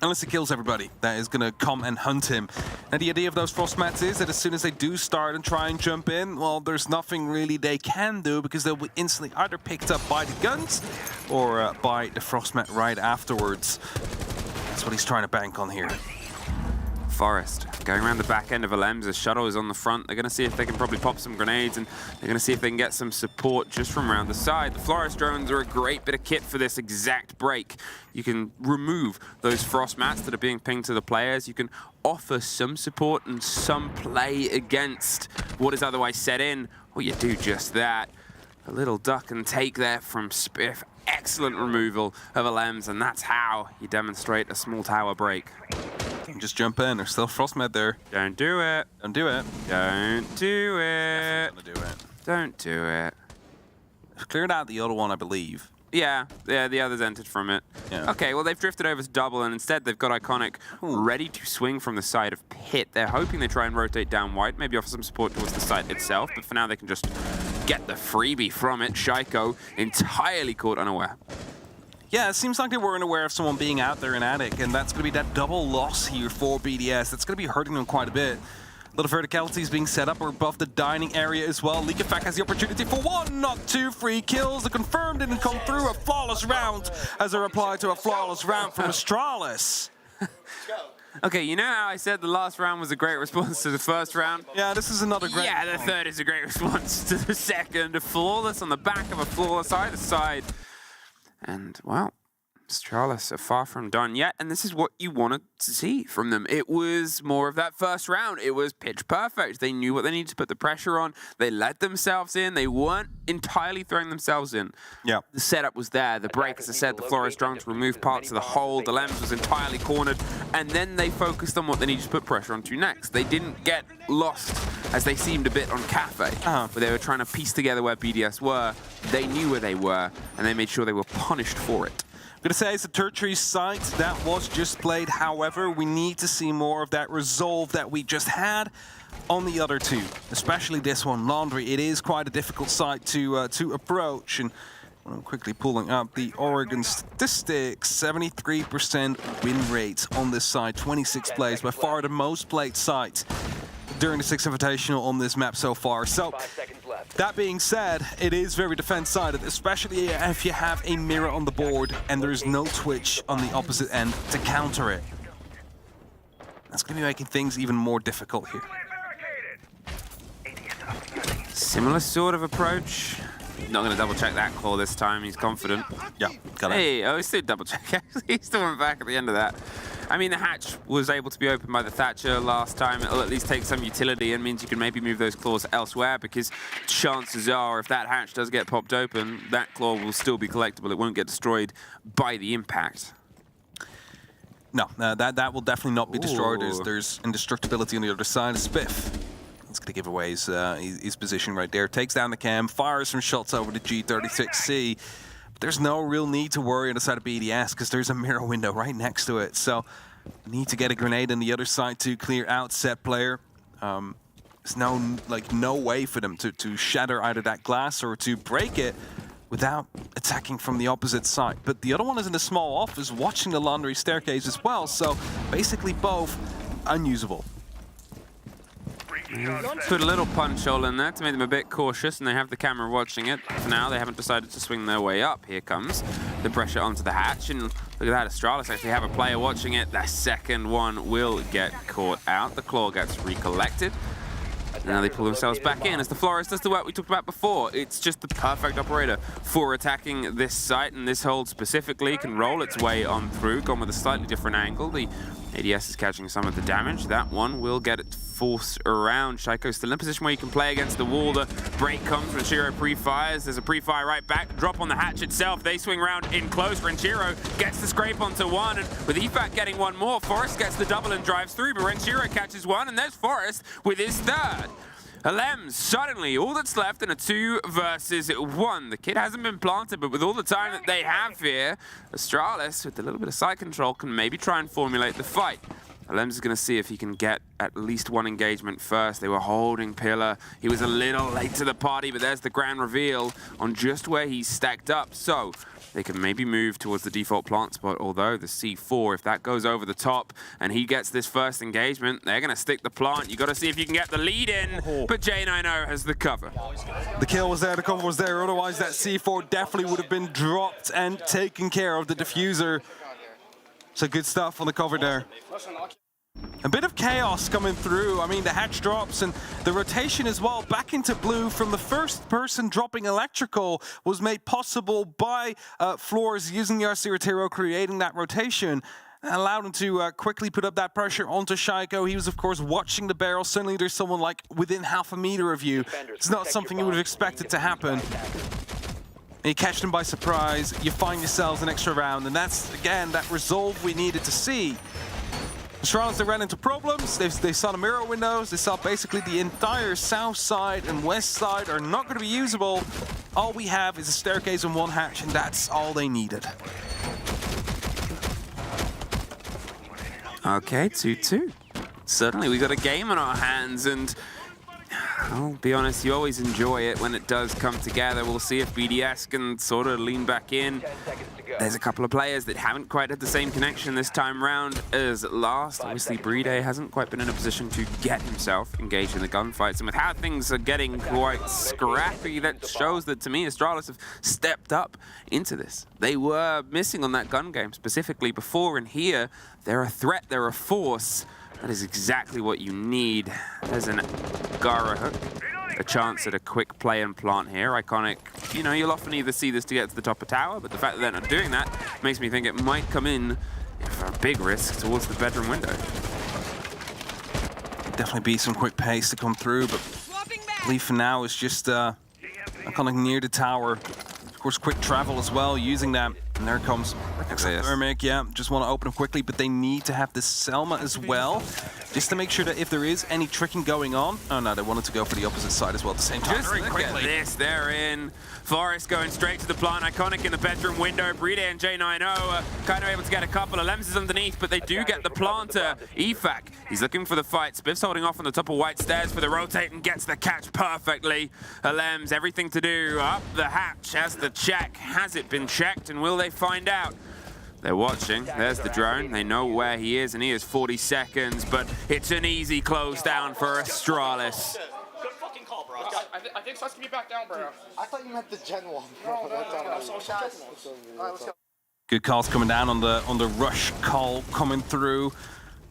S11: Unless he kills everybody that is going to come and hunt him. Now the idea of those frost mats is that as soon as they do start and try and jump in, well, there's nothing really they can do because they'll be instantly either picked up by the guns or by the frost mat right afterwards. That's what he's trying to bank on here.
S9: Forest going around the back end of LMs. The shuttle is on the front. They're going to see if they can probably pop some grenades, and they're going to see if they can get some support just from around the side. The Florist drones are a great bit of kit for this exact break. You can remove those frost mats that are being pinged to the players. You can offer some support and some play against what is otherwise set in. Well, you do just that. A little duck and take there from Spiff. Excellent removal of LMs, and that's how you demonstrate a small tower break.
S11: Just jump in. There's still frost mat there.
S9: Don't do it.
S11: Don't do it.
S9: Don't do it.
S11: Don't do it.
S9: Don't do it.
S11: They've cleared out the other one, I believe.
S9: Yeah, the others entered from it.
S11: Yeah.
S9: Okay, well, they've drifted over to double, and instead they've got Iconic ready to swing from the side of Pit. They're hoping they try and rotate down white, maybe offer some support towards the site itself, but for now they can just get the freebie from it. Shaiko entirely caught unaware.
S11: Yeah, it seems like they weren't aware of someone being out there in Attic, and that's going to be that double loss here for BDS. That's going to be hurting them quite a bit. A lot of verticalities being set up above the dining area as well. Liquefact has the opportunity for 1, not 2 free kills. The confirmed didn't come through. A flawless round as a reply to a flawless round from Astralis.
S9: Okay, you know how I said the last round was a great response to the first round?
S11: Yeah, this is another great
S9: Yeah, the third is a great response to the second. A flawless on the back of a flawless either side. And, well, Astralis are far from done yet, and this is what you wanted to see from them. It was more of that first round. It was pitch perfect. They knew what they needed to put the pressure on. They let themselves in. They weren't entirely throwing themselves in.
S11: Yeah.
S9: The setup was there. The break, as I said, the Florist drones removed parts of the hole. The Lems was entirely cornered, and then they focused on what they needed to put pressure onto next. They didn't get lost, as they seemed a bit on Cafe, where they were trying to piece together where BDS were. They knew where they were, and they made sure they were punished for it.
S11: I'm going to say it's a tertiary site that was just played. However, we need to see more of that resolve that we just had on the other 2, especially this one, Laundry. It is quite a difficult site to approach, and I'm quickly pulling up the Oregon statistics. 73% win rate on this site, 26 plays, by far the most played site during the 6th Invitational on this map so far. So, that being said, it is very defense-sided, especially if you have a mirror on the board and there's no Twitch on the opposite end to counter it. That's going to be making things even more difficult here.
S9: Similar sort of approach. Not going to double-check that call this time. He's confident.
S11: Yeah, got it.
S9: Hey, oh, he still double-check. He still went back at the end of that. I mean, the hatch was able to be opened by the Thatcher last time. It'll at least take some utility and means you can maybe move those claws elsewhere, because chances are if that hatch does get popped open, that claw will still be collectible. It won't get destroyed by the impact.
S11: No, that will definitely not be destroyed. There's indestructibility on the other side. Spiff. It's going to give away his position right there. Takes down the cam, fires some shots over the G36C. There's no real need to worry on the side of BDS because there's a mirror window right next to it. So, need to get a grenade on the other side to clear out set player. There's no way for them to shatter either that glass or to break it without attacking from the opposite side. But the other one is in a small office watching the laundry staircase as well. So, basically both unusable.
S9: Put a little punch hole in there to make them a bit cautious, and they have the camera watching it. For now, they haven't decided to swing their way up. Here comes the pressure onto the hatch, and look at that, Astralis actually have a player watching it. The second one will get caught out. The claw gets recollected. Now they pull themselves back in as the Flores does the work we talked about before. It's just the perfect operator for attacking this site, and this hold specifically can roll its way on through, gone with a slightly different angle. The ADS is catching some of the damage. That one will get it forced around. Shaiko's still in a position where you can play against the wall. The break comes. Renshiro pre-fires. There's a pre-fire right back. Drop on the hatch itself. They swing around in close. Renshiro gets the scrape onto one, and with EFAC getting one more, Forrest gets the double and drives through, but Renshiro catches one, and there's Forrest with his third. Alems, suddenly, all that's left in a 2 versus 1. The kid hasn't been planted, but with all the time that they have here, Astralis, with a little bit of side control, can maybe try and formulate the fight. Alems is going to see if he can get at least one engagement first. They were holding Pillar. He was a little late to the party, but there's the grand reveal on just where he's stacked up. So they can maybe move towards the default plant spot, although the C4, if that goes over the top and he gets this first engagement, they're going to stick the plant. You got to see if you can get the lead in, but J90 has the cover.
S11: The kill was there, the cover was there, otherwise that C4 definitely would have been dropped and taken care of. The diffuser. So good stuff on the cover there. A bit of chaos coming through. I mean, the hatch drops and the rotation as well back into blue from the first person dropping electrical was made possible by Floors using the R0, creating that rotation. Allowed him to quickly put up that pressure onto Shaiko. He was, of course, watching the barrel. Suddenly there's someone like within half a meter of you. It's not something you would have expected to happen. You catch them by surprise, you find yourselves an extra round, and that's, again, that resolve we needed to see. Astralis, they ran into problems, they saw the mirror windows, they saw basically the entire south side and west side are not going to be usable. All we have is a staircase and one hatch, and that's all they needed.
S9: Okay, 2-2. Certainly, we got a game on our hands, and I'll be honest, you always enjoy it when it does come together. We'll see if BDS can sort of lean back in. There's a couple of players that haven't quite had the same connection this time round as last. Obviously, Brede hasn't quite been in a position to get himself engaged in the gunfights. And with how things are getting quite scrappy, that shows that, to me, Astralis have stepped up into this. They were missing on that gun game, specifically before, and here, they're a threat, they're a force. That is exactly what you need. There's an Gara hook. A chance at a quick play and plant here. Iconic, you know, you'll often either see this to get to the top of tower, but the fact that they're not doing that makes me think it might come in for a big risk towards the bedroom window.
S11: Definitely be some quick pace to come through, but I believe for now it's just Iconic near the tower. Of course, quick travel as well, using that. And there comes Thermic, yeah, just want to open them quickly, but they need to have the Selma as well, just to make sure that if there is any tricking going on. Oh no, they wanted to go for the opposite side as well at the same time.
S9: Just look at this, they're in. Forest going straight to the plant. Iconic in the bedroom window. Brede and J90 kind of able to get a couple of Lems is underneath, but they do get the planter. EFAC, he's looking for the fight. Spiff's holding off on the top of white stairs for the rotate and gets the catch perfectly. Lems, everything to do up the hatch as the check. Has it been checked, and will they find out? They're watching. There's the drone. They know where he is, and he is 40 seconds, but it's an easy close down for Astralis.
S12: Good fucking call, bro. I think so. Let's get back down, bro. I thought you meant the Gen 1. No. Let's go.
S11: Good calls coming down on the rush call coming through.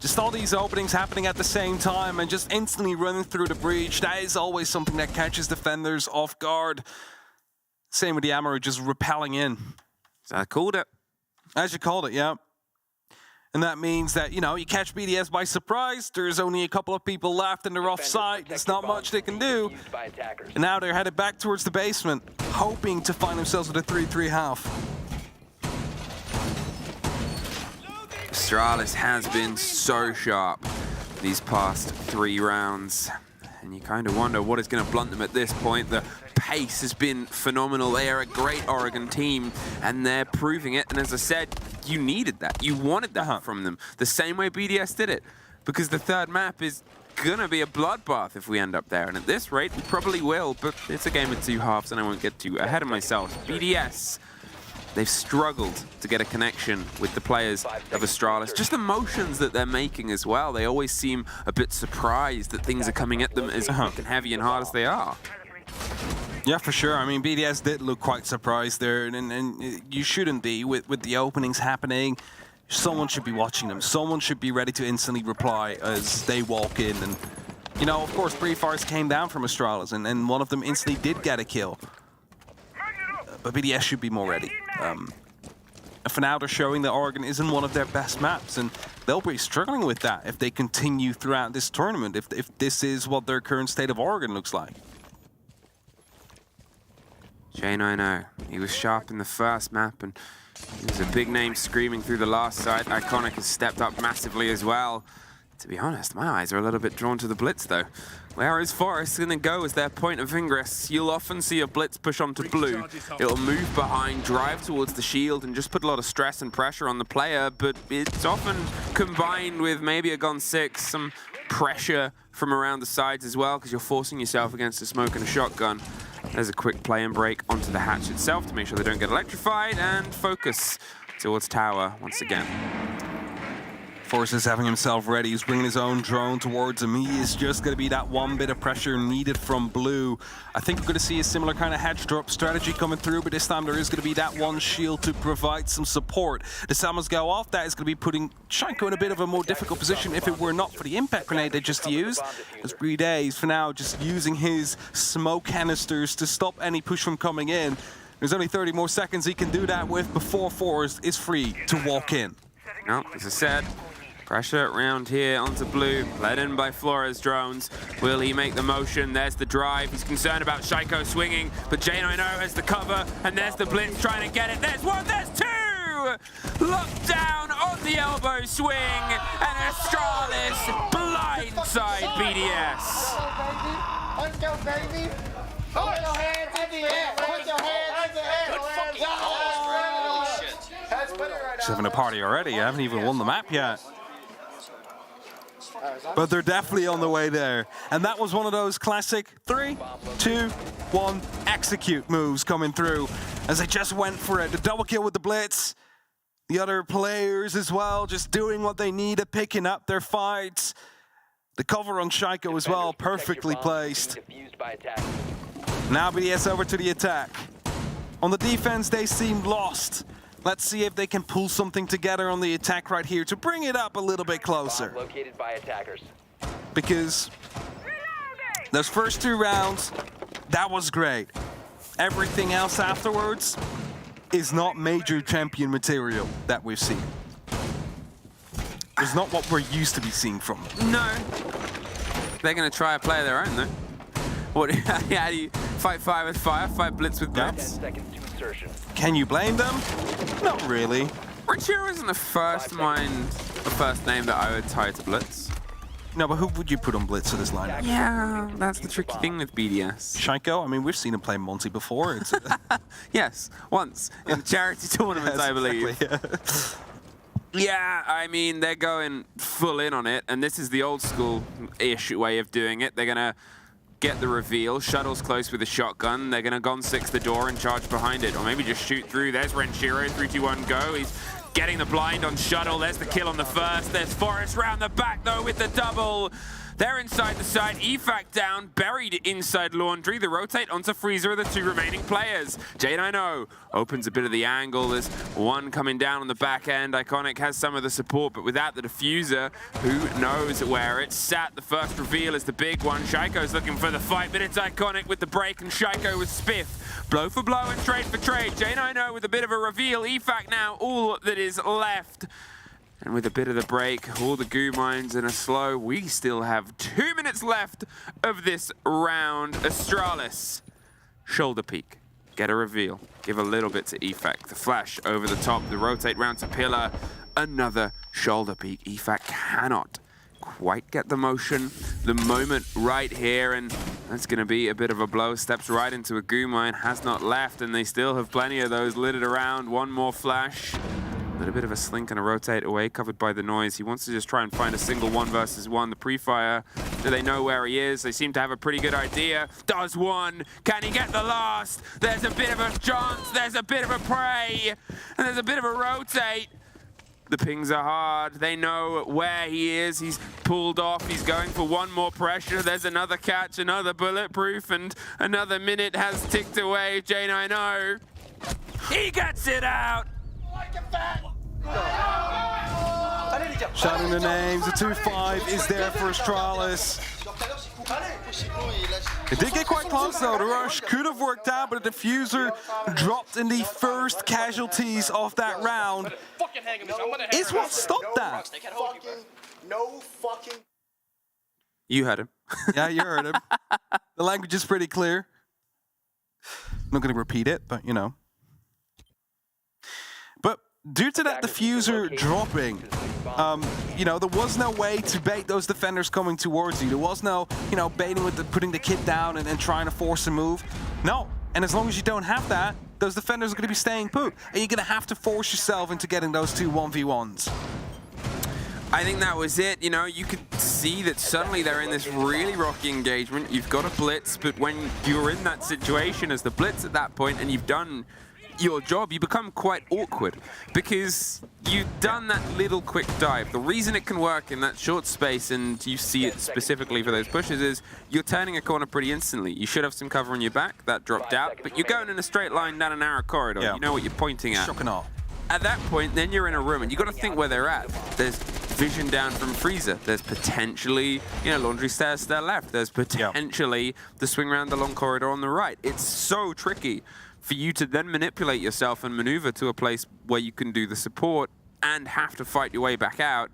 S11: Just all these openings happening at the same time and just instantly running through the breach. That is always something that catches defenders off guard. Same with the Amaru just repelling in.
S9: So I called it.
S11: As you called it, yeah. And that means that, you know, you catch BDS by surprise. There's only a couple of people left and they're offside. There's not much they can do. And now they're headed back towards the basement, hoping to find themselves with a 3-3 half.
S9: Astralis has been so sharp these past 3 rounds. And you kind of wonder what is going to blunt them at this point. The pace has been phenomenal. They are a great Oregon team, and they're proving it. And as I said, you needed that. You wanted that from them, the same way BDS did it. Because the third map is going to be a bloodbath if we end up there. And at this rate, we probably will. But it's a game of 2 halves, and I won't get too ahead of myself. BDS they've struggled to get a connection with the players of Astralis. Just the motions that they're making as well. They always seem a bit surprised that things are coming at them as fucking heavy and hard as they are.
S11: Yeah, for sure. I mean, BDS did look quite surprised there, and you shouldn't be with the openings happening. Someone should be watching them. Someone should be ready to instantly reply as they walk in. And, you know, of course, Briefars came down from Astralis, and one of them instantly did get a kill. But BDS should be more ready. For now, they're showing that Oregon isn't one of their best maps, and they'll be struggling with that if they continue throughout this tournament, if this is what their current state of Oregon looks like.
S9: J90, he was sharp in the first map, and he was a big name screaming through the last side. Iconic has stepped up massively as well. To be honest, my eyes are a little bit drawn to the Blitz, though. Where is Forest going to go as their point of ingress? You'll often see a Blitz push onto blue. It'll move behind, drive towards the shield, and just put a lot of stress and pressure on the player, but it's often combined with maybe a Gon 6, some pressure from around the sides as well, because you're forcing yourself against a smoke and a shotgun. There's a quick play and break onto the hatch itself to make sure they don't get electrified, and focus towards tower once again.
S11: Forrest is having himself ready. He's bringing his own drone towards him. He is just going to be that one bit of pressure needed from blue. I think we're going to see a similar kind of hatch drop strategy coming through, but this time there is going to be that one shield to provide some support. The Samus go off. That is going to be putting Shaiko in a bit of a more difficult position if it were not for the impact grenade they just used. As Brede is for now just using his smoke canisters to stop any push from coming in. There's only 30 more seconds he can do that with before Forrest is free to walk in.
S9: No, as I said, pressure around here onto blue, led in by Flores drones. Will he make the motion? There's the drive. He's concerned about Shaiko swinging, but J90 has the cover, and there's the Blitz trying to get it. There's one, there's two! Locked down on the elbow swing, and Astralis blindside BDS.
S18: Let's go, baby! Put your hands in the air! Put your hands in the air!
S11: Just having a party already. I haven't even won the map yet. But they're definitely on the way there. And that was one of those classic 3, 2, 1, execute moves coming through as they just went for it. The double kill with the Blitz. The other players as well, just doing what they needed, picking up their fights. The cover on Shaiko as well, perfectly placed. Now BDS over to the attack. On the defense, they seem lost. Let's see if they can pull something together on the attack right here to bring it up a little bit closer.
S16: Located by attackers.
S11: Because those first 2 rounds, that was great. Everything else afterwards is not major champion material that we've seen. It's not what we're used to be seeing from them.
S9: No. They're going to try a play of their own, though. What? How do you fight fire with fire, fight Blitz with Blitz?
S16: 10 seconds to insertion.
S11: Can you blame them? Not really.
S9: Ranchero isn't the first name that I would tie to Blitz.
S11: No, but who would you put on Blitz for this lineup?
S9: Yeah, that's the tricky thing with BDS.
S11: Shaiko? I mean, we've seen him play Monty before. It's,
S9: yes, once in the charity tournament, I believe.
S11: Exactly,
S9: yeah, I mean, they're going full in on it, and this is the old school-ish way of doing it. They're going to get the reveal, shuttle's close with a shotgun, they're going to Gon 6 the door and charge behind it, or maybe just shoot through. There's Ranchero, 3, 2, 1, go. He's getting the blind on Shuttle, there's the kill on the first. There's Forrest round the back though with the double. They're inside the side, EFAC down, buried inside Laundry. The rotate onto Freezer are the 2 remaining players. J90 opens a bit of the angle. There's one coming down on the back end. Iconic has some of the support, but without the diffuser, who knows where it's sat. The first reveal is the big one. Shaiko's looking for the fight, but it's Iconic with the break, and Shaiko with Spiff. Blow for blow and trade for trade. J90 with a bit of a reveal. EFAC now all that is left. And with a bit of the break, all the goo mines in a slow, we still have 2 minutes left of this round. Astralis, shoulder peek, get a reveal, give a little bit to EFAC. The flash over the top, the rotate round to Pillar, another shoulder peek. EFAC cannot quite get the motion, the moment right here, and that's going to be a bit of a blow. Steps right into a goo mine, has not left, and they still have plenty of those littered around. One more flash. But a bit of a slink and a rotate away, covered by the noise. He wants to just try and find a single 1 versus 1. The pre-fire, do they know where he is? They seem to have a pretty good idea. Does one. Can he get the last? There's a bit of a chance. There's a bit of a prey. And there's a bit of a rotate. The pings are hard. They know where he is. He's pulled off. He's going for one more pressure. There's another catch, another bulletproof, and another minute has ticked away. J90. He gets it out.
S11: Shouting the names. The 2-5 is there for Astralis. It did get quite close though. The rush could have worked out, but the diffuser dropped in the first casualties of that round. Is what stopped that.
S9: You heard him.
S11: Yeah, you heard him. The language is pretty clear. I'm not going to repeat it, but you know. But due to that diffuser dropping, you know, there was no way to bait those defenders coming towards you. There was no, you know, baiting with putting the kit down and trying to force a move. No. And as long as you don't have that, those defenders are going to be staying put. And you're going to have to force yourself into getting those 2 1v1s.
S9: I think that was it. You know, you could see that suddenly they're in this really rocky engagement. You've got a blitz, but when you're in that situation as the blitz at that point and you've done your job, you become quite awkward because you've done that little quick dive. The reason it can work in that short space, and you see it specifically for those pushes, is you're turning a corner pretty instantly. You should have some cover on your back. That dropped out, but you're going in a straight line down a narrow corridor.
S11: Yeah.
S9: You know what you're pointing at.
S11: Shocking all.
S9: At that point, then you're in a room, and you've got to think where they're at. There's vision down from Freezer. There's potentially, you know, laundry stairs to their left. There's potentially the swing around the long corridor on the right. It's so tricky for you to then manipulate yourself and maneuver to a place where you can do the support and have to fight your way back out.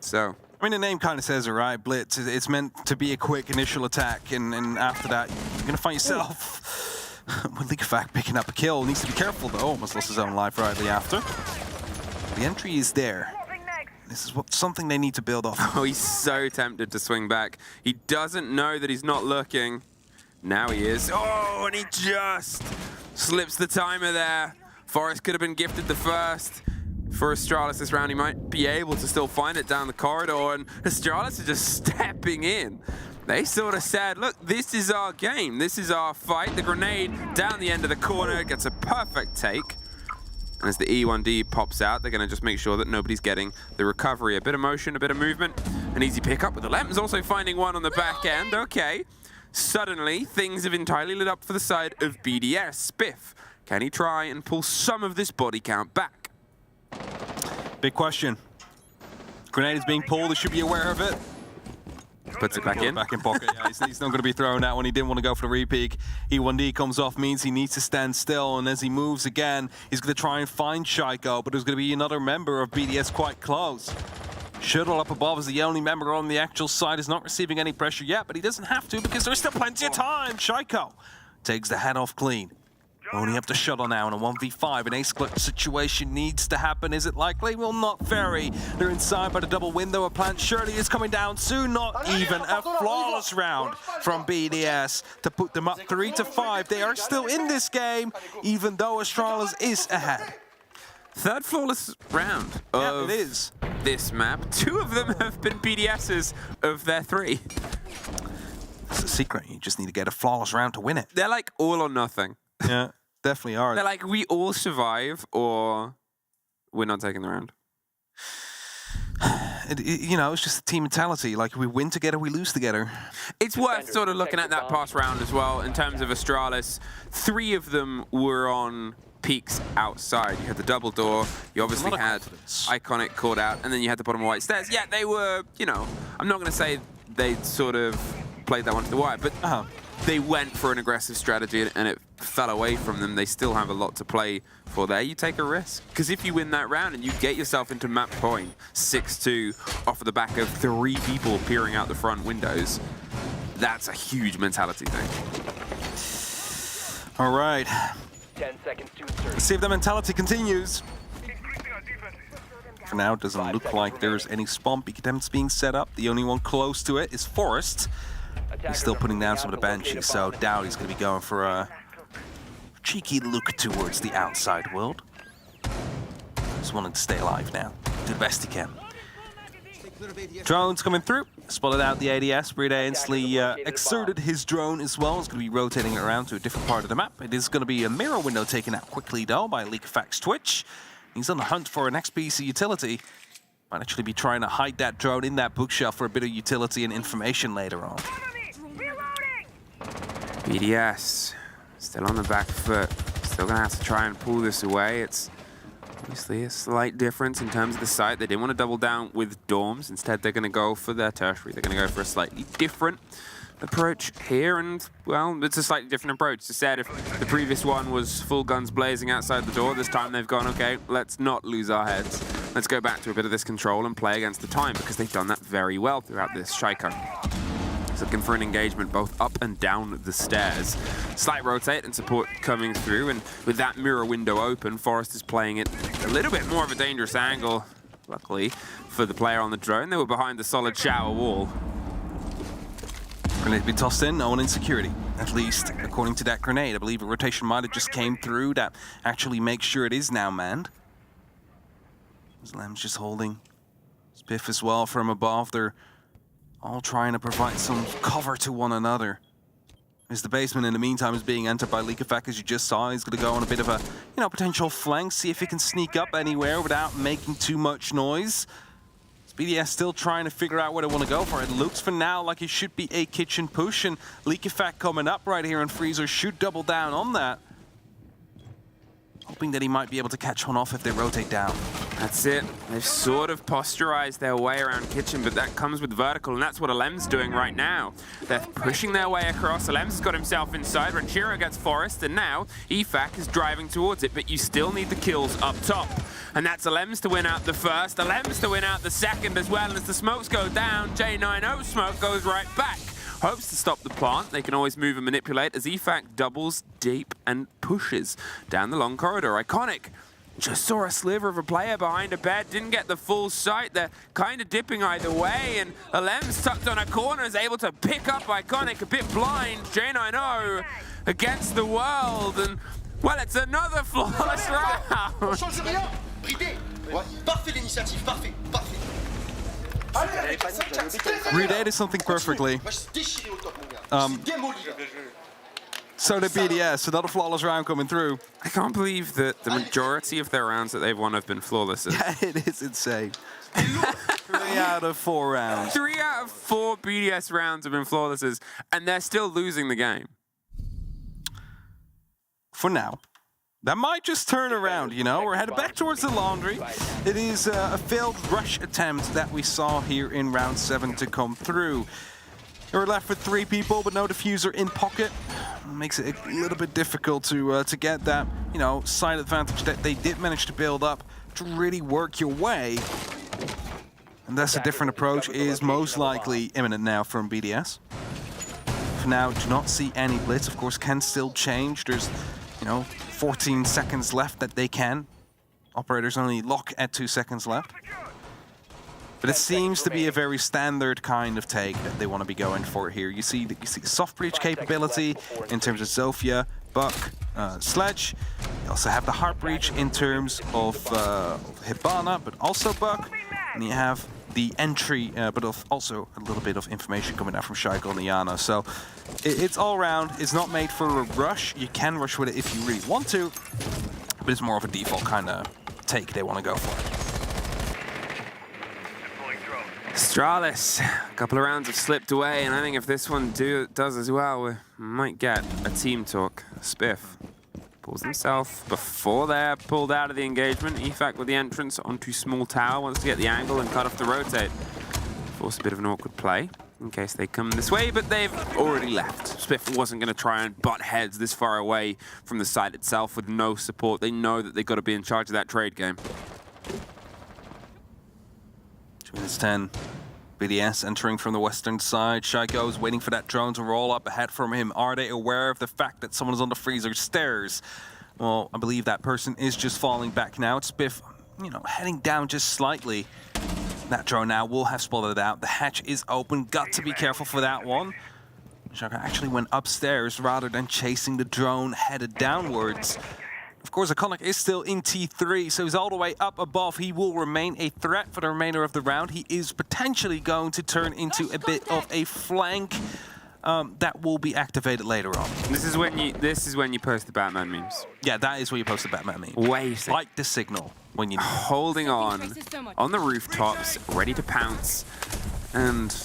S9: So,
S11: I mean, the name kind of says it, right? Blitz. It's meant to be a quick initial attack, and after that, you're going to find yourself with Leakefact picking up a kill. Needs to be careful, though. Almost lost his own life rightly after. The entry is there. This is something they need to build off.
S9: Oh, he's so tempted to swing back. He doesn't know that he's not looking. Now he is. Oh, and he just slips the timer there. Forrest could have been gifted the first. For Astralis this round, he might be able to still find it down the corridor, and Astralis is just stepping in. They sort of said, look, this is our game. This is our fight. The grenade down the end of the corner gets a perfect take. And as the E1D pops out, they're going to just make sure that nobody's getting the recovery. A bit of motion, a bit of movement. An easy pickup with the Lemons also finding one on the back end. Okay. Suddenly, things have entirely lit up for the side of BDS. Spiff, can he try and pull some of this body count back?
S11: Big question. Grenade is being pulled. He should be aware of it.
S9: Puts it back in.
S11: Back in pocket. Yeah, he's not going to be throwing that one. He didn't want to go for the re-peek. E1D comes off, means he needs to stand still. And as he moves again, he's going to try and find Shaiko. But there's going to be another member of BDS quite close. Shuttle up above is the only member on the actual side. Is not receiving any pressure yet, but he doesn't have to because there's still plenty of time. Shaiko takes the head off clean. Only have to Shuttle now in a 1v5. An ace-clip situation needs to happen. Is it likely? Well, not very. They're inside by the double window. A plant surely is coming down soon. Not even a flawless round from BDS to put them up 3-5. They are still in this game, even though Astralis is ahead.
S9: Third flawless round of this map. 2 of them have been BDSs of their 3.
S11: That's the secret. You just need to get a flawless round to win it.
S9: They're like all or nothing.
S11: Yeah, definitely are.
S9: They're like, we all survive or we're not taking the round.
S11: You know, it's just a team mentality. Like, we win together, we lose together.
S9: It's worth sort of looking at that past round as well in terms of Astralis. 3 of them were on peaks outside. You had the double door, you obviously had Iconic called out, and then you had the bottom of white stairs. Yeah, they were, you know, I'm not going to say they sort of played that one to the wire, but they went for an aggressive strategy and it fell away from them. They still have a lot to play for there. You take a risk. Because if you win that round and you get yourself into map point 6-2 off of the back of 3 people peering out the front windows, that's a huge mentality thing.
S11: All right.
S16: 10 seconds to insert.
S11: Let's see if the mentality continues. For now, it doesn't look like there's any spawn peek attempts being set up. The only one close to it is Forrest. He's still putting down some of the Banshees, so doubt he's going to be going for a cheeky look towards the outside world. Just wanting to stay alive now. Do the best he can. Drones coming through. Spotted out the ADS. Brida instantly exerted his drone as well. It's going to be rotating it around to a different part of the map. It is going to be a mirror window taken out quickly, though, by Leakfax Twitch. He's on the hunt for an XPC utility. Might actually be trying to hide that drone in that bookshelf for a bit of utility and information later on.
S9: BDS still on the back foot. Still going to have to try and pull this away. It's obviously a slight difference in terms of the site. They didn't want to double down with dorms. Instead, they're going to go for their tertiary. They're going to go for a slightly different approach here. And, well, it's a slightly different approach. As I said, if the previous one was full guns blazing outside the door, this time they've gone, okay, let's not lose our heads. Let's go back to a bit of this control and play against the time, because they've done that very well throughout this Shaiko. He's looking for an engagement both up and down the stairs. Slight rotate and support coming through, and with that mirror window open, Forrest is playing it a little bit more of a dangerous angle. Luckily for the player on the drone, they were behind the solid shower wall.
S11: Grenade be tossed in, no one in security. At least, according to that grenade. I believe a rotation might have just came through that actually makes sure it is now manned. Lem's just holding Spiff as well from above. They're all trying to provide some cover to one another. As the basement in the meantime is being entered by Leakafak, as you just saw. He's going to go on a bit of a, potential flank, see if he can sneak up anywhere without making too much noise. BDS still trying to figure out where they want to go for it. Looks for now like it should be a kitchen push, and Leakafak coming up right here, and Freezer should double down on that. Hoping that he might be able to catch one off if they rotate down.
S9: That's it. They've sort of posturized their way around kitchen, but that comes with vertical, and that's what Alem's doing right now. They're pushing their way across. Alem's got himself inside. Ranchero gets Forest, and now EFAC is driving towards it, but you still need the kills up top. And that's Alem's to win out the first, Alem's to win out the second as well. And as the smokes go down, J90 smoke goes right back. Hopes to stop the plant. They can always move and manipulate as EFAC doubles deep and pushes down the long corridor. Iconic just saw a sliver of a player behind a bed, didn't get the full sight. They're kind of dipping either way, and Alem's tucked on a corner, is able to pick up Iconic, a bit blind. J90 against the world, and well, it's another flawless round.
S11: Brida did something perfectly. So did BDS, another flawless round coming through.
S9: I can't believe that the majority of their rounds that they've won have been flawless.
S11: Yeah, it is insane. 3 out of 4 rounds.
S9: 3 out of 4 BDS rounds have been flawlesses, and they're still losing the game.
S11: For now. That might just turn around, We're headed back towards the laundry. It is a failed rush attempt that we saw here in round 7 to come through. We're left with 3 people, but no diffuser in pocket. Makes it a little bit difficult to get that, side advantage that they did manage to build up to really work your way. And that's a different approach is most likely imminent now from BDS. For now, do not see any blitz. Of course, can still change. There's, 14 seconds left that they can. Operators only lock at 2 seconds left. But it seems to be a very standard kind of take that they want to be going for here. You see soft breach capability in terms of Zofia, Buck, Sledge. You also have the hard breach in terms of Hibana, but also Buck. And you have the entry, but also a little bit of information coming out from Shaiko and Iana. So it's all round. It's not made for a rush. You can rush with it if you really want to, but it's more of a default kind of take they want to go for.
S9: Astralis, a couple of rounds have slipped away, and I think if this one does as well, we might get a team talk. Spiff pulls himself before they're pulled out of the engagement. EFAC with the entrance onto small tower, wants to get the angle and cut off the rotate. Force a bit of an awkward play in case they come this way, but they've already left. Spiff wasn't going to try and butt heads this far away from the site itself with no support. They know that they've got to be in charge of that trade game.
S11: 2 minutes 10. BDS entering from the western side. Shaiko is waiting for that drone to roll up ahead from him. Are they aware of the fact that someone is on the freezer stairs? Well, I believe that person is just falling back now. It's Spiff, heading down just slightly. That drone now will have spotted it out. The hatch is open. Got to be careful for that one. Shaiko actually went upstairs rather than chasing the drone headed downwards. Of course, Iconic is still in T3, so he's all the way up above. He will remain a threat for the remainder of the round. He is potentially going to turn into a bit of a flank that will be activated later on.
S9: This is when you post the Batman memes.
S11: Yeah, that is where you post the Batman meme.
S9: Wait.
S11: Like the signal when you need it.
S9: Holding on the rooftops, ready to pounce and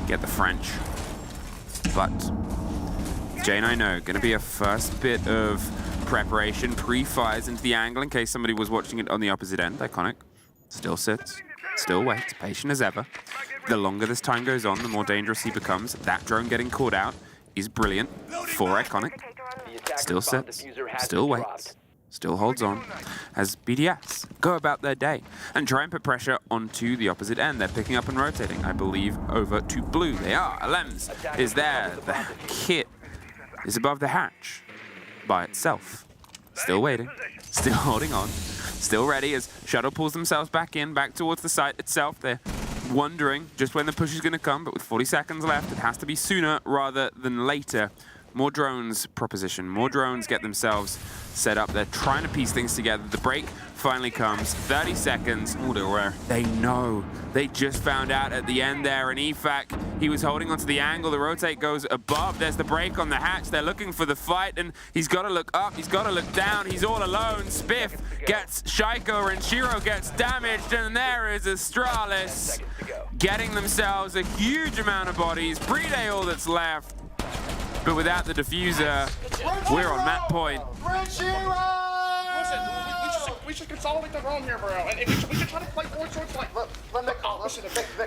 S9: get the French. But Jane, I know, going to be a first bit of preparation, pre-fires into the angle in case somebody was watching it on the opposite end. Iconic still sits, still waits, patient as ever. The longer this time goes on, the more dangerous he becomes. That drone getting caught out is brilliant for Iconic. Still sits, still waits, still holds on as BDS go about their day and try and put pressure onto the opposite end. They're picking up and rotating, I believe, over to blue. They are. Alems is there. The kit is above the hatch by itself. Still waiting, still holding on, still ready as Shuttle pulls themselves back in, back towards the site itself. They're wondering just when the push is going to come, but with 40 seconds left, it has to be sooner rather than later. More drones proposition, more drones get themselves set up. They're trying to piece things together. The break finally comes, 30 seconds.
S11: Oh, they're aware.
S9: They know. They just found out at the end there, and EFAC, he was holding onto the angle. The rotate goes above. There's the break on the hatch. They're looking for the fight, and he's got to look up. He's got to look down. He's all alone. Spiff gets Shaiko, and Shiro gets damaged, and there is Astralis getting themselves a huge amount of bodies. Pre-day all that's left. But without the diffuser, we're on that point.
S18: We should consolidate the room here, bro. And we should try to play forward towards like.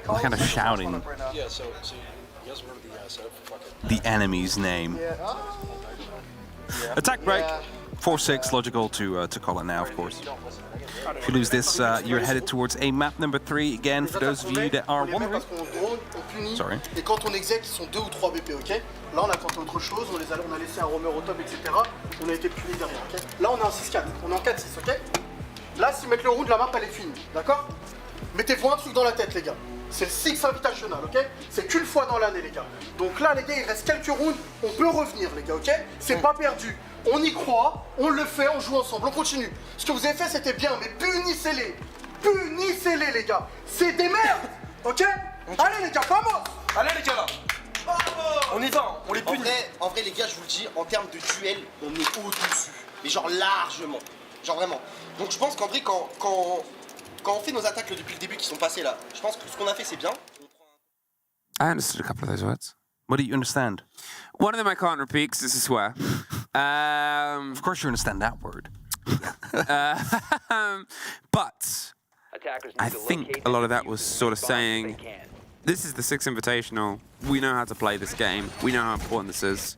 S11: I'm kind of shouting
S18: Yeah, so you guys remember the setup for fucking.
S11: the enemy's name. Attack break. 4-6, logical to call it now, of course. If you lose this, you're headed towards a map number 3 again. For those of you that are wondering. Sorry.
S18: Et quand on exec, ils sont 2 ou 3 BP, ok? Là, on a tenté autre chose, on a laissé un roamer au top, etc. On a été puni derrière, ok? Là, on est en 6-4, on est en 4-6, ok? Là, si mettre le round, la map, elle est finie, d'accord? Mettez-vous un truc dans la tête, les gars. C'est le 6 Invitational, ok? C'est qu'une fois dans l'année, les gars. Donc là, les gars, il reste quelques rounds, on peut revenir, les gars, ok? C'est pas perdu. On y croit, on le fait, on joue ensemble, on continue. Ce que vous avez fait, c'était bien, mais punissez-les. Punissez-les, les gars. C'est des merdes, ok? Allez, les gars, vamos! Allez, les gars, là. On y va, on les punit.
S12: En vrai, les gars, je vous le dis, en termes de duel, on est au-dessus. Mais genre largement. Genre vraiment. Donc je pense qu'en vrai, quand on fait nos attaques depuis le début qui sont passées là, je pense que ce qu'on a fait, c'est bien.
S9: I understood a couple of those words.
S11: What do you understand?
S9: One of them I can't repeat because it's a swear.
S11: Of course you understand that word.
S9: But I think a lot of that was sort of saying, this is the 6th Invitational. We know how to play this game. We know how important this is.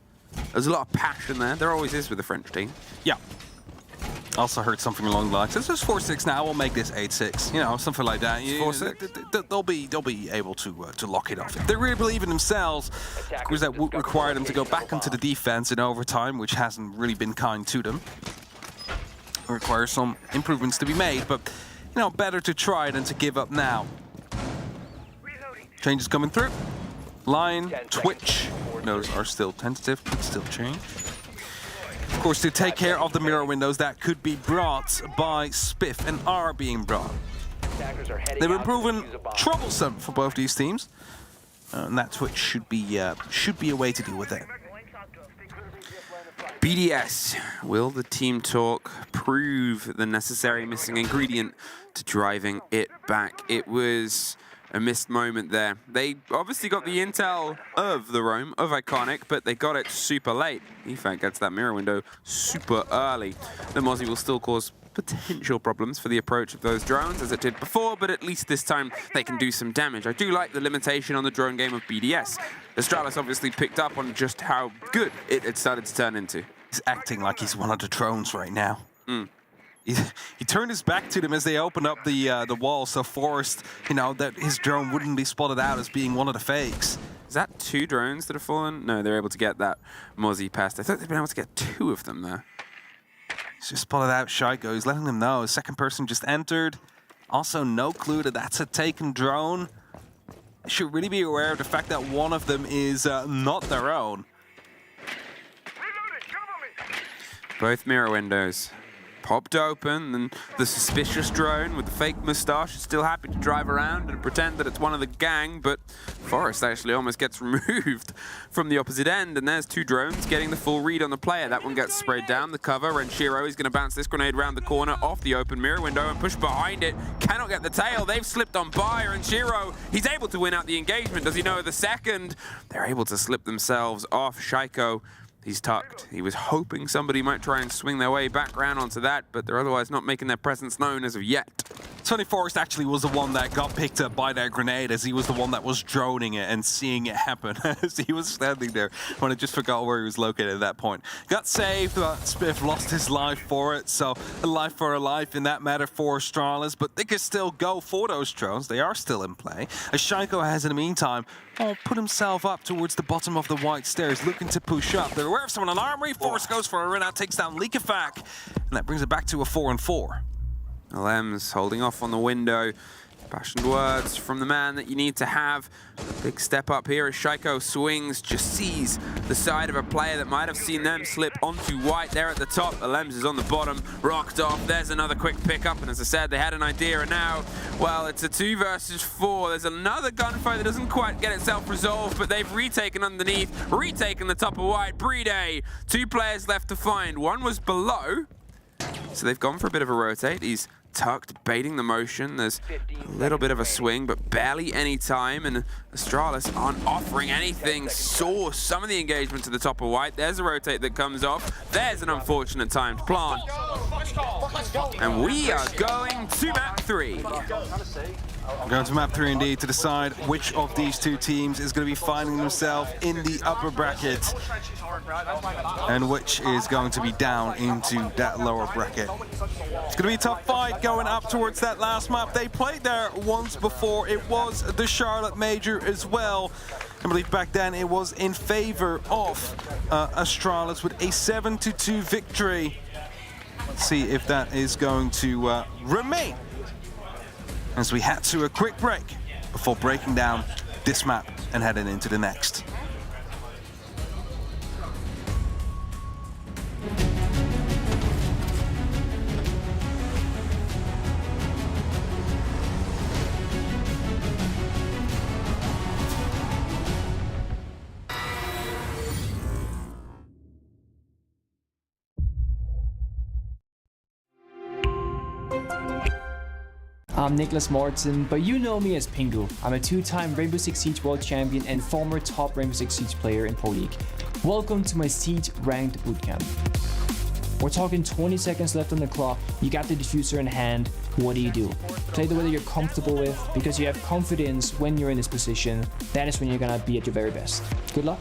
S9: There's a lot of passion there. There always is with the French team.
S11: Yeah. Also heard something along the lines. This is 4-6 now. We'll make this 8-6. You know, something like that.
S9: 4-6.
S11: They'll be able to lock it off. If they really believe in themselves, of course, that would require them to go back into the defense in overtime, which hasn't really been kind to them. It requires some improvements to be made, but you know, better to try than to give up now. Changes coming through. Line, Twitch. Those are still tentative, but still change. Of course, to take care of the mirror windows that could be brought by Spiff and are being brought. They've been proven troublesome for both these teams, and that Twitch should be a way to deal with it.
S9: BDS, will the team talk prove the necessary missing ingredient to driving it back? It was a missed moment there. They obviously got the intel of the roam, of Iconic, but they got it super late. EFAC gets that mirror window super early. The Mozzie will still cause potential problems for the approach of those drones, as it did before, but at least this time they can do some damage. I do like the limitation on the drone game of BDS. Astralis obviously picked up on just how good it had started to turn into.
S11: He's acting like he's one of the drones right now. He turned his back to them as they opened up the wall, so forced, you know, that his drone wouldn't be spotted out as being one of the fakes.
S9: Is that 2 drones that have fallen? No, they're able to get that Mozzie past. I thought they'd been able to get 2 of them there.
S11: He's just spotted out Shaiko. He's letting them know. His second person just entered. Also, no clue that that's a taken drone. They should really be aware of the fact that one of them is not their own.
S9: Both mirror windows popped open, and the suspicious drone with the fake moustache is still happy to drive around and pretend that it's one of the gang, but Forrest actually almost gets removed from the opposite end, and there's two drones getting the full read on the player. That one gets sprayed down the cover, and Shiro is going to bounce this grenade around the corner off the open mirror window and push behind it. Cannot get the tail. They've slipped on Bayer, and Shiro, he's able to win out the engagement. Does he know the second? They're able to slip themselves off. Shaiko, he's tucked. He was hoping somebody might try and swing their way back round onto that, but they're otherwise not making their presence known as of yet.
S11: Tony Forrest actually was the one that got picked up by that grenade, as he was the one that was droning it and seeing it happen as he was standing there when I just forgot where he was located at that point. Got saved, but Spiff lost his life for it, so a life for a life in that matter for Astralis, but they can still go for those drones. They are still in play. As Shaiko has in the meantime put himself up towards the bottom of the white stairs, looking to push up. They're aware of someone on Armory. Forrest goes for a run out, takes down Leakafak, and that brings it back to a 4-4.
S9: LM's holding off on the window. Passionate words from the man that you need to have. Big step up here as Shaiko swings, just sees the side of a player that might have seen them slip onto white there at the top. LM's is on the bottom, rocked off. There's another quick pickup, and as I said, they had an idea, and now, well, it's a 2 versus 4. There's another gunfight that doesn't quite get itself resolved, but they've retaken underneath, retaken the top of white. Brede, 2 players left to find. One was below, so they've gone for a bit of a rotate. He's tucked, baiting the motion. There's a little bit of a swing, but barely any time, and Astralis aren't offering anything. Saw some of the engagement to the top of white. There's a rotate that comes off. There's an unfortunate timed plant. And we are going to map 3.
S11: Going to map 3 indeed to decide which of these two teams is going to be finding themselves in the upper bracket and which is going to be down into that lower bracket. It's going to be a tough fight going up towards that last map. They played there once before. It was the Charlotte Major as well. I believe back then it was in favor of Astralis with a 7-2 victory. Let's see if that is going to remain, as we head to a quick break before breaking down this map and heading into the next.
S7: I'm Nicholas Morton, but you know me as Pingu. I'm a 2-time Rainbow Six Siege World Champion and former top Rainbow Six Siege player in Pro League. Welcome to my Siege Ranked Bootcamp. We're talking 20 seconds left on the clock, you got the diffuser in hand, what do? Play the way that you're comfortable with, because you have confidence when you're in this position. That is when you're gonna be at your very best. Good luck.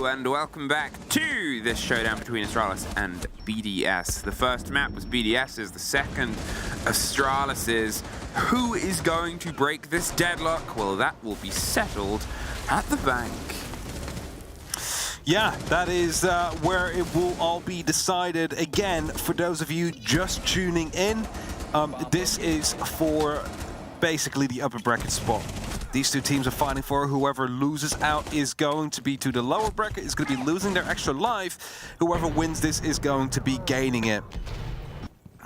S9: Hello and welcome back to this showdown between Astralis and BDS. The first map was BDS's, the second Astralis's. Who is going to break this deadlock? Well, that will be settled at the bank.
S11: Yeah, that is where it will all be decided. Again, for those of you just tuning in, this is for basically the upper bracket spot. These two teams are fighting for. Whoever loses out is going to be to the lower bracket, is going to be losing their extra life. Whoever wins this is going to be gaining it.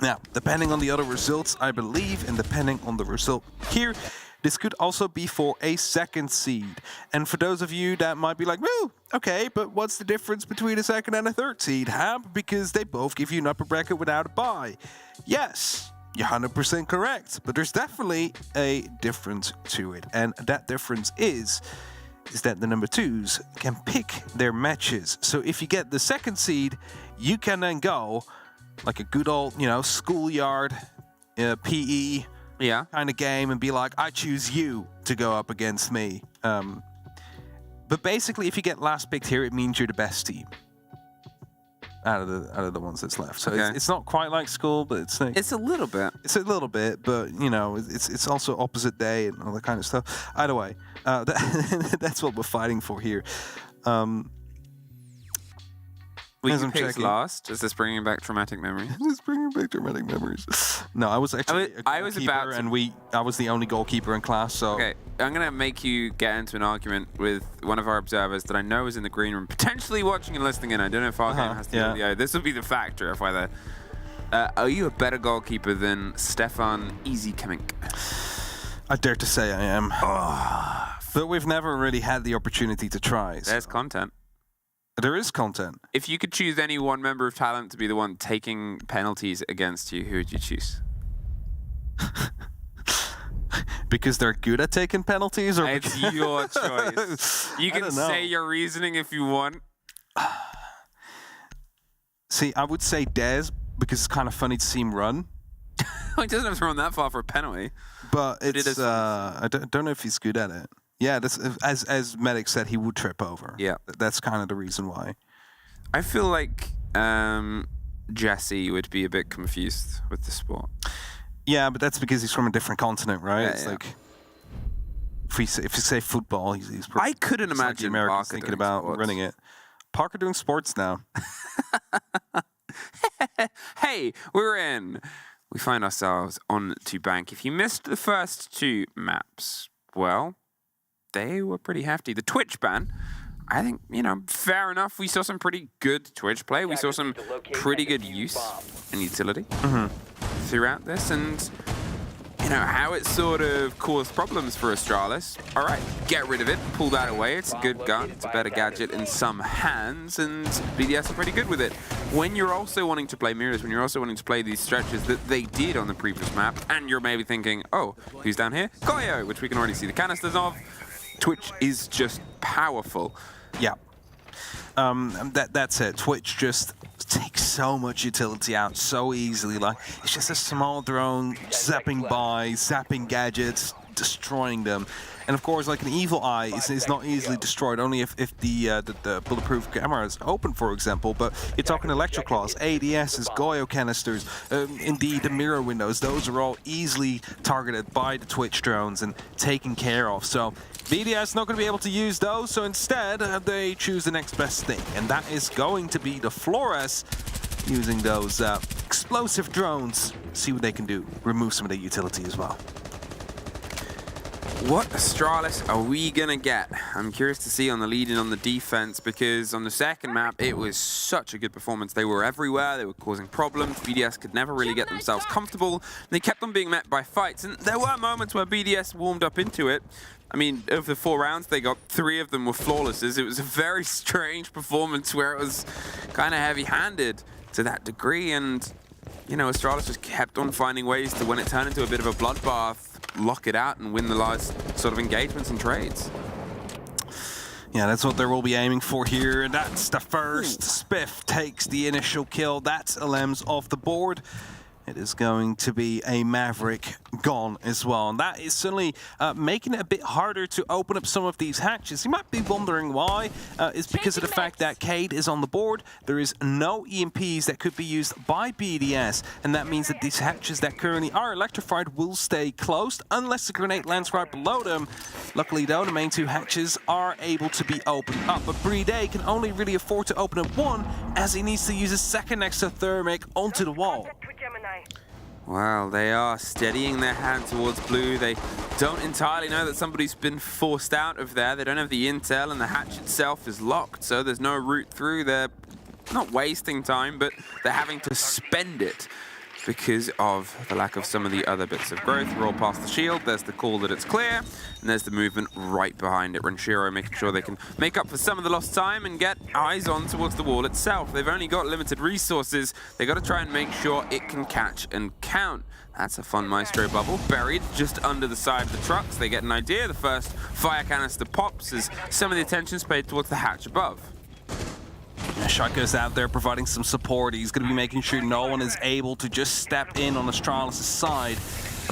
S11: Now, depending on the other results, I believe, and depending on the result here, this could also be for a second seed. And for those of you that might be like, well, okay, but what's the difference between a second and a third seed, huh? Because they both give you an upper bracket without a bye. Yes, you're 100% correct, but there's definitely a difference to it. And that difference is that the number 2s can pick their matches. So if you get the second seed, you can then go like a good old, schoolyard PE kind of game and be like, I choose you to go up against me. But basically, if you get last picked here, it means you're the best team out of the ones that's left. So it's not quite like school, but it's like,
S9: it's a little bit.
S11: It's a little bit, but it's also opposite day and all that kind of stuff. Either way, that's what we're fighting for here.
S9: We picked last. Is this bringing back traumatic memories?
S11: It's bringing back traumatic memories. No, I was actually I was the only goalkeeper in class. So
S9: okay, I'm gonna make you get into an argument with one of our observers that I know is in the green room, potentially watching and listening in. I don't know if our game has to do this will be the factor of whether. Are you a better goalkeeper than Stefan Easy Kemink?
S11: I dare to say I am. But we've never really had the opportunity to try.
S9: There's content.
S11: There is content.
S9: If you could choose any one member of talent to be the one taking penalties against you, who would you choose?
S11: Because they're good at taking penalties? Or
S9: it's your choice. You can say your reasoning if you want.
S11: See, I would say Dez, because it's kind of funny to see him run.
S9: He doesn't have to run that far for a penalty.
S11: But it's I don't know if he's good at it. Yeah, that's, as Medic said, he would trip over.
S9: Yeah.
S11: That's kind of the reason why.
S9: I feel like Jesse would be a bit confused with the sport.
S11: Yeah, but that's because he's from a different continent, right?
S9: Yeah,
S11: it's like, if you say football, he's
S9: I couldn't imagine
S11: Americans
S9: Parker
S11: thinking
S9: doing
S11: about
S9: sports.
S11: running it. Parker doing sports now.
S9: Hey, we're in. We find ourselves on to bank. If you missed the first two maps, well, they were pretty hefty. The Twitch ban, I think, fair enough. We saw some pretty good Twitch play. We saw some pretty good use and utility throughout this. And, how it sort of caused problems for Astralis. All right, get rid of it. Pull that away. It's a good gun. It's a better gadget in some hands. And BDS are pretty good with it. When you're also wanting to play mirrors, when you're also wanting to play these stretches that they did on the previous map, and you're maybe thinking, oh, who's down here? Goyo, which we can already see the canisters of. Twitch is just powerful.
S11: Yeah. That's it. Twitch just takes so much utility out so easily. Like, it's just a small drone zapping by, zapping gadgets, destroying them. And of course, like an evil eye is not easily destroyed, only if the bulletproof camera is open, for example. But you're talking electroclaws, ADSs, Goyo canisters, indeed the mirror windows. Those are all easily targeted by the Twitch drones and taken care of. So BDS not going to be able to use those, so instead they choose the next best thing, and that is going to be the Flores using those explosive drones. See what they can do. Remove some of the utility as well.
S9: What Astralis are we going to get? I'm curious to see on the lead and on the defense, because on the second map, it was such a good performance. They were everywhere. They were causing problems. BDS could never really get themselves comfortable. They kept on being met by fights, and there were moments where BDS warmed up into it. I mean, of the 4 rounds, they got 3 of them were flawlesses. It was a very strange performance where it was kind of heavy-handed to that degree, and, Astralis just kept on finding ways to, when it turned into a bit of a bloodbath, lock it out and win the last sort of engagements and trades.
S11: Yeah, that's what they will be aiming for here, and that's the first. Spiff takes the initial kill. That's Alems off the board. it is going to be a Maverick gone as well. And that is certainly making it a bit harder to open up some of these hatches. You might be wondering why. It's because of the fact that Cade is on the board. There is no EMPs that could be used by BDS. And that means that these hatches that currently are electrified will stay closed unless the grenade lands right below them. Luckily though, the main 2 hatches are able to be opened up. But Brede can only really afford to open up one as he needs to use a second exothermic onto the wall.
S9: Well, they are steadying their hand towards blue. They don't entirely know that somebody's been forced out of there. They don't have the intel, and the hatch itself is locked, so there's no route through. They're not wasting time, but they're having to spend it because of the lack of some of the other bits of growth. Roll past the shield, there's the call that it's clear, and there's the movement right behind it. Renshiro making sure they can make up for some of the lost time and get eyes on towards the wall itself. They've only got limited resources. They've got to try and make sure it can catch and count. That's a fun Maestro bubble, buried just under the side of the trucks. They get an idea. The first fire canister pops as some of the attention's paid towards the hatch above.
S11: Shaco's out there providing some support. He's going to be making sure no one is able to just step in on Astralis' side.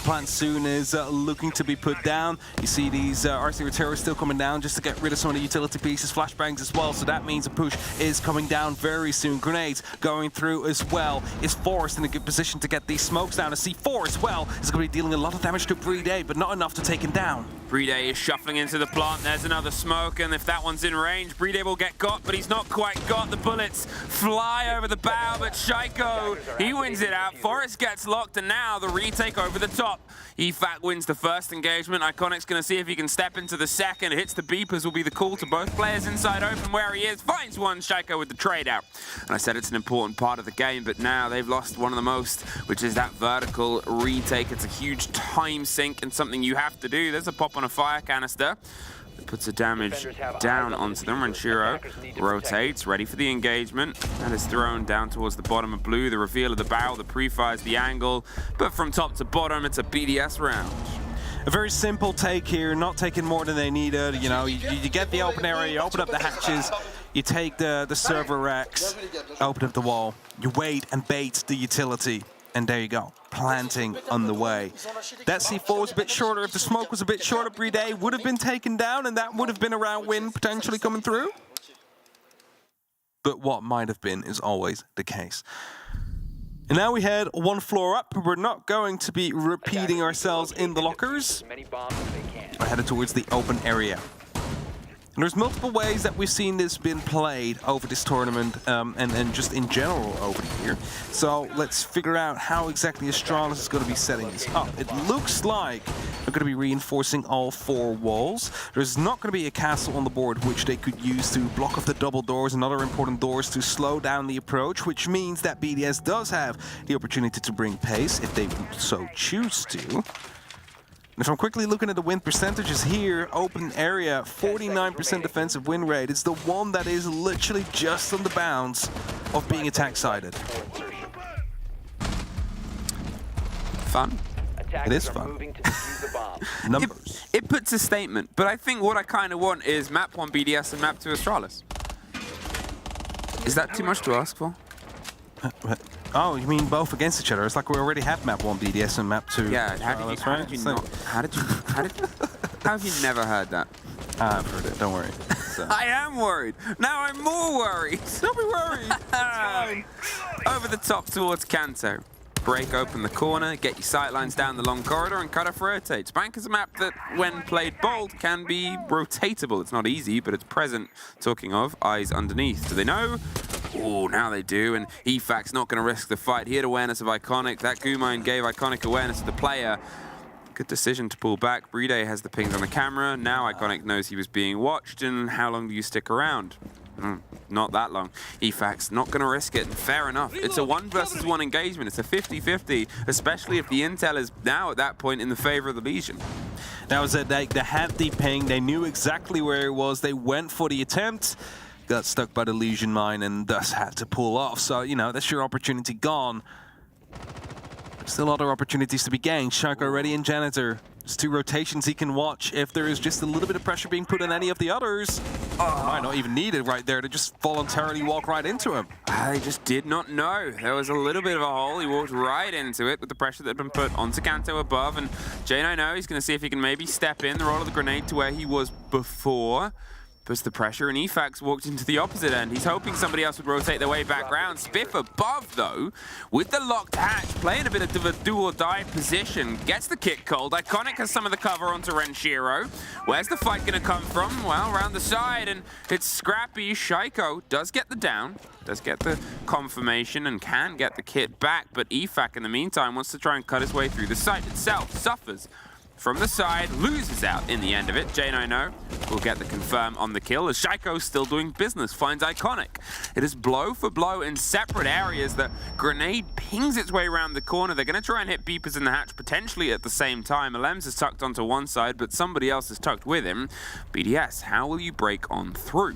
S11: Plant soon is looking to be put down. You see these RC terrorists still coming down just to get rid of some of the utility pieces, flashbangs as well, so that means a push is coming down very soon. Grenades going through as well. Is Forrest in a good position to get these smokes down? A C4 as well is going to be dealing a lot of damage to Brede, but not enough to take him down.
S9: Brede is shuffling into the plant. There's another smoke, and if that one's in range, Brede will get got, but he's not quite got. The bullets fly over the bow, but Shaiko, he wins it out. Forrest gets locked, and now the retake over the top. EFAC wins the first engagement. Iconic's going to see if he can step into the second. Hits the beepers will be the call to both players inside open where he is. Finds one, Shaiko with the trade out. And I said it's an important part of the game, but now they've lost one of the most, which is that vertical retake. It's a huge time sink and something you have to do. There's a pop on a fire canister. It puts the damage down onto them. Renshiro rotates, ready for the engagement. That is thrown down towards the bottom of blue. The reveal of the barrel, the pre-fires, the angle. But from top to bottom, it's a BDS round.
S11: A very simple take here, not taking more than they needed. You know, you get the open area, you open up the hatches, you take the server racks, open up the wall, you wait and bait the utility. And there you go, planting on the way. That C4 was a bit shorter. If the smoke was a bit shorter, Brede would have been taken down, and that would have been a round win potentially coming through. But what might have been is always the case. And now we head one floor up. We're not going to be repeating ourselves in the lockers. We're headed towards the open area. And there's multiple ways that we've seen this been played over this tournament and just in general over here. So let's figure out how exactly Astralis is going to be setting this up. It looks like they're going to be reinforcing all 4 walls. There's not going to be a castle on the board which they could use to block off the double doors and other important doors to slow down the approach, which means that BDS does have the opportunity to bring pace if they so choose to. If I'm quickly looking at the win percentages here, open area, 49% defensive win rate. It's the one that is literally just on the bounds of being attack-sided.
S9: Fun.
S11: It is fun.
S9: Numbers. It puts a statement, but I think what I kind of want is map 1 BDS and map 2 Astralis. Is that too much to ask for?
S11: Oh, you mean both against each other? It's like we already have map 1 BDS and map 2.
S9: Yeah, how have you never heard that?
S11: I've heard it, don't worry. So.
S9: I am worried. Now I'm more worried.
S11: Don't be worried. It's fine.
S9: Over the top towards Kanto. Break open the corner, get your sightlines down the long corridor, and cut off rotates. Bank is a map that, when played bold, can be rotatable. It's not easy, but it's present. Talking of, eyes underneath. Do they know? Oh, now they do, and EFAC's not going to risk the fight. He had awareness of Iconic. That Goo-Mine gave Iconic awareness of the player. Good decision to pull back. Brede has the pings on the camera. Now Iconic knows he was being watched, and how long do you stick around? Not that long. EFAC's not going to risk it. Fair enough. It's a 1 versus 1 engagement. It's a 50-50, especially if the intel is now at that point in the favor of the Legion.
S11: That was it. They had the ping. They knew exactly where it was. They went for the attempt. Got stuck by the Legion mine and thus had to pull off. So, you know, that's your opportunity gone. Still other opportunities to be gained. Shark already in Janitor. There's 2 rotations he can watch if there is just a little bit of pressure being put on any of the others. Might not even need it right there to just voluntarily walk right into him.
S9: I just did not know. There was a little bit of a hole. He walked right into it with the pressure that had been put onto Kanto above. And J9O, he's going to see if he can maybe step in the roll of the grenade to where he was before. Puts the pressure, and Efax walked into the opposite end. He's hoping somebody else would rotate their way back round. Spiff above, though, with the locked hatch, playing a bit of a do-or-die position. Gets the kick cold. Iconic has some of the cover onto Renshiro. Where's the fight going to come from? Well, around the side, and it's scrappy. Shaiko does get the down, does get the confirmation, and can get the kit back, but Efax, in the meantime, wants to try and cut his way through the site itself. Suffers from the side, loses out in the end of it. J9O will get the confirm on the kill as Shaiko's still doing business, finds Iconic. It is blow for blow in separate areas. The grenade pings its way around the corner. They're going to try and hit Beepers in the hatch potentially at the same time. Alems is tucked onto one side, but somebody else is tucked with him. BDS, how will you break on through?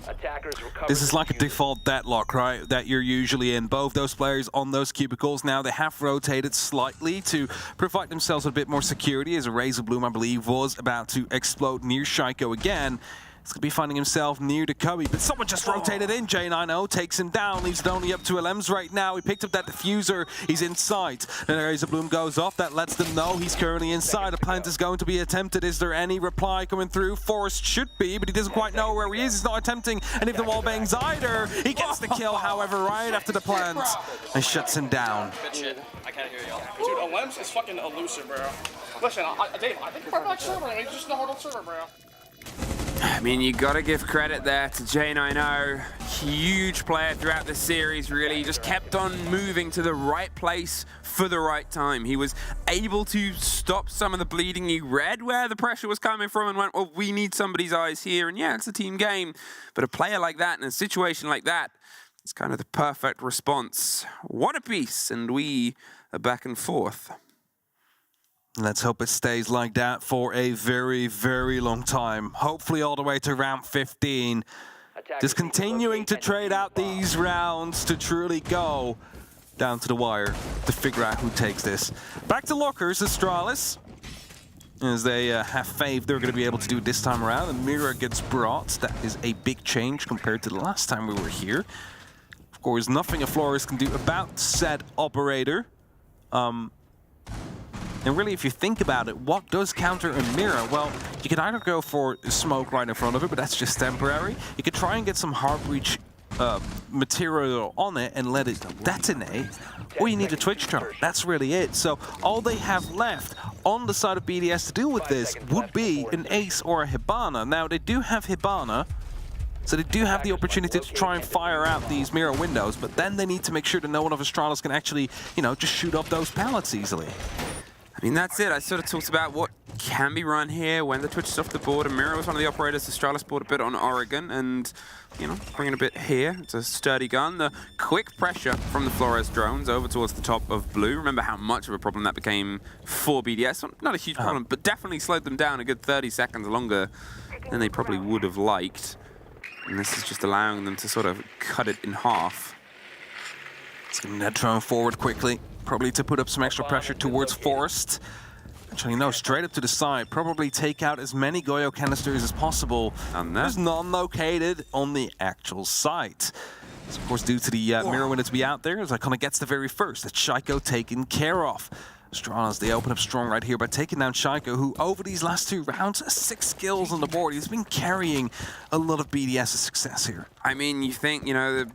S11: This is like a default deadlock, right, that you're usually in. Both those players on those cubicles now, they have rotated slightly to provide themselves a bit more security as a Razor Bloom, I believe, was about to explode near Shaiko again. He's going to be finding himself near the cubby, but someone just rotated in. J9O takes him down, leaves it only up to Alems right now. He picked up that diffuser. He's inside. Then Razor Bloom goes off. That lets them know he's currently inside. A plant is going to be attempted. Is there any reply coming through? Forrest should be, but he doesn't quite know where he is. He's not attempting any of the wall bangs either. He gets the kill, however, right after the plant and shuts him down.
S17: I can't hear y'all. Dude, Alems is fucking elusive, bro. Listen, Dave, I think we're back server. He's just not on server, bro.
S9: I mean, you got to give credit there to J9O. Huge player throughout the series, really. He just kept on moving to the right place for the right time. He was able to stop some of the bleeding. He read where the pressure was coming from and went, well, we need somebody's eyes here. And yeah, it's a team game. But a player like that in a situation like that, it's kind of the perfect response. What a piece. And we are back and forth.
S11: Let's hope it stays like that for a very, very long time. Hopefully all the way to round 15. Just continuing to trade out these rounds to truly go down to the wire to figure out who takes this. Back to lockers, Astralis. As they have faith they're going to be able to do it this time around. And Mira gets brought. That is a big change compared to the last time we were here. Of course, nothing a Flores can do about said operator. And really, if you think about it, what does counter a Mira? Well, you can either go for smoke right in front of it, but that's just temporary. You could try and get some hard breach material on it and let it detonate, or you need a Twitch turret. That's really it. So all they have left on the side of BDS to do with this would be an Ace or a Hibana. Now, they do have Hibana, so they do have the opportunity to try and fire out these Mira windows, but then they need to make sure that no one of Astralis can actually, you know, just shoot up those pallets easily.
S9: I mean, that's it. I sort of talked about what can be run here when the Twitch is off the board. And Mira was one of the operators. Astralis bought a bit on Oregon and, you know, bringing a bit here. It's a sturdy gun. The quick pressure from the Flores drones over towards the top of Blue. Remember how much of a problem that became for BDS. Not a huge problem, but definitely slowed them down a good 30 seconds longer than they probably would have liked. And this is just allowing them to sort of cut it in half.
S11: Let's get that drone forward quickly. Probably to put up some extra pressure towards Forrest. Actually, no, straight up to the side. Probably take out as many Goyo canisters as possible. And there's none located on the actual site. It's of course due to the Mira window to be out there, as Iconic gets the very first. That's Shaiko taken care of. Astralis, they open up strong right here by taking down Shaiko, who over these last 2 rounds has 6 kills on the board. He's been carrying a lot of BDS's success here.
S9: I mean, you think, you know,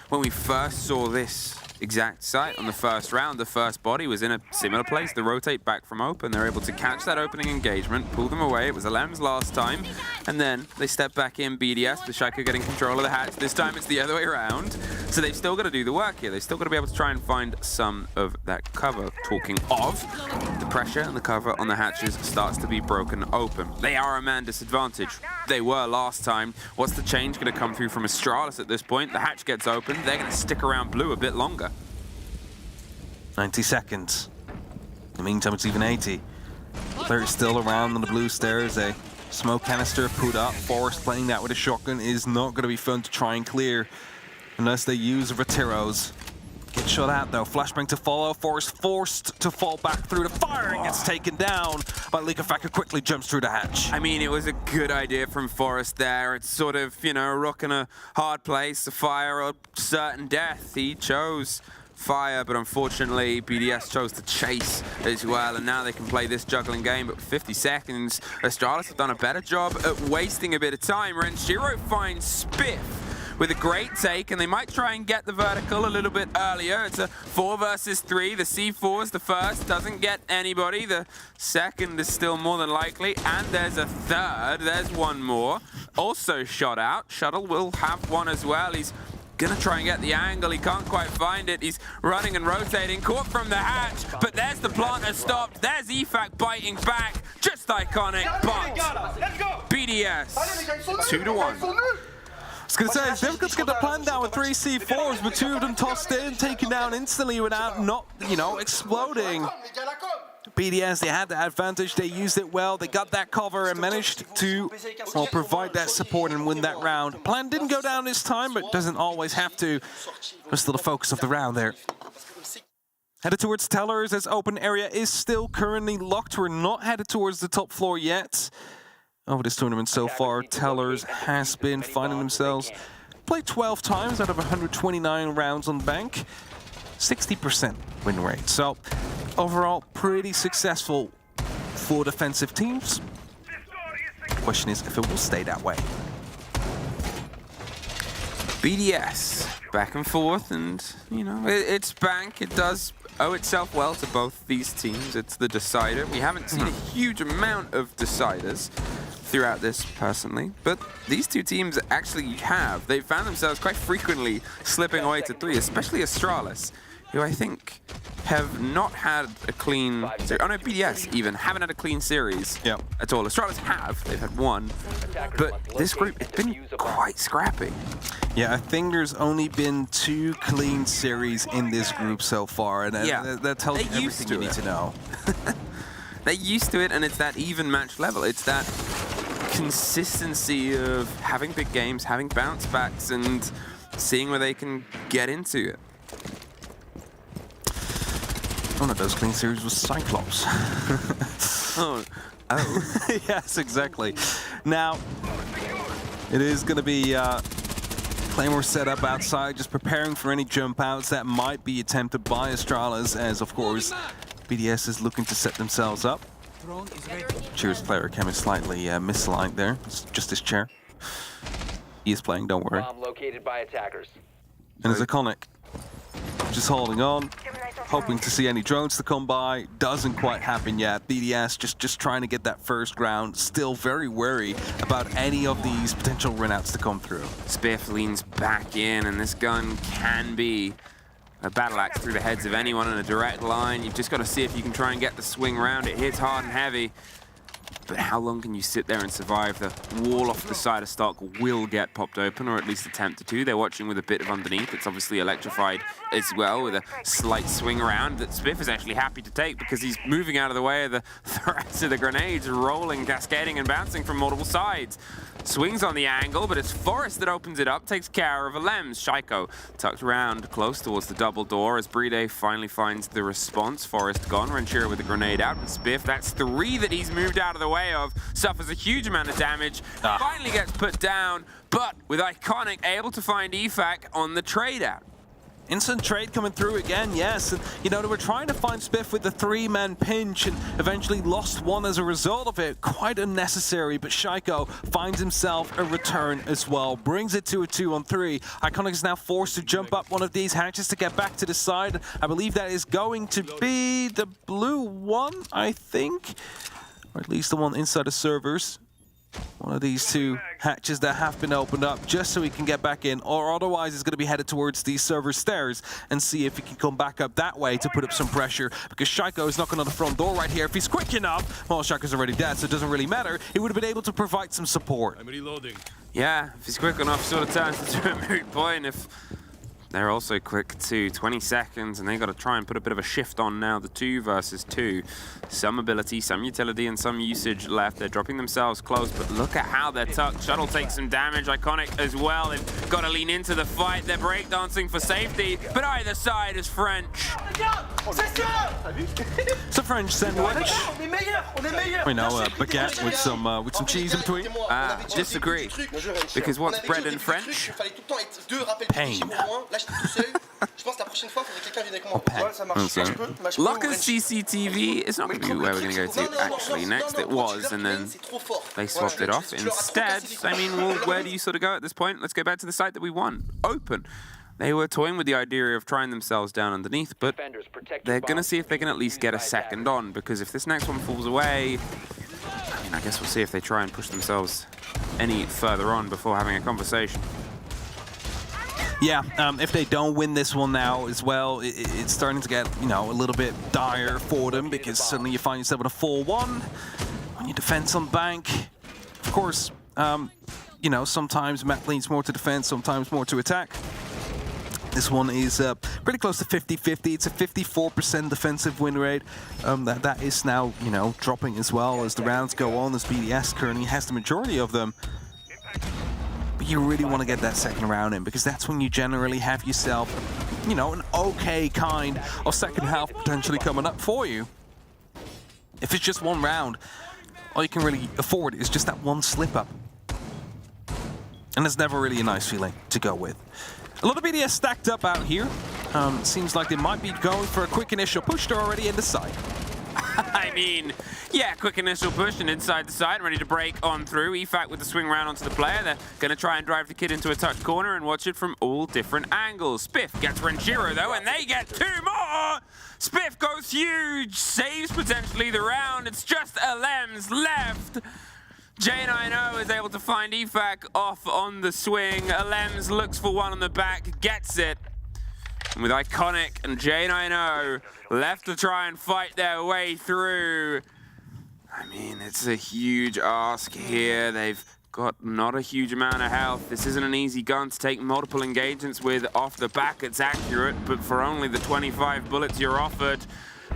S9: when we first saw this exact site on the first round, the first body was in a similar place. They rotate back from open. They're able to catch that opening engagement, pull them away. It was Alems last time. And then they step back in BDS, with Shaiko getting control of the hatch. This time it's the other way around. So they've still got to do the work here. They've still got to be able to try and find some of that cover. Talking of, the pressure and the cover on the hatches starts to be broken open. They are a man disadvantage. They were last time. What's the change going to come through from Astralis at this point? The hatch gets open. They're going to stick around Blue a bit longer.
S11: 90 seconds. In the meantime, it's even 80. They're still around on the blue stairs. A smoke canister put up. Forrest playing that with a shotgun is not going to be fun to try and clear unless they use Rateros. Gets shot out though. Flashbang to follow. Forest forced to fall back through the fire and gets taken down. But Likafaka quickly jumps through the hatch.
S9: I mean, it was a good idea from Forest there. It's sort of, you know, a rock in a hard place, a fire or certain death. He chose fire, but unfortunately BDS chose to chase as well, and now they can play this juggling game. But 50 seconds, Astralis have done a better job at wasting a bit of time. Renshiro finds Spiff with a great take, and they might try and get the vertical a little bit earlier. It's a 4 versus 3. The C4's the first, doesn't get anybody. The second is still more than likely, and there's a third. There's one more, also shot out. Shuttle will have one as well. He's gonna try and get the angle. He can't quite find it. He's running and rotating, caught from the hatch, but there's the planter stopped. There's EFAC biting back. Just iconic, but BDS 2-1.
S11: I was going to say, it's difficult to get the plan down with 3 C4s, but 2 of them tossed in, taken down instantly without not, you know, exploding. BDS, they had the advantage, they used it well, they got that cover and managed to, well, provide that support and win that round. Plan didn't go down this time, but doesn't always have to. That's still the focus of the round there. Headed towards Tellers, as open area is still currently locked. We're not headed towards the top floor yet. Over this tournament so far, Tellers has been finding themselves played 12 times out of 129 rounds on bank, 60% win rate. So overall, pretty successful for defensive teams. The question is if it will stay that way.
S9: BDS back and forth, and you know, it's bank. It does owe itself well to both these teams. It's the decider. We haven't seen a huge amount of deciders throughout this personally, but these two teams actually have. They've found themselves quite frequently slipping away to 3, especially Astralis, who I think have not had a clean series. Oh no, BDS even haven't had a clean series at all. Astralis have, they've had one, but this group, it's been quite scrappy.
S11: Yeah, I think there's only been 2 clean series in this group so far, and that tells you everything you need to know.
S9: They're used to it, and it's that even match level. It's that consistency of having big games, having bounce backs, and seeing where they can get into it.
S11: One of those clean series was Cyclops.
S9: Oh.
S11: Yes, exactly. Now, it is going to be Claymore set up outside, just preparing for any jump outs that might be attempted by Astralis, as of course BDS is looking to set themselves up. Cheers player came in slightly misaligned there. It's just his chair. He is playing, don't worry.
S16: Bomb located by attackers.
S11: And it's Iconic just holding on, hoping to see any drones to come by. Doesn't quite happen yet. BDS just trying to get that first round. Still very wary about any of these potential runouts to come through.
S9: Spiff leans back in, and this gun can be a battle axe through the heads of anyone in a direct line. You've just got to see if you can try and get the swing round. It hits hard and heavy. But how long can you sit there and survive? The wall off the side of stock will get popped open, or at least attempted to. They're watching with a bit of underneath. It's obviously electrified as well, with a slight swing around that Spiff is actually happy to take because he's moving out of the way of the threats of the grenades, rolling, cascading, and bouncing from multiple sides. Swings on the angle, but it's Forest that opens it up, takes care of Alems. Shaiko tucked around close towards the double door as Bride finally finds the response. Forest gone, Renshiro with the grenade out, and Spiff, that's 3 that he's moved out of the way of, suffers a huge amount of damage, finally gets put down, but with Iconic able to find EFAC on the trade out.
S11: Instant trade coming through again, yes. And, you know, they were trying to find Spiff with the 3-man pinch and eventually lost one as a result of it. Quite unnecessary, but Shaiko finds himself a return as well. Brings it to a 2-on-3. Iconic is now forced to jump up one of these hatches to get back to the side. I believe that is going to be the blue one, I think. Or at least the one inside the servers. One of these 2 hatches that have been opened up just so he can get back in, or otherwise he's going to be headed towards the server stairs and see if he can come back up that way to put up some pressure, because Shaiko is knocking on the front door right here. If he's quick enough, well, Shaiko's already dead, so it doesn't really matter. He would have been able to provide some support.
S9: I'm reloading. Yeah, if he's quick enough, sort of turns into a moot point. If They're also quick too, 20 seconds, and they got to try and put a bit of a shift on now, the 2 versus 2. Some ability, some utility, and some usage left. They're dropping themselves close, but look at how they're tucked. Shuttle takes some damage, Iconic as well. They've got to lean into the fight. They're breakdancing for safety, but either side is French.
S11: It's a French sandwich. We know a baguette with some cheese in between.
S9: Disagree, because what's bread in French?
S11: Pain.
S9: Lucca's CCTV is not going to be where we're going to go to actually next. It was, and then they swapped it off. Instead, I mean, well, where do you sort of go at this point? Let's go back to the site that we won. Open. They were toying with the idea of trying themselves down underneath, but they're going to see if they can at least get a second on, because if this next one falls away, I mean, I guess we'll see if they try and push themselves any further on before having a conversation.
S11: Yeah, if they don't win this one now as well, it's starting to get, you know, a little bit dire for them, because suddenly you find yourself with a 4-1 on your defense on bank. Of course, you know, sometimes map leans more to defense, sometimes more to attack. This one is pretty close to 50-50. It's a 54% defensive win rate. That is now, you know, dropping as well as the rounds go on, as BDS currently has the majority of them. But you really want to get that second round in, because that's when you generally have yourself, you know, an okay kind of second half potentially coming up for you. If it's just one round, all you can really afford is just that one slip up. And it's never really a nice feeling to go with. A lot of BDS stacked up out here. Seems like they might be going for a quick initial push. They're already in the side.
S9: I mean, yeah, quick initial push and inside the side, ready to break on through. EFAC with the swing round onto the player. They're going to try and drive the kid into a touch corner and watch it from all different angles. Spiff gets Renjiro though, and they get 2 more! Spiff goes huge, saves potentially the round. It's just Alems left. J90 is able to find EFAC off on the swing. Alems looks for one on the back, gets it. And with Iconic and J90 left to try and fight their way through. I mean, it's a huge ask here. They've got not a huge amount of health. This isn't an easy gun to take multiple engagements with off the back. It's accurate, but for only the 25 bullets you're offered.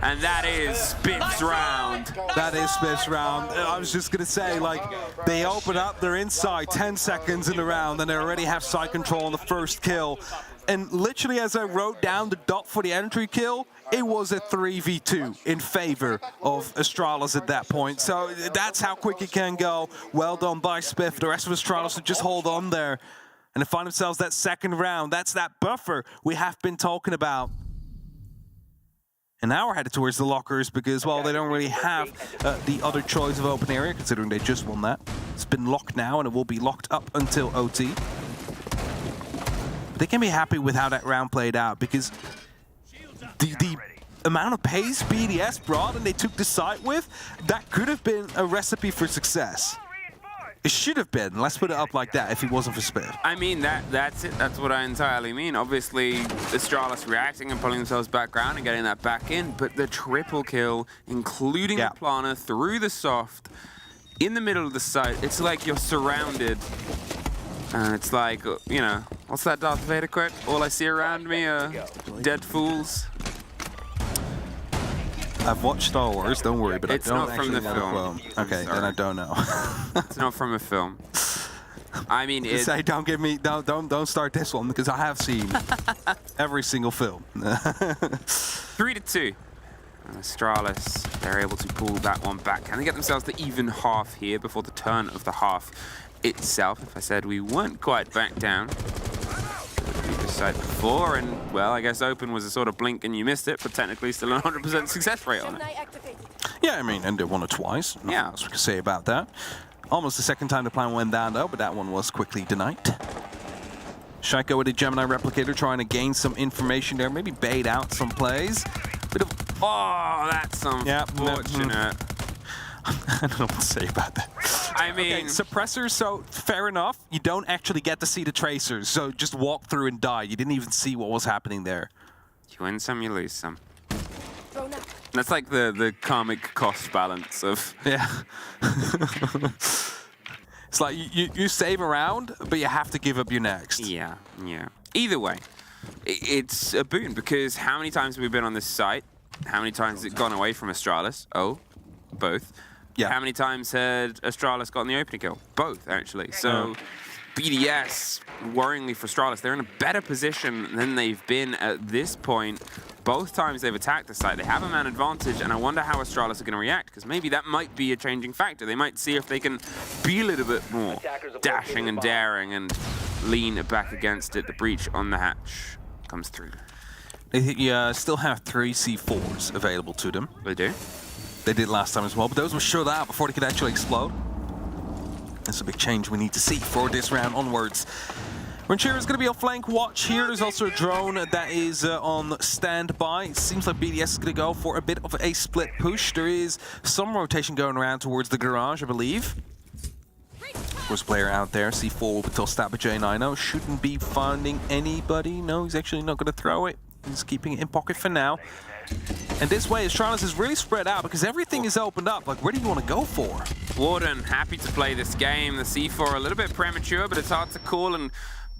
S9: And that is Spiff's round.
S11: That is Spiff's round. I was just going to say, like, they open up, they're inside 10 seconds in the round, and they already have side control on the first kill. And literally, as I wrote down the dot for the entry kill, it was a 3v2 in favor of Astralis at that point. So that's how quick it can go. Well done by Spiff. The rest of Astralis would just hold on there. And to find themselves that second round, that's that buffer we have been talking about. And now we're headed towards the lockers because, well, they don't really have the other choice of open area, considering they just won that. It's been locked now, and it will be locked up until OT. But they can be happy with how that round played out, because the amount of pace BDS brought and they took the site with, that could have been a recipe for success. It should have been, let's put it up like that, if it wasn't for Spiff.
S9: I mean, that's it. That's what I entirely mean. Obviously, Astralis reacting and pulling themselves back around and getting that back in, but the triple kill, including the Plana through the soft, in the middle of the site, it's like you're surrounded. And it's like, you know, what's that Darth Vader quote? All I see around me are dead fools.
S11: I've watched Star Wars, don't worry, but
S9: it's
S11: I don't
S9: not from the film.
S11: Okay, then I don't know.
S9: It's not from a film. I mean,
S11: say don't start this one, because I have seen every single film.
S9: 3-2. Astralis, they're able to pull that one back. Can they get themselves to even half here before the turn of the half itself? If I said we weren't quite back down. Side before, and well, I guess open was a sort of blink and you missed it, but technically still a 100% success rate on it.
S11: Yeah, I mean, and they won it twice. Nothing else we can say about that. Almost the second time the plan went down though, but that one was quickly denied. Shaiko with a Gemini replicator trying to gain some information there, maybe bait out some plays. Bit of
S9: that's unfortunate.
S11: I don't know what to say about that.
S9: I mean,
S11: okay, suppressors, so fair enough. You don't actually get to see the tracers, so just walk through and die. You didn't even see what was happening there.
S9: You win some, you lose some. That's like the karmic cost balance of...
S11: Yeah. It's like you save a round, but you have to give up your next.
S9: Yeah. Either way, it's a boon, because how many times have we been on this site? How many times has it gone away from Astralis? Oh, both.
S11: Yeah.
S9: How many times had Astralis gotten the opening kill? Both, actually. So BDS, worryingly for Astralis, they're in a better position than they've been at this point. Both times they've attacked the site, they have a man advantage, and I wonder how Astralis are going to react, because maybe that might be a changing factor. They might see if they can be a little bit more dashing and daring and lean back against it. The breach on the hatch comes through.
S11: They still have 3 C4s available to them.
S9: They do?
S11: They did last time as well, but those were shut out before they could actually explode. That's a big change we need to see for this round onwards. Montreal is going to be on flank watch here. There's also a drone that is on standby. It seems like BDS is going to go for a bit of a split push. There is some rotation going around towards the garage, I believe. First player out there, C4 will be tossed out by J9O. Shouldn't be finding anybody. No, he's actually not going to throw it. He's keeping it in pocket for now. And this way, Astralis is really spread out because everything is opened up. Like, where do you want to go for?
S9: Warden, happy to play this game. The C4 a little bit premature, but it's hard to call and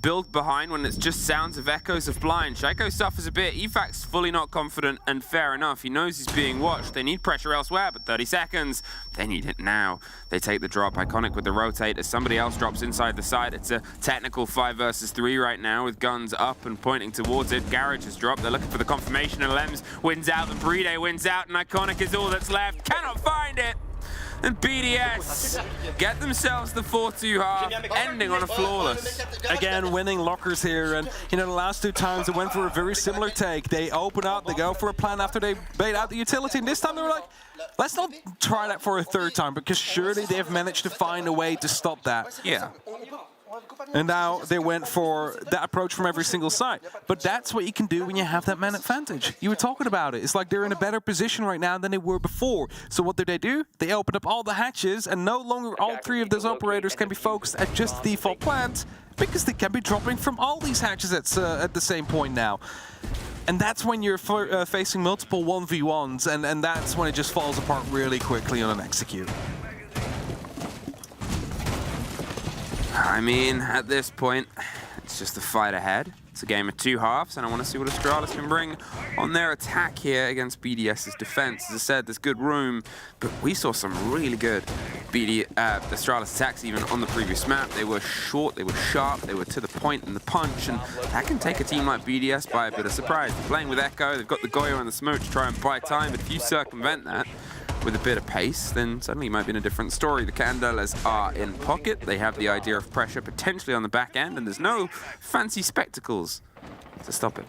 S9: build behind when it's just sounds of echoes of blind. Shaiko suffers a bit. Efac's fully not confident, and fair enough. He knows he's being watched. They need pressure elsewhere, but 30 seconds. They need it now. They take the drop. Iconic with the rotate as somebody else drops inside the side. It's a technical 5 versus 3 right now with guns up and pointing towards it. Garage has dropped. They're looking for the confirmation, and Lems wins out, and Bride wins out, and Iconic is all that's left. Cannot find it. And BDS get themselves the 4-2 half, ending on a flawless.
S11: Again, winning lockers here, and you know, the last 2 times they went for a very similar take. They open up, they go for a plan after they bait out the utility, and this time they were like, let's not try that for a 3rd time, because surely they've managed to find a way to stop that.
S9: Yeah.
S11: And now they went for that approach from every single side. But that's what you can do when you have that man advantage. You were talking about it. It's like they're in a better position right now than they were before. So what do? They open up all the hatches, and no longer all 3 of those operators can be focused at just the default plant, because they can be dropping from all these hatches at the same point now. And that's when you're facing multiple 1v1s, and that's when it just falls apart really quickly on an execute.
S9: I mean, at this point, it's just a fight ahead. It's a game of 2 halves, and I want to see what Astralis can bring on their attack here against BDS's defense. As I said, there's good room, but we saw some really good Astralis attacks even on the previous map. They were short, they were sharp, they were to the point in the punch, and that can take a team like BDS by a bit of surprise. They're playing with Echo, they've got the Goyo and the smoke to try and buy time, but if you circumvent that with a bit of pace, then suddenly it might be in a different story. The Candelas are in pocket. They have the idea of pressure potentially on the back end, and there's no fancy spectacles to stop it.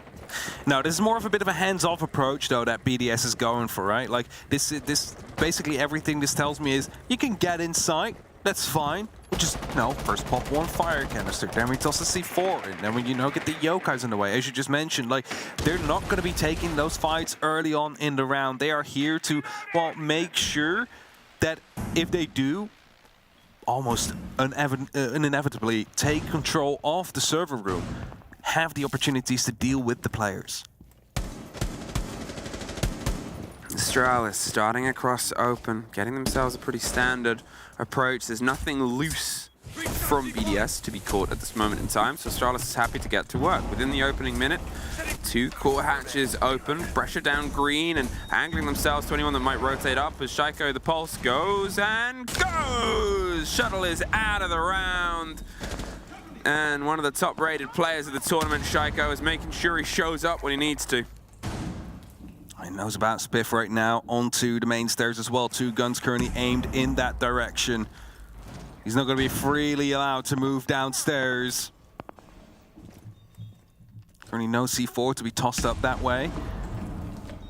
S11: No, this is more of a bit of a hands-off approach, though, that BDS is going for, right? Like, this basically everything this tells me is you can get inside, that's fine. We'll just, you know, first pop 1 fire canister, then we toss the C4, and then we, you know, get the yokais in the way. As you just mentioned, like, they're not going to be taking those fights early on in the round. They are here to, well, make sure that if they do, almost inevitably take control of the server room, have the opportunities to deal with the players.
S9: Astralis starting across open, getting themselves a pretty standard approach. There's nothing loose from BDS to be caught at this moment in time, so Astralis is happy to get to work. Within the opening minute, 2 core hatches open, pressure down green, and angling themselves to anyone that might rotate up as Shaiko the Pulse goes and goes! Shuttle is out of the round. And one of the top-rated players of the tournament, Shaiko, is making sure he shows up when he needs to.
S11: He knows about Spiff right now onto the main stairs as well. 2 guns currently aimed in that direction. He's not going to be freely allowed to move downstairs. Currently no C4 to be tossed up that way.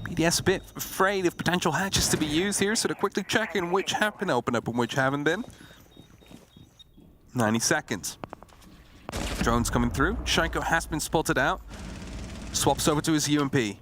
S11: BDS a bit afraid of potential hatches to be used here, so they're quickly checking which have been opened up and which haven't been. 90 seconds. Drones coming through. Shaiko has been spotted out. Swaps over to his UMP.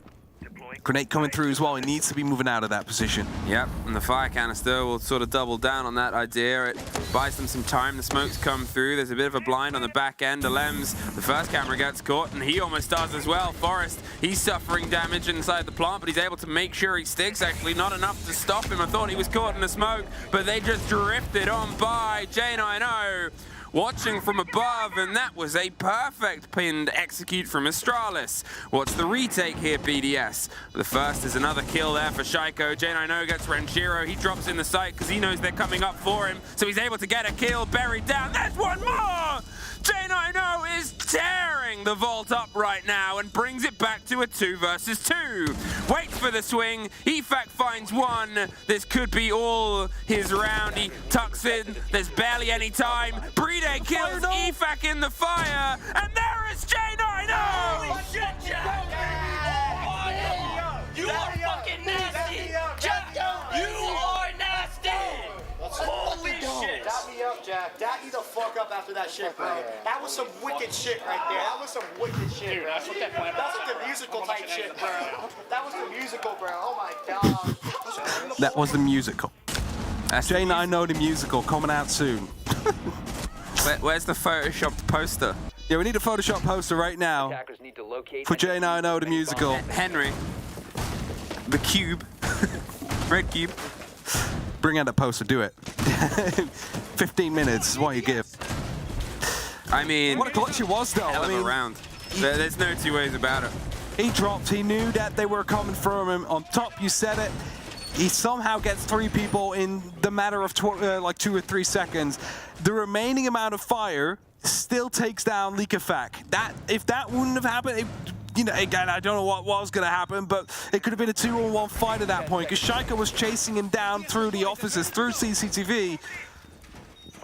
S11: Grenade coming through as well. He needs to be moving out of that position.
S9: Yep, and the fire canister will sort of double down on that idea. It buys them some time. The smokes come through. There's a bit of a blind on the back end. Alems, the first camera gets caught, and he almost does as well. Forrest, he's suffering damage inside the plant, but he's able to make sure he sticks. Actually, not enough to stop him. I thought he was caught in the smoke, but they just drifted on by. J9O watching from above, and that was a perfect pinned execute from Astralis. What's the retake here, BDS? The first is another kill there for Shaiko. J9O gets Renjiro. He drops in the site because he knows they're coming up for him, so he's able to get a kill, buried down. There's one more! J9O is tearing the vault up right now and brings it back to a 2 versus 2. Waits for the swing. EFAC finds one. This could be all his round. He tucks in. There's barely any time. Bride kills EFAC in the fire. And there is J9O!
S3: Holy shit, Jack! You are fucking nasty! Jack, you are nasty! Holy shit!
S18: Dap me up, Jack. Dap me the fuck up after that shit, bro. That was some wicked shit right there. That was some wicked shit, bro. That's like the musical type shit, bro. That was the musical, bro. Oh my god.
S11: That was the musical. J9O the musical coming out soon.
S9: Where's the photoshopped poster?
S11: Yeah, we need a Photoshop poster right now for J9O the musical.
S9: Henry. The cube. Red cube.
S11: Bring out the poster, do it. 15 minutes is what you give.
S9: I mean,
S11: what a clutch it was, though.
S9: Hell of a round. There's no two ways about it.
S11: He dropped. He knew that they were coming from him. On top, you said it. He somehow gets 3 people in the matter of like 2 or 3 seconds. The remaining amount of fire still takes down Likafak. If that wouldn't have happened, again, I don't know what was going to happen, but it could have been a 2-on-1 fight at that point, because Shaiko was chasing him down through the offices, through CCTV.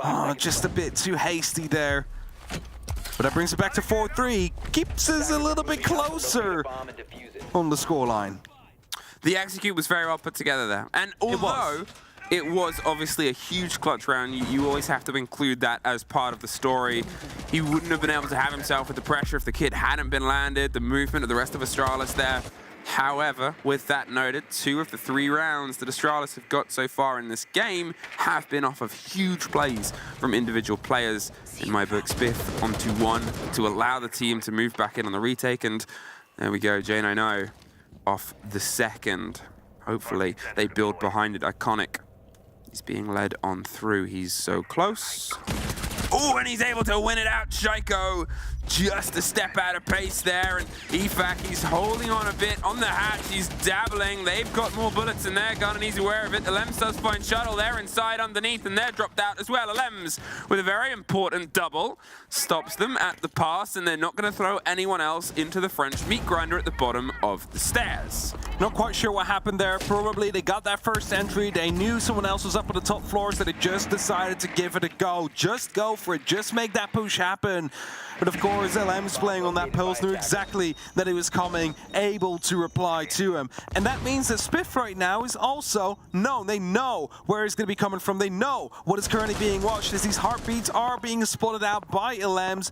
S11: Oh, just a bit too hasty there. But that brings it back to 4-3. Keeps us a little bit closer on the scoreline.
S9: The execute was very well put together there. And although it was obviously a huge clutch round, you always have to include that as part of the story. He wouldn't have been able to have himself with the pressure if the kid hadn't been landed, the movement of the rest of Astralis there. However, with that noted, 2 of the 3 rounds that Astralis have got so far in this game have been off of huge plays from individual players. In my book, Spiff onto 1 to allow the team to move back in on the retake, and there we go, J9O off the second. Hopefully they build behind it. Iconic. He's being led on through. He's so close. Oh, and he's able to win it out. Shaiko just a step out of pace there. And EFAC, he's holding on a bit on the hatch. He's dabbling. They've got more bullets in their gun, and he's aware of it. Alems does find Shuttle. They're inside underneath, and they're dropped out as well. Alems, with a very important double, stops them at the pass, and they're not going to throw anyone else into the French meat grinder at the bottom of the stairs.
S11: Not quite sure what happened there. Probably they got that first entry. They knew someone else was up on the top floors, so they just decided to give it a go. Just go for it. Just make that push happen. But of course, LM's playing on that pulse, knew exactly that he was coming, able to reply to him. And that means that Spiff right now is also known. They know where he's going to be coming from. They know what is currently being watched as these heartbeats are being spotted out by LM's.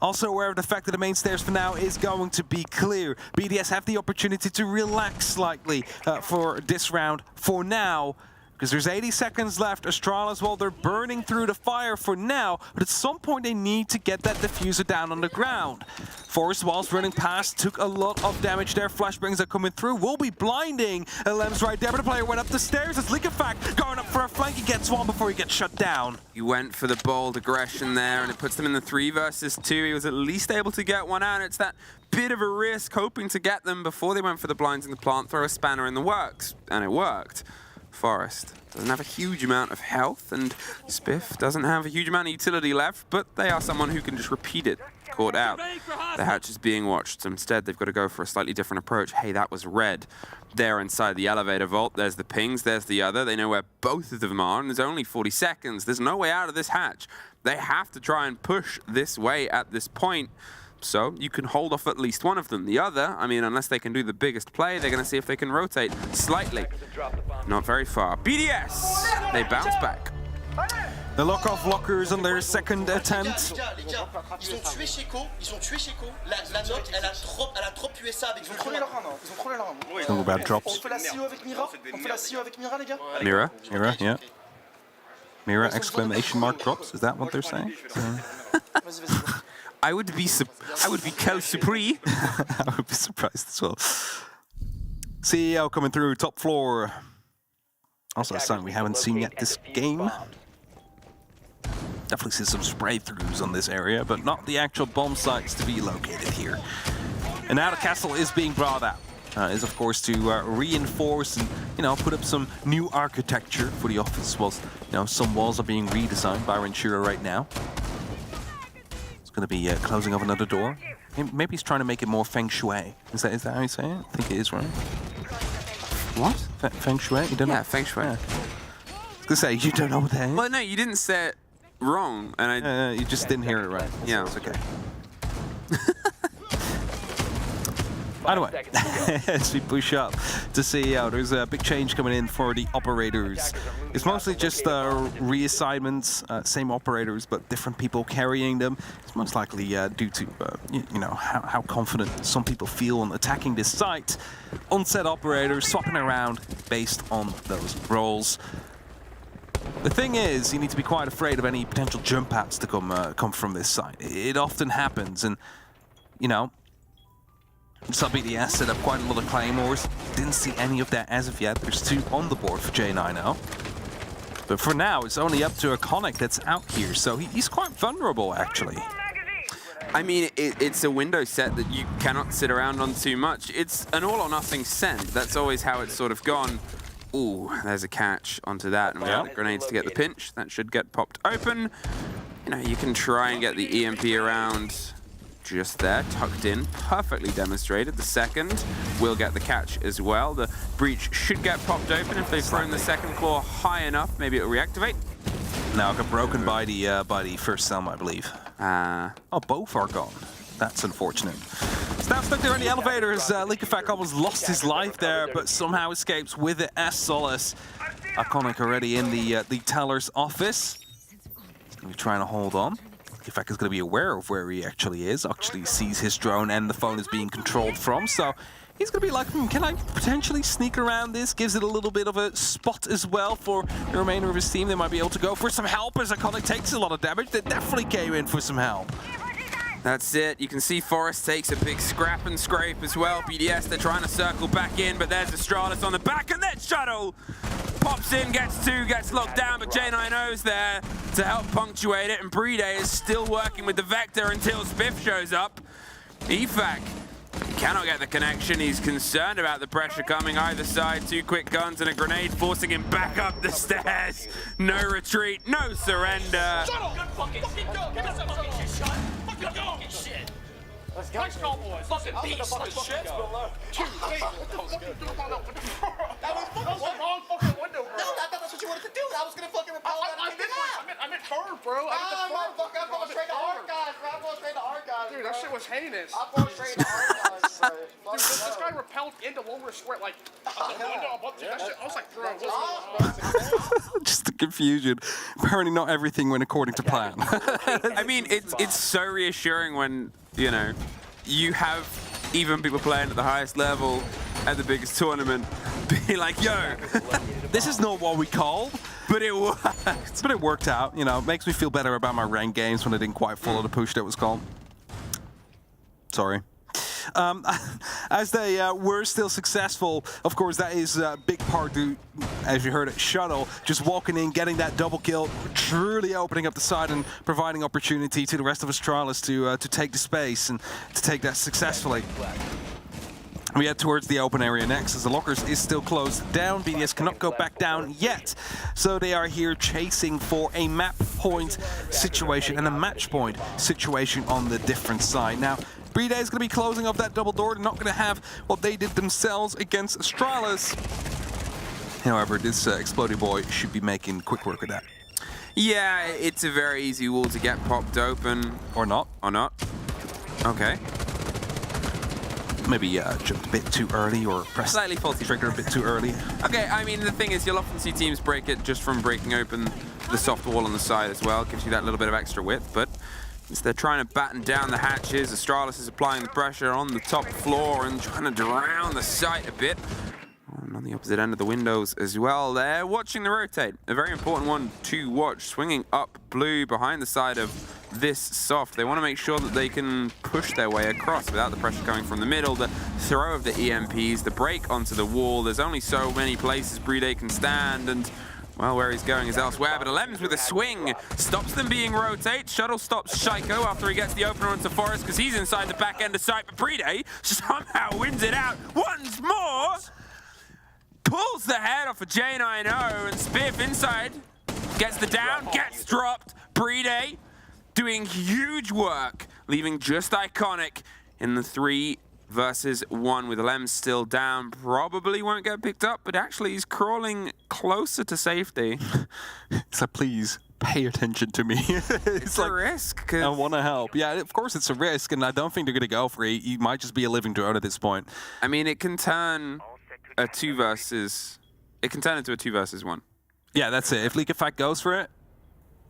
S11: Also aware of the fact that the main stairs for now is going to be clear. BDS have the opportunity to relax slightly for this round for now, because there's 80 seconds left. Astralis, well, they're burning through the fire for now, but at some point they need to get that diffuser down on the ground. Forrest, whilst running past, took a lot of damage there. Flashbangs are coming through, will be blinding. Lem's right there, but the player went up the stairs. It's Likafak going up for a flank. He gets one before he gets shut down.
S9: He went for the bold aggression there, and it puts them in the 3 versus 2. He was at least able to get one out. It's that bit of a risk, hoping to get them before they went for the blinds in the plant, throw a spanner in the works, and it worked. Forrest doesn't have a huge amount of health, and Spiff doesn't have a huge amount of utility left, but they are someone who can just repeat it. Caught out. The hatch is being watched, so instead they've got to go for a slightly different approach. Hey, that was red. They're inside the elevator vault. There's the pings, there's the other. They know where both of them are, and there's only 40 seconds. There's no way out of this hatch. They have to try and push this way at this point. So you can hold off at least one of them. The other, I mean, unless they can do the biggest play, they're going to see if they can rotate slightly. Not very far. BDS, they bounce back.
S11: The lock-off lockers on their second attempt.
S18: Ils ont tué Chico. La note, elle a trop pué ça avec Ils ont trollé leur arme.
S11: Talk about drops.
S18: On fait la CEO avec Mira. On fait la CEO avec Mira, les gars.
S11: Mira, yeah. Mira, exclamation mark drops. Is that what they're saying?
S9: I would be quite surprised.
S11: I would be surprised as well. CEO coming through, top floor. Also a song we haven't seen yet this game. definitely see some spray-throughs on this area, but not the actual bomb sites to be located here. And now the castle is being brought out. Is of course to reinforce and put up some new architecture for the office. Whilst some walls are being redesigned by Renshiro right now. It's going to be closing of another door. Maybe he's trying to make it more feng shui. Is that how you say it? I think it is, right?
S9: What?
S11: Feng shui? You don't know?
S9: Yeah, feng shui.
S11: Yeah. I was going to say, you don't know what that is?
S9: Well, no, you didn't say it wrong, and
S11: you just didn't hear it right.
S9: Yeah,
S11: it's okay. Anyway, as we push up to CEO, there's a big change coming in for the operators. It's mostly just reassignments, same operators, but different people carrying them. It's most likely due to, how confident some people feel on attacking this site. On-set operators swapping around based on those roles. The thing is, you need to be quite afraid of any potential jump outs to come from this site. It often happens, and, Sub-BDS set up quite a lot of claymores. Didn't see any of that as of yet. There's 2 on the board for J9O. But for now, it's only up to Iconic that's out here, so he's quite vulnerable, actually.
S9: I mean, it's a window set that you cannot sit around on too much. It's an all-or-nothing send. That's always how it's sort of gone. Ooh, there's a catch onto that, and we have the grenades to get the pinch. That should get popped open. You can try and get the EMP around. Just there, tucked in, perfectly demonstrated. The second will get the catch as well. The breach should get popped open if they've thrown the second claw high enough. Maybe it'll reactivate.
S11: Now got broken by the first Selma, I believe. Oh, both are gone. That's unfortunate. So now stuck there in the elevators. Liquefact almost lost his life there, but somehow escapes with it as Solace. Iconic already in the teller's office. He's going to be trying to hold on. Liquefact is going to be aware of where he actually is, actually sees his drone and the phone is being controlled from, so he's going to be like, can I potentially sneak around this? Gives it a little bit of a spot as well for the remainder of his team. They might be able to go for some help as Iconic takes a lot of damage. They definitely came in for some help.
S9: That's it. You can see Forrest takes a big scrap and scrape as well. BDS, they're trying to circle back in, but there's Astralis on the back, and that shuttle pops in, gets 2, gets locked down, but J9O's there to help punctuate it, and Brede is still working with the Vector until Spiff shows up. EFAC, he cannot get the connection. He's concerned about the pressure coming either side. 2 quick guns and a grenade forcing him back up the stairs. No retreat, no surrender.
S3: Let's go. Nice call, boys. Fucking beast. Shit. That was the wrong fucking window, bro. No, I thought that's what you wanted to do. I was gonna fucking repel that. I meant her, bro. I'm going straight to archives, bro. I'm going straight to archives. Dude, that shit was heinous. I'm going straight to archives, bro. Dude, this guy repelled into lower square, like, the window above. Dude, that shit, I was like, bro, what's going on?
S11: Just the confusion. Apparently not everything went according to plan.
S9: I mean, it's so reassuring when, you have even people playing at the highest level at the biggest tournament be like, yo,
S11: this is not what we called,
S9: but it worked.
S11: But it worked out, It makes me feel better about my ranked games when I didn't quite follow the push that was called. Sorry. As they were still successful, of course, that is a big part to, as you heard it, Shuttle, just walking in, getting that double kill, truly opening up the side and providing opportunity to the rest of Astralis to take the space and to take that successfully. We head towards the open area next, as the lockers is still closed down. BDS cannot go back down yet, so they are here chasing for a map point situation and a match point situation on the different side. Now, Brede is going to be closing up that double door. They're not going to have what they did themselves against Astralis. However, this Exploding Boy should be making quick work of that.
S9: Yeah, it's a very easy wall to get popped open.
S11: Or not.
S9: Or not. Okay.
S11: Maybe jumped a bit too early or pressed
S9: slightly faulty
S11: trigger a bit too early.
S9: Okay, I mean, the thing is, you'll often see teams break it just from breaking open the soft wall on the side as well. Gives you that little bit of extra width, but they're trying to batten down the hatches. Astralis is applying the pressure on the top floor and trying to drown the site a bit. And on the opposite end of the windows as well. They're watching the rotate. A very important one to watch. Swinging up blue behind the side of this soft. They want to make sure that they can push their way across without the pressure coming from the middle. The throw of the EMPs, the break onto the wall. There's only so many places Brede can stand, and Well, where he's going is elsewhere, but Alems with a swing stops them being rotate. Shuttle stops Shaiko after he gets the opener onto Forest because he's inside the back end of sight, but Brede somehow wins it out once more. Pulls the head off of J90 and Spiff inside. Gets the down, gets dropped. Brede doing huge work, leaving just Iconic in the 3 versus 1 with Alems still down. Probably won't get picked up, but actually he's crawling closer to safety.
S11: So please pay attention to me.
S9: It's like a risk.
S11: I want to help. Yeah, of course it's a risk, and I don't think they're going to go for it. He might just be a living drone at this point.
S9: I mean, it can turn a 2 versus... It can turn into a 2 versus 1.
S11: Yeah, that's it. If Leak Effect goes for it,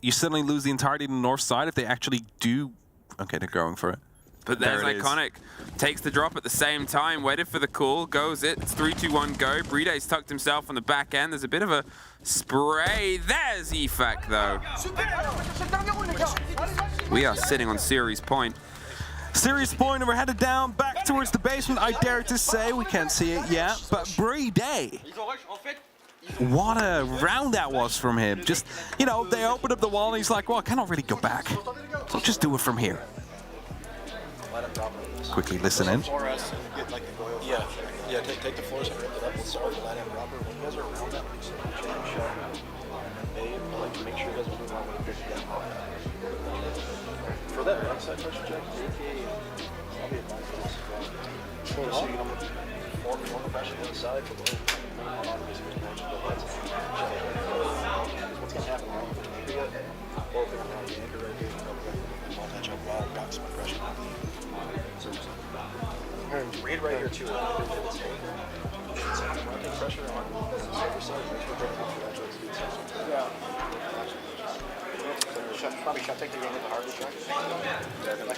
S11: you suddenly lose the entirety of the north side if they actually do... Okay, they're going for it.
S9: But there's Iconic. Takes the drop at the same time, waited for the call, goes it. It's 3, 2, 1, go. Brede's tucked himself on the back end. There's a bit of a spray. There's Efak, though. We are sitting on series point.
S11: Series point, and we're headed down back towards the basement, I dare to say. We can't see it yet, but Brede. What a round that was from him. Just, you know, they opened up the wall and he's like, well, I cannot really go back. So I'll just do it from here. Quickly listen in.
S19: Yeah, take the floors and rip it up. We'll start with the line proper. When you guys are around that, please make sure you guys are moving around when you're down. For that backside pressure check, I'll be advised for this as well. So you know, more compression on the side for the what's going to happen when you anchor it, or if you're on the anchor right here, you know, multi-check wall, got some compression on the read right here too. Pressure on the side. Yeah.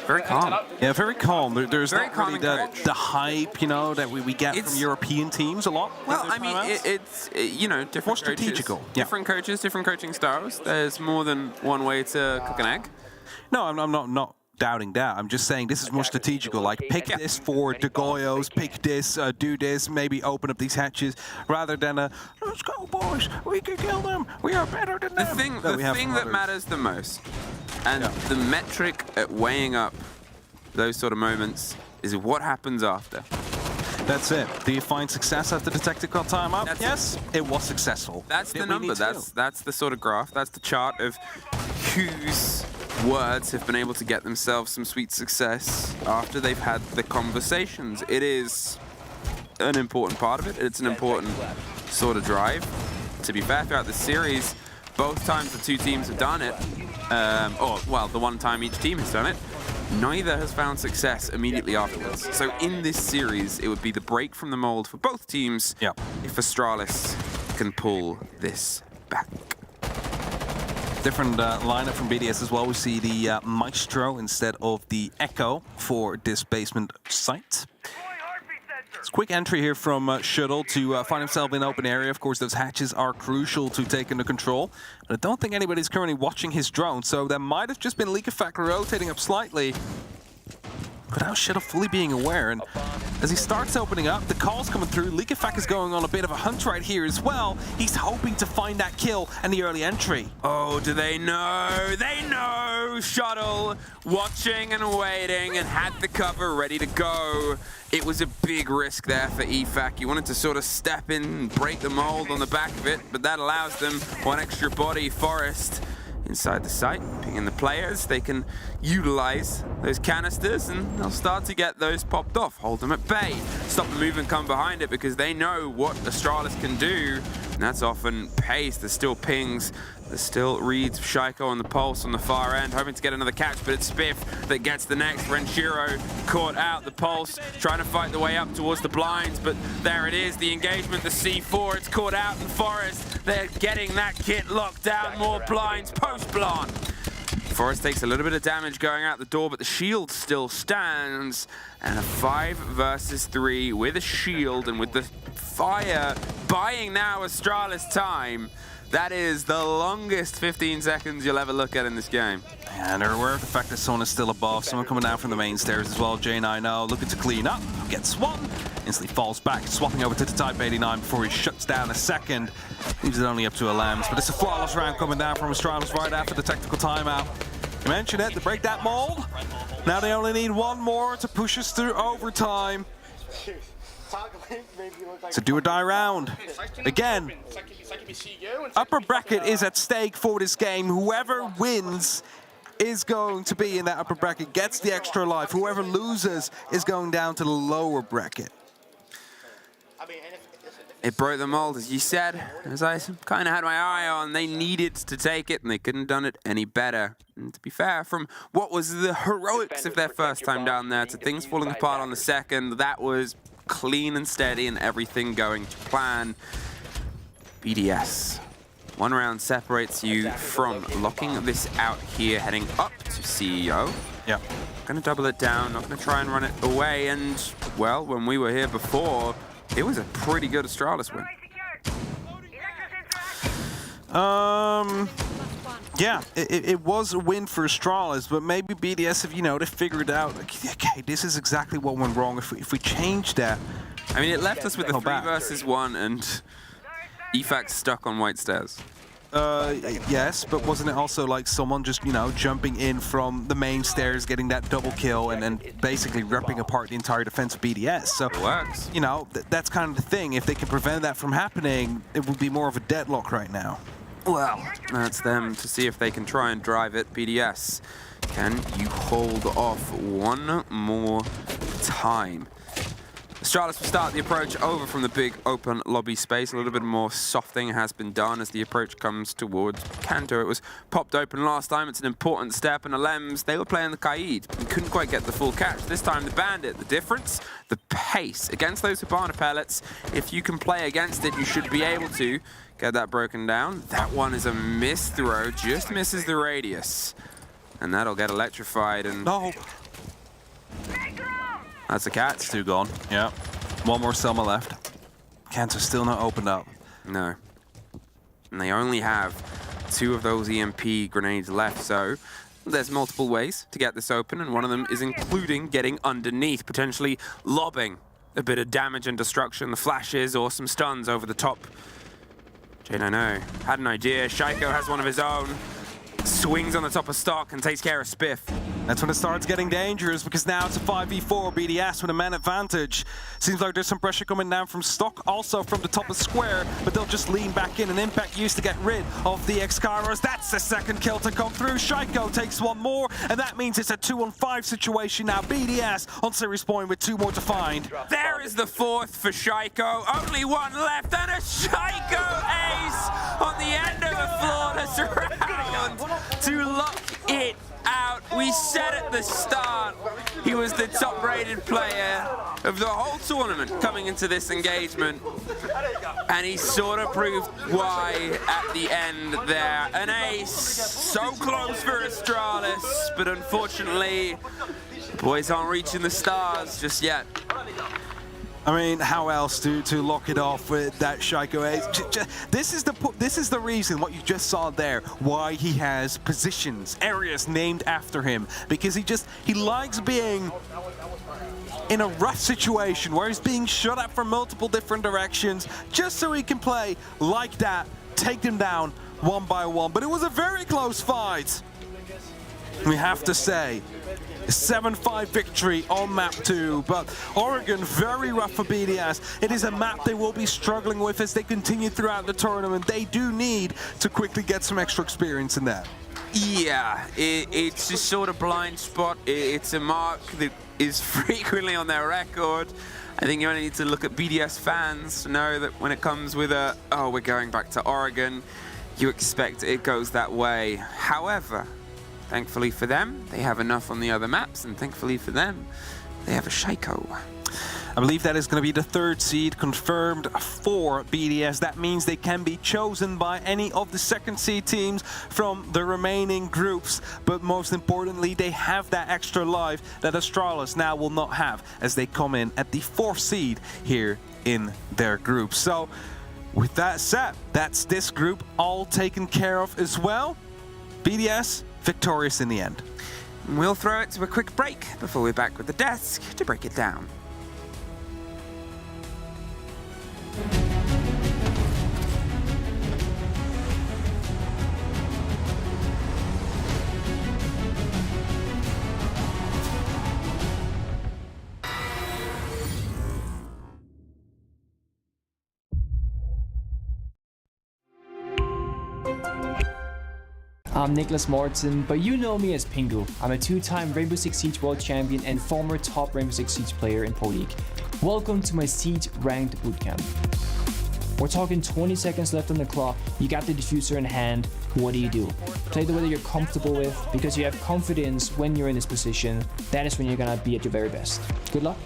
S9: Very calm.
S11: Yeah, very calm. There's
S9: very
S11: not really the hype, you know, that we get from European teams a lot.
S9: Well, I mean, it's you know, different
S11: more strategical.
S9: Coaches, different coaches, different coaching styles. There's more than one way to cook an egg.
S11: No, I'm not doubting that. I'm just saying this is more strategical. Like, pick this for the Goyos, pick this, do this, maybe open up these hatches, rather than let's go, boys, we can kill them, we are better than them.
S9: The thing that matters the most, and the metric at weighing up those sort of moments, is what happens after.
S11: That's it. Do you find success after the tactical timeout? Yes, it was successful.
S9: That's the number. That's the sort of graph. That's the chart of whose words have been able to get themselves some sweet success after they've had the conversations. It is an important part of it. It's an important sort of drive. To be fair, throughout the series, both times the two teams have done it, well, the one time each team has done it, neither has found success immediately afterwards. So in this series, it would be the break from the mold for both teams if Astralis can pull this back.
S11: Different lineup from BDS as well. We see the Maestro instead of the Echo for this basement site. It's a quick entry here from Shuttle to find himself in open area. Of course, those hatches are crucial to take under control. But I don't think anybody's currently watching his drone, so there might have just been Leak Effect rotating up slightly without Shuttle fully being aware. And as he starts opening up, the call's coming through. Leak Effect is going on a bit of a hunt right here as well. He's hoping to find that kill and the early entry.
S9: Oh, do they know? They know! Shuttle watching and waiting and had the cover ready to go. It was a big risk there for Efak. He wanted to sort of step in and break the mold on the back of it, but that allows them one extra body, Forest, inside the site, pinging the players. They can utilize those canisters and they'll start to get those popped off. Hold them at bay. Stop the move and come behind it because they know what Astralis can do. And that's often pace. There's still pings. There's still reads Shaiko on the pulse on the far end, hoping to get another catch, but it's Spiff that gets the next. Renshiro caught out the pulse, trying to fight the way up towards the blinds, but there it is, the engagement, the C4, it's caught out in Forest. They're getting that kit locked down, more blinds, post-blanc. Forest takes a little bit of damage going out the door, but the shield still stands. And a 5 versus 3 with a shield and with the fire buying now Astralis time. That is the longest 15 seconds you'll ever look at in this game.
S11: And they're aware of the fact that someone is still above. Someone coming down from the main stairs as well. J90 looking to clean up. Gets one. Instantly falls back, swapping over to the Type 89 before he shuts down a second. Leaves it only up to a Lambs, but it's a flawless round coming down from Astralis right after the technical timeout. You mentioned it, to break that mold. Now they only need one more to push us through overtime. It's a do-or-die round. Again, upper bracket is at stake for this game. Whoever wins is going to be in that upper bracket, gets the extra life. Whoever loses is going down to the lower bracket.
S9: It broke the mold, as you said, as I kind of had my eye on. They needed to take it, and they couldn't have done it any better. And to be fair, from what was the heroics of their first time down there to things falling apart on the second, that was clean and steady and everything going to plan. BDS. One round separates you from locking this out here, heading up to CEO.
S11: Yeah.
S9: Gonna double it down, not gonna try and run it away. And, well, when we were here before, it was a pretty good Astralis win.
S11: Yeah, it was a win for Astralis, but maybe BDS have, they figured out, okay, this is exactly what went wrong. If we change that.
S9: I mean, it left us with a 3 versus 1 and EFAC stuck on white stairs.
S11: Yes, but wasn't it also like someone just, jumping in from the main stairs, getting that double kill, and then basically ripping apart the entire defense of BDS? So,
S9: it works.
S11: That's kind of the thing. If they can prevent that from happening, it would be more of a deadlock right now.
S9: Well, that's them to see if they can try and drive it. BDS, can you hold off one more time? Astralis will start the approach over from the big open lobby space. A little bit more softening has been done as the approach comes towards Kanto. It was popped open last time. It's an important step. And the Lems, they were playing the Kaid and couldn't quite get the full catch. This time the Bandit. The difference? The pace. Against those Hibana pellets, if you can play against it, you should be able to get that broken down. That one is a miss throw. Just misses the radius. And that'll get electrified. And
S11: no.
S9: That's the cat.
S11: It's 2 gone. Yeah. One more Selma left. Kanto's still not opened up.
S9: No. And they only have 2 of those EMP grenades left, so there's multiple ways to get this open, and one of them is including getting underneath, potentially lobbing a bit of damage and destruction, the flashes or some stuns over the top. J9O had an idea. Shaiko has one of his own. Swings on the top of stock and takes care of Spiff.
S11: That's when it starts getting dangerous, because now it's a 5v4 BDS with a man advantage. Seems like there's some pressure coming down from stock, also from the top of square, but they'll just lean back in, and Impact used to get rid of the X-Kairos. That's the second kill to come through. Shaiko takes one more, and that means it's a 2-on-5 situation now. BDS on series point with 2 more to find.
S9: There is the 4th for Shaiko. Only 1 left, and a Shaiko ace on the end of a flawless round to lock it out. We said at the start he was the top-rated player of the whole tournament coming into this engagement, and he sort of proved why at the end there. An ace, so close for Astralis, but unfortunately, the boys aren't reaching the stars just yet.
S11: I mean, how else to lock it off with that Shaiko ace? This is the reason, what you just saw there, why he has positions, areas named after him, because he likes being in a rough situation where he's being shot at from multiple different directions, just so he can play like that, take them down one by one. But it was a very close fight, we have to say. A 7-5 victory on map 2, but Oregon very rough for BDS. It is a map they will be struggling with as they continue throughout the tournament. They do need to quickly get some extra experience in that.
S9: Yeah, it's a sort of blind spot. It's a mark that is frequently on their record. I think you only need to look at BDS fans to know that when it comes with oh, we're going back to Oregon, you expect it goes that way. However, thankfully for them, they have enough on the other maps, and thankfully for them, they have a Shaiko.
S11: I believe that is going to be the 3rd seed confirmed for BDS. That means they can be chosen by any of the 2nd seed teams from the remaining groups. But most importantly, they have that extra life that Astralis now will not have, as they come in at the 4th seed here in their group. So with that said, that's this group all taken care of as well. BDS victorious in the end.
S9: We'll throw it to a quick break before we're back with the desk to break it down.
S7: I'm Nicholas Morton, but you know me as Pingu. I'm a two-time Rainbow Six Siege World Champion and former top Rainbow Six Siege player in Pro League. Welcome to my Siege Ranked Bootcamp. We're talking 20 seconds left on the clock, you got the diffuser in hand, what do you do? Play the way that you're comfortable with, because you have confidence when you're in this position, that is when you're gonna be at your very best. Good luck.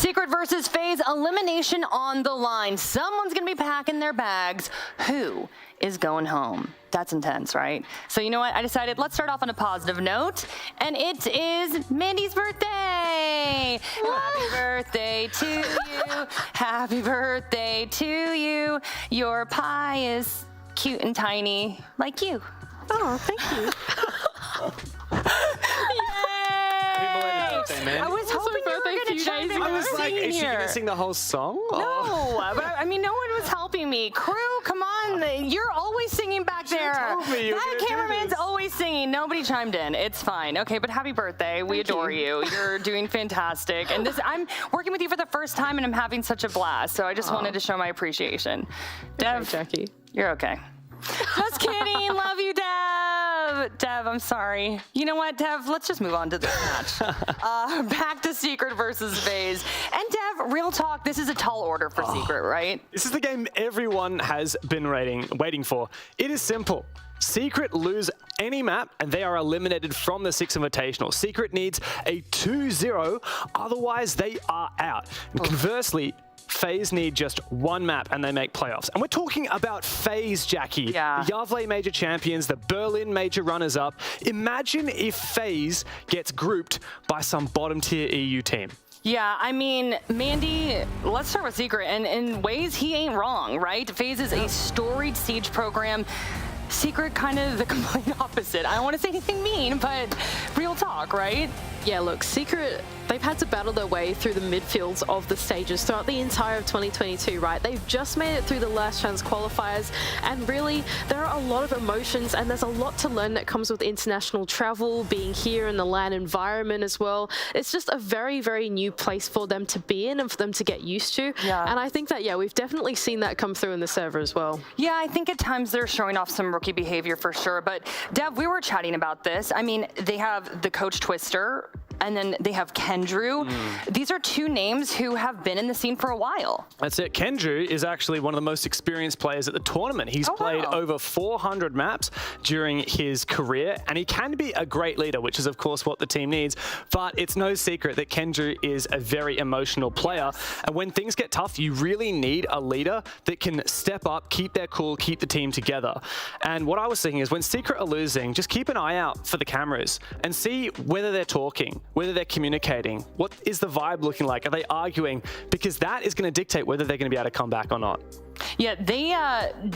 S5: Secret versus FaZe, elimination on the line. Someone's going to be packing their bags. Who is going home? That's intense, right? So you know what? I decided let's start off on a positive note, and it is Mandy's birthday. Happy birthday to you. Happy birthday to you. Your pie is cute and tiny, like you.
S22: Oh, thank you.
S5: I was hoping you were going to chime in.
S20: I was like, is she going to sing the whole song?
S5: No, but I mean, no one was helping me. Crew, come on. You're always singing back there. That cameraman's always singing. Nobody chimed in. It's fine. Okay, but happy birthday. We adore you. You're doing fantastic. And I'm working with you for the first time, and I'm having such a blast. So I just wanted to show my appreciation. Dev,
S22: Jackie.
S5: you're okay. Just kidding. Love you, Dev. Dev, I'm sorry. You know what, Dev? Let's just move on to this match. Back to Secret versus FaZe. And Dev, real talk, this is a tall order for Secret, right?
S20: This is the game everyone has been waiting for. It is simple. Secret lose any map and they are eliminated from the 6 Invitational. Secret needs a 2-0, otherwise they are out. And conversely, FaZe need just one map and they make playoffs. And we're talking about FaZe, Jackie.
S5: Yeah.
S20: The Yavle major champions, the Berlin major runners-up. Imagine if FaZe gets grouped by some bottom-tier EU team.
S5: Yeah, I mean, Mandy, let's start with Secret. And in ways, he ain't wrong, right? FaZe is a storied Siege program. Secret, kind of the complete opposite. I don't want to say anything mean, but real talk, right?
S22: Yeah, look, Secret, they've had to battle their way through the midfields of the stages throughout the entire of 2022, right? They've just made it through the last chance qualifiers, and really, there are a lot of emotions, and there's a lot to learn that comes with international travel, being here in the LAN environment as well. It's just a very, very new place for them to be in and for them to get used to.
S5: Yeah.
S22: And I think that, yeah, we've definitely seen that come through in the server as well.
S5: Yeah, I think at times they're showing off some rookie behavior for sure. But Dev, we were chatting about this. I mean, they have the coach Twister, and then they have Kendrew. These are two names who have been in the scene for a while.
S20: That's it. Kendrew is actually one of the most experienced players at the tournament. He's played over 400 maps during his career, and he can be a great leader, which is, of course, what the team needs. But it's no secret that Kendrew is a very emotional player. And when things get tough, you really need a leader that can step up, keep their cool, keep the team together. And what I was thinking is when Secret are losing, just keep an eye out for the cameras and see whether they're talking, whether they're communicating. What is the vibe looking like? Are they arguing? Because that is going to dictate whether they're going to be able to come back or not.
S5: Yeah, they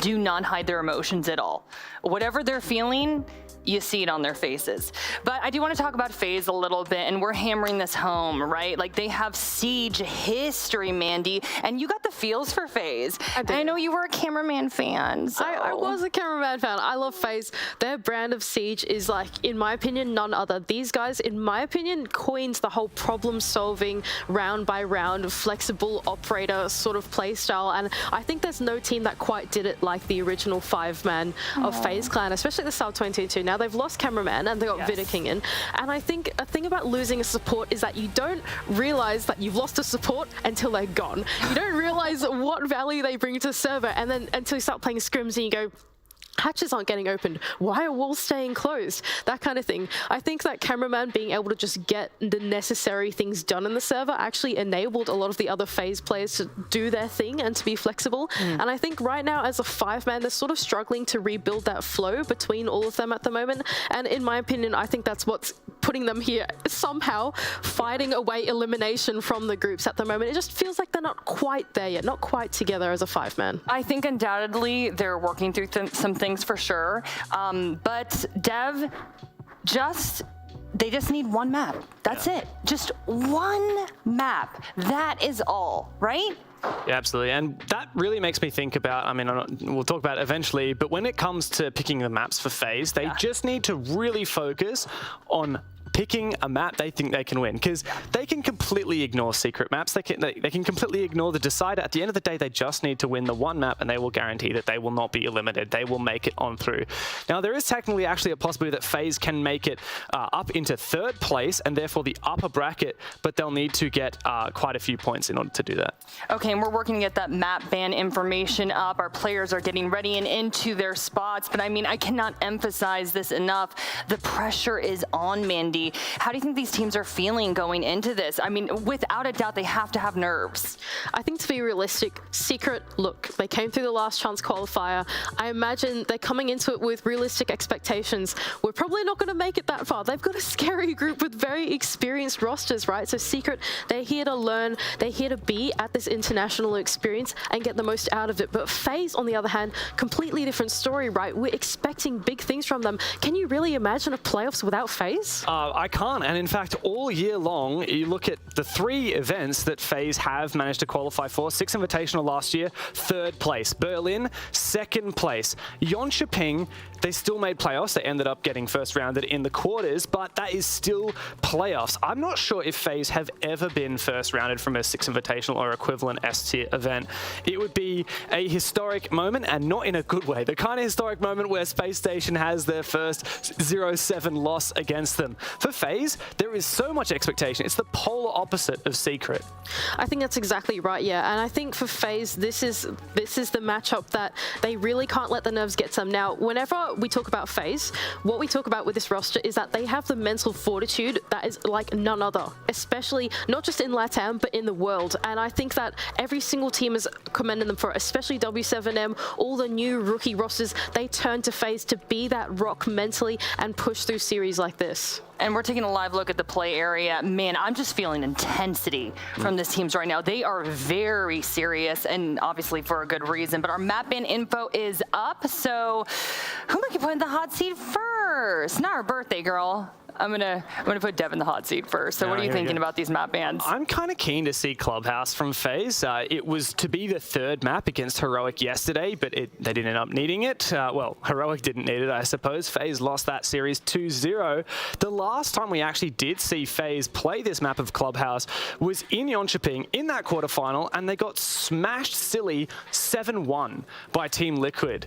S5: do not hide their emotions at all. Whatever they're feeling, you see it on their faces. But I do want to talk about FaZe a little bit, and we're hammering this home, right? Like, they have Siege history, Mandy, and you got the feels for FaZe. I know you were a cameraman fan, so.
S22: I was a cameraman fan. I love FaZe. Their brand of Siege is, like, in my opinion, none other. These guys, in my opinion, coins the whole problem-solving, round-by-round, flexible operator sort of play style, and I think there's no team that quite did it like the original 5-man of FaZe Clan, especially the Sub 2022. Now they've lost cameraman and they got Vidiking in, and I think a thing about losing a support is that you don't realize that you've lost a support until they're gone. You don't realize what value they bring to the server, and then until you start playing scrims and you go, hatches aren't getting opened. Why are walls staying closed? That kind of thing. I think that cameraman being able to just get the necessary things done in the server actually enabled a lot of the other FaZe players to do their thing and to be flexible. And I think right now as a 5-man, they're sort of struggling to rebuild that flow between all of them at the moment. And in my opinion, I think that's what's putting them here, somehow fighting away elimination from the groups at the moment. It just feels like they're not quite there yet, not quite together as a 5-man.
S5: I think undoubtedly they're working through some things for sure. But Dev, they just need one map. That's it. Just one map. That is all, right?
S20: Yeah, absolutely. And that really makes me think about, I mean, we'll talk about it eventually, but when it comes to picking the maps for FaZe, they just need to really focus on picking a map they think they can win, because they can completely ignore secret maps. They can completely ignore the decider. At the end of the day, they just need to win the one map, and they will guarantee that they will not be eliminated. They will make it on through. Now, there is technically actually a possibility that FaZe can make it up into 3rd place, and therefore the upper bracket, but they'll need to get quite a few points in order to do that.
S5: Okay, and we're working to get that map ban information up. Our players are getting ready and into their spots, but I mean, I cannot emphasize this enough. The pressure is on, Mandy. Mandy, how do you think these teams are feeling going into this? I mean, without a doubt, they have to have nerves.
S22: I think to be realistic, Secret, look, they came through the last chance qualifier. I imagine they're coming into it with realistic expectations. We're probably not going to make it that far. They've got a scary group with very experienced rosters, right? So Secret, they're here to learn. They're here to be at this international experience and get the most out of it. But FaZe, on the other hand, completely different story, right? We're expecting big things from them. Can you really imagine a playoffs without FaZe?
S20: I can't. And in fact, all year long, you look at the 3 events that FaZe have managed to qualify for. 6 Invitational last year, 3rd place. Berlin, 2nd place. Jönköping, they still made playoffs. They ended up getting first rounded in the quarters, but that is still playoffs. I'm not sure if FaZe have ever been first rounded from a 6 Invitational or equivalent S-tier event. It would be a historic moment, and not in a good way. The kind of historic moment where Space Station has their first 0-7 loss against them. For FaZe, there is so much expectation. It's the polar opposite of Secret.
S22: I think that's exactly right, yeah. And I think for FaZe, this is the matchup that they really can't let the nerves get to them. Now, whenever we talk about FaZe, what we talk about with this roster is that they have the mental fortitude that is like none other, especially not just in LATAM, but in the world. And I think that every single team is commending them for it, especially W7M, all the new rookie rosters, they turn to FaZe to be that rock mentally and push through series like this.
S5: And we're taking a live look at the play area. Man, I'm just feeling intensity from these teams right now. They are very serious, and obviously for a good reason. But our map ban info is up, so who might you put in the hot seat first? Not our birthday girl. I'm gonna put Dev in the hot seat first. So what are you thinking about these map bans?
S20: I'm kind of keen to see Clubhouse from FaZe. It was to be the 3rd map against Heroic yesterday, but they didn't end up needing it. Well, Heroic didn't need it, I suppose. FaZe lost that series 2-0. The last time we actually did see FaZe play this map of Clubhouse was in Jönköping in that quarterfinal, and they got smashed silly 7-1 by Team Liquid.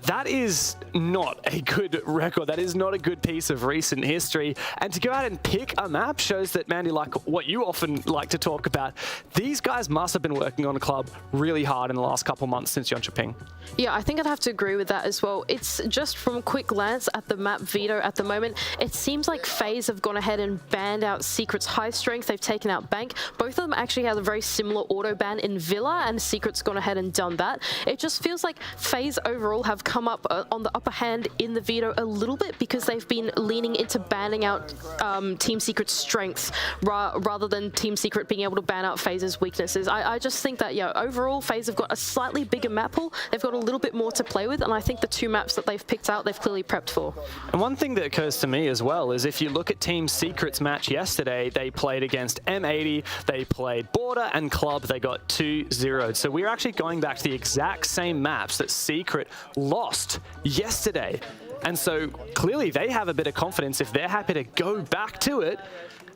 S20: That is not a good record. That is not a good piece of recent history. And to go out and pick a map shows that, Mandy, like what you often like to talk about, these guys must have been working on a club really hard in the last couple months since Jönköping.
S22: Yeah, I think I'd have to agree with that as well. It's just from a quick glance at the map veto at the moment, it seems like FaZe have gone ahead and banned out Secret's high strength. They've taken out Bank. Both of them actually have a very similar auto ban in Villa, and Secret's gone ahead and done that. It just feels like FaZe overall have come up on the upper hand in the veto a little bit because they've been leaning into banning out Team Secret's strengths rather than Team Secret being able to ban out FaZe's weaknesses. I just think that, yeah, overall FaZe have got a slightly bigger map pool. They've got a little bit more to play with, and I think the 2 maps that they've picked out, they've clearly prepped for.
S20: And one thing that occurs to me as well is if you look at Team Secret's match yesterday, they played against M80, they played Border and Club, they got 2-0'd. So we're actually going back to the exact same maps that Secret lost yesterday. And so clearly they have a bit of confidence if they're happy to go back to it.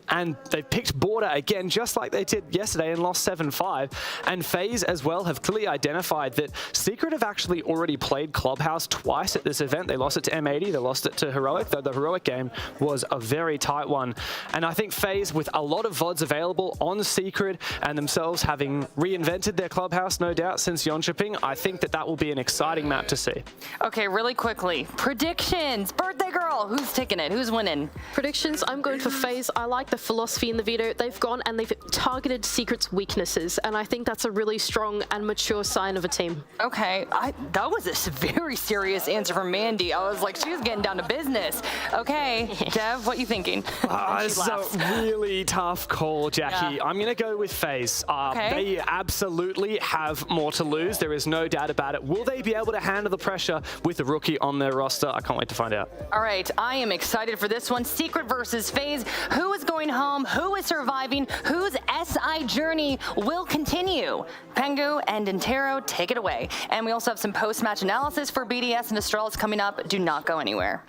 S20: And they picked Border again, just like they did yesterday, and lost 7-5. And FaZe as well have clearly identified that Secret have actually already played Clubhouse twice at this event. They lost it to M80, they lost it to Heroic, though the Heroic game was a very tight one. And I think FaZe, with a lot of VODs available on Secret and themselves having reinvented their Clubhouse, no doubt, since Jönköping, I think that that will be an exciting map to see.
S5: Okay, really quickly, predictions. Birthday girl, who's taking it? Who's winning?
S22: Predictions, I'm going for FaZe. I like the philosophy in the veto. They've gone and they've targeted Secret's weaknesses, and I think that's a really strong and mature sign of a team.
S5: Okay, that was a very serious answer from Mandy. I was like, she's getting down to business. Okay, Dev, what you thinking?
S20: It's a really tough call, Jackie. Yeah. I'm going to go with FaZe.
S5: Okay.
S20: They absolutely have more to lose. There is no doubt about it. Will they be able to handle the pressure with the rookie on their roster? I can't wait to find out.
S5: All right, I am excited for this one. Secret versus FaZe. Who is going home? Who is surviving? Whose SI journey will continue? Pengu and Intero, take it away. And we also have some post-match analysis for BDS and Astralis coming up. Do not go anywhere.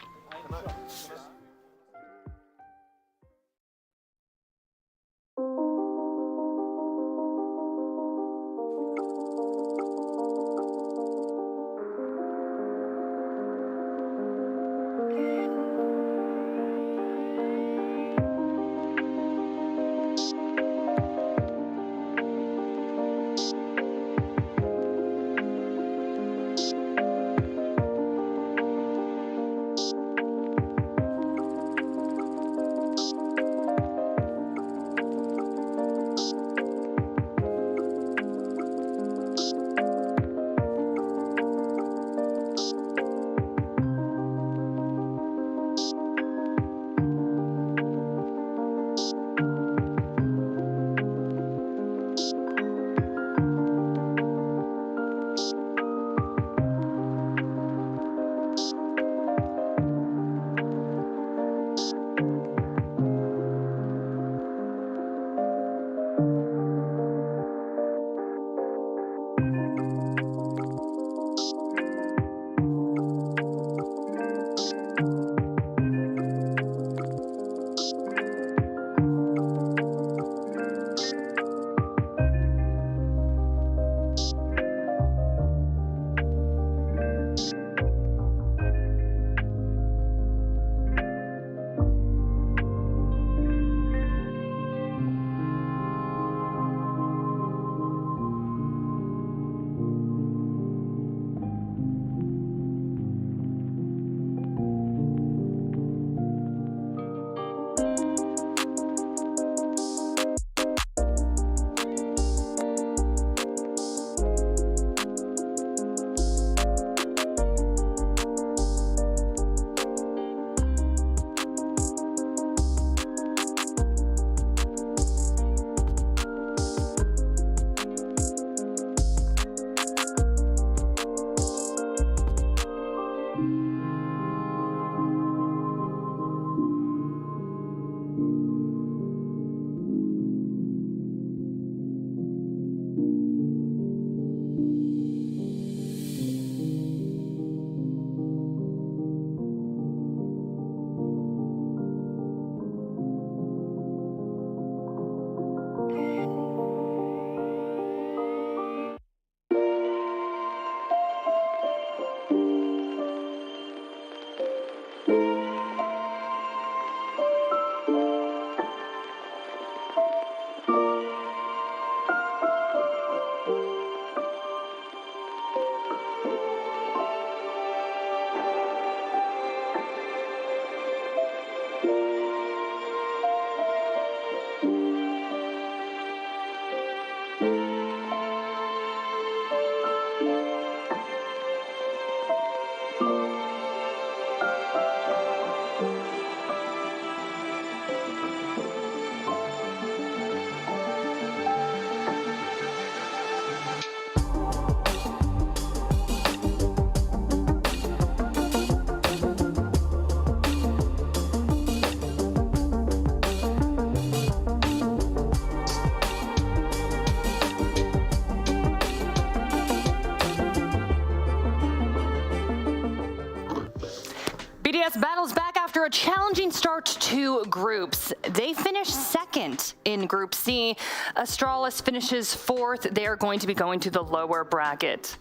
S5: BDS battles back after a challenging start to groups. They finished second in Group C. Astralis finishes fourth. They are going to be going to the lower bracket.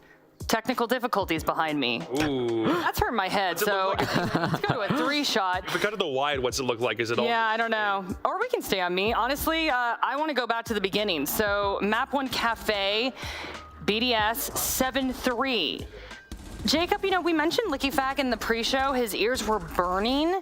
S5: Technical difficulties behind me.
S8: Ooh.
S5: That's hurt my head, so let's go to a 3-shot.
S8: If we cut to the wide, what's it look like? Is it all?
S5: Yeah, I don't know. Or we can stay on me. Honestly, I want to go back to the beginning. So map 1 Cafe, BDS 7-3. Jacob, you know, we mentioned LickyFack in the pre-show. His ears were burning.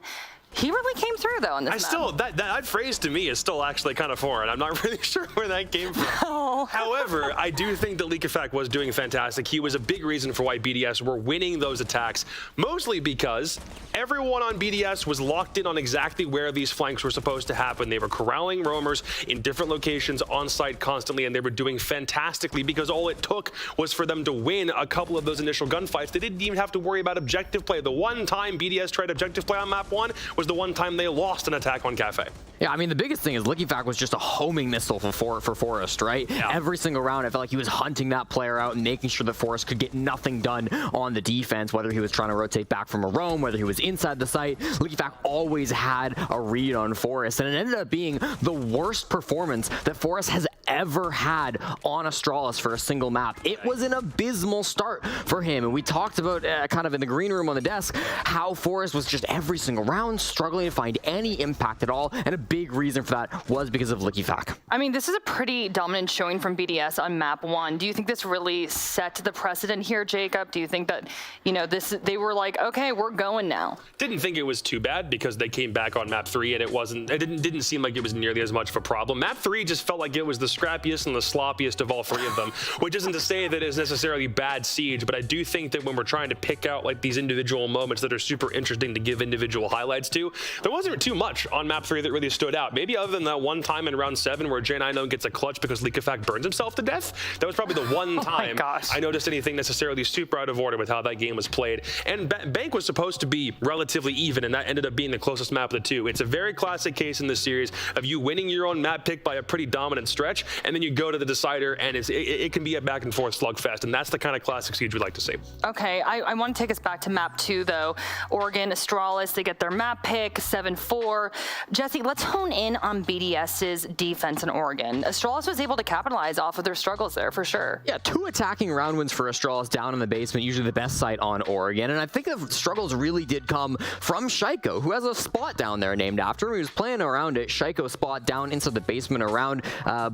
S5: He really came through, though, on this map.
S8: That phrase to me is still actually kind of foreign. I'm not really sure where that came from. However, I do think that LickyFack was doing fantastic. He was a big reason for why BDS were winning those attacks, mostly because everyone on BDS was locked in on exactly where these flanks were supposed to happen. They were corralling roamers in different locations on site constantly, and they were doing fantastically because all it took was for them to win a couple of those initial gunfights. They didn't even have to worry about objective play. The one time BDS tried objective play on map 1 was the one time they lost an attack on Cafe.
S6: Yeah, I mean, the biggest thing is LickyFack was just a homing missile for Forrest, right? Yeah. Every single round, I felt like he was hunting that player out and making sure that Forrest could get nothing done on the defense, whether he was trying to rotate back from a roam, whether he was inside the site. LickyFack always had a read on Forrest, and it ended up being the worst performance that Forrest has ever had on Astralis for a single map. It was an abysmal start for him, and we talked about kind of in the green room on the desk how Forrest was just every single round struggling to find any impact at all, and a big reason for that was because of LickyFack.
S5: I mean, this is a pretty dominant showing from BDS on map 1. Do you think this really set the precedent here, Jacob? Do you think that, you know, they were like, okay, we're going now?
S8: Didn't think it was too bad because they came back on map 3 and it didn't seem like it was nearly as much of a problem. Map 3 just felt like it was the scrappiest and the sloppiest of all three of them, which isn't to say that it's necessarily bad siege, but I do think that when we're trying to pick out like these individual moments that are super interesting to give individual highlights to, there wasn't too much on map 3 that really stood out. Maybe other than that one time in round 7 where J9 gets a clutch because LickyFack burns himself to death. That was probably the one time I noticed anything necessarily super out of order with how that game was played. And Bank was supposed to be relatively even, and that ended up being the closest map of the two. It's a very classic case in this series of you winning your own map pick by a pretty dominant stretch, and then you go to the decider, and it can be a back and forth slugfest, and that's the kind of classic siege we like to see.
S5: Okay, I want to take us back to map 2, though. Oregon, Astralis, they get their map pick, 7-4. Jesse, let's hone in on BDS's defense in Oregon. Astralis was able to capitalize off of their struggles there, for sure.
S6: Yeah, 2 attacking round wins for Astralis down in the basement, usually the best site on Oregon, and I think the struggles really did come from Shaiko, who has a spot down there named after him. He was playing around it. Shaiko spot down into the basement around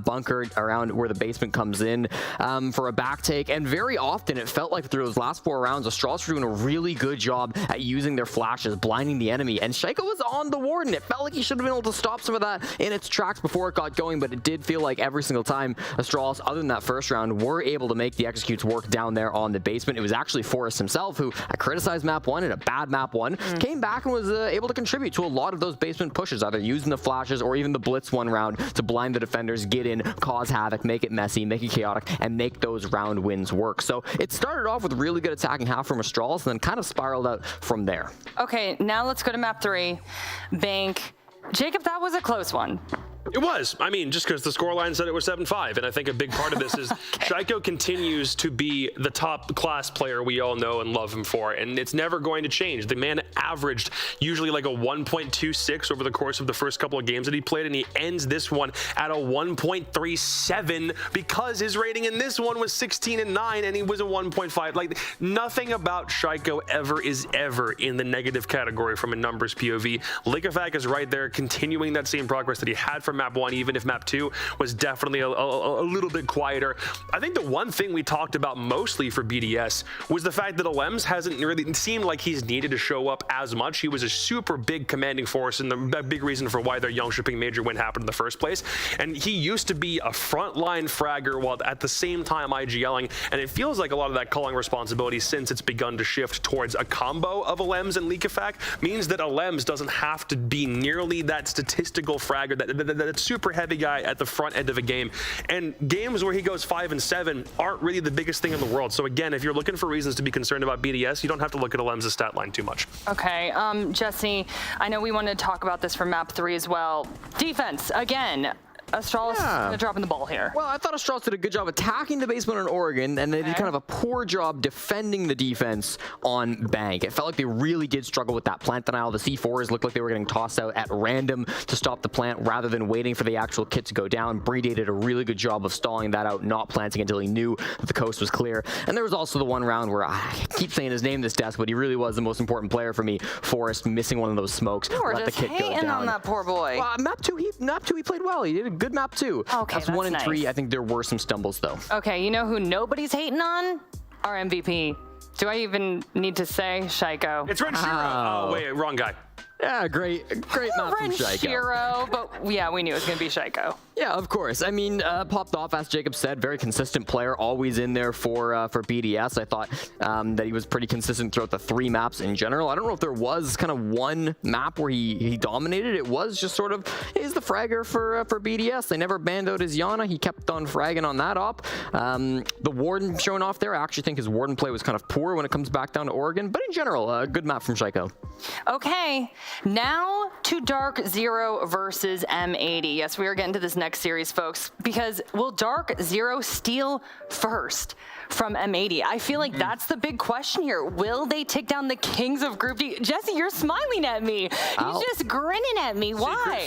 S6: bunker, around where the basement comes in for a back take, and very often it felt like through those last 4 rounds, Astralis were doing a really good job at using their flashes, blinding the enemy, and Shaiko was on the warden. It felt like he should have been able to stop some of that in its tracks before it got going, but it did feel like every single time Astralis, other than that first round, were able to make the executes work down there on the basement. It was actually Forrest himself who I criticized map 1 in a bad map 1, came back and was able to contribute to a lot of those basement pushes, either using the flashes or even the blitz one round to blind the defenders, get in, cause havoc, make it messy, make it chaotic, and make those round wins work. So it started off with really good attacking half from Astralis and then kind of spiraled out from there.
S5: Okay, now let's go to map 3. Bank. Jacob, that was a close one.
S8: It was. I mean, just because the scoreline said it was 7-5, and I think a big part of this is Shaiko continues to be the top class player we all know and love him for, and it's never going to change. The man averaged usually like a 1.26 over the course of the first couple of games that he played, and he ends this one at a 1.37 because his rating in this one was 16-9, and he was a 1.5. Like, nothing about Shaiko ever is ever in the negative category from a numbers POV. Liquefact is right there, continuing that same progress that he had from map 1, even if map 2 was definitely a little bit quieter. I think the one thing we talked about mostly for BDS was the fact that Alems hasn't really seemed like he's needed to show up as much. He was a super big commanding force and the big reason for why their Youngshipping major win happened in the first place. And he used to be a frontline fragger while at the same time IGLing, and it feels like a lot of that calling responsibility, since it's begun to shift towards a combo of Alems and Liquefact, means that Alems doesn't have to be nearly that statistical fragger, that super heavy guy at the front end of a game. And games where he goes 5 and 7 aren't really the biggest thing in the world. So again, if you're looking for reasons to be concerned about BDS, you don't have to look at Alem's stat line too much.
S5: Okay, Jesse, I know we wanted to talk about this for map 3 as well. Defense, again. Astralis is dropping the ball here.
S6: Well, I thought Astralis did a good job attacking the basement on Oregon, and they did kind of a poor job defending the defense on Bank. It felt like they really did struggle with that plant denial. The C4s looked like they were getting tossed out at random to stop the plant rather than waiting for the actual kit to go down. Brede did a really good job of stalling that out, not planting until he knew that the coast was clear. And there was also the one round where I keep saying his name this desk, but he really was the most important player for me. Forrest missing one of those smokes.
S5: You were
S6: let
S5: just
S6: the kit go
S5: hating
S6: down.
S5: on that poor boy.
S6: Well, map 2 he played well. He did a good map 2.
S5: Okay,
S6: that's 1 and
S5: nice.
S6: 3. I think there were some stumbles though.
S5: Okay, you know who nobody's hating on? Our MVP. Do I even need to say Shaiko?
S8: It's DarkZero. Oh, wait, wrong guy.
S6: Yeah, great map from Shaiko.
S5: But yeah, we knew it was going to be Shaiko.
S6: Yeah, of course. I mean, popped off, as Jacob said, very consistent player, always in there for BDS. I thought that he was pretty consistent throughout the 3 maps in general. I don't know if there was kind of one map where he dominated. It was just sort of, he's the fragger for BDS. They never banned out his Yana. He kept on fragging on that op. The Warden showing off there. I actually think his Warden play was kind of poor when it comes back down to Oregon. But in general, a good map from Shaiko.
S5: Okay, now to DarkZero versus M80. Yes, we are getting to this next series, folks, because will DarkZero steal first from M80? I feel like that's the big question here. Will they take down the kings of Group D? Jesse, you're smiling at me. You're just grinning at me. Why?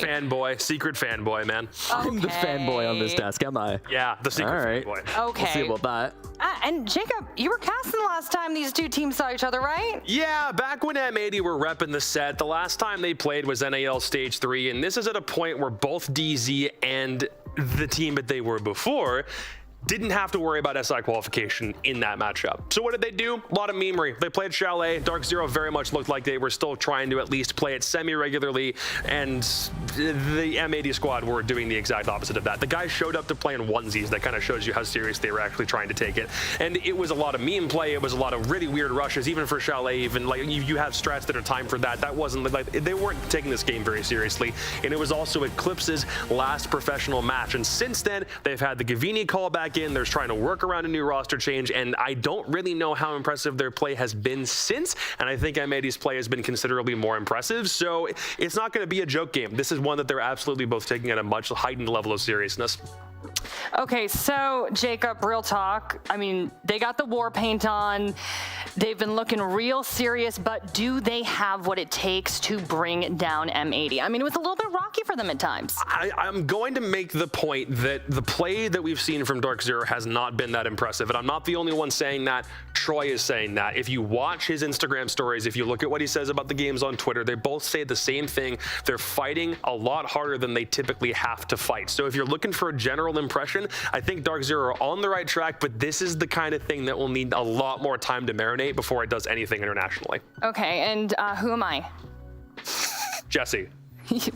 S8: Secret fanboy, man.
S6: I'm the fanboy on this desk, am I?
S8: Yeah, the secret fanboy.
S5: Okay.
S6: We'll see about that.
S5: And Jacob, you were casting the last time these two teams saw each other, right?
S8: Yeah, back when M80 were repping the set, the last time they played was NAL Stage 3, and this is at a point where both DZ and the team that they were before didn't have to worry about SI qualification in that matchup. So what did they do? A lot of memery. They played Chalet. DarkZero very much looked like they were still trying to at least play it semi-regularly, and the M80 squad were doing the exact opposite of that. The guys showed up to play in onesies. That kind of shows you how serious they were actually trying to take it. And it was a lot of meme play. It was a lot of really weird rushes, even for Chalet. Even like you have strats that are timed for that. That wasn't like, they weren't taking this game very seriously. And it was also Eclipse's last professional match. And since then, they've had the Gavini callback in. They're trying to work around a new roster change, and I don't really know how impressive their play has been since, and I think M80's play has been considerably more impressive, so it's not going to be a joke game. This is one that they're absolutely both taking at a much heightened level of seriousness.
S5: Okay, so Jacob, real talk. I mean, they got the war paint on. They've been looking real serious, but do they have what it takes to bring down M80? I mean, it was a little bit rocky for them at times.
S8: I'm going to make the point that the play that we've seen from DarkZero has not been that impressive, and I'm not the only one saying that. Troy is saying that. If you watch his Instagram stories, if you look at what he says about the games on Twitter, they both say the same thing. They're fighting a lot harder than they typically have to fight. So if you're looking for a general impression, I think DarkZero are on the right track, but this is the kind of thing that will need a lot more time to marinate before it does anything internationally.
S5: Okay, and who am I?
S8: Jesse.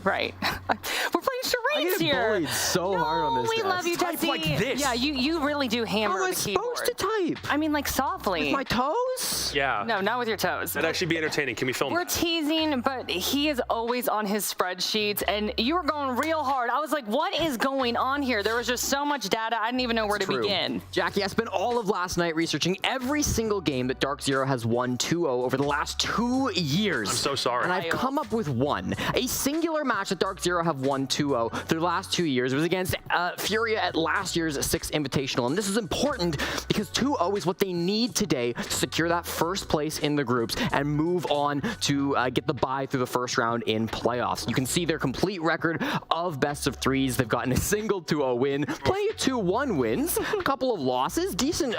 S5: Right. We're playing charades
S6: I get
S5: here.
S6: bullied so hard on this
S5: We
S6: desk.
S5: love you,
S8: Type
S5: Jesse.
S8: like this.
S5: Yeah, you really do hammer
S6: How am I
S5: the keyboard.
S6: supposed to type?
S5: I mean, like softly.
S6: With my toes?
S14: toes.
S8: Yeah.
S5: No, not with your toes.
S8: That'd actually be entertaining. Can we film
S5: We're
S8: that?
S5: teasing, but he is always on his spreadsheets, and you were going real hard. I was like, what is going on here? There was just so much data, I didn't even know where to begin.
S6: Jackie, I spent all of last night researching every single game that DarkZero has won 2-0 over the last 2 years.
S8: I'm so sorry.
S6: And I've come up with one. A singular match that DarkZero have won 2-0 through the last 2 years. It was against Furia at last year's 6th Invitational. And this is important because 2-0 is what they need today to secure that first place in the groups and move on to get the bye through the first round in playoffs. You can see their complete record of best of threes. They've gotten a single 2-0 win, plenty of 2-1 wins, a couple of losses, decent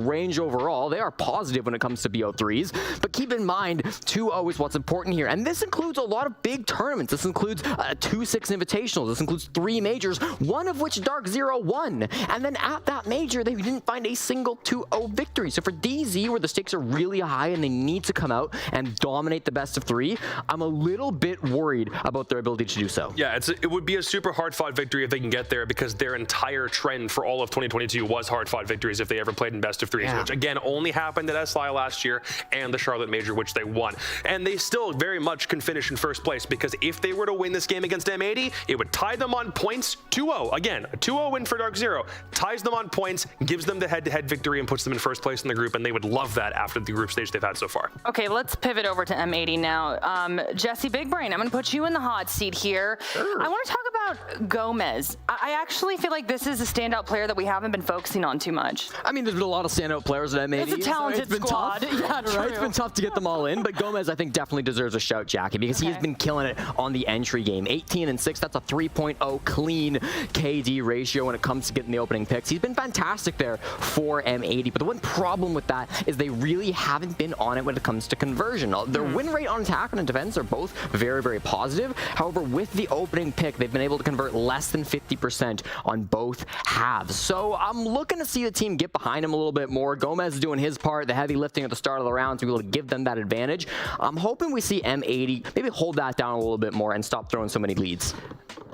S6: range overall. They are positive when it comes to BO3s. But keep in mind, 2-0 is what's important here. And this includes a lot of big tournaments. This includes 2-6 invitationals. This includes 3 majors, one of which DarkZero won. And then at that major, they didn't find a single 2-0 victory. So for DZ, where the stakes are really high and they need to come out and dominate the best of 3, I'm a little bit worried about their ability to do so.
S8: Yeah, it would be a super hard-fought victory if they can get there, because their entire trend for all of 2022 was hard-fought victories if they ever played in best of 3s, which again only happened at SLI last year and the Charlotte Major, which they won. And they still very much can finish in first place, because if they were to win this game against M80, it would tie them on points 2-0. Again, a 2-0 win for DarkZero ties them on points, gives them the head-to-head victory, and puts them in first place in the group, and they would love that after the group stage they've had so far.
S5: Okay, let's pivot over to M80 now. Jesse Big Brain, I'm going to put you in the hot seat here. Sure. I want to talk about Gomez. I actually feel like this is a standout player that we haven't been focusing on too much.
S6: I mean, there's been a lot of standout players at M80.
S5: It's a talented squad.
S6: Tough.
S5: Yeah, true.
S6: Right? It's been tough to get them all in, but Gomez, I think, definitely deserves a shout, Jackie, because he has been killing it on the entry game. 18-6, that's a 3.0 clean KD ratio when it comes to getting the opening picks. He's been fantastic there for M80, but the one problem with that is they really haven't been on it when it comes to conversion. Their win rate on attack and on defense are both very, very positive. However, with the opening pick, they've been able to convert less than 50% on both halves. So I'm looking to see the team get behind him a little bit more. Gomez is doing his part, the heavy lifting at the start of the round to be able to give them that advantage. I'm hoping we see M80 maybe hold that down a little bit more and stop throwing so many leads.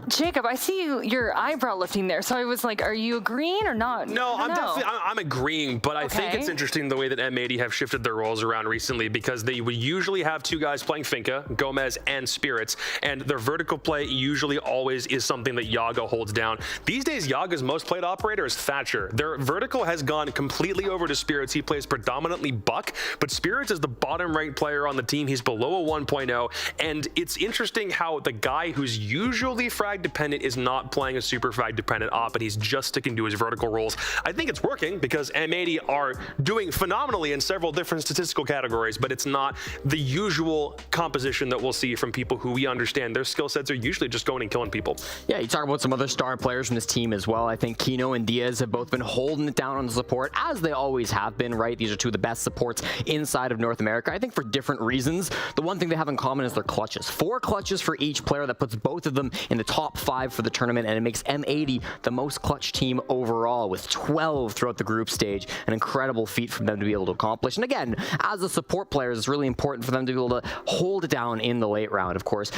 S5: Jacob, I see your eyebrow lifting there, so I was like, are you agreeing or not?
S8: No, I'm agreeing, but I think it's interesting the way that M80 have shifted their roles around recently, because they would usually have 2 guys playing Finca, Gomez and Spirits, and their vertical play usually always is something that Yaga holds down. These days, Yaga's most played operator is Thatcher. Their vertical has gone completely over to Spirits. He plays predominantly Buck, but Spirits is the bottom ranked player on the team. He's below a 1.0, and it's interesting how the guy who's usually frag dependent is not playing a super frag dependent op, and he's just sticking to his vertical roles. I think it's working because M80 are doing phenomenally in several different statistical categories, but it's not the usual composition that we'll see from people who we understand their skill sets are usually just going and killing people.
S6: Yeah, you talk about some other star players from this team as well. I think Kino and Diaz have both been holding it down on the support, as they always have been, right? These are 2 of the best supports inside of North America, I think for different reasons. The one thing they have in common is their clutches. 4 clutches for each player. That puts both of them in the top 5 for the tournament, and it makes M80 the most clutch team overall, with 12 throughout the group stage. An incredible feat for them to be able to accomplish. And again, as a support player, it's really important for them to be able to hold it down in the late round. Of course,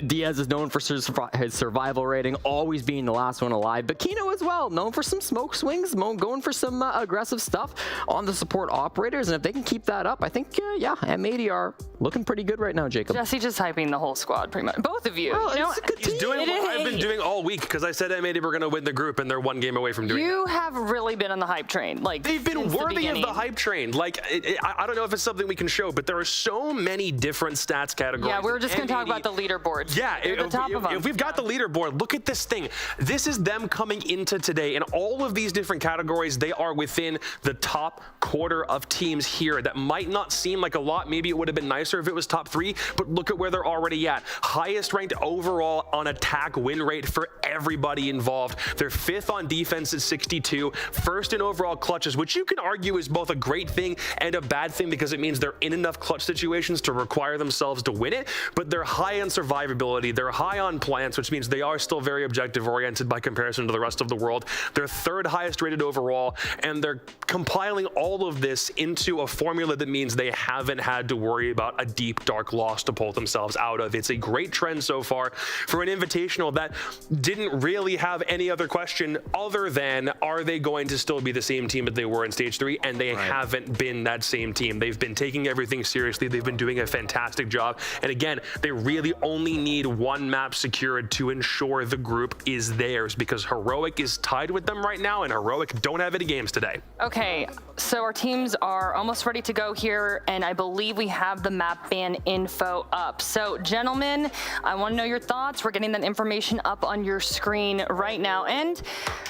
S6: Diaz is known for his survival rating, always being the last one alive, but Kino as well, known for some smoke swings, going for some aggressive stuff on the support operators. And if they can keep that up, I think, yeah, M80 are looking pretty good right now, Jacob.
S5: Jesse just hyping the whole squad, pretty much. Both of you.
S6: Well,
S5: you know,
S6: it's a good team.
S8: He's doing what I've been doing all week, because I said M80 were going to win the group, and they're 1 game away from doing
S5: You have really been on the hype train. Like,
S8: they've been worthy of the hype train. Like, I don't know if it's something we can show, but there are so many different stats categories.
S5: Yeah, we're just going to talk about the leaderboards.
S8: Yeah,
S5: if
S8: we've got the leaderboard, look at this thing. This is them coming into today. In all of these different categories, they are within the top quarter of teams here. That might not seem like a lot. Maybe it would have been nicer if it was top 3, but look at where they're already at. Highest ranked overall on attack win rate for everybody involved. They're 5th on defense at 62, 1st in overall clutches, which you can argue is both a great thing and a bad thing, because it means they're in enough clutch situations to require themselves to win it, but they're high on survivability, they're high on plants, which means they are still very objective oriented by comparison to the rest of the world. They're 3rd highest rated overall, and they're compiling all of this into a formula that means they haven't had to worry about a deep, dark loss to pull themselves out of. It's a great trend so far. For an Invitational Invitational that didn't really have any other question other than, are they going to still be the same team that they were in Stage 3? And they haven't been that same team. They've been taking everything seriously. They've been doing a fantastic job. And again, they really only need one map secured to ensure the group is theirs, because Heroic is tied with them right now, and Heroic don't have any games today.
S5: Okay, so our teams are almost ready to go here, and I believe we have the map ban info up. So, gentlemen, I want to know your thoughts. We're getting that information up on your screen right now. And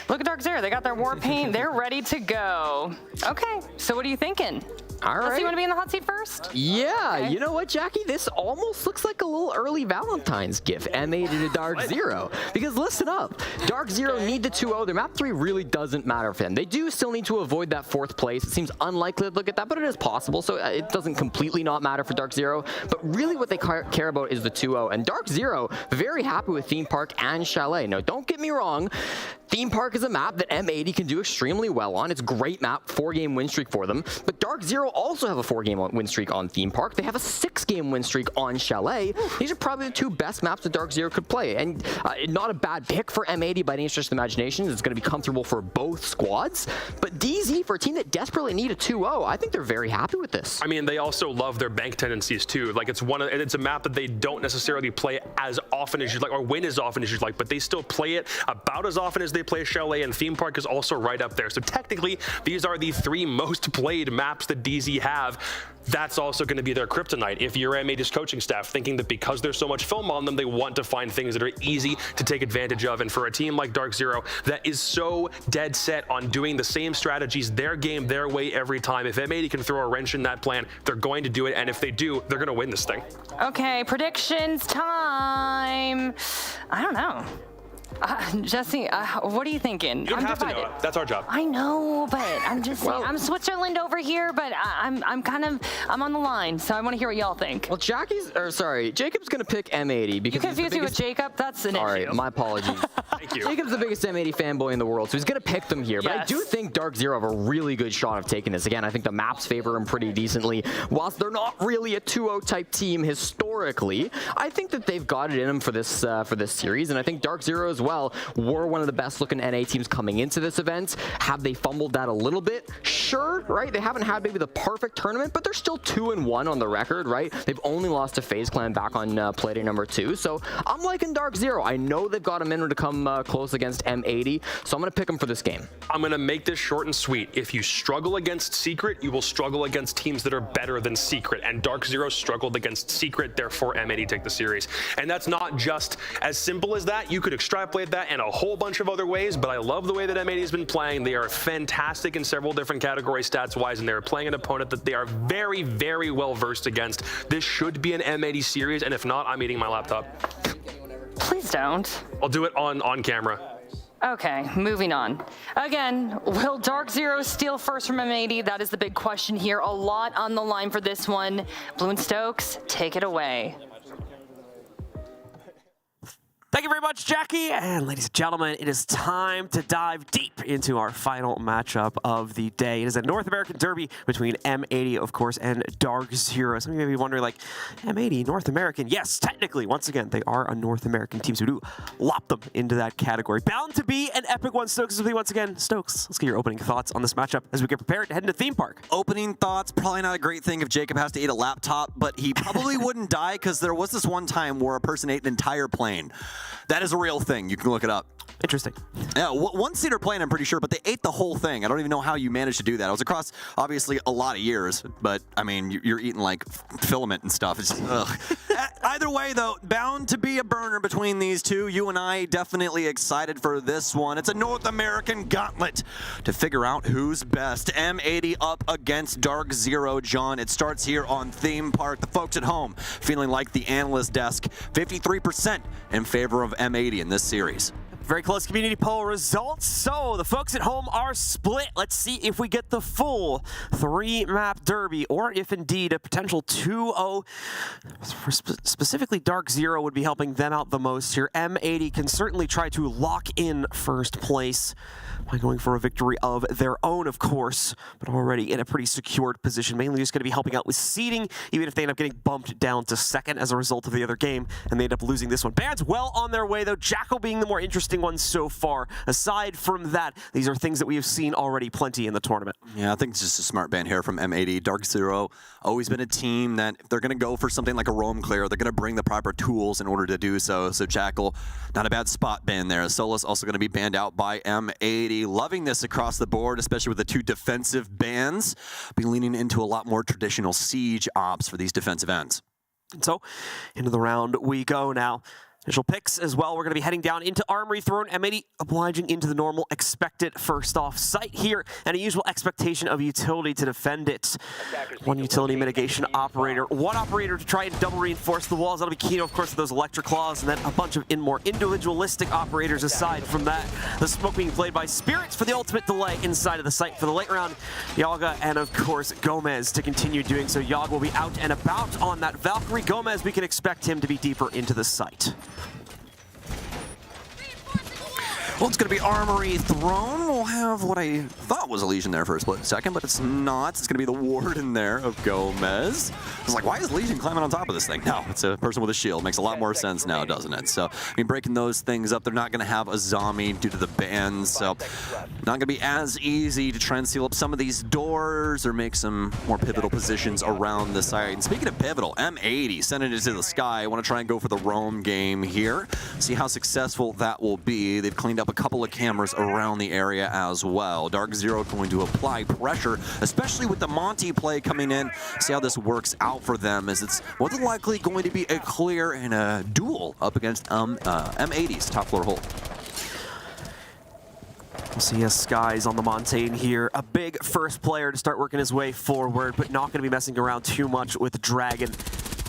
S5: look at DarkZero. They got their war paint. They're ready to go. Okay, so what are you thinking?
S6: All right.
S5: Does he want to be in the hot seat first?
S6: Yeah, okay. You know what, Jackie? This almost looks like a little early Valentine's gift, M80 to DarkZero. Because listen up, DarkZero need the 2-0. Their map 3 really doesn't matter for them. They do still need to avoid that 4th place. It seems unlikely to look at that, but it is possible, so it doesn't completely not matter for DarkZero. But really what they care about is the 2-0. And DarkZero, very happy with Theme Park and Chalet. Now, don't get me wrong, Theme Park is a map that M80 can do extremely well on. It's a great map, 4-game win streak for them. But DarkZero also have a 4-game win streak on Theme Park. They have a 6-game win streak on Chalet. These are probably the 2 best maps that DarkZero could play. And not a bad pick for M80 by any stretch of the imagination. It's going to be comfortable for both squads. But DZ, for a team that desperately need a 2-0, I think they're very happy with this.
S8: I mean, they also love their bank tendencies too. Like, it's a map that they don't necessarily play as often as you'd like, or win as often as you'd like, but they still play it about as often as they play Chalet, and Theme Park is also right up there. So technically, these are the 3 most played maps that DZ have. That's also going to be their kryptonite if you're M80's coaching staff, thinking that because there's so much film on them, they want to find things that are easy to take advantage of. And for a team like DarkZero that is so dead set on doing the same strategies, their game, their way every time, if M80 can throw a wrench in that plan, they're going to do it. And if they do, they're going to win this thing.
S5: Okay, predictions time. I don't know. Jesse, what are you thinking?
S8: You don't have to know it. That's our job.
S5: I know, but I'm just saying, I'm Switzerland over here, but I'm on the line, so I want to hear what y'all think.
S6: Well, Jacob's going to pick M80 because
S5: you confused me with Jacob. That's an issue.
S6: All right, my apologies.
S8: Thank you.
S6: Jacob's the biggest M80 fanboy in the world, so he's going to pick them here. But I do think DarkZero have a really good shot of taking this. Again, I think the maps favor them pretty decently. Whilst they're not really a 2-0 type team historically, I think that they've got it in them for this series, and I think DarkZero as well were one of the best looking NA teams coming into this event. Have they fumbled that a little bit? Sure, right? They haven't had maybe the perfect tournament, but they're still 2-1 on the record, right? They've only lost to FaZe Clan back on play day number 2, so I'm liking DarkZero. I know they've got a minute to come close against M80, so I'm going to pick them for this game.
S8: I'm going to make this short and sweet. If you struggle against Secret, you will struggle against teams that are better than Secret, and DarkZero struggled against Secret, therefore M80 take the series. And that's not just as simple as that. You could extrapolate that in a whole bunch of other ways, but I love the way that M80 has been playing. They are fantastic in several different categories stats-wise, and they're playing an opponent that they are very, very well versed against. This should be an M80 series, and if not, I'm eating my laptop.
S5: Please don't.
S8: I'll do it on camera.
S5: Okay, moving on. Again, will DarkZero steal first from M80? That is the big question here. A lot on the line for this one. Blue and Stokes, take it away.
S15: Thank you very much, Jackie. And ladies and gentlemen, it is time to dive deep into our final matchup of the day. It is a North American derby between M80, of course, and DarkZero. Some of you may be wondering, like, M80, North American? Yes, technically, once again, they are a North American team, so we do lop them into that category. Bound to be an epic one. Stokes, once again, Stokes, let's get your opening thoughts on this matchup as we get prepared to head into Theme Park.
S21: Opening thoughts, probably not a great thing if Jacob has to eat a laptop, but he probably wouldn't die because there was this one time where a person ate an entire plane. That is a real thing. You can look it up.
S15: Interesting.
S21: Yeah, one-seater plane, I'm pretty sure, but they ate the whole thing. I don't even know how you managed to do that. It was across, obviously, a lot of years, but, I mean, you're eating, like, filament and stuff. It's just, ugh. Either way, though, bound to be a burner between these two. You and I definitely excited for this one. It's a North American gauntlet to figure out who's best. M80 up against DarkZero, John. It starts here on Theme Park. The folks at home feeling like the analyst desk, 53% in favor of M80 in this series.
S15: Very close community poll results. So the folks at home are split. Let's see if we get the full 3-map derby, or if indeed a potential 2-0. Specifically, DarkZero would be helping them out the most here. M80 can certainly try to lock in first place by going for a victory of their own, of course, but already in a pretty secured position. Mainly just going to be helping out with seeding, even if they end up getting bumped down to second as a result of the other game, and they end up losing this one. Bands well on their way, though. Jackal being the more interesting one so far. Aside from that, these are things that we have seen already plenty in the tournament.
S21: Yeah, I think it's just a smart ban here from M80. DarkZero, always been a team that if they're going to go for something like a roam clear, they're going to bring the proper tools in order to do so. So Jackal, not a bad spot ban there. Solus also going to be banned out by M80. Loving this across the board, especially with the 2 defensive bans. Be leaning into a lot more traditional siege ops for these defensive ends.
S15: And so, into the round we go now. Initial picks as well. We're going to be heading down into Armory Throne. M80 obliging into the normal expected first off site here, and a usual expectation of utility to defend it. 1 utility mitigation operator, 1 operator to try and double reinforce the walls. That'll be Kino, of course, with those electric claws, and then a bunch of more individualistic operators aside from that. The smoke being played by Spirits for the ultimate delay inside of the site for the late round. Yaga and, of course, Gomez to continue doing so. Yaga will be out and about on that Valkyrie. Gomez, we can expect him to be deeper into the site.
S21: Well, it's going to be Armory Throne. We'll have what I thought was a Legion there for a split second, but it's not. It's going to be the Warden there of Gomez. I was like, why is Legion climbing on top of this thing? No, it's a person with a shield. Makes a lot more sense now, doesn't it? So, I mean, breaking those things up, they're not going to have a zombie due to the bans, so not going to be as easy to try and seal up some of these doors or make some more pivotal positions around the site. And speaking of pivotal, M80 sending it to the sky. I want to try and go for the roam game here. See how successful that will be. They've cleaned up a couple of cameras around the area as well. DarkZero going to apply pressure, especially with the Monty play coming in. See how this works out for them, as it's more than likely going to be a clear and a duel up against M80's top floor hold.
S15: We'll see Skies on the Montaigne here. A big first player to start working his way forward, but not going to be messing around too much with Dragon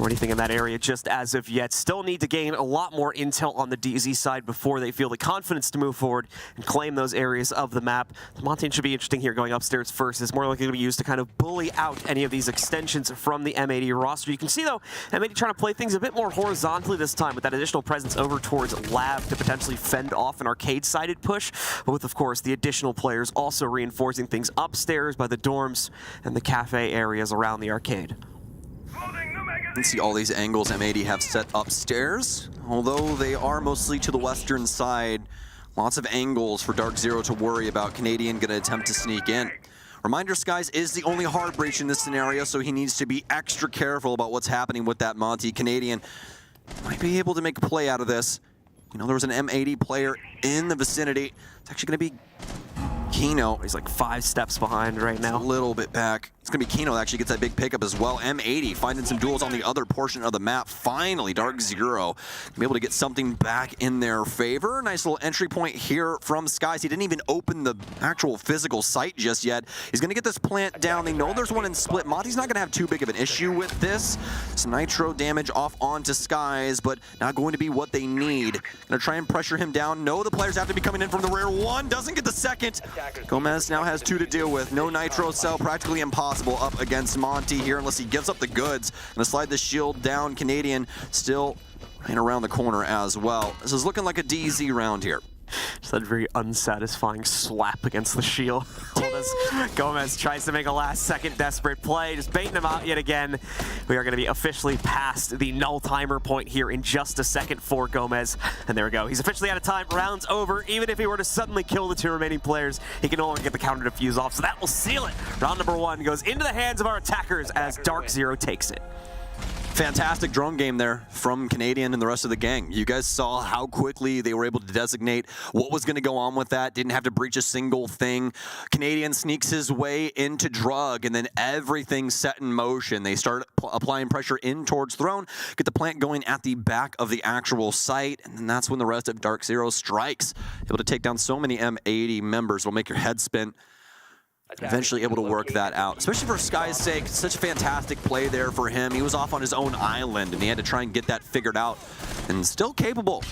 S15: or anything in that area just as of yet. Still need to gain a lot more intel on the DZ side before they feel the confidence to move forward and claim those areas of the map. The Montaigne should be interesting here going upstairs first. It's more likely to be used to kind of bully out any of these extensions from the M80 roster. You can see, though, M80 trying to play things a bit more horizontally this time with that additional presence over towards Lab to potentially fend off an arcade-sided push, but with, of course, the additional players also reinforcing things upstairs by the dorms and the cafe areas around the arcade.
S21: You can see all these angles M80 have set upstairs, although they are mostly to the western side. Lots of angles for DarkZero to worry about. Canadian going to attempt to sneak in. Reminder, Skies is the only hard breach in this scenario, so he needs to be extra careful about what's happening with that Monty. Canadian might be able to make a play out of this. You know, there was an M80 player in the vicinity. It's actually going to be Kino.
S15: He's like 5 steps behind right now.
S21: A little bit back. It's going to be Kino that actually gets that big pickup as well. M80 finding some duels on the other portion of the map. Finally, DarkZero be able to get something back in their favor. Nice little entry point here from Skies. He didn't even open the actual physical site just yet. He's going to get this plant down. They know there's one in split. Monty's not going to have too big of an issue with this. Some nitro damage off onto Skies, but not going to be what they need. Going to try and pressure him down. No, the players have to be coming in from the rear. One doesn't get the second. Gomez now has 2 to deal with. No nitro cell, practically impossible up against Monty here unless he gives up the goods. Gonna slide the shield down. Canadian still right around the corner as well. This is looking like a DZ round here.
S15: Just that very unsatisfying slap against the shield. Gomez tries to make a last-second desperate play, just baiting him out yet again. We are going to be officially past the null timer point here in just a second for Gomez. And there we go. He's officially out of time. Round's over. Even if he were to suddenly kill the 2 remaining players, he can no longer get the counter defuse off. So that will seal it. Round number 1 goes into the hands of our attackers as DarkZero takes it.
S21: Fantastic drone game there from Canadian and the rest of the gang. You guys saw how quickly they were able to designate what was going to go on with that. Didn't have to breach a single thing. Canadian sneaks his way into Drug, and then everything's set in motion. They start applying pressure in towards Throne, get the plant going at the back of the actual site, and then that's when the rest of DarkZero strikes. Able to take down so many M80 members will make your head spin. Eventually able to work that out, especially for Sky's sake. Such a fantastic play there for him. He was off on his own island, and he had to try and get that figured out, and still capable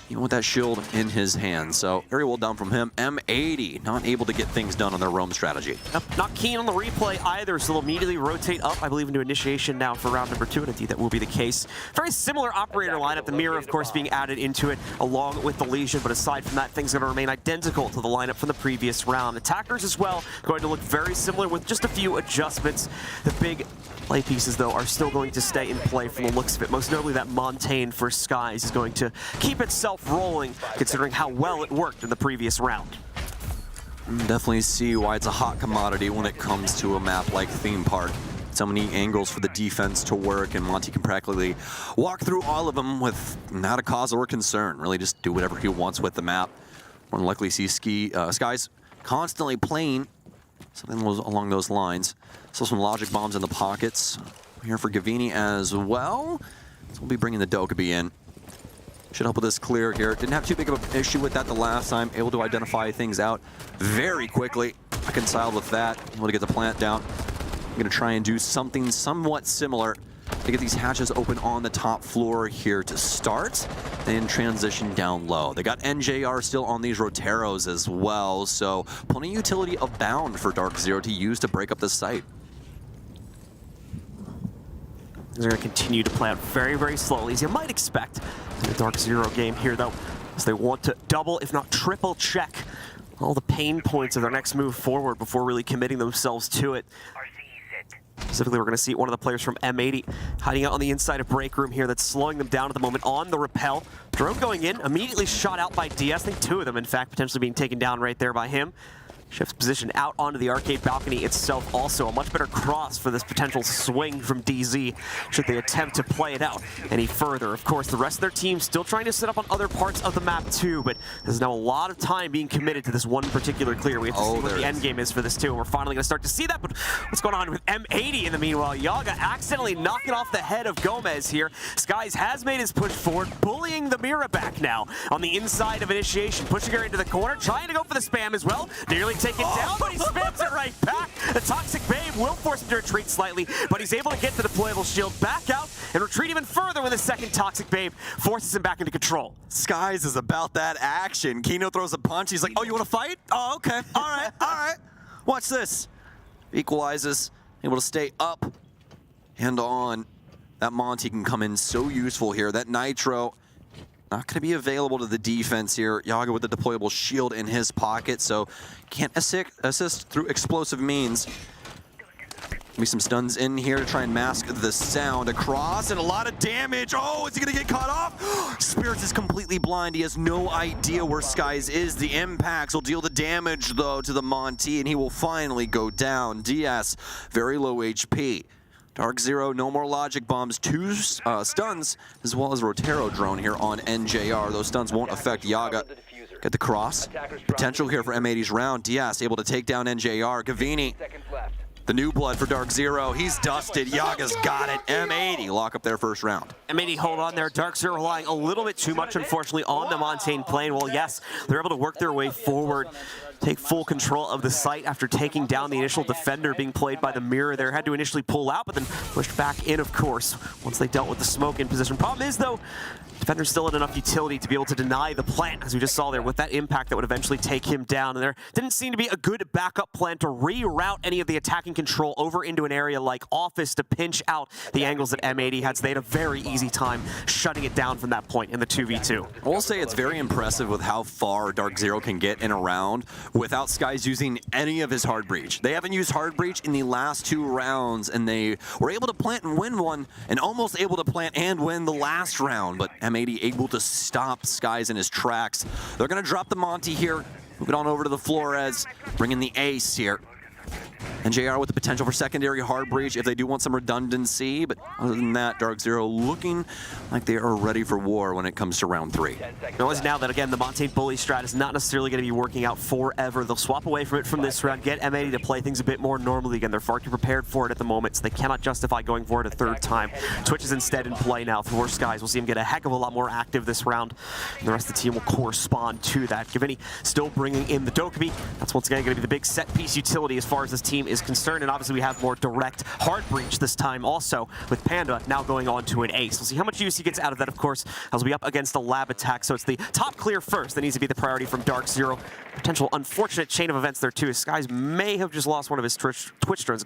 S21: even with that shield in his hand. So very well done from him. M80 not able to get things done on their roam strategy.
S15: Not keen on the replay either, so they'll immediately rotate up, I believe, into initiation now for round number 2, and indeed that will be the case. Very similar operator lineup, the Mirror, of course, being added into it along with the Legion, but aside from that, things are going to remain identical to the lineup from the previous round. Attackers as well, going to look very similar with just a few adjustments. The big play pieces, though, are still going to stay in play from the looks of it. Most notably, that Montaigne for Skies is going to keep itself rolling, considering how well it worked in the previous round.
S21: Definitely see why it's a hot commodity when it comes to a map like Theme Park. So many angles for the defense to work, and Monty can practically walk through all of them with not a cause or concern. Really just do whatever he wants with the map. More than likely see Skies constantly playing something along those lines. So some logic bombs in the pockets here for Gavini as well. So we'll be bringing the Dokkaebi in. Should help with this clear here. Didn't have too big of an issue with that the last time. Able to identify things out very quickly. Reconciled with that. Able to get the plant down. I'm going to try and do something somewhat similar to get these hatches open on the top floor here to start, then transition down low. They got NJR still on these Roteros as well, so plenty of utility abound for DarkZero to use to break up this site.
S15: They're going to continue to play out very, very slowly, as you might expect in the DarkZero game here, though, as they want to double, if not triple check all the pain points of their next move forward before really committing themselves to it. Specifically, we're going to see one of the players from M80 hiding out on the inside of break room here that's slowing them down at the moment on the rappel. Drone going in, immediately shot out by DS. I think 2 of them, in fact, potentially being taken down right there by him. Shifts position out onto the arcade balcony itself. Also a much better cross for this potential swing from DZ should they attempt to play it out any further. Of course, the rest of their team still trying to set up on other parts of the map too, but there's now a lot of time being committed to this one particular clear. We have to see what the end game is for this too, and we're finally going to start to see that. But what's going on with M80 in the meanwhile? Yaga accidentally knocking off the head of Gomez here. Skies has made his push forward, bullying the Mira back now on the inside of initiation, pushing her into the corner, trying to go for the spam as well. Nearly take it down, but he spins it right back. The Toxic Babe will force him to retreat slightly, but he's able to get the deployable shield back out and retreat even further when the second Toxic Babe forces him back into control.
S21: Skies is about that action. Kino throws a punch. He's like, oh, you want to fight? Oh, okay. All right, all right. Watch this. Equalizes, able to stay up and on. That Monty can come in so useful here. That Nitro not going to be available to the defense here. Yaga with the deployable shield in his pocket, so can't assist through explosive means. Maybe some stuns in here to try and mask the sound across, and a lot of damage. Oh, is he going to get caught off? Spirits is completely blind. He has no idea where Skies is. The impacts will deal the damage, though, to the Monty, and he will finally go down. DS, very low HP. DarkZero, no more logic bombs, 2 stuns, as well as Rotero drone here on NJR. Those stuns won't affect Yaga. Get the cross. Potential here for M80's round. DS able to take down NJR. Gavini, the new blood for DarkZero. He's dusted. Yaga's got it. M80 lock up their first round.
S15: M80 hold on there. DarkZero relying a little bit too much, unfortunately, on the Montaigne plane. Well, yes, they're able to work their way forward, take full control of the site after taking down the initial defender being played by the Mirror there. Had to initially pull out, but then pushed back in, of course, once they dealt with the smoke in position. Problem is, though, defender's still had enough utility to be able to deny the plant, as we just saw there, with that impact that would eventually take him down. And there didn't seem to be a good backup plan to reroute any of the attacking control over into an area like Office to pinch out the angles that M80 had, so they had a very easy time shutting it down from that point in the 2v2.
S21: I will say it's very impressive with how far DarkZero can get in a round without Skies using any of his hard breach. They haven't used hard breach in the last 2 rounds, and they were able to plant and win one, and almost able to plant and win the last round, but M80 able to stop Skies in his tracks. They're going to drop the Monty here, move it on over to the Flores, bring in the ace here. NJR with the potential for secondary hard breach if they do want some redundancy, but other than that, DarkZero looking like they are ready for war when it comes to round 3.
S15: Realize now that, again, the Montaigne bully strat is not necessarily going to be working out forever. They'll swap away from it from this round, get M80 to play things a bit more normally again. They're far too prepared for it at the moment, so they cannot justify going for it a 3rd time. Twitch is instead in play now for Skies. We'll see him get a heck of a lot more active this round, and the rest of the team will correspond to that. Gavini still bringing in the Dokkaebi. That's once again going to be the big set piece utility as far as this team is is concerned, and obviously we have more direct hard breach this time also, with Panda now going on to an ace. We'll see how much use he gets out of that, of course, as we'll be up against a lab attack, so it's the top clear first that needs to be the priority from DarkZero. Potential unfortunate chain of events there too. Skies may have just lost one of his Twitch drones,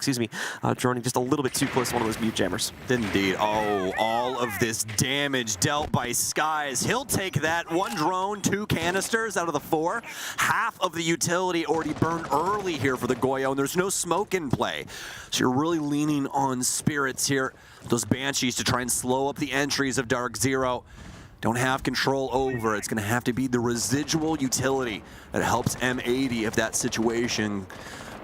S15: droning just a little bit too close to one of those mute jammers.
S21: Indeed. Oh, all of this damage dealt by Skies. He'll take that. 1 drone, 2 canisters out of the 4. Half of the utility already burned early here for the Goyo, and there's no smoke in play. So you're really leaning on spirits here. Those Banshees to try and slow up the entries of DarkZero. Don't have control over. It's going to have to be the residual utility that helps M80 if that situation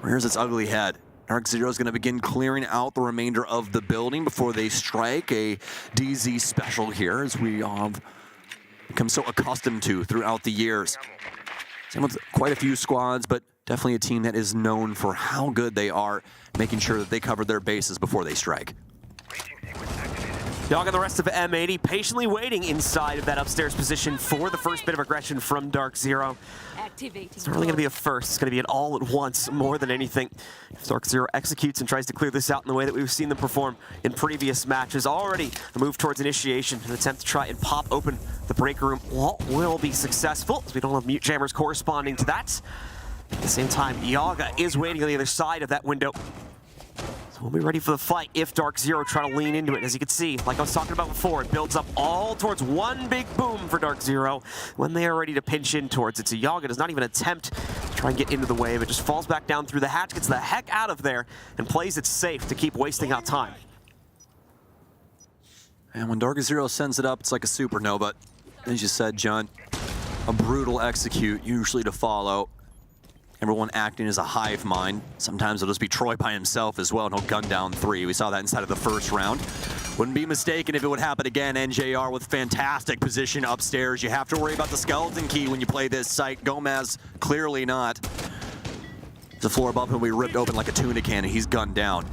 S21: rears its ugly head. DarkZero is going to begin clearing out the remainder of the building before they strike a DZ special here, as we have become so accustomed to throughout the years. Same with quite a few squads, but definitely a team that is known for how good they are, making sure that they cover their bases before they strike.
S15: Dog and the rest of M80 patiently waiting inside of that upstairs position for the first bit of aggression from DarkZero. It's not really going to be a first. It's going to be an all at once more than anything. If DarkZero executes and tries to clear this out in the way that we've seen them perform in previous matches, already a move towards initiation, an attempt to try and pop open the break room will be successful, as we don't have mute jammers corresponding to that. At the same time, Yaga is waiting on the other side of that window. So we'll be ready for the fight if DarkZero try to lean into it. As you can see, like I was talking about before, it builds up all towards one big boom for DarkZero when they are ready to pinch in towards it. So Yaga does not even attempt to try and get into the wave. It just falls back down through the hatch, gets the heck out of there, and plays it safe to keep wasting out time.
S21: And when DarkZero sends it up, it's like a supernova. As you said, John, a brutal execute, usually to follow. Everyone acting as a hive mind. Sometimes it'll just be Troy by himself as well, and he'll gun down 3. We saw that inside of the first round. Wouldn't be mistaken if it would happen again. NJR with fantastic position upstairs. You have to worry about the skeleton key when you play this site. Gomez, clearly not. The floor above him will be ripped open like a tuna can, and he's gunned down.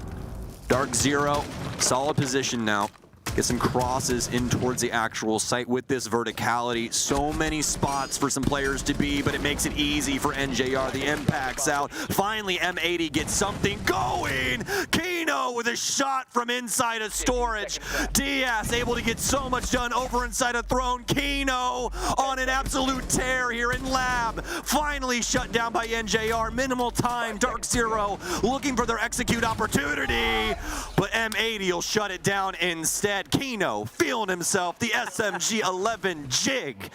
S21: DarkZero, solid position now. Get some crosses in towards the actual site with this verticality. So many spots for some players to be, but it makes it easy for NJR. The impact's out. Finally, M80 gets something going. Kino with a shot from inside of storage. Diaz able to get so much done over inside of throne. Kino on an absolute tear here in lab. Finally shut down by NJR. Minimal time. DarkZero looking for their execute opportunity, but M80 will shut it down instead. Kino feeling himself, the SMG-11 jig.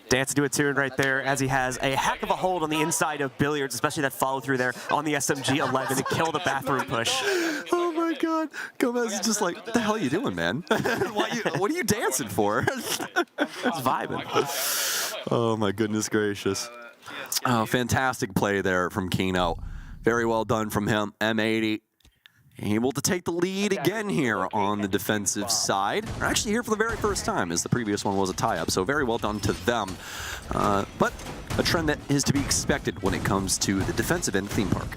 S15: Dance to a tune right there, as he has a heck of a hold on the inside of Billiards, especially that follow through there on the SMG-11 to kill the bathroom push.
S21: Oh my God, Gomez is just like, what the hell are you doing, man? What are you dancing for?
S15: It's vibing.
S21: Oh my goodness gracious. Oh, fantastic play there from Kino. Very well done from him. M80 able to take the lead again here on the defensive side. They're actually here for the very first time, as the previous one was a tie-up, so very well done to them. But a trend that is to be expected when it comes to the defensive end theme park.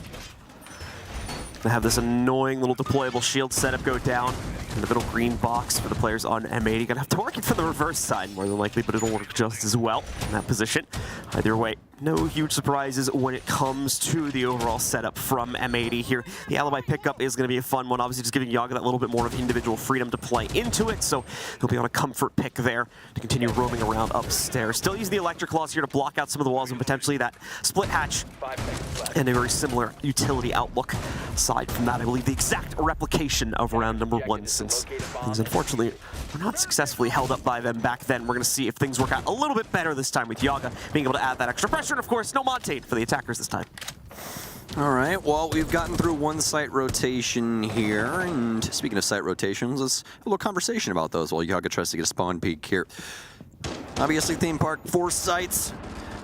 S15: They have this annoying little deployable shield setup go down in the middle green box for the players on M80. Gonna have to work it from the reverse side more than likely, but it'll work just as well in that position. Either way, no huge surprises when it comes to the overall setup from M80 here. The alibi pickup is going to be a fun one, obviously just giving Yaga that little bit more of individual freedom to play into it, so he'll be on a comfort pick there to continue roaming around upstairs. Still use the electric claws here to block out some of the walls and potentially that split hatch and a very similar utility outlook. Aside from that, I believe the exact replication of round number 1, since things unfortunately were not successfully held up by them back then. We're going to see if things work out a little bit better this time with Yaga being able to add that extra pressure, and of course, no Montagne for the attackers this time.
S21: All right, well, we've gotten through one site rotation here, and speaking of site rotations, let's have a little conversation about those while Yaga tries to get a spawn peek here. Obviously, theme park, 4 sites.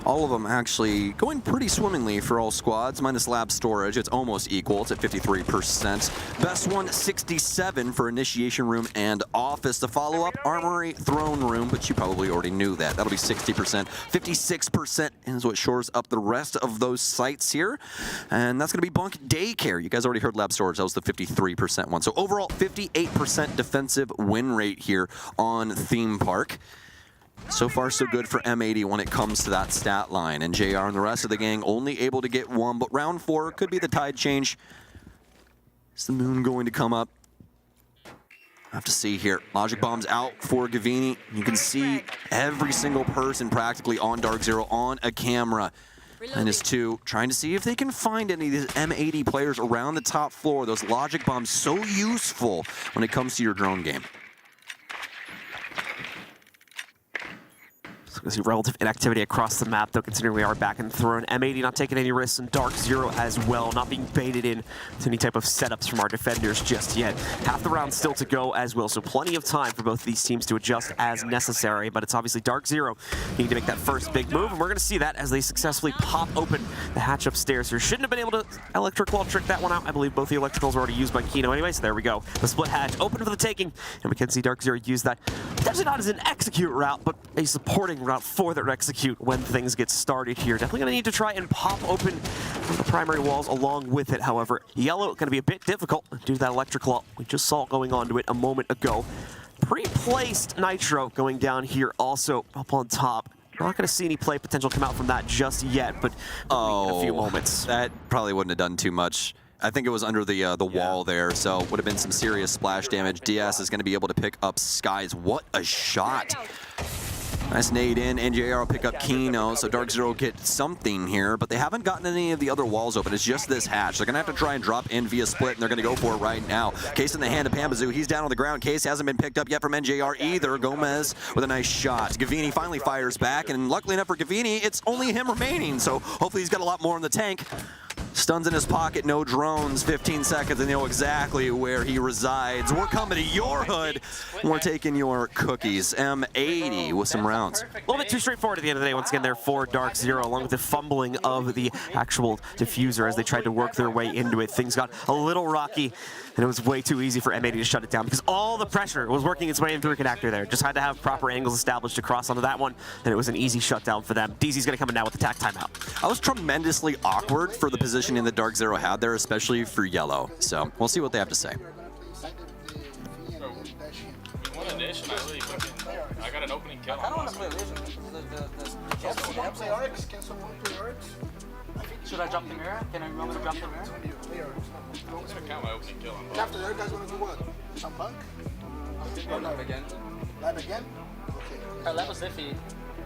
S21: All of them actually going pretty swimmingly for all squads, minus lab storage. It's almost equal. It's at 53%. Best one, 67 for initiation room and office. The follow-up, armory, throne room, but you probably already knew that. That'll be 60%. 56% is what shores up the rest of those sites here. And that's going to be bunk daycare. You guys already heard lab storage. That was the 53% one. So overall, 58% defensive win rate here on theme park. So far, so good for M80 when it comes to that stat line. And JR and the rest of the gang only able to get one, but round 4 could be the tide change. Is the moon going to come up? I have to see here. Logic Bomb's out for Gavini. You can see every single person practically on DarkZero on a camera. And is 2 trying to see if they can find any of these M80 players around the top floor. Those Logic Bombs so useful when it comes to your drone game.
S15: So we see relative inactivity across the map, though, considering we are back in the throne. M80 not taking any risks, and DarkZero as well, not being baited in to any type of setups from our defenders just yet. Half the round still to go as well, so plenty of time for both of these teams to adjust as necessary, but it's obviously DarkZero needing to make that first big move, and we're going to see that as they successfully pop open the hatch upstairs here. Shouldn't have been able to electric wall trick that one out. I believe both the electricals were already used by Kino anyway, so there we go. The split hatch open for the taking, and we can see DarkZero use that, potentially not as an execute route, but a supporting route for their execute when things get started here. Definitely going to need to try and pop open the primary walls along with it, however. Yellow going to be a bit difficult due to that electric wall we just saw going on to it a moment ago. Pre-placed Nitro going down here also up on top. Not going to see any play potential come out from that just yet, but in a few moments.
S21: That probably wouldn't have done too much. I think it was under the wall there, so would have been some serious splash damage. DS is going to be able to pick up Skies. What a shot. Nice nade in, NJR will pick up Kino, so DarkZero get something here, but they haven't gotten any of the other walls open. It's just this hatch. They're going to have to try and drop in via split, and they're going to go for it right now. Case in the hand of Pambazoo. He's down on the ground. Case hasn't been picked up yet from NJR either. Gomez with a nice shot. Gavini finally fires back, and luckily enough for Gavini, it's only him remaining, so hopefully he's got a lot more in the tank. Stuns in his pocket, no drones, 15 seconds, and they know exactly where he resides. We're coming to your hood, and we're taking your cookies. M80 with some rounds.
S15: A little bit too straightforward at the end of the day, once again, there for DarkZero, along with the fumbling of the actual diffuser as they tried to work their way into it. Things got a little rocky, and it was way too easy for M80 to shut it down because all the pressure was working its way in through a connector there. Just had to have proper angles established to cross onto that one, and it was an easy shutdown for them. DZ's going to come in now with the tack timeout.
S21: I was tremendously awkward for the positioning that DarkZero had there, especially for Yellow. So we'll see what they have to say.
S1: I got an opening kill.
S12: I don't want to play Illusion. Can someone play Arcs? Can someone play Arcs? Should I drop the mirror? Can I remember to drop the mirror?
S1: I'm gonna count my opening kill on both.
S12: After that, guys want to do what? Some punk?
S17: Or lab again.
S12: Lab again? Okay.
S17: Lab was iffy.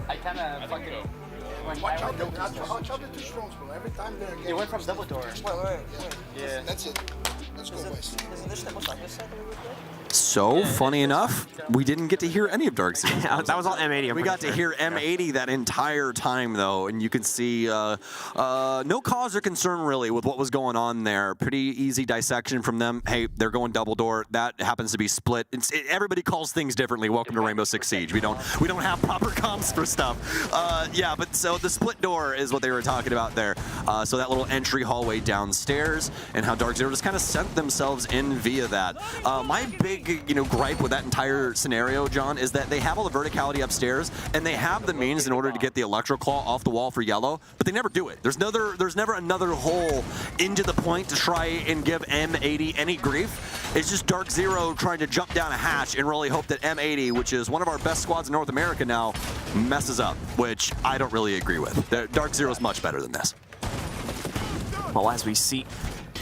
S17: I kind of fucking...
S12: Watch out, watch out the 2 strong, bro. Every time they're getting...
S17: They went from double door.
S12: Wait.
S17: Yeah.
S12: That's it. Let's go, boys.
S21: So, funny enough, we didn't get to hear any of DarkZero.
S15: Yeah, that was all M80.
S21: We got to hear M80 that entire time, though, and you can see no cause or concern, really, with what was going on there. Pretty easy dissection from them. Hey, they're going double door. That happens to be split. Everybody calls things differently. Welcome to Rainbow Six Siege. We don't have proper comps for stuff. Yeah, but so the split door is what they were talking about there. So that little entry hallway downstairs, and how DarkZero just kind of sent themselves in via that. My big gripe with that entire scenario, John, is that they have all the verticality upstairs, and they have the means in order to get the Electro Claw off the wall for Yellow, but they never do it. There's never another hole into the point to try and give M80 any grief. It's just DarkZero trying to jump down a hatch and really hope that M80, which is one of our best squads in North America now, messes up, which I don't really agree with. DarkZero is much better than this.
S15: Well, as we see,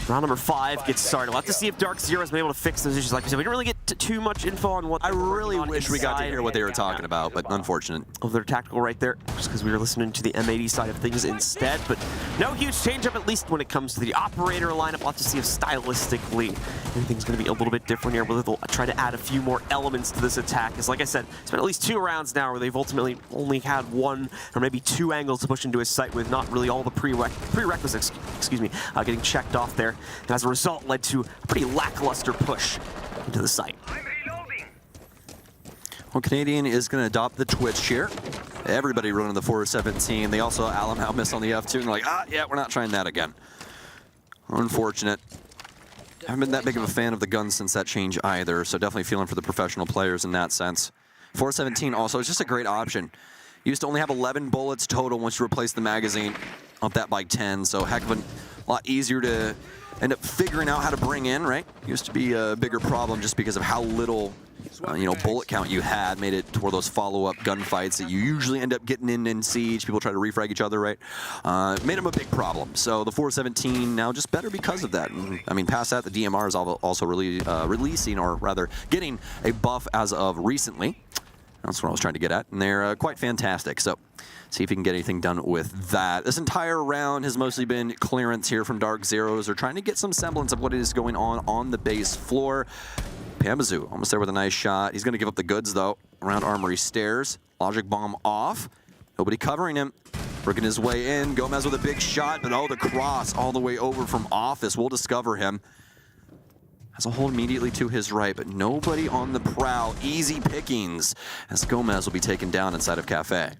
S15: round number 5 gets started. We'll have to see if DarkZero has been able to fix those issues. Like we said, we didn't really get too much info on what
S21: I really wish we got to hear what they were talking about, but unfortunate.
S15: Of their tactical right there, just because we were listening to the M80 side of things instead. But no huge change-up, at least when it comes to the operator lineup. We'll have to see if stylistically anything's going to be a little bit different here, whether they'll try to add a few more elements to this attack. Because like I said, it's been at least 2 rounds now where they've ultimately only had 1 or maybe 2 angles to push into his site with not really all the prerequisites, getting checked off there. And as a result, led to a pretty lackluster push into the site.
S21: Well, Canadian is going to adopt the Twitch here. Everybody running the 417. They also Alamau miss on the F2, and they're like, yeah, we're not trying that again. Unfortunate. Haven't been that big of a fan of the gun since that change either, so definitely feeling for the professional players in that sense. 417 also is just a great option. You used to only have 11 bullets total once you replace the magazine. Up that by 10, so heck of a lot easier to end up figuring out how to bring in, right? Used to be a bigger problem just because of how little bullet count you had, made it toward those follow-up gunfights that you usually end up getting in Siege. People try to refrag each other, right? Made him a big problem. So the 417 now just better because of that. And, I mean, past that, the DMR is also really releasing, or rather getting a buff as of recently. That's what I was trying to get at. And they're quite fantastic. So see if he can get anything done with that. This entire round has mostly been clearance here from DarkZero. They're trying to get some semblance of what is going on the base floor. Pambazu almost there with a nice shot. He's going to give up the goods, though, around Armory Stairs. Logic Bomb off. Nobody covering him. Working his way in. Gomez with a big shot, but oh, the cross all the way over from Office. We'll discover him. Has a hold immediately to his right, but nobody on the prowl. Easy pickings as Gomez will be taken down inside of Cafe.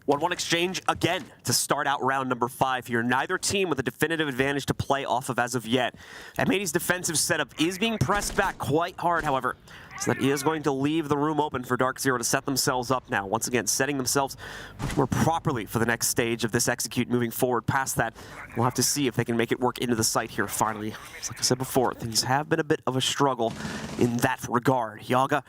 S15: 1-1 exchange again to start out round number 5 here. Neither team with a definitive advantage to play off of as of yet. M80's defensive setup is being pressed back quite hard, however, so that is going to leave the room open for DarkZero to set themselves up now. Once again, setting themselves much more properly for the next stage of this execute moving forward. Past that, we'll have to see if they can make it work into the site here finally. Like I said before, things have been a bit of a struggle in that regard. Yaga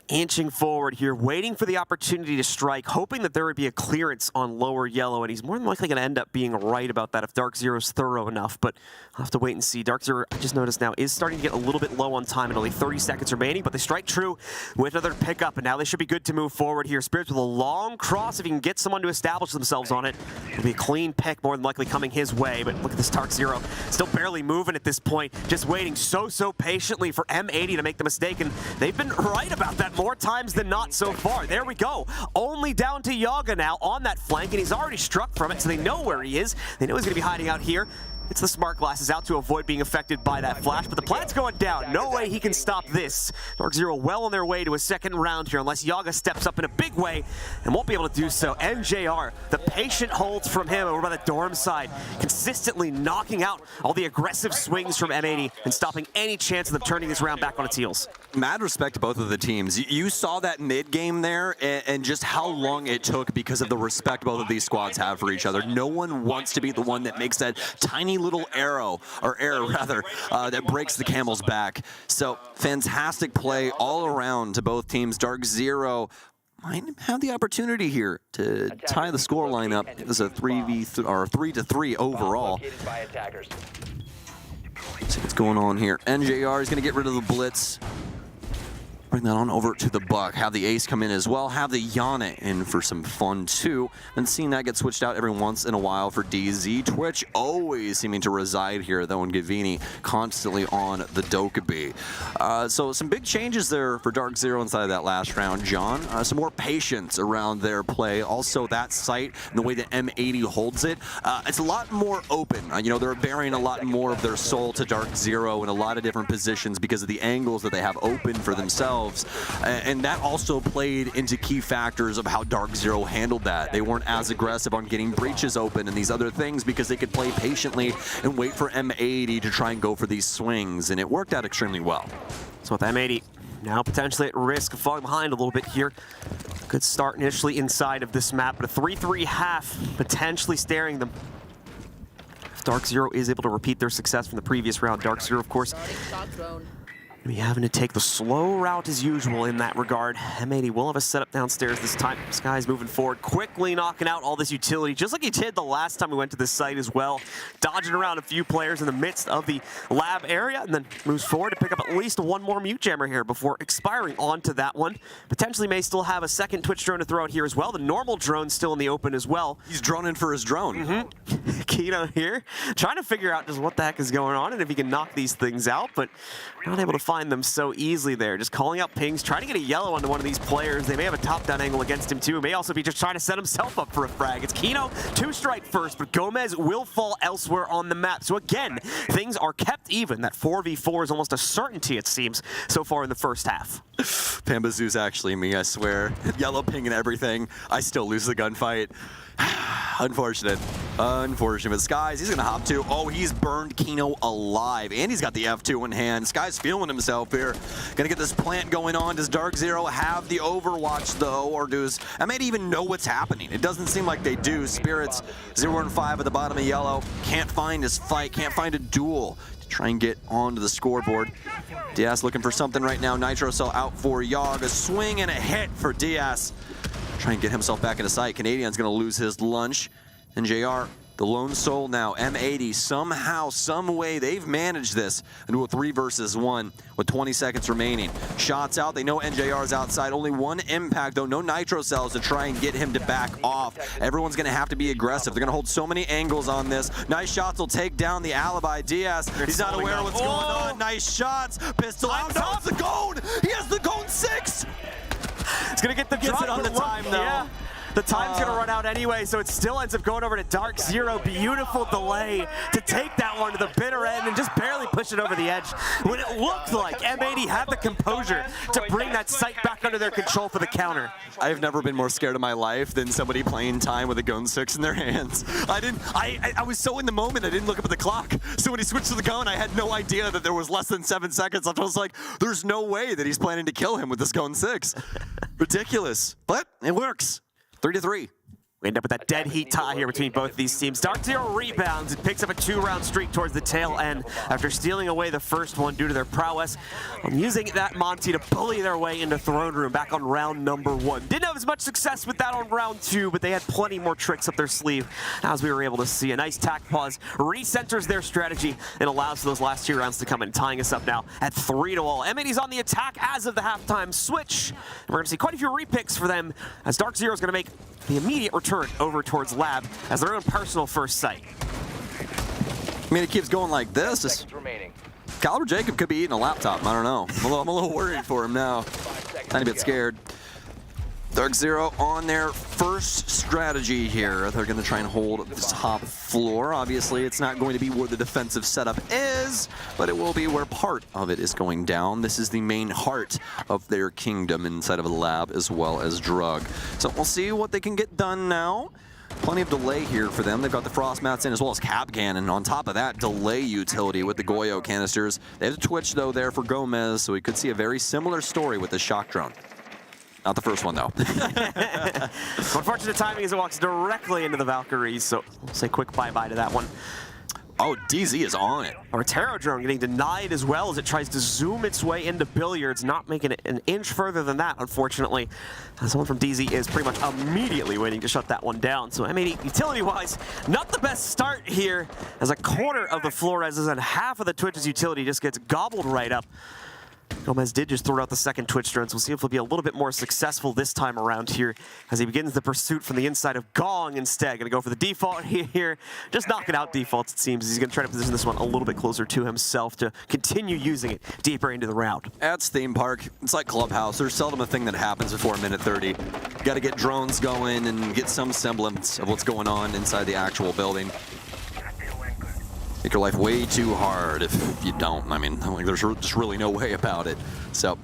S15: inching forward here, waiting for the opportunity to strike, hoping that there would be a clearance on lower yellow, and he's more than likely going to end up being right about that if DarkZero's thorough enough, but I'll have to wait and see. DarkZero, I just noticed now, is starting to get a little bit low on time and only 30 seconds remaining, but they strike true with another pickup, and now they should be good to move forward here. Spirits with a long cross, if he can get someone to establish themselves on it, it'll be a clean pick, more than likely coming his way, but look at this DarkZero, still barely moving at this point, just waiting so patiently for M80 to make the mistake, and they've been right about that more times than not so far. There we go. Only down to Yaga now on that flank, and he's already struck from it, so they know where he is. They know he's going to be hiding out here. It's the smart glasses out to avoid being affected by that flash, but the plant's going down. No way he can stop this. DarkZero well on their way to a second round here, unless Yaga steps up in a big way and won't be able to do so. MJR, the patient holds from him over by the dorm side, consistently knocking out all the aggressive swings from M80 and stopping any chance of them turning this round back on its heels.
S21: Mad respect to both of the teams. You saw that mid game there and just how long it took because of the respect both of these squads have for each other. No one wants to be the one that makes that tiny little error rather, that breaks the camel's back. So fantastic play all around to both teams. DarkZero might have the opportunity here to tie the score line up. It was a 3-3 overall. Let's see what's going on here. NJR is going to get rid of the blitz. Bring that on over to the Buck. Have the Ace come in as well. Have the Yana in for some fun too. And seeing that get switched out every once in a while for DZ. Twitch always seeming to reside here though, and Gavini constantly on the Dokkaebi. So some big changes there for DarkZero inside of that last round, John. Some more patience around their play. Also that site and the way that M80 holds it, it's a lot more open. They're bearing a lot more of their soul to DarkZero in a lot of different positions because of the angles that they have open for themselves. And that also played into key factors of how DarkZero handled that. They weren't as aggressive on getting breaches open and these other things because they could play patiently and wait for M80 to try and go for these swings, and it worked out extremely well.
S15: So with M80 now potentially at risk of falling behind a little bit here. Good start initially inside of this map, but a 3-3 half potentially staring them. If DarkZero is able to repeat their success from the previous round, DarkZero, of course, be having to take the slow route as usual in that regard. M80 will have a setup downstairs this time. Sky's moving forward, quickly knocking out all this utility, just like he did the last time we went to this site as well. Dodging around a few players in the midst of the lab area, and then moves forward to pick up at least one more mute jammer here before expiring onto that one. Potentially may still have a second Twitch drone to throw out here as well. The normal drone's still in the open as well.
S21: He's droning for his drone.
S15: Kino here, trying to figure out just what the heck is going on and if he can knock these things out, but not able to find them so easily there. Just calling out pings, trying to get a yellow onto one of these players. They may have a top-down angle against him too. May also be just trying to set himself up for a frag. It's Kino, 2-strike first, but Gomez will fall elsewhere on the map. So again, things are kept even. That 4v4 is almost a certainty, it seems, so far in the first half.
S21: Pambazu's actually me, I swear. Yellow ping and everything. I still lose the gunfight. Unfortunate. Unfortunate. But Skies, he's going to hop too. Oh, he's burned Kino alive. And he's got the F2 in hand. Skies feeling himself here. Going to get this plant going on. Does DarkZero have the Overwatch, though? Or does M80 even know what's happening? It doesn't seem like they do. Spirits 0 and 5 at the bottom of yellow. Can't find his fight. Can't find a duel to try and get onto the scoreboard. Diaz looking for something right now. Nitro Cell out for Yogg. A swing and a hit for Diaz. Trying to get himself back into sight. Canadian's going to lose his lunch. And JR, the lone soul now. M80, somehow, some way, they've managed this into a 3 versus 1 with 20 seconds remaining. Shots out. They know NJR's outside. Only one impact, though. No Nitro Cells to try and get him to back off. Everyone's going to have to be aggressive. They're going to hold so many angles on this. Nice shots will take down the Alibi. Diaz, he's not aware of what's going on. Nice shots. Pistol out. No, it's the Gone. He has the Gone 6.
S15: He's going to get the drop
S21: on the time, though.
S15: Yeah. The time's going to run out anyway, so it still ends up going over to DarkZero. Beautiful delay to take that one to the bitter end and just barely push it over the edge when it looked like M80 had the composure to bring that sight back under their control for the counter.
S21: I've never been more scared in my life than somebody playing time with a Gone 6 in their hands. I was so in the moment, I didn't look up at the clock. So when he switched to the Gone, I had no idea that there was less than 7 seconds. I was like, there's no way that he's planning to kill him with this Gone 6. Ridiculous, but it works. 3-3.
S15: We end up with that dead heat tie here between both these teams. DarkZero rebounds and picks up a 2-round streak towards the tail end after stealing away the first one due to their prowess. Using that Monty to bully their way into Throne Room back on round number 1. Didn't have as much success with that on round 2, but they had plenty more tricks up their sleeve, as we were able to see. A nice tack pause recenters their strategy and allows for those last 2 rounds to come in, tying us up now at 3-all. M80's on the attack as of the halftime switch. And we're going to see quite a few repicks for them as DarkZero is going to make the immediate return over towards Lab as their own personal first sight.
S21: I mean, it keeps going like this. Caliber Jacob could be eating a laptop. I don't know. I'm a little worried for him now. Tiny bit scared. DarkZero on their first strategy here. They're going to try and hold the top floor. Obviously, it's not going to be where the defensive setup is, but it will be where part of it is going down. This is the main heart of their kingdom inside of the Lab as well as Drug. So we'll see what they can get done now. Plenty of delay here for them. They've got the Frost Mats in as well as Cap Cannon. On top of that, delay utility with the Goyo canisters. They have the Twitch, though, there for Gomez, so we could see a very similar story with the Shock Drone. Not the first one, though.
S15: Unfortunate timing as it walks directly into the Valkyries, so we'll say quick bye-bye to that one.
S21: Oh, DZ is on it.
S15: Our Terror Drone getting denied as well as it tries to zoom its way into Billiards, not making it an inch further than that, unfortunately. Someone from DZ is pretty much immediately waiting to shut that one down. So M80, utility-wise, not the best start here, as a quarter of the floor reses and half of the Twitch's utility just gets gobbled right up. Gomez did just throw out the second Twitch drone, so we'll see if he'll be a little bit more successful this time around here as he begins the pursuit from the inside of Gong instead. Going to go for the default here. Just knocking out defaults, it seems. He's going to try to position this one a little bit closer to himself to continue using it deeper into the round.
S21: That's Theme Park. It's like Clubhouse. There's seldom a thing that happens before minute 30. You got to get drones going and get some semblance of what's going on inside the actual building. Make your life way too hard if you don't. I mean, like, there's just really no way about it. So,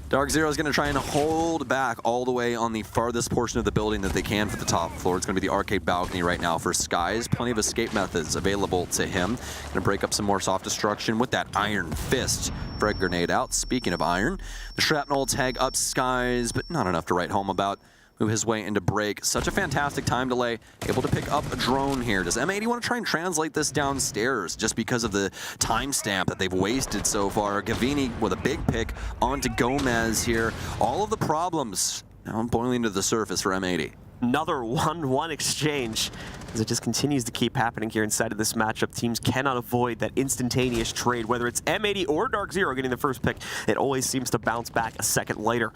S21: DarkZero is going to try and hold back all the way on the farthest portion of the building that they can for the top floor. It's going to be the arcade balcony right now for Skies. Plenty of escape methods available to him. Going to break up some more soft destruction with that Iron Fist. Frag grenade out. Speaking of iron, the shrapnel tag up Skies, but not enough to write home about. Move his way into break. Such a fantastic time delay. Able to pick up a drone here. Does M80 want to try and translate this downstairs just because of the timestamp that they've wasted so far? Gavini with a big pick onto Gomez here. All of the problems now boiling to the surface for M80.
S15: Another 1-1 exchange as it just continues to keep happening here inside of this matchup. Teams cannot avoid that instantaneous trade, whether it's M80 or DarkZero getting the first pick. It always seems to bounce back a second later.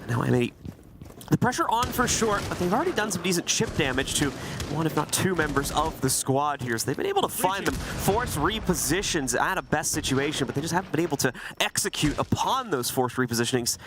S15: Now M80, the pressure on for sure, but they've already done some decent chip damage to one, if not two members of the squad here. So they've been able to find them, force repositions at a best situation, but they just haven't been able to execute upon those forced repositionings.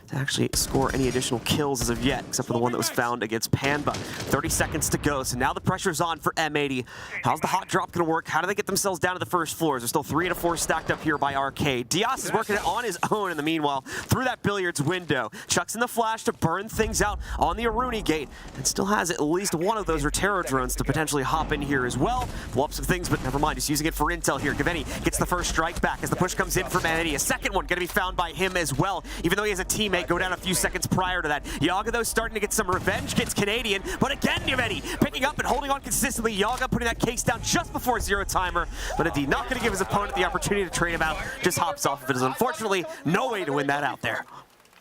S15: to actually score any additional kills as of yet, except for the one that was found against Panba. 30 seconds to go, so now the pressure's on for M80. How's the hot drop going to work? How do they get themselves down to the first floors? There's still 3 and a 4 stacked up here by Arcade. Diaz is working it on his own in the meanwhile through that billiards window. Chucks in the flash to burn things out on the Aruni gate, and still has at least one of those Rotero drones to potentially hop in here as well. Blow up some things, but never mind. He's using it for intel here. Gaveni gets the first strike back as the push comes in from M80. A second one going to be found by him as well, even though he has a teammate go down a few seconds prior to that. Yaga, though, starting to get some revenge, gets Canadian, but again, Gaveni picking up and holding on consistently. Yaga putting that case down just before zero timer, but indeed not going to give his opponent the opportunity to trade him out. Just hops off of it. Is unfortunately no way to win that out there.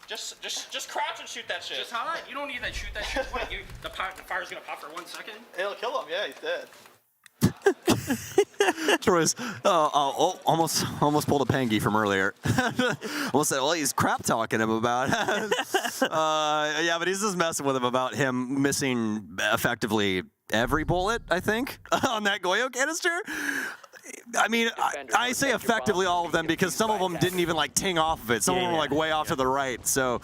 S17: Just crouch and shoot that shit. Just hide. You don't need that shoot that shit. What, the fire's gonna pop for 1 second? It'll kill him. Yeah, he's dead.
S21: Troy's almost pulled a Pangy from earlier. Almost said, well, he's crap talking him about. Yeah, but he's just messing with him about him missing effectively every bullet, I think, on that Goyo canister. I mean, I say effectively all of them because some of them didn't even like ting off of it. Some of them were like way off to the right. So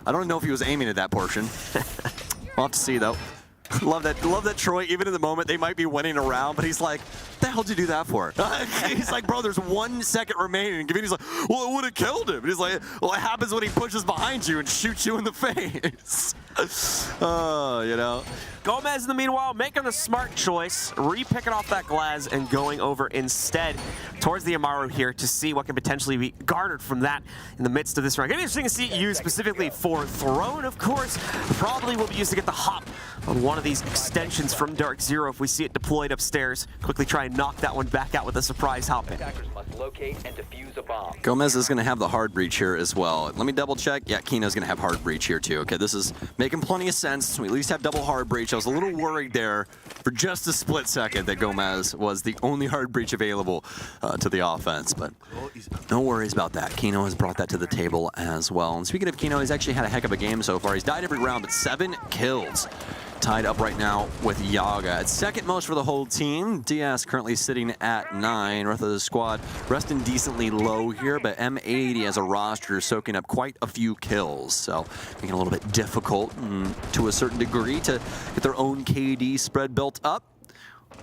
S21: I don't know if he was aiming at that portion. We'll have to see though. Love that Troy, even in the moment, they might be winning around, but he's like, what the hell did you do that for? He's like, bro, there's 1 second remaining. And Gavini's like, well, it would have killed him. And he's like, well, it happens when he pushes behind you and shoots you in the face. You know.
S15: Gomez, in the meanwhile, making the smart choice, re-picking off that glass and going over instead towards the Amaru here to see what can potentially be garnered from that in the midst of this round. It'll be interesting to see it used specifically for Throne, of course. Probably will be used to get the hop on one of these extensions from DarkZero if we see it deployed upstairs. Quickly try and knock that one back out with a surprise hop in.
S21: Gomez is going to have the hard breach here as well. Let me double check. Yeah, Kino's going to have hard breach here too. Okay, this is making plenty of sense. We at least have double hard breach. I was a little worried there for just a split second that Gomez was the only hard breach available to the offense, but no worries about that. Kino has brought that to the table as well. And speaking of Kino, he's actually had a heck of a game so far. He's died every round, but 7 kills. Tied up right now with Yaga. It's second most for the whole team. Diaz currently sitting at 9. Rest of the squad resting decently low here, but M80 as a roster is soaking up quite a few kills. So making it a little bit difficult to a certain degree to get their own KD spread built up.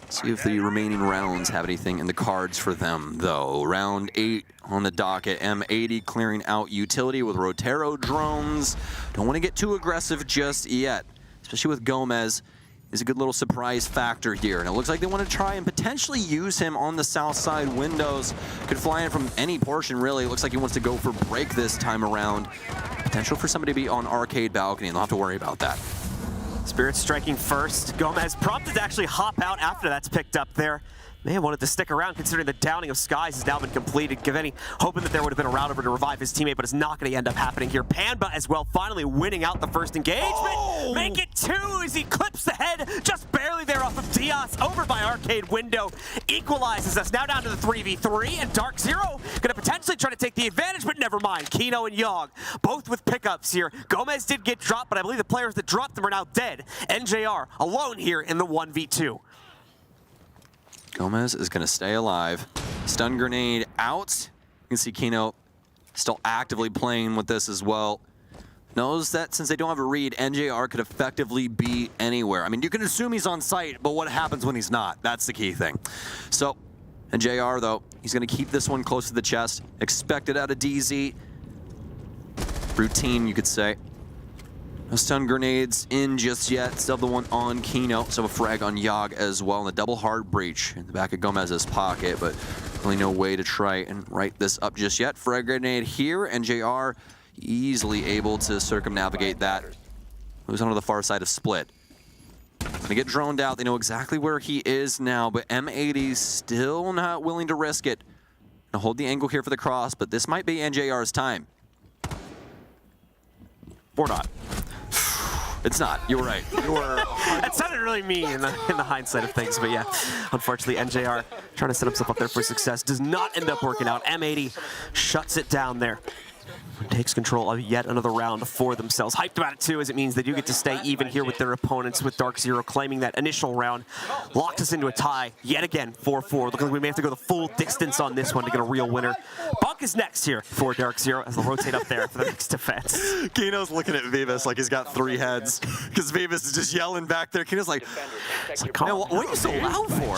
S21: See if the remaining rounds have anything in the cards for them, though. Round 8 on the docket. M80 clearing out utility with Rotero drones. Don't want to get too aggressive just yet, especially with Gomez. Is a good little surprise factor here. And it looks like they want to try and potentially use him on the south side windows. Could fly in from any portion, really. It looks like he wants to go for break this time around. Potential for somebody to be on arcade balcony, and they'll have to worry about that.
S15: Spirit striking first. Gomez prompted to actually hop out after that's picked up there. May have wanted to stick around considering the downing of Skies has now been completed. Gaveni hoping that there would have been a round over to revive his teammate, but it's not going to end up happening here. Panba as well, finally winning out the first engagement. Oh! Make it 2 as he clips the head, just barely there off of Diaz, over by arcade window. Equalizes us now down to the 3v3, and DarkZero going to potentially try to take the advantage, but never mind. Kino and Yogg, both with pickups here. Gomez did get dropped, but I believe the players that dropped them are now dead. NJR alone here in the 1v2.
S21: Gomez is going to stay alive. Stun grenade out. You can see Kino still actively playing with this as well. Knows that since they don't have a read, NJR could effectively be anywhere. I mean, you can assume he's on site, but what happens when he's not? That's the key thing. So, NJR, though, he's going to keep this one close to the chest. Expected out of DZ. Routine, you could say. No stun grenades in just yet. Still the one on Kino. So a frag on Yogg as well. And a double hard breach in the back of Gomez's pocket, but really no way to try and write this up just yet. Frag grenade here, and JR easily able to circumnavigate that. Moves onto the far side of Split. Gonna get droned out. They know exactly where he is now, but M80 still not willing to risk it. Gonna hold the angle here for the cross, but this might be NJR's time. Or not. It's not. You were right. You were.
S15: That sounded really mean in the hindsight of things, but yeah. Unfortunately, NJR trying to set himself up there for success does not end up working out. M80 shuts it down there. takes control of yet another round for themselves. Hyped about it too, as it means they do get to stay even here with their opponents, with DarkZero claiming that initial round. Locked us into a tie yet again, 4-4. Looking like we may have to go the full distance on this one to get a real winner. Bunk is next here for DarkZero as they'll rotate up there for the next defense.
S21: Kino's looking at Vivas like he's got 3 heads because Vivas is just yelling back there. Kino's like, man, what are you so loud for?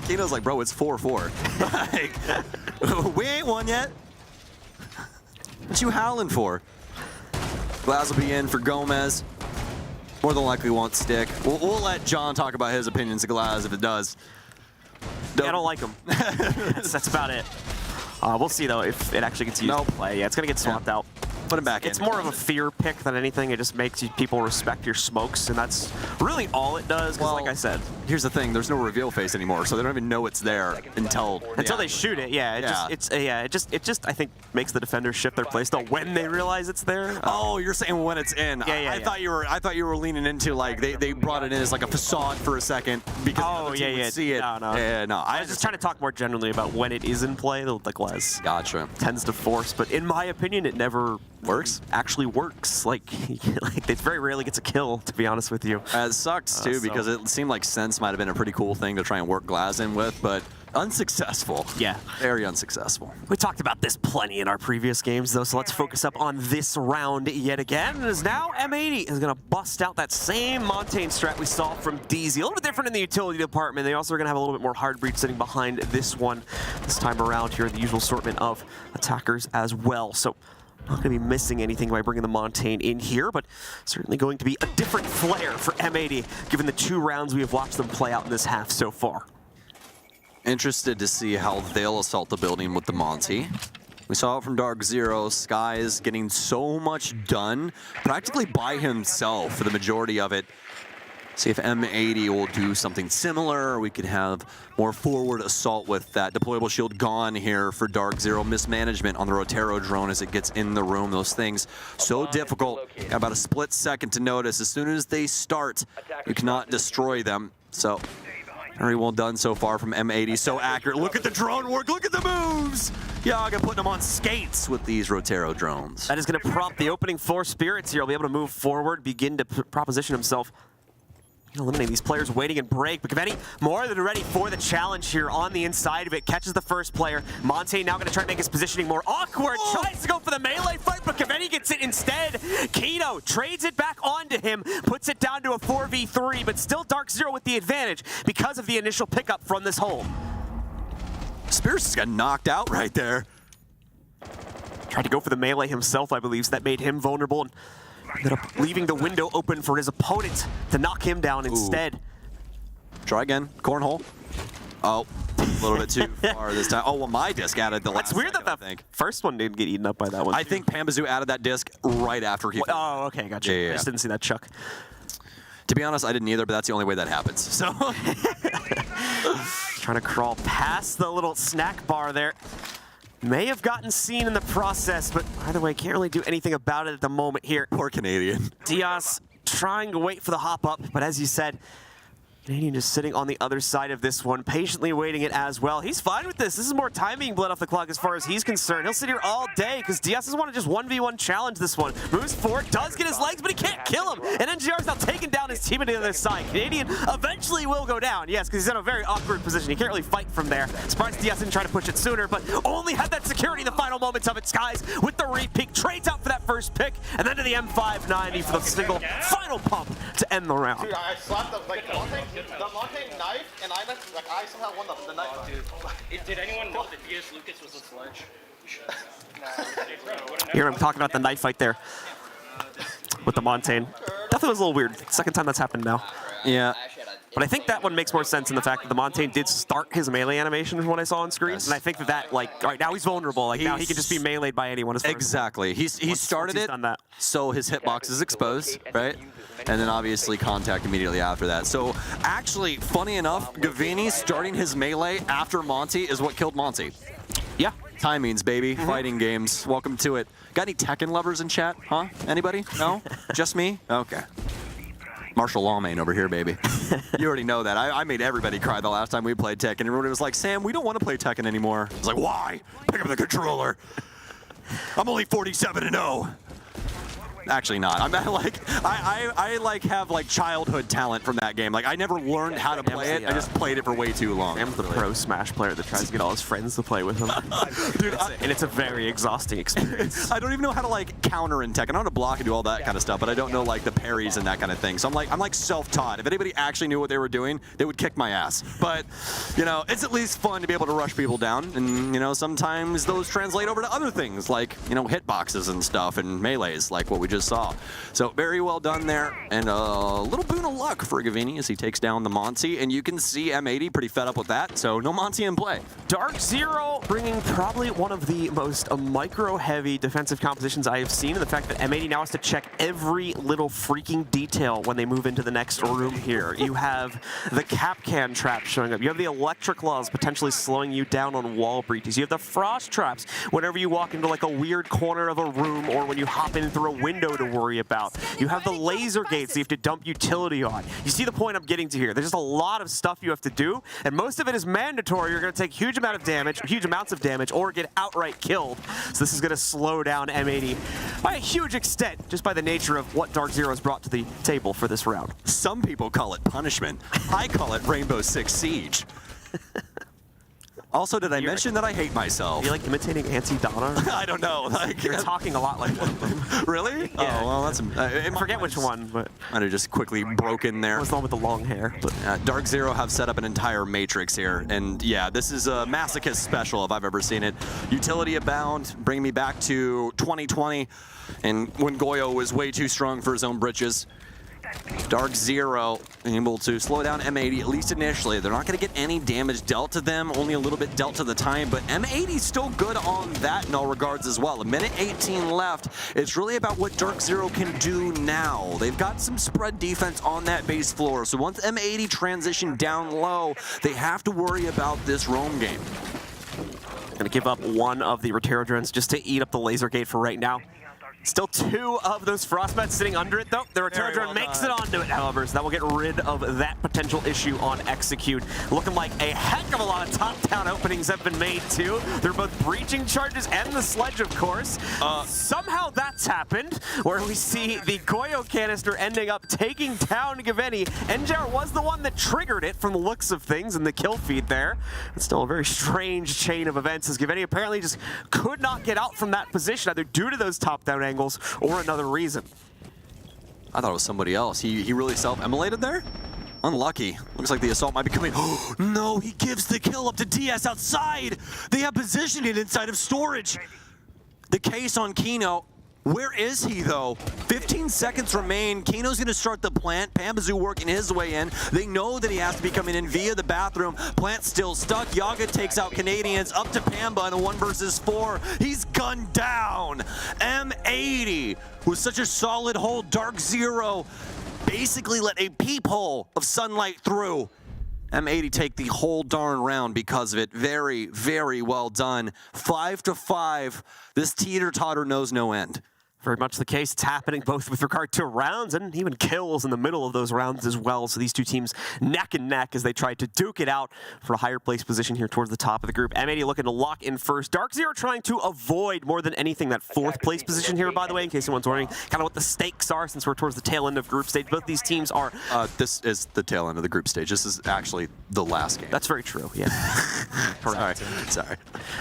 S21: Kino's like, bro, it's 4-4. Like, we ain't won yet. What you howling for? Glaz will be in for Gomez. More than likely won't stick. We'll let John talk about his opinions of Glaz if it does.
S15: Yeah, I don't like him. that's about it. We'll see, though, if it actually gets used to play. Yeah, it's going to get swapped out.
S21: Put him back in.
S15: It's more of a fear pick than anything. It just makes people respect your smokes, and that's really all it does, because like I said.
S21: Here's the thing, there's no reveal face anymore, so they don't even know it's there until
S15: they shoot it, yeah. It just I think makes the defenders shift their playstyle when they realize it's there.
S21: Oh, you're saying when it's in. I thought you were leaning into like they brought it in as like a facade for a second because would see it.
S15: No.
S21: I
S15: was just trying to talk more generally about when it is in play. The Glaz tends to force, but in my opinion, it never actually works. Like it very rarely gets a kill, to be honest with you.
S21: It sucks too because it seemed like Sense might have been a pretty cool thing to try and work Glaz in with, but unsuccessful.
S15: Yeah.
S21: Very unsuccessful.
S15: We talked about this plenty in our previous games, though, so let's focus up on this round yet again. As now M80 is going to bust out that same Montaigne strat we saw from DZ. A little bit different in the utility department. They also are going to have a little bit more hard breed sitting behind this one this time around here, the usual assortment of attackers as well. So not going to be missing anything by bringing the Montaigne in here, but certainly going to be a different flair for M80, given the 2 rounds we have watched them play out in this half so far.
S21: Interested to see how they'll assault the building with the Monty. We saw it from DarkZero. Sky is getting so much done, practically by himself for the majority of it. See if M80 will do something similar. We could have more forward assault with that deployable shield gone here for DarkZero. Mismanagement on the Rotero drone as it gets in the room. Those things so difficult. Got about a split second to notice. As soon as they start, you cannot destroy them. So very well done so far from M80. So accurate. Look at the drone work. Look at the moves. Yaga putting them on skates with these Rotero drones.
S15: That is going to prompt the opening 4 spirits here. He'll be able to move forward, begin to proposition himself. Eliminating these players waiting and break, but Kaveni more than ready for the challenge here on the inside of it. Catches the first player. Montaigne now going to try to make his positioning more awkward. Tries to go for the melee fight, but Kaveni gets it instead. Kino trades it back onto him, puts it down to a 4v3, but still DarkZero with the advantage because of the initial pickup from this hole.
S21: Spears just got knocked out right there.
S15: Tried to go for the melee himself, I believe, so that made him vulnerable. And ended up leaving the window open for his opponent to knock him down instead.
S21: Try again. Cornhole. Oh, a little bit too far this time. Oh, well, my disc added the last.
S15: It's weird that the first one didn't get eaten up by that one.
S21: I think Pambazoo added that disc right after he.
S15: Oh, okay, gotcha.
S21: Yeah.
S15: I just didn't see that chuck.
S21: To be honest, I didn't either, but that's the only way that happens. So
S15: trying to crawl past the little snack bar there. May have gotten seen in the process, but either way, can't really do anything about it at the moment here.
S21: Poor Canadian.
S15: Diaz trying to wait for the hop up, but as you said, Canadian just sitting on the other side of this one, patiently waiting it as well. He's fine with this. This is more time being bled off the clock as far as he's concerned. He'll sit here all day because Diaz doesn't want to just 1v1 challenge this one. Moves forward, does get his legs, but he can't kill him. And NGR's now taking down his team on the other side. Canadian eventually will go down, yes, because he's in a very awkward position. He can't really fight from there. Surprised Diaz didn't try to push it sooner, but only had that security in the final moments of it. Skies with the re-peek, trades out for that first pick, and then to the M590 for the single final pump to end the round.
S12: Dude, I slapped the Montaigne knife, and I somehow won the knife.
S4: Oh, dude. Did anyone know that DS Lucas was a sledge?
S15: Here I'm talking about the knife fight there with the Montaigne. Definitely was a little weird. Second time that's happened now.
S21: Yeah.
S15: But I think that one makes more sense in the fact that the Montaigne did start his melee animation from what I saw on screen. Yes. And I think that all right, now he's vulnerable. Now he can just be meleeed by anyone.
S21: Exactly. He started it, so his hitbox is exposed, right? And then obviously contact immediately after that. So actually, funny enough, Gavini starting his melee after Monty is what killed Monty.
S15: Yeah.
S21: Timings, baby. Fighting games. Welcome to it. Got any Tekken lovers in chat? Huh? Anybody? No? Just me? Okay. Martial law main over here, baby. You already know that. I made everybody cry the last time we played Tekken. Everybody was like, Sam, we don't want to play Tekken anymore. I was like, why? Pick up the controller. I'm only 47-0. Actually not. I'm like I like have like childhood talent from that game. Like I never learned how to play it. I just played it for way too long.
S15: I'm the pro Smash player that tries to get all his friends to play with him. Dude, and it's a very exhausting experience.
S21: I don't even know how to like counter in tech. I know how to block and do all that kind of stuff, but I don't know like the parries and that kind of thing. So I'm like self-taught. If anybody actually knew what they were doing, they would kick my ass. But you know, it's at least fun to be able to rush people down, and you know, sometimes those translate over to other things like, you know, hitboxes and stuff and melees like what we just saw. So very well done there, and a little boon of luck for Gavini as he takes down the Monty, and you can see M80 pretty fed up with that, so no Monty in play.
S15: DarkZero bringing probably one of the most micro-heavy defensive compositions I have seen, and the fact that M80 now has to check every little freaking detail when they move into the next room here. You have the Capcan trap showing up. You have the electric laws potentially slowing you down on wall breaches. You have the frost traps whenever you walk into like a weird corner of a room or when you hop in through a window to worry about. You have the laser gates that you have to dump utility on. You see the point I'm getting to here. There's just a lot of stuff you have to do, and most of it is mandatory. You're going to take huge amounts of damage, or get outright killed. So this is going to slow down M80 by a huge extent, just by the nature of what DarkZero has brought to the table for this round.
S21: Some people call it punishment. I call it Rainbow Six Siege. Also, did I mention that I hate myself?
S15: Are you like imitating Auntie Donna?
S21: I don't know. Like,
S15: you're talking a lot like one of them.
S21: Really?
S15: Yeah.
S21: Oh, well, that's...
S15: I forget which one, but...
S21: I'd have just quickly broken there.
S15: It was the one with the long hair. But
S21: DarkZero have set up an entire matrix here, and yeah, this is a masochist special if I've ever seen it. Utility abound, bring me back to 2020, and when Goyo was way too strong for his own britches. DarkZero able to slow down M80, at least initially. They're not going to get any damage dealt to them, only a little bit dealt to the time, but M80's still good on that in all regards as well. A minute 18 left. It's really about what DarkZero can do now. They've got some spread defense on that base floor, so once M80 transition down low, they have to worry about this roam game.
S15: Gonna give up one of the Rotero drones just to eat up the laser gate for right now. Still two of those frostbats sitting under it, though. The Rotero drone makes it onto it, however, so that will get rid of that potential issue on execute. Looking like a heck of a lot of top-down openings have been made, too. They're both breaching charges and the sledge, of course. Somehow that's happened, where we see the Goyo canister ending up taking down Gaveni. Enjar was the one that triggered it from the looks of things in the kill feed there. It's still a very strange chain of events, as Gaveni apparently just could not get out from that position, either due to those top-down angles or another reason.
S21: I thought it was somebody else. He really self-immolated there? Unlucky. Looks like the assault might be coming. Oh, no, he gives the kill up to DS outside. They have positioned it inside of storage. The case on Kino. Where is he, though? 15 seconds remain. Kino's going to start the plant. Pambazoo working his way in. They know that he has to be coming in via the bathroom. Plant still stuck. Yaga takes out Canadians up to Pamba in a 1 versus 4. He's gunned down. M80 with such a solid hold. DarkZero basically let a peephole of sunlight through. M80 take the whole darn round because of it. Very, very well done. 5-5. This teeter-totter knows no end.
S15: Very much the case. It's happening both with regard to rounds and even kills in the middle of those rounds as well. So these two teams neck and neck as they try to duke it out for a higher place position here towards the top of the group. M80 looking to lock in first. DarkZero trying to avoid more than anything that 4th place position here, by the way, in case anyone's wondering kind of what the stakes are since we're towards the tail end of group stage. Both these teams are...
S21: This is the tail end of the group stage. This is actually the last game.
S15: That's very true, yeah. Correct.
S21: Sorry.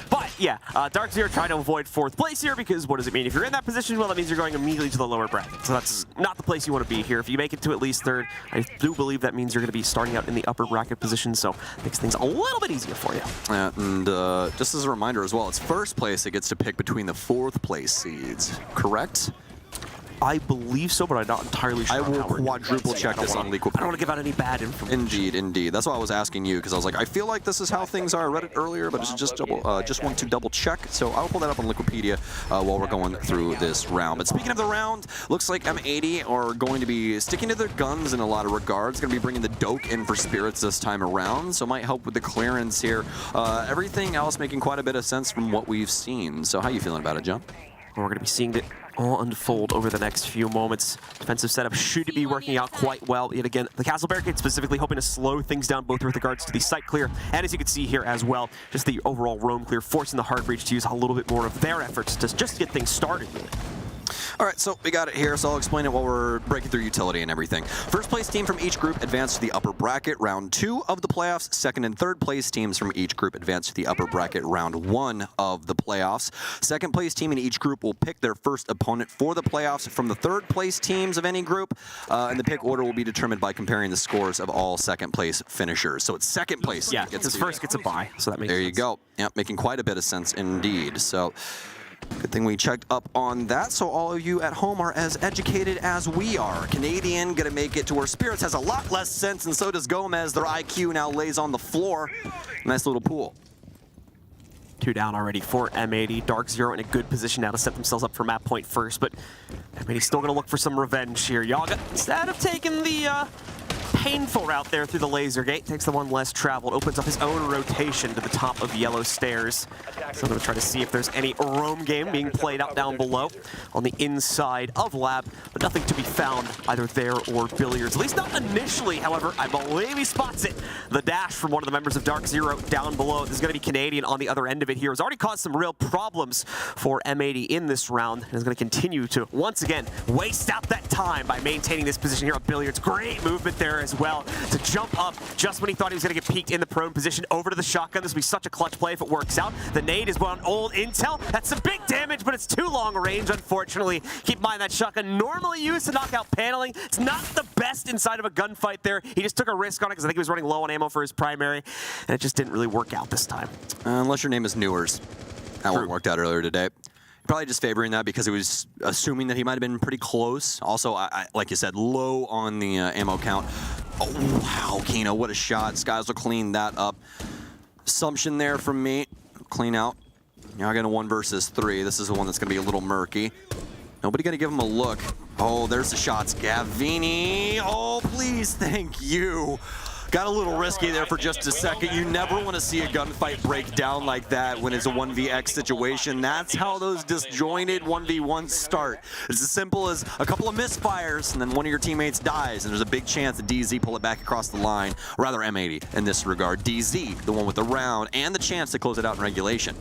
S15: But yeah, DarkZero trying to avoid 4th place here because what does it mean? If you're in that position, well, that means you're going immediately to the lower bracket. So that's not the place you want to be here. If you make it to at least 3rd, I do believe that means you're going to be starting out in the upper bracket position, so makes things a little bit easier for you.
S21: And just as a reminder as well, it's 1st place that gets to pick between the 4th place seeds, correct?
S15: I believe so, but I'm not entirely sure.
S21: I will quadruple check this on League.
S15: I don't want to give out any bad information.
S21: Indeed, indeed. That's why I was asking you, because I was like, I feel like this is how things are. I read it earlier, but it's just want to double check. So I'll pull that up on Wikipedia while we're going through this round. But speaking of the round, looks like M80 are going to be sticking to their guns in a lot of regards. Going to be bringing the Doke in for Spirits this time around, so might help with the clearance here. Everything else making quite a bit of sense from what we've seen. So how you feeling about it, John?
S15: We're going to be seeing it all unfold over the next few moments. Defensive setup should be working out quite well. Yet again, the Castle Barricade specifically hoping to slow things down both with regards to the site clear, and as you can see here as well, just the overall roam clear, forcing the hard breach to use a little bit more of their efforts to just get things started, really.
S21: All right, so we got it here, so I'll explain it while we're breaking through utility and everything. First place team from each group advanced to the upper bracket, round 2 of the playoffs. Second and third place teams from each group advanced to the upper bracket, round 1 of the playoffs. Second place team in each group will pick their first opponent for the playoffs from the third place teams of any group, and the pick order will be determined by comparing the scores of all second place finishers. So it's second place.
S15: Yeah, because first gets a bye, so that makes sense.
S21: There you go. Yep, making quite a bit of sense indeed. So good thing we checked up on that, so all of you at home are as educated as we are. Canadian gonna make it to where Spirits has a lot less sense, and so does Gomez. Their IQ now lays on the floor. Nice little pool.
S15: 2 down already for M80. DarkZero in a good position now to set themselves up for map point first, but M80 still gonna look for some revenge here. Yaga, instead of taking the painful route there through the laser gate, takes the one less traveled, opens up his own rotation to the top of yellow stairs. So I'm going to try to see if there's any roam game being played out down below on the inside of lab, but nothing to be found either there or billiards. At least not initially, however. I believe he spots it. The dash from one of the members of DarkZero down below. This is going to be Canadian on the other end of it here. It's already caused some real problems for M80 in this round, and is going to continue to, once again, waste out that time by maintaining this position here on billiards. Great movement there as well to jump up just when he thought he was going to get peeked in the prone position over to the shotgun. This will be such a clutch play if it works out. The nade is on old intel. That's some big damage, but it's too long range, unfortunately. Keep in mind that shotgun normally used to knock out paneling. It's not the best inside of a gunfight there. He just took a risk on it because I think he was running low on ammo for his primary, and it just didn't really work out this time.
S21: Unless your name is Newers. That one worked out earlier today. Probably just favoring that because it was assuming that he might have been pretty close. Also, like you said, low on the ammo count. Oh, wow, Kino, what a shot. Skies will clean that up. Assumption there from me. Clean out. Now I got a 1 versus 3. This is the one that's going to be a little murky. Nobody going to give him a look. Oh, there's the shots. Gavini. Oh, please, thank you. Got a little risky there for just a second. You never want to see a gunfight break down like that when it's a 1vx situation. That's how those disjointed 1v1s start. It's as simple as a couple of misfires and then one of your teammates dies, and there's a big chance that DZ pull it back across the line, or rather M80 in this regard. DZ, the one with the round and the chance to close it out in regulation.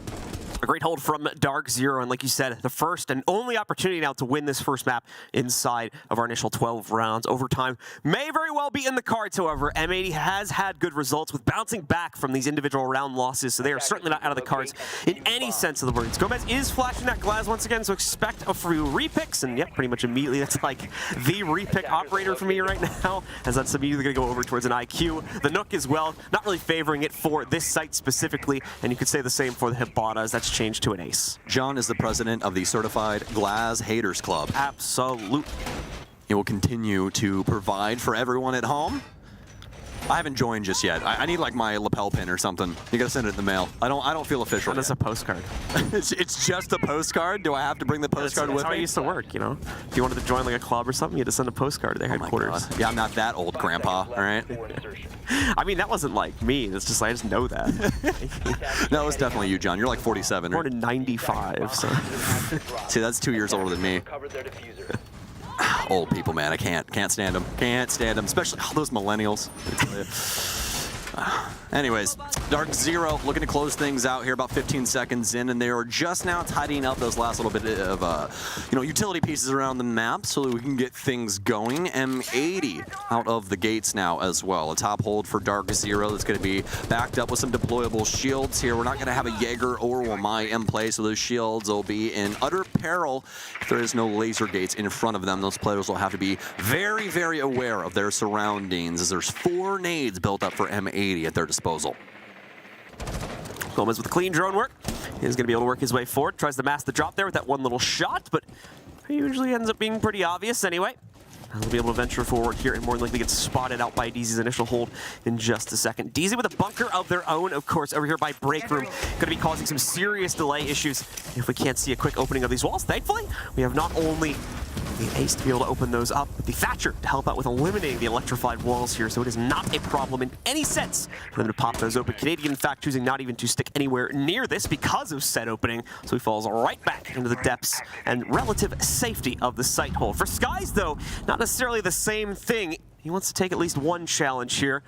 S15: A great hold from DarkZero, and like you said, the first and only opportunity now to win this first map inside of our initial 12 rounds. Overtime may very well be in the cards, however. M80 has had good results with bouncing back from these individual round losses, so they are certainly not out of the cards in any sense of the words. Gomez is flashing that glass once again, so expect a few repicks, and yep, pretty much immediately that's like the repick operator for me right now, as that's immediately going to go over towards an IQ. The Nook as well, not really favoring it for this site specifically, and you could say the same for the Hibatas. That's changed to an ace.
S21: John is the president of the Certified Glass Haters Club.
S15: Absolutely.
S21: He will continue to provide for everyone at home. I haven't joined just yet. I need like my lapel pin or something. You gotta send it in the mail. I don't feel official.
S15: It's a postcard.
S21: it's just a postcard? Do I have to bring the postcard with me?
S15: That's how it used to work, you know? If you wanted to join like a club or something, you had to send a postcard to their headquarters.
S21: Yeah, I'm not that old, Grandpa, all right?
S15: I mean, that wasn't like me. It's just, I just know that.
S21: No, it was definitely you, John. You're like 47.
S15: Born in 95, so.
S21: See, that's 2 years older than me. Old people, man, I can't stand them. Can't stand them, especially those millennials. Anyways, DarkZero looking to close things out here about 15 seconds in, and they are just now tidying up those last little bit of utility pieces around the map so that we can get things going. M80 out of the gates now as well. A top hold for DarkZero that's going to be backed up with some deployable shields here. We're not going to have a Jaeger or Wamai in play, so those shields will be in utter peril if there is no laser gates in front of them. Those players will have to be very, very aware of their surroundings, as there's 4 nades built up for M80 at their disposal.
S15: Gomez with clean drone work. He's going to be able to work his way forward. Tries to mask the drop there with that one little shot, but it usually ends up being pretty obvious anyway. He'll be able to venture forward here and more likely get spotted out by DZ's initial hold in just a second. DZ with a bunker of their own, of course, over here by Break Room. Going to be causing some serious delay issues if we can't see a quick opening of these walls. Thankfully, we have not only The Ace to be able to open those up, with the Thatcher to help out with eliminating the electrified walls here, so it is not a problem in any sense for them to pop those open. Canadian, in fact, choosing not even to stick anywhere near this because of said opening, so he falls right back into the depths and relative safety of the sight hole. For Skies, though, not necessarily the same thing. He wants to take at least one challenge here.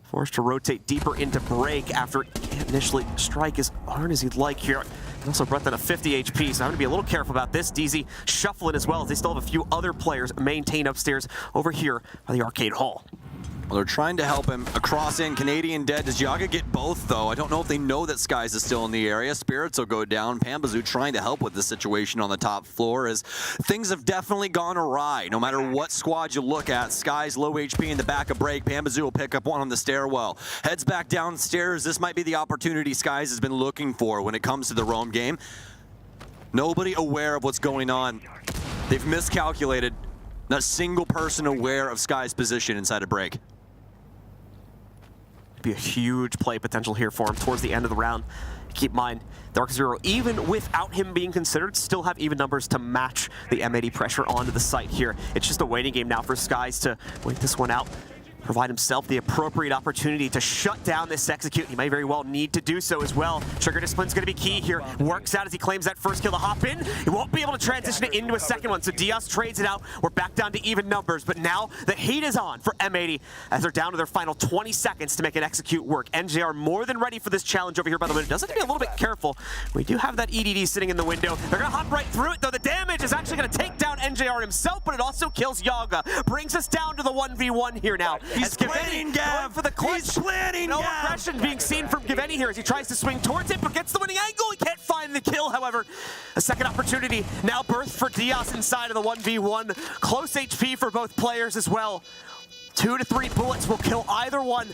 S15: Forced to rotate deeper into break after he can't initially strike as hard as he'd like here. And also brought down a 50 HP, so I'm going to be a little careful about this. DZ shuffling as well, as they still have a few other players maintained upstairs over here by the arcade hall.
S21: Well, they're trying to help him. Across in, Canadian dead. Does Yaga get both, though? I don't know if they know that Skies is still in the area. Spirits will go down. Pambazoo trying to help with the situation on the top floor, as things have definitely gone awry. No matter what squad you look at, Skies low HP in the back of break. Pambazoo will pick up one on the stairwell. Heads back downstairs. This might be the opportunity Skies has been looking for when it comes to the roam game. Nobody aware of what's going on. They've miscalculated. Not a single person aware of Skies' position inside of break.
S15: Be a huge play potential here for him towards the end of the round. Keep in mind, DarkZero, even without him being considered, still have even numbers to match the M80 pressure onto the site here. It's just a waiting game now for Skies to wait this one out, provide himself the appropriate opportunity to shut down this execute. He may very well need to do so as well. Trigger discipline's going to be key here. Works out as he claims that first kill to hop in. He won't be able to transition it into a second one, so Diaz trades it out. We're back down to even numbers, but now the heat is on for M80 as they're down to their final 20 seconds to make an execute work. NJR more than ready for this challenge over here by the window. Does have to be a little bit careful. We do have that EDD sitting in the window. They're going to hop right through it, though. The damage is actually going to take down NJR himself, but it also kills Yaga. Brings us down to the 1v1 here now.
S21: He's planning, Gav.
S15: For the clutch.
S21: He's planning,
S15: no
S21: Gav.
S15: aggression being seen from Giveni here as he tries to swing towards it, but gets the winning angle. He can't find the kill, however. A second opportunity now birthed for Diaz inside of the 1v1. Close HP for both players as well. 2 to 3 bullets will kill either one,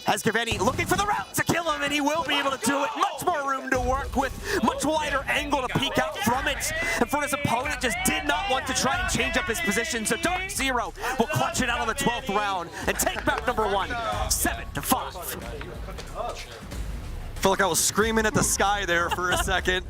S15: as Giveni looking for the route to kill him, and he will be able to do it. Much more room to work with, much wider angle to peek out from it. And for his opponent, just did not want to try and change up his position, so DarkZero will clutch it out on the 12th round and take back number 1, 7-5.
S21: I felt like I was screaming at the sky there for a second.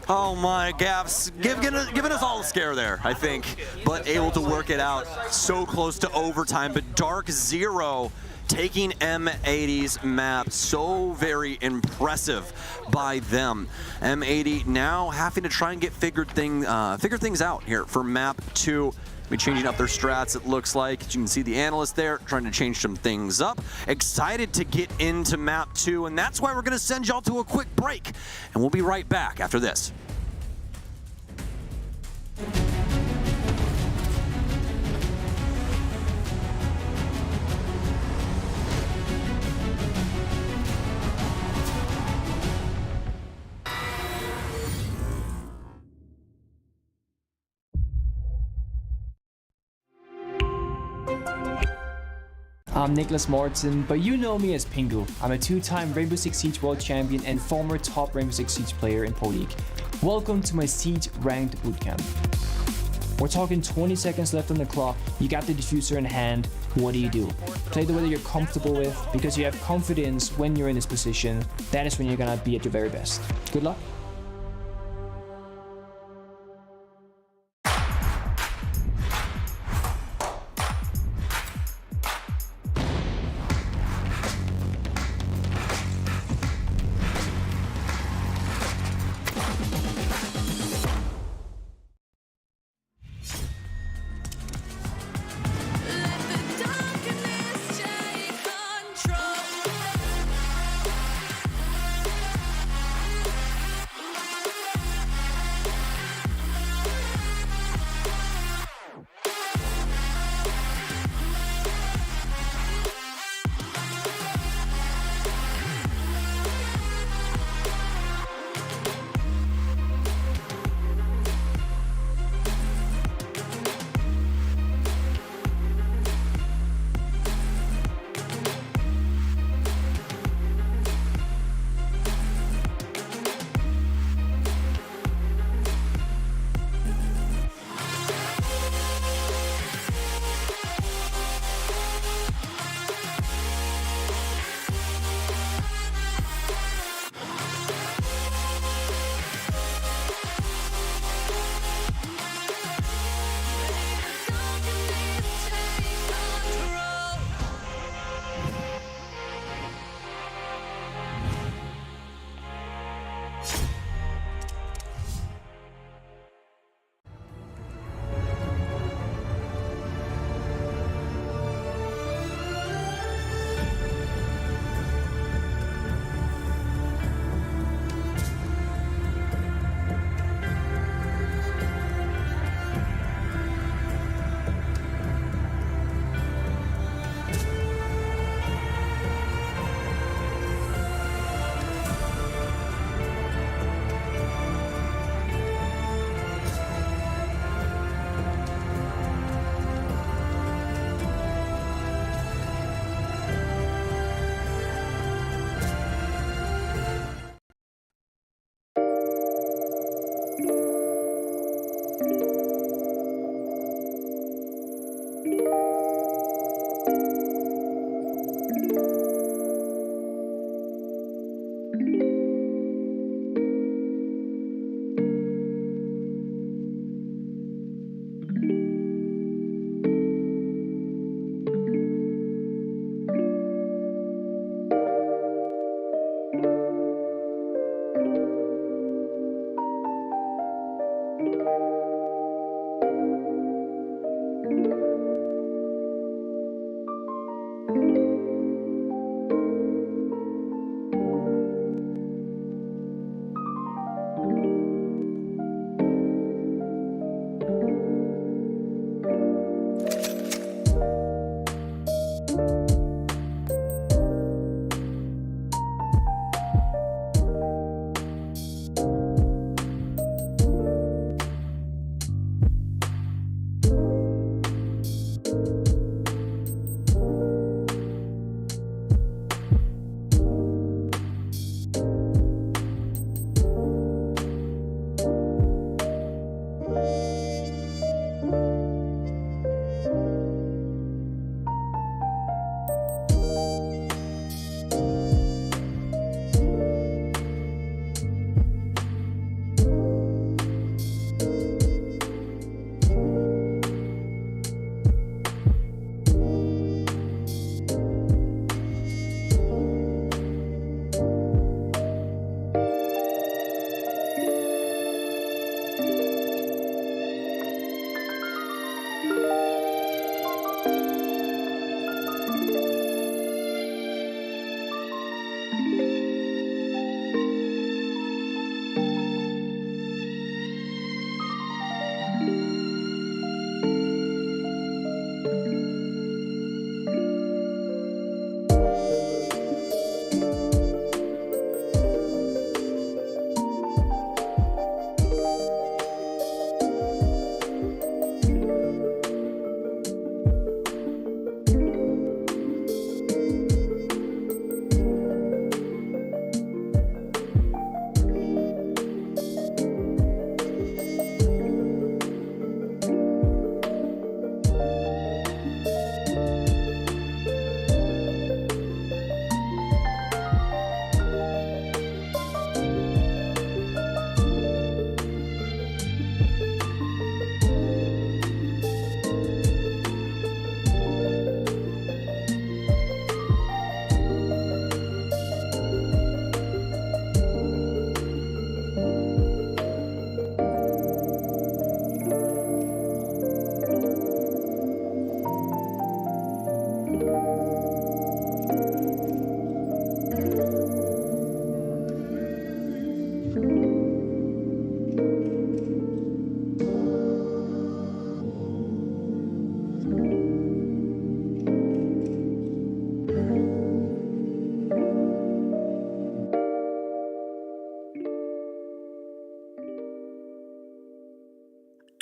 S21: Oh my, Gavs, giving us all a scare there, I think, but able to work it out. So close to overtime, but DarkZero taking M80's map, so very impressive by them. M80 now having to try and get figure things out here for map 2. Be changing up their strats, it looks like. You can see the analyst there trying to change some things up. Excited to get into map 2, and that's why we're going to send y'all to a quick break. And we'll be right back after this.
S7: I'm Nicholas Morton, but you know me as Pingu. I'm a 2-time Rainbow Six Siege World Champion and former top Rainbow Six Siege player in Pro League. Welcome to my Siege Ranked Bootcamp. We're talking 20 seconds left on the clock, you got the diffuser in hand, what do? Play the way that you're comfortable with, because you have confidence when you're in this position. That is when you're gonna be at your very best. Good luck.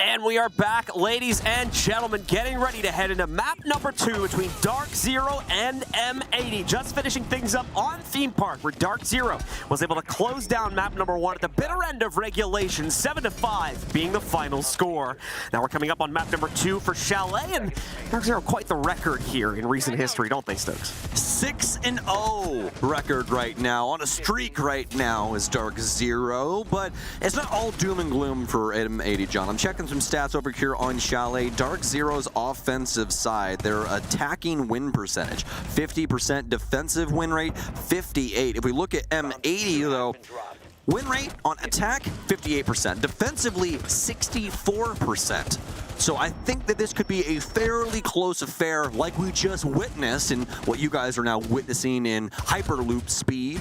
S15: And we are back, ladies and gentlemen, getting ready to head into map number 2 between DarkZero and M80. Just finishing things up on Theme Park, where DarkZero was able to close down map number 1 at the bitter end of regulation, 7-5 being the final score. Now we're coming up on map number 2 for Chalet, and DarkZero quite the record here in recent history, don't they, Stokes?
S21: 6-0 record right now, on a streak right now is DarkZero, but it's not all doom and gloom for M80, John. I'm checking some stats over here on Chalet. DarkZero's offensive side, their attacking win percentage, 50%, defensive win rate, 58. If we look at M80, though, win rate on attack, 58%. Defensively, 64%. So I think that this could be a fairly close affair like we just witnessed and what you guys are now witnessing in Hyperloop speed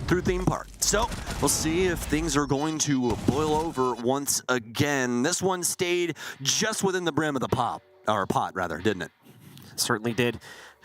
S21: through Theme Park. So we'll see if things are going to boil over once again. This one stayed just within the brim of the pot, rather, didn't it?
S15: Certainly did.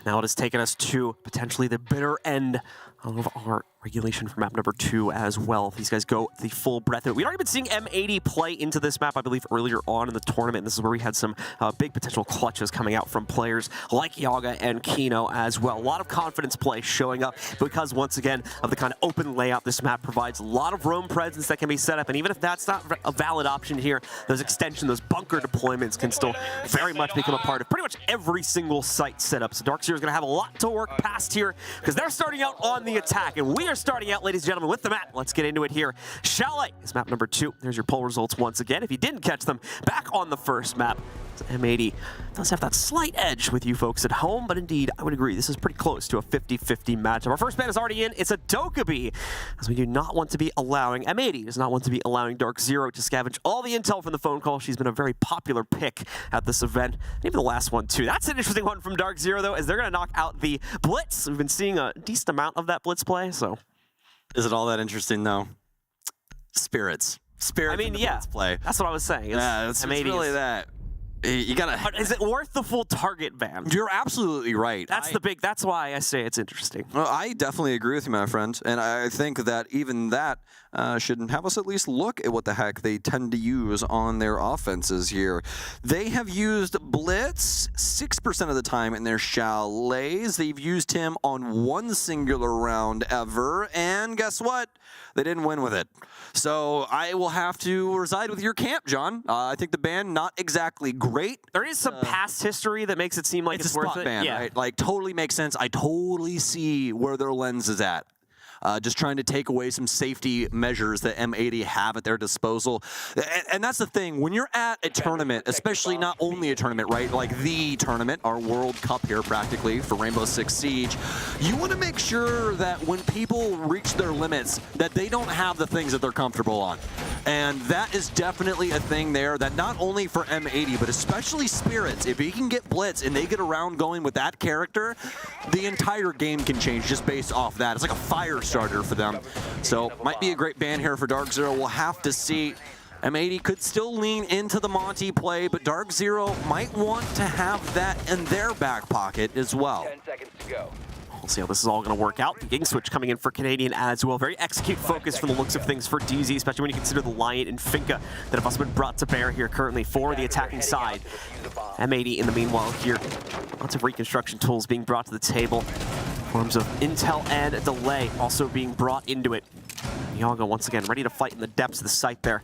S15: Now it has taken us to potentially the bitter end of our regulation for map number 2 as well. These guys go the full breadth of it. We'd already been seeing M80 play into this map, I believe, earlier on in the tournament. This is where we had some big potential clutches coming out from players like Yaga and Kino as well. A lot of confidence play showing up because, once again, of the kind of open layout this map provides. A lot of roam presence that can be set up, and even if that's not a valid option here, those extension, those bunker deployments can still very much become a part of pretty much every single site setup. So DarkZero is going to have a lot to work past here because they're starting out on the attack, and we are starting out, ladies and gentlemen, with the map. Let's get into it here. Chalet is map number 2. There's your poll results once again. If you didn't catch them, back on the first map, M80 does have that slight edge with you folks at home, but indeed, I would agree, this is pretty close to a 50-50 matchup. Our first ban is already in. It's a Dokkaebi, as we do not want to be allowing, M80 does not want to be allowing DarkZero to scavenge all the intel from the phone call. She's been a very popular pick at this event, and even the last one too. That's an interesting one from DarkZero, though, as they're going to knock out the Blitz. We've been seeing a decent amount of that Blitz play, so.
S21: Is it all that interesting, though? Spirits. Spirits.
S15: I mean, yeah,
S21: Blitz play.
S15: that's what I was saying.
S21: Yeah, it's really that. You gotta.
S15: But is it worth the full target ban?
S21: You're absolutely right.
S15: That's why I say it's interesting.
S21: Well, I definitely agree with you, my friend, and I think that even that should have us at least look at what the heck they tend to use on their offenses here. They have used Blitz 6% of the time in their chalets. They've used him on one singular round ever, and guess what? They didn't win with it. So I will have to reside with your camp, John. I think the ban, not exactly great.
S15: There is some past history that makes it seem like it's
S21: a
S15: worth
S21: spot
S15: it.
S21: ban,
S15: Yeah.
S21: right? Like, totally makes sense. I totally see where their lens is at. Just trying to take away some safety measures that M80 have at their disposal. And that's the thing, when you're at a tournament, especially not only a tournament, right, like the tournament, our World Cup here practically for Rainbow Six Siege, you want to make sure that when people reach their limits, that they don't have the things that they're comfortable on. And that is definitely a thing there that not only for M80, but especially Spirits, if he can get Blitz and they get around going with that character, the entire game can change just based off that. It's like a fire starter for them. So might be a great ban here for DarkZero. We'll have to see. M80 could still lean into the Monty play, but DarkZero might want to have that in their back pocket as well.
S16: 10 seconds to go.
S15: We'll see how this is all going to work out. The Ging Switch coming in for Canadian as well. Very execute focus from the looks of things for DZ, especially when you consider the Lion and Finka that have also been brought to bear here currently for the attacking side. M80 in the meanwhile here. Lots of reconstruction tools being brought to the table. Forms of intel and a delay also being brought into it. Yaga once again ready to fight in the depths of the site there.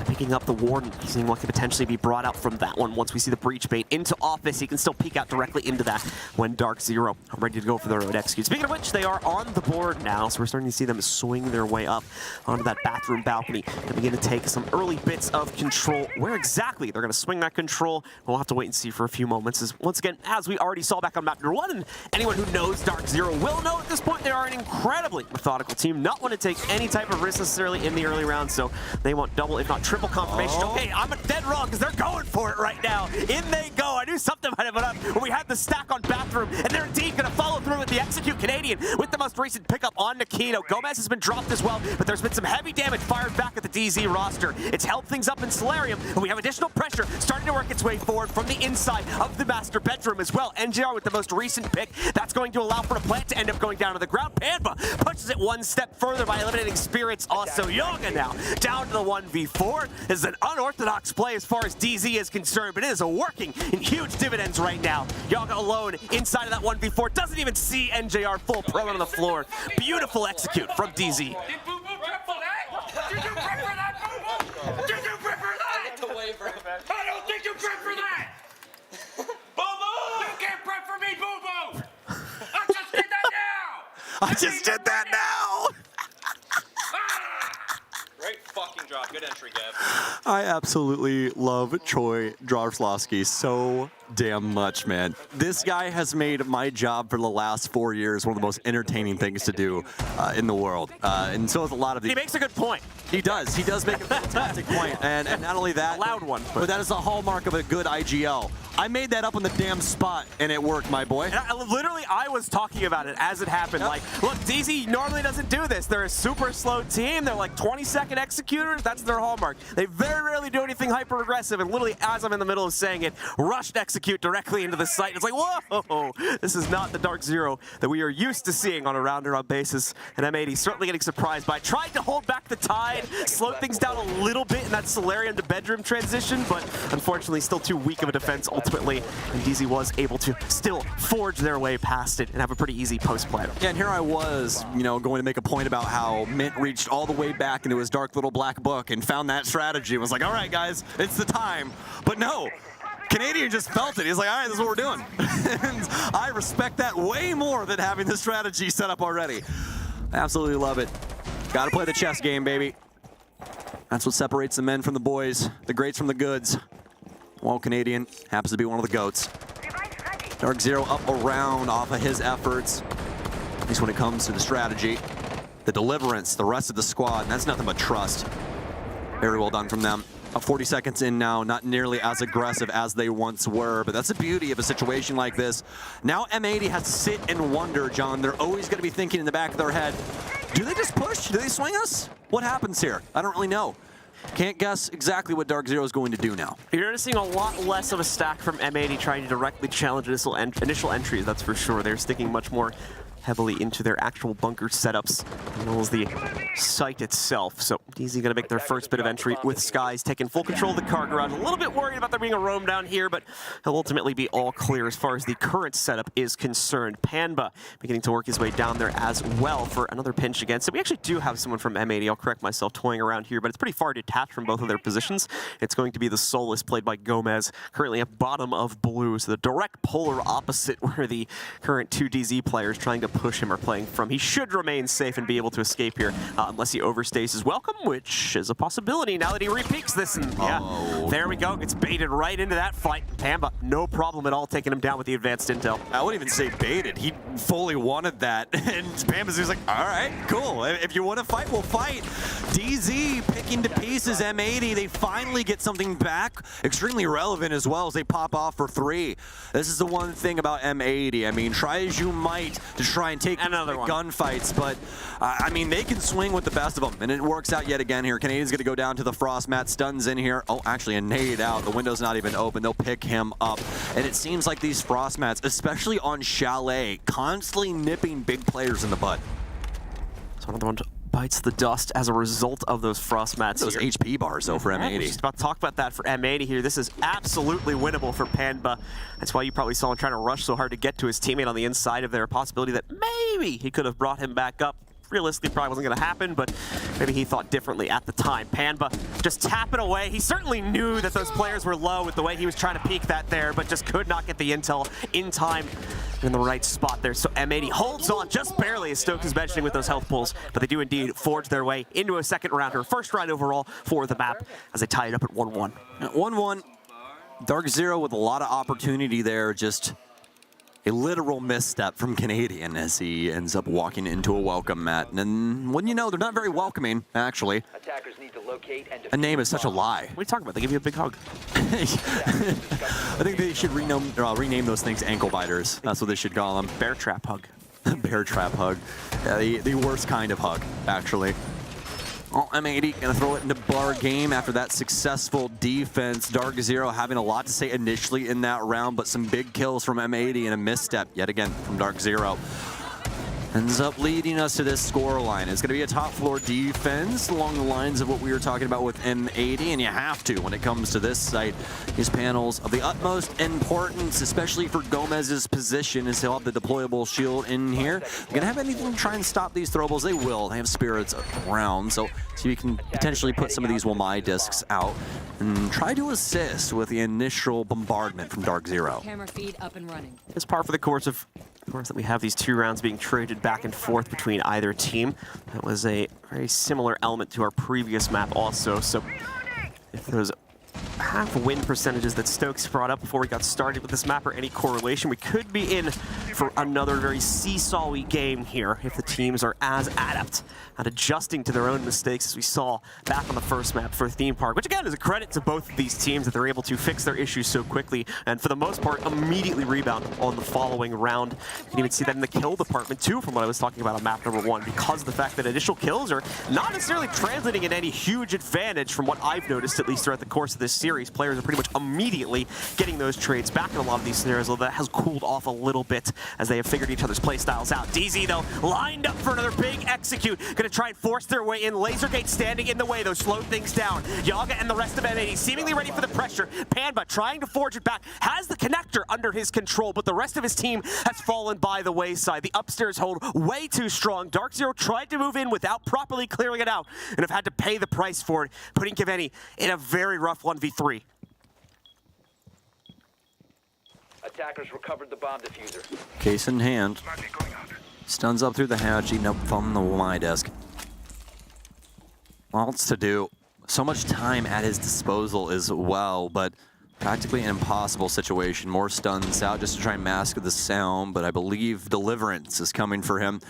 S15: Picking up the Warden, seeing what could potentially be brought out from that one. Once we see the breach bait into office, he can still peek out directly into that when DarkZero are ready to go for their own execute. Speaking of which, they are on the board now, so we're starting to see them swing their way up onto that bathroom balcony and begin to take some early bits of control. Where exactly they're going to swing that control, we'll have to wait and see for a few moments. As once again, as we already saw back on map number 1, and anyone who knows DarkZero will know at this point, they are an incredibly methodical team, not want to take any type of risk necessarily in the early rounds, so they want double, if not triple confirmation. Okay, I'm dead wrong because they're going for it right now. In they go. I knew something might have been up when we had the stack on bathroom, and they're indeed going to follow through with the execute Canadian with the most recent pickup on Nikito. Gomez has been dropped as well, but there's been some heavy damage fired back at the DZ roster. It's held things up in Solarium, and we have additional pressure starting to work its way forward from the inside of the master bedroom as well. NJR with the most recent pick. That's going to allow for the plant to end up going down to the ground. Panva pushes it one step further by eliminating Spirits. Also, Yaga now down to the 1v4. This is an unorthodox play as far as DZ is concerned, but it is a working in huge dividends right now. Yaga alone inside of that 1v4, doesn't even see NJR full prone on the floor. Beautiful execute from DZ.
S1: Did you prep for that? Did you prep for that, Boo-Boo? Did you prep for that? I don't think you prep for that! Boo-Boo! You can't prep for me, Boo-Boo! I just did that now!
S21: I just did that now!
S4: Great fucking job. Good entry, Gav.
S21: I absolutely love Troy Drarslowski so damn much, man. This guy has made my job for the last 4 years one of the most entertaining things to do in the world. And so has a lot of the...
S15: He makes a good point.
S21: He does. He does make a fantastic point. And not only that,
S15: a loud one,
S21: but that is a hallmark of a good IGL. I made that up on the damn spot, and it worked, my boy.
S15: And I was talking about it as it happened. Like, look, DZ normally doesn't do this. They're a super slow team. They're like 20-second executors. That's their hallmark. They very rarely do anything hyper-aggressive, and literally, as I'm in the middle of saying it, rushed execute directly into the site. It's like, whoa! This is not the DarkZero that we are used to seeing on a round-and-round basis. And M80 certainly getting surprised by trying to hold back the tide, slow things down a little bit in that Solarium to bedroom transition, but unfortunately still too weak of a defense ultimately. And DZ was able to still forge their way past it and have a pretty easy post-plan.
S21: Yeah, and here I was, going to make a point about how Mint reached all the way back into his dark little black book and found that strategy and was like, all right, guys, it's the time. But no, Canadian just felt it. He's like, all right, this is what we're doing. And I respect that way more than having the strategy set up already. Absolutely love it. Got to play the chess game, baby. That's what separates the men from the boys, the greats from the goods. While Canadian happens to be one of the GOATs. DarkZero up around off of his efforts, at least when it comes to the strategy. The deliverance, the rest of the squad, and that's nothing but trust. Very well done from them. 40 seconds in now, not nearly as aggressive as they once were, but that's the beauty of a situation like this. Now M80 has to sit and wonder, John. They're always going to be thinking in the back of their head, do they just push? Do they swing us? What happens here? I don't really know. Can't guess exactly what DarkZero is going to do now.
S15: You're noticing a lot less of a stack from M80 trying to directly challenge initial entries, that's for sure. They're sticking much more heavily into their actual bunker setups, as well as the site itself. So DZ going to make their first bit of entry with Skies taking full control of the car garage. A little bit worried about there being a roam down here, but he'll ultimately be all clear as far as the current setup is concerned. Panba beginning to work his way down there as well for another pinch again. So we actually do have someone from M80, I'll correct myself, toying around here, but it's pretty far detached from both of their positions. It's going to be the Solus played by Gomez, currently at bottom of blue, so the direct polar opposite where the current two DZ players trying to push him are playing from. He should remain safe and be able to escape here unless he overstays his welcome, which is a possibility now that he repeaks this. And yeah, there we go. Gets baited right into that fight. Panba, no problem at all taking him down with the advanced intel.
S21: I wouldn't even say baited. He fully wanted that. And Panba's just like, all right, cool. If you want to fight, we'll fight. DZ picking to pieces M80. They finally get something back. Extremely relevant as well as they pop off for 3. This is the one thing about M80. I mean, try as you might to try and take another gunfights, but I mean, they can swing with the best of them, and it works out yet again here. Canadian's going to go down to the frost mat. Stuns in here. Oh, actually a nade out. The window's not even open. They'll pick him up, and it seems like these frost mats, especially on Chalet, constantly nipping big players in the butt.
S15: So another one bites the dust as a result of those frost mats.
S21: Those
S15: here.
S21: HP bars, though, for M80.
S15: Just about to talk about that for M80 here. This is absolutely winnable for Panba. That's why you probably saw him trying to rush so hard to get to his teammate on the inside of there. A possibility that maybe he could have brought him back up. Realistically, probably wasn't going to happen, but maybe he thought differently at the time. Panba just tapping away. He certainly knew that those players were low with the way he was trying to peek that there, but just could not get the intel in time in the right spot there. So M80 holds on just barely, as Stokes is mentioning, with those health pulls, but they do indeed forge their way into a second round, or first round overall for the map, as they tie it up at 1-1.
S21: 1-1. DarkZero with a lot of opportunity there, just a literal misstep from Canadian as he ends up walking into a welcome mat. And then, wouldn't you know, they're not very welcoming, actually.
S16: Attackers need to locate and
S21: A name is such a lie.
S15: What are you talking about? They give you a big hug.
S21: I think they should rename those things ankle biters. That's what they should call them.
S15: Bear trap hug.
S21: Bear trap hug. Yeah, the worst kind of hug, actually. Well, M80 gonna throw it into bar game after that successful defense. DarkZero having a lot to say initially in that round, but some big kills from M80 and a misstep yet again from DarkZero. Ends up leading us to this scoreline. It's going to be a top floor defense along the lines of what we were talking about with M80, and you have to when it comes to this site. These panels of the utmost importance, especially for Gomez's position, is he'll have the deployable shield in here. They're going to have anything to try and stop these throwables. They will. They have spirits around, so you can potentially put some of these Wamai discs out and try to assist with the initial bombardment from DarkZero.
S2: Camera feed up and running.
S15: It's par for the course that we have these 2 rounds being traded back and forth between either team. That was a very similar element to our previous map also. So if those half win percentages that Stokes brought up before we got started with this map or any correlation, we could be in for another very seesawy game here if the teams are as adept at adjusting to their own mistakes as we saw back on the first map for Theme Park, which again is a credit to both of these teams that they're able to fix their issues so quickly and for the most part immediately rebound on the following round. You can even see that in the kill department too from what I was talking about on map number 1 because of the fact that initial kills are not necessarily translating in any huge advantage from what I've noticed at least throughout the course of this series. Players are pretty much immediately getting those trades back in a lot of these scenarios, although that has cooled off a little bit as they have figured each other's play styles out. DZ though lined up for another big execute, gonna try and force their way in. Lasergate standing in the way though, slow things down. Yaga and the rest of M80 seemingly ready for the pressure. Panba trying to forge it back, has the connector under his control, but the rest of his team has fallen by the wayside. The upstairs hold way too strong. DarkZero tried to move in without properly clearing it out and have had to pay the price for it, putting Keveni in a very rough 1v3.
S16: Attackers recovered the bomb diffuser.
S21: Case in hand. Stuns up through the hatch, eating up from the my desk. Lots to do. So much time at his disposal as well, but practically an impossible situation. More stuns out just to try and mask the sound, but I believe Deliverance is coming for him.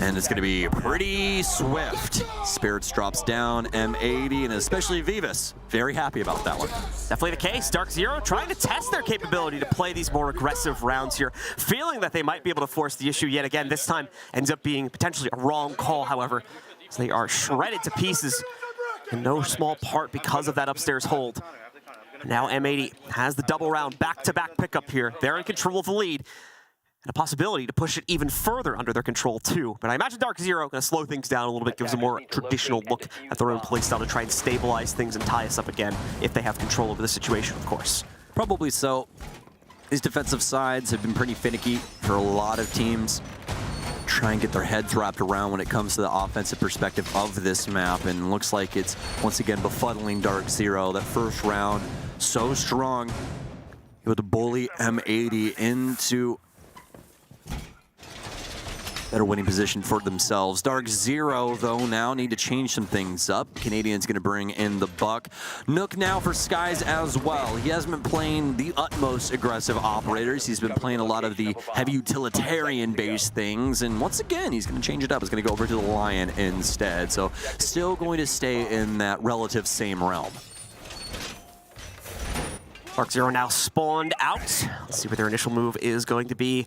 S21: And it's going to be pretty swift. Spirits drops down, M80, and especially Vivas. Very happy about that one.
S15: Definitely the case. DarkZero trying to test their capability to play these more aggressive rounds here, feeling that they might be able to force the issue yet again. This time ends up being potentially a wrong call, however, as they are shredded to pieces in no small part because of that upstairs hold. Now M80 has the double round back-to-back pickup here. They're in control of the lead. And a possibility to push it even further under their control too. But I imagine DarkZero going to slow things down a little bit, gives a more traditional look at their own playstyle to try and stabilize things and tie us up again if they have control over the situation, of course.
S21: Probably so. These defensive sides have been pretty finicky for a lot of teams. Try and get their heads wrapped around when it comes to the offensive perspective of this map, and looks like it's once again befuddling DarkZero. That first round, so strong. Able to bully M80 into better winning position for themselves. DarkZero, though, now need to change some things up. Canadian's going to bring in the Buck. Nook now for Skies as well. He hasn't been playing the utmost aggressive operators. He's been playing a lot of the heavy utilitarian-based things, and once again, he's going to change it up. He's going to go over to the Lion instead, so still going to stay in that relative same realm.
S15: DarkZero now spawned out. Let's see what their initial move is going to be.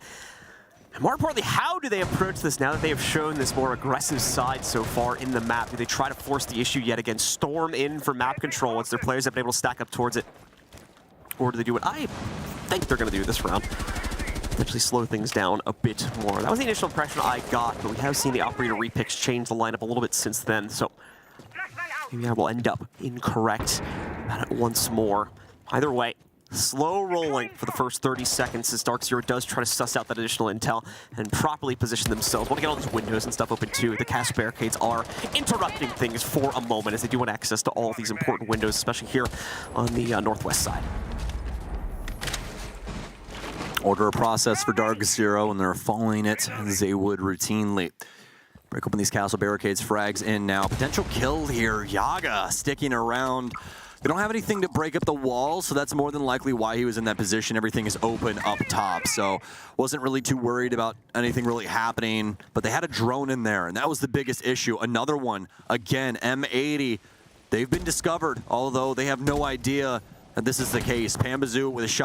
S15: And more importantly, how do they approach this now that they have shown this more aggressive side so far in the map? Do they try to force the issue yet again, storm in for map control once their players have been able to stack up towards it? Or do they do what I think they're going to do this round? Potentially slow things down a bit more. That was the initial impression I got, but we have seen the operator repicks change the lineup a little bit since then, so maybe I will end up incorrect about it once more. Either way, slow rolling for the first 30 seconds as DarkZero does try to suss out that additional intel and properly position themselves. Want to get all these windows and stuff open too. The cast barricades are interrupting things for a moment as they do want access to all these important windows, especially here on the northwest side.
S21: Order a process for DarkZero, and they're following it as they would routinely. Break open these castle barricades, frags in now. Potential kill here, Yaga sticking around. They don't have anything to break up the wall, so that's more than likely why he was in that position. Everything is open up top, so wasn't really too worried about anything really happening, but they had a drone in there, and that was the biggest issue. Another one, again, M80. They've been discovered, although they have no idea that this is the case. Pambazoo with a shot.